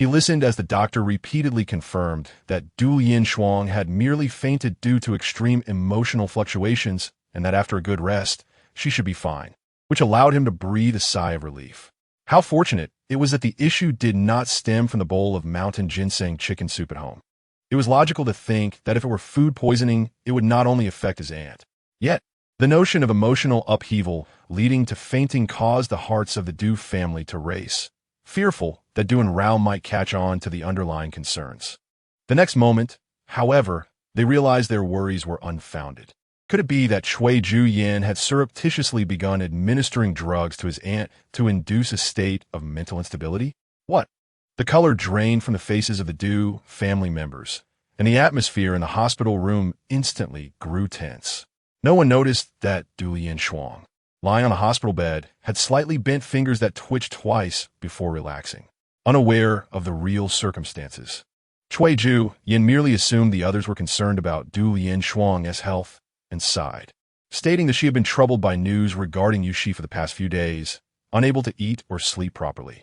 listened as the doctor repeatedly confirmed that Du Lianxiang had merely fainted due to extreme emotional fluctuations and that after a good rest, she should be fine, which allowed him to breathe a sigh of relief. How fortunate it was that the issue did not stem from the bowl of mountain ginseng chicken soup at home. It was logical to think that if it were food poisoning, it would not only affect his aunt. Yet, the notion of emotional upheaval leading to fainting caused the hearts of the Du family to race, fearful that Du Anrao might catch on to the underlying concerns. The next moment, however, they realized their worries were unfounded. Could it be that Cui Juyan had surreptitiously begun administering drugs to his aunt to induce a state of mental instability? What? The color drained from the faces of the Du family members, and the atmosphere in the hospital room instantly grew tense. No one noticed that Du Lianxiang, lying on the hospital bed, had slightly bent fingers that twitched twice before relaxing, unaware of the real circumstances. Cui Juyan merely assumed the others were concerned about Du Lianxiang's health and sighed, stating that she had been troubled by news regarding Yushi for the past few days, unable to eat or sleep properly,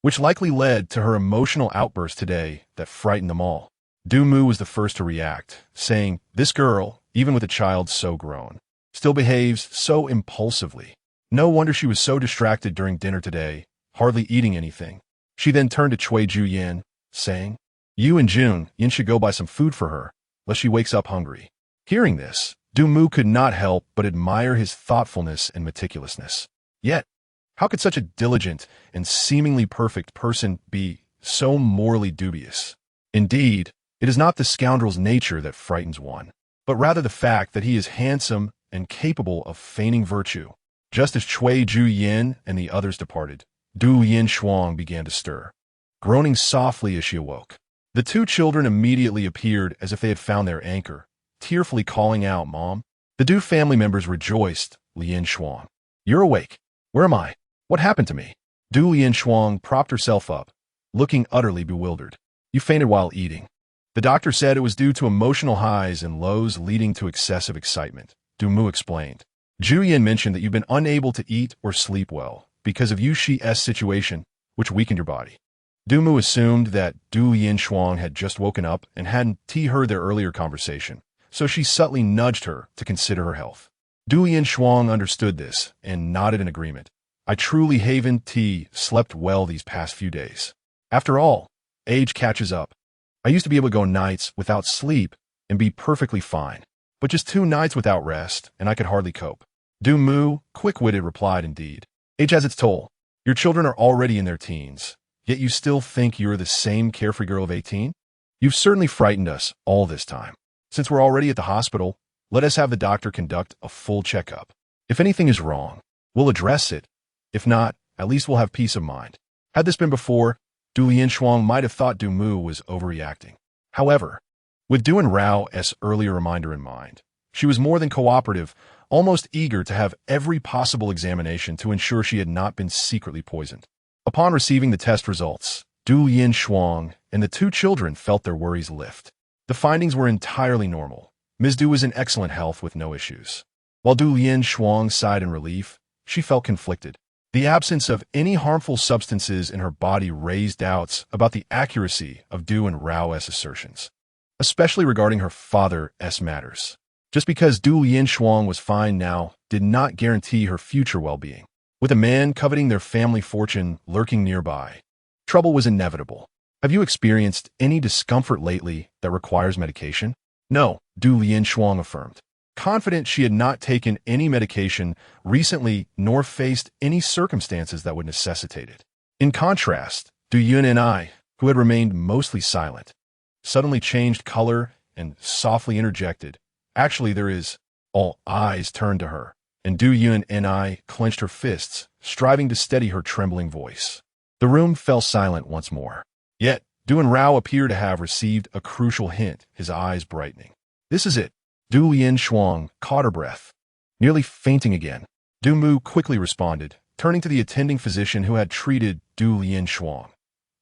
which likely led to her emotional outburst today that frightened them all. Du Mu was the first to react, saying, "This girl, even with a child so grown, still behaves so impulsively. No wonder she was so distracted during dinner today, hardly eating anything." She then turned to Cui Juyan, saying, "You and Yin should go buy some food for her, lest she wakes up hungry." Hearing this, Du Mu could not help but admire his thoughtfulness and meticulousness. Yet, how could such a diligent and seemingly perfect person be so morally dubious? Indeed, it is not the scoundrel's nature that frightens one, but rather the fact that he is handsome and capable of feigning virtue. Just as Cui Juyan and the others departed, Du Lianxiang began to stir, groaning softly as she awoke. The two children immediately appeared as if they had found their anchor, tearfully calling out, "Mom." The Du family members rejoiced. "Lianxiang, you're awake. Where am I? What happened to me?" Du Lianxiang propped herself up, looking utterly bewildered. "You fainted while eating." The doctor said it was due to emotional highs and lows leading to excessive excitement, Du Mu explained. Juyan mentioned that you've been unable to eat or sleep well because of Yushi's situation, which weakened your body. Du Mu assumed that Du Lianxiang had just woken up and hadn't heard their earlier conversation, so she subtly nudged her to consider her health. Du Lianxiang understood this and nodded in agreement. "I truly haven't slept well these past few days. After all, age catches up. I used to be able to go nights without sleep and be perfectly fine, but just 2 nights without rest and I could hardly cope." Du Mu, quick-witted, replied, "Indeed. Age has its toll. Your children are already in their teens, yet you still think you're the same carefree girl of 18? You've certainly frightened us all this time. Since we're already at the hospital, let us have the doctor conduct a full checkup. If anything is wrong, we'll address it. If not, at least we'll have peace of mind." Had this been before, Du Lianxiang might have thought Du Mu was overreacting. However, with Du Anrao's earlier reminder in mind, she was more than cooperative, almost eager to have every possible examination to ensure she had not been secretly poisoned. Upon receiving the test results, Du Yin Shuang and the two children felt their worries lift. The findings were entirely normal. Ms. Du was in excellent health with no issues. While Du Yin Shuang sighed in relief, she felt conflicted. The absence of any harmful substances in her body raised doubts about the accuracy of Du and Rao's assertions, especially regarding her father's matters. Just because Du Yin Shuang was fine now did not guarantee her future well-being. With a man coveting their family fortune lurking nearby, trouble was inevitable. Have you experienced any discomfort lately that requires medication? No, Du Yin Shuang affirmed, confident she had not taken any medication recently nor faced any circumstances that would necessitate it. In contrast, Du Yun and I, who had remained mostly silent, suddenly changed color and softly interjected, "Actually, there is." All eyes turned to her, and Du Yun and I clenched her fists, striving to steady her trembling voice. The room fell silent once more. Yet, Du and Rao appeared to have received a crucial hint, his eyes brightening. "This is it." Du Yin Shuang caught her breath, nearly fainting again. Du Mu quickly responded, turning to the attending physician who had treated Du Yin Shuang.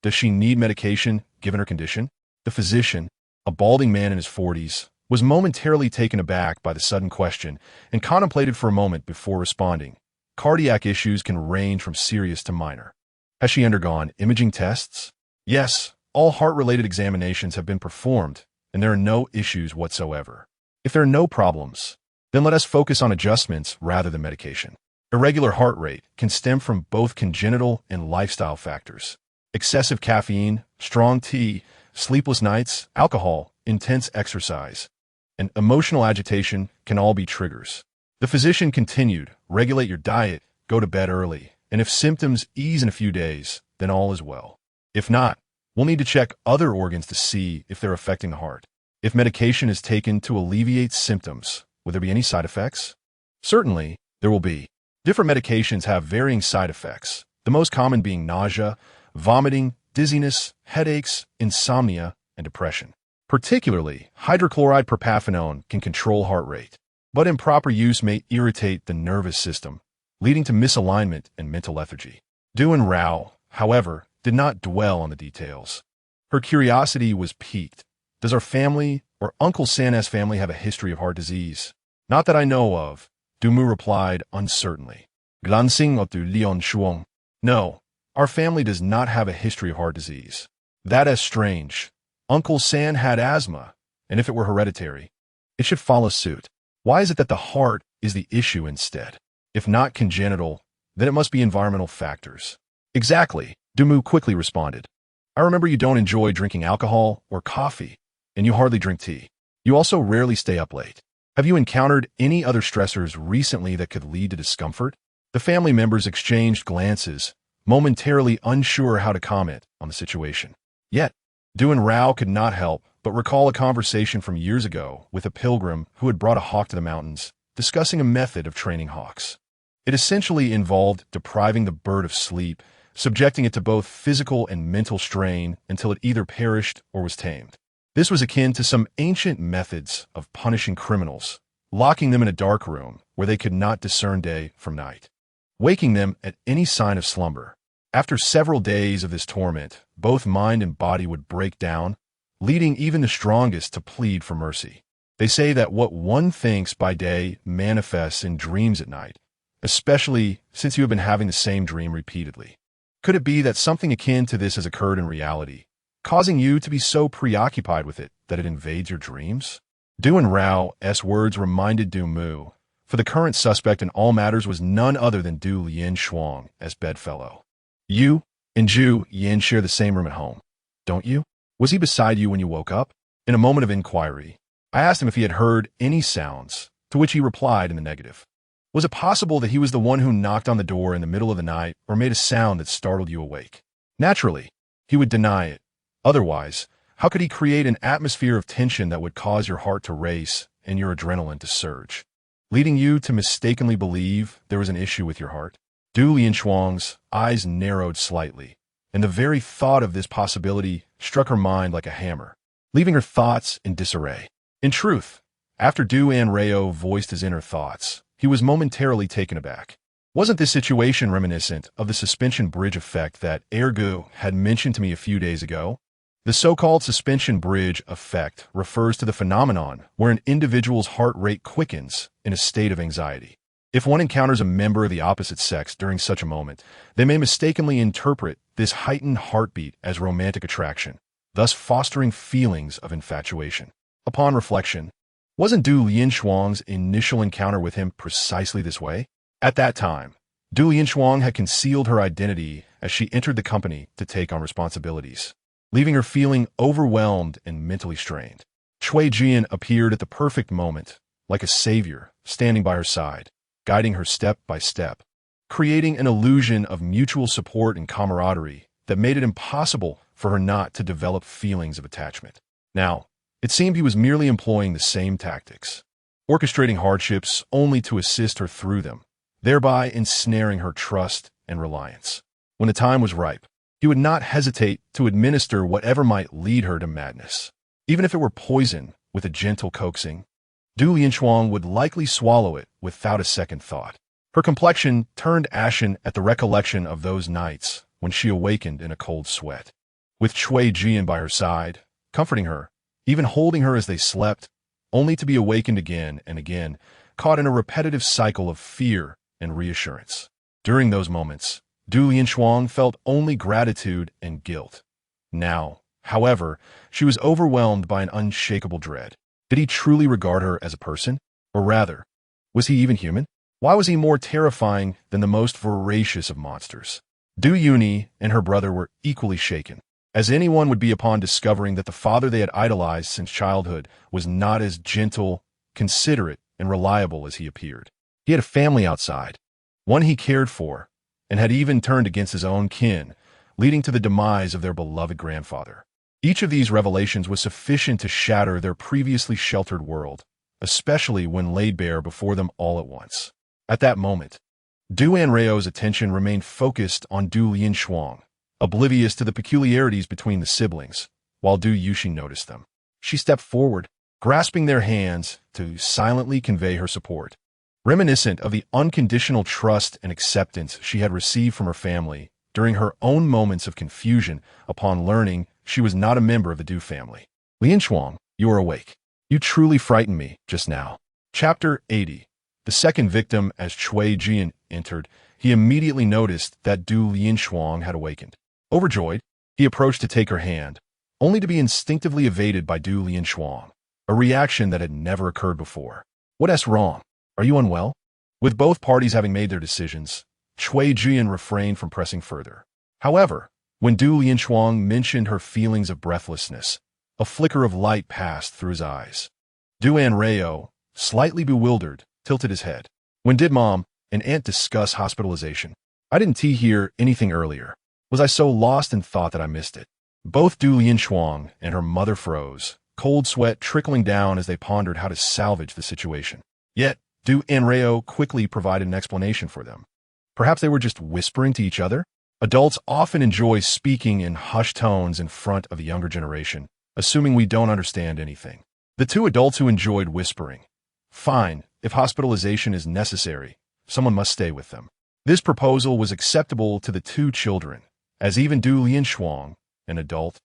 "Does she need medication, given her condition?" The physician, a balding man in his 40s, was momentarily taken aback by the sudden question and contemplated for a moment before responding. "Cardiac issues can range from serious to minor." "Has she undergone imaging tests?" "Yes, all heart-related examinations have been performed, and there are no issues whatsoever." "If there are no problems, then let us focus on adjustments rather than medication." Irregular heart rate can stem from both congenital and lifestyle factors. Excessive caffeine, strong tea, sleepless nights, alcohol, intense exercise, and emotional agitation can all be triggers. The physician continued, "Regulate your diet, go to bed early, and if symptoms ease in a few days, then all is well. If not, we'll need to check other organs to see if they're affecting the heart. If medication is taken to alleviate symptoms, will there be any side effects?" "Certainly, there will be. Different medications have varying side effects, the most common being nausea, vomiting, dizziness, headaches, insomnia, and depression. Particularly, hydrochloride propafenone can control heart rate, but improper use may irritate the nervous system, leading to misalignment and mental lethargy." Du and Rao, however, did not dwell on the details. Her curiosity was piqued. "Does our family or Uncle San's family have a history of heart disease?" "Not that I know of," Du Mu replied uncertainly. Glancing at Du Lian Shuang. "No, our family does not have a history of heart disease." "That is strange. Uncle San had asthma, and if it were hereditary, it should follow suit. Why is it that the heart is the issue instead? If not congenital, then it must be environmental factors." "Exactly," Du Mu quickly responded. "I remember you don't enjoy drinking alcohol or coffee, and you hardly drink tea. You also rarely stay up late. Have you encountered any other stressors recently that could lead to discomfort?" The family members exchanged glances, momentarily unsure how to comment on the situation. Yet, Du and Rao could not help but recall a conversation from years ago with a pilgrim who had brought a hawk to the mountains, discussing a method of training hawks. It essentially involved depriving the bird of sleep, subjecting it to both physical and mental strain until it either perished or was tamed. This was akin to some ancient methods of punishing criminals, locking them in a dark room where they could not discern day from night, waking them at any sign of slumber. After several days of this torment, both mind and body would break down, leading even the strongest to plead for mercy. They say that what one thinks by day manifests in dreams at night, especially since you have been having the same dream repeatedly. Could it be that something akin to this has occurred in reality, causing you to be so preoccupied with it that it invades your dreams? Du and Rao's words reminded Du Mu, for the current suspect in all matters was none other than Du Yin Shuang as bedfellow. "You and Zhu Yin share the same room at home, don't you? Was he beside you when you woke up?" In a moment of inquiry, I asked him if he had heard any sounds, to which he replied in the negative. "Was it possible that he was the one who knocked on the door in the middle of the night or made a sound that startled you awake?" "Naturally, he would deny it. Otherwise, how could he create an atmosphere of tension that would cause your heart to race and your adrenaline to surge, leading you to mistakenly believe there was an issue with your heart?" Du Lianshuang's eyes narrowed slightly, and the very thought of this possibility struck her mind like a hammer, leaving her thoughts in disarray. In truth, after Du Anrao voiced his inner thoughts, he was momentarily taken aback. Wasn't this situation reminiscent of the suspension bridge effect that Ergo had mentioned to me a few days ago? The so-called suspension bridge effect refers to the phenomenon where an individual's heart rate quickens in a state of anxiety. If one encounters a member of the opposite sex during such a moment, they may mistakenly interpret this heightened heartbeat as romantic attraction, thus fostering feelings of infatuation. Upon reflection, wasn't Du Lianshuang's initial encounter with him precisely this way? At that time, Du Lianshuang had concealed her identity as she entered the company to take on responsibilities, leaving her feeling overwhelmed and mentally strained. Cui Jian appeared at the perfect moment, like a savior, standing by her side, guiding her step by step, creating an illusion of mutual support and camaraderie that made it impossible for her not to develop feelings of attachment. Now, it seemed he was merely employing the same tactics, orchestrating hardships only to assist her through them, thereby ensnaring her trust and reliance. When the time was ripe, he would not hesitate to administer whatever might lead her to madness. Even if it were poison with a gentle coaxing, Du Lianshuang would likely swallow it without a second thought. Her complexion turned ashen at the recollection of those nights when she awakened in a cold sweat. With Cui Jian by her side, comforting her, even holding her as they slept, only to be awakened again and again, caught in a repetitive cycle of fear and reassurance. During those moments, Du Lianshuang felt only gratitude and guilt. Now, however, she was overwhelmed by an unshakable dread. Did he truly regard her as a person? Or rather, was he even human? Why was he more terrifying than the most voracious of monsters? Du Yuni and her brother were equally shaken, as anyone would be upon discovering that the father they had idolized since childhood was not as gentle, considerate, and reliable as he appeared. He had a family outside, one he cared for, and had even turned against his own kin, leading to the demise of their beloved grandfather. Each of these revelations was sufficient to shatter their previously sheltered world, especially when laid bare before them all at once. At that moment, Du Anrao's attention remained focused on Du Lianshuang, oblivious to the peculiarities between the siblings, while Du Yuxi noticed them. She stepped forward, grasping their hands to silently convey her support. Reminiscent of the unconditional trust and acceptance she had received from her family during her own moments of confusion upon learning she was not a member of the Du family. Lianshuang, you are awake. You truly frightened me just now. Chapter 80. The second victim. As Cui Jian entered, he immediately noticed that Du Lianshuang had awakened. Overjoyed, he approached to take her hand, only to be instinctively evaded by Du Lianshuang, a reaction that had never occurred before. What's wrong? Are you unwell? With both parties having made their decisions, Cui Jian refrained from pressing further. However, when Du Lianshuang mentioned her feelings of breathlessness, a flicker of light passed through his eyes. Du Anrao, slightly bewildered, tilted his head. When did Mom and Aunt discuss hospitalization? I didn't hear anything earlier. Was I so lost in thought that I missed it? Both Du Lianshuang and her mother froze, cold sweat trickling down as they pondered how to salvage the situation. Yet, Du Anrao quickly provided an explanation for them. Perhaps they were just whispering to each other? Adults often enjoy speaking in hushed tones in front of the younger generation, assuming we don't understand anything. The two adults who enjoyed whispering. Fine, if hospitalization is necessary, someone must stay with them. This proposal was acceptable to the two children, as even Du Lianshuang, an adult,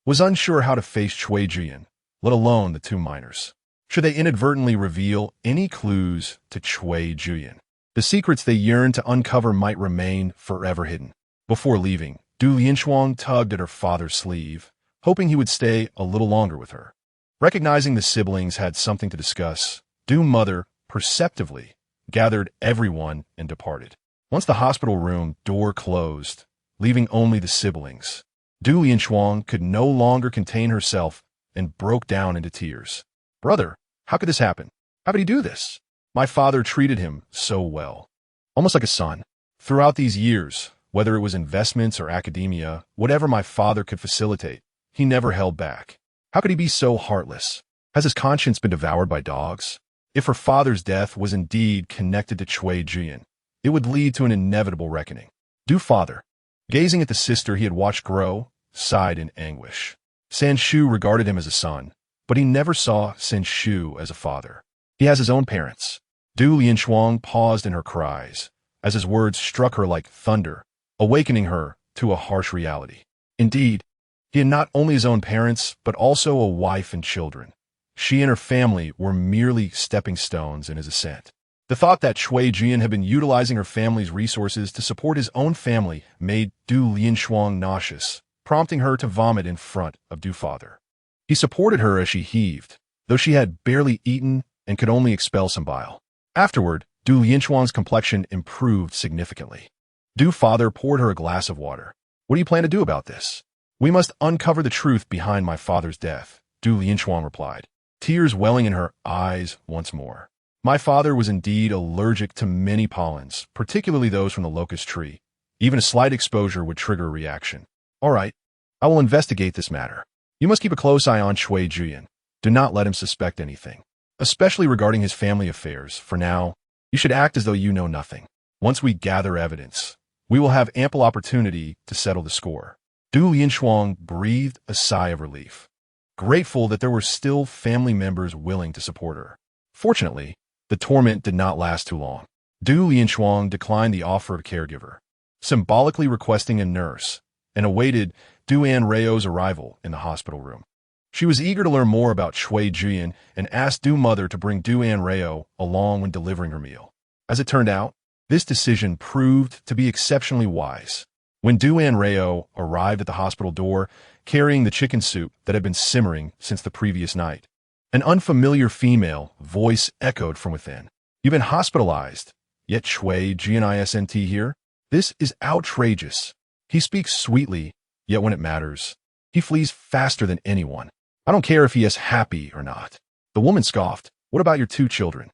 was unsure how to face Cui Jian, let alone the two minors. Should they inadvertently reveal any clues to Cui Jian, the secrets they yearned to uncover might remain forever hidden. Before leaving, Du Lianshuang tugged at her father's sleeve, hoping he would stay a little longer with her. Recognizing the siblings had something to discuss, Du mother perceptively gathered everyone and departed. Once the hospital room door closed, leaving only the siblings, Du Lianshuang could no longer contain herself and broke down into tears. Brother, how could this happen? How could he do this? My father treated him so well, almost like a son. Throughout these years, whether it was investments or academia, whatever my father could facilitate, he never held back. How could he be so heartless? Has his conscience been devoured by dogs? If her father's death was indeed connected to Cui Jian, it would lead to an inevitable reckoning. Du father, gazing at the sister he had watched grow, sighed in anguish. San Shu regarded him as a son, but he never saw San Shu as a father. He has his own parents. Du Lianshuang paused in her cries, as his words struck her like thunder, awakening her to a harsh reality. Indeed, he had not only his own parents, but also a wife and children. She and her family were merely stepping stones in his ascent. The thought that Cui Jian had been utilizing her family's resources to support his own family made Du Lianshuang nauseous, prompting her to vomit in front of Du Fodder. He supported her as she heaved, though she had barely eaten and could only expel some bile. Afterward, Du Lianshuang's complexion improved significantly. Du Fodder poured her a glass of water. "What do you plan to do about this?" "We must uncover the truth behind my father's death," Du Lianshuang replied, tears welling in her eyes once more. "My father was indeed allergic to many pollens, particularly those from the locust tree. Even a slight exposure would trigger a reaction." "All right, I will investigate this matter. You must keep a close eye on Cui Jian. Do not let him suspect anything, especially regarding his family affairs. For now, you should act as though you know nothing. Once we gather evidence, we will have ample opportunity to settle the score." Du Lianshuang breathed a sigh of relief, grateful that there were still family members willing to support her. Fortunately, the torment did not last too long. Du Lianshuang declined the offer of caregiver, symbolically requesting a nurse, and awaited Du Anrao's arrival in the hospital room. She was eager to learn more about Cui Jian and asked Du Mother to bring Du Anrao along when delivering her meal. As it turned out, this decision proved to be exceptionally wise. When Du Anrao arrived at the hospital door, carrying the chicken soup that had been simmering since the previous night, an unfamiliar female voice echoed from within. "You've been hospitalized, yet Cui Jian isn't here? This is outrageous. He speaks sweetly, yet when it matters, he flees faster than anyone. I don't care if he is happy or not." The woman scoffed. "What about your 2 children?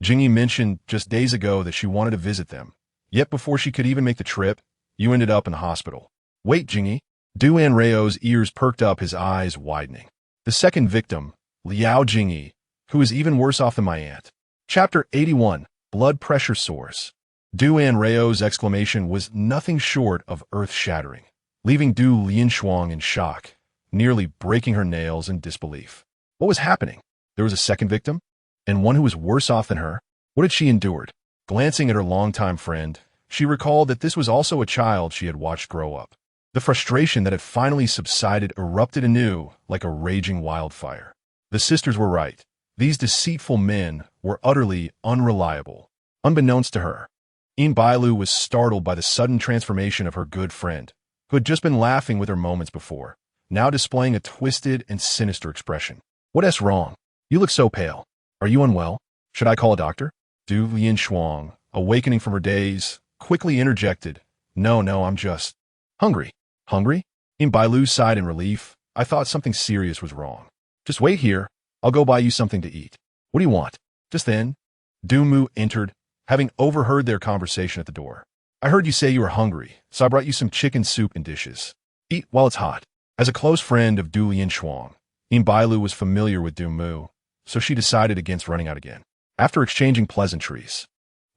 Jingyi mentioned just days ago that she wanted to visit them, yet before she could even make the trip, you ended up in the hospital." "Wait, Jingyi." Du Anrao's ears perked up, his eyes widening. "The second victim, Liao Jingyi, who is even worse off than my aunt." Chapter 81, Blood Pressure Soars. Du Anrao's exclamation was nothing short of earth-shattering, leaving Du Lianshuang in shock, nearly breaking her nails in disbelief. What was happening? There was a second victim? And one who was worse off than her? What had she endured? Glancing at her longtime friend, she recalled that this was also a child she had watched grow up. The frustration that had finally subsided erupted anew like a raging wildfire. The sisters were right. These deceitful men were utterly unreliable. Unbeknownst to her, Bailu was startled by the sudden transformation of her good friend, who had just been laughing with her moments before, now displaying a twisted and sinister expression. "What's wrong? You look so pale. Are you unwell? Should I call a doctor?" Du Lianshuang, awakening from her daze, quickly interjected. No, I'm just hungry." "Hungry?" Bailu sighed in relief. "I thought something serious was wrong." "Just wait here. I'll go buy you something to eat." "What do you want?" Just then, Du Mu entered, having overheard their conversation at the door. "I heard you say you were hungry, so I brought you some chicken soup and dishes. Eat while it's hot." As a close friend of Du Lianshuang, Bailu was familiar with Du Mu, so she decided against running out again. After exchanging pleasantries,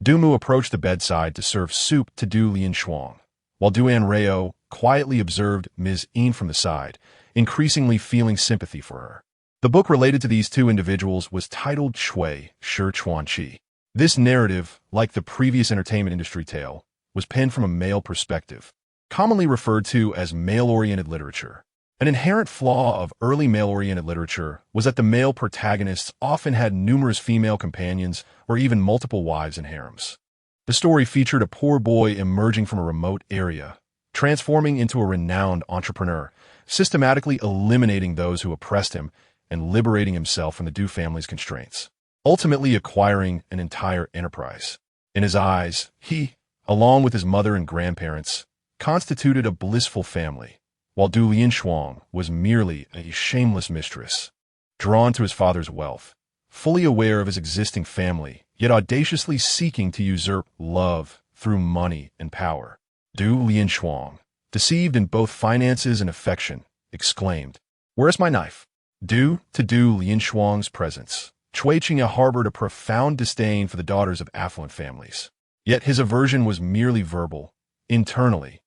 Du Mu approached the bedside to serve soup to Du Lianshuang, while Du Anrao quietly observed Ms. Yin from the side, increasingly feeling sympathy for her. The book related to these 2 individuals was titled Cui Shi Chuan Qi. This narrative, like the previous entertainment industry tale, was penned from a male perspective, commonly referred to as male-oriented literature. An inherent flaw of early male-oriented literature was that the male protagonists often had numerous female companions or even multiple wives and harems. The story featured a poor boy emerging from a remote area, transforming into a renowned entrepreneur, systematically eliminating those who oppressed him and liberating himself from the Du family's constraints, ultimately acquiring an entire enterprise. In his eyes, he, along with his mother and grandparents, constituted a blissful family, while Du Lianshuang was merely a shameless mistress, drawn to his father's wealth, fully aware of his existing family, yet audaciously seeking to usurp love through money and power. Du Lianshuang, deceived in both finances and affection, exclaimed, "Where's my knife?" Due to Du Lianshuang's presence, Cui Jian harbored a profound disdain for the daughters of affluent families. Yet his aversion was merely verbal. Internally,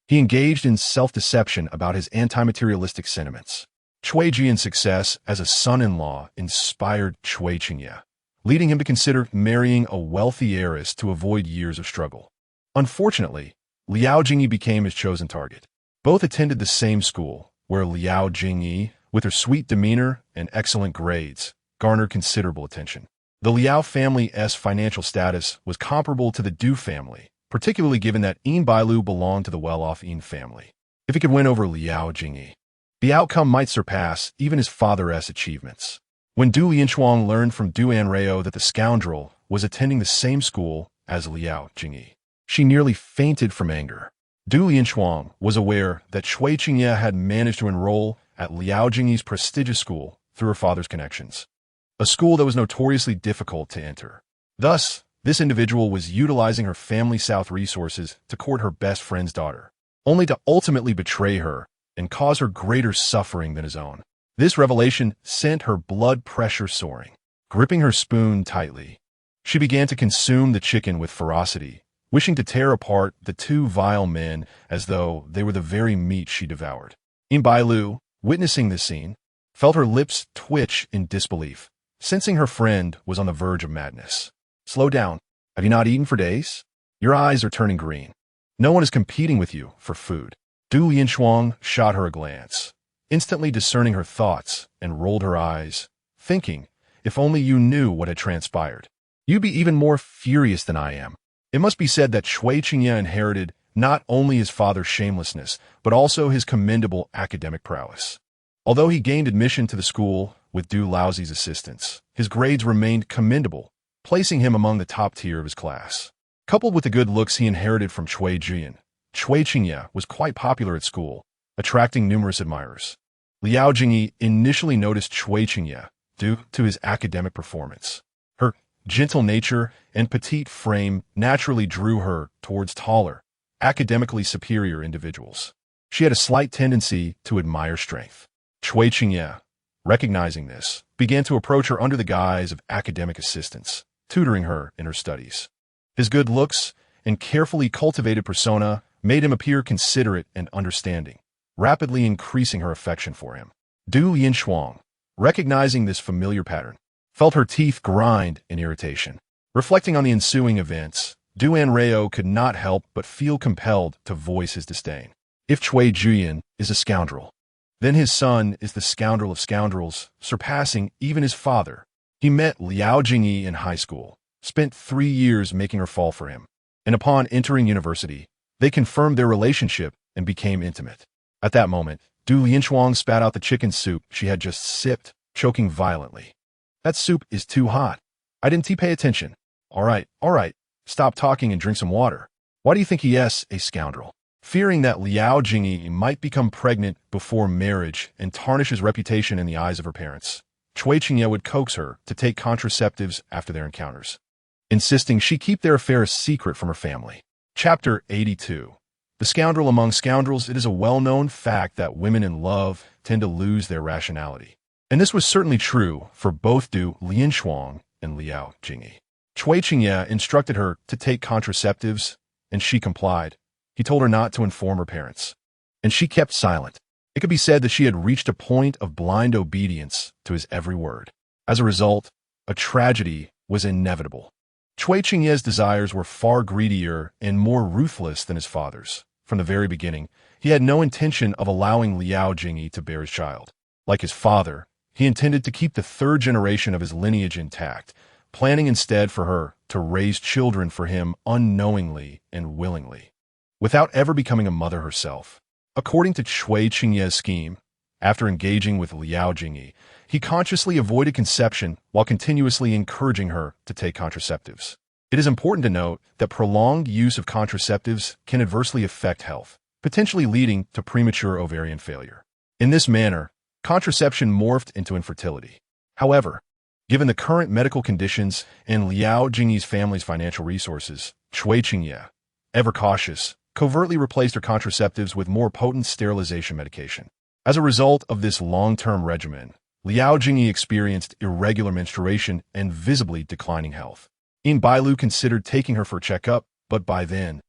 he engaged in self-deception about his anti-materialistic sentiments. Cui Jian's success as a son-in-law inspired Cui Jian, leading him to consider marrying a wealthy heiress to avoid years of struggle. Unfortunately, Liao Jingyi became his chosen target. Both attended the same school, where Liao Jingyi, with her sweet demeanor and excellent grades, garnered considerable attention. The Liao family's financial status was comparable to the Du family, particularly given that Yin Bailu belonged to the well-off Yin family. If he could win over Liao Jingyi, the outcome might surpass even his father's achievements. When Du Lianchuang learned from Du Anrao that the scoundrel was attending the same school as Liao Jingyi, she nearly fainted from anger. Du Lianchuang was aware that Shui Qingye had managed to enroll at Liao Jingyi's prestigious school through her father's connections, a school that was notoriously difficult to enter. Thus, this individual was utilizing her family's South resources to court her best friend's daughter, only to ultimately betray her and cause her greater suffering than his own. This revelation sent her blood pressure soaring. Gripping her spoon tightly, she began to consume the chicken with ferocity, wishing to tear apart the two vile men as though they were the very meat she devoured. Yin Bailu, witnessing this scene, felt her lips twitch in disbelief, sensing her friend was on the verge of madness. Slow down. Have you not eaten for days? Your eyes are turning green. No one is competing with you for food. Du Lianchuang shot her a glance, instantly discerning her thoughts, and rolled her eyes, thinking, if only you knew what had transpired, you'd be even more furious than I am. It must be said that Shui Qingye inherited not only his father's shamelessness, but also his commendable academic prowess. Although he gained admission to the school with Du Laozi's assistance, his grades remained commendable, placing him among the top tier of his class. Coupled with the good looks he inherited from Shui Jian, Shui Qingye was quite popular at school, attracting numerous admirers. Liao Jingyi initially noticed Shui Qingye due to his academic performance. Her gentle nature and petite frame naturally drew her towards taller, academically superior individuals. She had a slight tendency to admire strength. Shui Qingye, recognizing this, began to approach her under the guise of academic assistance, tutoring her in her studies. His good looks and carefully cultivated persona made him appear considerate and understanding, rapidly increasing her affection for him. Du Lianchuang, recognizing this familiar pattern, felt her teeth grind in irritation. Reflecting on the ensuing events, Du Anrao could not help but feel compelled to voice his disdain. If Shui Jian is a scoundrel, then his son is the scoundrel of scoundrels, surpassing even his father. He met Liao Jingyi in high school, spent 3 years making her fall for him, and upon entering university, they confirmed their relationship and became intimate. At that moment, Du Lianchuang spat out the chicken soup she had just sipped, choking violently. That soup is too hot. I didn't pay attention. All right, stop talking and drink some water. Why do you think he is a scoundrel? Fearing that Liao Jingyi might become pregnant before marriage and tarnish his reputation in the eyes of her parents, Shui Qingye would coax her to take contraceptives after their encounters, insisting she keep their affair a secret from her family. Chapter 82. The Scoundrel Among Scoundrels. It is a well-known fact that women in love tend to lose their rationality. And this was certainly true for both Du Lianchuang and Liao Jingyi. Shui Qingye instructed her to take contraceptives, and she complied. He told her not to inform her parents, and she kept silent. It could be said that she had reached a point of blind obedience to his every word. As a result, a tragedy was inevitable. Shui Qingye's desires were far greedier and more ruthless than his father's. From the very beginning, he had no intention of allowing Liao Jingyi to bear his child. Like his father, he intended to keep the third generation of his lineage intact, planning instead for her to raise children for him unknowingly and willingly, without ever becoming a mother herself. According to Shui Qingye's scheme, after engaging with Liao Jingyi, he consciously avoided conception while continuously encouraging her to take contraceptives. It is important to note that prolonged use of contraceptives can adversely affect health, potentially leading to premature ovarian failure. In this manner, contraception morphed into infertility. However, given the current medical conditions and Liao Jingyi's family's financial resources, Shui Qingye, ever cautious, covertly replaced her contraceptives with more potent sterilization medication. As a result of this long-term regimen, Liao Jingyi experienced irregular menstruation and visibly declining health. Yin Bailu considered taking her for a checkup, but by then,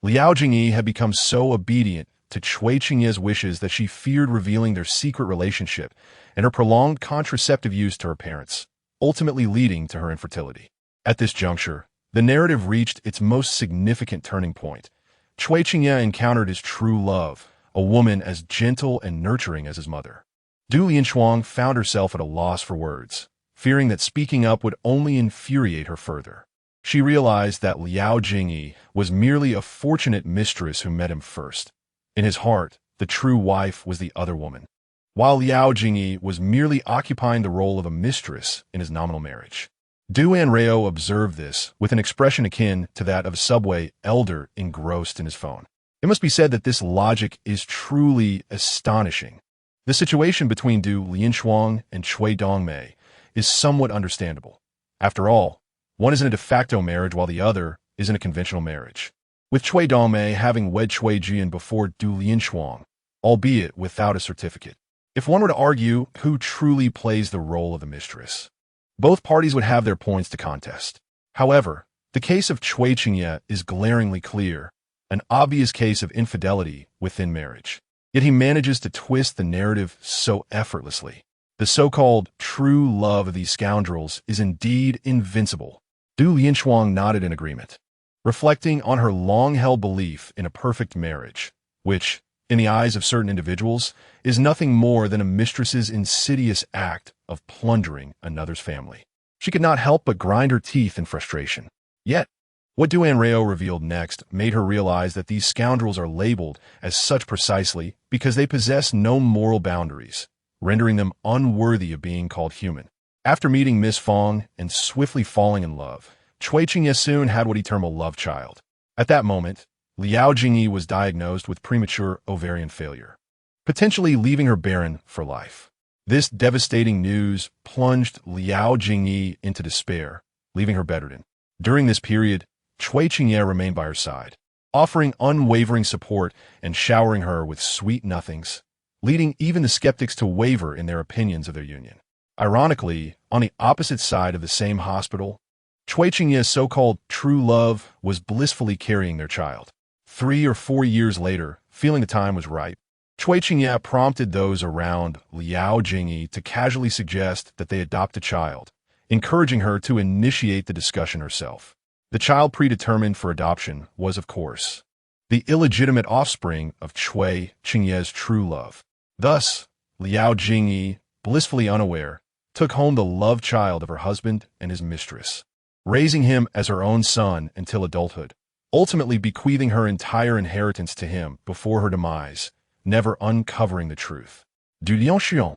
Liao Jingyi had become so obedient to Shui Qingye's wishes that she feared revealing their secret relationship and her prolonged contraceptive use to her parents. ultimately leading to her infertility. At this juncture, the narrative reached its most significant turning point. Cui Qingye encountered his true love, a woman as gentle and nurturing as his mother. Du Lianchuang found herself at a loss for words, fearing that speaking up would only infuriate her further. She realized that Liao Jingyi was merely a fortunate mistress who met him first. In his heart, the true wife was the other woman, while Liao Jingyi was merely occupying the role of a mistress in his nominal marriage. Du Anrao observed this with an expression akin to that of a subway elder engrossed in his phone. It must be said that this logic is truly astonishing. The situation between Du Lianchuang and Cui Dongmei is somewhat understandable. After all, one is in a de facto marriage while the other is in a conventional marriage, with Cui Dongmei having wed Cui Jian before Du Lianchuang, albeit without a certificate. If one were to argue who truly plays the role of the mistress, both parties would have their points to contest. However, the case of Cui Qingye is glaringly clear, an obvious case of infidelity within marriage. Yet he manages to twist the narrative so effortlessly. The so-called true love of these scoundrels is indeed invincible. Du Lianchuang nodded in agreement, reflecting on her long-held belief in a perfect marriage, which, in the eyes of certain individuals, is nothing more than a mistress's insidious act of plundering another's family. She could not help but grind her teeth in frustration. Yet, what Du Anrao revealed next made her realize that these scoundrels are labeled as such precisely because they possess no moral boundaries, rendering them unworthy of being called human. After meeting Miss Fong and swiftly falling in love, Cui Qingye soon had what he termed a love child. At that moment, Liao Jingyi was diagnosed with premature ovarian failure, potentially leaving her barren for life. This devastating news plunged Liao Jingyi into despair, leaving her bedridden. During this period, Cui Qingye remained by her side, offering unwavering support and showering her with sweet nothings, leading even the skeptics to waver in their opinions of their union. Ironically, on the opposite side of the same hospital, Cui Qingye's so-called true love was blissfully carrying their child. 3 or 4 years later, feeling the time was ripe, Cui Qingye prompted those around Liao Jingyi to casually suggest that they adopt a child, encouraging her to initiate the discussion herself. The child predetermined for adoption was, of course, the illegitimate offspring of Cui Qingye's true love. Thus, Liao Jingyi, blissfully unaware, took home the love child of her husband and his mistress, raising him as her own son until adulthood, ultimately bequeathing her entire inheritance to him before her demise, never uncovering the truth. Du Lianxiong,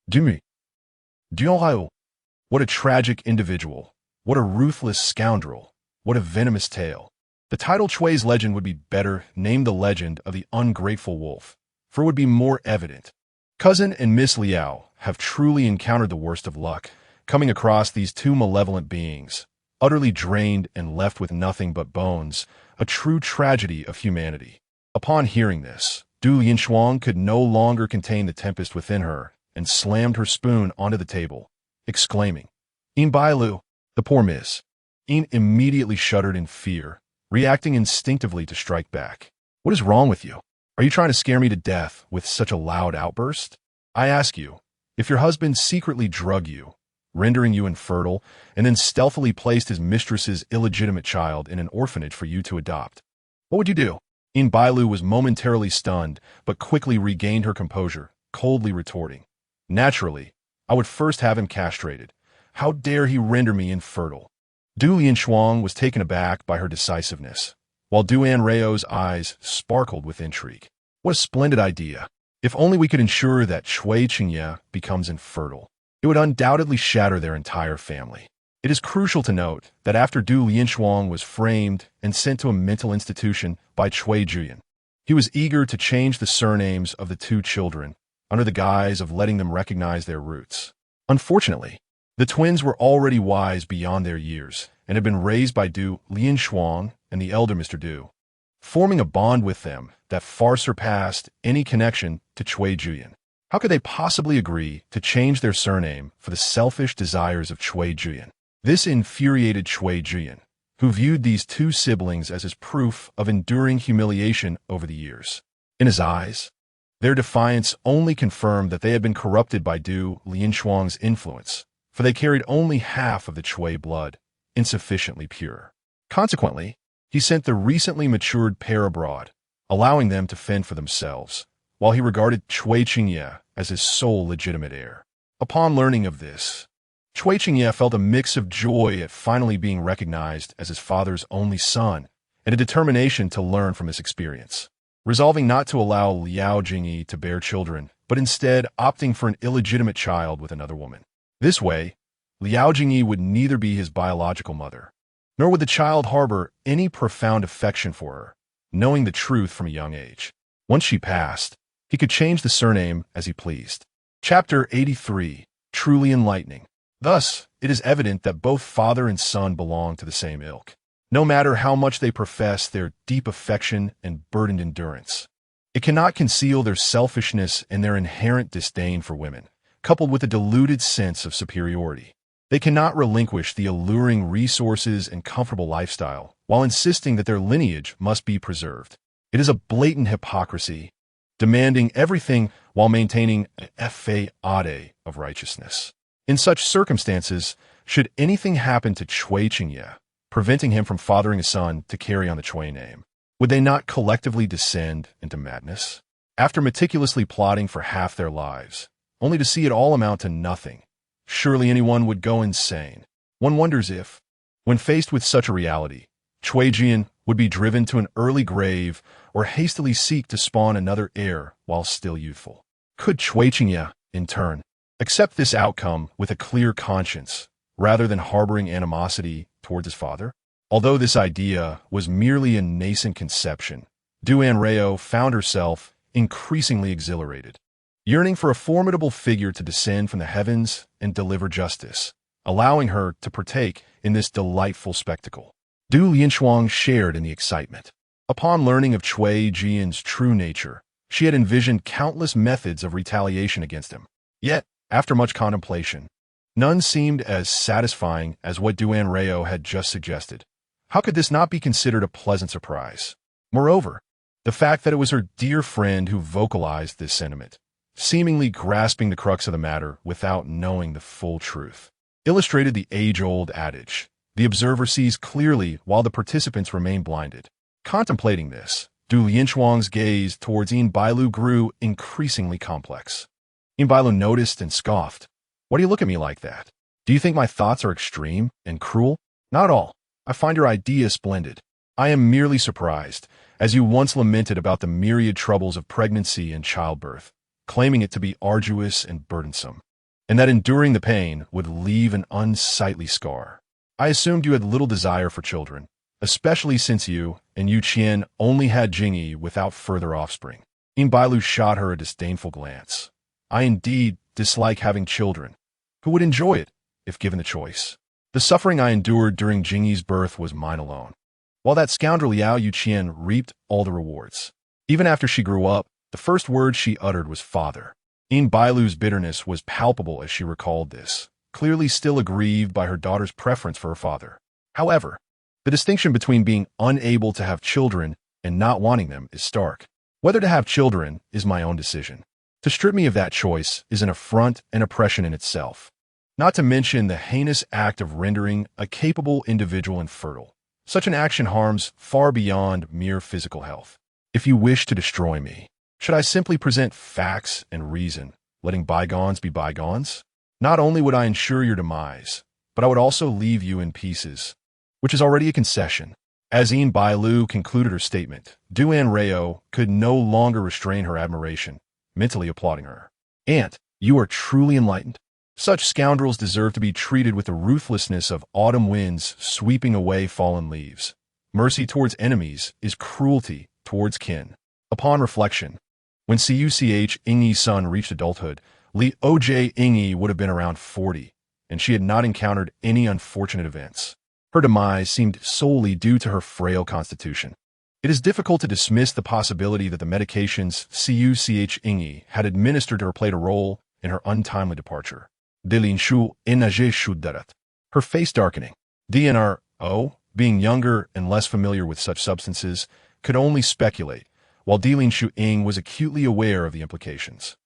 du Mi, du Anrao. What a tragic individual, what a ruthless scoundrel, what a venomous tale. The title Cui's legend would be better named the legend of the ungrateful wolf, for it would be more evident. Cousin and Miss Liao have truly encountered the worst of luck, coming across these two malevolent beings, utterly drained and left with nothing but bones, a true tragedy of humanity. Upon hearing this, Du Lianchuang could no longer contain the tempest within her and slammed her spoon onto the table, exclaiming, "In Bailu!" The poor Miss In immediately shuddered in fear, reacting instinctively to strike back. "What is wrong with you? Are you trying to scare me to death with such a loud outburst? I ask you, if your husband secretly drugged you, rendering you infertile, and then stealthily placed his mistress's illegitimate child in an orphanage for you to adopt, what would you do?" In Bailu was momentarily stunned, but quickly regained her composure, coldly retorting, "Naturally, I would first have him castrated. How dare he render me infertile?" Du Lianchuang was taken aback by her decisiveness, while Du Anrao's eyes sparkled with intrigue. What a splendid idea! If only we could ensure that Cui Qingye becomes infertile, it would undoubtedly shatter their entire family. It is crucial to note that after Du Lianchuang was framed and sent to a mental institution by Cui Jian, he was eager to change the surnames of the two children under the guise of letting them recognize their roots. Unfortunately, the twins were already wise beyond their years and had been raised by Du Lianchuang and the elder Mr. Du, forming a bond with them that far surpassed any connection to Cui Jian. How could they possibly agree to change their surname for the selfish desires of Cui Jian? This infuriated Cui Jian, who viewed these two siblings as his proof of enduring humiliation over the years. In his eyes, their defiance only confirmed that they had been corrupted by Du Lianchuang's influence, for they carried only half of the Chui blood, insufficiently pure. Consequently, he sent the recently matured pair abroad, allowing them to fend for themselves, while he regarded Chui Qingye as his sole legitimate heir. Upon learning of this, Chui Qingye felt a mix of joy at finally being recognized as his father's only son and a determination to learn from his experience. Resolving not to allow Liao Jingyi to bear children, but instead opting for an illegitimate child with another woman. This way, Liao Jingyi would neither be his biological mother, nor would the child harbor any profound affection for her, knowing the truth from a young age. Once she passed, he could change the surname as he pleased. Chapter 83. Truly Enlightening. Thus, it is evident that both father and son belong to the same ilk, no matter how much they profess their deep affection and burdened endurance. It cannot conceal their selfishness and their inherent disdain for women, coupled with a deluded sense of superiority. They cannot relinquish the alluring resources and comfortable lifestyle while insisting that their lineage must be preserved. It is a blatant hypocrisy, demanding everything while maintaining an facade of righteousness. In such circumstances, should anything happen to Chui Qingye, preventing him from fathering a son to carry on the Chui name, would they not collectively descend into madness? After meticulously plotting for half their lives, only to see it all amount to nothing, surely anyone would go insane. One wonders if, when faced with such a reality, Chui Jian would be driven to an early grave or hastily seek to spawn another heir while still youthful. Could Chui Qingye, in turn, accept this outcome with a clear conscience, rather than harboring animosity towards his father? Although this idea was merely a nascent conception, Anrao found herself increasingly exhilarated, yearning for a formidable figure to descend from the heavens and deliver justice, allowing her to partake in this delightful spectacle. Du Lianshuang shared in the excitement. Upon learning of Chui Jian's true nature, she had envisioned countless methods of retaliation against him. Yet, after much contemplation, none seemed as satisfying as what Anrao had just suggested. How could this not be considered a pleasant surprise? Moreover, the fact that it was her dear friend who vocalized this sentiment, seemingly grasping the crux of the matter without knowing the full truth, illustrated the age-old adage, the observer sees clearly while the participants remain blinded. Contemplating this, Du Lianshuang's gaze towards Yin Bailu grew increasingly complex. Yin Bailu noticed and scoffed. Why do you look at me like that? Do you think my thoughts are extreme and cruel? Not all. I find your idea splendid. I am merely surprised, as you once lamented about the myriad troubles of pregnancy and childbirth, claiming it to be arduous and burdensome, and that enduring the pain would leave an unsightly scar. I assumed you had little desire for children, especially since you and Yu Qian only had Jingyi without further offspring. Yin Bailu shot her a disdainful glance. I indeed dislike having children. Who would enjoy it, if given the choice? The suffering I endured during Jingyi's birth was mine alone, while that scoundrel Liao Yuqian reaped all the rewards. Even after she grew up, the first word she uttered was father. Yin Bailu's bitterness was palpable as she recalled this, clearly still aggrieved by her daughter's preference for her father. However, the distinction between being unable to have children and not wanting them is stark. Whether to have children is my own decision. To strip me of that choice is an affront and oppression in itself. Not to mention the heinous act of rendering a capable individual infertile. Such an action harms far beyond mere physical health. If you wish to destroy me, should I simply present facts and reason, letting bygones be bygones? Not only would I ensure your demise, but I would also leave you in pieces, which is already a concession. As Yin Bailu concluded her statement, Anrao could no longer restrain her admiration, mentally applauding her. Aunt, you are truly enlightened. Such scoundrels deserve to be treated with the ruthlessness of autumn winds sweeping away fallen leaves. Mercy towards enemies is cruelty towards kin. Upon reflection, when Cuch Ingyi's son reached adulthood, Li Oj Ingyi would have been around 40, and she had not encountered any unfortunate events. Her demise seemed solely due to her frail constitution. It is difficult to dismiss the possibility that the medications Cuch Ingyi had administered to her played a role in her untimely departure. Delinshu enage shudarat. Her face darkening. Anrao, being younger and less familiar with such substances, could only speculate, while Delinshu Ing was acutely aware of the implications.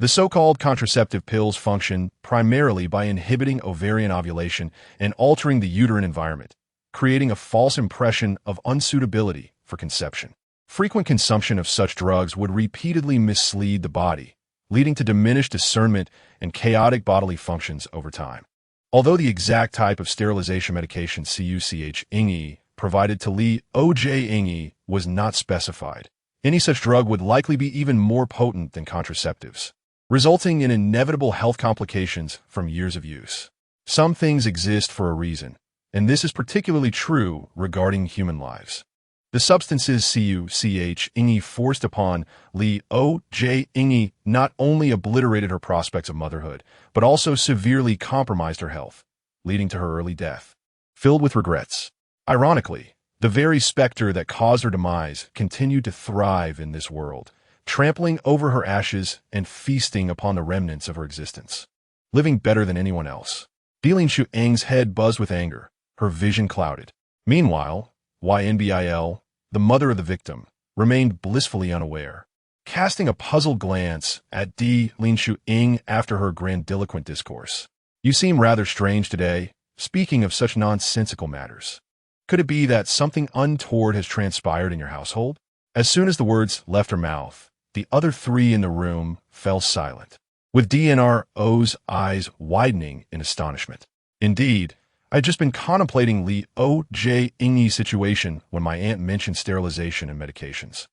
The so-called contraceptive pills function primarily by inhibiting ovarian ovulation and altering the uterine environment, creating a false impression of unsuitability for conception. Frequent consumption of such drugs would repeatedly mislead the body, leading to diminished discernment and chaotic bodily functions over time. Although the exact type of sterilization medication CUCH-ING provided to Li OJ-ING was not specified, any such drug would likely be even more potent than contraceptives, resulting in inevitable health complications from years of use. Some things exist for a reason, and this is particularly true regarding human lives. The substances CUCH-ING forced upon Li OJ-ING not only obliterated her prospects of motherhood, but also severely compromised her health, leading to her early death. Filled with regrets. Ironically, the very specter that caused her demise continued to thrive in this world, trampling over her ashes and feasting upon the remnants of her existence. Living better than anyone else. Li Shuang's head buzzed with anger, her vision clouded. Meanwhile, YNBIL, the mother of the victim, remained blissfully unaware, casting a puzzled glance at Li Shuang after her grandiloquent discourse. You seem rather strange today, speaking of such nonsensical matters. Could it be that something untoward has transpired in your household? As soon as the words left her mouth, the other three in the room fell silent, with Anrao's eyes widening in astonishment. Indeed, I had just been contemplating Li OJ-ING's situation when my aunt mentioned sterilization and medications.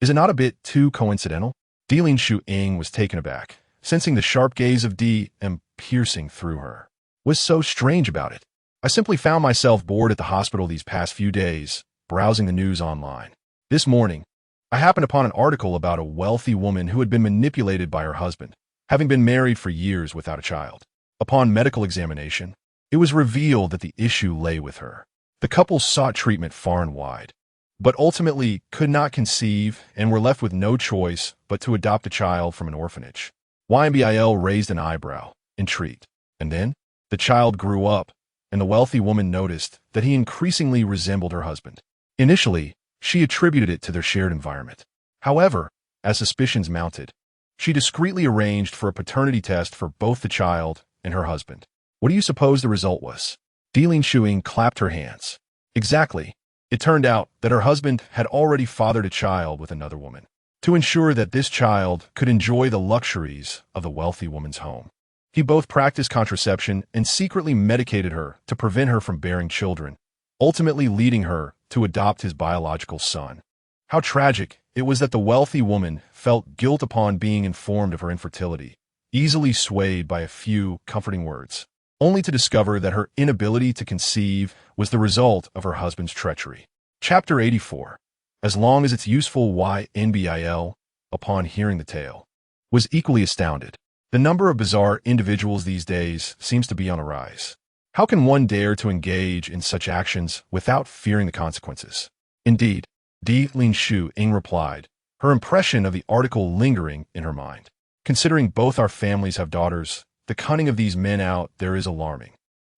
Is it not a bit too coincidental? Li Shuang was taken aback, sensing the sharp gaze of D and piercing through her. What's so strange about it? I simply found myself bored at the hospital these past few days, browsing the news online. This morning, I happened upon an article about a wealthy woman who had been manipulated by her husband, having been married for years without a child. Upon medical examination, it was revealed that the issue lay with her. The couple sought treatment far and wide, but ultimately could not conceive and were left with no choice but to adopt a child from an orphanage. YNBIL raised an eyebrow, intrigued. And then, the child grew up, and the wealthy woman noticed that he increasingly resembled her husband. Initially, she attributed it to their shared environment. However, as suspicions mounted, she discreetly arranged for a paternity test for both the child and her husband. What do you suppose the result was? Li Shuang clapped her hands. Exactly. It turned out that her husband had already fathered a child with another woman, to ensure that this child could enjoy the luxuries of the wealthy woman's home. He both practiced contraception and secretly medicated her to prevent her from bearing children, ultimately leading her to adopt his biological son. How tragic it was that the wealthy woman felt guilt upon being informed of her infertility, easily swayed by a few comforting words, only to discover that her inability to conceive was the result of her husband's treachery. Chapter 84. As long as it's useful, YNBIL, upon hearing the tale, was equally astounded. The number of bizarre individuals these days seems to be on a rise. How can one dare to engage in such actions without fearing the consequences? Indeed, Li Shuang replied, her impression of the article lingering in her mind. Considering both our families have daughters, the cunning of these men out there is alarming.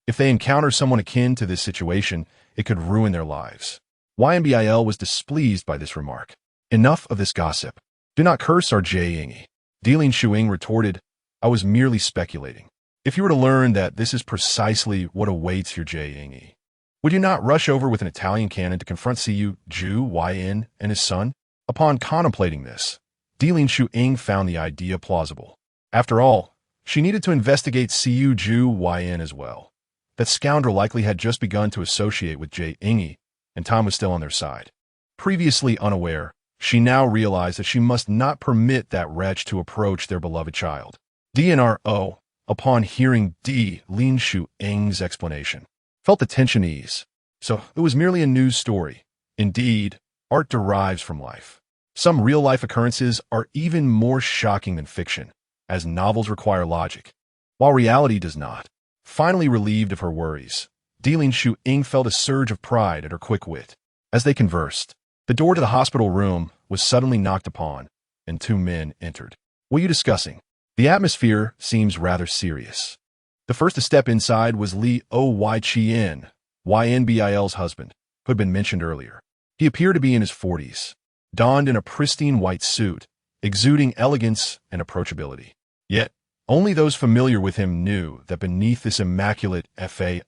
If they encounter someone akin to this situation, it could ruin their lives. YNBIL was displeased by this remark. Enough of this gossip. Do not curse our J-Ingy. Li Shuang retorted, I was merely speculating. If you were to learn that this is precisely what awaits your J-Ingy, would you not rush over with an Italian cannon to confront Cu Ju YN and his son? Upon contemplating this, Li Shuang found the idea plausible. After all, she needed to investigate Cu Ju YN as well. That scoundrel likely had just begun to associate with J-Ingy, and time was still on their side. Previously unaware, she now realized that she must not permit that wretch to approach their beloved child. Anrao, upon hearing Li Shuang's explanation, felt the tension ease. So it was merely a news story. Indeed, art derives from life. Some real-life occurrences are even more shocking than fiction, as novels require logic, while reality does not. Finally relieved of her worries, Li Shuang felt a surge of pride at her quick wit. As they conversed, the door to the hospital room was suddenly knocked upon, and two men entered. What are you discussing? The atmosphere seems rather serious. The first to step inside was Li Oy-Chien, YNBIL's husband, who had been mentioned earlier. He appeared to be in his 40s, donned in a pristine white suit, exuding elegance and approachability. Yet, only those familiar with him knew that beneath this immaculate fade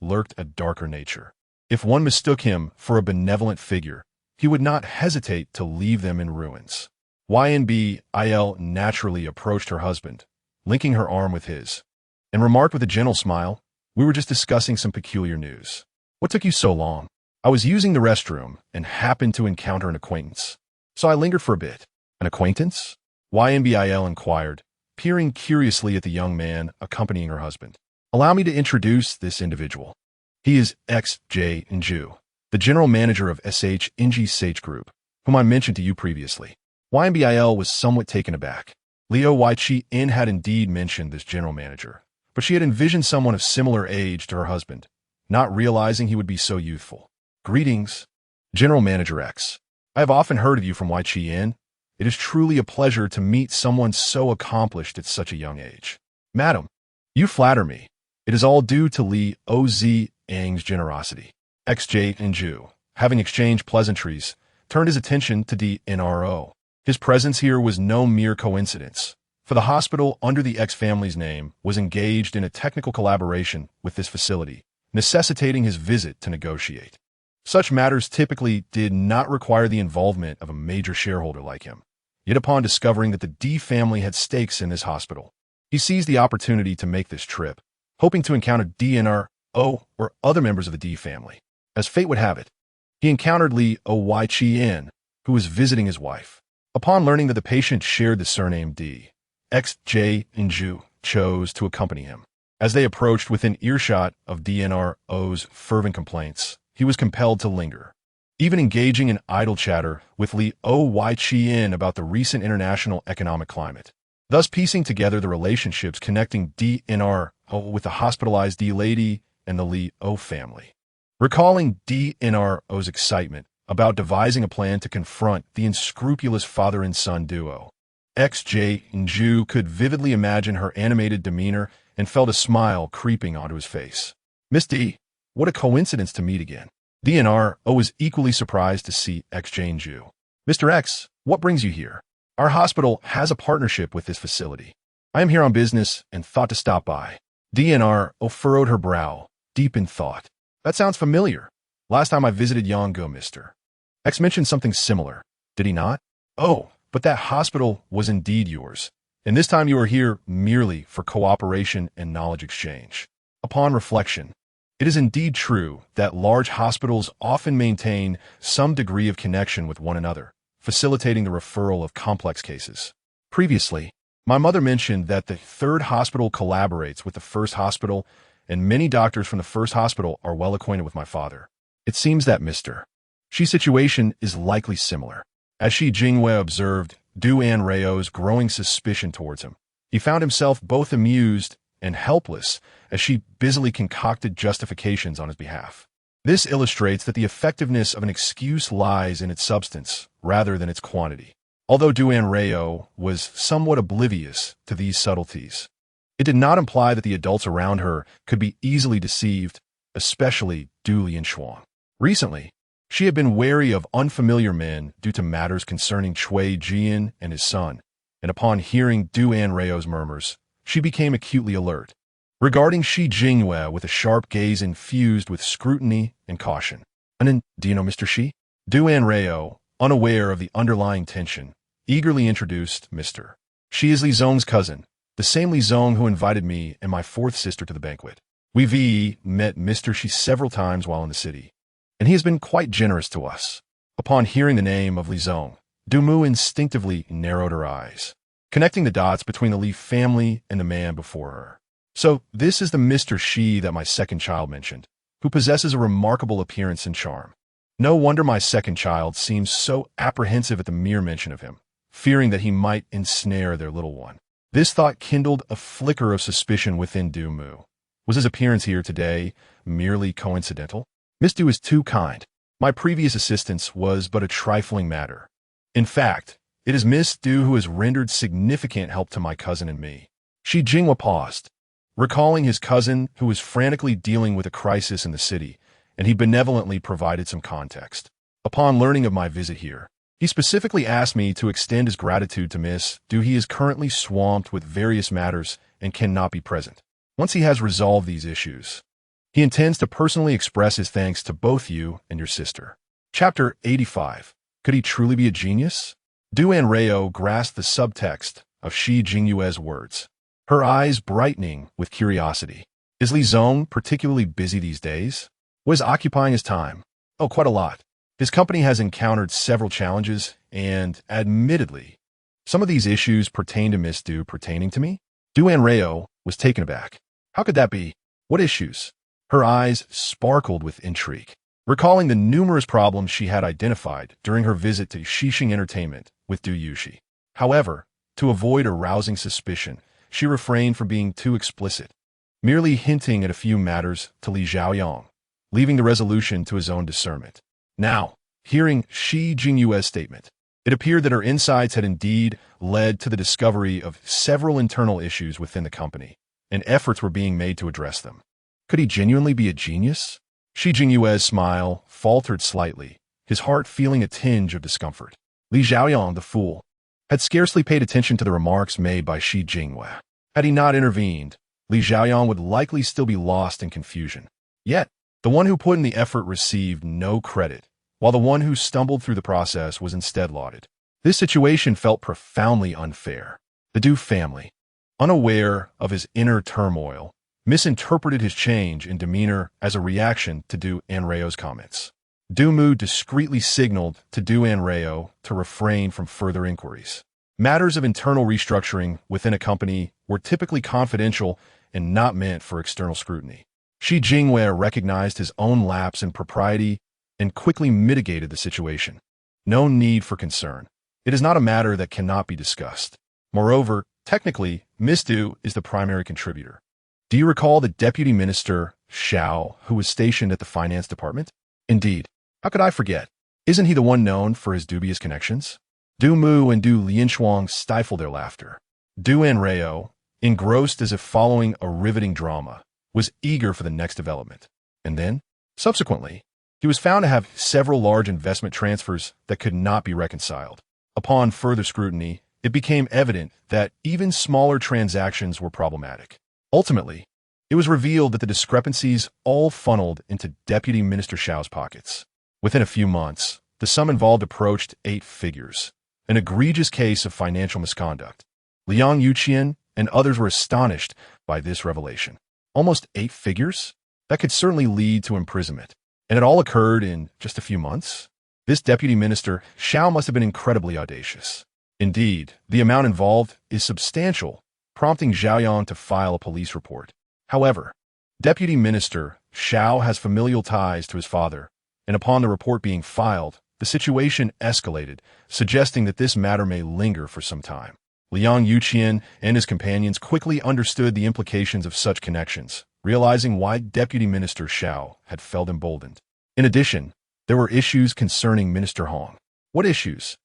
lurked a darker nature. If one mistook him for a benevolent figure, he would not hesitate to leave them in ruins. YNBIL naturally approached her husband, linking her arm with his, and remarked with a gentle smile, "We were just discussing some peculiar news. What took you so long?" "I was using the restroom and happened to encounter an acquaintance. So I lingered for a bit." "An acquaintance?" YNBIL inquired, peering curiously at the young man accompanying her husband. "Allow me to introduce this individual. He is XJ Nju, the general manager of SH Sage Group, whom I mentioned to you previously." YNBIL was somewhat taken aback. Liu Chi-in had indeed mentioned this general manager, but she had envisioned someone of similar age to her husband, not realizing he would be so youthful. "Greetings, General Manager X. I have often heard of you from Chi-in. It is truly a pleasure to meet someone so accomplished at such a young age." "Madam, you flatter me. It is all due to Li Oz Ang's generosity." XJ Nju, having exchanged pleasantries, turned his attention to Anrao. His presence here was no mere coincidence, for the hospital under the X family's name was engaged in a technical collaboration with this facility, necessitating his visit to negotiate. Such matters typically did not require the involvement of a major shareholder like him. Yet upon discovering that the D family had stakes in this hospital, he seized the opportunity to make this trip, hoping to encounter DNRO or other members of the D family. As fate would have it, he encountered Li Chi-in, who was visiting his wife. Upon learning that the patient shared the surname D, XJ Nju chose to accompany him. As they approached within earshot of DNRO's fervent complaints, he was compelled to linger, even engaging in idle chatter with Li Chi-in about the recent international economic climate, thus piecing together the relationships connecting DNRO with the hospitalized D lady and the Li family. Recalling DNRO's excitement about devising a plan to confront the unscrupulous father and son duo, XJ Nju could vividly imagine her animated demeanor and felt a smile creeping onto his face. "Miss D, what a coincidence to meet again." DNRO was equally surprised to see XJ Nju. "Mr. X, what brings you here?" "Our hospital has a partnership with this facility. I am here on business and thought to stop by." DNRO furrowed her brow, deep in thought. "That sounds familiar. Last time I visited Yongo, Mr. X mentioned something similar, did he not?" "Oh, but that hospital was indeed yours, and this time you are here merely for cooperation and knowledge exchange." Upon reflection, it is indeed true that large hospitals often maintain some degree of connection with one another, facilitating the referral of complex cases. Previously, my mother mentioned that the third hospital collaborates with the first hospital, and many doctors from the first hospital are well acquainted with my father. It seems that Mr. Xi's situation is likely similar. As Shi Jingwei observed Anrao's growing suspicion towards him, he found himself both amused and helpless as she busily concocted justifications on his behalf. This illustrates that the effectiveness of an excuse lies in its substance rather than its quantity. Although Anrao was somewhat oblivious to these subtleties, it did not imply that the adults around her could be easily deceived, especially Li and Shuang. Recently, she had been wary of unfamiliar men due to matters concerning Cui Jian and his son, and upon hearing Anrao's murmurs, she became acutely alert, regarding Shi Jingwei with a sharp gaze infused with scrutiny and caution. "And do you know Mr. Shi?" Anrao, unaware of the underlying tension, eagerly introduced Mr. Shi is Li Zong's cousin, the same Li Zong who invited me and my fourth sister to the banquet. We've met Mr. Shi several times while in the city, and he has been quite generous to us. Upon hearing the name of Li Zong, Dumu instinctively narrowed her eyes, connecting the dots between the Li family and the man before her. "So this is the Mr. Shi that my second child mentioned, who possesses a remarkable appearance and charm. No wonder my second child seems so apprehensive at the mere mention of him, fearing that he might ensnare their little one." This thought kindled a flicker of suspicion within Dumu. Was his appearance here today merely coincidental? "Miss Du is too kind. My previous assistance was but a trifling matter. In fact, it is Miss Du who has rendered significant help to my cousin and me." Shi Jingwa paused, recalling his cousin who was frantically dealing with a crisis in the city, and he benevolently provided some context. "Upon learning of my visit here, He specifically asked me to extend his gratitude to Miss Du. He is currently swamped with various matters and cannot be present. Once he has resolved these issues, he intends to personally express his thanks to both you and your sister. Chapter 85. Could he truly be a genius? Du Anrao grasped the subtext of Shi Jingyue's words, her eyes brightening with curiosity. Is Li Zong particularly busy these days? What is occupying his time? Oh, quite a lot. His company has encountered several challenges, and, admittedly, some of these issues pertain to Miss Du. Pertaining to me? Du Anrao was taken aback. How could that be? What issues? Her eyes sparkled with intrigue, recalling the numerous problems she had identified during her visit to Xixing Entertainment with Du Yuxi. However, to avoid arousing suspicion, she refrained from being too explicit, merely hinting at a few matters to Li Zhaoyang, leaving the resolution to his own discernment. Now, hearing Shi Jingyue's statement, it appeared that her insights had indeed led to the discovery of several internal issues within the company, and efforts were being made to address them. Could he genuinely be a genius? Shi Jingyue's smile faltered slightly, his heart feeling a tinge of discomfort. Li Zhaoyang, the fool, had scarcely paid attention to the remarks made by Shi Jingyue. Had he not intervened, Li Zhaoyang would likely still be lost in confusion. Yet, the one who put in the effort received no credit, while the one who stumbled through the process was instead lauded. This situation felt profoundly unfair. The Du family, unaware of his inner turmoil, misinterpreted his change in demeanor as a reaction to Du Anrao's comments. Du Mu discreetly signaled to Du Anrao to refrain from further inquiries. Matters of internal restructuring within a company were typically confidential and not meant for external scrutiny. Shi Jingyue recognized his own lapse in propriety and quickly mitigated the situation. No need for concern. It is not a matter that cannot be discussed. Moreover, technically, Miss Du is the primary contributor. Do you recall the Deputy Minister, Xiao, who was stationed at the finance department? Indeed. How could I forget? Isn't he the one known for his dubious connections? Du Mu and Du Lianshuang stifled their laughter. Du Anrao, engrossed as if following a riveting drama, was eager for the next development. And then, subsequently, he was found to have several large investment transfers that could not be reconciled. Upon further scrutiny, it became evident that even smaller transactions were problematic. Ultimately, it was revealed that the discrepancies all funneled into Deputy Minister Xiao's pockets. Within a few months, the sum involved approached 8 figures, an egregious case of financial misconduct. Liang Yuqian and others were astonished by this revelation. Almost 8 figures? That could certainly lead to imprisonment. And it all occurred in just a few months? This Deputy Minister, Xiao, must have been incredibly audacious. Indeed, the amount involved is substantial, prompting Zhaoyang to file a police report. However, Deputy Minister Xiao has familial ties to his father, and upon the report being filed, the situation escalated, suggesting that this matter may linger for some time. Liang Yuqian and his companions quickly understood the implications of such connections, realizing why Deputy Minister Xiao had felt emboldened. In addition, there were issues concerning Minister Hong. What issues?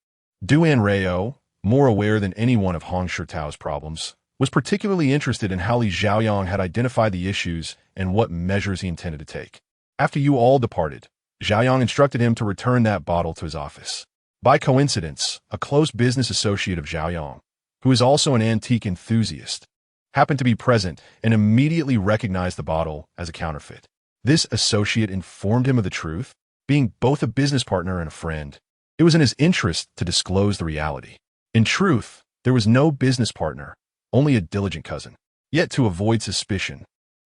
Du Anrao, more aware than anyone of Hong Shitao's problems, was particularly interested in how Li Zhaoyang had identified the issues and what measures he intended to take. After you all departed, Zhaoyang instructed him to return that bottle to his office. By coincidence, a close business associate of Zhaoyang, who is also an antique enthusiast, happened to be present and immediately recognized the bottle as a counterfeit. This associate informed him of the truth, being both a business partner and a friend. It was in his interest to disclose the reality. In truth, there was no business partner, only a diligent cousin. Yet to avoid suspicion,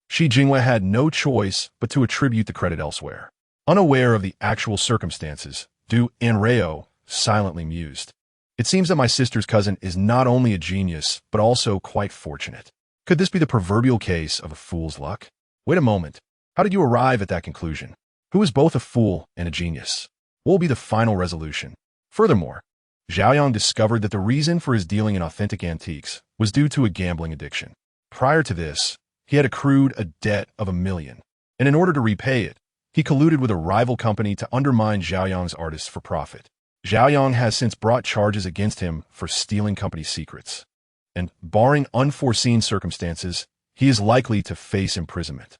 Shi Jingyue had no choice but to attribute the credit elsewhere. Unaware of the actual circumstances, Du Anrao silently mused. It seems that my sister's cousin is not only a genius, but also quite fortunate. Could this be the proverbial case of a fool's luck? Wait a moment. How did you arrive at that conclusion? Who is both a fool and a genius? What will be the final resolution? Furthermore, Zhaoyang discovered that the reason for his dealing in authentic antiques was due to a gambling addiction. Prior to this, he had accrued a debt of 1 million, and in order to repay it, he colluded with a rival company to undermine Zhaoyang's artists for profit. Zhaoyang has since brought charges against him for stealing company secrets, and, barring unforeseen circumstances, he is likely to face imprisonment.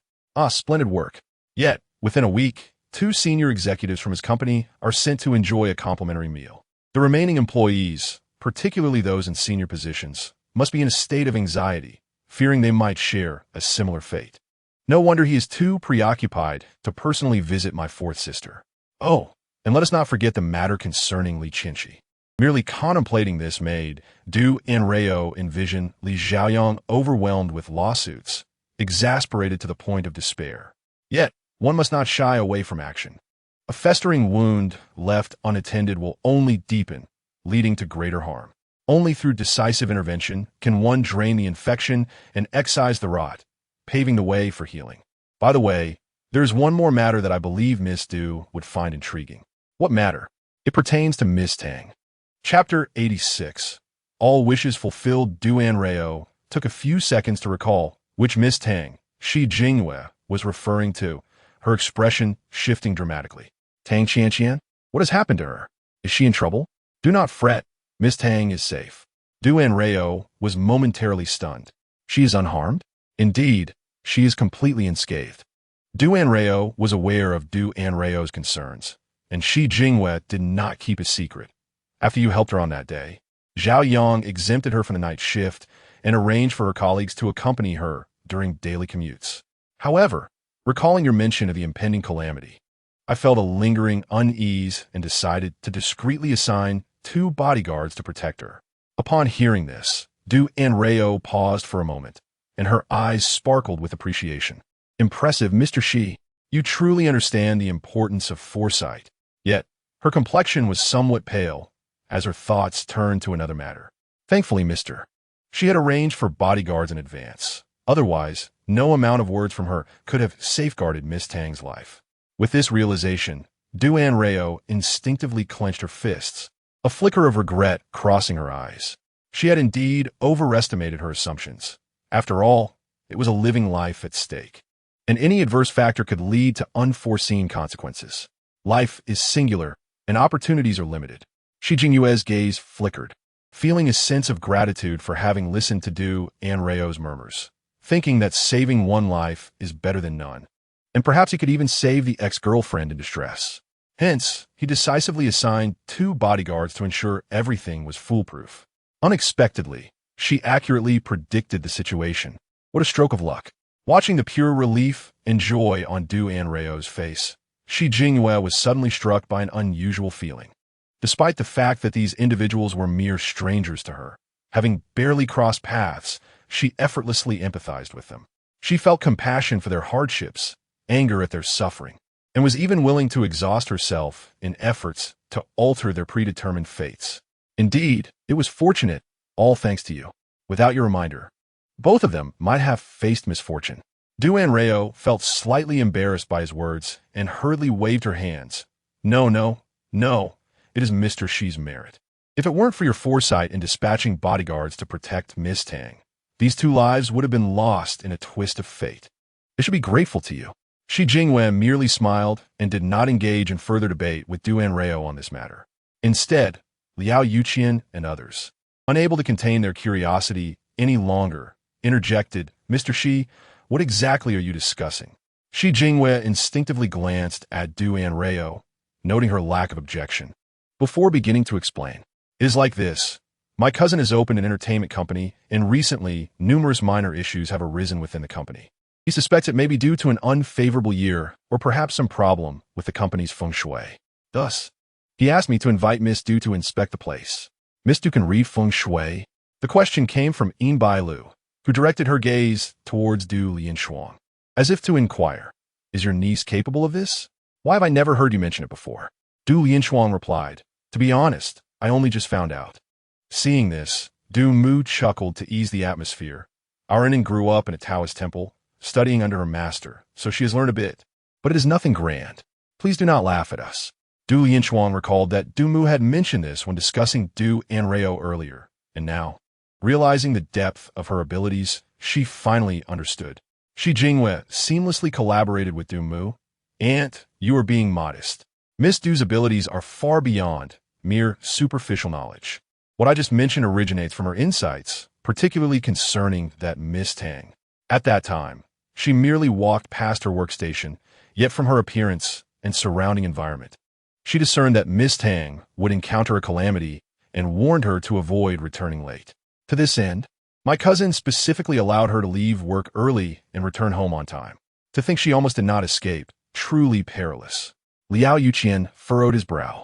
Splendid work. Yet, within a week, 2 senior executives from his company are sent to enjoy a complimentary meal. The remaining employees, particularly those in senior positions, must be in a state of anxiety, fearing they might share a similar fate. No wonder he is too preoccupied to personally visit my fourth sister. Oh, and let us not forget the matter concerning Li Qinshi. Merely contemplating this made Du Anrao envision Li Xiaoyang overwhelmed with lawsuits, exasperated to the point of despair. Yet, one must not shy away from action. A festering wound left unattended will only deepen, leading to greater harm. Only through decisive intervention can one drain the infection and excise the rot, paving the way for healing. By the way, there's one more matter that I believe Miss Du would find intriguing. What matter? It pertains to Miss Tang. Chapter 86. All wishes fulfilled. Du Anrao took a few seconds to recall which Miss Tang, Shi Jingyue, was referring to, her expression shifting dramatically. Tang Qianqian? What has happened to her? Is she in trouble? Do not fret. Miss Tang is safe. Du Anrao was momentarily stunned. She is unharmed? Indeed, she is completely unscathed. Du Anrao was aware of Du Anrao's concerns, and Shi Jingyue did not keep a secret. After you helped her on that day, Zhao Yang exempted her from the night shift and arranged for her colleagues to accompany her during daily commutes. However, recalling your mention of the impending calamity, I felt a lingering unease and decided to discreetly assign 2 bodyguards to protect her. Upon hearing this, Du Anrao paused for a moment, and her eyes sparkled with appreciation. Impressive, Mr. Shi. You truly understand the importance of foresight. Yet, her complexion was somewhat pale, as her thoughts turned to another matter. Thankfully, Mr. She had arranged for bodyguards in advance. Otherwise, no amount of words from her could have safeguarded Miss Tang's life. With this realization, Du Anrao instinctively clenched her fists, a flicker of regret crossing her eyes. She had indeed overestimated her assumptions. After all, it was a living life at stake, and any adverse factor could lead to unforeseen consequences. Life is singular, and opportunities are limited. Shi Jingyue's gaze flickered, feeling a sense of gratitude for having listened to Du Anrao's murmurs, thinking that saving one life is better than none, and perhaps he could even save the ex-girlfriend in distress. Hence, he decisively assigned 2 bodyguards to ensure everything was foolproof. Unexpectedly, she accurately predicted the situation. What a stroke of luck. Watching the pure relief and joy on Du Anrao's face, Shi Jingyue was suddenly struck by an unusual feeling. Despite the fact that these individuals were mere strangers to her, having barely crossed paths, she effortlessly empathized with them. She felt compassion for their hardships, anger at their suffering, and was even willing to exhaust herself in efforts to alter their predetermined fates. Indeed, it was fortunate, all thanks to you. Without your reminder, both of them might have faced misfortune. Du Anrao felt slightly embarrassed by his words and hurriedly waved her hands. No. It is Mr. Shi's merit. If it weren't for your foresight in dispatching bodyguards to protect Miss Tang, these 2 lives would have been lost in a twist of fate. They should be grateful to you. Shi Jingyue merely smiled and did not engage in further debate with Du Anrao on this matter. Instead, Liao Yuqian and others, unable to contain their curiosity any longer, interjected, Mr. Shi, what exactly are you discussing? Shi Jingyue instinctively glanced at Du Anrao, noting her lack of objection. Before beginning to explain, it is like this. My cousin has opened an entertainment company, and recently, numerous minor issues have arisen within the company. He suspects it may be due to an unfavorable year, or perhaps some problem with the company's feng shui. Thus, he asked me to invite Miss Du to inspect the place. Miss Du can read feng shui? The question came from Yinbai Lu, who directed her gaze towards Du Lianshuang, as if to inquire, is your niece capable of this? Why have I never heard you mention it before? Du Lianshuang replied, to be honest, I only just found out. Seeing this, Du Mu chuckled to ease the atmosphere. Our Inen grew up in a Taoist temple, studying under her master, so she has learned a bit. But it is nothing grand. Please do not laugh at us. Du Lianshuang recalled that Du Mu had mentioned this when discussing Du Anrao earlier, and now, realizing the depth of her abilities, she finally understood. Shi Jingyue seamlessly collaborated with Du Mu. Aunt, you are being modest. Miss Du's abilities are far beyond mere superficial knowledge. What I just mentioned originates from her insights, particularly concerning that Miss Tang. At that time, she merely walked past her workstation, yet from her appearance and surrounding environment, She discerned that Miss Tang would encounter a calamity and warned her to avoid returning late. To this end, my cousin specifically allowed her to leave work early and return home on time. To think she almost did not escape, truly perilous. Liao Yuqian furrowed his brow.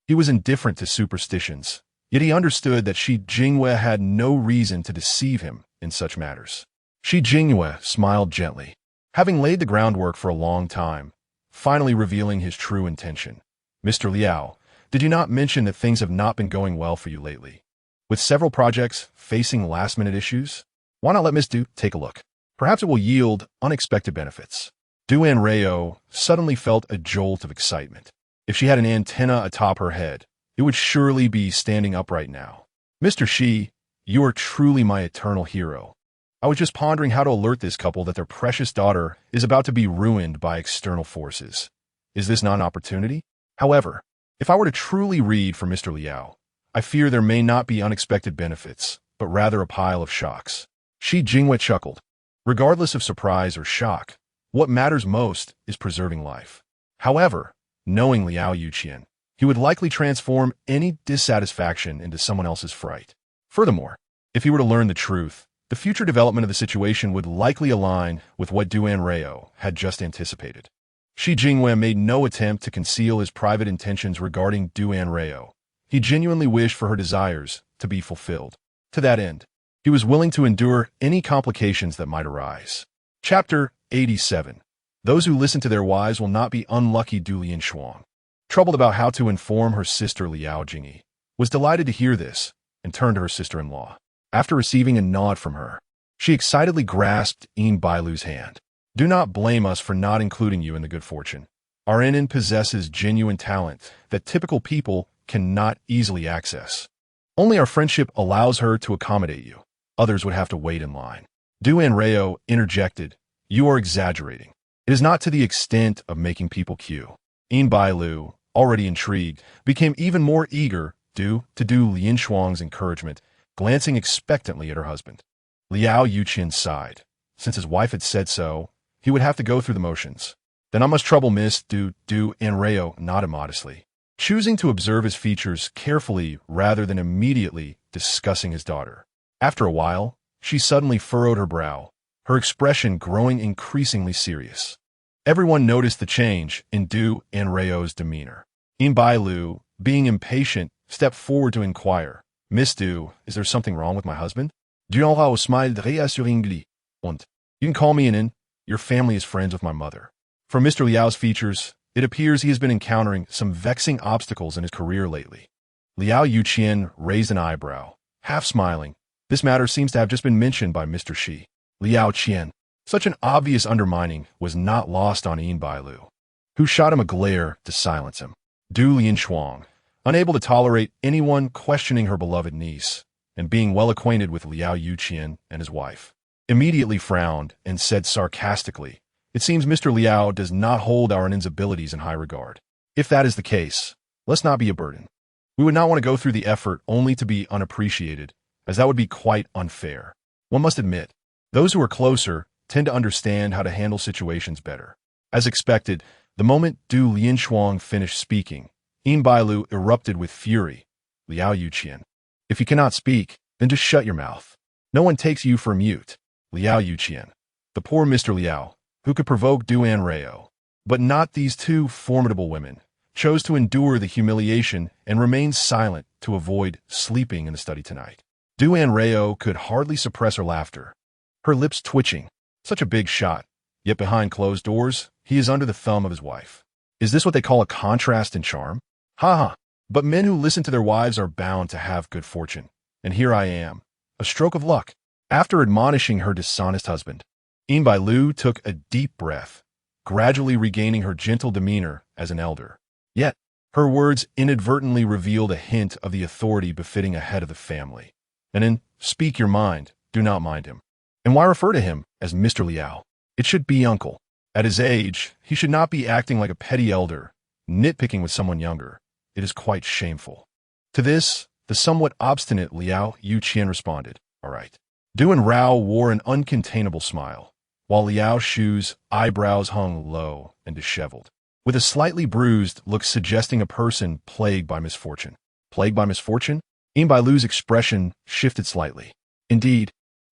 He was indifferent to superstitions, yet he understood that Shi Jingwei had no reason to deceive him in such matters. Shi Jingwei smiled gently, having laid the groundwork for a long time, finally revealing his true intention. Mr. Liao, did you not mention that things have not been going well for you lately? With several projects facing last-minute issues? Why not let Miss Du take a look? Perhaps it will yield unexpected benefits. Du Anrao suddenly felt a jolt of excitement. If she had an antenna atop her head, it would surely be standing upright now. Mr. Shi, you are truly my eternal hero. I was just pondering how to alert this couple that their precious daughter is about to be ruined by external forces. Is this not an opportunity? However, if I were to truly read for Mr. Liao, I fear there may not be unexpected benefits, but rather a pile of shocks. Shi Jingwei chuckled. Regardless of surprise or shock, what matters most is preserving life. However, knowing Liao Yuqian, he would likely transform any dissatisfaction into someone else's fright. Furthermore, if he were to learn the truth, the future development of the situation would likely align with what Du Anrao had just anticipated. Shi Jingwei made no attempt to conceal his private intentions regarding Du Anrao. He genuinely wished for her desires to be fulfilled. To that end, he was willing to endure any complications that might arise. Chapter 87. Those who listen to their wives will not be unlucky. Du Lianshuang, troubled about how to inform her sister Liao Jingyi, was delighted to hear this and turned to her sister-in-law. After receiving a nod from her, she excitedly grasped Yin Bailu's hand. Do not blame us for not including you in the good fortune. Our Inin possesses genuine talent that typical people cannot easily access. Only our friendship allows her to accommodate you. Others would have to wait in line. Du Anrao interjected, you are exaggerating. It is not to the extent of making people queue. Yin Bailu, already intrigued, became even more eager due to Du Lianshuang's encouragement, glancing expectantly at her husband. Liao Yuqian sighed. Since his wife had said so, he would have to go through the motions. Then I must trouble Miss Du Anrao nodded modestly, choosing to observe his features carefully rather than immediately discussing his daughter. After a while, she suddenly furrowed her brow, her expression growing increasingly serious. Everyone noticed the change in Du Anrao's demeanor. Yin Bailu, being impatient, stepped forward to inquire, Miss Du, is there something wrong with my husband? Du Anrao smiled reassuringly. Und, you can call me Inin. Your family is friends with my mother. From Mr. Liao's features, it appears he has been encountering some vexing obstacles in his career lately. Liao Yuqian raised an eyebrow, half smiling. This matter seems to have just been mentioned by Mr. Shi. Liao Qian. Such an obvious undermining was not lost on Yin Bailu, who shot him a glare to silence him. Du Lianshuang, unable to tolerate anyone questioning her beloved niece, and being well acquainted with Liao Yuqian and his wife, immediately frowned and said sarcastically, it seems Mr. Liao does not hold our Inin's abilities in high regard. If that is the case, let's not be a burden. We would not want to go through the effort only to be unappreciated, as that would be quite unfair. One must admit, those who are closer tend to understand how to handle situations better. As expected, the moment Du Lianshuang finished speaking, Yin Bailu erupted with fury. Liao Yuqian, if you cannot speak, then just shut your mouth. No one takes you for mute. Liao Yuqian, the poor Mr. Liao, who could provoke Du Anrao, but not these two formidable women, chose to endure the humiliation and remain silent to avoid sleeping in the study tonight. Du Anrao could hardly suppress her laughter, her lips twitching. Such a big shot, yet behind closed doors, he is under the thumb of his wife. Is this what they call a contrast in charm? Ha ha, but men who listen to their wives are bound to have good fortune. And here I am, a stroke of luck. After admonishing her dishonest husband, Yin Bailu took a deep breath, gradually regaining her gentle demeanor as an elder. Yet, her words inadvertently revealed a hint of the authority befitting a head of the family. And in speak your mind, do not mind him. And why refer to him as Mr. Liao? It should be uncle. At his age, he should not be acting like a petty elder, nitpicking with someone younger. It is quite shameful. To this, the somewhat obstinate Liao Yuqian responded, all right. Du Anrao wore an uncontainable smile, while Liao Shu's eyebrows hung low and disheveled. with a slightly bruised look suggesting a person plagued by misfortune. Plagued by misfortune? Lu's expression shifted slightly. Indeed,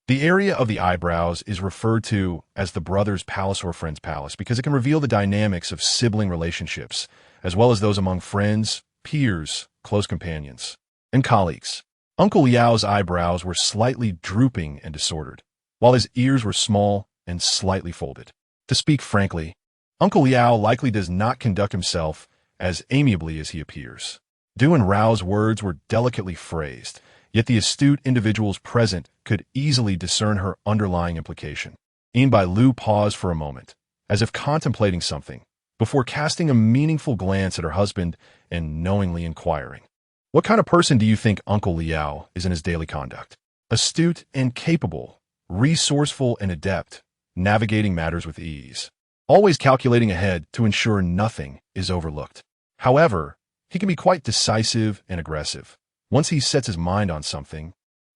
the area of the eyebrows is referred to as the brother's palace or friend's palace because it can reveal the dynamics of sibling relationships, as well as those among friends, peers, close companions, and colleagues. Uncle Liao's eyebrows were slightly drooping and disordered, while his ears were small and slightly folded. To speak frankly, Uncle Liao likely does not conduct himself as amiably as he appears. Du and Rao's words were delicately phrased, yet the astute individuals present could easily discern her underlying implication. Lu paused for a moment, as if contemplating something, before casting a meaningful glance at her husband and knowingly inquiring, "What kind of person do you think Uncle Liao is in his daily conduct?" Astute and capable, resourceful and adept, navigating matters with ease, always calculating ahead to ensure nothing is overlooked. However, he can be quite decisive and aggressive. Once he sets his mind on something,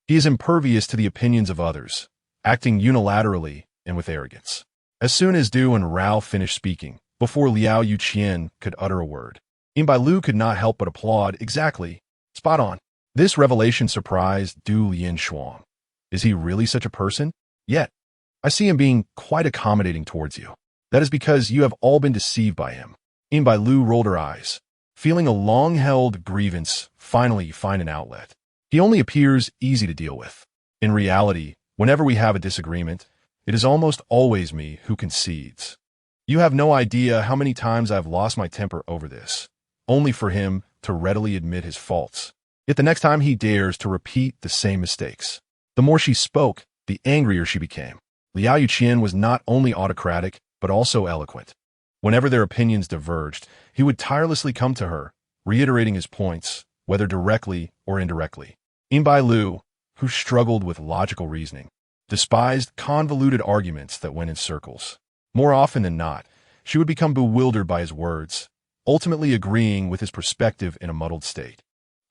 he is impervious to the opinions of others, acting unilaterally and with arrogance. As soon as Du and Rao finished speaking, before Liao Yuqian could utter a word, Lu could not help but applaud. Exactly. Spot on. This revelation surprised Du Lianshuang. Is he really such a person? Yet, I see him being quite accommodating towards you. That is because you have all been deceived by him. Lu rolled her eyes, feeling a long-held grievance finally find an outlet. He only appears easy to deal with. In reality, whenever we have a disagreement, it is almost always me who concedes. You have no idea how many times I've lost my temper over this, only for him to readily admit his faults. Yet the next time he dares to repeat the same mistakes. The more she spoke, the angrier she became. Liao Yuqian was not only autocratic, but also eloquent. Whenever their opinions diverged, he would tirelessly come to her, reiterating his points, whether directly or indirectly. Lu, who struggled with logical reasoning, despised convoluted arguments that went in circles. More often than not, she would become bewildered by his words, ultimately agreeing with his perspective in a muddled state.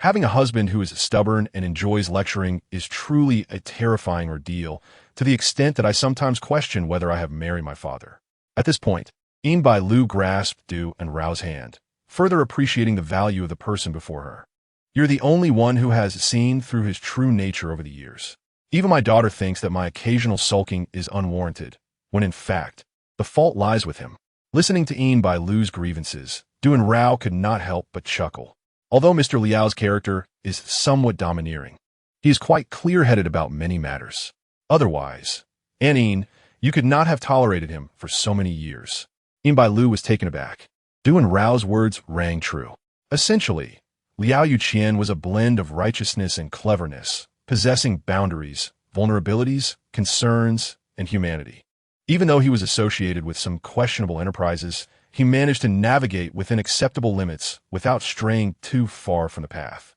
Having a husband who is stubborn and enjoys lecturing is truly a terrifying ordeal, to the extent that I sometimes question whether I have married my father. At this point, Lu grasped Du and Rao's hand, further appreciating the value of the person before her. You're the only one who has seen through his true nature over the years. Even my daughter thinks that my occasional sulking is unwarranted, when in fact, the fault lies with him. Listening to Lu's grievances, Du and Rao could not help but chuckle. Although Mr. Liao's character is somewhat domineering, he is quite clear-headed about many matters. Otherwise, you could not have tolerated him for so many years. Lu was taken aback. Du and Rao's words rang true. Essentially, Liao Yuqian was a blend of righteousness and cleverness, possessing boundaries, vulnerabilities, concerns, and humanity. Even though he was associated with some questionable enterprises, he managed to navigate within acceptable limits without straying too far from the path.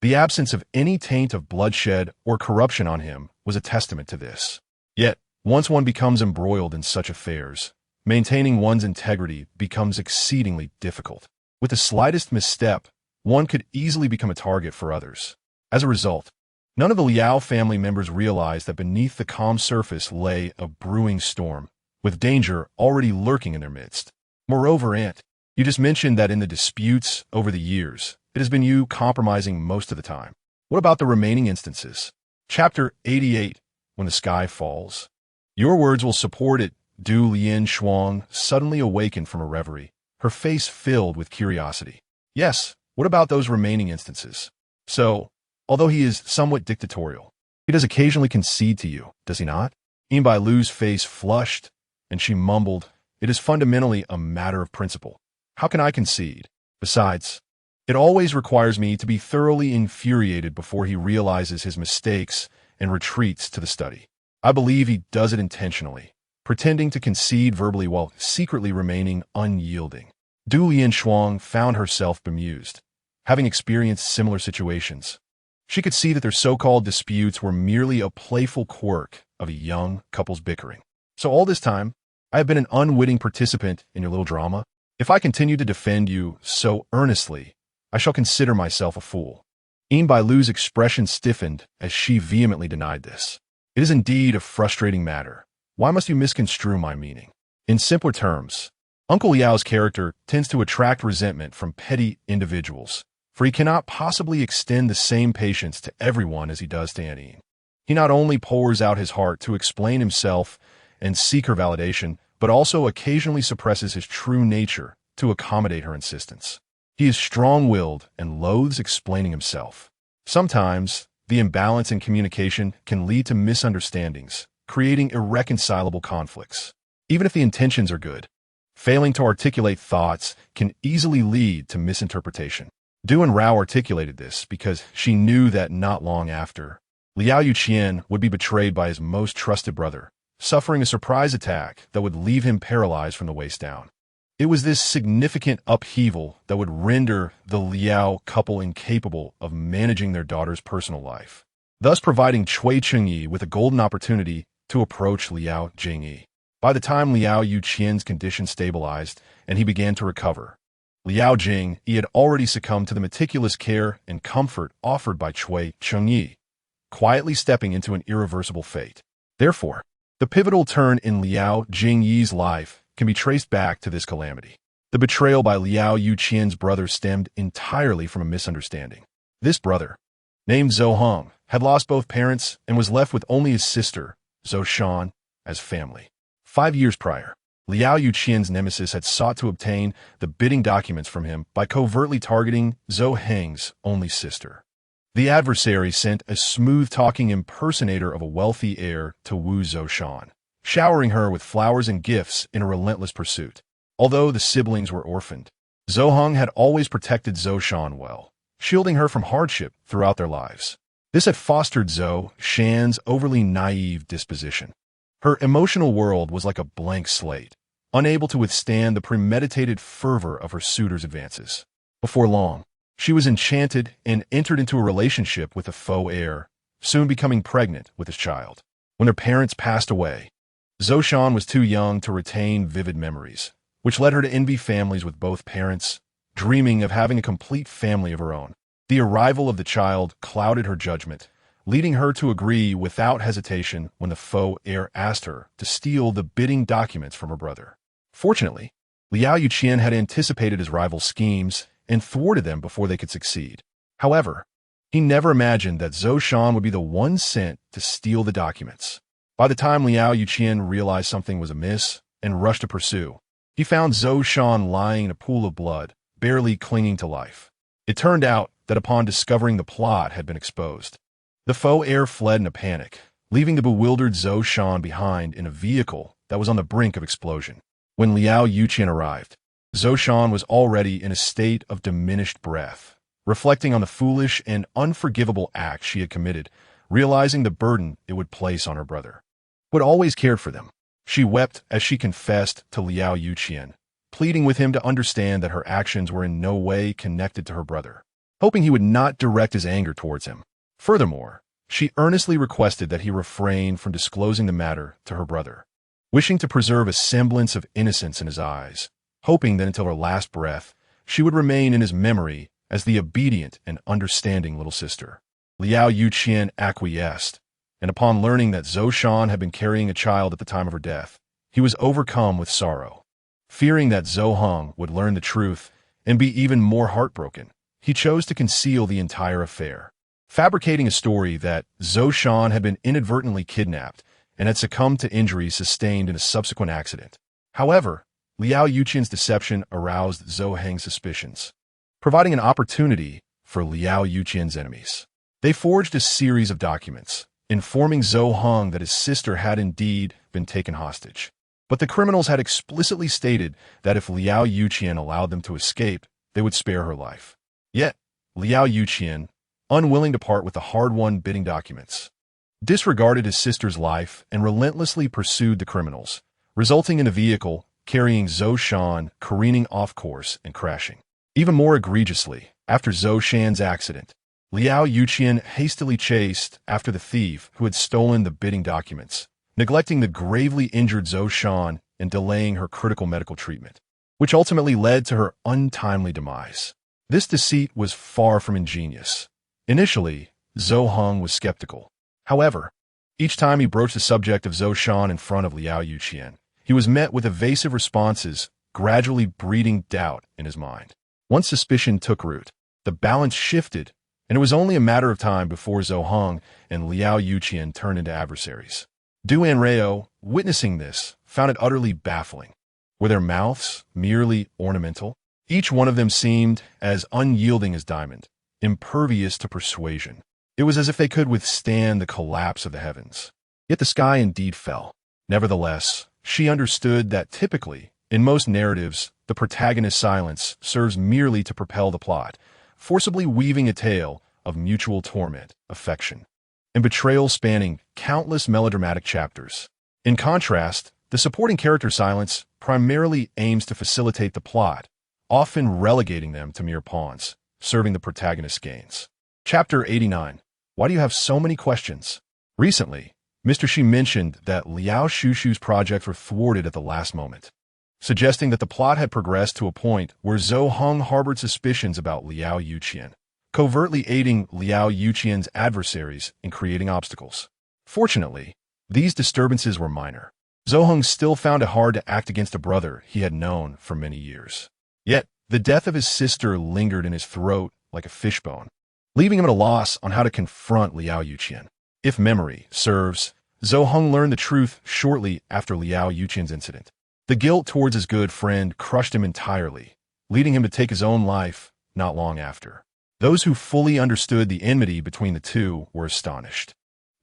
The absence of any taint of bloodshed or corruption on him was a testament to this. Yet, once one becomes embroiled in such affairs, maintaining one's integrity becomes exceedingly difficult. With the slightest misstep, one could easily become a target for others. As a result, none of the Liao family members realized that beneath the calm surface lay a brewing storm, with danger already lurking in their midst. Moreover, you just mentioned that in the disputes over the years, it has been you compromising most of the time. What about the remaining instances? Chapter 88, When the Sky Falls. Your words will support it. Du Lianshuang suddenly awakened from a reverie, her face filled with curiosity. Yes, what about those remaining instances? So, although he is somewhat dictatorial, he does occasionally concede to you, does he not? Lu's face flushed, and she mumbled, "It is fundamentally a matter of principle. How can I concede? Besides, it always requires me to be thoroughly infuriated before he realizes his mistakes and retreats to the study. I believe he does it intentionally, pretending to concede verbally while secretly remaining unyielding." Du Lianshuang found herself bemused, having experienced similar situations. She could see that their so-called disputes were merely a playful quirk of a young couple's bickering. So all this time, I have been an unwitting participant in your little drama. If I continue to defend you so earnestly, I shall consider myself a fool. Lu's expression stiffened as she vehemently denied this. It is indeed a frustrating matter. Why must you misconstrue my meaning? In simpler terms, Uncle Liao's character tends to attract resentment from petty individuals, for he cannot possibly extend the same patience to everyone as he does to Annie. He not only pours out his heart to explain himself and seek her validation, but also occasionally suppresses his true nature to accommodate her insistence. He is strong-willed and loathes explaining himself. Sometimes, the imbalance in communication can lead to misunderstandings, creating irreconcilable conflicts. Even if the intentions are good, failing to articulate thoughts can easily lead to misinterpretation. Du and Rao articulated this because she knew that not long after, Liao Yuqian would be betrayed by his most trusted brother, suffering a surprise attack that would leave him paralyzed from the waist down. It was this significant upheaval that would render the Liao couple incapable of managing their daughter's personal life, thus providing Cui Chengyi with a golden opportunity to approach Liao Jingyi. By the time Liao Yuqian's condition stabilized and he began to recover, Liao Jing had already succumbed to the meticulous care and comfort offered by Cui Chengyi, quietly stepping into an irreversible fate. Therefore, the pivotal turn in Liao Jingyi's life can be traced back to this calamity. The betrayal by Liao Yuqian's brother stemmed entirely from a misunderstanding. This brother, named Zhou Hong, had lost both parents and was left with only his sister, Zhou Shan, as family. 5 years prior, Liao Yuqian's nemesis had sought to obtain the bidding documents from him by covertly targeting Zhou Heng's only sister. The adversary sent a smooth-talking impersonator of a wealthy heir to woo Zhou Shan, showering her with flowers and gifts in a relentless pursuit. Although the siblings were orphaned, Zhou Hong had always protected Zhou Shan well, shielding her from hardship throughout their lives. This had fostered Zhou Shan's overly naive disposition. Her emotional world was like a blank slate, unable to withstand the premeditated fervor of her suitor's advances. Before long, she was enchanted and entered into a relationship with a faux heir, soon becoming pregnant with his child. When their parents passed away, Zhou Shan was too young to retain vivid memories, which led her to envy families with both parents, dreaming of having a complete family of her own. The arrival of the child clouded her judgment, leading her to agree without hesitation when the faux heir asked her to steal the bidding documents from her brother. Fortunately, Liao Yuqian had anticipated his rival's schemes and thwarted them before they could succeed. However, he never imagined that Zhou Shan would be the one sent to steal the documents. By the time Liao Yuqian realized something was amiss and rushed to pursue, he found Zhou Shan lying in a pool of blood, barely clinging to life. It turned out that upon discovering the plot had been exposed, the faux heir fled in a panic, leaving the bewildered Zhou Shan behind in a vehicle that was on the brink of explosion. When Liao Yuqian arrived, Zhou Shan was already in a state of diminished breath, reflecting on the foolish and unforgivable act she had committed, realizing the burden it would place on her brother, who had always cared for them. She wept as she confessed to Liao Yuqian, pleading with him to understand that her actions were in no way connected to her brother, hoping he would not direct his anger towards him. Furthermore, she earnestly requested that he refrain from disclosing the matter to her brother, wishing to preserve a semblance of innocence in his eyes, hoping that until her last breath, she would remain in his memory as the obedient and understanding little sister. Liao Yuqian acquiesced, and upon learning that Zhou Shan had been carrying a child at the time of her death, he was overcome with sorrow. Fearing that Zhou Hong would learn the truth and be even more heartbroken, he chose to conceal the entire affair, fabricating a story that Zhou Shan had been inadvertently kidnapped and had succumbed to injuries sustained in a subsequent accident. However, Liao Yuqian's deception aroused Zhou Heng's suspicions, providing an opportunity for Liao Yuqian's enemies. They forged a series of documents, informing Zhou Hong that his sister had indeed been taken hostage. But the criminals had explicitly stated that if Liao Yuqian allowed them to escape, they would spare her life. Yet, Liao Yuqian, unwilling to part with the hard-won bidding documents, disregarded his sister's life and relentlessly pursued the criminals, resulting in a vehicle carrying Zhou Shan careening off course and crashing. Even more egregiously, after Zhou Shan's accident, Liao Yuqian hastily chased after the thief who had stolen the bidding documents, neglecting the gravely injured Zhou Shan and delaying her critical medical treatment, which ultimately led to her untimely demise. This deceit was far from ingenious. Initially, Zhou Hong was skeptical. However, each time he broached the subject of Zhou Shan in front of Liao Yuqian, he was met with evasive responses gradually breeding doubt in his mind. Once suspicion took root, the balance shifted, and it was only a matter of time before Zhou Heng and Liao Yuqian turned into adversaries. Du Anrao, witnessing this, found it utterly baffling. Were their mouths merely ornamental? Each one of them seemed as unyielding as diamond, impervious to persuasion. It was as if they could withstand the collapse of the heavens. Yet the sky indeed fell. Nevertheless, she understood that typically, in most narratives, the protagonist's silence serves merely to propel the plot, forcibly weaving a tale of mutual torment, affection, and betrayal spanning countless melodramatic chapters. In contrast, the supporting character's silence primarily aims to facilitate the plot, often relegating them to mere pawns, serving the protagonist's gains. Chapter 89. Why do you have so many questions? Recently, Mr. Shi mentioned that Liao Shushu's projects were thwarted at the last moment, suggesting that the plot had progressed to a point where Zhou Heng harbored suspicions about Liao Yuqian, covertly aiding Liao Yuqian's adversaries in creating obstacles. Fortunately, these disturbances were minor. Zhou Heng still found it hard to act against a brother he had known for many years. Yet, the death of his sister lingered in his throat like a fishbone, leaving him at a loss on how to confront Liao Yuqian. If memory serves, Zhou Heng learned the truth shortly after Liao Yuqian's incident. The guilt towards his good friend crushed him entirely, leading him to take his own life not long after. Those who fully understood the enmity between the two were astonished.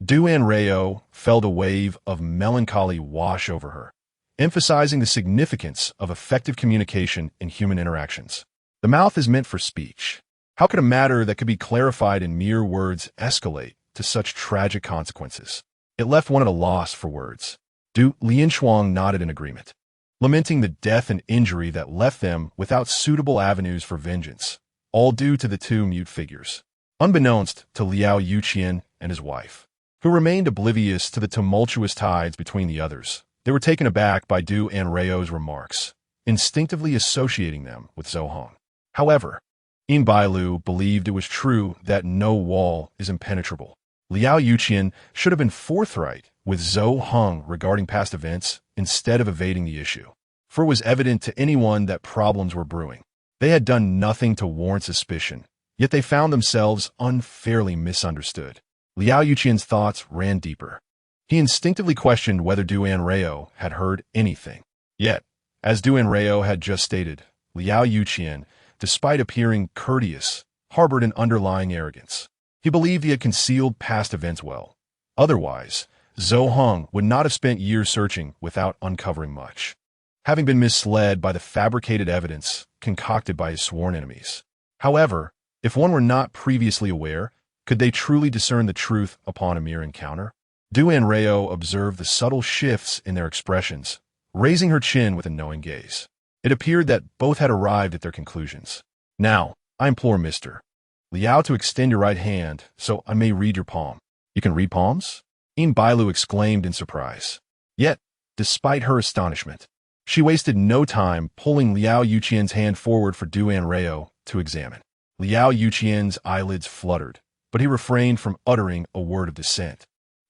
Du Anrao felt a wave of melancholy wash over her, emphasizing the significance of effective communication in human interactions. The mouth is meant for speech. How could a matter that could be clarified in mere words escalate to such tragic consequences? It left one at a loss for words. Du Lianshuang nodded in agreement, lamenting the death and injury that left them without suitable avenues for vengeance, all due to the two mute figures. Unbeknownst to Liao Yuqian and his wife, who remained oblivious to the tumultuous tides between the others, they were taken aback by Du Anrao's remarks, instinctively associating them with Zhou Heng. However, Yin Bailu believed it was true that no wall is impenetrable. Liao Yuqian should have been forthright with Zhou Heng regarding past events instead of evading the issue, for it was evident to anyone that problems were brewing. They had done nothing to warrant suspicion, yet they found themselves unfairly misunderstood. Liao Yuqian's thoughts ran deeper. He instinctively questioned whether Du Anrao had heard anything. Yet, as Du Anrao had just stated, Liao Yuqian, despite appearing courteous, harbored an underlying arrogance. He believed he had concealed past events well. Otherwise, Zhou Heng would not have spent years searching without uncovering much, having been misled by the fabricated evidence concocted by his sworn enemies. However, if one were not previously aware, could they truly discern the truth upon a mere encounter? Du Anrao observed the subtle shifts in their expressions, raising her chin with a knowing gaze. It appeared that both had arrived at their conclusions. Now, I implore Mr. Liao to extend your right hand so I may read your palm. You can read palms? Yin Bailu exclaimed in surprise. Yet, despite her astonishment, she wasted no time pulling Liao Yuqian's hand forward for Du Anrao to examine. Liao Yuqian's eyelids fluttered, but he refrained from uttering a word of dissent.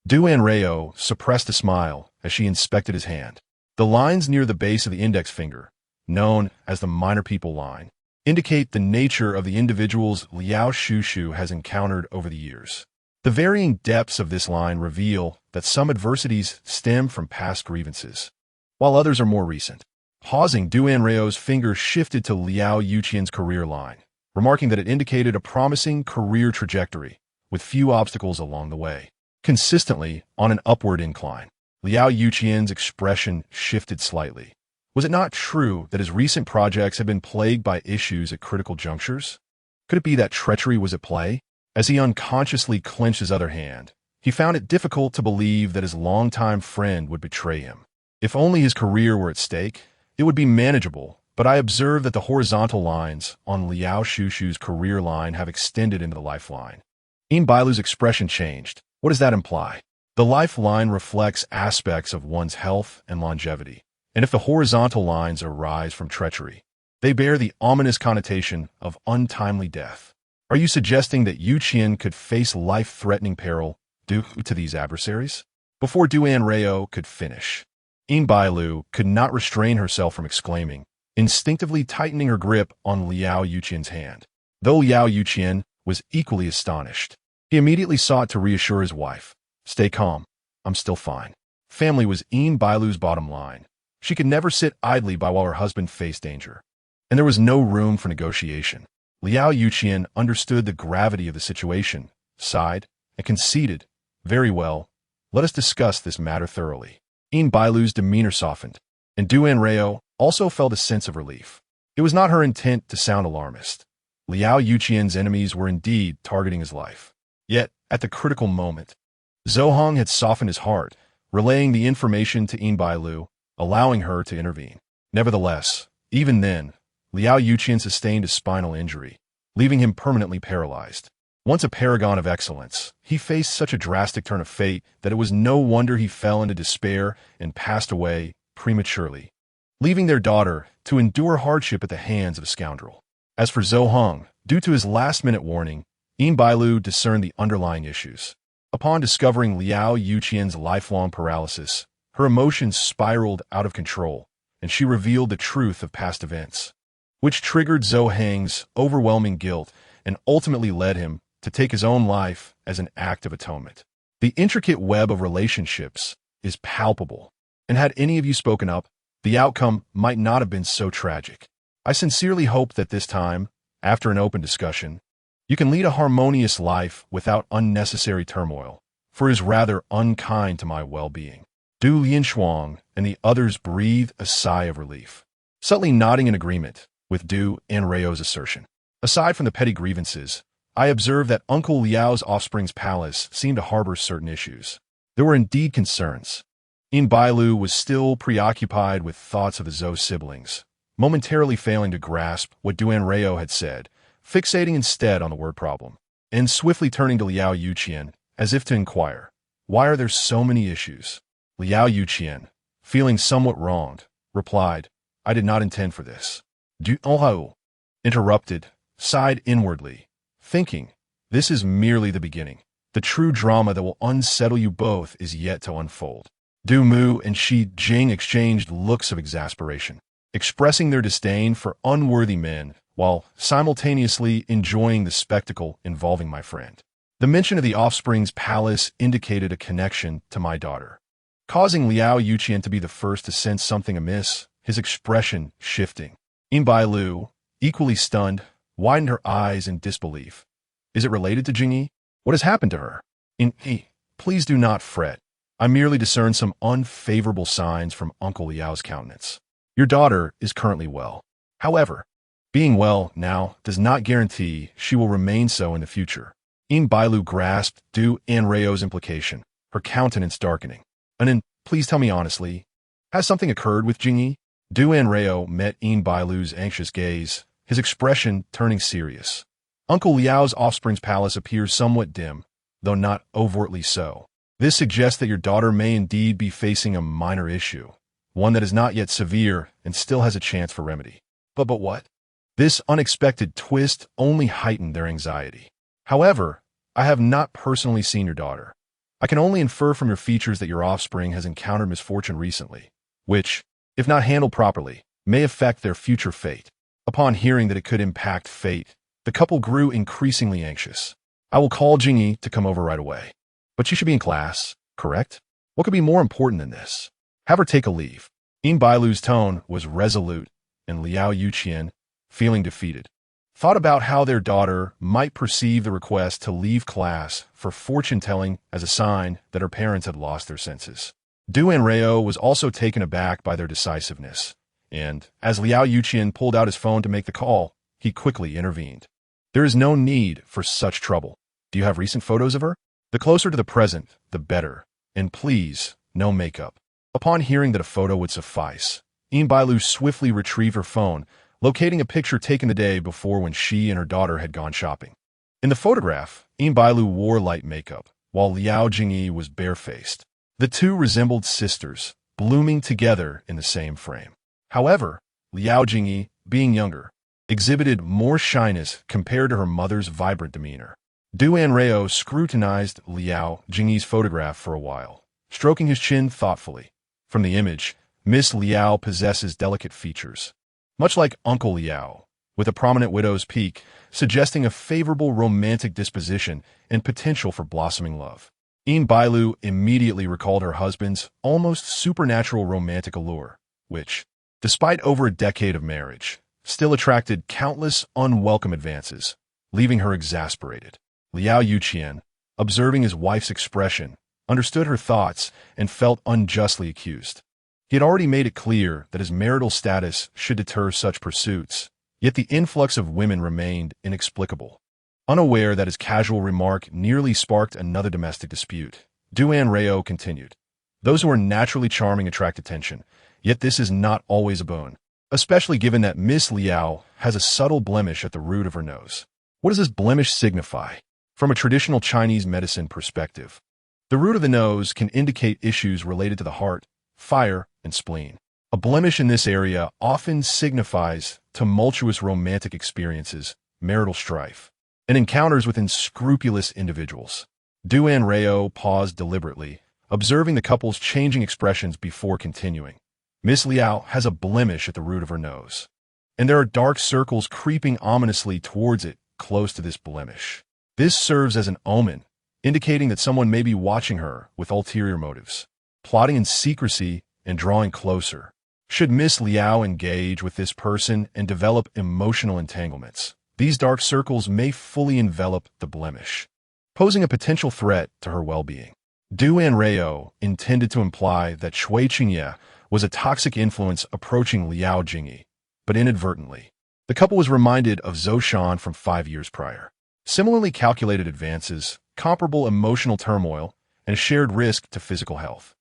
Du Anrao suppressed a smile as she inspected his hand. The lines near the base of the index finger, known as the minor people line, indicate the nature of the individuals Liao Shushu has encountered over the years. The varying depths of this line reveal that some adversities stem from past grievances, while others are more recent. Pausing, Du Anrao's finger shifted to Liao Yuqian's career line, remarking that it indicated a promising career trajectory, with few obstacles along the way. Consistently on an upward incline, Liao Yuqian's expression shifted slightly. Was it not true that his recent projects had been plagued by issues at critical junctures? Could it be that treachery was at play? As he unconsciously clenched his other hand, he found it difficult to believe that his longtime friend would betray him. If only his career were at stake, it would be manageable, but I observe that the horizontal lines on Liao Shushu's career line have extended into the lifeline. Yin Bailu's expression changed. What does that imply? The lifeline reflects aspects of one's health and longevity, and if the horizontal lines arise from treachery, they bear the ominous connotation of untimely death. Are you suggesting that Yuqian could face life-threatening peril due to these adversaries? Before Du Anrao could finish, Yin Bailu could not restrain herself from exclaiming, instinctively tightening her grip on Liao Yuqian's hand. Though Liao Yuqian was equally astonished, he immediately sought to reassure his wife. Stay calm. I'm still fine. Family was Bailu's bottom line. She could never sit idly by while her husband faced danger. And there was no room for negotiation. Liao Yuqian understood the gravity of the situation, sighed, and conceded. Very well. Let us discuss this matter thoroughly. Bailu's demeanor softened, and Anrao also felt a sense of relief. It was not her intent to sound alarmist. Liao Yuqian's enemies were indeed targeting his life. Yet, at the critical moment, Zhou had softened his heart, relaying the information to Bailu, allowing her to intervene. Nevertheless, even then, Liao Yuqian sustained a spinal injury, leaving him permanently paralyzed. Once a paragon of excellence, he faced such a drastic turn of fate that it was no wonder he fell into despair and passed away prematurely, leaving their daughter to endure hardship at the hands of a scoundrel. As for Zhou, due to his last-minute warning, Bailu discerned the underlying issues. Upon discovering Liao Yuqian's lifelong paralysis, her emotions spiraled out of control, and she revealed the truth of past events, which triggered Zhou's overwhelming guilt and ultimately led him to take his own life as an act of atonement. The intricate web of relationships is palpable, and had any of you spoken up, the outcome might not have been so tragic. I sincerely hope that this time, after an open discussion, you can lead a harmonious life without unnecessary turmoil, for it is rather unkind to my well-being. Du Lianshuang and the others breathed a sigh of relief, subtly nodding in agreement with Du Anrao's assertion. Aside from the petty grievances, I observed that Uncle Liao's offspring's palace seemed to harbor certain issues. There were indeed concerns. Bailu was still preoccupied with thoughts of his Zhou siblings, momentarily failing to grasp what Du Anrao had said, fixating instead on the word problem, and swiftly turning to Liao Yuqian, as if to inquire, why are there so many issues? Liao Yuqian, feeling somewhat wronged, replied, I did not intend for this. Du Anrao interrupted, sighed inwardly, thinking, this is merely the beginning. The true drama that will unsettle you both is yet to unfold. Du Mu and Shi Jing exchanged looks of exasperation, expressing their disdain for unworthy men while simultaneously enjoying the spectacle involving my friend. The mention of the offspring's palace indicated a connection to my daughter, causing Liao Yuqian to be the first to sense something amiss, his expression shifting. Bailu, equally stunned, widened her eyes in disbelief. Is it related to Jingyi? What has happened to her? Please do not fret. I merely discern some unfavorable signs from Uncle Liao's countenance. Your daughter is currently well. However, being well now does not guarantee she will remain so in the future. Bailu grasped Du Anrao's implication, her countenance darkening. Please tell me honestly, has something occurred with Jingyi? Du Anrao met Bailu's anxious gaze, his expression turning serious. Uncle Liao's offspring's palace appears somewhat dim, though not overtly so. This suggests that your daughter may indeed be facing a minor issue, one that is not yet severe and still has a chance for remedy. But what? This unexpected twist only heightened their anxiety. However, I have not personally seen your daughter. I can only infer from your features that your offspring has encountered misfortune recently, which, if not handled properly, may affect their future fate. Upon hearing that it could impact fate, the couple grew increasingly anxious. I will call Jingyi to come over right away. But she should be in class, correct? What could be more important than this? Have her take a leave. Bailu's tone was resolute, and Liao Yuqian, feeling defeated, thought about how their daughter might perceive the request to leave class for fortune-telling as a sign that her parents had lost their senses. Du Anrao was also taken aback by their decisiveness, and, as Liao Yuqian pulled out his phone to make the call, he quickly intervened. There is no need for such trouble. Do you have recent photos of her? The closer to the present, the better, and please, no makeup. Upon hearing that a photo would suffice, Bailu swiftly retrieved her phone, locating a picture taken the day before when she and her daughter had gone shopping. In the photograph, Bailu wore light makeup, while Liao Jingyi was barefaced. The two resembled sisters, blooming together in the same frame. However, Liao Jingyi, being younger, exhibited more shyness compared to her mother's vibrant demeanor. Du Anrao scrutinized Liao Jingyi's photograph for a while, stroking his chin thoughtfully. From the image, Miss Liao possesses delicate features, much like Uncle Liao, with a prominent widow's peak, suggesting a favorable romantic disposition and potential for blossoming love. Yin Bailu immediately recalled her husband's almost supernatural romantic allure, which, despite over a decade of marriage, still attracted countless unwelcome advances, leaving her exasperated. Liao Yuqian, observing his wife's expression, understood her thoughts and felt unjustly accused. He had already made it clear that his marital status should deter such pursuits, yet the influx of women remained inexplicable. Unaware that his casual remark nearly sparked another domestic dispute, Anrao continued. Those who are naturally charming attract attention, yet this is not always a boon, especially given that Miss Liao has a subtle blemish at the root of her nose. What does this blemish signify? From a traditional Chinese medicine perspective, the root of the nose can indicate issues related to the heart, fire, and spleen. A blemish in this area often signifies tumultuous romantic experiences, marital strife, and encounters with unscrupulous individuals. Anrao paused deliberately, observing the couple's changing expressions before continuing. Miss Liao has a blemish at the root of her nose, and there are dark circles creeping ominously towards it close to this blemish. This serves as an omen, indicating that someone may be watching her with ulterior motives, plotting in secrecy and drawing closer. Should Miss Liao engage with this person and develop emotional entanglements, these dark circles may fully envelop the blemish, posing a potential threat to her well-being. Anrao intended to imply that Shui Qingye was a toxic influence approaching Liao Jingyi, but inadvertently, the couple was reminded of Zhou Shan from 5 years prior. Similarly calculated advances, comparable emotional turmoil, and a shared risk to physical health.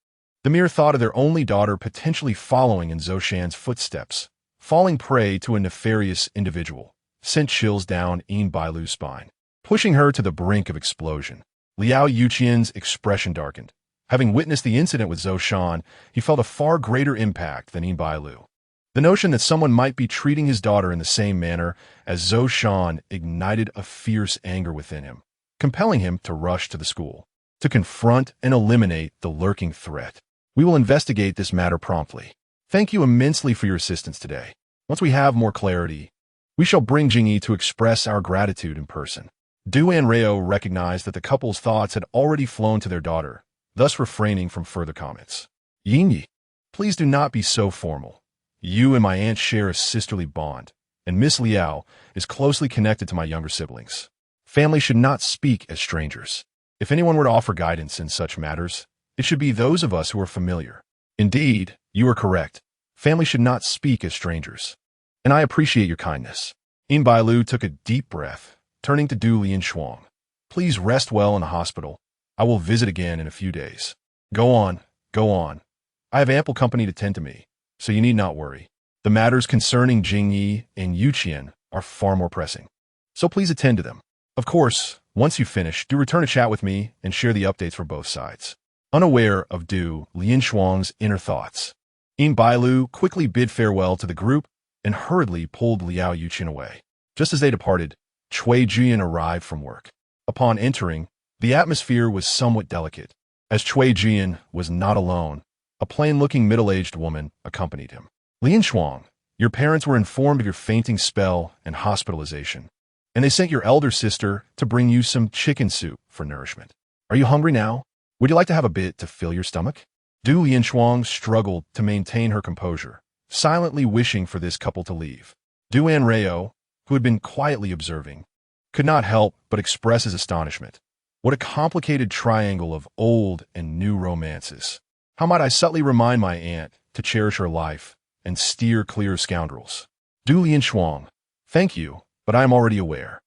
The mere thought of their only daughter potentially following in Zhou Shan's footsteps, falling prey to a nefarious individual, sent chills down Yin Bailu's spine, pushing her to the brink of explosion. Liao Yuqian's expression darkened. Having witnessed the incident with Zhou Shan, he felt a far greater impact than Yin Bailu. The notion that someone might be treating his daughter in the same manner as Zhou Shan ignited a fierce anger within him, compelling him to rush to the school, to confront and eliminate the lurking threat. We will investigate this matter promptly. Thank you immensely for your assistance today. Once we have more clarity, we shall bring Jingyi to express our gratitude in person. Anrao recognized that the couple's thoughts had already flown to their daughter, thus refraining from further comments. Yingyi, please do not be so formal. You and my aunt share a sisterly bond, and Miss Liao is closely connected to my younger siblings. Family should not speak as strangers. If anyone were to offer guidance in such matters, it should be those of us who are familiar. Indeed, you are correct. Family should not speak as strangers. And I appreciate your kindness. Yin Bailu took a deep breath, turning to Du Lianshuang. Please rest well in the hospital. I will visit again in a few days. Go on, go on. I have ample company to tend to me, so you need not worry. The matters concerning Jingyi and Yuqian are far more pressing, so please attend to them. Of course, once you finish, do return to chat with me and share the updates for both sides. Unaware of Du Lianshuang's inner thoughts, Yin Bailu quickly bid farewell to the group and hurriedly pulled Liao Yuqian away. Just as they departed, Chui Jian arrived from work. Upon entering, the atmosphere was somewhat delicate, as Chui Jian was not alone. A plain-looking middle-aged woman accompanied him. Lianshuang, your parents were informed of your fainting spell and hospitalization, and they sent your elder sister to bring you some chicken soup for nourishment. Are you hungry now? Would you like to have a bit to fill your stomach? Du Lianshuang struggled to maintain her composure, silently wishing for this couple to leave. Anrao, who had been quietly observing, could not help but express his astonishment. What a complicated triangle of old and new romances. How might I subtly remind my aunt to cherish her life and steer clear of scoundrels? Du Lianshuang, thank you, but I am already aware.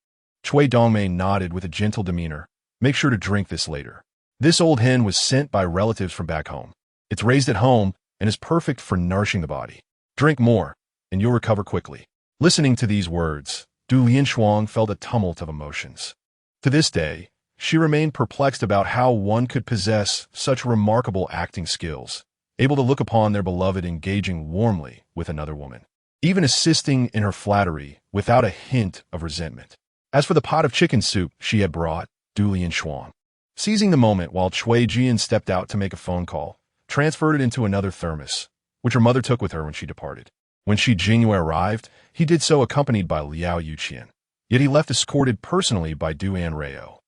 Chui Dongmei nodded with a gentle demeanor. Make sure to drink this later. This old hen was sent by relatives from back home. It's raised at home and is perfect for nourishing the body. Drink more, and you'll recover quickly. Listening to these words, Du Lianshuang felt a tumult of emotions. To this day, she remained perplexed about how one could possess such remarkable acting skills, able to look upon their beloved engaging warmly with another woman, even assisting in her flattery without a hint of resentment. As for the pot of chicken soup she had brought, Du Lianshuang, seizing the moment while Chui Jian stepped out to make a phone call, transferred it into another thermos, which her mother took with her when she departed. When Shi Jingyue arrived, he did so accompanied by Liao Yuqian. Yet he left escorted personally by Du Anrao.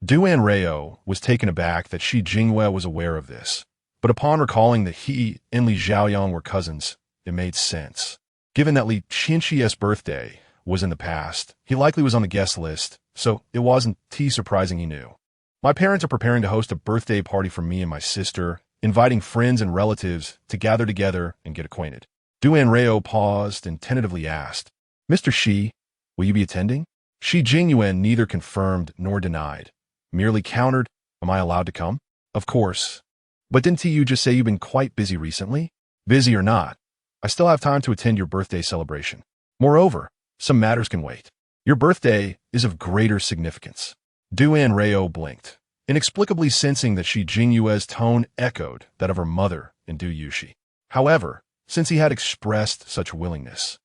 Du Anrao was taken aback that Shi Jingyue was aware of this, but upon recalling that he and Li Xiaoyang were cousins, it made sense. Given that Li Qianqi's birthday was in the past, he likely was on the guest list, so it wasn't too surprising he knew. My parents are preparing to host a birthday party for me and my sister, inviting friends and relatives to gather together and get acquainted. Du Anrao paused and tentatively asked, Mr. Shi, will you be attending? Shi Jingyue neither confirmed nor denied, merely countered, am I allowed to come? Of course. But didn't you just say you've been quite busy recently? Busy or not, I still have time to attend your birthday celebration. Moreover, some matters can wait. Your birthday is of greater significance. Du Anrao blinked, inexplicably sensing that Shi Jingyue's tone echoed that of her mother and Du Yushi. However, since he had expressed such willingness,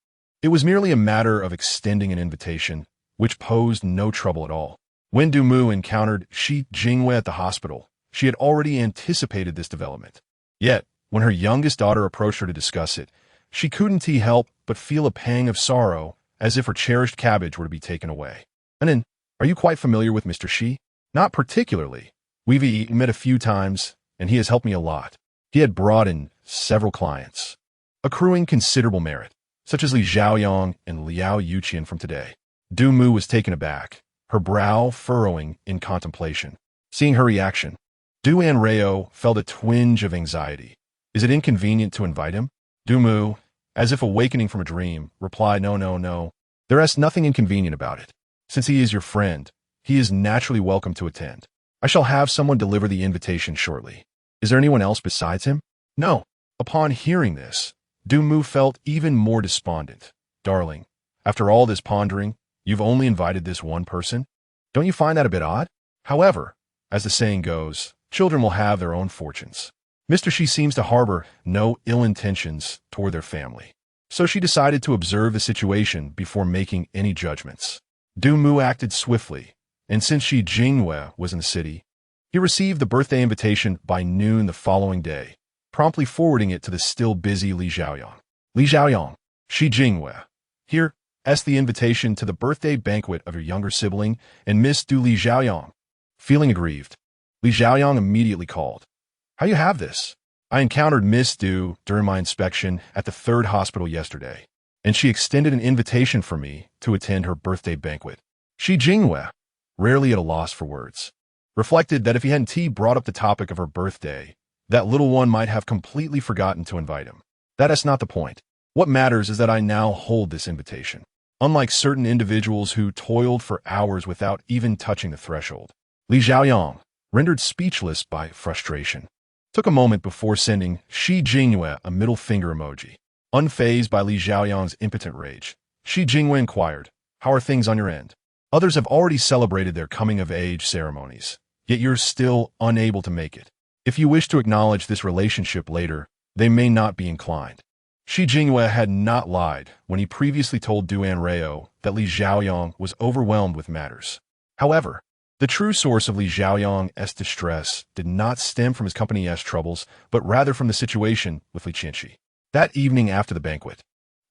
it was merely a matter of extending an invitation, which posed no trouble at all. When Du Mu encountered Shi Jingyue at the hospital, she had already anticipated this development. Yet, when her youngest daughter approached her to discuss it, she couldn't help but feel a pang of sorrow, as if her cherished cabbage were to be taken away. Anan, are you quite familiar with Mr. Shi? Not particularly. We've met a few times, and he has helped me a lot. He had brought in several clients, accruing considerable merit, such as Li Xiaoyang and Liao Yuqian from today. Du Mu was taken aback, her brow furrowing in contemplation. Seeing her reaction, Du Anrao felt a twinge of anxiety. Is it inconvenient to invite him? Du Mu, as if awakening from a dream, replied, No. There is nothing inconvenient about it. Since he is your friend, he is naturally welcome to attend. I shall have someone deliver the invitation shortly. Is there anyone else besides him? No. Upon hearing this, Du Mu felt even more despondent. Darling, after all this pondering, you've only invited this one person? Don't you find that a bit odd? However, as the saying goes, children will have their own fortunes. Mr. Shi seems to harbor no ill intentions toward their family, so she decided to observe the situation before making any judgments. Du Mu acted swiftly, and since Shi Jingyue was in the city, he received the birthday invitation by noon the following day, promptly forwarding it to the still busy Li Xiaoyang. Li Xiaoyang, Shi Jingyue, here, ask the invitation to the birthday banquet of your younger sibling and Miss Du Li Xiaoyang. Feeling aggrieved, Li Xiaoyang immediately called. How you have this? I encountered Miss Du during my inspection at the 3rd hospital yesterday, and she extended an invitation for me to attend her birthday banquet. Shi Jingyue, rarely at a loss for words, reflected that if he hadn't brought up the topic of her birthday, that little one might have completely forgotten to invite him. That is not the point. What matters is that I now hold this invitation, unlike certain individuals who toiled for hours without even touching the threshold. Li Xiaoyang, rendered speechless by frustration, took a moment before sending Shi Jingyue a middle finger emoji. Unfazed by Li Xiaoyang's impotent rage, Shi Jingyue inquired, how are things on your end? Others have already celebrated their coming-of-age ceremonies, yet you're still unable to make it. If you wish to acknowledge this relationship later, they may not be inclined. Shi Jingyue had not lied when he previously told Du Anrao that Li Xiaoyang was overwhelmed with matters. However, the true source of Li Xiaoyang's distress did not stem from his company's troubles, but rather from the situation with Li Qianqi. That evening after the banquet,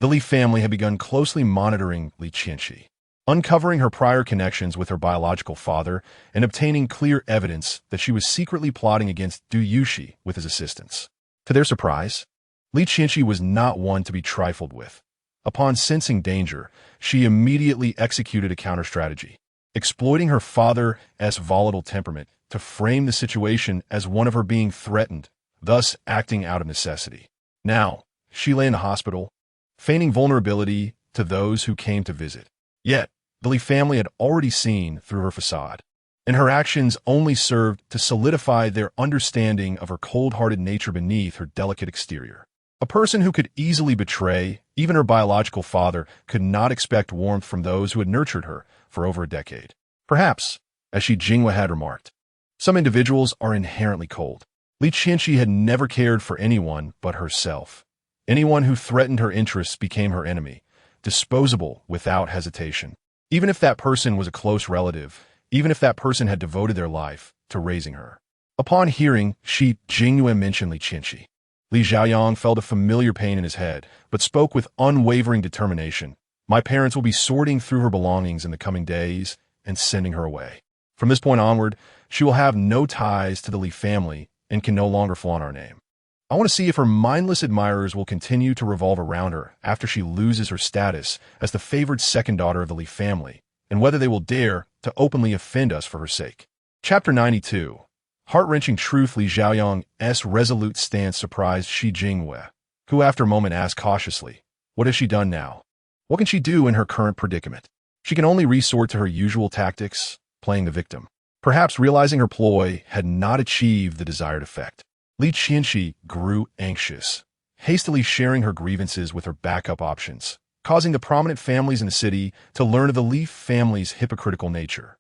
the Li family had begun closely monitoring Li Qianqi, uncovering her prior connections with her biological father and obtaining clear evidence that she was secretly plotting against Du Yushi with his assistance. To their surprise, Li Qianqi was not one to be trifled with. Upon sensing danger, she immediately executed a counter-strategy, exploiting her father's volatile temperament to frame the situation as one of her being threatened, thus acting out of necessity. Now, she lay in the hospital, feigning vulnerability to those who came to visit. Yet, the Li family had already seen through her facade, and her actions only served to solidify their understanding of her cold-hearted nature beneath her delicate exterior. A person who could easily betray even her biological father could not expect warmth from those who had nurtured her for over a decade. Perhaps, as Shi Jingyue had remarked, some individuals are inherently cold. Li Qianqi had never cared for anyone but herself. Anyone who threatened her interests became her enemy, disposable without hesitation. Even if that person was a close relative, even if that person had devoted their life to raising her. Upon hearing Shi Jingyue mention Li Qianqi, Li Xiaoyang felt a familiar pain in his head, but spoke with unwavering determination. My parents will be sorting through her belongings in the coming days and sending her away. From this point onward, she will have no ties to the Li family and can no longer flaunt our name. I want to see if her mindless admirers will continue to revolve around her after she loses her status as the favored second daughter of the Li family, and whether they will dare to openly offend us for her sake. Chapter 92. Heart-wrenching truth. Li Xiaoyang's resolute stance surprised Shi Jingwei, who after a moment asked cautiously, "What has she done now? What can she do in her current predicament? She can only resort to her usual tactics, playing the victim." Perhaps realizing her ploy had not achieved the desired effect, Li Qianxi grew anxious, hastily sharing her grievances with her backup options, causing the prominent families in the city to learn of the Li family's hypocritical nature,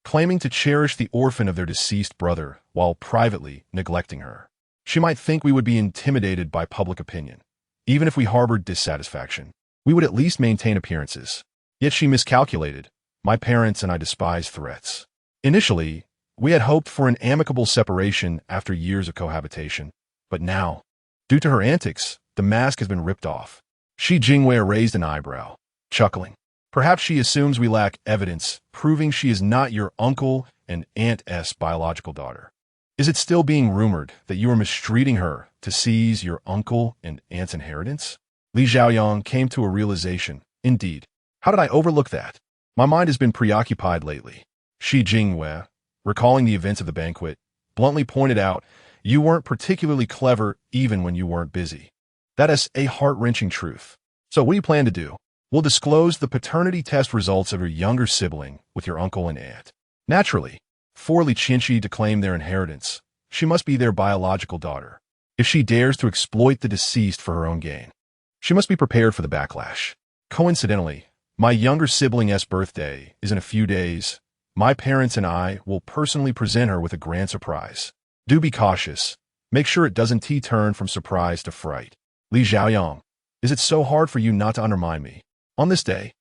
claiming to cherish the orphan of their deceased brother while privately neglecting her. She might think we would be intimidated by public opinion. Even if we harbored dissatisfaction, we would at least maintain appearances. Yet she miscalculated. My parents and I despise threats. Initially, we had hoped for an amicable separation after years of cohabitation, but now, due to her antics, the mask has been ripped off. Shi Jingwei raised an eyebrow, chuckling. Perhaps she assumes we lack evidence proving she is not your uncle and aunt's biological daughter. Is it still being rumored that you are mistreating her to seize your uncle and aunt's inheritance? Li Xiaoyang came to a realization. Indeed. How did I overlook that? My mind has been preoccupied lately. Shi Jingwei, recalling the events of the banquet, bluntly pointed out, "You weren't particularly clever even when you weren't busy." That is a heart-wrenching truth. So what do you plan to do? We'll disclose the paternity test results of your younger sibling with your uncle and aunt. Naturally, for Li Qianxi to claim their inheritance, she must be their biological daughter. If she dares to exploit the deceased for her own gain, she must be prepared for the backlash. Coincidentally, my younger sibling's birthday is in a few days. My parents and I will personally present her with a grand surprise. Do be cautious. Make sure it doesn't turn from surprise to fright. Li Xiaoyang, is it so hard for you not to undermine me? On this day,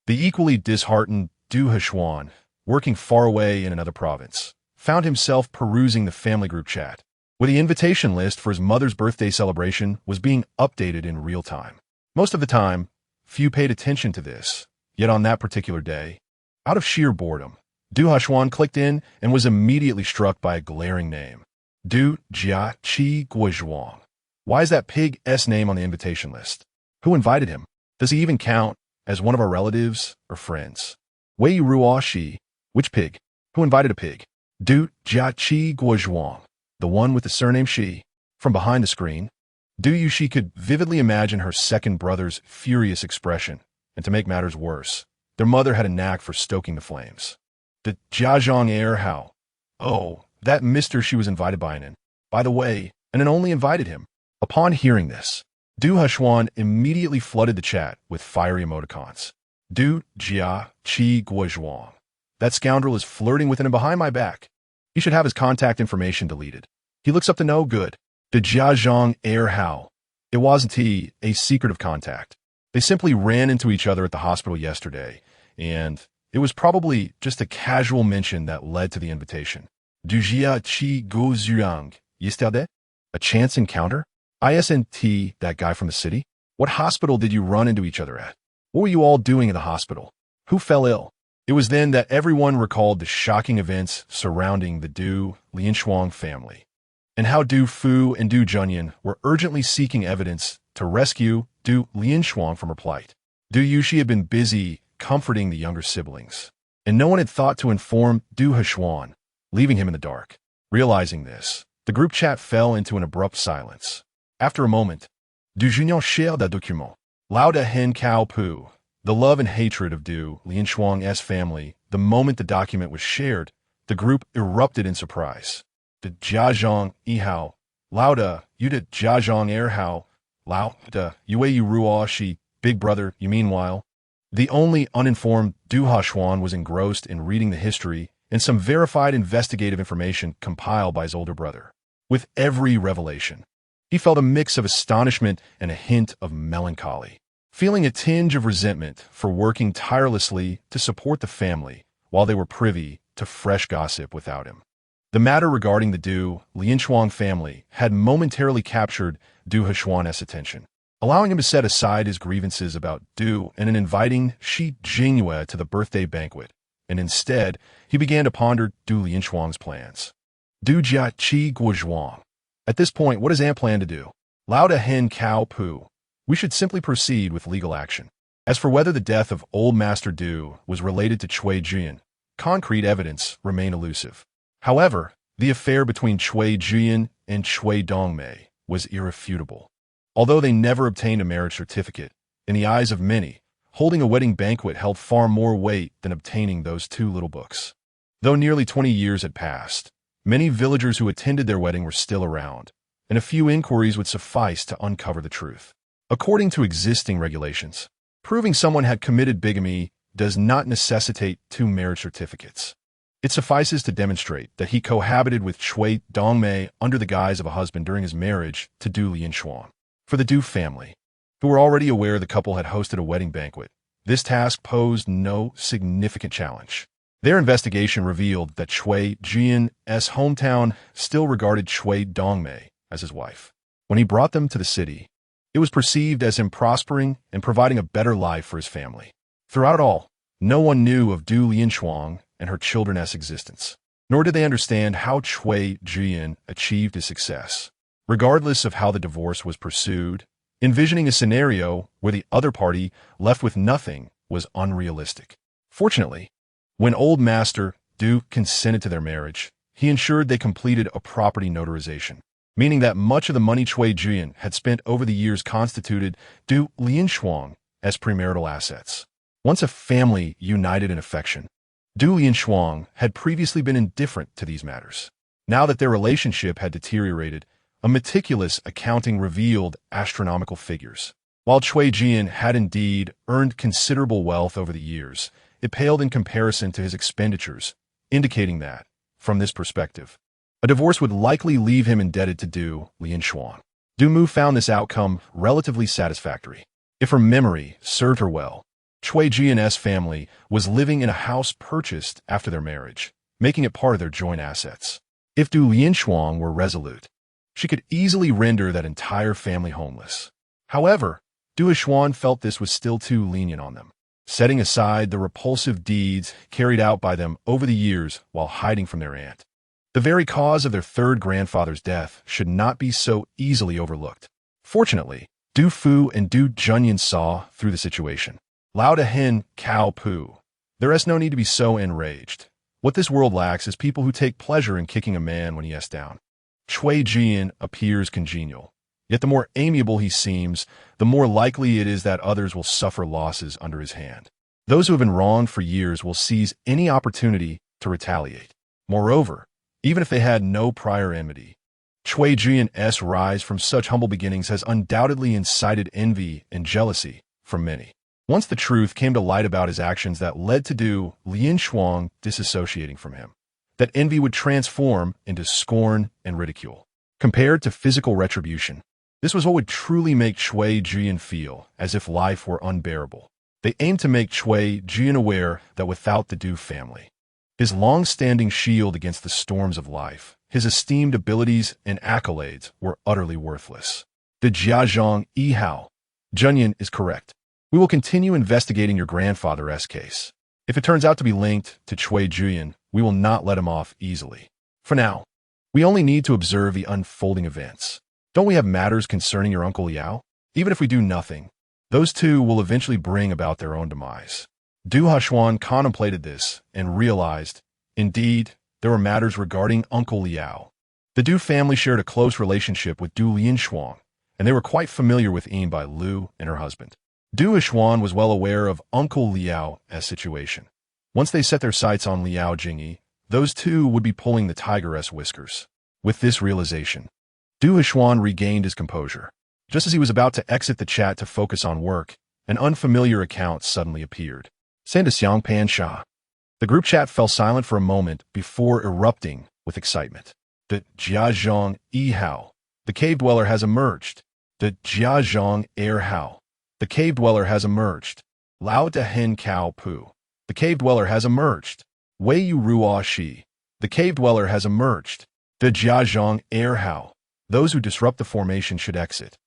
the equally disheartened Du Heshuan, working far away in another province, found himself perusing the family group chat, where the invitation list for his mother's birthday celebration was being updated in real time. Most of the time, few paid attention to this, yet on that particular day, out of sheer boredom, Du Heshuan clicked in and was immediately struck by a glaring name. Du Jia Qi Guizhuang. Why is that pig's name on the invitation list? Who invited him? Does he even count as one of our relatives or friends? Wei Ruo Shi. Which pig? Who invited a pig? Du Jia Qi Guizhuang. The one with the surname Shi. From behind the screen, Du Yushi could vividly imagine her second brother's furious expression, and to make matters worse, their mother had a knack for stoking the flames. The Jiazhong heir how? Oh, that mister she was invited by Anan. By the way, Anan only invited him. Upon hearing this, Du Heshuan immediately flooded the chat with fiery emoticons. Du Jia Qi Guizhuang. That scoundrel is flirting with him behind my back. He should have his contact information deleted. He looks up to no good. The Jiazhong heir how? It wasn't he, a secretive contact. They simply ran into each other at the hospital yesterday, and it was probably just a casual mention that led to the invitation. Du Jia Qi Guizhuang. Yesterday? A chance encounter? ISNT, that guy from the city? What hospital did you run into each other at? What were you all doing in the hospital? Who fell ill? It was then that everyone recalled the shocking events surrounding the Du Lianshuang family, and how Du Fu and Du Junyan were urgently seeking evidence to rescue Du Lianshuang from her plight. Du Yushi had been busy comforting the younger siblings, and no one had thought to inform Du Heshuan, leaving him in the dark. Realizing this, the group chat fell into an abrupt silence. After a moment, Du Junyan shared the document. Lao Da Hen Cao Pu, the love and hatred of Du Lianshuang's family. The moment the document was shared, the group erupted in surprise. The Jiazhong Ihao, Lao Da, you did Jiazhong Er Hao, Lao Da, Yue Yu Ruo Shi, big brother, you meanwhile. The only uninformed Du Heshuan was engrossed in reading the history and some verified investigative information compiled by his older brother. With every revelation, he felt a mix of astonishment and a hint of melancholy, feeling a tinge of resentment for working tirelessly to support the family while they were privy to fresh gossip without him. The matter regarding the Du Lianshuang family had momentarily captured Du Heshuan's attention, allowing him to set aside his grievances about Du and inviting Shi Jingyue to the birthday banquet, and instead, he began to ponder Du Lianshuang's plans. Du Jia Qi Guozhuang. At this point, what does Ant plan to do? Lao Da Hen Cao Pu. We should simply proceed with legal action. As for whether the death of Old Master Du was related to Cui Jian, concrete evidence remained elusive. However, the affair between Cui Jian and Cui Dongmei was irrefutable. Although they never obtained a marriage certificate, in the eyes of many, holding a wedding banquet held far more weight than obtaining those two little books. Though nearly 20 years had passed, many villagers who attended their wedding were still around, and a few inquiries would suffice to uncover the truth. According to existing regulations, proving someone had committed bigamy does not necessitate two marriage certificates. It suffices to demonstrate that he cohabited with Cui Dongmei under the guise of a husband during his marriage to Du Lianshuang. For the Du family, who were already aware the couple had hosted a wedding banquet, this task posed no significant challenge. Their investigation revealed that Cui Jian's hometown still regarded Cui Dongmei as his wife. When he brought them to the city, it was perceived as him prospering and providing a better life for his family. Throughout it all, no one knew of Du Lianshuang and her children's existence, nor did they understand how Cui Jian achieved his success. Regardless of how the divorce was pursued, envisioning a scenario where the other party left with nothing was unrealistic. Fortunately, when Old Master Du consented to their marriage, he ensured they completed a property notarization, meaning that much of the money Cui Jian had spent over the years constituted Du Lianshuang as premarital assets. Once a family united in affection, Du Lianshuang had previously been indifferent to these matters. Now that their relationship had deteriorated, a meticulous accounting revealed astronomical figures. While Cui Jian had indeed earned considerable wealth over the years, it paled in comparison to his expenditures, indicating that, from this perspective, a divorce would likely leave him indebted to Du Lianshuang. Du Mu found this outcome relatively satisfactory. If her memory served her well, Cui Jian's family was living in a house purchased after their marriage, making it part of their joint assets. If Du Lianshuang were resolute, she could easily render that entire family homeless. However, Du Heshuan felt this was still too lenient on them, setting aside the repulsive deeds carried out by them over the years while hiding from their aunt. The very cause of their third grandfather's death should not be so easily overlooked. Fortunately, Du Fu and Du Junyan saw through the situation. Lao Da Hen Cao Pu. There is no need to be so enraged. What this world lacks is people who take pleasure in kicking a man when he is down. Cui Jian appears congenial, yet the more amiable he seems, the more likely it is that others will suffer losses under his hand. Those who have been wronged for years will seize any opportunity to retaliate. Moreover, even if they had no prior enmity, Cui Jian's rise from such humble beginnings has undoubtedly incited envy and jealousy from many. Once the truth came to light about his actions that led to Du Lianshuang disassociating from him, that envy would transform into scorn and ridicule. Compared to physical retribution, this was what would truly make Cui Jian feel as if life were unbearable. They aimed to make Cui Jian aware that without the Du family, his long-standing shield against the storms of life, his esteemed abilities and accolades were utterly worthless. The Jiazhong Yihao. Junyan is correct. We will continue investigating your grandfather's case. If it turns out to be linked to Cui Jian, we will not let him off easily. For now, we only need to observe the unfolding events. Don't we have matters concerning your Uncle Liao? Even if we do nothing, those two will eventually bring about their own demise. Du Heshuan contemplated this and realized, indeed, there were matters regarding Uncle Liao. The Du family shared a close relationship with Du Lianshuang, and they were quite familiar with Bai Lu and her husband. Du Heshuan was well aware of Uncle Liao's situation. Once they set their sights on Liao Jingyi, those two would be pulling the tiger's whiskers. With this realization, Du Heshuan regained his composure. Just as he was about to exit the chat to focus on work, an unfamiliar account suddenly appeared. Sandaxiang Pan Sha. The group chat fell silent for a moment before erupting with excitement. The Jiazhong Yihao. The cave dweller has emerged. The Jiazhong Hao. The cave dweller has emerged. Lao Da Hen Cao Pu. The cave dweller has emerged. Wei Yu Ruo Shi. The cave dweller has emerged. De Jiazhong Erhao. Those who disrupt the formation should exit.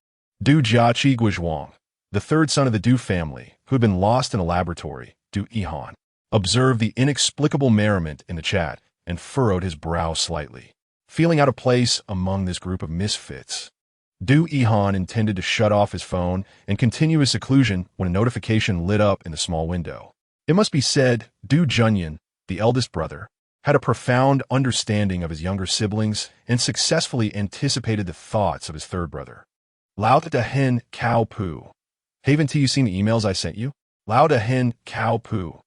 Du Jiaqi Guizhuang, the third son of the Du family, who had been lost in a laboratory, Du Yihan, observed the inexplicable merriment in the chat and furrowed his brow slightly, feeling out of place among this group of misfits. Du Yihan intended to shut off his phone and continue his seclusion when a notification lit up in the small window. It must be said, Du Junyan, the eldest brother, had a profound understanding of his younger siblings and successfully anticipated the thoughts of his third brother. Lao Da Hen Cao Pu. Haven't you seen the emails I sent you? Lao Da Hen Cao Pu.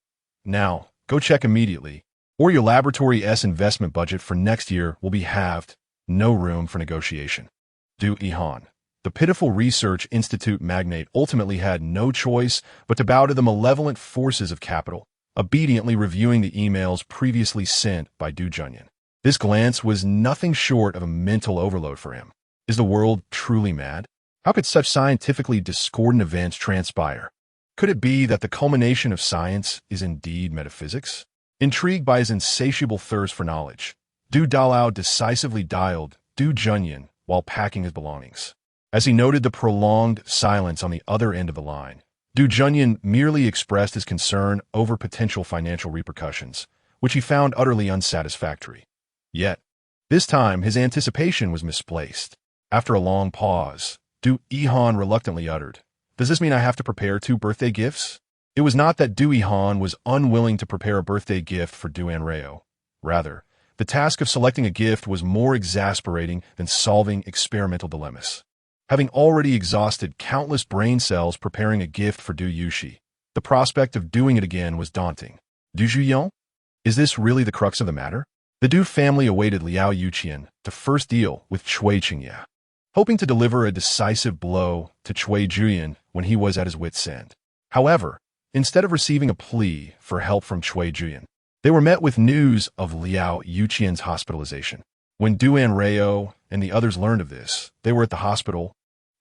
Now, go check immediately, or your laboratory-S investment budget for next year will be halved. No room for negotiation. Du Yihan. The pitiful research institute magnate ultimately had no choice but to bow to the malevolent forces of capital, obediently reviewing the emails previously sent by Du Junyan. This glance was nothing short of a mental overload for him. Is the world truly mad? How could such scientifically discordant events transpire? Could it be that the culmination of science is indeed metaphysics? Intrigued by his insatiable thirst for knowledge, Du Dalao decisively dialed Du Junyan while packing his belongings. As he noted the prolonged silence on the other end of the line, Du Junyan merely expressed his concern over potential financial repercussions, which he found utterly unsatisfactory. Yet, this time his anticipation was misplaced. After a long pause, Du Yihan reluctantly uttered, "Does this mean I have to prepare 2 birthday gifts?" It was not that Du Yihan was unwilling to prepare a birthday gift for Du Anrao. Rather, the task of selecting a gift was more exasperating than solving experimental dilemmas. Having already exhausted countless brain cells preparing a gift for Du Yushi, the prospect of doing it again was daunting. Du Juyon? Is this really the crux of the matter? The Du family awaited Liao Yuqian to first deal with Cui Qingya, hoping to deliver a decisive blow to Cui Juyan when he was at his wit's end. However, instead of receiving a plea for help from Cui Juyan, they were met with news of Liao Yuqian's hospitalization. When Du Anrao and the others learned of this, they were at the hospital,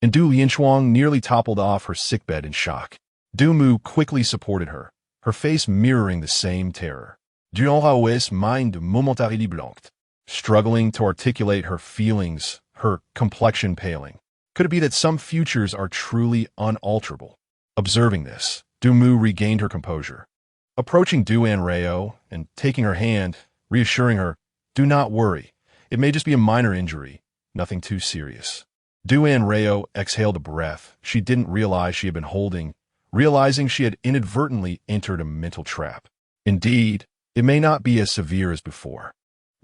and Du Lianshuang nearly toppled off her sickbed in shock. Du Mu quickly supported her, her face mirroring the same terror. Du Anrao's mind momentarily blocked, struggling to articulate her feelings, her complexion paling. Could it be that some futures are truly unalterable? Observing this, Du Mu regained her composure. Approaching Du Anrao and taking her hand, reassuring her, "Do not worry. It may just be a minor injury, nothing too serious." Du Anrao exhaled a breath she didn't realize she had been holding, realizing she had inadvertently entered a mental trap. Indeed, it may not be as severe as before.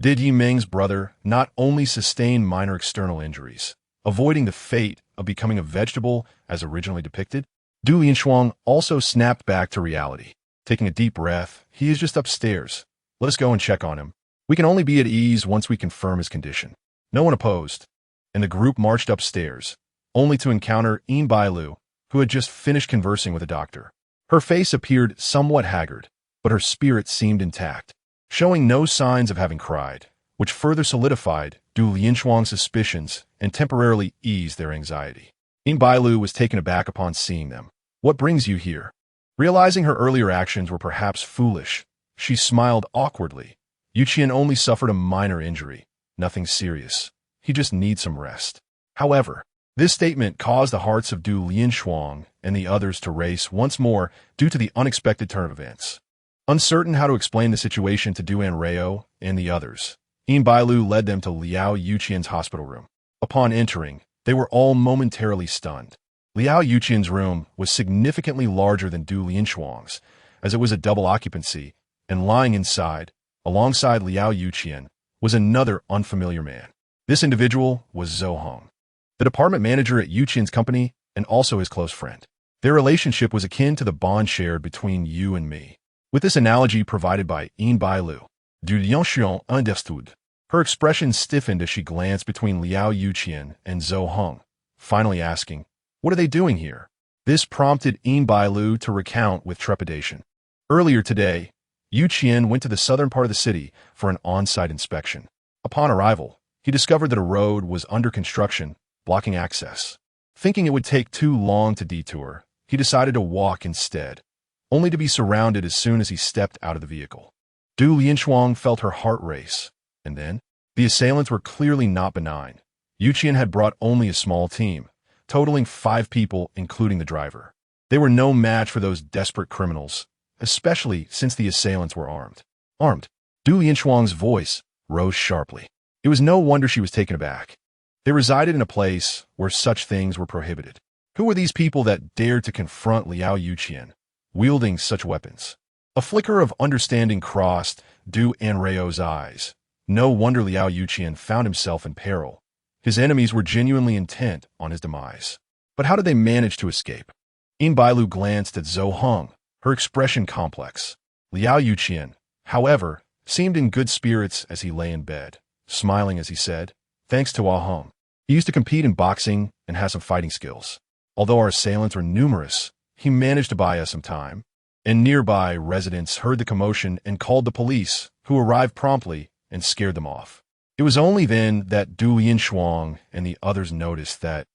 Did Yi Ming's brother not only sustain minor external injuries, avoiding the fate of becoming a vegetable as originally depicted? Du Lianshuang also snapped back to reality. Taking a deep breath, "He is just upstairs. Let us go and check on him. We can only be at ease once we confirm his condition." No one opposed, and the group marched upstairs, only to encounter Yin Bailu, who had just finished conversing with a doctor. Her face appeared somewhat haggard, but her spirit seemed intact, showing no signs of having cried, which further solidified Du Lianshuang's suspicions and temporarily eased their anxiety. Yin Bailu was taken aback upon seeing them. "What brings you here?" Realizing her earlier actions were perhaps foolish, she smiled awkwardly. Yuqian only suffered a minor injury, nothing serious. He just needs some rest. However, this statement caused the hearts of Du Lianshuang and the others to race once more due to the unexpected turn of events. Uncertain how to explain the situation to Du Anrao and the others, Yin Bailu led them to Liao Yuqian's hospital room. Upon entering, they were all momentarily stunned. Liao Yuqian's room was significantly larger than Du Lianshuang's, as it was a double occupancy, and lying inside, alongside Liao Yuqian, was another unfamiliar man. This individual was Zhou Hong, the department manager at Yuqian's company and also his close friend. Their relationship was akin to the bond shared between you and me. With this analogy provided by Yin Bailu, Du Lianshuang understood. Her expression stiffened as she glanced between Liao Yuqian and Zhou Hong, finally asking, "What are they doing here?" This prompted Yin Bailu to recount with trepidation. Earlier today, Yuqian went to the southern part of the city for an on-site inspection. Upon arrival, he discovered that a road was under construction, blocking access. Thinking it would take too long to detour, he decided to walk instead, only to be surrounded as soon as he stepped out of the vehicle. Du Lianshuang felt her heart race. And then, the assailants were clearly not benign. Yuqian had brought only a small team, totaling 5 people, including the driver. They were no match for those desperate criminals, especially since the assailants were armed. Du Lianshuang's voice rose sharply. It was no wonder she was taken aback. They resided in a place where such things were prohibited. Who were these people that dared to confront Liao Yuqian, wielding such weapons? A flicker of understanding crossed Du Anrao's eyes. No wonder Liao Yuqian found himself in peril. His enemies were genuinely intent on his demise. But how did they manage to escape? Yin Bailu glanced at Zhou Heng, her expression complex. Liao Yuqian, however, seemed in good spirits as he lay in bed, smiling as he said, "Thanks to Ah Heng. He used to compete in boxing and has some fighting skills. Although our assailants were numerous, he managed to buy us some time." And nearby residents heard the commotion and called the police, who arrived promptly and scared them off. It was only then that Du Lianshuang and the others noticed that,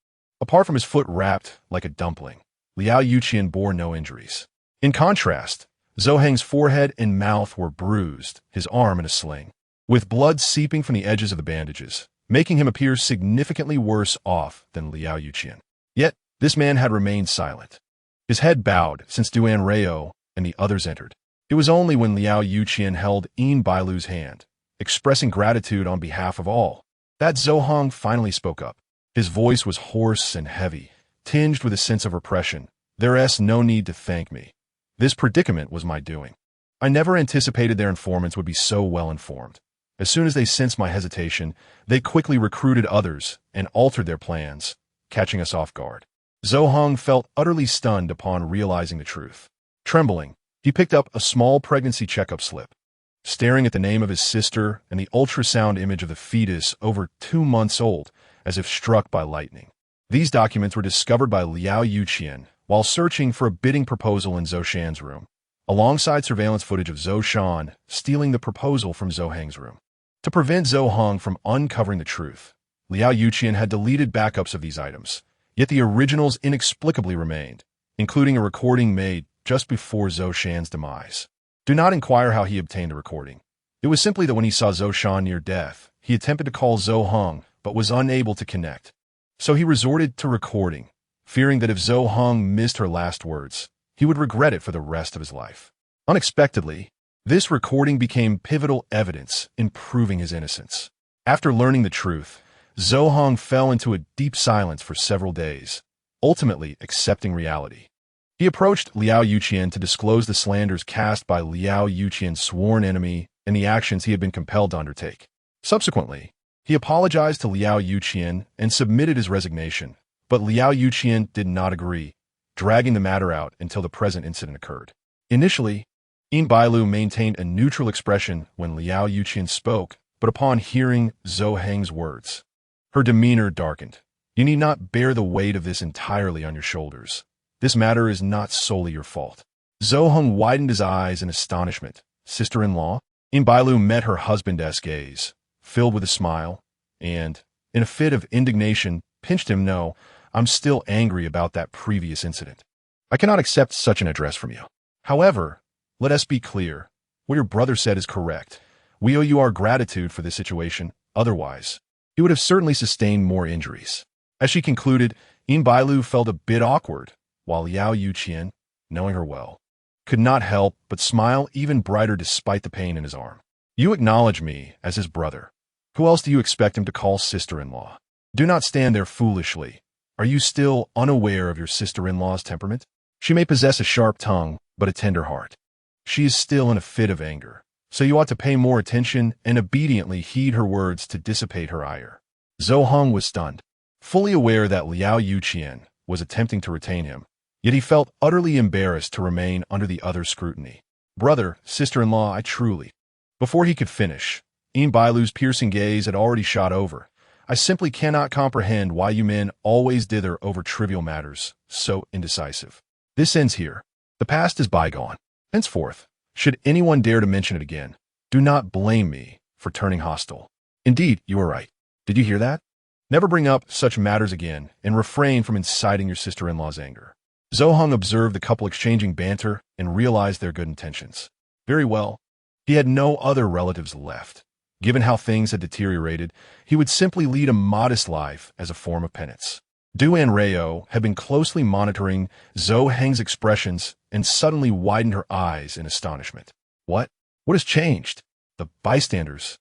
apart from his foot wrapped like a dumpling, Liao Yuqian bore no injuries. In contrast, Zhou Heng's forehead and mouth were bruised, his arm in a sling, with blood seeping from the edges of the bandages, making him appear significantly worse off than Liao Yuqian. Yet, this man had remained silent. His head bowed since Du Anrao and the others entered. It was only when Liao Yuqian held Yin Bailu's hand, expressing gratitude on behalf of all, that Zhou Heng finally spoke up. His voice was hoarse and heavy, tinged with a sense of repression. "There's no need to thank me. This predicament was my doing. I never anticipated their informants would be so well informed. As soon as they sensed my hesitation, they quickly recruited others and altered their plans, catching us off guard." Zhou Heng felt utterly stunned upon realizing the truth. Trembling, he picked up a small pregnancy checkup slip. Staring at the name of his sister and the ultrasound image of the fetus over 2 months old, as if struck by lightning. These documents were discovered by Liao Yuqian while searching for a bidding proposal in Zhou Shan's room, alongside surveillance footage of Zhou Shan stealing the proposal from Zhou Heng's room. To prevent Zhou Heng from uncovering the truth, Liao Yuqian had deleted backups of these items, yet the originals inexplicably remained, including a recording made just before Zhou Shan's demise. Do not inquire how he obtained the recording. It was simply that when he saw Zhou Shan near death, he attempted to call Zhou Heng, but was unable to connect. So he resorted to recording, fearing that if Zhou Heng missed her last words, he would regret it for the rest of his life. Unexpectedly, this recording became pivotal evidence in proving his innocence. After learning the truth, Zhou Heng fell into a deep silence for several days, ultimately accepting reality. He approached Liao Yuqian to disclose the slanders cast by Liao Yuqian's sworn enemy and the actions he had been compelled to undertake. Subsequently, he apologized to Liao Yuqian and submitted his resignation, but Liao Yuqian did not agree, dragging the matter out until the present incident occurred. Initially, Yin Bailu maintained a neutral expression when Liao Yuqian spoke, but upon hearing Zhou Heng's words, her demeanor darkened. "You need not bear the weight of this entirely on your shoulders. This matter is not solely your fault." Zhou Heng widened his eyes in astonishment. "Sister-in-law?" Yin Bailu met her husband's gaze, filled with a smile, and, in a fit of indignation, pinched him. "No, I'm still angry about that previous incident. I cannot accept such an address from you. However, let us be clear. What your brother said is correct. We owe you our gratitude for this situation. Otherwise, he would have certainly sustained more injuries." As she concluded, Yin Bailu felt a bit awkward, while Liao Yuqian, knowing her well, could not help but smile even brighter despite the pain in his arm. "You acknowledge me as his brother. Who else do you expect him to call sister-in-law? Do not stand there foolishly. Are you still unaware of your sister-in-law's temperament? She may possess a sharp tongue, but a tender heart. She is still in a fit of anger, so you ought to pay more attention and obediently heed her words to dissipate her ire." Zhou Heng was stunned, fully aware that Liao Yuqian was attempting to retain him, yet he felt utterly embarrassed to remain under the other's scrutiny. "Brother, sister-in-law, I truly—" Before he could finish, Yin Bailu's piercing gaze had already shot over. "I simply cannot comprehend why you men always dither over trivial matters, so indecisive. This ends here. The past is bygone. Henceforth, should anyone dare to mention it again, do not blame me for turning hostile. Indeed, you are right. Did you hear that? Never bring up such matters again and refrain from inciting your sister-in-law's anger." Zhou Heng observed the couple exchanging banter and realized their good intentions. "Very well. He had no other relatives left. Given how things had deteriorated, he would simply lead a modest life as a form of penance. Anrao had been closely monitoring Zhou Heng's expressions and suddenly widened her eyes in astonishment. What? What has changed? The bystanders,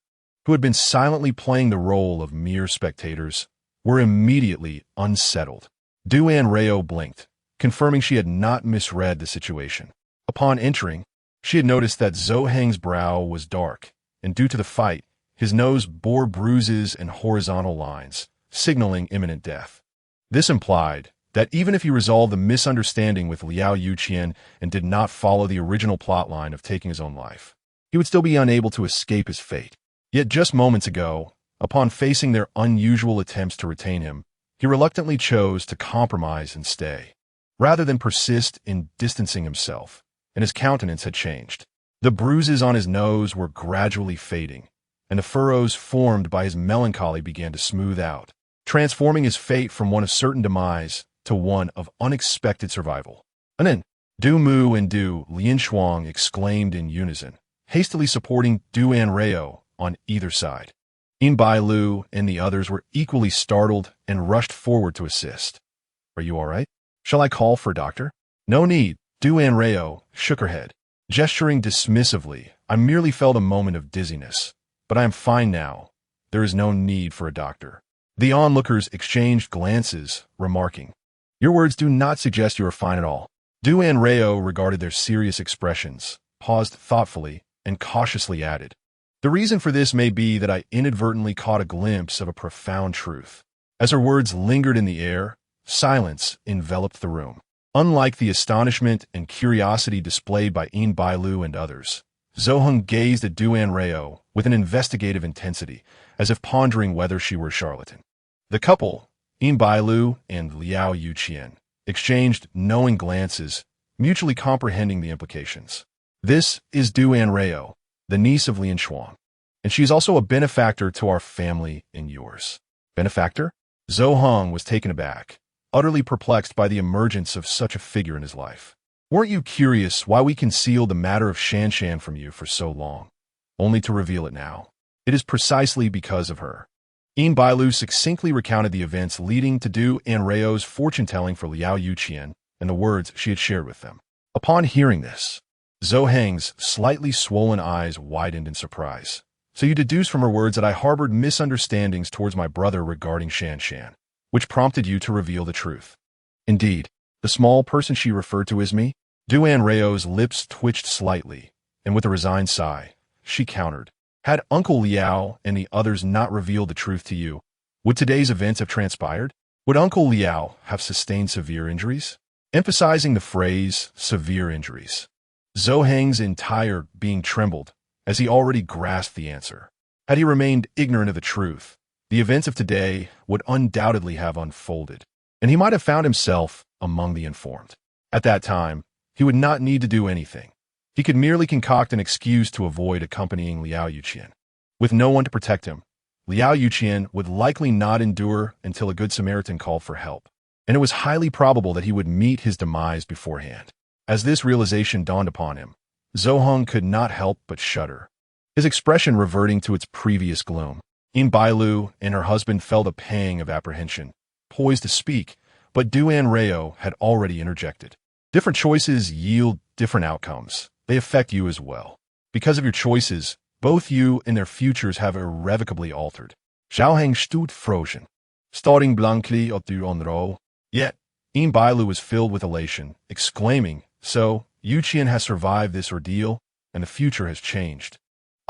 who had been silently playing the role of mere spectators, were immediately unsettled. Anrao blinked, confirming she had not misread the situation. Upon entering, she had noticed that Zhou Heng's brow was dark, and due to the fight, his nose bore bruises and horizontal lines, signaling imminent death. This implied that even if he resolved the misunderstanding with Liao Yuqian and did not follow the original plotline of taking his own life, he would still be unable to escape his fate. Yet just moments ago, upon facing their unusual attempts to retain him, he reluctantly chose to compromise and stay, rather than persist in distancing himself, and his countenance had changed. The bruises on his nose were gradually fading, and the furrows formed by his melancholy began to smooth out, transforming his fate from one of certain demise to one of unexpected survival. Anin, Du Mu and Du Lianshuang exclaimed in unison, hastily supporting Anrao on either side. In Bailu and the others were equally startled and rushed forward to assist. Are you all right? Shall I call for a doctor? No need. Anrao shook her head, gesturing dismissively. I merely felt a moment of dizziness, but I am fine now. There is no need for a doctor. The onlookers exchanged glances, remarking, Your words do not suggest you are fine at all. Anrao regarded their serious expressions, paused thoughtfully, and cautiously added, The reason for this may be that I inadvertently caught a glimpse of a profound truth. As her words lingered in the air, silence enveloped the room. Unlike the astonishment and curiosity displayed by Bailu and others, Zhou Heng gazed at Anrao with an investigative intensity, as if pondering whether she were a charlatan. The couple, Bailu and Liao Yuqian, exchanged knowing glances, mutually comprehending the implications. This is Anrao, the niece of Lianshuang, and she is also a benefactor to our family and yours. Benefactor? Zhou Heng was taken aback, utterly perplexed by the emergence of such a figure in his life. Weren't you curious why we concealed the matter of Shanshan from you for so long, only to reveal it now? It is precisely because of her. Bailu succinctly recounted the events leading to Anrao's fortune-telling for Liao Yuqian and the words she had shared with them. Upon hearing this, Zhou Heng's slightly swollen eyes widened in surprise. So you deduce from her words that I harbored misunderstandings towards my brother regarding Shanshan, which prompted you to reveal the truth. Indeed, the small person she referred to as me? Anrao's lips twitched slightly, and with a resigned sigh, she countered, Had Uncle Liao and the others not revealed the truth to you, would today's events have transpired? Would Uncle Liao have sustained severe injuries? Emphasizing the phrase, severe injuries. Zhou Heng's entire being trembled, as he already grasped the answer. Had he remained ignorant of the truth, the events of today would undoubtedly have unfolded, and he might have found himself among the informed. At that time, he would not need to do anything. He could merely concoct an excuse to avoid accompanying Liao Yuqian. With no one to protect him, Liao Yuqian would likely not endure until a good Samaritan called for help, and it was highly probable that he would meet his demise beforehand. As this realization dawned upon him, Zhou Heng could not help but shudder, his expression reverting to its previous gloom. Bailu and her husband felt a pang of apprehension, poised to speak, but Anrao had already interjected. Different choices yield different outcomes. They affect you as well. Because of your choices, both you and their futures have irrevocably altered. Zhou Heng stood frozen, staring blankly at Anrao. Yet, Bailu was filled with elation, exclaiming, So, Yuqian has survived this ordeal, and the future has changed.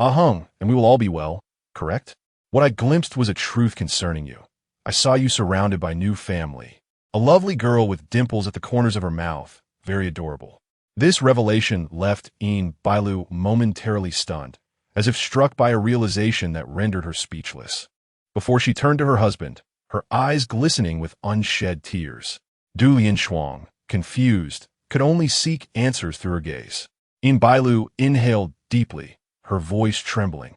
Ahung, and we will all be well, correct? What I glimpsed was a truth concerning you. I saw you surrounded by new family. A lovely girl with dimples at the corners of her mouth, very adorable. This revelation left Bailu momentarily stunned, as if struck by a realization that rendered her speechless. Before she turned to her husband, her eyes glistening with unshed tears, Du Lianshuang, confused, could only seek answers through her gaze. Bailu inhaled deeply, her voice trembling.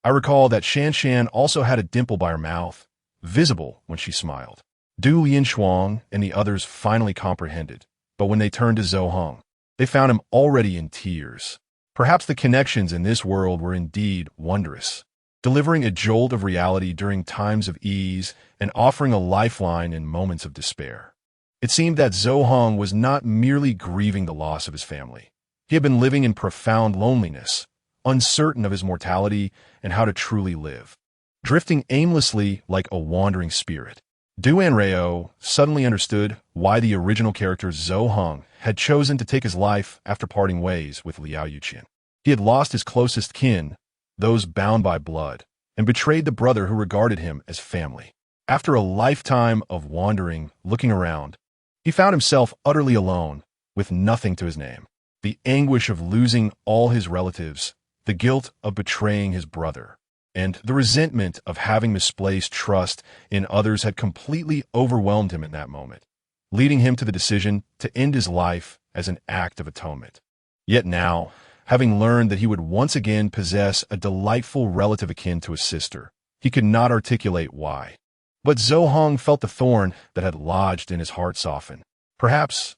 I recall that Shanshan also had a dimple by her mouth, visible when she smiled. Du Lianshuang and the others finally comprehended, but when they turned to Zhou Heng, they found him already in tears. Perhaps the connections in this world were indeed wondrous, delivering a jolt of reality during times of ease and offering a lifeline in moments of despair. It seemed that Zhou Hong was not merely grieving the loss of his family. He had been living in profound loneliness, uncertain of his mortality and how to truly live, drifting aimlessly like a wandering spirit. Anrao suddenly understood why the original character Zhou Hong had chosen to take his life after parting ways with Liao Yuqian. He had lost his closest kin, those bound by blood, and betrayed the brother who regarded him as family. After a lifetime of wandering, looking around, he found himself utterly alone, with nothing to his name. The anguish of losing all his relatives, the guilt of betraying his brother, and the resentment of having misplaced trust in others had completely overwhelmed him in that moment, leading him to the decision to end his life as an act of atonement. Yet now, having learned that he would once again possess a delightful relative akin to his sister, he could not articulate why. But Zhou Hong felt the thorn that had lodged in his heart soften. Perhaps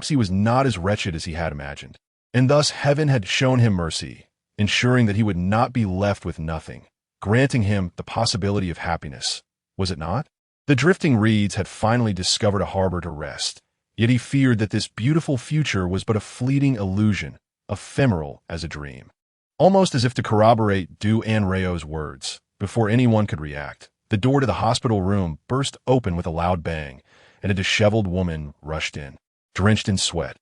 he was not as wretched as he had imagined, and thus heaven had shown him mercy, ensuring that he would not be left with nothing, granting him the possibility of happiness. Was it not? The drifting reeds had finally discovered a harbor to rest, yet he feared that this beautiful future was but a fleeting illusion, ephemeral as a dream. Almost as if to corroborate Anrao's words, before anyone could react, the door to the hospital room burst open with a loud bang, and a disheveled woman rushed in, drenched in sweat.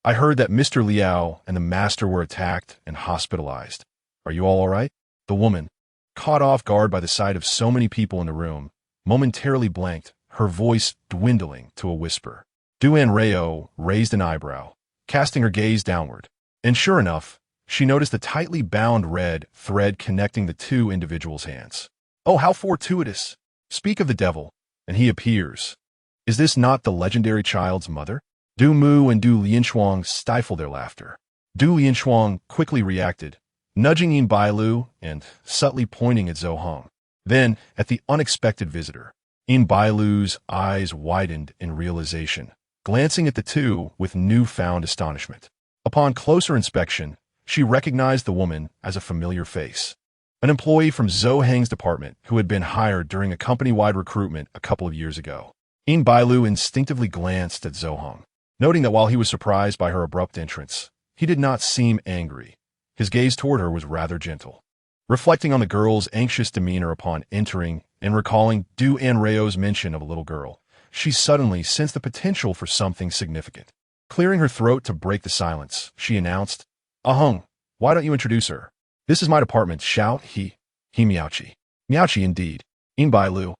"I heard that Mr. Liao and the master were attacked and hospitalized. Are you all right?" The woman, caught off guard by the sight of so many people in the room, momentarily blanked, her voice dwindling to a whisper. Anrao raised an eyebrow, casting her gaze downward, and sure enough, she noticed the tightly bound red thread connecting the two individuals' hands. "Oh, how fortuitous! Speak of the devil, and he appears. Is this not the legendary child's mother?" Du Mu and Du Lianshuang stifled their laughter. Du Lianshuang quickly reacted, nudging Yin Bailu and subtly pointing at Zhou Hong. Then, at the unexpected visitor, Yin Bailu's eyes widened in realization, glancing at the two with newfound astonishment. Upon closer inspection, she recognized the woman as a familiar face. An employee from Zhou Heng's department who had been hired during a company-wide recruitment a couple of years ago. Yin Bailu instinctively glanced at Zhou Hong, noting that while he was surprised by her abrupt entrance, he did not seem angry. His gaze toward her was rather gentle. Reflecting on the girl's anxious demeanor upon entering and recalling Anrao's mention of a little girl, she suddenly sensed the potential for something significant. Clearing her throat to break the silence, she announced, "Hong, why don't you introduce her? This is my department, Xiao He Miaoqi." "Miaoqi indeed." Yin Bailu,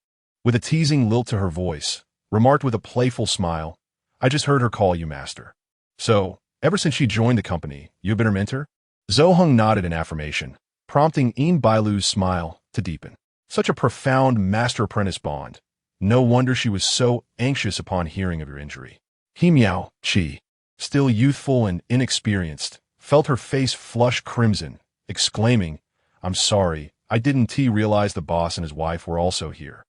with a teasing lilt to her voice, remarked with a playful smile, "I just heard her call you master. So, ever since she joined the company, you've been her mentor?" Zhou Hong nodded in affirmation, prompting Yin Bailu's smile to deepen. Such a profound master-apprentice bond. No wonder she was so anxious upon hearing of your injury. He Miaoqi, still youthful and inexperienced, felt her face flush crimson, exclaiming, "I'm sorry, I didn't realize the boss and his wife were also here.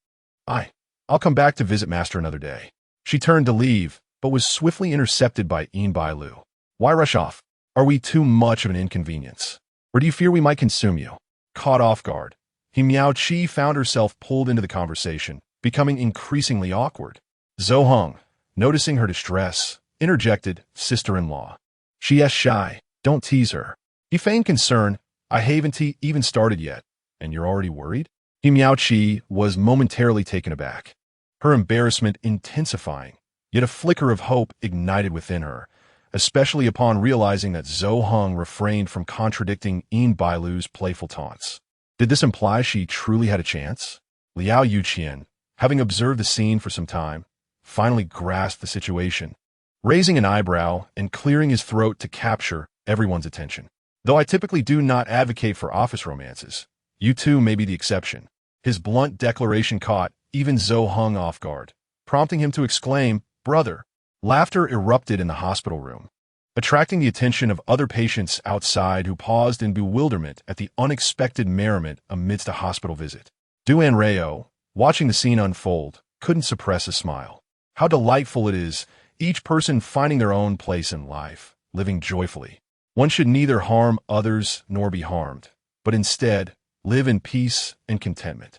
I'll come back to visit master another day." She turned to leave, but was swiftly intercepted by Yin Bailu. "Why rush off? Are we too much of an inconvenience? Or do you fear we might consume you?" Caught off guard, He Miaoqi found herself pulled into the conversation, becoming increasingly awkward. Zhou Hong, noticing her distress, interjected, "Sister-in-law. She is shy. Don't tease her." He feigned concern. "I haven't even started yet, and you're already worried?" He Miaoqi was momentarily taken aback, her embarrassment intensifying, yet a flicker of hope ignited within her, especially upon realizing that Zhou Hong refrained from contradicting Yin Bailu's playful taunts. Did this imply she truly had a chance? Liao Yuqian, having observed the scene for some time, finally grasped the situation, raising an eyebrow and clearing his throat to capture everyone's attention. "Though I typically do not advocate for office romances, you two may be the exception." His blunt declaration caught even Zhou Hong off guard, prompting him to exclaim, "Brother!" Laughter erupted in the hospital room, attracting the attention of other patients outside who paused in bewilderment at the unexpected merriment amidst a hospital visit. Anrao, watching the scene unfold, couldn't suppress a smile. How delightful it is, each person finding their own place in life, living joyfully. One should neither harm others nor be harmed, but instead live in peace and contentment.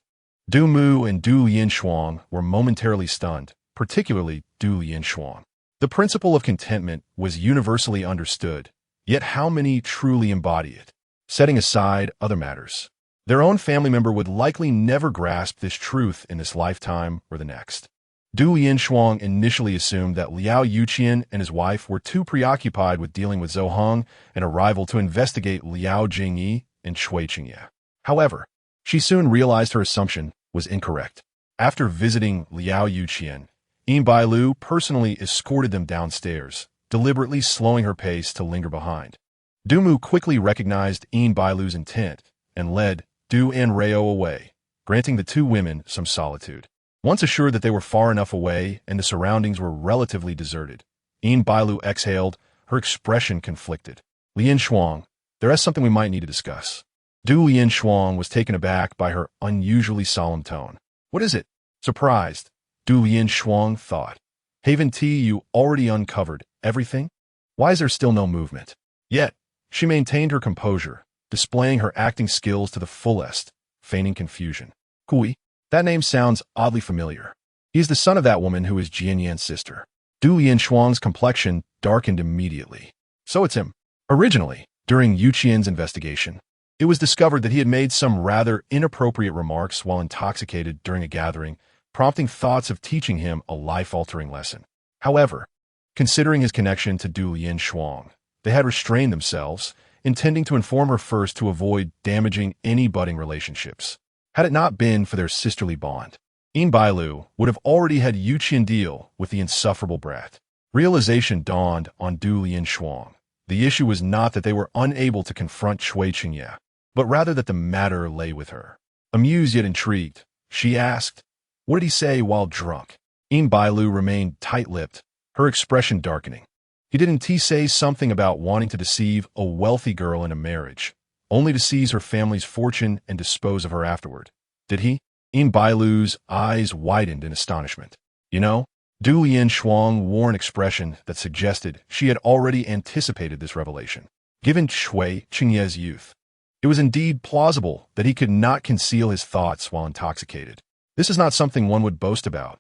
Du Mu and Du Lianshuang were momentarily stunned, particularly Du Lianshuang. The principle of contentment was universally understood, yet how many truly embody it? Setting aside other matters, their own family member would likely never grasp this truth in this lifetime or the next. Du Lianshuang initially assumed that Liao Yuqian and his wife were too preoccupied with dealing with Zhou Heng and a rival to investigate Liao Jingyi and Cui Qingye. However, she soon realized her assumption was incorrect. After visiting Liao Yuqian, Yin Bailu personally escorted them downstairs, deliberately slowing her pace to linger behind. Du Mu quickly recognized Yin Bailu's intent and led Du Anrao away, granting the two women some solitude. Once assured that they were far enough away and the surroundings were relatively deserted, Yin Bailu exhaled, her expression conflicted. Lianshuang, there is something we might need to discuss. Du Lianshuang was taken aback by her unusually solemn tone. What is it? Surprised, Du Lianshuang thought. Haven T, you already uncovered everything? Why is there still no movement? Yet, she maintained her composure, displaying her acting skills to the fullest, feigning confusion. Kui, that name sounds oddly familiar. He is the son of that woman who is Jian Yan's sister. Du Lianshuang's complexion darkened immediately. So it's him. Originally, during Yuqian's investigation, it was discovered that he had made some rather inappropriate remarks while intoxicated during a gathering, prompting thoughts of teaching him a life-altering lesson. However, considering his connection to Du Lianshuang, they had restrained themselves, intending to inform her first to avoid damaging any budding relationships. Had it not been for their sisterly bond, Yin Bailu would have already had Yuqian deal with the insufferable brat. Realization dawned on Du Lianshuang. The issue was not that they were unable to confront Cui Qingye, but rather that the matter lay with her. Amused yet intrigued, she asked, "What did he say while drunk?" Yin Bailu remained tight-lipped, her expression darkening. Didn't he say something about wanting to deceive a wealthy girl in a marriage, only to seize her family's fortune and dispose of her afterward? Did he? Yin Bailu's eyes widened in astonishment. You know, Du Lianshuang wore an expression that suggested she had already anticipated this revelation. Given Cui Qingye's youth, it was indeed plausible that he could not conceal his thoughts while intoxicated. This is not something one would boast about.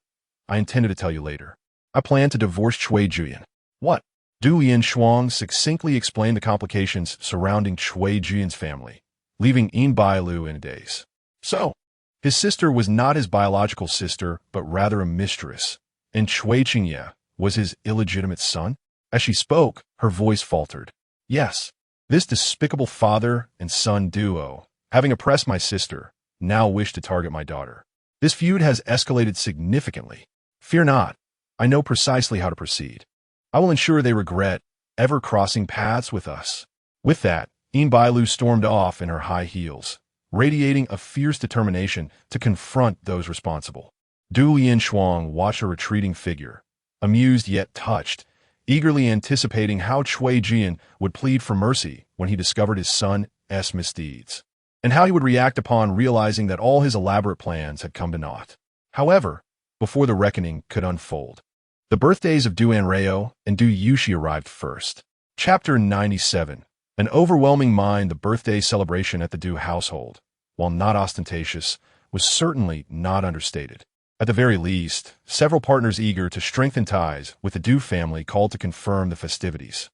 I intended to tell you later. I plan to divorce Cui Juyan. What? Du Lianshuang succinctly explained the complications surrounding Cui Juyan's family, leaving Yin Bailu in a daze. So, his sister was not his biological sister, but rather a mistress, and Cui Qingye was his illegitimate son? As she spoke, her voice faltered. Yes, this despicable father and son duo, having oppressed my sister, now wish to target my daughter. This feud has escalated significantly. Fear not, I know precisely how to proceed. I will ensure they regret ever crossing paths with us. With that, Yin Bailu stormed off in her high heels, radiating a fierce determination to confront those responsible. Du Lianshuang watched her retreating figure, amused yet touched, eagerly anticipating how Cui Juyan would plead for mercy when he discovered his son's misdeeds, and how he would react upon realizing that all his elaborate plans had come to naught. However, before the reckoning could unfold, the birthdays of Du Anrao and Du Yushi arrived first. Chapter 97. An overwhelming mind. The birthday celebration at the Du household, while not ostentatious, was certainly not understated. At the very least, several partners eager to strengthen ties with the Du family called to confirm the festivities.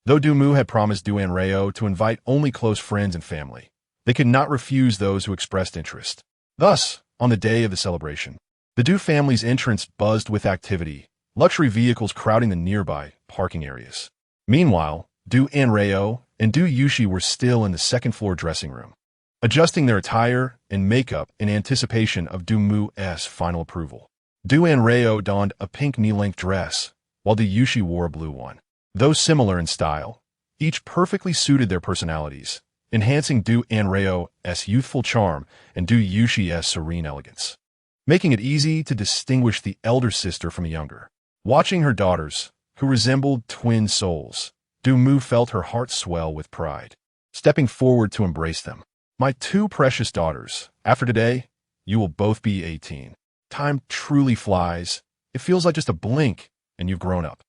Though Du Mu had promised Du Anrao to invite only close friends and family, they could not refuse those who expressed interest. Thus, on the day of the celebration, the Du family's entrance buzzed with activity, luxury vehicles crowding the nearby parking areas. Meanwhile, Du Anrao and Du Yushi were still in the second-floor dressing room, adjusting their attire and makeup in anticipation of Du Mu's final approval. Du Anrao donned a pink knee-length dress, while Du Yushi wore a blue one. Though similar in style, each perfectly suited their personalities, enhancing Du Anrao's youthful charm and Du Yushi's serene elegance, making it easy to distinguish the elder sister from the younger. Watching her daughters, who resembled twin souls, Du Mu felt her heart swell with pride, stepping forward to embrace them. My two precious daughters, after today, you will both be 18. Time truly flies. It feels like just a blink, and you've grown up.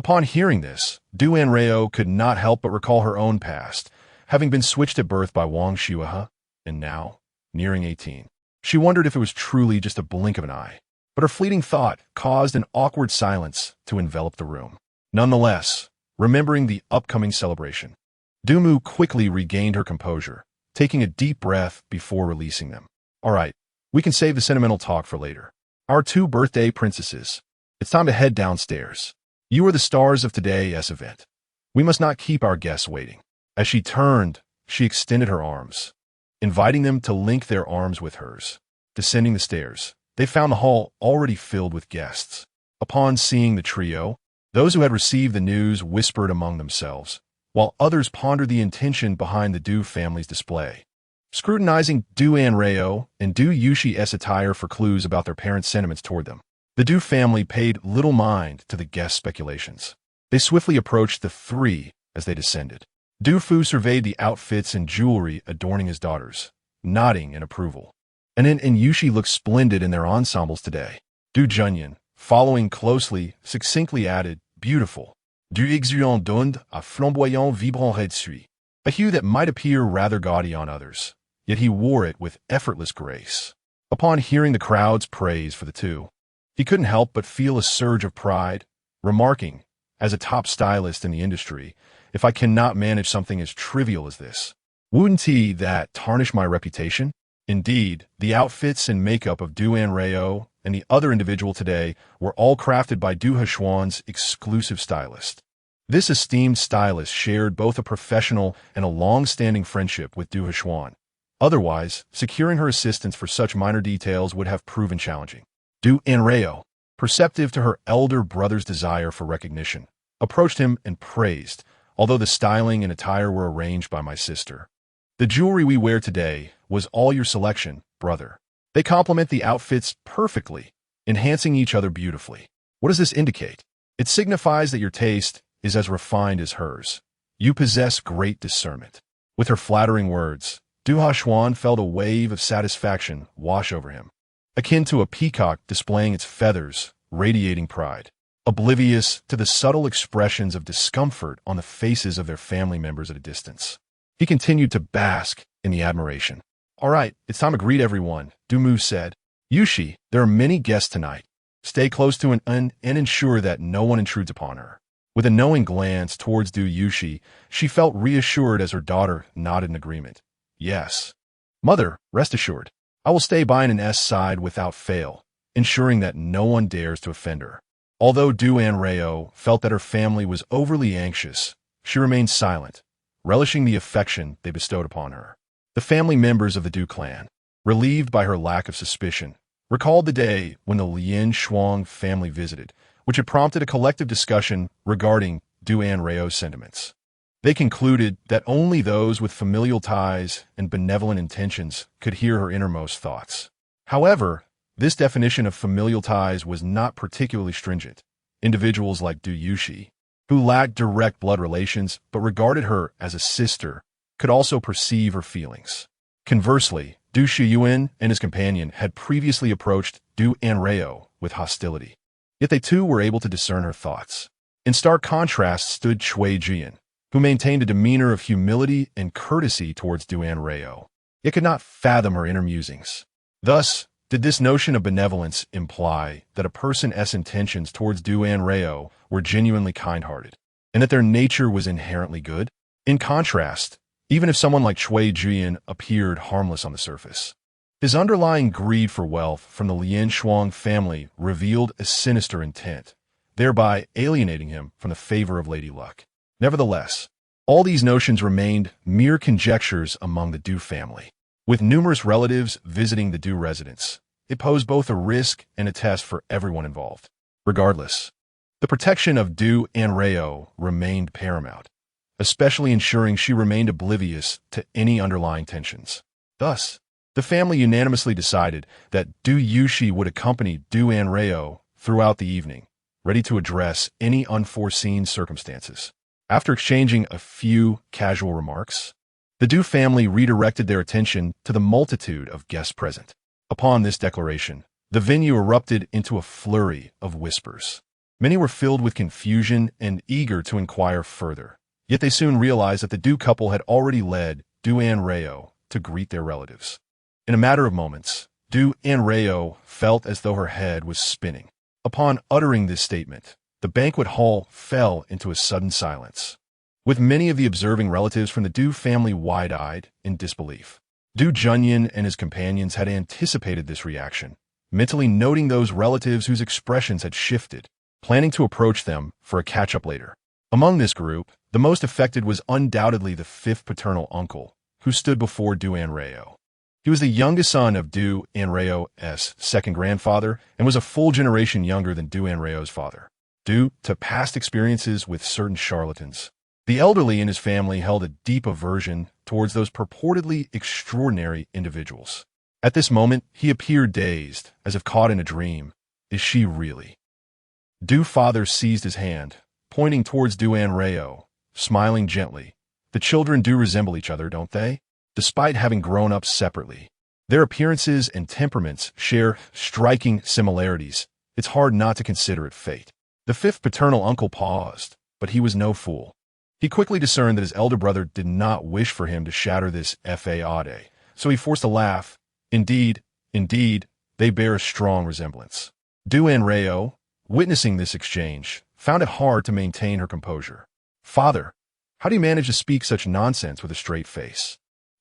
Upon hearing this, Du Anrao could not help but recall her own past, having been switched at birth by Wang Shuahe, and now, nearing 18. She wondered if it was truly just a blink of an eye. But her fleeting thought caused an awkward silence to envelop the room. Nonetheless, remembering the upcoming celebration, Dumu quickly regained her composure, taking a deep breath before releasing them. All right, we can save the sentimental talk for later. Our two birthday princesses. It's time to head downstairs. You are the stars of today's event. We must not keep our guests waiting. As she turned, she extended her arms, inviting them to link their arms with hers. Descending the stairs, they found the hall already filled with guests. Upon seeing the trio, those who had received the news whispered among themselves, while others pondered the intention behind the Du family's display. Scrutinizing Du Anrao and Du Yushi's attire for clues about their parents' sentiments toward them, the Du family paid little mind to the guest speculations. They swiftly approached the three as they descended. Du Fu surveyed the outfits and jewelry adorning his daughters, nodding in approval. Anin and Yushi looked splendid in their ensembles today. Du Junyan, following closely, succinctly added, beautiful. Du Xian donned a flamboyant vibrant redsuit, a hue that might appear rather gaudy on others, yet he wore it with effortless grace. Upon hearing the crowd's praise for the two, he couldn't help but feel a surge of pride, remarking, as a top stylist in the industry, if I cannot manage something as trivial as this, wouldn't that tarnish my reputation? Indeed, the outfits and makeup of Du Anrao and the other individual today were all crafted by Du Heshuan's exclusive stylist. This esteemed stylist shared both a professional and a long-standing friendship with Du Heshuan. Otherwise, securing her assistance for such minor details would have proven challenging. Du Anrao, perceptive to her elder brother's desire for recognition, approached him and praised, although the styling and attire were arranged by my sister. The jewelry we wear today was all your selection, brother. They complement the outfits perfectly, enhancing each other beautifully. What does this indicate? It signifies that your taste is as refined as hers. You possess great discernment. With her flattering words, Du Heshuan felt a wave of satisfaction wash over him, akin to a peacock displaying its feathers, radiating pride, oblivious to the subtle expressions of discomfort on the faces of their family members at a distance. He continued to bask in the admiration. All right, it's time to greet everyone, Dumu said. Yushi, there are many guests tonight. Stay close to and ensure that no one intrudes upon her. With a knowing glance towards Du Yushi, she felt reassured as her daughter nodded in agreement. Yes. Mother, rest assured. I will stay by An's side without fail, ensuring that no one dares to offend her. Although Du Anrao felt that her family was overly anxious, she remained silent, relishing the affection they bestowed upon her. The family members of the Du clan, relieved by her lack of suspicion, recalled the day when the Lin Shuang family visited, which had prompted a collective discussion regarding Du Anrao's sentiments. They concluded that only those with familial ties and benevolent intentions could hear her innermost thoughts. However, this definition of familial ties was not particularly stringent. Individuals like Du Yushi, who lacked direct blood relations but regarded her as a sister, could also perceive her feelings. Conversely, Du Shiyuan and his companion had previously approached Du Anrao with hostility. Yet they too were able to discern her thoughts. In stark contrast stood Cui Jian, who maintained a demeanor of humility and courtesy towards Du Anrao, yet could not fathom her inner musings. Thus, did this notion of benevolence imply that a person's intentions towards Du Anrao were genuinely kind-hearted, and that their nature was inherently good? In contrast, even if someone like Cui Jian appeared harmless on the surface, his underlying greed for wealth from the Lin Shuang family revealed a sinister intent, thereby alienating him from the favor of Lady Luck. Nevertheless, all these notions remained mere conjectures among the Du family. With numerous relatives visiting the Du residence, it posed both a risk and a test for everyone involved. Regardless, the protection of Du Anrao remained paramount, especially ensuring she remained oblivious to any underlying tensions. Thus, the family unanimously decided that Du Yushi would accompany Du Anrao throughout the evening, ready to address any unforeseen circumstances. After exchanging a few casual remarks, the Du family redirected their attention to the multitude of guests present. Upon this declaration, the venue erupted into a flurry of whispers. Many were filled with confusion and eager to inquire further. Yet they soon realized that the Du couple had already led Du Anrao to greet their relatives. In a matter of moments, Du Anrao felt as though her head was spinning. Upon uttering this statement, the banquet hall fell into a sudden silence, with many of the observing relatives from the Du family wide-eyed in disbelief. Du Junyan and his companions had anticipated this reaction, mentally noting those relatives whose expressions had shifted, planning to approach them for a catch-up later. Among this group, the most affected was undoubtedly the fifth paternal uncle, who stood before Du Anrao. He was the youngest son of Du Anrao's second grandfather and was a full generation younger than Du Anrao's father. Due to past experiences with certain charlatans, the elderly in his family held a deep aversion towards those purportedly extraordinary individuals. At this moment, he appeared dazed, as if caught in a dream. Is she really? Du father seized his hand, pointing towards Du Anrao, smiling gently. The children do resemble each other, don't they? Despite having grown up separately, their appearances and temperaments share striking similarities. It's hard not to consider it fate. The fifth paternal uncle paused, but he was no fool. He quickly discerned that his elder brother did not wish for him to shatter this fade, so he forced a laugh. Indeed, they bear a strong resemblance. Du Anrao, witnessing this exchange, found it hard to maintain her composure. Father, how do you manage to speak such nonsense with a straight face?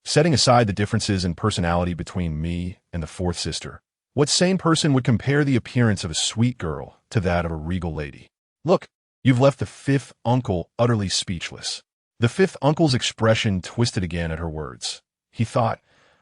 Setting aside the differences in personality between me and the fourth sister, what sane person would compare the appearance of a sweet girl to that of a regal lady? Look, you've left the fifth uncle utterly speechless. The fifth uncle's expression twisted again at her words. He thought,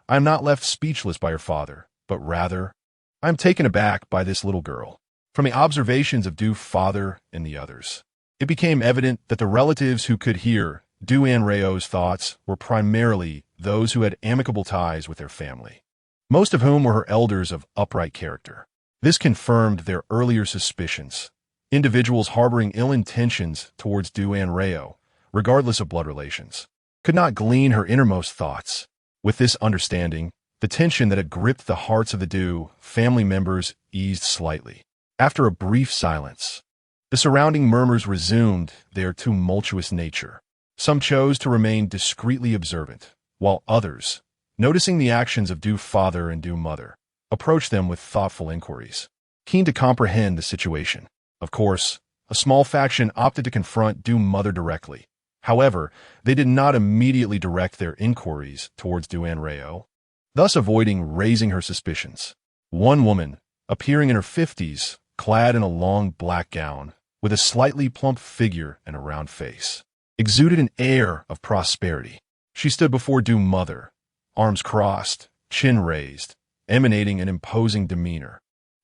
I am not left speechless by your father, but rather, I am taken aback by this little girl. From the observations of Du father and the others, it became evident that the relatives who could hear Du Anrao's thoughts were primarily those who had amicable ties with their family, most of whom were her elders of upright character. This confirmed their earlier suspicions. Individuals harboring ill intentions towards Du Anrao, regardless of blood relations, could not glean her innermost thoughts. With this understanding, the tension that had gripped the hearts of the Du family members eased slightly. After a brief silence, the surrounding murmurs resumed their tumultuous nature. Some chose to remain discreetly observant, while others, noticing the actions of Du father and Du mother, approached them with thoughtful inquiries, keen to comprehend the situation. Of course, a small faction opted to confront Du mother directly. However, they did not immediately direct their inquiries towards Du Anrao, thus avoiding raising her suspicions. One woman, appearing in her 50s, clad in a long black gown, with a slightly plump figure and a round face, exuded an air of prosperity. She stood before Du mother, arms crossed, chin raised, emanating an imposing demeanor,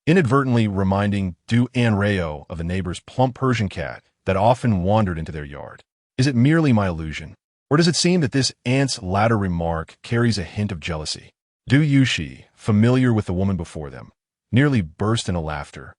inadvertently reminding Du Anrao of the neighbor's plump Persian cat that often wandered into their yard. Is it merely my illusion, or does it seem that this aunt's latter remark carries a hint of jealousy? Du Yushi, familiar with the woman before them, nearly burst into laughter,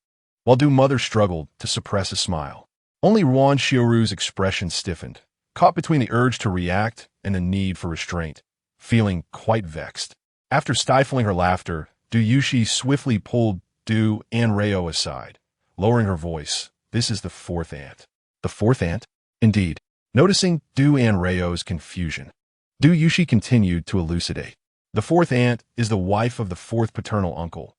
while Du mother struggled to suppress a smile. Only Ruan Xiaoru's expression stiffened, caught between the urge to react and the need for restraint, feeling quite vexed. After stifling her laughter, Du Yushi swiftly pulled Du Anrao aside, lowering her voice. This is the fourth aunt. The fourth aunt? Indeed. Noticing Du Anrao's confusion, Du Yushi continued to elucidate. The fourth aunt is the wife of the fourth paternal uncle.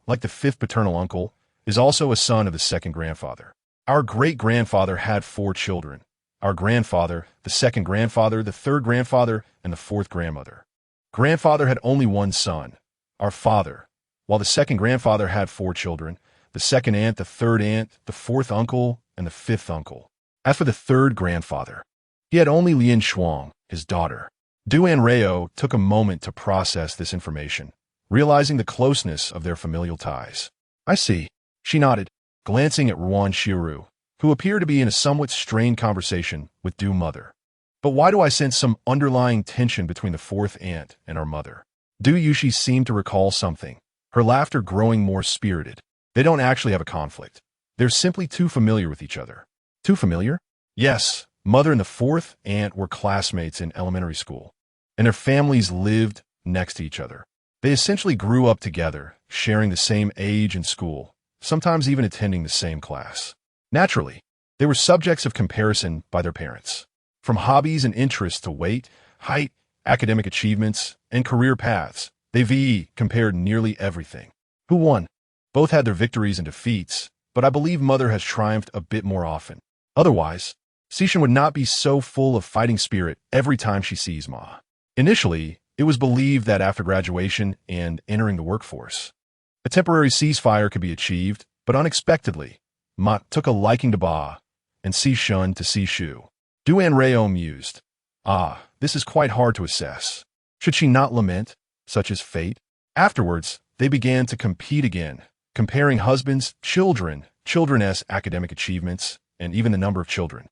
Like the fifth paternal uncle, is also a son of the second grandfather. Our great-grandfather had 4 children. Our grandfather, the second grandfather, the third grandfather, and the fourth grandmother. Grandfather had only one son, our father, while the second grandfather had 4 children, the second aunt, the third aunt, the fourth uncle, and the fifth uncle. As for the third grandfather, he had only Lian Shuang, his daughter. Du Anrao took a moment to process this information, realizing the closeness of their familial ties. I see. She nodded, glancing at Ruan Xiaoru, who appeared to be in a somewhat strained conversation with Du mother. But why do I sense some underlying tension between the fourth aunt and our mother? Du Yushi seemed to recall something, her laughter growing more spirited. They don't actually have a conflict. They're simply too familiar with each other. Too familiar? Yes, mother and the fourth aunt were classmates in elementary school, and their families lived next to each other. They essentially grew up together, sharing the same age and school, sometimes even attending the same class. Naturally, they were subjects of comparison by their parents. From hobbies and interests to weight, height, academic achievements, and career paths, they compared nearly everything. Who won? Both had their victories and defeats, but I believe Mother has triumphed a bit more often. Otherwise, Sishan would not be so full of fighting spirit every time she sees Ma. Initially, it was believed that after graduation and entering the workforce, a temporary ceasefire could be achieved, but unexpectedly, Ma took a liking to Ba, and Sishan to Sishu. Anrao mused, this is quite hard to assess. Should she not lament, such as fate? Afterwards, they began to compete again, comparing husbands, children's academic achievements, and even the number of children.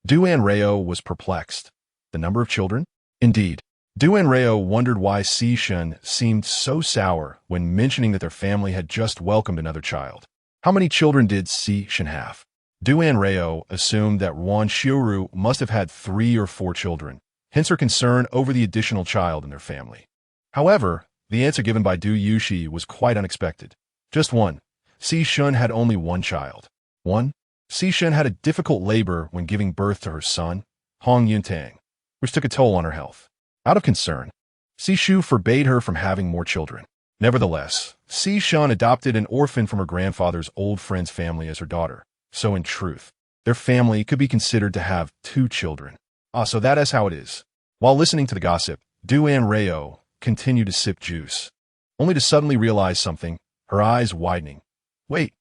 Anrao was perplexed. The number of children? Indeed. Anrao wondered why Sishan seemed so sour when mentioning that their family had just welcomed another child. How many children did Sishan have? Anrao assumed that Wan Xiuru must have had 3 or 4 children, hence her concern over the additional child in their family. However, the answer given by Du Yushi was quite unexpected. Just one. Sishan had only 1 child. 1. Sishan had a difficult labor when giving birth to her son, Hong Yuntang, which took a toll on her health. Out of concern, Sishu forbade her from having more children. Nevertheless, Sishan adopted an orphan from her grandfather's old friend's family as her daughter. So in truth, their family could be considered to have 2 children. So that is how it is. While listening to the gossip, Anrao continued to sip juice, only to suddenly realize something, her eyes widening. Wait,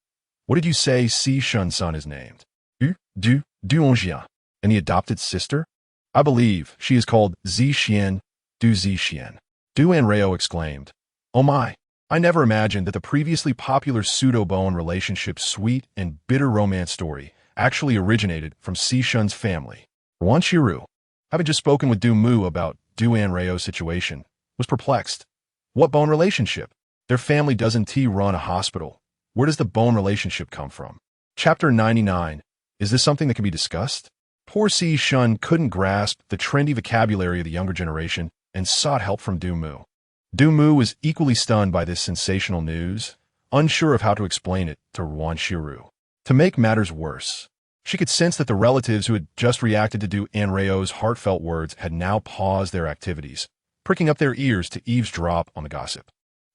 what did you say Sishan's son is named? Du Onjian. And the adopted sister? I believe she is called Zixian, Du Zixian. Anrao exclaimed. Oh my, I never imagined that the previously popular pseudo-bone relationship sweet and bitter romance story actually originated from Sishan's family. Wan Xiru, having just spoken with Du Mu about Anrao's situation, was perplexed. What bone relationship? Their family doesn't run a hospital. Where does the bone relationship come from? Chapter 99. Is this something that can be discussed? Poor Sishan couldn't grasp the trendy vocabulary of the younger generation and sought help from Du Mu. Du Mu was equally stunned by this sensational news, unsure of how to explain it to Wan Xiru. To make matters worse, she could sense that the relatives who had just reacted to Anrao's heartfelt words had now paused their activities, pricking up their ears to eavesdrop on the gossip.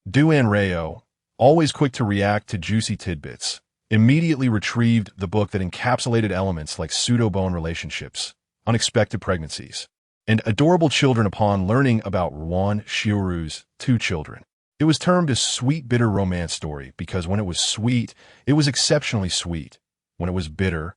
Anrao, always quick to react to juicy tidbits, immediately retrieved the book that encapsulated elements like pseudo-bone relationships, unexpected pregnancies, and adorable children upon learning about Wan Xiuru's 2 children. It was termed a sweet, bitter romance story because when it was sweet, it was exceptionally sweet. When it was bitter,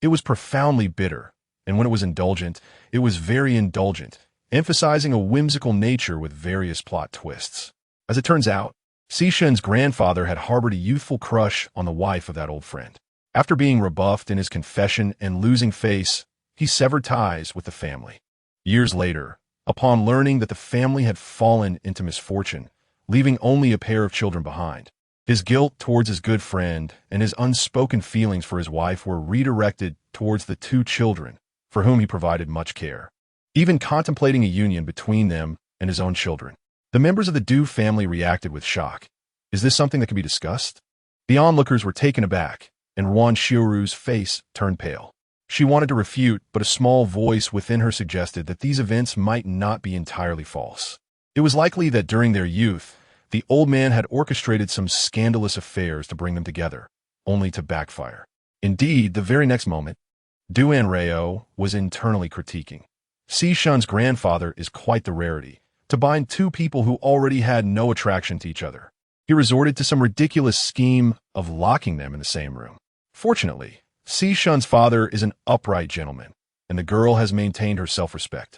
it was profoundly bitter. And when it was indulgent, it was very indulgent, emphasizing a whimsical nature with various plot twists. As it turns out, Sishan's grandfather had harbored a youthful crush on the wife of that old friend. After being rebuffed in his confession and losing face, he severed ties with the family. Years later, upon learning that the family had fallen into misfortune, leaving only a pair of children behind, his guilt towards his good friend and his unspoken feelings for his wife were redirected towards the 2 children, for whom he provided much care, even contemplating a union between them and his own children. The members of the Du family reacted with shock. Is this something that can be discussed? The onlookers were taken aback, and Wan Xiuru's face turned pale. She wanted to refute, but a small voice within her suggested that these events might not be entirely false. It was likely that during their youth, the old man had orchestrated some scandalous affairs to bring them together, only to backfire. Indeed, the very next moment, Anrao was internally critiquing. Sishan's grandfather is quite the rarity, to bind 2 people who already had no attraction to each other. He resorted to some ridiculous scheme of locking them in the same room. Fortunately, Sishan's father is an upright gentleman, and the girl has maintained her self-respect.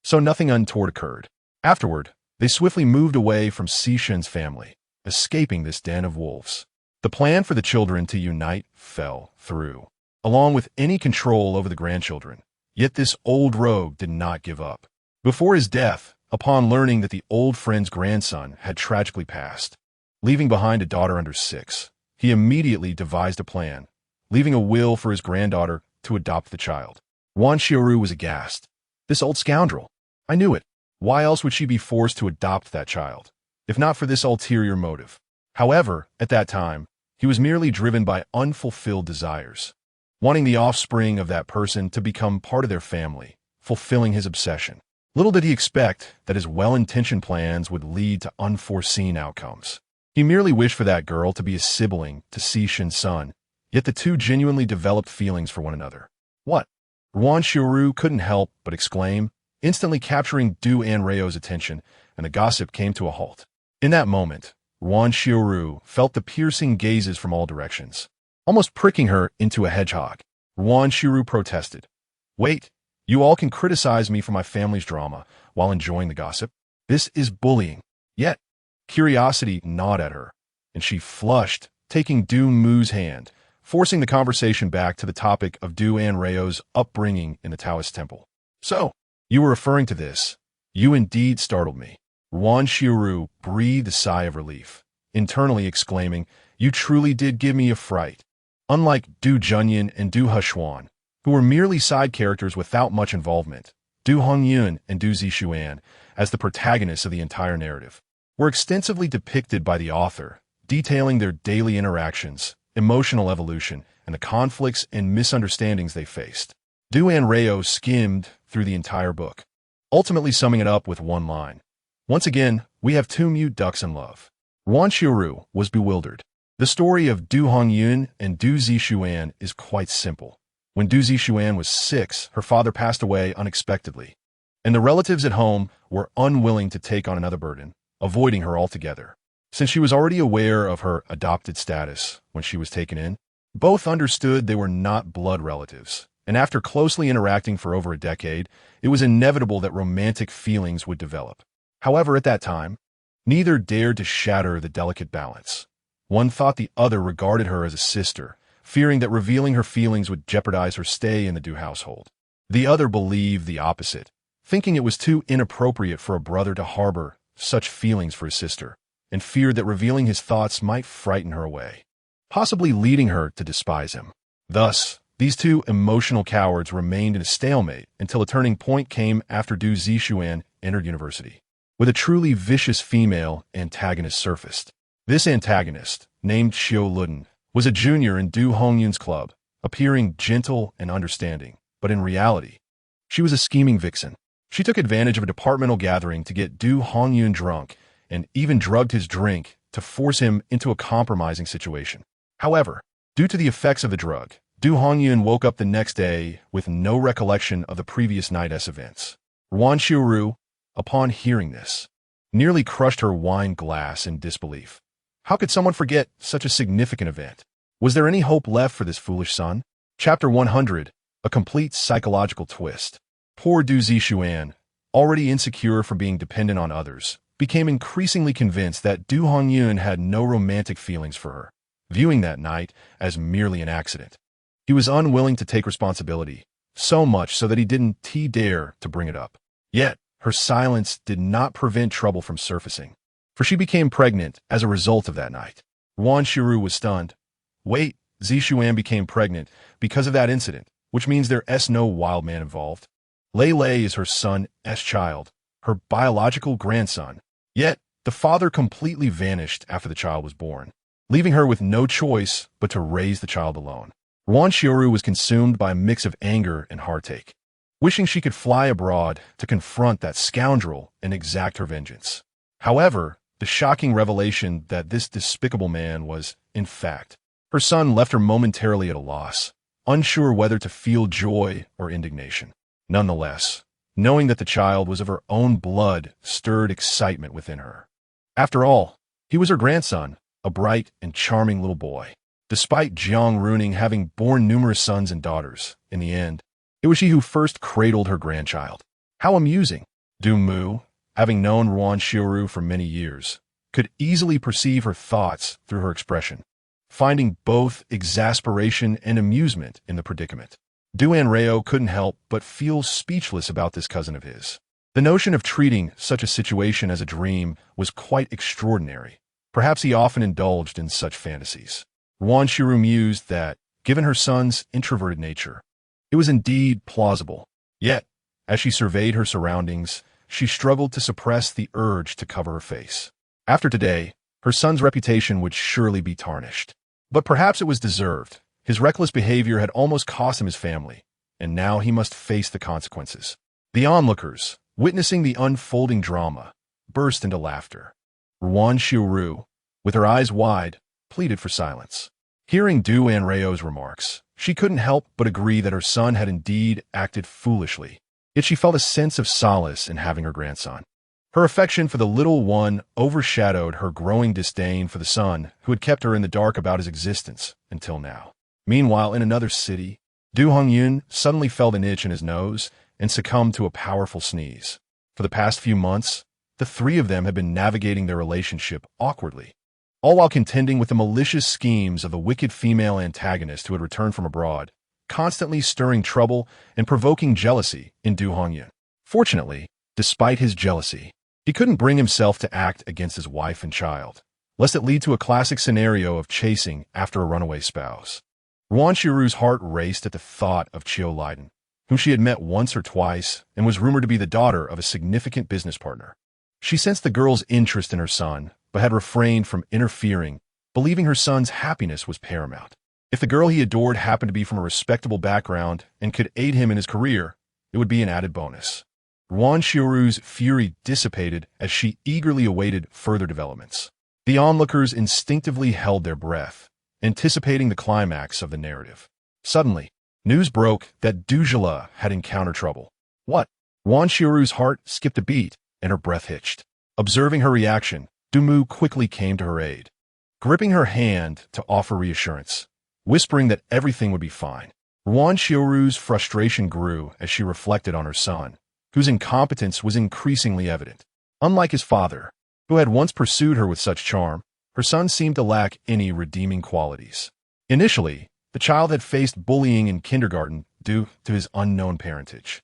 So nothing untoward occurred. Afterward, they swiftly moved away from Sishan's family, escaping this den of wolves. The plan for the children to unite fell through, along with any control over the grandchildren. Yet this old rogue did not give up. Before his death, upon learning that the old friend's grandson had tragically passed, leaving behind a daughter under 6, he immediately devised a plan, leaving a will for his granddaughter to adopt the child. Wan Xiuru was aghast. This old scoundrel! I knew it. Why else would she be forced to adopt that child, if not for this ulterior motive? However, at that time, he was merely driven by unfulfilled desires. wanting the offspring of that person to become part of their family, fulfilling his obsession. Little did he expect that his well-intentioned plans would lead to unforeseen outcomes. He merely wished for that girl to be a sibling to Sishin's son, yet the two genuinely developed feelings for one another. What? Ruan Xiaoru couldn't help but exclaim, instantly capturing Du Anrao's attention, and the gossip came to a halt. In that moment, Ruan Xiaoru felt the piercing gazes from all directions, almost pricking her into a hedgehog. Ruan Xiaoru protested. Wait, you all can criticize me for my family's drama while enjoying the gossip. This is bullying. Yet, curiosity gnawed at her, and she flushed, taking Du Mu's hand, forcing the conversation back to the topic of Du Anrao's upbringing in the Taoist temple. So, you were referring to this. You indeed startled me. Ruan Xiaoru breathed a sigh of relief, internally exclaiming, you truly did give me a fright. Unlike Du Junyan and Du Heshuan, who were merely side characters without much involvement, Du Hongyun and Du Zixuan, as the protagonists of the entire narrative, were extensively depicted by the author, detailing their daily interactions, emotional evolution, and the conflicts and misunderstandings they faced. Du Anrao skimmed through the entire book, ultimately summing it up with one line. Once again, we have two mute ducks in love. Ruan Xiaoru was bewildered. The story of Du Hongyun and Du Zixuan is quite simple. When Du Zixuan was 6, her father passed away unexpectedly, and the relatives at home were unwilling to take on another burden, avoiding her altogether. Since she was already aware of her adopted status when she was taken in, both understood they were not blood relatives, and after closely interacting for over a decade, it was inevitable that romantic feelings would develop. However, at that time, neither dared to shatter the delicate balance. One thought the other regarded her as a sister, fearing that revealing her feelings would jeopardize her stay in the Du household. The other believed the opposite, thinking it was too inappropriate for a brother to harbor such feelings for his sister, and feared that revealing his thoughts might frighten her away, possibly leading her to despise him. Thus, these two emotional cowards remained in a stalemate until a turning point came after Du Zixuan entered university, with a truly vicious female antagonist surfaced. This antagonist, named Xiao Luden, was a junior in Du Hongyun's club, appearing gentle and understanding, but in reality, she was a scheming vixen. She took advantage of a departmental gathering to get Du Hongyun drunk and even drugged his drink to force him into a compromising situation. However, due to the effects of the drug, Du Hongyun woke up the next day with no recollection of the previous night's events. Ruan Xiaoru, upon hearing this, nearly crushed her wine glass in disbelief. How could someone forget such a significant event? Was there any hope left for this foolish son? Chapter 100, a complete psychological twist. Poor Du Zixuan, already insecure from being dependent on others, became increasingly convinced that Du Hongyun had no romantic feelings for her, viewing that night as merely an accident. He was unwilling to take responsibility, so much so that he didn't dare to bring it up. Yet, her silence did not prevent trouble from surfacing, for she became pregnant as a result of that night. Ruan Xiaoru was stunned. Wait, Zixuan became pregnant because of that incident, which means there's no wild man involved. Lei Lei is her son's child, her biological grandson. Yet, the father completely vanished after the child was born, leaving her with no choice but to raise the child alone. Ruan Xiaoru was consumed by a mix of anger and heartache, wishing she could fly abroad to confront that scoundrel and exact her vengeance. However, the shocking revelation that this despicable man was, in fact, her son left her momentarily at a loss, unsure whether to feel joy or indignation. Nonetheless, knowing that the child was of her own blood stirred excitement within her. After all, he was her grandson, a bright and charming little boy. Despite Jiang Runing having borne numerous sons and daughters, in the end, it was she who first cradled her grandchild. How amusing! Du Mu, having known Ruan Xiaoru for many years, could easily perceive her thoughts through her expression, finding both exasperation and amusement in the predicament. Du Anrao couldn't help but feel speechless about this cousin of his. The notion of treating such a situation as a dream was quite extraordinary. Perhaps he often indulged in such fantasies. Ruan Xiaoru mused that, given her son's introverted nature, it was indeed plausible. Yet, as she surveyed her surroundings, she struggled to suppress the urge to cover her face. After today, her son's reputation would surely be tarnished. But perhaps it was deserved, His reckless behavior had almost cost him his family, and now he must face the consequences. The onlookers, witnessing the unfolding drama, burst into laughter. Ruan Xiaoru, with her eyes wide, pleaded for silence. Hearing Du Anrao's remarks, she couldn't help but agree that her son had indeed acted foolishly, yet she felt a sense of solace in having her grandson. Her affection for the little one overshadowed her growing disdain for the son who had kept her in the dark about his existence until now. Meanwhile, in another city, Du Hongyun suddenly felt an itch in his nose and succumbed to a powerful sneeze. For the past few months, the three of them had been navigating their relationship awkwardly, all while contending with the malicious schemes of the wicked female antagonist who had returned from abroad, constantly stirring trouble and provoking jealousy in Du Hongyun. Fortunately, despite his jealousy, he couldn't bring himself to act against his wife and child, lest it lead to a classic scenario of chasing after a runaway spouse. Ruan Xiaoru's heart raced at the thought of Qiu Leiden, whom she had met once or twice and was rumored to be the daughter of a significant business partner. She sensed the girl's interest in her son, but had refrained from interfering, believing her son's happiness was paramount. If the girl he adored happened to be from a respectable background and could aid him in his career, it would be an added bonus. Ruan Xiaoru's fury dissipated as she eagerly awaited further developments. The onlookers instinctively held their breath, anticipating the climax of the narrative. Suddenly, news broke that Dujala had encountered trouble. What? Ruan Xiaoru's heart skipped a beat, and her breath hitched. Observing her reaction, Dumu quickly came to her aid, gripping her hand to offer reassurance, whispering that everything would be fine. Ruan Xiaoru's frustration grew as she reflected on her son, whose incompetence was increasingly evident. Unlike his father, who had once pursued her with such charm, her son seemed to lack any redeeming qualities. Initially, the child had faced bullying in kindergarten due to his unknown parentage.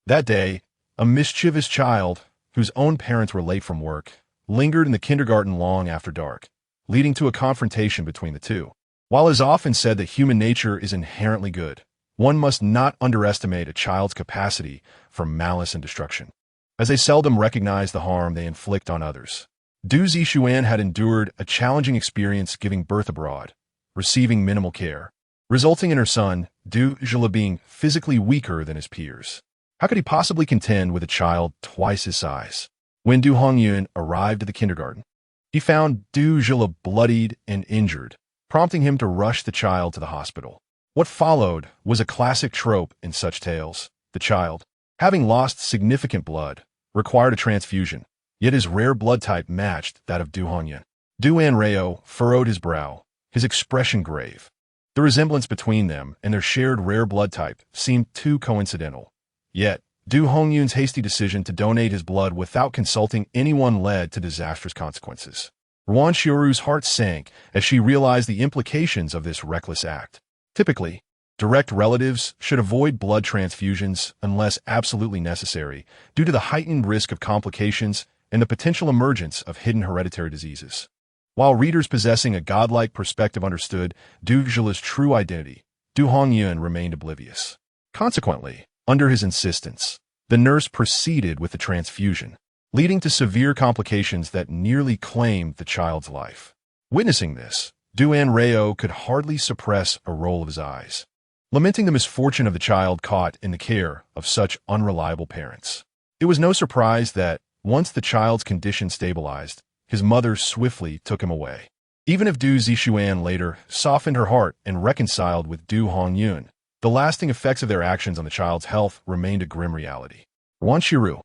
That day, a mischievous child, whose own parents were late from work, lingered in the kindergarten long after dark, leading to a confrontation between the two. While it is often said that human nature is inherently good, one must not underestimate a child's capacity for malice and destruction, as they seldom recognize the harm they inflict on others. Du Zixuan had endured a challenging experience giving birth abroad, receiving minimal care, resulting in her son, Du Zhila, being physically weaker than his peers. How could he possibly contend with a child twice his size? When Du Hongyun arrived at the kindergarten, he found Du Zhila bloodied and injured, prompting him to rush the child to the hospital. What followed was a classic trope in such tales. The child, having lost significant blood, required a transfusion, yet his rare blood type matched that of Du Hongyun. Du Anrao furrowed his brow, his expression grave. The resemblance between them and their shared rare blood type seemed too coincidental. Yet, Du Hongyun's hasty decision to donate his blood without consulting anyone led to disastrous consequences. Ruan Xiaoru's heart sank as she realized the implications of this reckless act. Typically, direct relatives should avoid blood transfusions unless absolutely necessary due to the heightened risk of complications and the potential emergence of hidden hereditary diseases. While readers possessing a godlike perspective understood Du Zhila's true identity, Du Hongyun remained oblivious. Consequently, under his insistence, the nurse proceeded with the transfusion, leading to severe complications that nearly claimed the child's life. Witnessing this, Du Anrao could hardly suppress a roll of his eyes, lamenting the misfortune of the child caught in the care of such unreliable parents. It was no surprise that, once the child's condition stabilized, his mother swiftly took him away. Even if Du Zixuan later softened her heart and reconciled with Du Hongyun, the lasting effects of their actions on the child's health remained a grim reality. Ruan Xiaoru,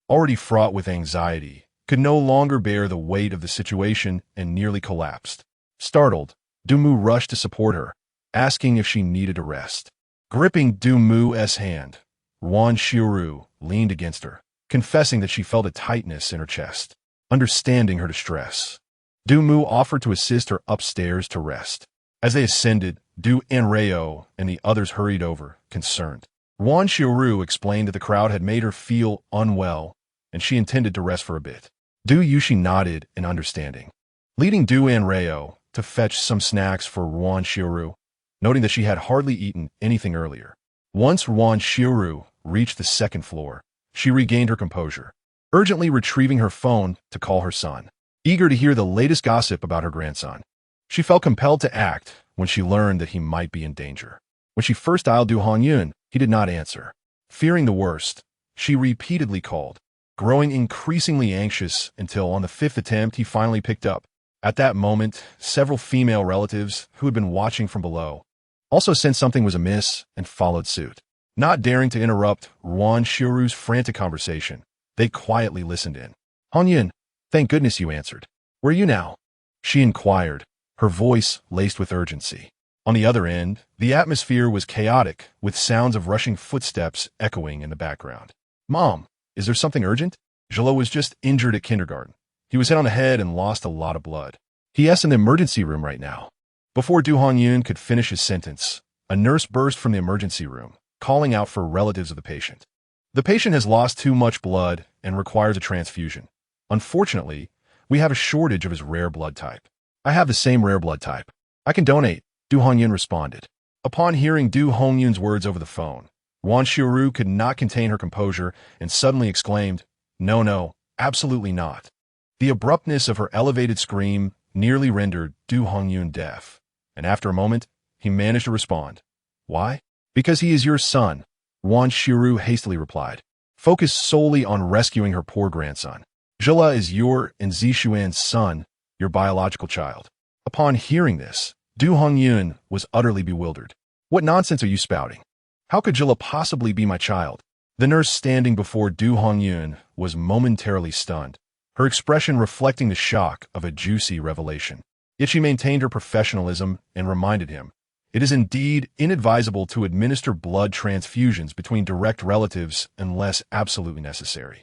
already fraught with anxiety, could no longer bear the weight of the situation and nearly collapsed. Startled, Du Mu rushed to support her, asking if she needed a rest. Gripping Du Mu's hand, Ruan Xiaoru leaned against her, confessing that she felt a tightness in her chest. Understanding her distress, Du Mu offered to assist her upstairs to rest. As they ascended, Du Anrao and the others hurried over, concerned. Ruan Xiaoru explained that the crowd had made her feel unwell, and she intended to rest for a bit. Du Yuxi nodded in understanding, leading Du Anrao to fetch some snacks for Ruan Xiaoru, noting that she had hardly eaten anything earlier. Once Ruan Xiaoru reached the second floor, she regained her composure, urgently retrieving her phone to call her son. Eager to hear the latest gossip about her grandson, she felt compelled to act when she learned that he might be in danger. When she first dialed Du Hongyun, he did not answer. Fearing the worst, she repeatedly called, growing increasingly anxious until on the fifth attempt he finally picked up. At that moment, several female relatives, who had been watching from below, also sensed something was amiss and followed suit. Not daring to interrupt Ruan Shiru's frantic conversation, they quietly listened in. "Hongyun, thank goodness you answered. Where are you now?" she inquired, her voice laced with urgency. On the other end, the atmosphere was chaotic, with sounds of rushing footsteps echoing in the background. "Mom, is there something urgent?" Zhelo was just injured at kindergarten. He was hit on the head and lost a lot of blood. He's in the emergency room right now. Before Du Hongyun could finish his sentence, a nurse burst from the emergency room, calling out for relatives of the patient. "The patient has lost too much blood and requires a transfusion. Unfortunately, we have a shortage of his rare blood type." "I have the same rare blood type. I can donate," Du Hongyun responded. Upon hearing Du Hongyun's words over the phone, Ruan Shiru could not contain her composure and suddenly exclaimed, No, absolutely not." The abruptness of her elevated scream nearly rendered Du Hongyun deaf, and after a moment, he managed to respond. "Why?" "Because he is your son," Ruan Shiru hastily replied. "Focus solely on rescuing her poor grandson. Zhela is your and Zishuan's son, your biological child." Upon hearing this, Du Hongyun was utterly bewildered. "What nonsense are you spouting? How could Zhela possibly be my child?" The nurse standing before Du Hongyun was momentarily stunned, her expression reflecting the shock of a juicy revelation. Yet she maintained her professionalism and reminded him, "It is indeed inadvisable to administer blood transfusions between direct relatives unless absolutely necessary.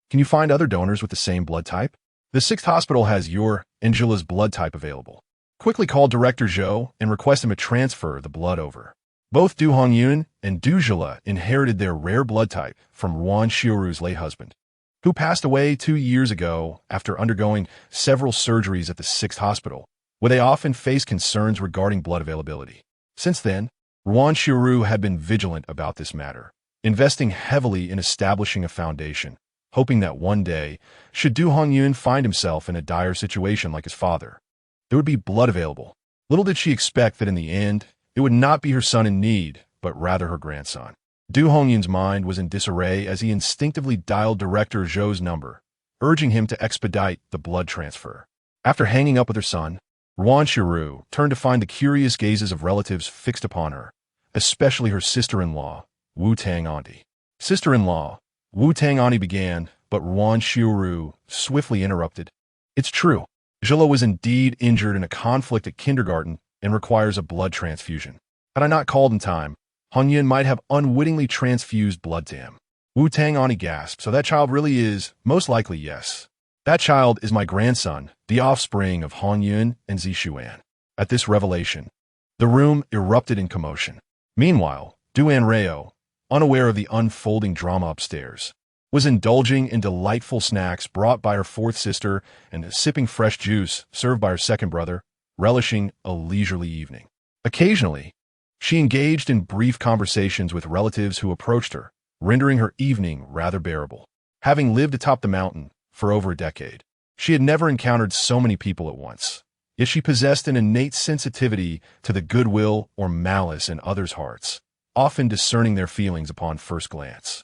Can you find other donors with the same blood type? The 6th hospital has your and Zhela's blood type available. Quickly call Director Zhou and request him to transfer the blood over." Both Du Hongyun and Du Zhela inherited their rare blood type from Ruan Shiru's late husband, who passed away 2 years ago after undergoing several surgeries at the 6th hospital, where they often faced concerns regarding blood availability. Since then, Ruan Shiru had been vigilant about this matter, investing heavily in establishing a foundation, hoping that one day, should Du Hongyun find himself in a dire situation like his father, there would be blood available. Little did she expect that in the end, it would not be her son in need, but rather her grandson. Du Hongyun's mind was in disarray as he instinctively dialed Director Zhou's number, urging him to expedite the blood transfer. After hanging up with her son, Ruan Shiru turned to find the curious gazes of relatives fixed upon her, especially her sister-in-law, Wu Tang Auntie. "Sister-in-law," Wu Tang Auntie began, but Ruan Shiru swiftly interrupted. "It's true. Zhela was indeed injured in a conflict at kindergarten and requires a blood transfusion. Had I not called in time, Hongyun might have unwittingly transfused blood to him." Wu Tang Auntie gasped. "So that child really is, most likely, yes. That child is my grandson, the offspring of Hongyun and Zishuan." At this revelation, the room erupted in commotion. Meanwhile, Du Anrao, unaware of the unfolding drama upstairs, was indulging in delightful snacks brought by her 4th sister and sipping fresh juice served by her 2nd brother, relishing a leisurely evening. Occasionally, she engaged in brief conversations with relatives who approached her, rendering her evening rather bearable. Having lived atop the mountain for over a decade, she had never encountered so many people at once. Yet she possessed an innate sensitivity to the goodwill or malice in others' hearts, often discerning their feelings upon first glance.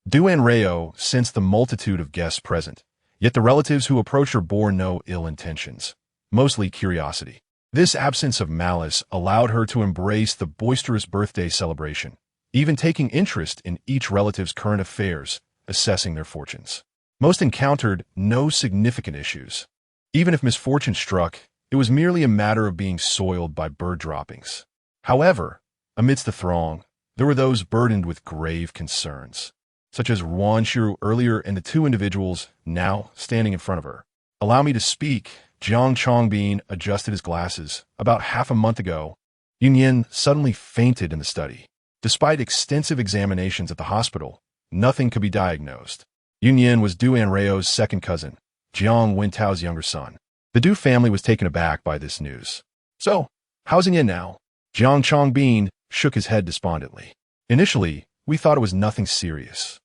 Du Anrao sensed the multitude of guests present, yet the relatives who approached her bore no ill intentions, mostly curiosity. This absence of malice allowed her to embrace the boisterous birthday celebration, even taking interest in each relative's current affairs, assessing their fortunes. Most encountered no significant issues. Even if misfortune struck, it was merely a matter of being soiled by bird droppings. However, amidst the throng, there were those burdened with grave concerns, such as Ruan Shiru earlier and the 2 individuals now standing in front of her. "Allow me to speak." Jiang Chongbin adjusted his glasses. About half a month ago, Yunyan suddenly fainted in the study. Despite extensive examinations at the hospital, nothing could be diagnosed. Yunyan was Du Anrao's 2nd cousin, Jiang Wentao's younger son. The Du family was taken aback by this news. "So, how's Yunyan now?" Jiang Chongbin shook his head despondently. "Initially, we thought it was nothing serious.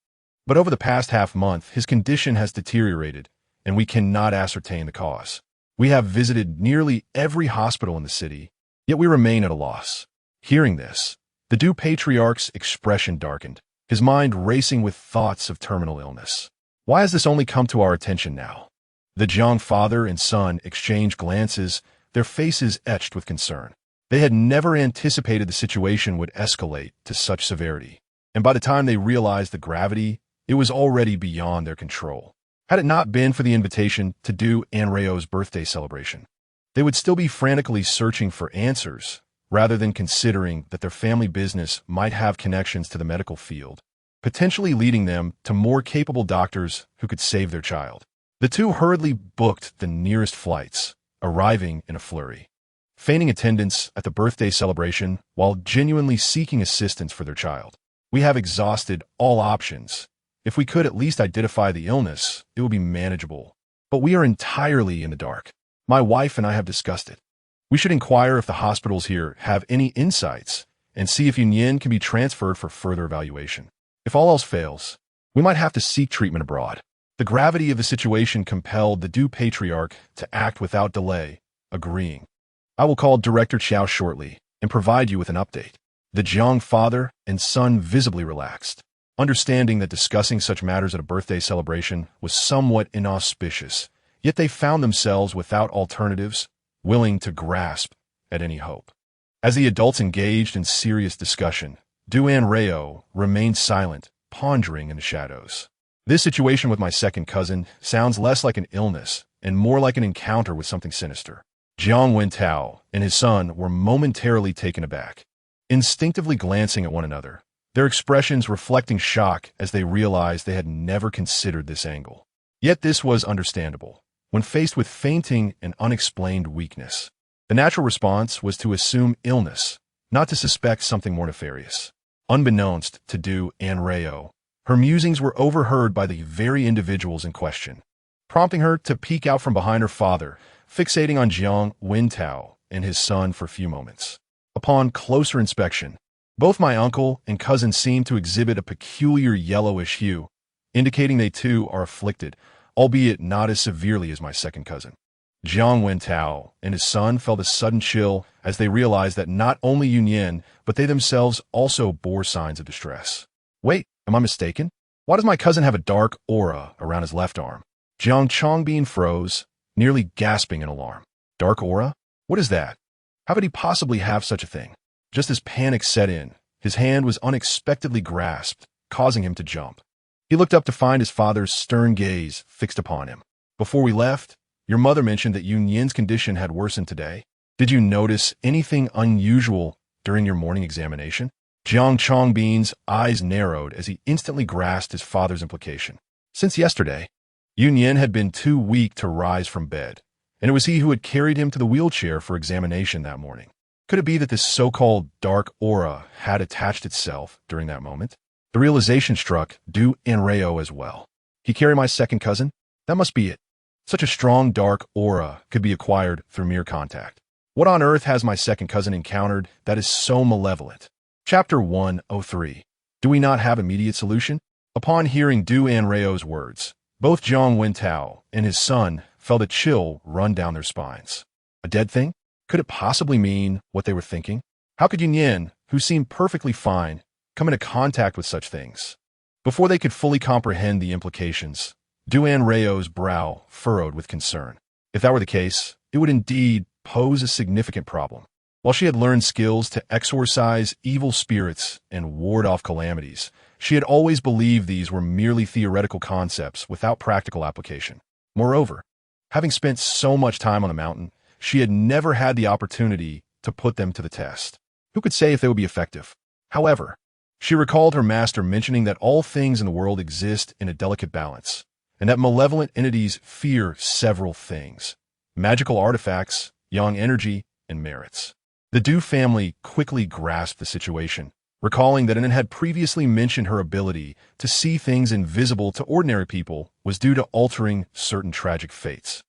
But over the past half-month, his condition has deteriorated, and we cannot ascertain the cause. We have visited nearly every hospital in the city, Yet we remain at a loss. Hearing this, the Du patriarch's expression darkened, his mind racing with thoughts of terminal illness. Why has this only come to our attention now? The Jiang father and son exchanged glances, their faces etched with concern. They had never anticipated the situation would escalate to such severity, and by the time they realized the gravity, it was already beyond their control. Had it not been for the invitation to do Anrao's birthday celebration, they would still be frantically searching for answers, rather than considering that their family business might have connections to the medical field, potentially leading them to more capable doctors who could save their child. The two hurriedly booked the nearest flights, arriving in a flurry, feigning attendance at the birthday celebration while genuinely seeking assistance for their child. We have exhausted all options. If we could at least identify the illness, it would be manageable. But we are entirely in the dark. My wife and I have discussed it. We should inquire if the hospitals here have any insights and see if Yunyan can be transferred for further evaluation. If all else fails, we might have to seek treatment abroad. The gravity of the situation compelled the Du patriarch to act without delay, agreeing. I will call Director Qiao shortly and provide you with an update. The Jiang father and son visibly relaxed, understanding that discussing such matters at a birthday celebration was somewhat inauspicious, yet they found themselves without alternatives, willing to grasp at any hope. As the adults engaged in serious discussion, Du Anrao remained silent, pondering in the shadows. This situation with my second cousin sounds less like an illness and more like an encounter with something sinister. Jiang Wentao and his son were momentarily taken aback, instinctively glancing at one another, their expressions reflecting shock as they realized they had never considered this angle. Yet this was understandable. When faced with fainting and unexplained weakness, the natural response was to assume illness, not to suspect something more nefarious. Unbeknownst to Du Anrao, her musings were overheard by the very individuals in question, prompting her to peek out from behind her father, fixating on Jiang Wentao and his son for a few moments. Upon closer inspection, both my uncle and cousin seemed to exhibit a peculiar yellowish hue, indicating they too are afflicted, albeit not as severely as my second cousin. Jiang Wentao and his son felt a sudden chill as they realized that not only Yunyan, but they themselves also bore signs of distress. Wait, am I mistaken? Why does my cousin have a dark aura around his left arm? Jiang Chongbin froze, nearly gasping in alarm. Dark aura? What is that? How could he possibly have such a thing? Just as panic set in, his hand was unexpectedly grasped, causing him to jump. He looked up to find his father's stern gaze fixed upon him. Before we left, your mother mentioned that Yunyan's condition had worsened today. Did you notice anything unusual during your morning examination? Jiang Chongbin's eyes narrowed as he instantly grasped his father's implication. Since yesterday, Yunyan had been too weak to rise from bed, and it was he who had carried him to the wheelchair for examination that morning. Could it be that this so-called dark aura had attached itself during that moment? The realization struck Du Anrao as well. He carried my second cousin? That must be it. Such a strong dark aura could be acquired through mere contact. What on earth has my second cousin encountered that is so malevolent? Chapter 103. Do we not have immediate solution? Upon hearing Du Anrao's words, both Jiang Wentao and his son felt a chill run down their spines. A dead thing? Could it possibly mean what they were thinking? How could Yunyan, who seemed perfectly fine, come into contact with such things? Before they could fully comprehend the implications, Du Anrao's brow furrowed with concern. If that were the case, it would indeed pose a significant problem. While she had learned skills to exorcise evil spirits and ward off calamities, she had always believed these were merely theoretical concepts without practical application. Moreover, having spent so much time on the mountain, she had never had the opportunity to put them to the test. Who could say if they would be effective? However, she recalled her master mentioning that all things in the world exist in a delicate balance, and that malevolent entities fear several things: magical artifacts, yang energy, and merits. The Du family quickly grasped the situation, recalling that Anan had previously mentioned her ability to see things invisible to ordinary people was due to altering certain tragic fates,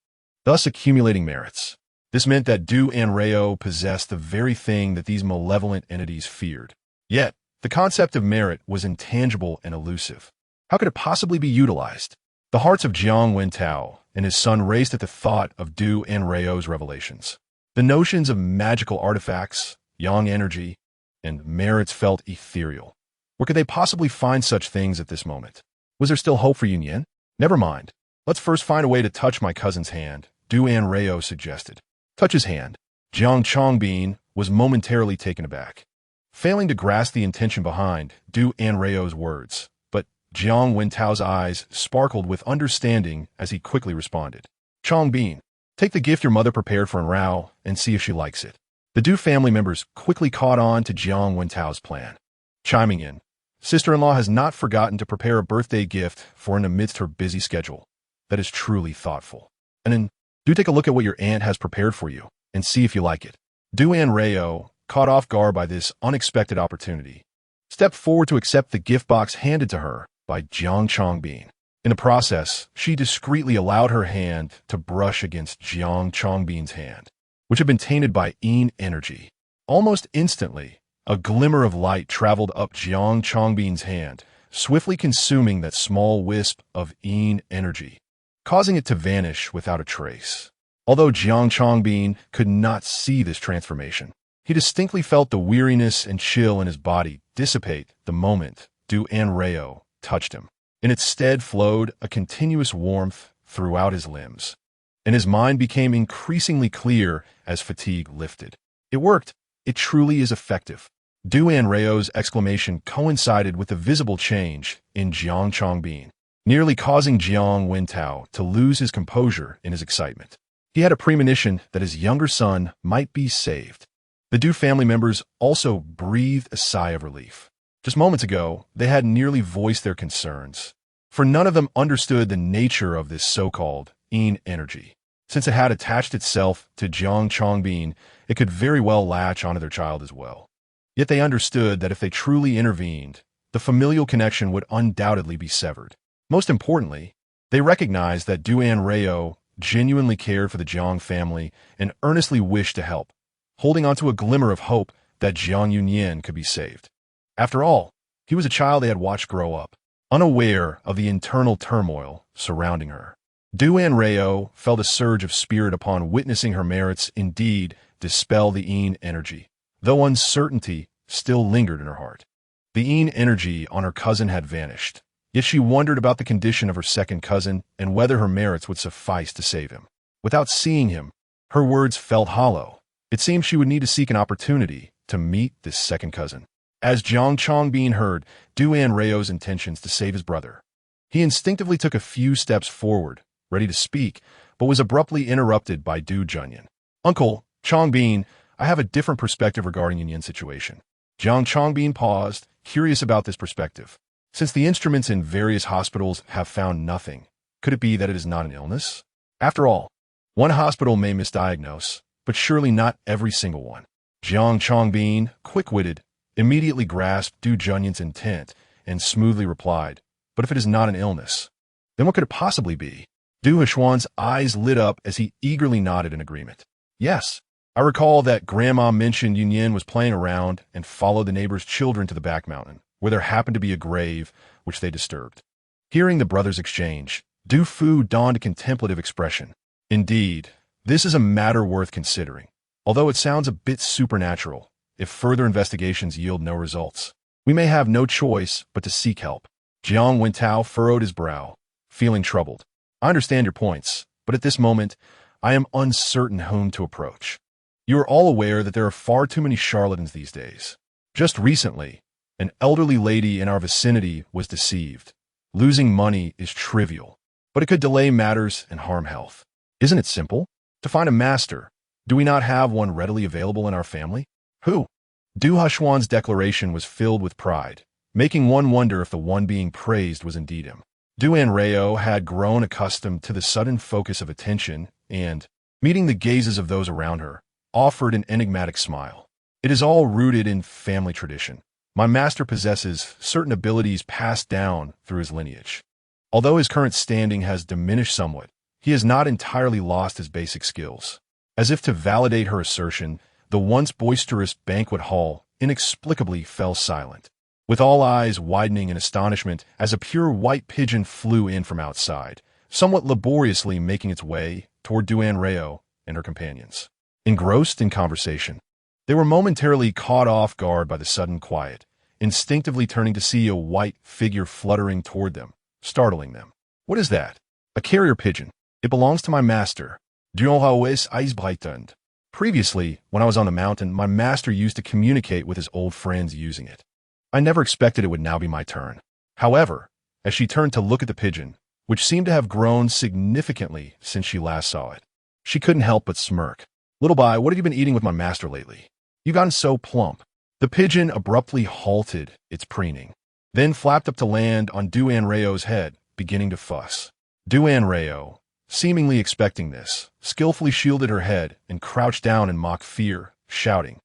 thus accumulating merits. This meant that Du Anrao possessed the very thing that these malevolent entities feared. Yet, the concept of merit was intangible and elusive. How could it possibly be utilized? The hearts of Jiang Wentao and his son raced at the thought of Du Anrao's revelations. The notions of magical artifacts, yang energy, and merits felt ethereal. Where could they possibly find such things at this moment? Was there still hope for Yunyan? Never mind. Let's first find a way to touch my cousin's hand, Du Anrao suggested. Touch his hand. Jiang Chongbin was momentarily taken aback, failing to grasp the intention behind Du Anrao's words, but Jiang Wentao's eyes sparkled with understanding as he quickly responded. Chongbin, take the gift your mother prepared for Anrao and see if she likes it. The Du family members quickly caught on to Jiang Wentao's plan. Chiming in, sister-in-law has not forgotten to prepare a birthday gift for him amidst her busy schedule. That is truly thoughtful. And then, do take a look at what your aunt has prepared for you and see if you like it. Du Anrao, caught off guard by this unexpected opportunity, stepped forward to accept the gift box handed to her by Jiang Chongbin. In the process, she discreetly allowed her hand to brush against Jiang Chongbin's hand, which had been tainted by Yin energy. Almost instantly, a glimmer of light traveled up Jiang Chongbin's hand, swiftly consuming that small wisp of Yin energy, causing it to vanish without a trace. Although Jiang Chongbin could not see this transformation, he distinctly felt the weariness and chill in his body dissipate the moment Du Anrao touched him. In its stead flowed a continuous warmth throughout his limbs, and his mind became increasingly clear as fatigue lifted. It worked. It truly is effective. Du Anrao's exclamation coincided with a visible change in Jiang Chongbin, nearly causing Jiang Wentao to lose his composure in his excitement. He had a premonition that his younger son might be saved. The Du family members also breathed a sigh of relief. Just moments ago, they had nearly voiced their concerns, for none of them understood the nature of this so-called Yin energy. Since it had attached itself to Jiang Chongbin, it could very well latch onto their child as well. Yet they understood that if they truly intervened, the familial connection would undoubtedly be severed. Most importantly, they recognized that Du Anrao genuinely cared for the Jiang family and earnestly wished to help, holding on to a glimmer of hope that Jiang Yunyan could be saved. After all, he was a child they had watched grow up, unaware of the internal turmoil surrounding her. Du Anrao felt a surge of spirit upon witnessing her merits indeed dispel the Yin energy, though uncertainty still lingered in her heart. The Yin energy on her cousin had vanished, yet she wondered about the condition of her second cousin and whether her merits would suffice to save him. Without seeing him, her words felt hollow. It seemed she would need to seek an opportunity to meet this second cousin. As Jiang Chongbin heard Du Anrao's intentions to save his brother, he instinctively took a few steps forward, ready to speak, but was abruptly interrupted by Du Junyan. Uncle, Chongbin, I have a different perspective regarding Yunyan's situation. Jiang Chongbin paused, curious about this perspective. Since the instruments in various hospitals have found nothing, could it be that it is not an illness? After all, one hospital may misdiagnose, but surely not every single one. Jiang Chongbin, quick-witted, immediately grasped Du Junyan's intent and smoothly replied, but if it is not an illness, then what could it possibly be? Du Heshuan's eyes lit up as he eagerly nodded in agreement. Yes, I recall that Grandma mentioned Yunyan was playing around and followed the neighbor's children to the back mountain, where there happened to be a grave which they disturbed. Hearing the brothers' exchange, Du Fu donned a contemplative expression. Indeed, this is a matter worth considering, although it sounds a bit supernatural. If further investigations yield no results, we may have no choice but to seek help. Jiang Wentao furrowed his brow, feeling troubled. I understand your points, but at this moment, I am uncertain whom to approach. You are all aware that there are far too many charlatans these days. Just recently, an elderly lady in our vicinity was deceived. Losing money is trivial, but it could delay matters and harm health. Isn't it simple? To find a master, do we not have one readily available in our family? Who? Du Heshuan's declaration was filled with pride, making one wonder if the one being praised was indeed him. Du Anrao had grown accustomed to the sudden focus of attention and, meeting the gazes of those around her, offered an enigmatic smile. It is all rooted in family tradition. My master possesses certain abilities passed down through his lineage. Although his current standing has diminished somewhat, he has not entirely lost his basic skills. As if to validate her assertion, the once boisterous banquet hall inexplicably fell silent, with all eyes widening in astonishment as a pure white pigeon flew in from outside, somewhat laboriously making its way toward Du Anrao and her companions. engrossed in conversation. They were momentarily caught off guard by the sudden quiet, instinctively turning to see a white figure fluttering toward them, startling them. What is that? A carrier pigeon. It belongs to my master. Durant is ijsbreitend. Previously, when I was on the mountain, my master used to communicate with his old friends using it. I never expected it would now be my turn. However, as she turned to look at the pigeon, which seemed to have grown significantly since she last saw it, she couldn't help but smirk. Little Bai, what have you been eating with my master lately? You've gotten so plump. The pigeon abruptly halted its preening, then flapped up to land on Anrao's head, beginning to fuss. Anrao, seemingly expecting this, skillfully shielded her head and crouched down in mock fear, shouting,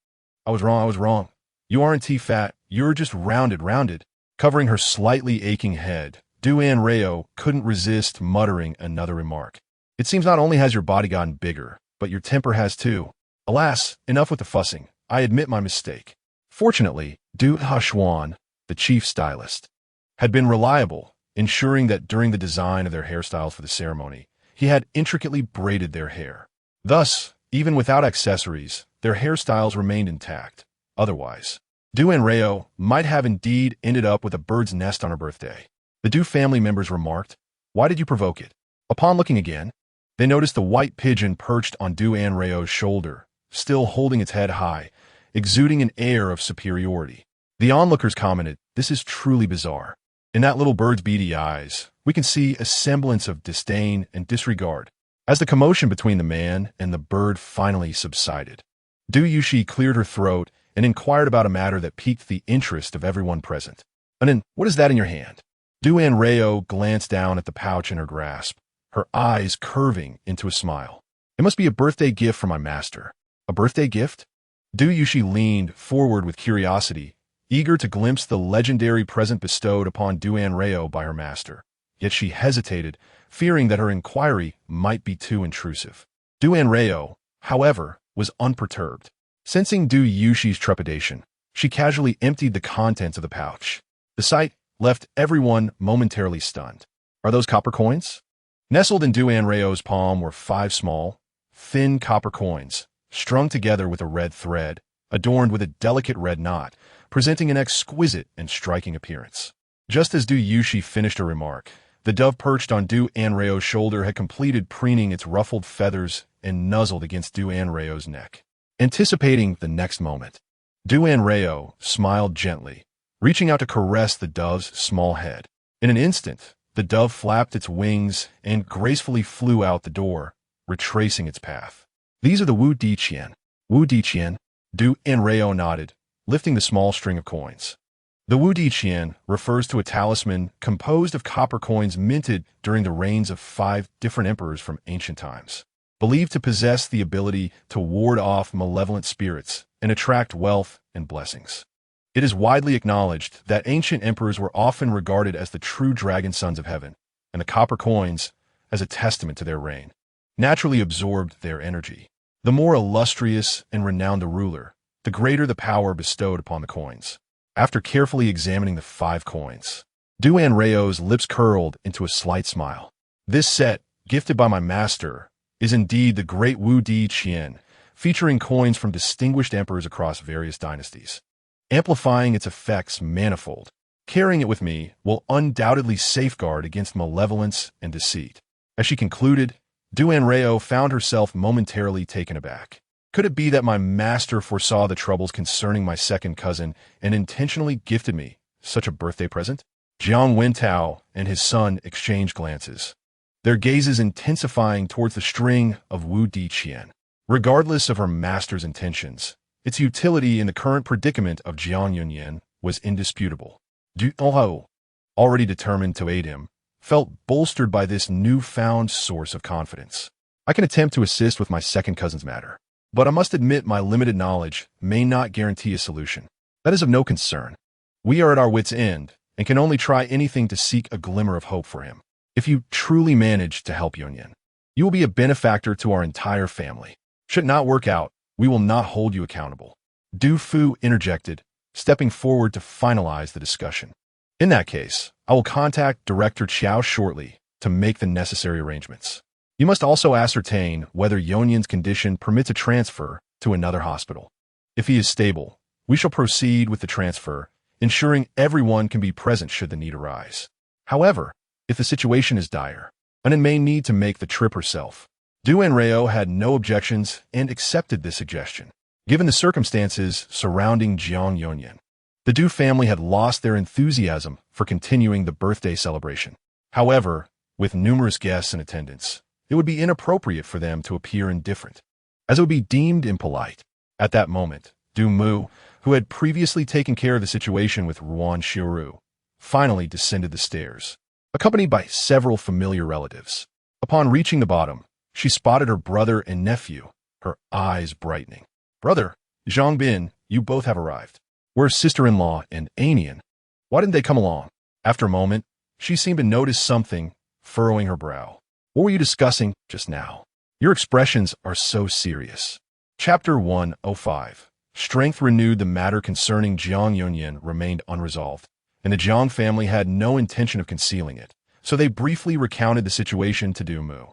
I was wrong. You aren't fat, you're just rounded. Covering her slightly aching head, Anrao couldn't resist muttering another remark. It seems not only has your body gotten bigger, but your temper has too. Alas, enough with the fussing. I admit my mistake. Fortunately, Du Hashuan, the chief stylist, had been reliable, ensuring that during the design of their hairstyles for the ceremony, he had intricately braided their hair. Thus, even without accessories, their hairstyles remained intact. Otherwise, Du Anrao might have indeed ended up with a bird's nest on her birthday. The Du family members remarked, Why did you provoke it? Upon looking again, they noticed the white pigeon perched on Du Anrao's shoulder, still holding its head high, exuding an air of superiority. The onlookers commented, This is truly bizarre. In that little bird's beady eyes, we can see a semblance of disdain and disregard. As the commotion between the man and the bird finally subsided, Du Yushi cleared her throat and inquired about a matter that piqued the interest of everyone present. Anin, what is that in your hand? Du Anrao glanced down at the pouch in her grasp, her eyes curving into a smile. It must be a birthday gift from my master. A birthday gift? Du Yushi leaned forward with curiosity, eager to glimpse the legendary present bestowed upon Du Anrao by her master. Yet she hesitated, fearing that her inquiry might be too intrusive. Du Anrao, however, was unperturbed. Sensing Du Yushi's trepidation, she casually emptied the contents of the pouch. The sight left everyone momentarily stunned. Are those copper coins? Nestled in Du Anrao's palm were 5 small, thin copper coins, strung together with a red thread, adorned with a delicate red knot, presenting an exquisite and striking appearance. Just as Du Yushi finished her remark, the dove perched on Du Anrao's shoulder had completed preening its ruffled feathers and nuzzled against Du Anrao's neck. Anticipating the next moment, Du Anrao smiled gently, reaching out to caress the dove's small head. In an instant, the dove flapped its wings and gracefully flew out the door, retracing its path. These are the Wu Di Qian. Wu Di Qian, Du Anrao nodded, lifting the small string of coins. The Wu Di Qian refers to a talisman composed of copper coins minted during the reigns of 5 different emperors from ancient times, believed to possess the ability to ward off malevolent spirits and attract wealth and blessings. It is widely acknowledged that ancient emperors were often regarded as the true dragon sons of heaven, and the copper coins, as a testament to their reign, naturally absorbed their energy. The more illustrious and renowned the ruler, the greater the power bestowed upon the coins. After carefully examining the 5 coins, Du Anrao's lips curled into a slight smile. This set, gifted by my master, is indeed the great Wu Di Qian, featuring coins from distinguished emperors across various dynasties. Amplifying its effects manifold, carrying it with me will undoubtedly safeguard against malevolence and deceit. As she concluded, Du Anrao found herself momentarily taken aback. Could it be that my master foresaw the troubles concerning my second cousin and intentionally gifted me such a birthday present? Jiang Wentao and his son exchanged glances, their gazes intensifying towards the string of Wu Di Qian. Regardless of her master's intentions, its utility in the current predicament of Jiang Yunyan was indisputable. Du Anrao, already determined to aid him, felt bolstered by this newfound source of confidence. I can attempt to assist with my second cousin's matter, but I must admit my limited knowledge may not guarantee a solution. That is of no concern. We are at our wits' end and can only try anything to seek a glimmer of hope for him. If you truly manage to help Yunyan, you will be a benefactor to our entire family. Should it not work out, we will not hold you accountable. Du Fu interjected, stepping forward to finalize the discussion. In that case, I will contact Director Qiao shortly to make the necessary arrangements. You must also ascertain whether Yonyan's condition permits a transfer to another hospital. If he is stable, we shall proceed with the transfer, ensuring everyone can be present should the need arise. However, if the situation is dire, Anan may need to make the trip herself. Anrao had no objections and accepted this suggestion, given the circumstances surrounding Jiang Yonyan. The Du family had lost their enthusiasm for continuing the birthday celebration. However, with numerous guests in attendance, it would be inappropriate for them to appear indifferent, as it would be deemed impolite. At that moment, Du Mu, who had previously taken care of the situation with Ruan Xiuru, finally descended the stairs, accompanied by several familiar relatives. Upon reaching the bottom, she spotted her brother and nephew, her eyes brightening. "Brother, Zhang Bin, you both have arrived. Where's sister-in-law and Anian? Why didn't they come along?" After a moment, she seemed to notice something, furrowing her brow. "What were you discussing just now? Your expressions are so serious." Chapter 105. Strength renewed. The matter concerning Jiang Yunyan remained unresolved, and the Jiang family had no intention of concealing it, so they briefly recounted the situation to Du Mu.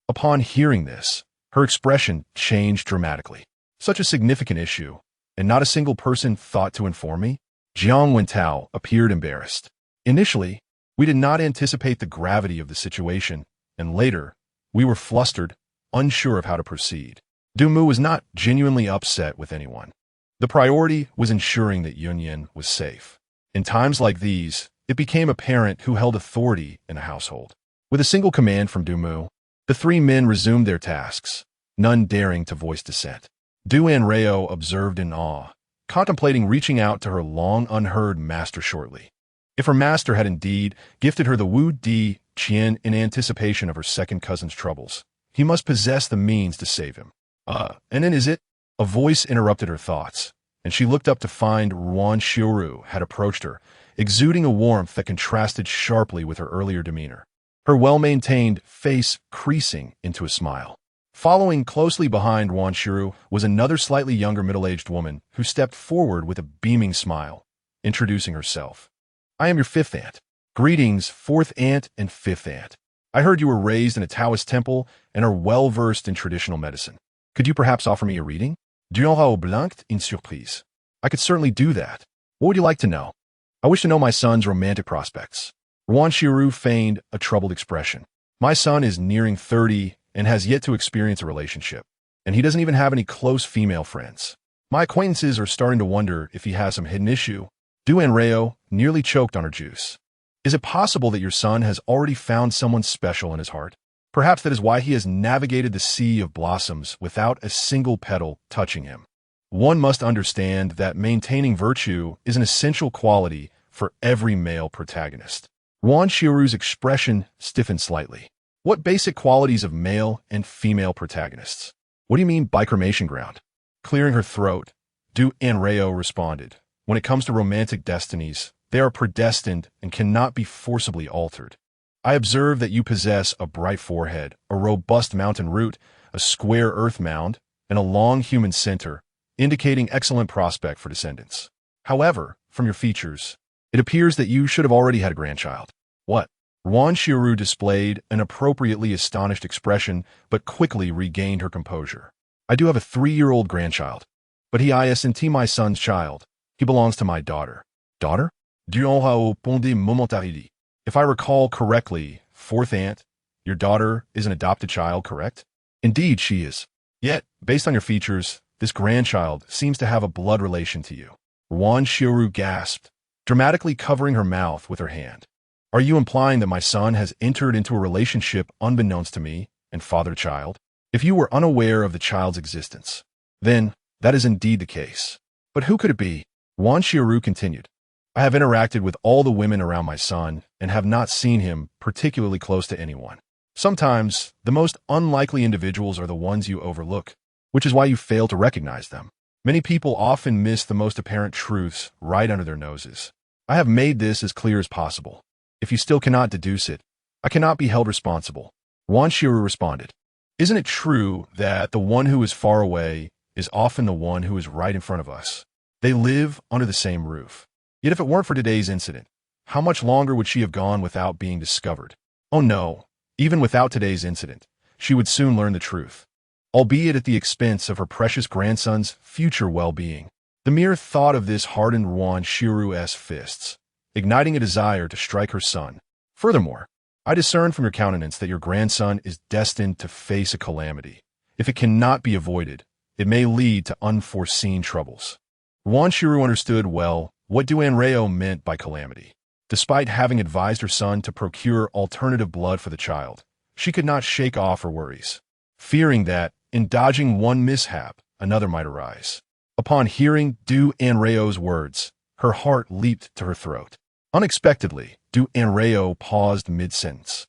Upon hearing this, her expression changed dramatically. "Such a significant issue, and not a single person thought to inform me?" Jiang Wentao appeared embarrassed. "Initially, we did not anticipate the gravity of the situation, and later, we were flustered, unsure of how to proceed." Du Mu was not genuinely upset with anyone. The priority was ensuring that Yunyan was safe. In times like these, it became apparent who held authority in a household. With a single command from Du Mu, the three men resumed their tasks, none daring to voice dissent. Anrao observed in awe, contemplating reaching out to her long-unheard master shortly. If her master had indeed gifted her the Wu Di Qian in anticipation of her second cousin's troubles, he must possess the means to save him. And then is it? A voice interrupted her thoughts, and she looked up to find Ruan Xiuru had approached her, exuding a warmth that contrasted sharply with her earlier demeanor, her well-maintained face creasing into a smile. Following closely behind Ruan Xiuru was another slightly younger middle-aged woman who stepped forward with a beaming smile, introducing herself. "I am your fifth aunt." "Greetings, fourth aunt and fifth aunt. I heard you were raised in a Taoist temple and are well-versed in traditional medicine. Could you perhaps offer me a reading? Durant blanc une surprise." "I could certainly do that. What would you like to know?" "I wish to know my son's romantic prospects." Ruan Xiuru feigned a troubled expression. "My son is nearing 30 and has yet to experience a relationship, and he doesn't even have any close female friends. My acquaintances are starting to wonder if he has some hidden issue." Anrao nearly choked on her juice. "Is it possible that your son has already found someone special in his heart? Perhaps that is why he has navigated the sea of blossoms without a single petal touching him. One must understand that maintaining virtue is an essential quality for every male protagonist." Ruan Xiuru's expression stiffened slightly. "What basic qualities of male and female protagonists? What do you mean by cremation ground?" Clearing her throat, Anrao responded, "When it comes to romantic destinies, they are predestined and cannot be forcibly altered. I observe that you possess a bright forehead, a robust mountain root, a square earth mound, and a long human center, indicating excellent prospect for descendants. However, from your features, it appears that you should have already had a grandchild." "What?" Ruan Xiuru displayed an appropriately astonished expression, but quickly regained her composure. "I do have a 3-year-old grandchild, but he isn't my son's child. He belongs to my daughter." "Daughter?" Durant répondit momentarily. "If I recall correctly, fourth aunt, your daughter is an adopted child, correct?" "Indeed, she is. Yet, based on your features, this grandchild seems to have a blood relation to you." Ruan Xiuru gasped, dramatically covering her mouth with her hand. "Are you implying that my son has entered into a relationship unbeknownst to me and father-child? If you were unaware of the child's existence, then that is indeed the case. But who could it be?" Ruan Xiuru continued. "I have interacted with all the women around my son and have not seen him particularly close to anyone. Sometimes, the most unlikely individuals are the ones you overlook, which is why you fail to recognize them. Many people often miss the most apparent truths right under their noses. I have made this as clear as possible. If you still cannot deduce it, I cannot be held responsible." Ruan Xiuru responded. "Isn't it true that the one who is far away is often the one who is right in front of us? They live under the same roof. Yet if it weren't for today's incident, how much longer would she have gone without being discovered? Oh no, even without today's incident, she would soon learn the truth, albeit at the expense of her precious grandson's future well-being. The mere thought of this hardened Ruan Shiru's fists, igniting a desire to strike her son. Furthermore, I discern from your countenance that your grandson is destined to face a calamity. If it cannot be avoided, it may lead to unforeseen troubles. Ruan Shiru understood well what Anrao meant by calamity. Despite having advised her son to procure alternative blood for the child, she could not shake off her worries, fearing that, in dodging one mishap, another might arise. Upon hearing Anrao's words, her heart leaped to her throat. Unexpectedly, Anrao paused mid-sentence.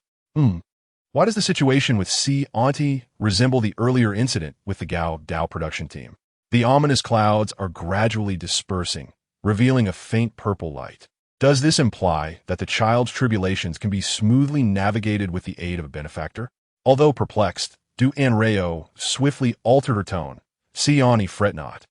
Why does the situation with Auntie resemble the earlier incident with the Dao production team? The ominous clouds are gradually dispersing, revealing a faint purple light. Does this imply that the child's tribulations can be smoothly navigated with the aid of a benefactor? Although perplexed, Anrao swiftly altered her tone. Auntie, fret not.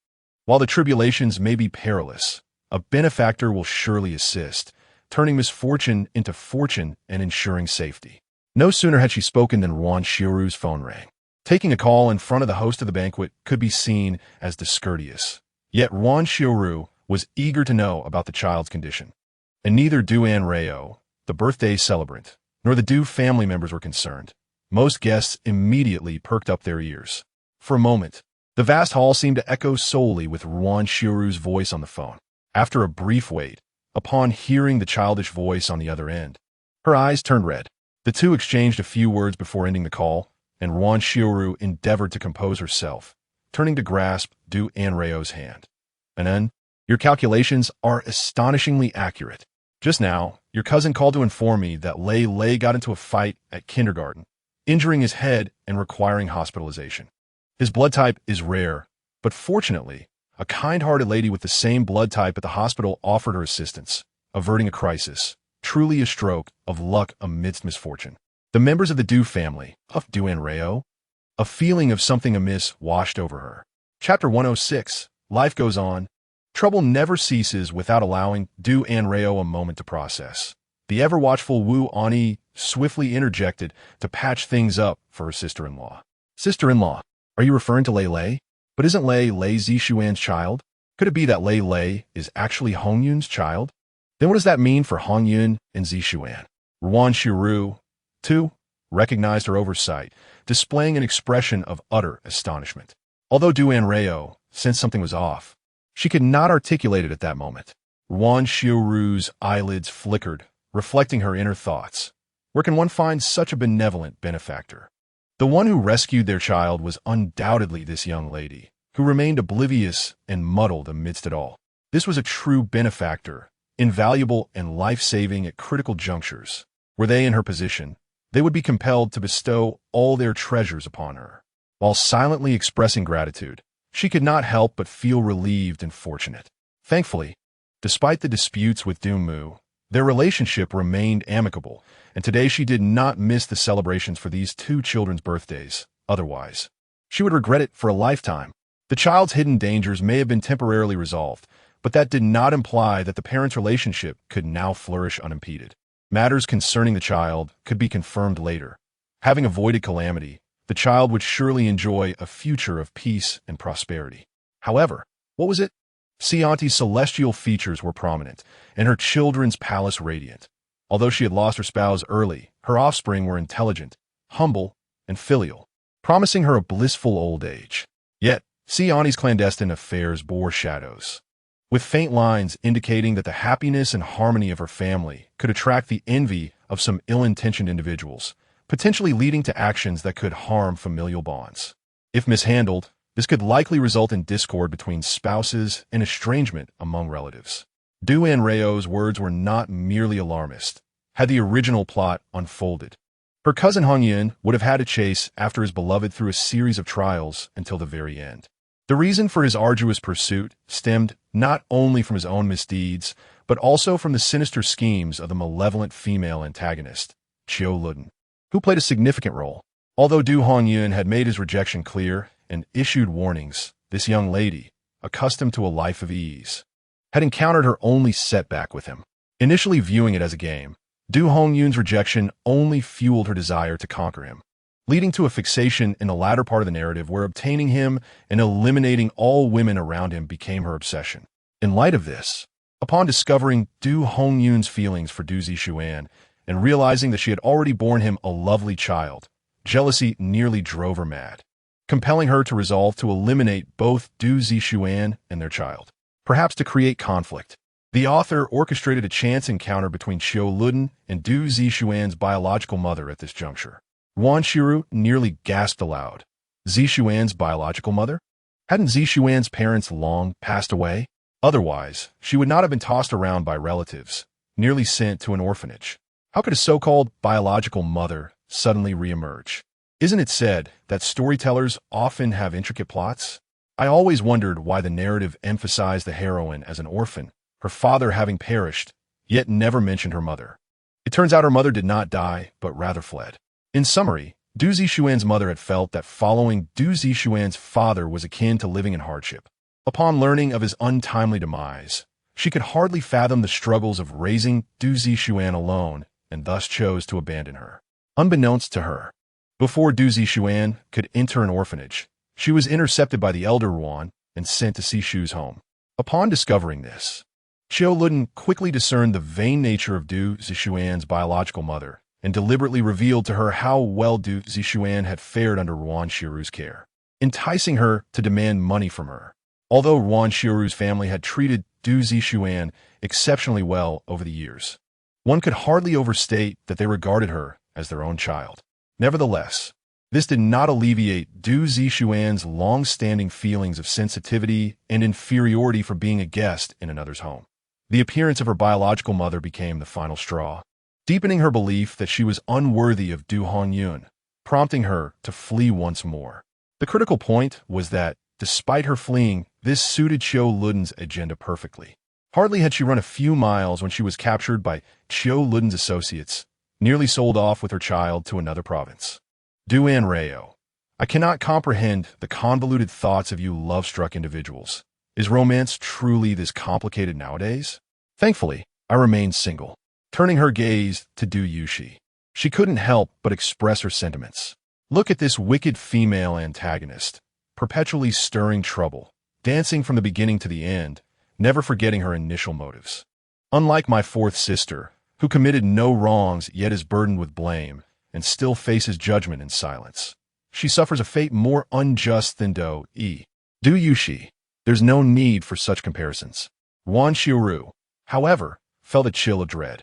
While the tribulations may be perilous, a benefactor will surely assist, turning misfortune into fortune and ensuring safety. No sooner had she spoken than Ruan Shiru's phone rang. Taking a call in front of the host of the banquet could be seen as discourteous. Yet Ruan Shiru was eager to know about the child's condition. And neither Anrao, the birthday celebrant, nor the family members were concerned. Most guests immediately perked up their ears. For a moment, the vast hall seemed to echo solely with Ruan Shiru's voice on the phone. After a brief wait, upon hearing the childish voice on the other end, her eyes turned red. The two exchanged a few words before ending the call, and Ruan Shiru endeavored to compose herself, turning to grasp Anrao's hand. "Anan, your calculations are astonishingly accurate. Just now, your cousin called to inform me that Lei got into a fight at kindergarten, injuring his head and requiring hospitalization. His blood type is rare, but fortunately, a kind-hearted lady with the same blood type at the hospital offered her assistance, averting a crisis, truly a stroke of luck amidst misfortune." The members of the family, of Anrao, a feeling of something amiss washed over her. Chapter 106, Life Goes On. Trouble never ceases without allowing Anrao a moment to process. The ever-watchful Wu Ani swiftly interjected to patch things up for her sister-in-law. "Sister-in-law, are you referring to Lei? But isn't Lei Zishuan's child? Could it be that Lei is actually Hongyun's child? Then what does that mean for Hongyun and Zishuan?" Ruan Shiru, too, recognized her oversight, displaying an expression of utter astonishment. Although Anrao sensed something was off, she could not articulate it at that moment. Ruan Shiru's eyelids flickered, reflecting her inner thoughts. Where can one find such a benevolent benefactor? The one who rescued their child was undoubtedly this young lady, who remained oblivious and muddled amidst it all. This was a true benefactor, invaluable and life-saving at critical junctures. Were they in her position, they would be compelled to bestow all their treasures upon her. While silently expressing gratitude, she could not help but feel relieved and fortunate. Thankfully, despite the disputes with Mu, their relationship remained amicable, and today she did not miss the celebrations for these two children's birthdays. Otherwise, she would regret it for a lifetime. The child's hidden dangers may have been temporarily resolved, but that did not imply that the parents' relationship could now flourish unimpeded. Matters concerning the child could be confirmed later. Having avoided calamity, the child would surely enjoy a future of peace and prosperity. However, what was it? Auntie's celestial features were prominent, and her children's palace radiant. Although she had lost her spouse early, her offspring were intelligent, humble, and filial, promising her a blissful old age. Yet, Auntie's clandestine affairs bore shadows, with faint lines indicating that the happiness and harmony of her family could attract the envy of some ill-intentioned individuals, potentially leading to actions that could harm familial bonds. If mishandled, this could likely result in discord between spouses and estrangement among relatives. Anrao's words were not merely alarmist. Had the original plot unfolded, her cousin Hongyun would have had to chase after his beloved through a series of trials until the very end. The reason for his arduous pursuit stemmed not only from his own misdeeds, but also from the sinister schemes of the malevolent female antagonist, Chiu Luden, who played a significant role. Although Hongyun had made his rejection clear and issued warnings, this young lady, accustomed to a life of ease, had encountered her only setback with him. Initially viewing it as a game, Hongyun's rejection only fueled her desire to conquer him. leading to a fixation in the latter part of the narrative where obtaining him and eliminating all women around him became her obsession. In light of this, upon discovering Du Hongyun's feelings for Du Zixuan and realizing that she had already borne him a lovely child, jealousy nearly drove her mad, compelling her to resolve to eliminate both Du Zixuan and their child, perhaps to create conflict. The author orchestrated a chance encounter between Qiu Luden and Du Zixuan's biological mother at this juncture. Wan Shiru nearly gasped aloud. Zixuan's biological mother? Hadn't Zixuan's parents long passed away? Otherwise, she would not have been tossed around by relatives, nearly sent to an orphanage. How could a so-called biological mother suddenly reemerge? Isn't it said that storytellers often have intricate plots? I always wondered why the narrative emphasized the heroine as an orphan, her father having perished, yet never mentioned her mother. It turns out her mother did not die, but rather fled. In summary, Du Zixuan's mother had felt that following Du Zixuan's father was akin to living in hardship. Upon learning of his untimely demise, she could hardly fathom the struggles of raising Du Zixuan alone and thus chose to abandon her. Unbeknownst to her, before Du Zixuan could enter an orphanage, she was intercepted by the elder Ruan and sent to Sishu's home. Upon discovering this, Qiu Luden quickly discerned the vain nature of Du Zixuan's biological mother and deliberately revealed to her how well Du Zixuan had fared under Ruan Shiru's care, enticing her to demand money from her. Although Ruan Shiru's family had treated Du Zixuan exceptionally well over the years, one could hardly overstate that they regarded her as their own child. Nevertheless, this did not alleviate Du Zixuan's long-standing feelings of sensitivity and inferiority for being a guest in another's home. The appearance of her biological mother became the final straw, deepening her belief that she was unworthy of Du Hongyun, prompting her to flee once more. The critical point was that, despite her fleeing, this suited Qiu Luden's agenda perfectly. Hardly had she run a few miles when she was captured by Qiu Luden's associates, nearly sold off with her child to another province. Du Anrao, I cannot comprehend the convoluted thoughts of you love-struck individuals. Is romance truly this complicated nowadays? Thankfully, I remained single. Turning her gaze to Du Yushi, she couldn't help but express her sentiments. Look at this wicked female antagonist, perpetually stirring trouble, dancing from the beginning to the end, never forgetting her initial motives. Unlike my fourth sister, who committed no wrongs yet is burdened with blame and still faces judgment in silence, she suffers a fate more unjust than Du Yushi. There's no need for such comparisons. Wan Shiru, however, felt a chill of dread.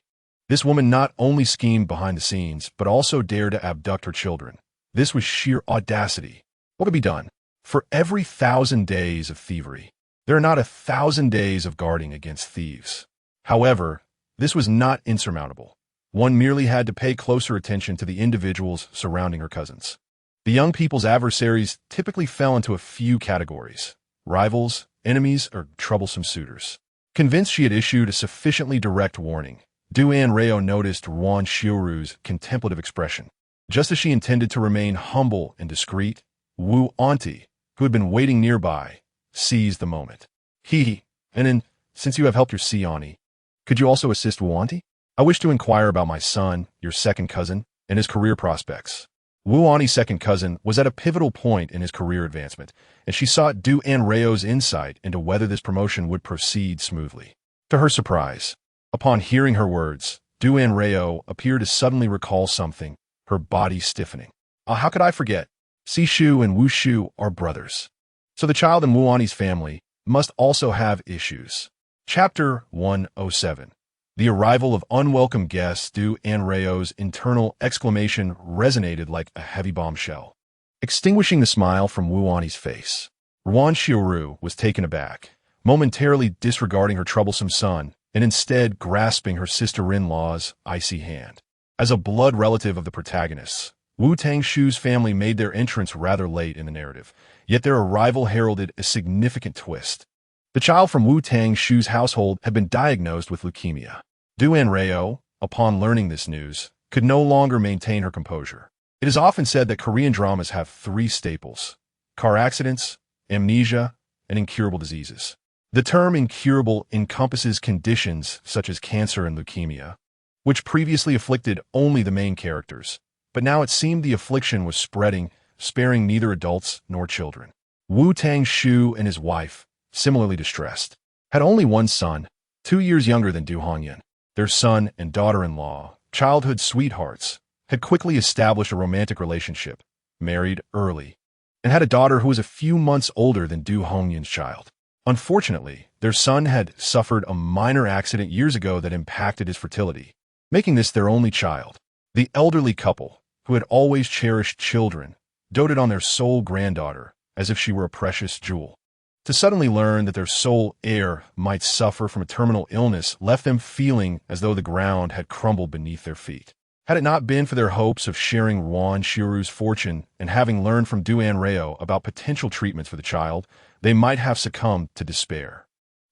This woman not only schemed behind the scenes, but also dared to abduct her children. This was sheer audacity. What could be done? For every 1,000 days of thievery, there are not 1,000 days of guarding against thieves. However, this was not insurmountable. One merely had to pay closer attention to the individuals surrounding her cousins. The young people's adversaries typically fell into a few categories: rivals, enemies, or troublesome suitors. Convinced she had issued a sufficiently direct warning, Du Anrao noticed Ruan Shiru's contemplative expression. Just as she intended to remain humble and discreet, Wu Auntie, who had been waiting nearby, seized the moment. And then, since you have helped your sea auntie, could you also assist Wu Auntie? I wish to inquire about my son, your second cousin, and his career prospects. Wu Auntie's second cousin was at a pivotal point in his career advancement, and she sought Du Anrao's insight into whether this promotion would proceed smoothly. To her surprise, upon hearing her words, Du Anrao appeared to suddenly recall something, her body stiffening. How could I forget? Sishu and Wu Shu are brothers. So the child in Wu Auntie's family must also have issues. Chapter 107. The arrival of unwelcome guests. Du Anrao's internal exclamation resonated like a heavy bombshell, extinguishing the smile from Wu Auntie's face. Ruan Shiru was taken aback, momentarily disregarding her troublesome son and instead grasping her sister-in-law's icy hand. As a blood relative of the protagonists, Wu Tangshu's family made their entrance rather late in the narrative, yet their arrival heralded a significant twist. The child from Wu Tangshu's household had been diagnosed with leukemia. Du Anrao, upon learning this news, could no longer maintain her composure. It is often said that Korean dramas have three staples: car accidents, amnesia, and incurable diseases. The term incurable encompasses conditions such as cancer and leukemia, which previously afflicted only the main characters, but now it seemed the affliction was spreading, sparing neither adults nor children. Wu Tangshu and his wife, similarly distressed, had only one son, 2 years younger than Du Hongyan. Their son and daughter-in-law, childhood sweethearts, had quickly established a romantic relationship, married early, and had a daughter who was a few months older than Du Hongyan's child. Unfortunately, their son had suffered a minor accident years ago that impacted his fertility, making this their only child. The elderly couple, who had always cherished children, doted on their sole granddaughter as if she were a precious jewel. To suddenly learn that their sole heir might suffer from a terminal illness left them feeling as though the ground had crumbled beneath their feet. Had it not been for their hopes of sharing Ruan Shiru's fortune and having learned from Du Anrao about potential treatments for the child, they might have succumbed to despair.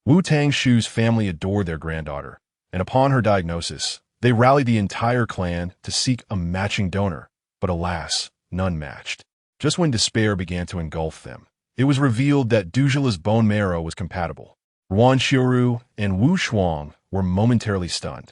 Wu Tangshu's family adored their granddaughter, and upon her diagnosis, they rallied the entire clan to seek a matching donor, but alas, none matched. Just when despair began to engulf them, it was revealed that Dujala's bone marrow was compatible. Ruan Shiru and Wu Shuang were momentarily stunned,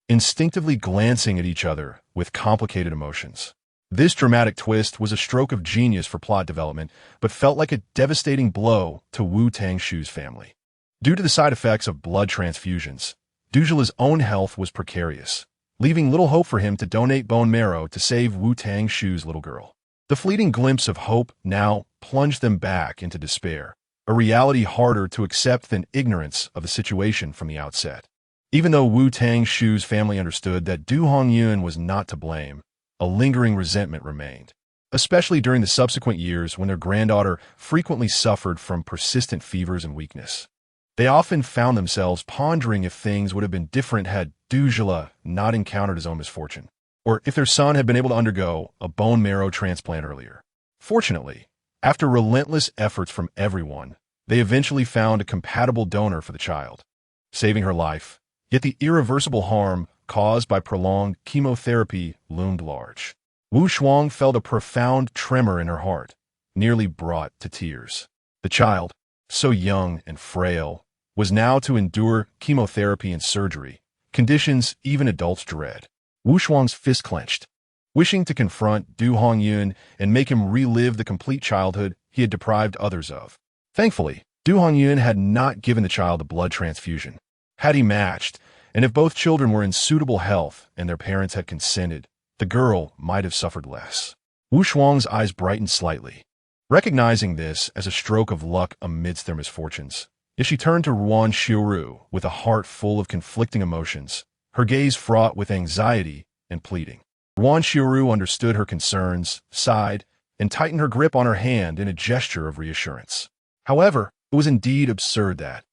instinctively glancing at each other with complicated emotions. This dramatic twist was a stroke of genius for plot development, but felt like a devastating blow to Wu Tangshu's family. Due to the side effects of blood transfusions, Dujala's own health was precarious, leaving little hope for him to donate bone marrow to save Wu Tangshu's little girl. The fleeting glimpse of hope now plunged them back into despair, a reality harder to accept than ignorance of the situation from the outset. Even though Wu Tangshu's family understood that Du Hongyun was not to blame, a lingering resentment remained, especially during the subsequent years when their granddaughter frequently suffered from persistent fevers and weakness. They often found themselves pondering if things would have been different had Dujala not encountered his own misfortune, or if their son had been able to undergo a bone marrow transplant earlier. Fortunately, after relentless efforts from everyone, they eventually found a compatible donor for the child, saving her life, yet the irreversible harm caused by prolonged chemotherapy loomed large. Wu Shuang felt a profound tremor in her heart, nearly brought to tears. The child, so young and frail, was now to endure chemotherapy and surgery, conditions even adults dread. Wu Shuang's fist clenched, wishing to confront Du Hongyun and make him relive the complete childhood he had deprived others of. Thankfully, Du Hongyun had not given the child a blood transfusion. Had he matched, and if both children were in suitable health and their parents had consented, the girl might have suffered less. Wu Shuang's eyes brightened slightly, recognizing this as a stroke of luck amidst their misfortunes. Yet she turned to Ruan Shiru with a heart full of conflicting emotions, her gaze fraught with anxiety and pleading. Ruan Shiru understood her concerns, sighed, and tightened her grip on her hand in a gesture of reassurance. However, it was indeed absurd that,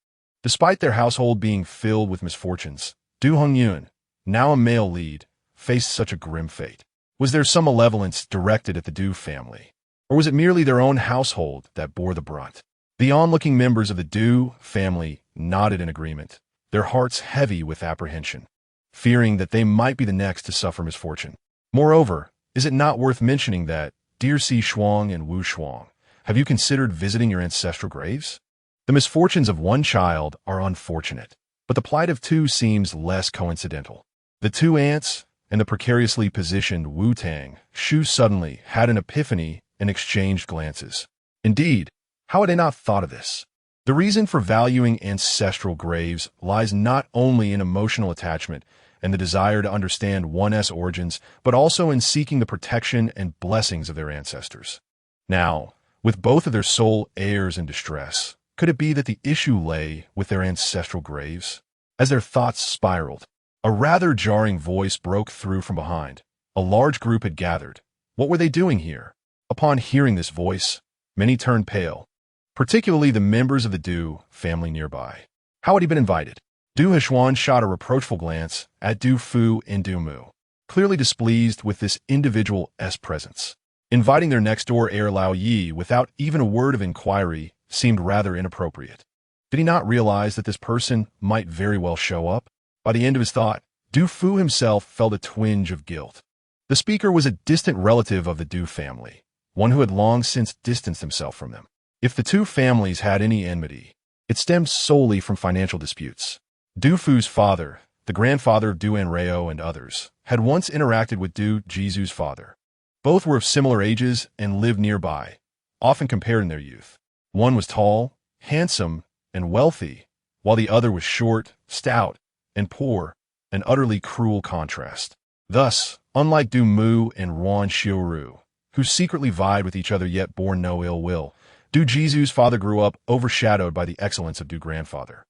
despite their household being filled with misfortunes, Du Hongyun, now a male lead, faced such a grim fate. Was there some malevolence directed at the Du family, or was it merely their own household that bore the brunt? The onlooking members of the Du family nodded in agreement, their hearts heavy with apprehension, fearing that they might be the next to suffer misfortune. Moreover, is it not worth mentioning that, dear Si Shuang and Wu Shuang, have you considered visiting your ancestral graves? The misfortunes of one child are unfortunate, but the plight of two seems less coincidental. The two aunts and the precariously positioned Wu Tang Shu suddenly had an epiphany and exchanged glances. Indeed, how had they not thought of this? The reason for valuing ancestral graves lies not only in emotional attachment and the desire to understand one's origins, but also in seeking the protection and blessings of their ancestors. Now, with both of their sole heirs in distress, could it be that the issue lay with their ancestral graves? As their thoughts spiraled, a rather jarring voice broke through from behind. A large group had gathered. What were they doing here? Upon hearing this voice, many turned pale, particularly the members of the Du family nearby. How had he been invited? Du Heshuan shot a reproachful glance at Du Fu and Du Mu, clearly displeased with this individual's presence. Inviting their next-door heir Lao Yi without even a word of inquiry seemed rather inappropriate. Did he not realize that this person might very well show up? By the end of his thought, Du Fu himself felt a twinge of guilt. The speaker was a distant relative of the Du family, one who had long since distanced himself from them. If the two families had any enmity, it stemmed solely from financial disputes. Du Fu's father, the grandfather of Du Anrao and others, had once interacted with Du Jizu's father, Both were of similar ages and lived nearby, often compared in their youth. One was tall, handsome, and wealthy, while the other was short, stout, and poor, an utterly cruel contrast. Thus, unlike Du Mu and Wan Xiaoru, who secretly vied with each other yet bore no ill will, Du Jizu's father grew up overshadowed by the excellence of Du grandfather,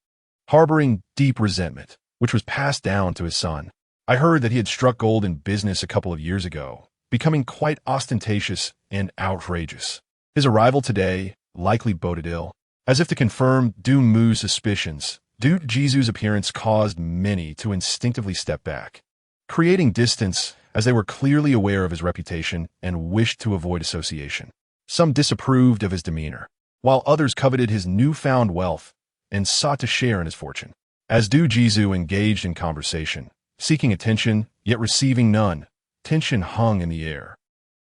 harboring deep resentment, which was passed down to his son. I heard that he had struck gold in business a couple of years ago, becoming quite ostentatious and outrageous. His arrival today likely boded ill. As if to confirm Du Mu's suspicions, Du Jizu's appearance caused many to instinctively step back, creating distance as they were clearly aware of his reputation and wished to avoid association. Some disapproved of his demeanor, while others coveted his newfound wealth and sought to share in his fortune. As Du Jizu engaged in conversation, seeking attention yet receiving none, tension hung in the air.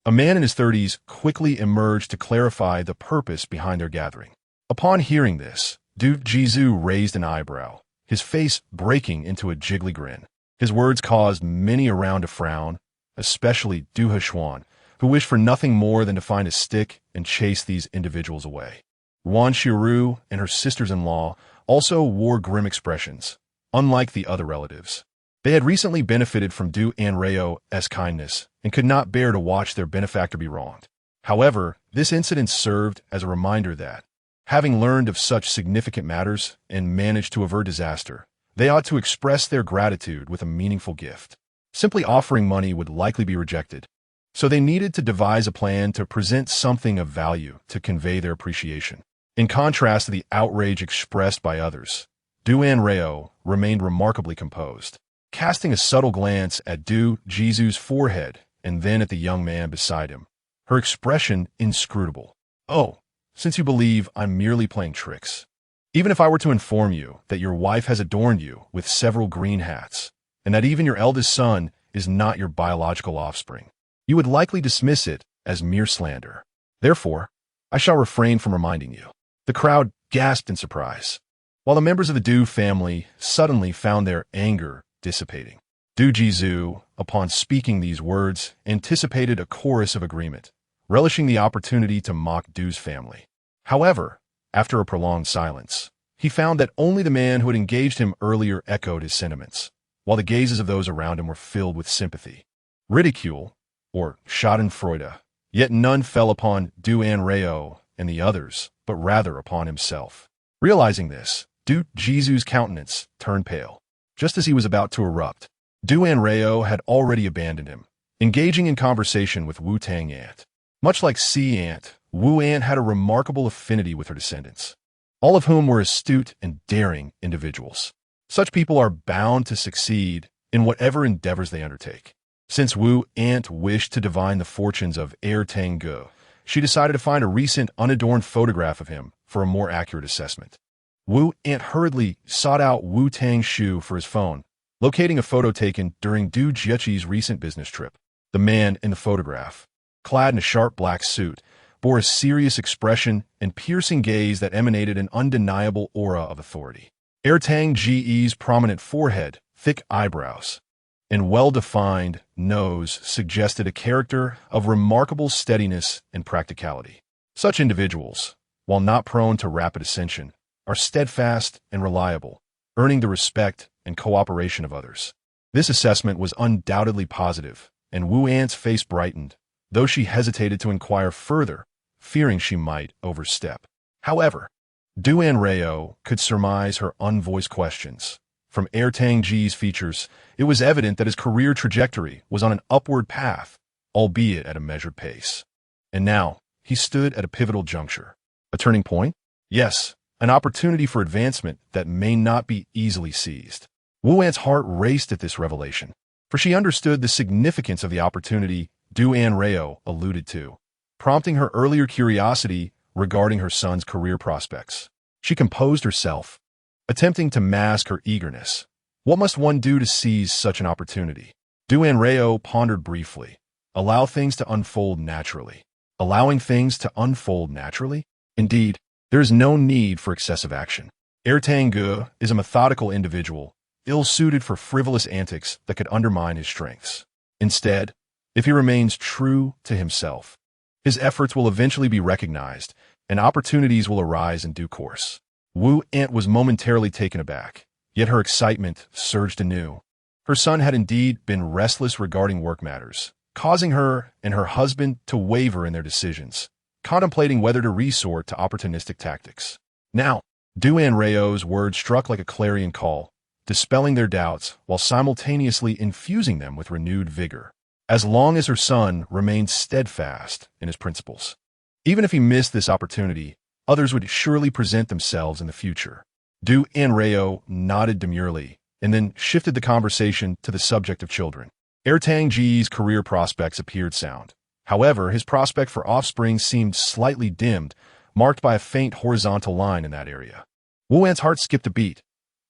A man in his 30s quickly emerged to clarify the purpose behind their gathering. Upon hearing this, Du Jizu raised an eyebrow, his face breaking into a jiggly grin. His words caused many around to frown, especially Du Heshuan, who wished for nothing more than to find a stick and chase these individuals away. Wan Xiaoru and her sisters-in-law also wore grim expressions, unlike the other relatives. They had recently benefited from Du Anrao's kindness and could not bear to watch their benefactor be wronged. However, this incident served as a reminder that, having learned of such significant matters and managed to avert disaster, they ought to express their gratitude with a meaningful gift. Simply offering money would likely be rejected, so they needed to devise a plan to present something of value to convey their appreciation. In contrast to the outrage expressed by others, Du Anrao remained remarkably composed, casting a subtle glance at Du Jizu's forehead and then at the young man beside him, her expression inscrutable. "Oh, since you believe I'm merely playing tricks, even if I were to inform you that your wife has adorned you with several green hats, and that even your eldest son is not your biological offspring, you would likely dismiss it as mere slander. Therefore, I shall refrain from reminding you." The crowd gasped in surprise, while the members of the Du family suddenly found their anger dissipating. Du Jizu, upon speaking these words, anticipated a chorus of agreement, relishing the opportunity to mock Du's family. However, after a prolonged silence, he found that only the man who had engaged him earlier echoed his sentiments, while the gazes of those around him were filled with sympathy, ridicule, or schadenfreude, yet none fell upon Du Anrao and the others, but rather upon himself. Realizing this, Du Jizu's countenance turned pale. Just as he was about to erupt, Du Anrao had already abandoned him, engaging in conversation with Wu Tang Ant. Much like Sea Ant, Wu Ant had a remarkable affinity with her descendants, all of whom were astute and daring individuals. Such people are bound to succeed in whatever endeavors they undertake. Since Wu Ant wished to divine the fortunes of Heir Tang Ge, she decided to find a recent unadorned photograph of him for a more accurate assessment. Wu Ant hurriedly sought out Wu Tang Shu for his phone, locating a photo taken during Du Jiaqi's recent business trip. The man in the photograph, clad in a sharp black suit, bore a serious expression and piercing gaze that emanated an undeniable aura of authority. Heir Tang Ge's prominent forehead, thick eyebrows, and well-defined nose suggested a character of remarkable steadiness and practicality. Such individuals, while not prone to rapid ascension, are steadfast and reliable, earning the respect and cooperation of others. This assessment was undoubtedly positive, and Wu Ant's face brightened, though she hesitated to inquire further, fearing she might overstep. However, Du Anrao could surmise her unvoiced questions. From Heir Tang Ge's features, it was evident that his career trajectory was on an upward path, albeit at a measured pace. And now, he stood at a pivotal juncture. A turning point? Yes, an opportunity for advancement that may not be easily seized. Wu Ant's heart raced at this revelation, for she understood the significance of the opportunity Du Anrao alluded to, prompting her earlier curiosity regarding her son's career prospects. She composed herself, attempting to mask her eagerness. What must one do to seize such an opportunity? Du Anrao pondered briefly. Allow things to unfold naturally. Allowing things to unfold naturally? Indeed, there is no need for excessive action. Heir Tang Ge is a methodical individual, ill-suited for frivolous antics that could undermine his strengths. Instead, If he remains true to himself, his efforts will eventually be recognized, and opportunities will arise in due course. Wu Ant was momentarily taken aback, yet her excitement surged anew. Her son had indeed been restless regarding work matters, causing her and her husband to waver in their decisions, contemplating whether to resort to opportunistic tactics. Now, Anrao's words struck like a clarion call, dispelling their doubts while simultaneously infusing them with renewed vigor. As long as her son remained steadfast in his principles, even if he missed this opportunity, others would surely present themselves in the future. Anrao nodded demurely and then shifted the conversation to the subject of children. Ertangji's career prospects appeared sound. However, his prospect for offspring seemed slightly dimmed, marked by a faint horizontal line in that area. Wu Ant's heart skipped a beat.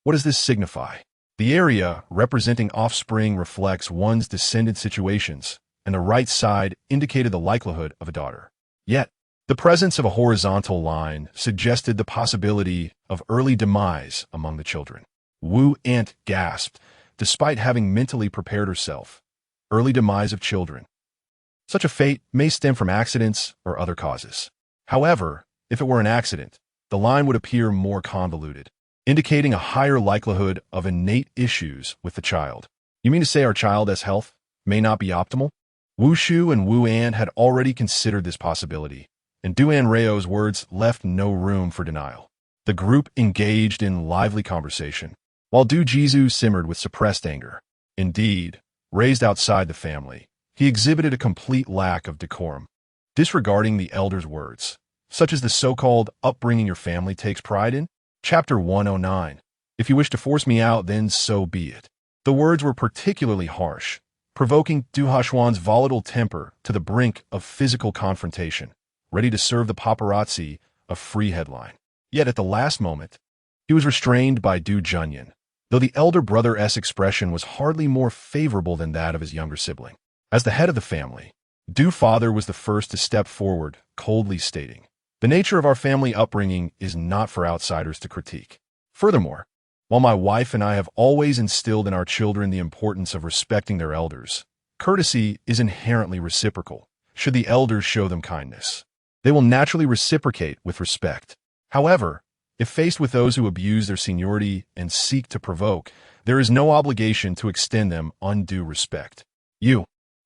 What does this signify? The area representing offspring reflects one's descendant situations, and the right side indicated the likelihood of a daughter. Yet, the presence of a horizontal line suggested the possibility of early demise among the children. Wu Ant gasped, despite having mentally prepared herself. Early demise of children. Such a fate may stem from accidents or other causes. However, if it were an accident, the line would appear more convoluted, indicating a higher likelihood of innate issues with the child. You mean to say our child's health may not be optimal? Wu Shu and Wu An had already considered this possibility, and Anrao's words left no room for denial. The group engaged in lively conversation, while Du Jizu simmered with suppressed anger. Indeed, raised outside the family, he exhibited a complete lack of decorum, disregarding the elder's words, such as the so-called upbringing your family takes pride in. Chapter 109. If you wish to force me out, then so be it. The words were particularly harsh, provoking Du Hashwan's volatile temper to the brink of physical confrontation, ready to serve the paparazzi a free headline. Yet at the last moment, he was restrained by Du Junyan, though the elder brother's expression was hardly more favorable than that of his younger sibling. As the head of the family, Du Fodder was the first to step forward, coldly stating, "The nature of our family upbringing is not for outsiders to critique. Furthermore, while my wife and I have always instilled in our children the importance of respecting their elders, courtesy is inherently reciprocal. Should the elders show them kindness, they will naturally reciprocate with respect. However, if faced with those who abuse their seniority and seek to provoke, there is no obligation to extend them undue respect."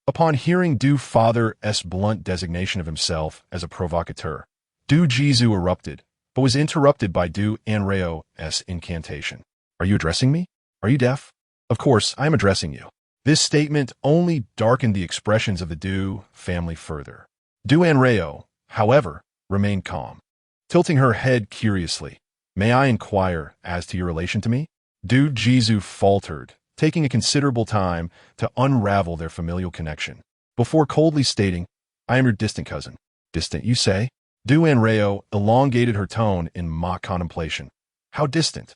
Upon hearing Du Fodder's blunt designation of himself as a provocateur, Du Jizu erupted, but was interrupted by Du Anrao's incantation. "Are you addressing me? Are you deaf?" "Of course, I am addressing you." This statement only darkened the expressions of the Du family further. Du Anrao, however, remained calm, tilting her head curiously. "May I inquire as to your relation to me?" Du Jizu faltered, taking a considerable time to unravel their familial connection, before coldly stating, "I am your distant cousin." "Distant, you say?" Du Anrao elongated her tone in mock contemplation. "How distant?"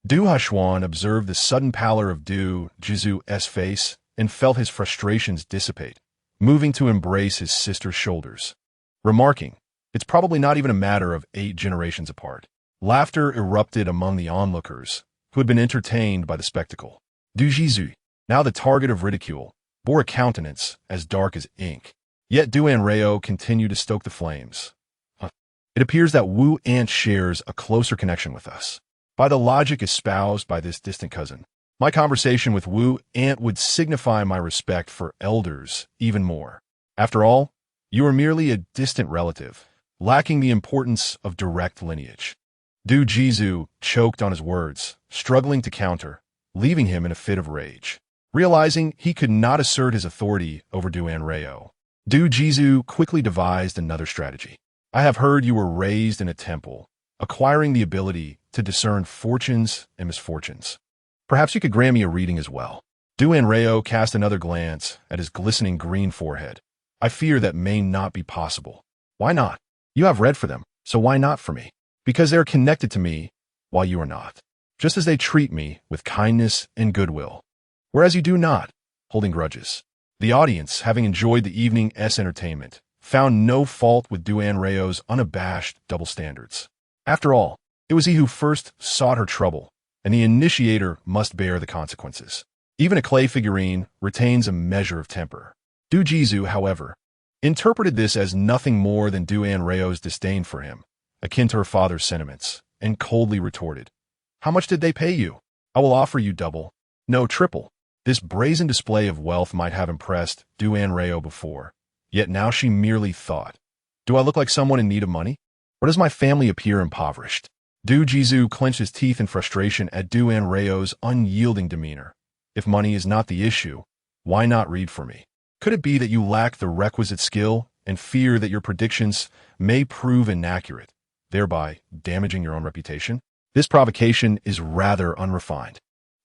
Du Hashwan observed the sudden pallor of Du Jizu's face and felt his frustrations dissipate, moving to embrace his sister's shoulders, remarking, "It's probably not even a matter of 8 generations apart." Laughter erupted among the onlookers, who had been entertained by the spectacle. Du Jizu, now the target of ridicule, bore a countenance as dark as ink. Yet Du Anrao continued to stoke the flames. "It appears that Wu Ant shares a closer connection with us. By the logic espoused by this distant cousin, my conversation with Wu Ant would signify my respect for elders even more. After all, you are merely a distant relative, lacking the importance of direct lineage." Du Jizu choked on his words, struggling to counter, leaving him in a fit of rage. Realizing he could not assert his authority over Du Anrao, Du Jizu quickly devised another strategy. "I have heard you were raised in a temple, acquiring the ability to discern fortunes and misfortunes. Perhaps you could grant me a reading as well." Du Anrao cast another glance at his glistening green forehead. "I fear that may not be possible." "Why not? You have read for them, so why not for me?" "Because they are connected to me, while you are not. Just as they treat me with kindness and goodwill, whereas you do not, holding grudges." The audience, having enjoyed the evening's entertainment, found no fault with Du Anrao's unabashed double standards. After all, it was he who first sought her trouble, and the initiator must bear the consequences. Even a clay figurine retains a measure of temper. Du Jizu, however, interpreted this as nothing more than Du Anrao's disdain for him, akin to her father's sentiments, and coldly retorted, "How much did they pay you? I will offer you double, no triple." This brazen display of wealth might have impressed Du Anrao before, yet now she merely thought, "Do I look like someone in need of money? Or does my family appear impoverished?" Du Jizu clenched his teeth in frustration at Du Anrao's unyielding demeanor. "If money is not the issue, why not read for me? Could it be that you lack the requisite skill and fear that your predictions may prove inaccurate, thereby damaging your own reputation?" This provocation is rather unrefined.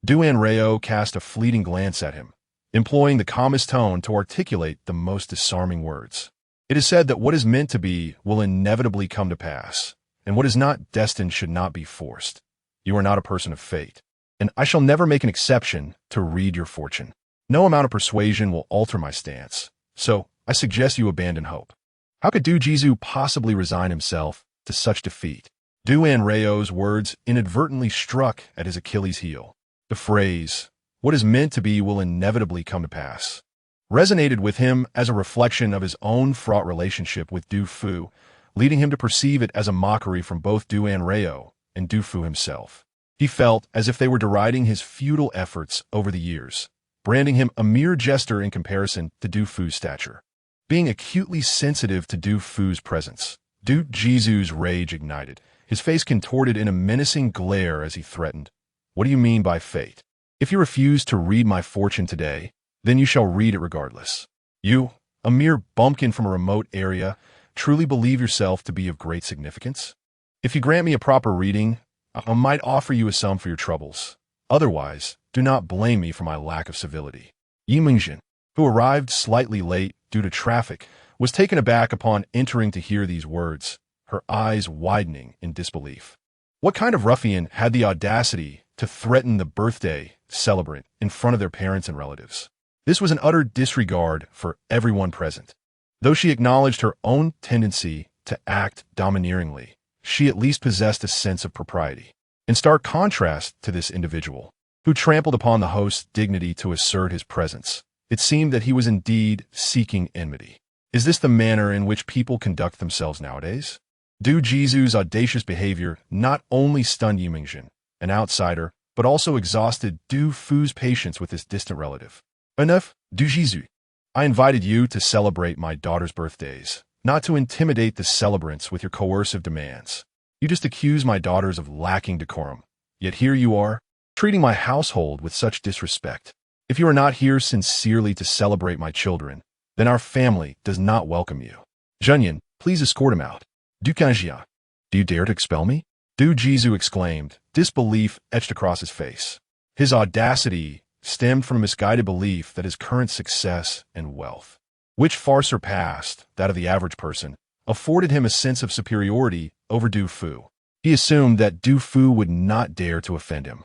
Du Anrao cast a fleeting glance at him, employing the calmest tone to articulate the most disarming words. "It is said that what is meant to be will inevitably come to pass, and what is not destined should not be forced. You are not a person of fate, and I shall never make an exception to read your fortune. No amount of persuasion will alter my stance, so I suggest you abandon hope." How could Du Jizu possibly resign himself to such defeat? Du Anrao's words inadvertently struck at his Achilles heel. The phrase, "what is meant to be will inevitably come to pass," resonated with him as a reflection of his own fraught relationship with Du Fu, leading him to perceive it as a mockery from both Du Anrao and Du Fu himself. He felt as if they were deriding his futile efforts over the years, branding him a mere jester in comparison to Du Fu's stature. Being acutely sensitive to Du Fu's presence, Du Jizu's rage ignited, his face contorted in a menacing glare as he threatened, "What do you mean by fate? If you refuse to read my fortune today, then you shall read it regardless. You, a mere bumpkin from a remote area, truly believe yourself to be of great significance? If you grant me a proper reading, I might offer you a sum for your troubles. Otherwise, do not blame me for my lack of civility." Yi Mingjin, who arrived slightly late due to traffic, was taken aback upon entering to hear these words, her eyes widening in disbelief. What kind of ruffian had the audacity to threaten the birthday celebrant in front of their parents and relatives? This was an utter disregard for everyone present. Though she acknowledged her own tendency to act domineeringly, she at least possessed a sense of propriety. In stark contrast to this individual, who trampled upon the host's dignity to assert his presence, it seemed that he was indeed seeking enmity. Is this the manner in which people conduct themselves nowadays? Du Jizu's audacious behavior not only stunned Yi Mingjin, an outsider, but also exhausted Du Fu's patience with his distant relative. "Enough, Du Jizu. I invited you to celebrate my daughter's birthdays, not to intimidate the celebrants with your coercive demands. You just accuse my daughters of lacking decorum, yet here you are, treating my household with such disrespect. If you are not here sincerely to celebrate my children, then our family does not welcome you. Zhenyan, please escort him out. Du Kanjia, do you dare to expel me?" Du Jizu exclaimed, disbelief etched across his face. His audacity stemmed from a misguided belief that his current success and wealth, which far surpassed that of the average person, afforded him a sense of superiority over Du Fu. He assumed that Du Fu would not dare to offend him,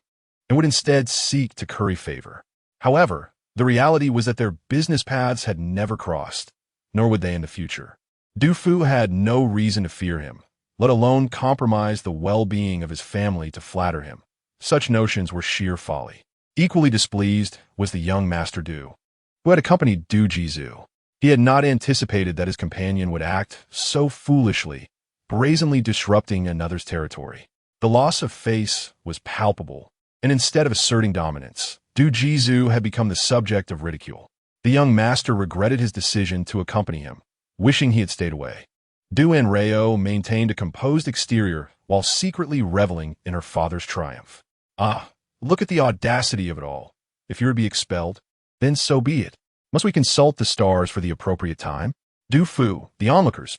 and would instead seek to curry favor. However, the reality was that their business paths had never crossed, nor would they in the future. Du Fu had no reason to fear him, let alone compromise the well-being of his family to flatter him. Such notions were sheer folly. Equally displeased was the young Master Du, who had accompanied Du Jizu. He had not anticipated that his companion would act so foolishly, brazenly disrupting another's territory. The loss of face was palpable, and instead of asserting dominance, Du Jizu had become the subject of ridicule. The young master regretted his decision to accompany him, wishing he had stayed away. Du Anrao maintained a composed exterior while secretly reveling in her father's triumph. "Ah, look at the audacity of it all. If you are to be expelled, then so be it. Must we consult the stars for the appropriate time?" Du Fu, the onlookers,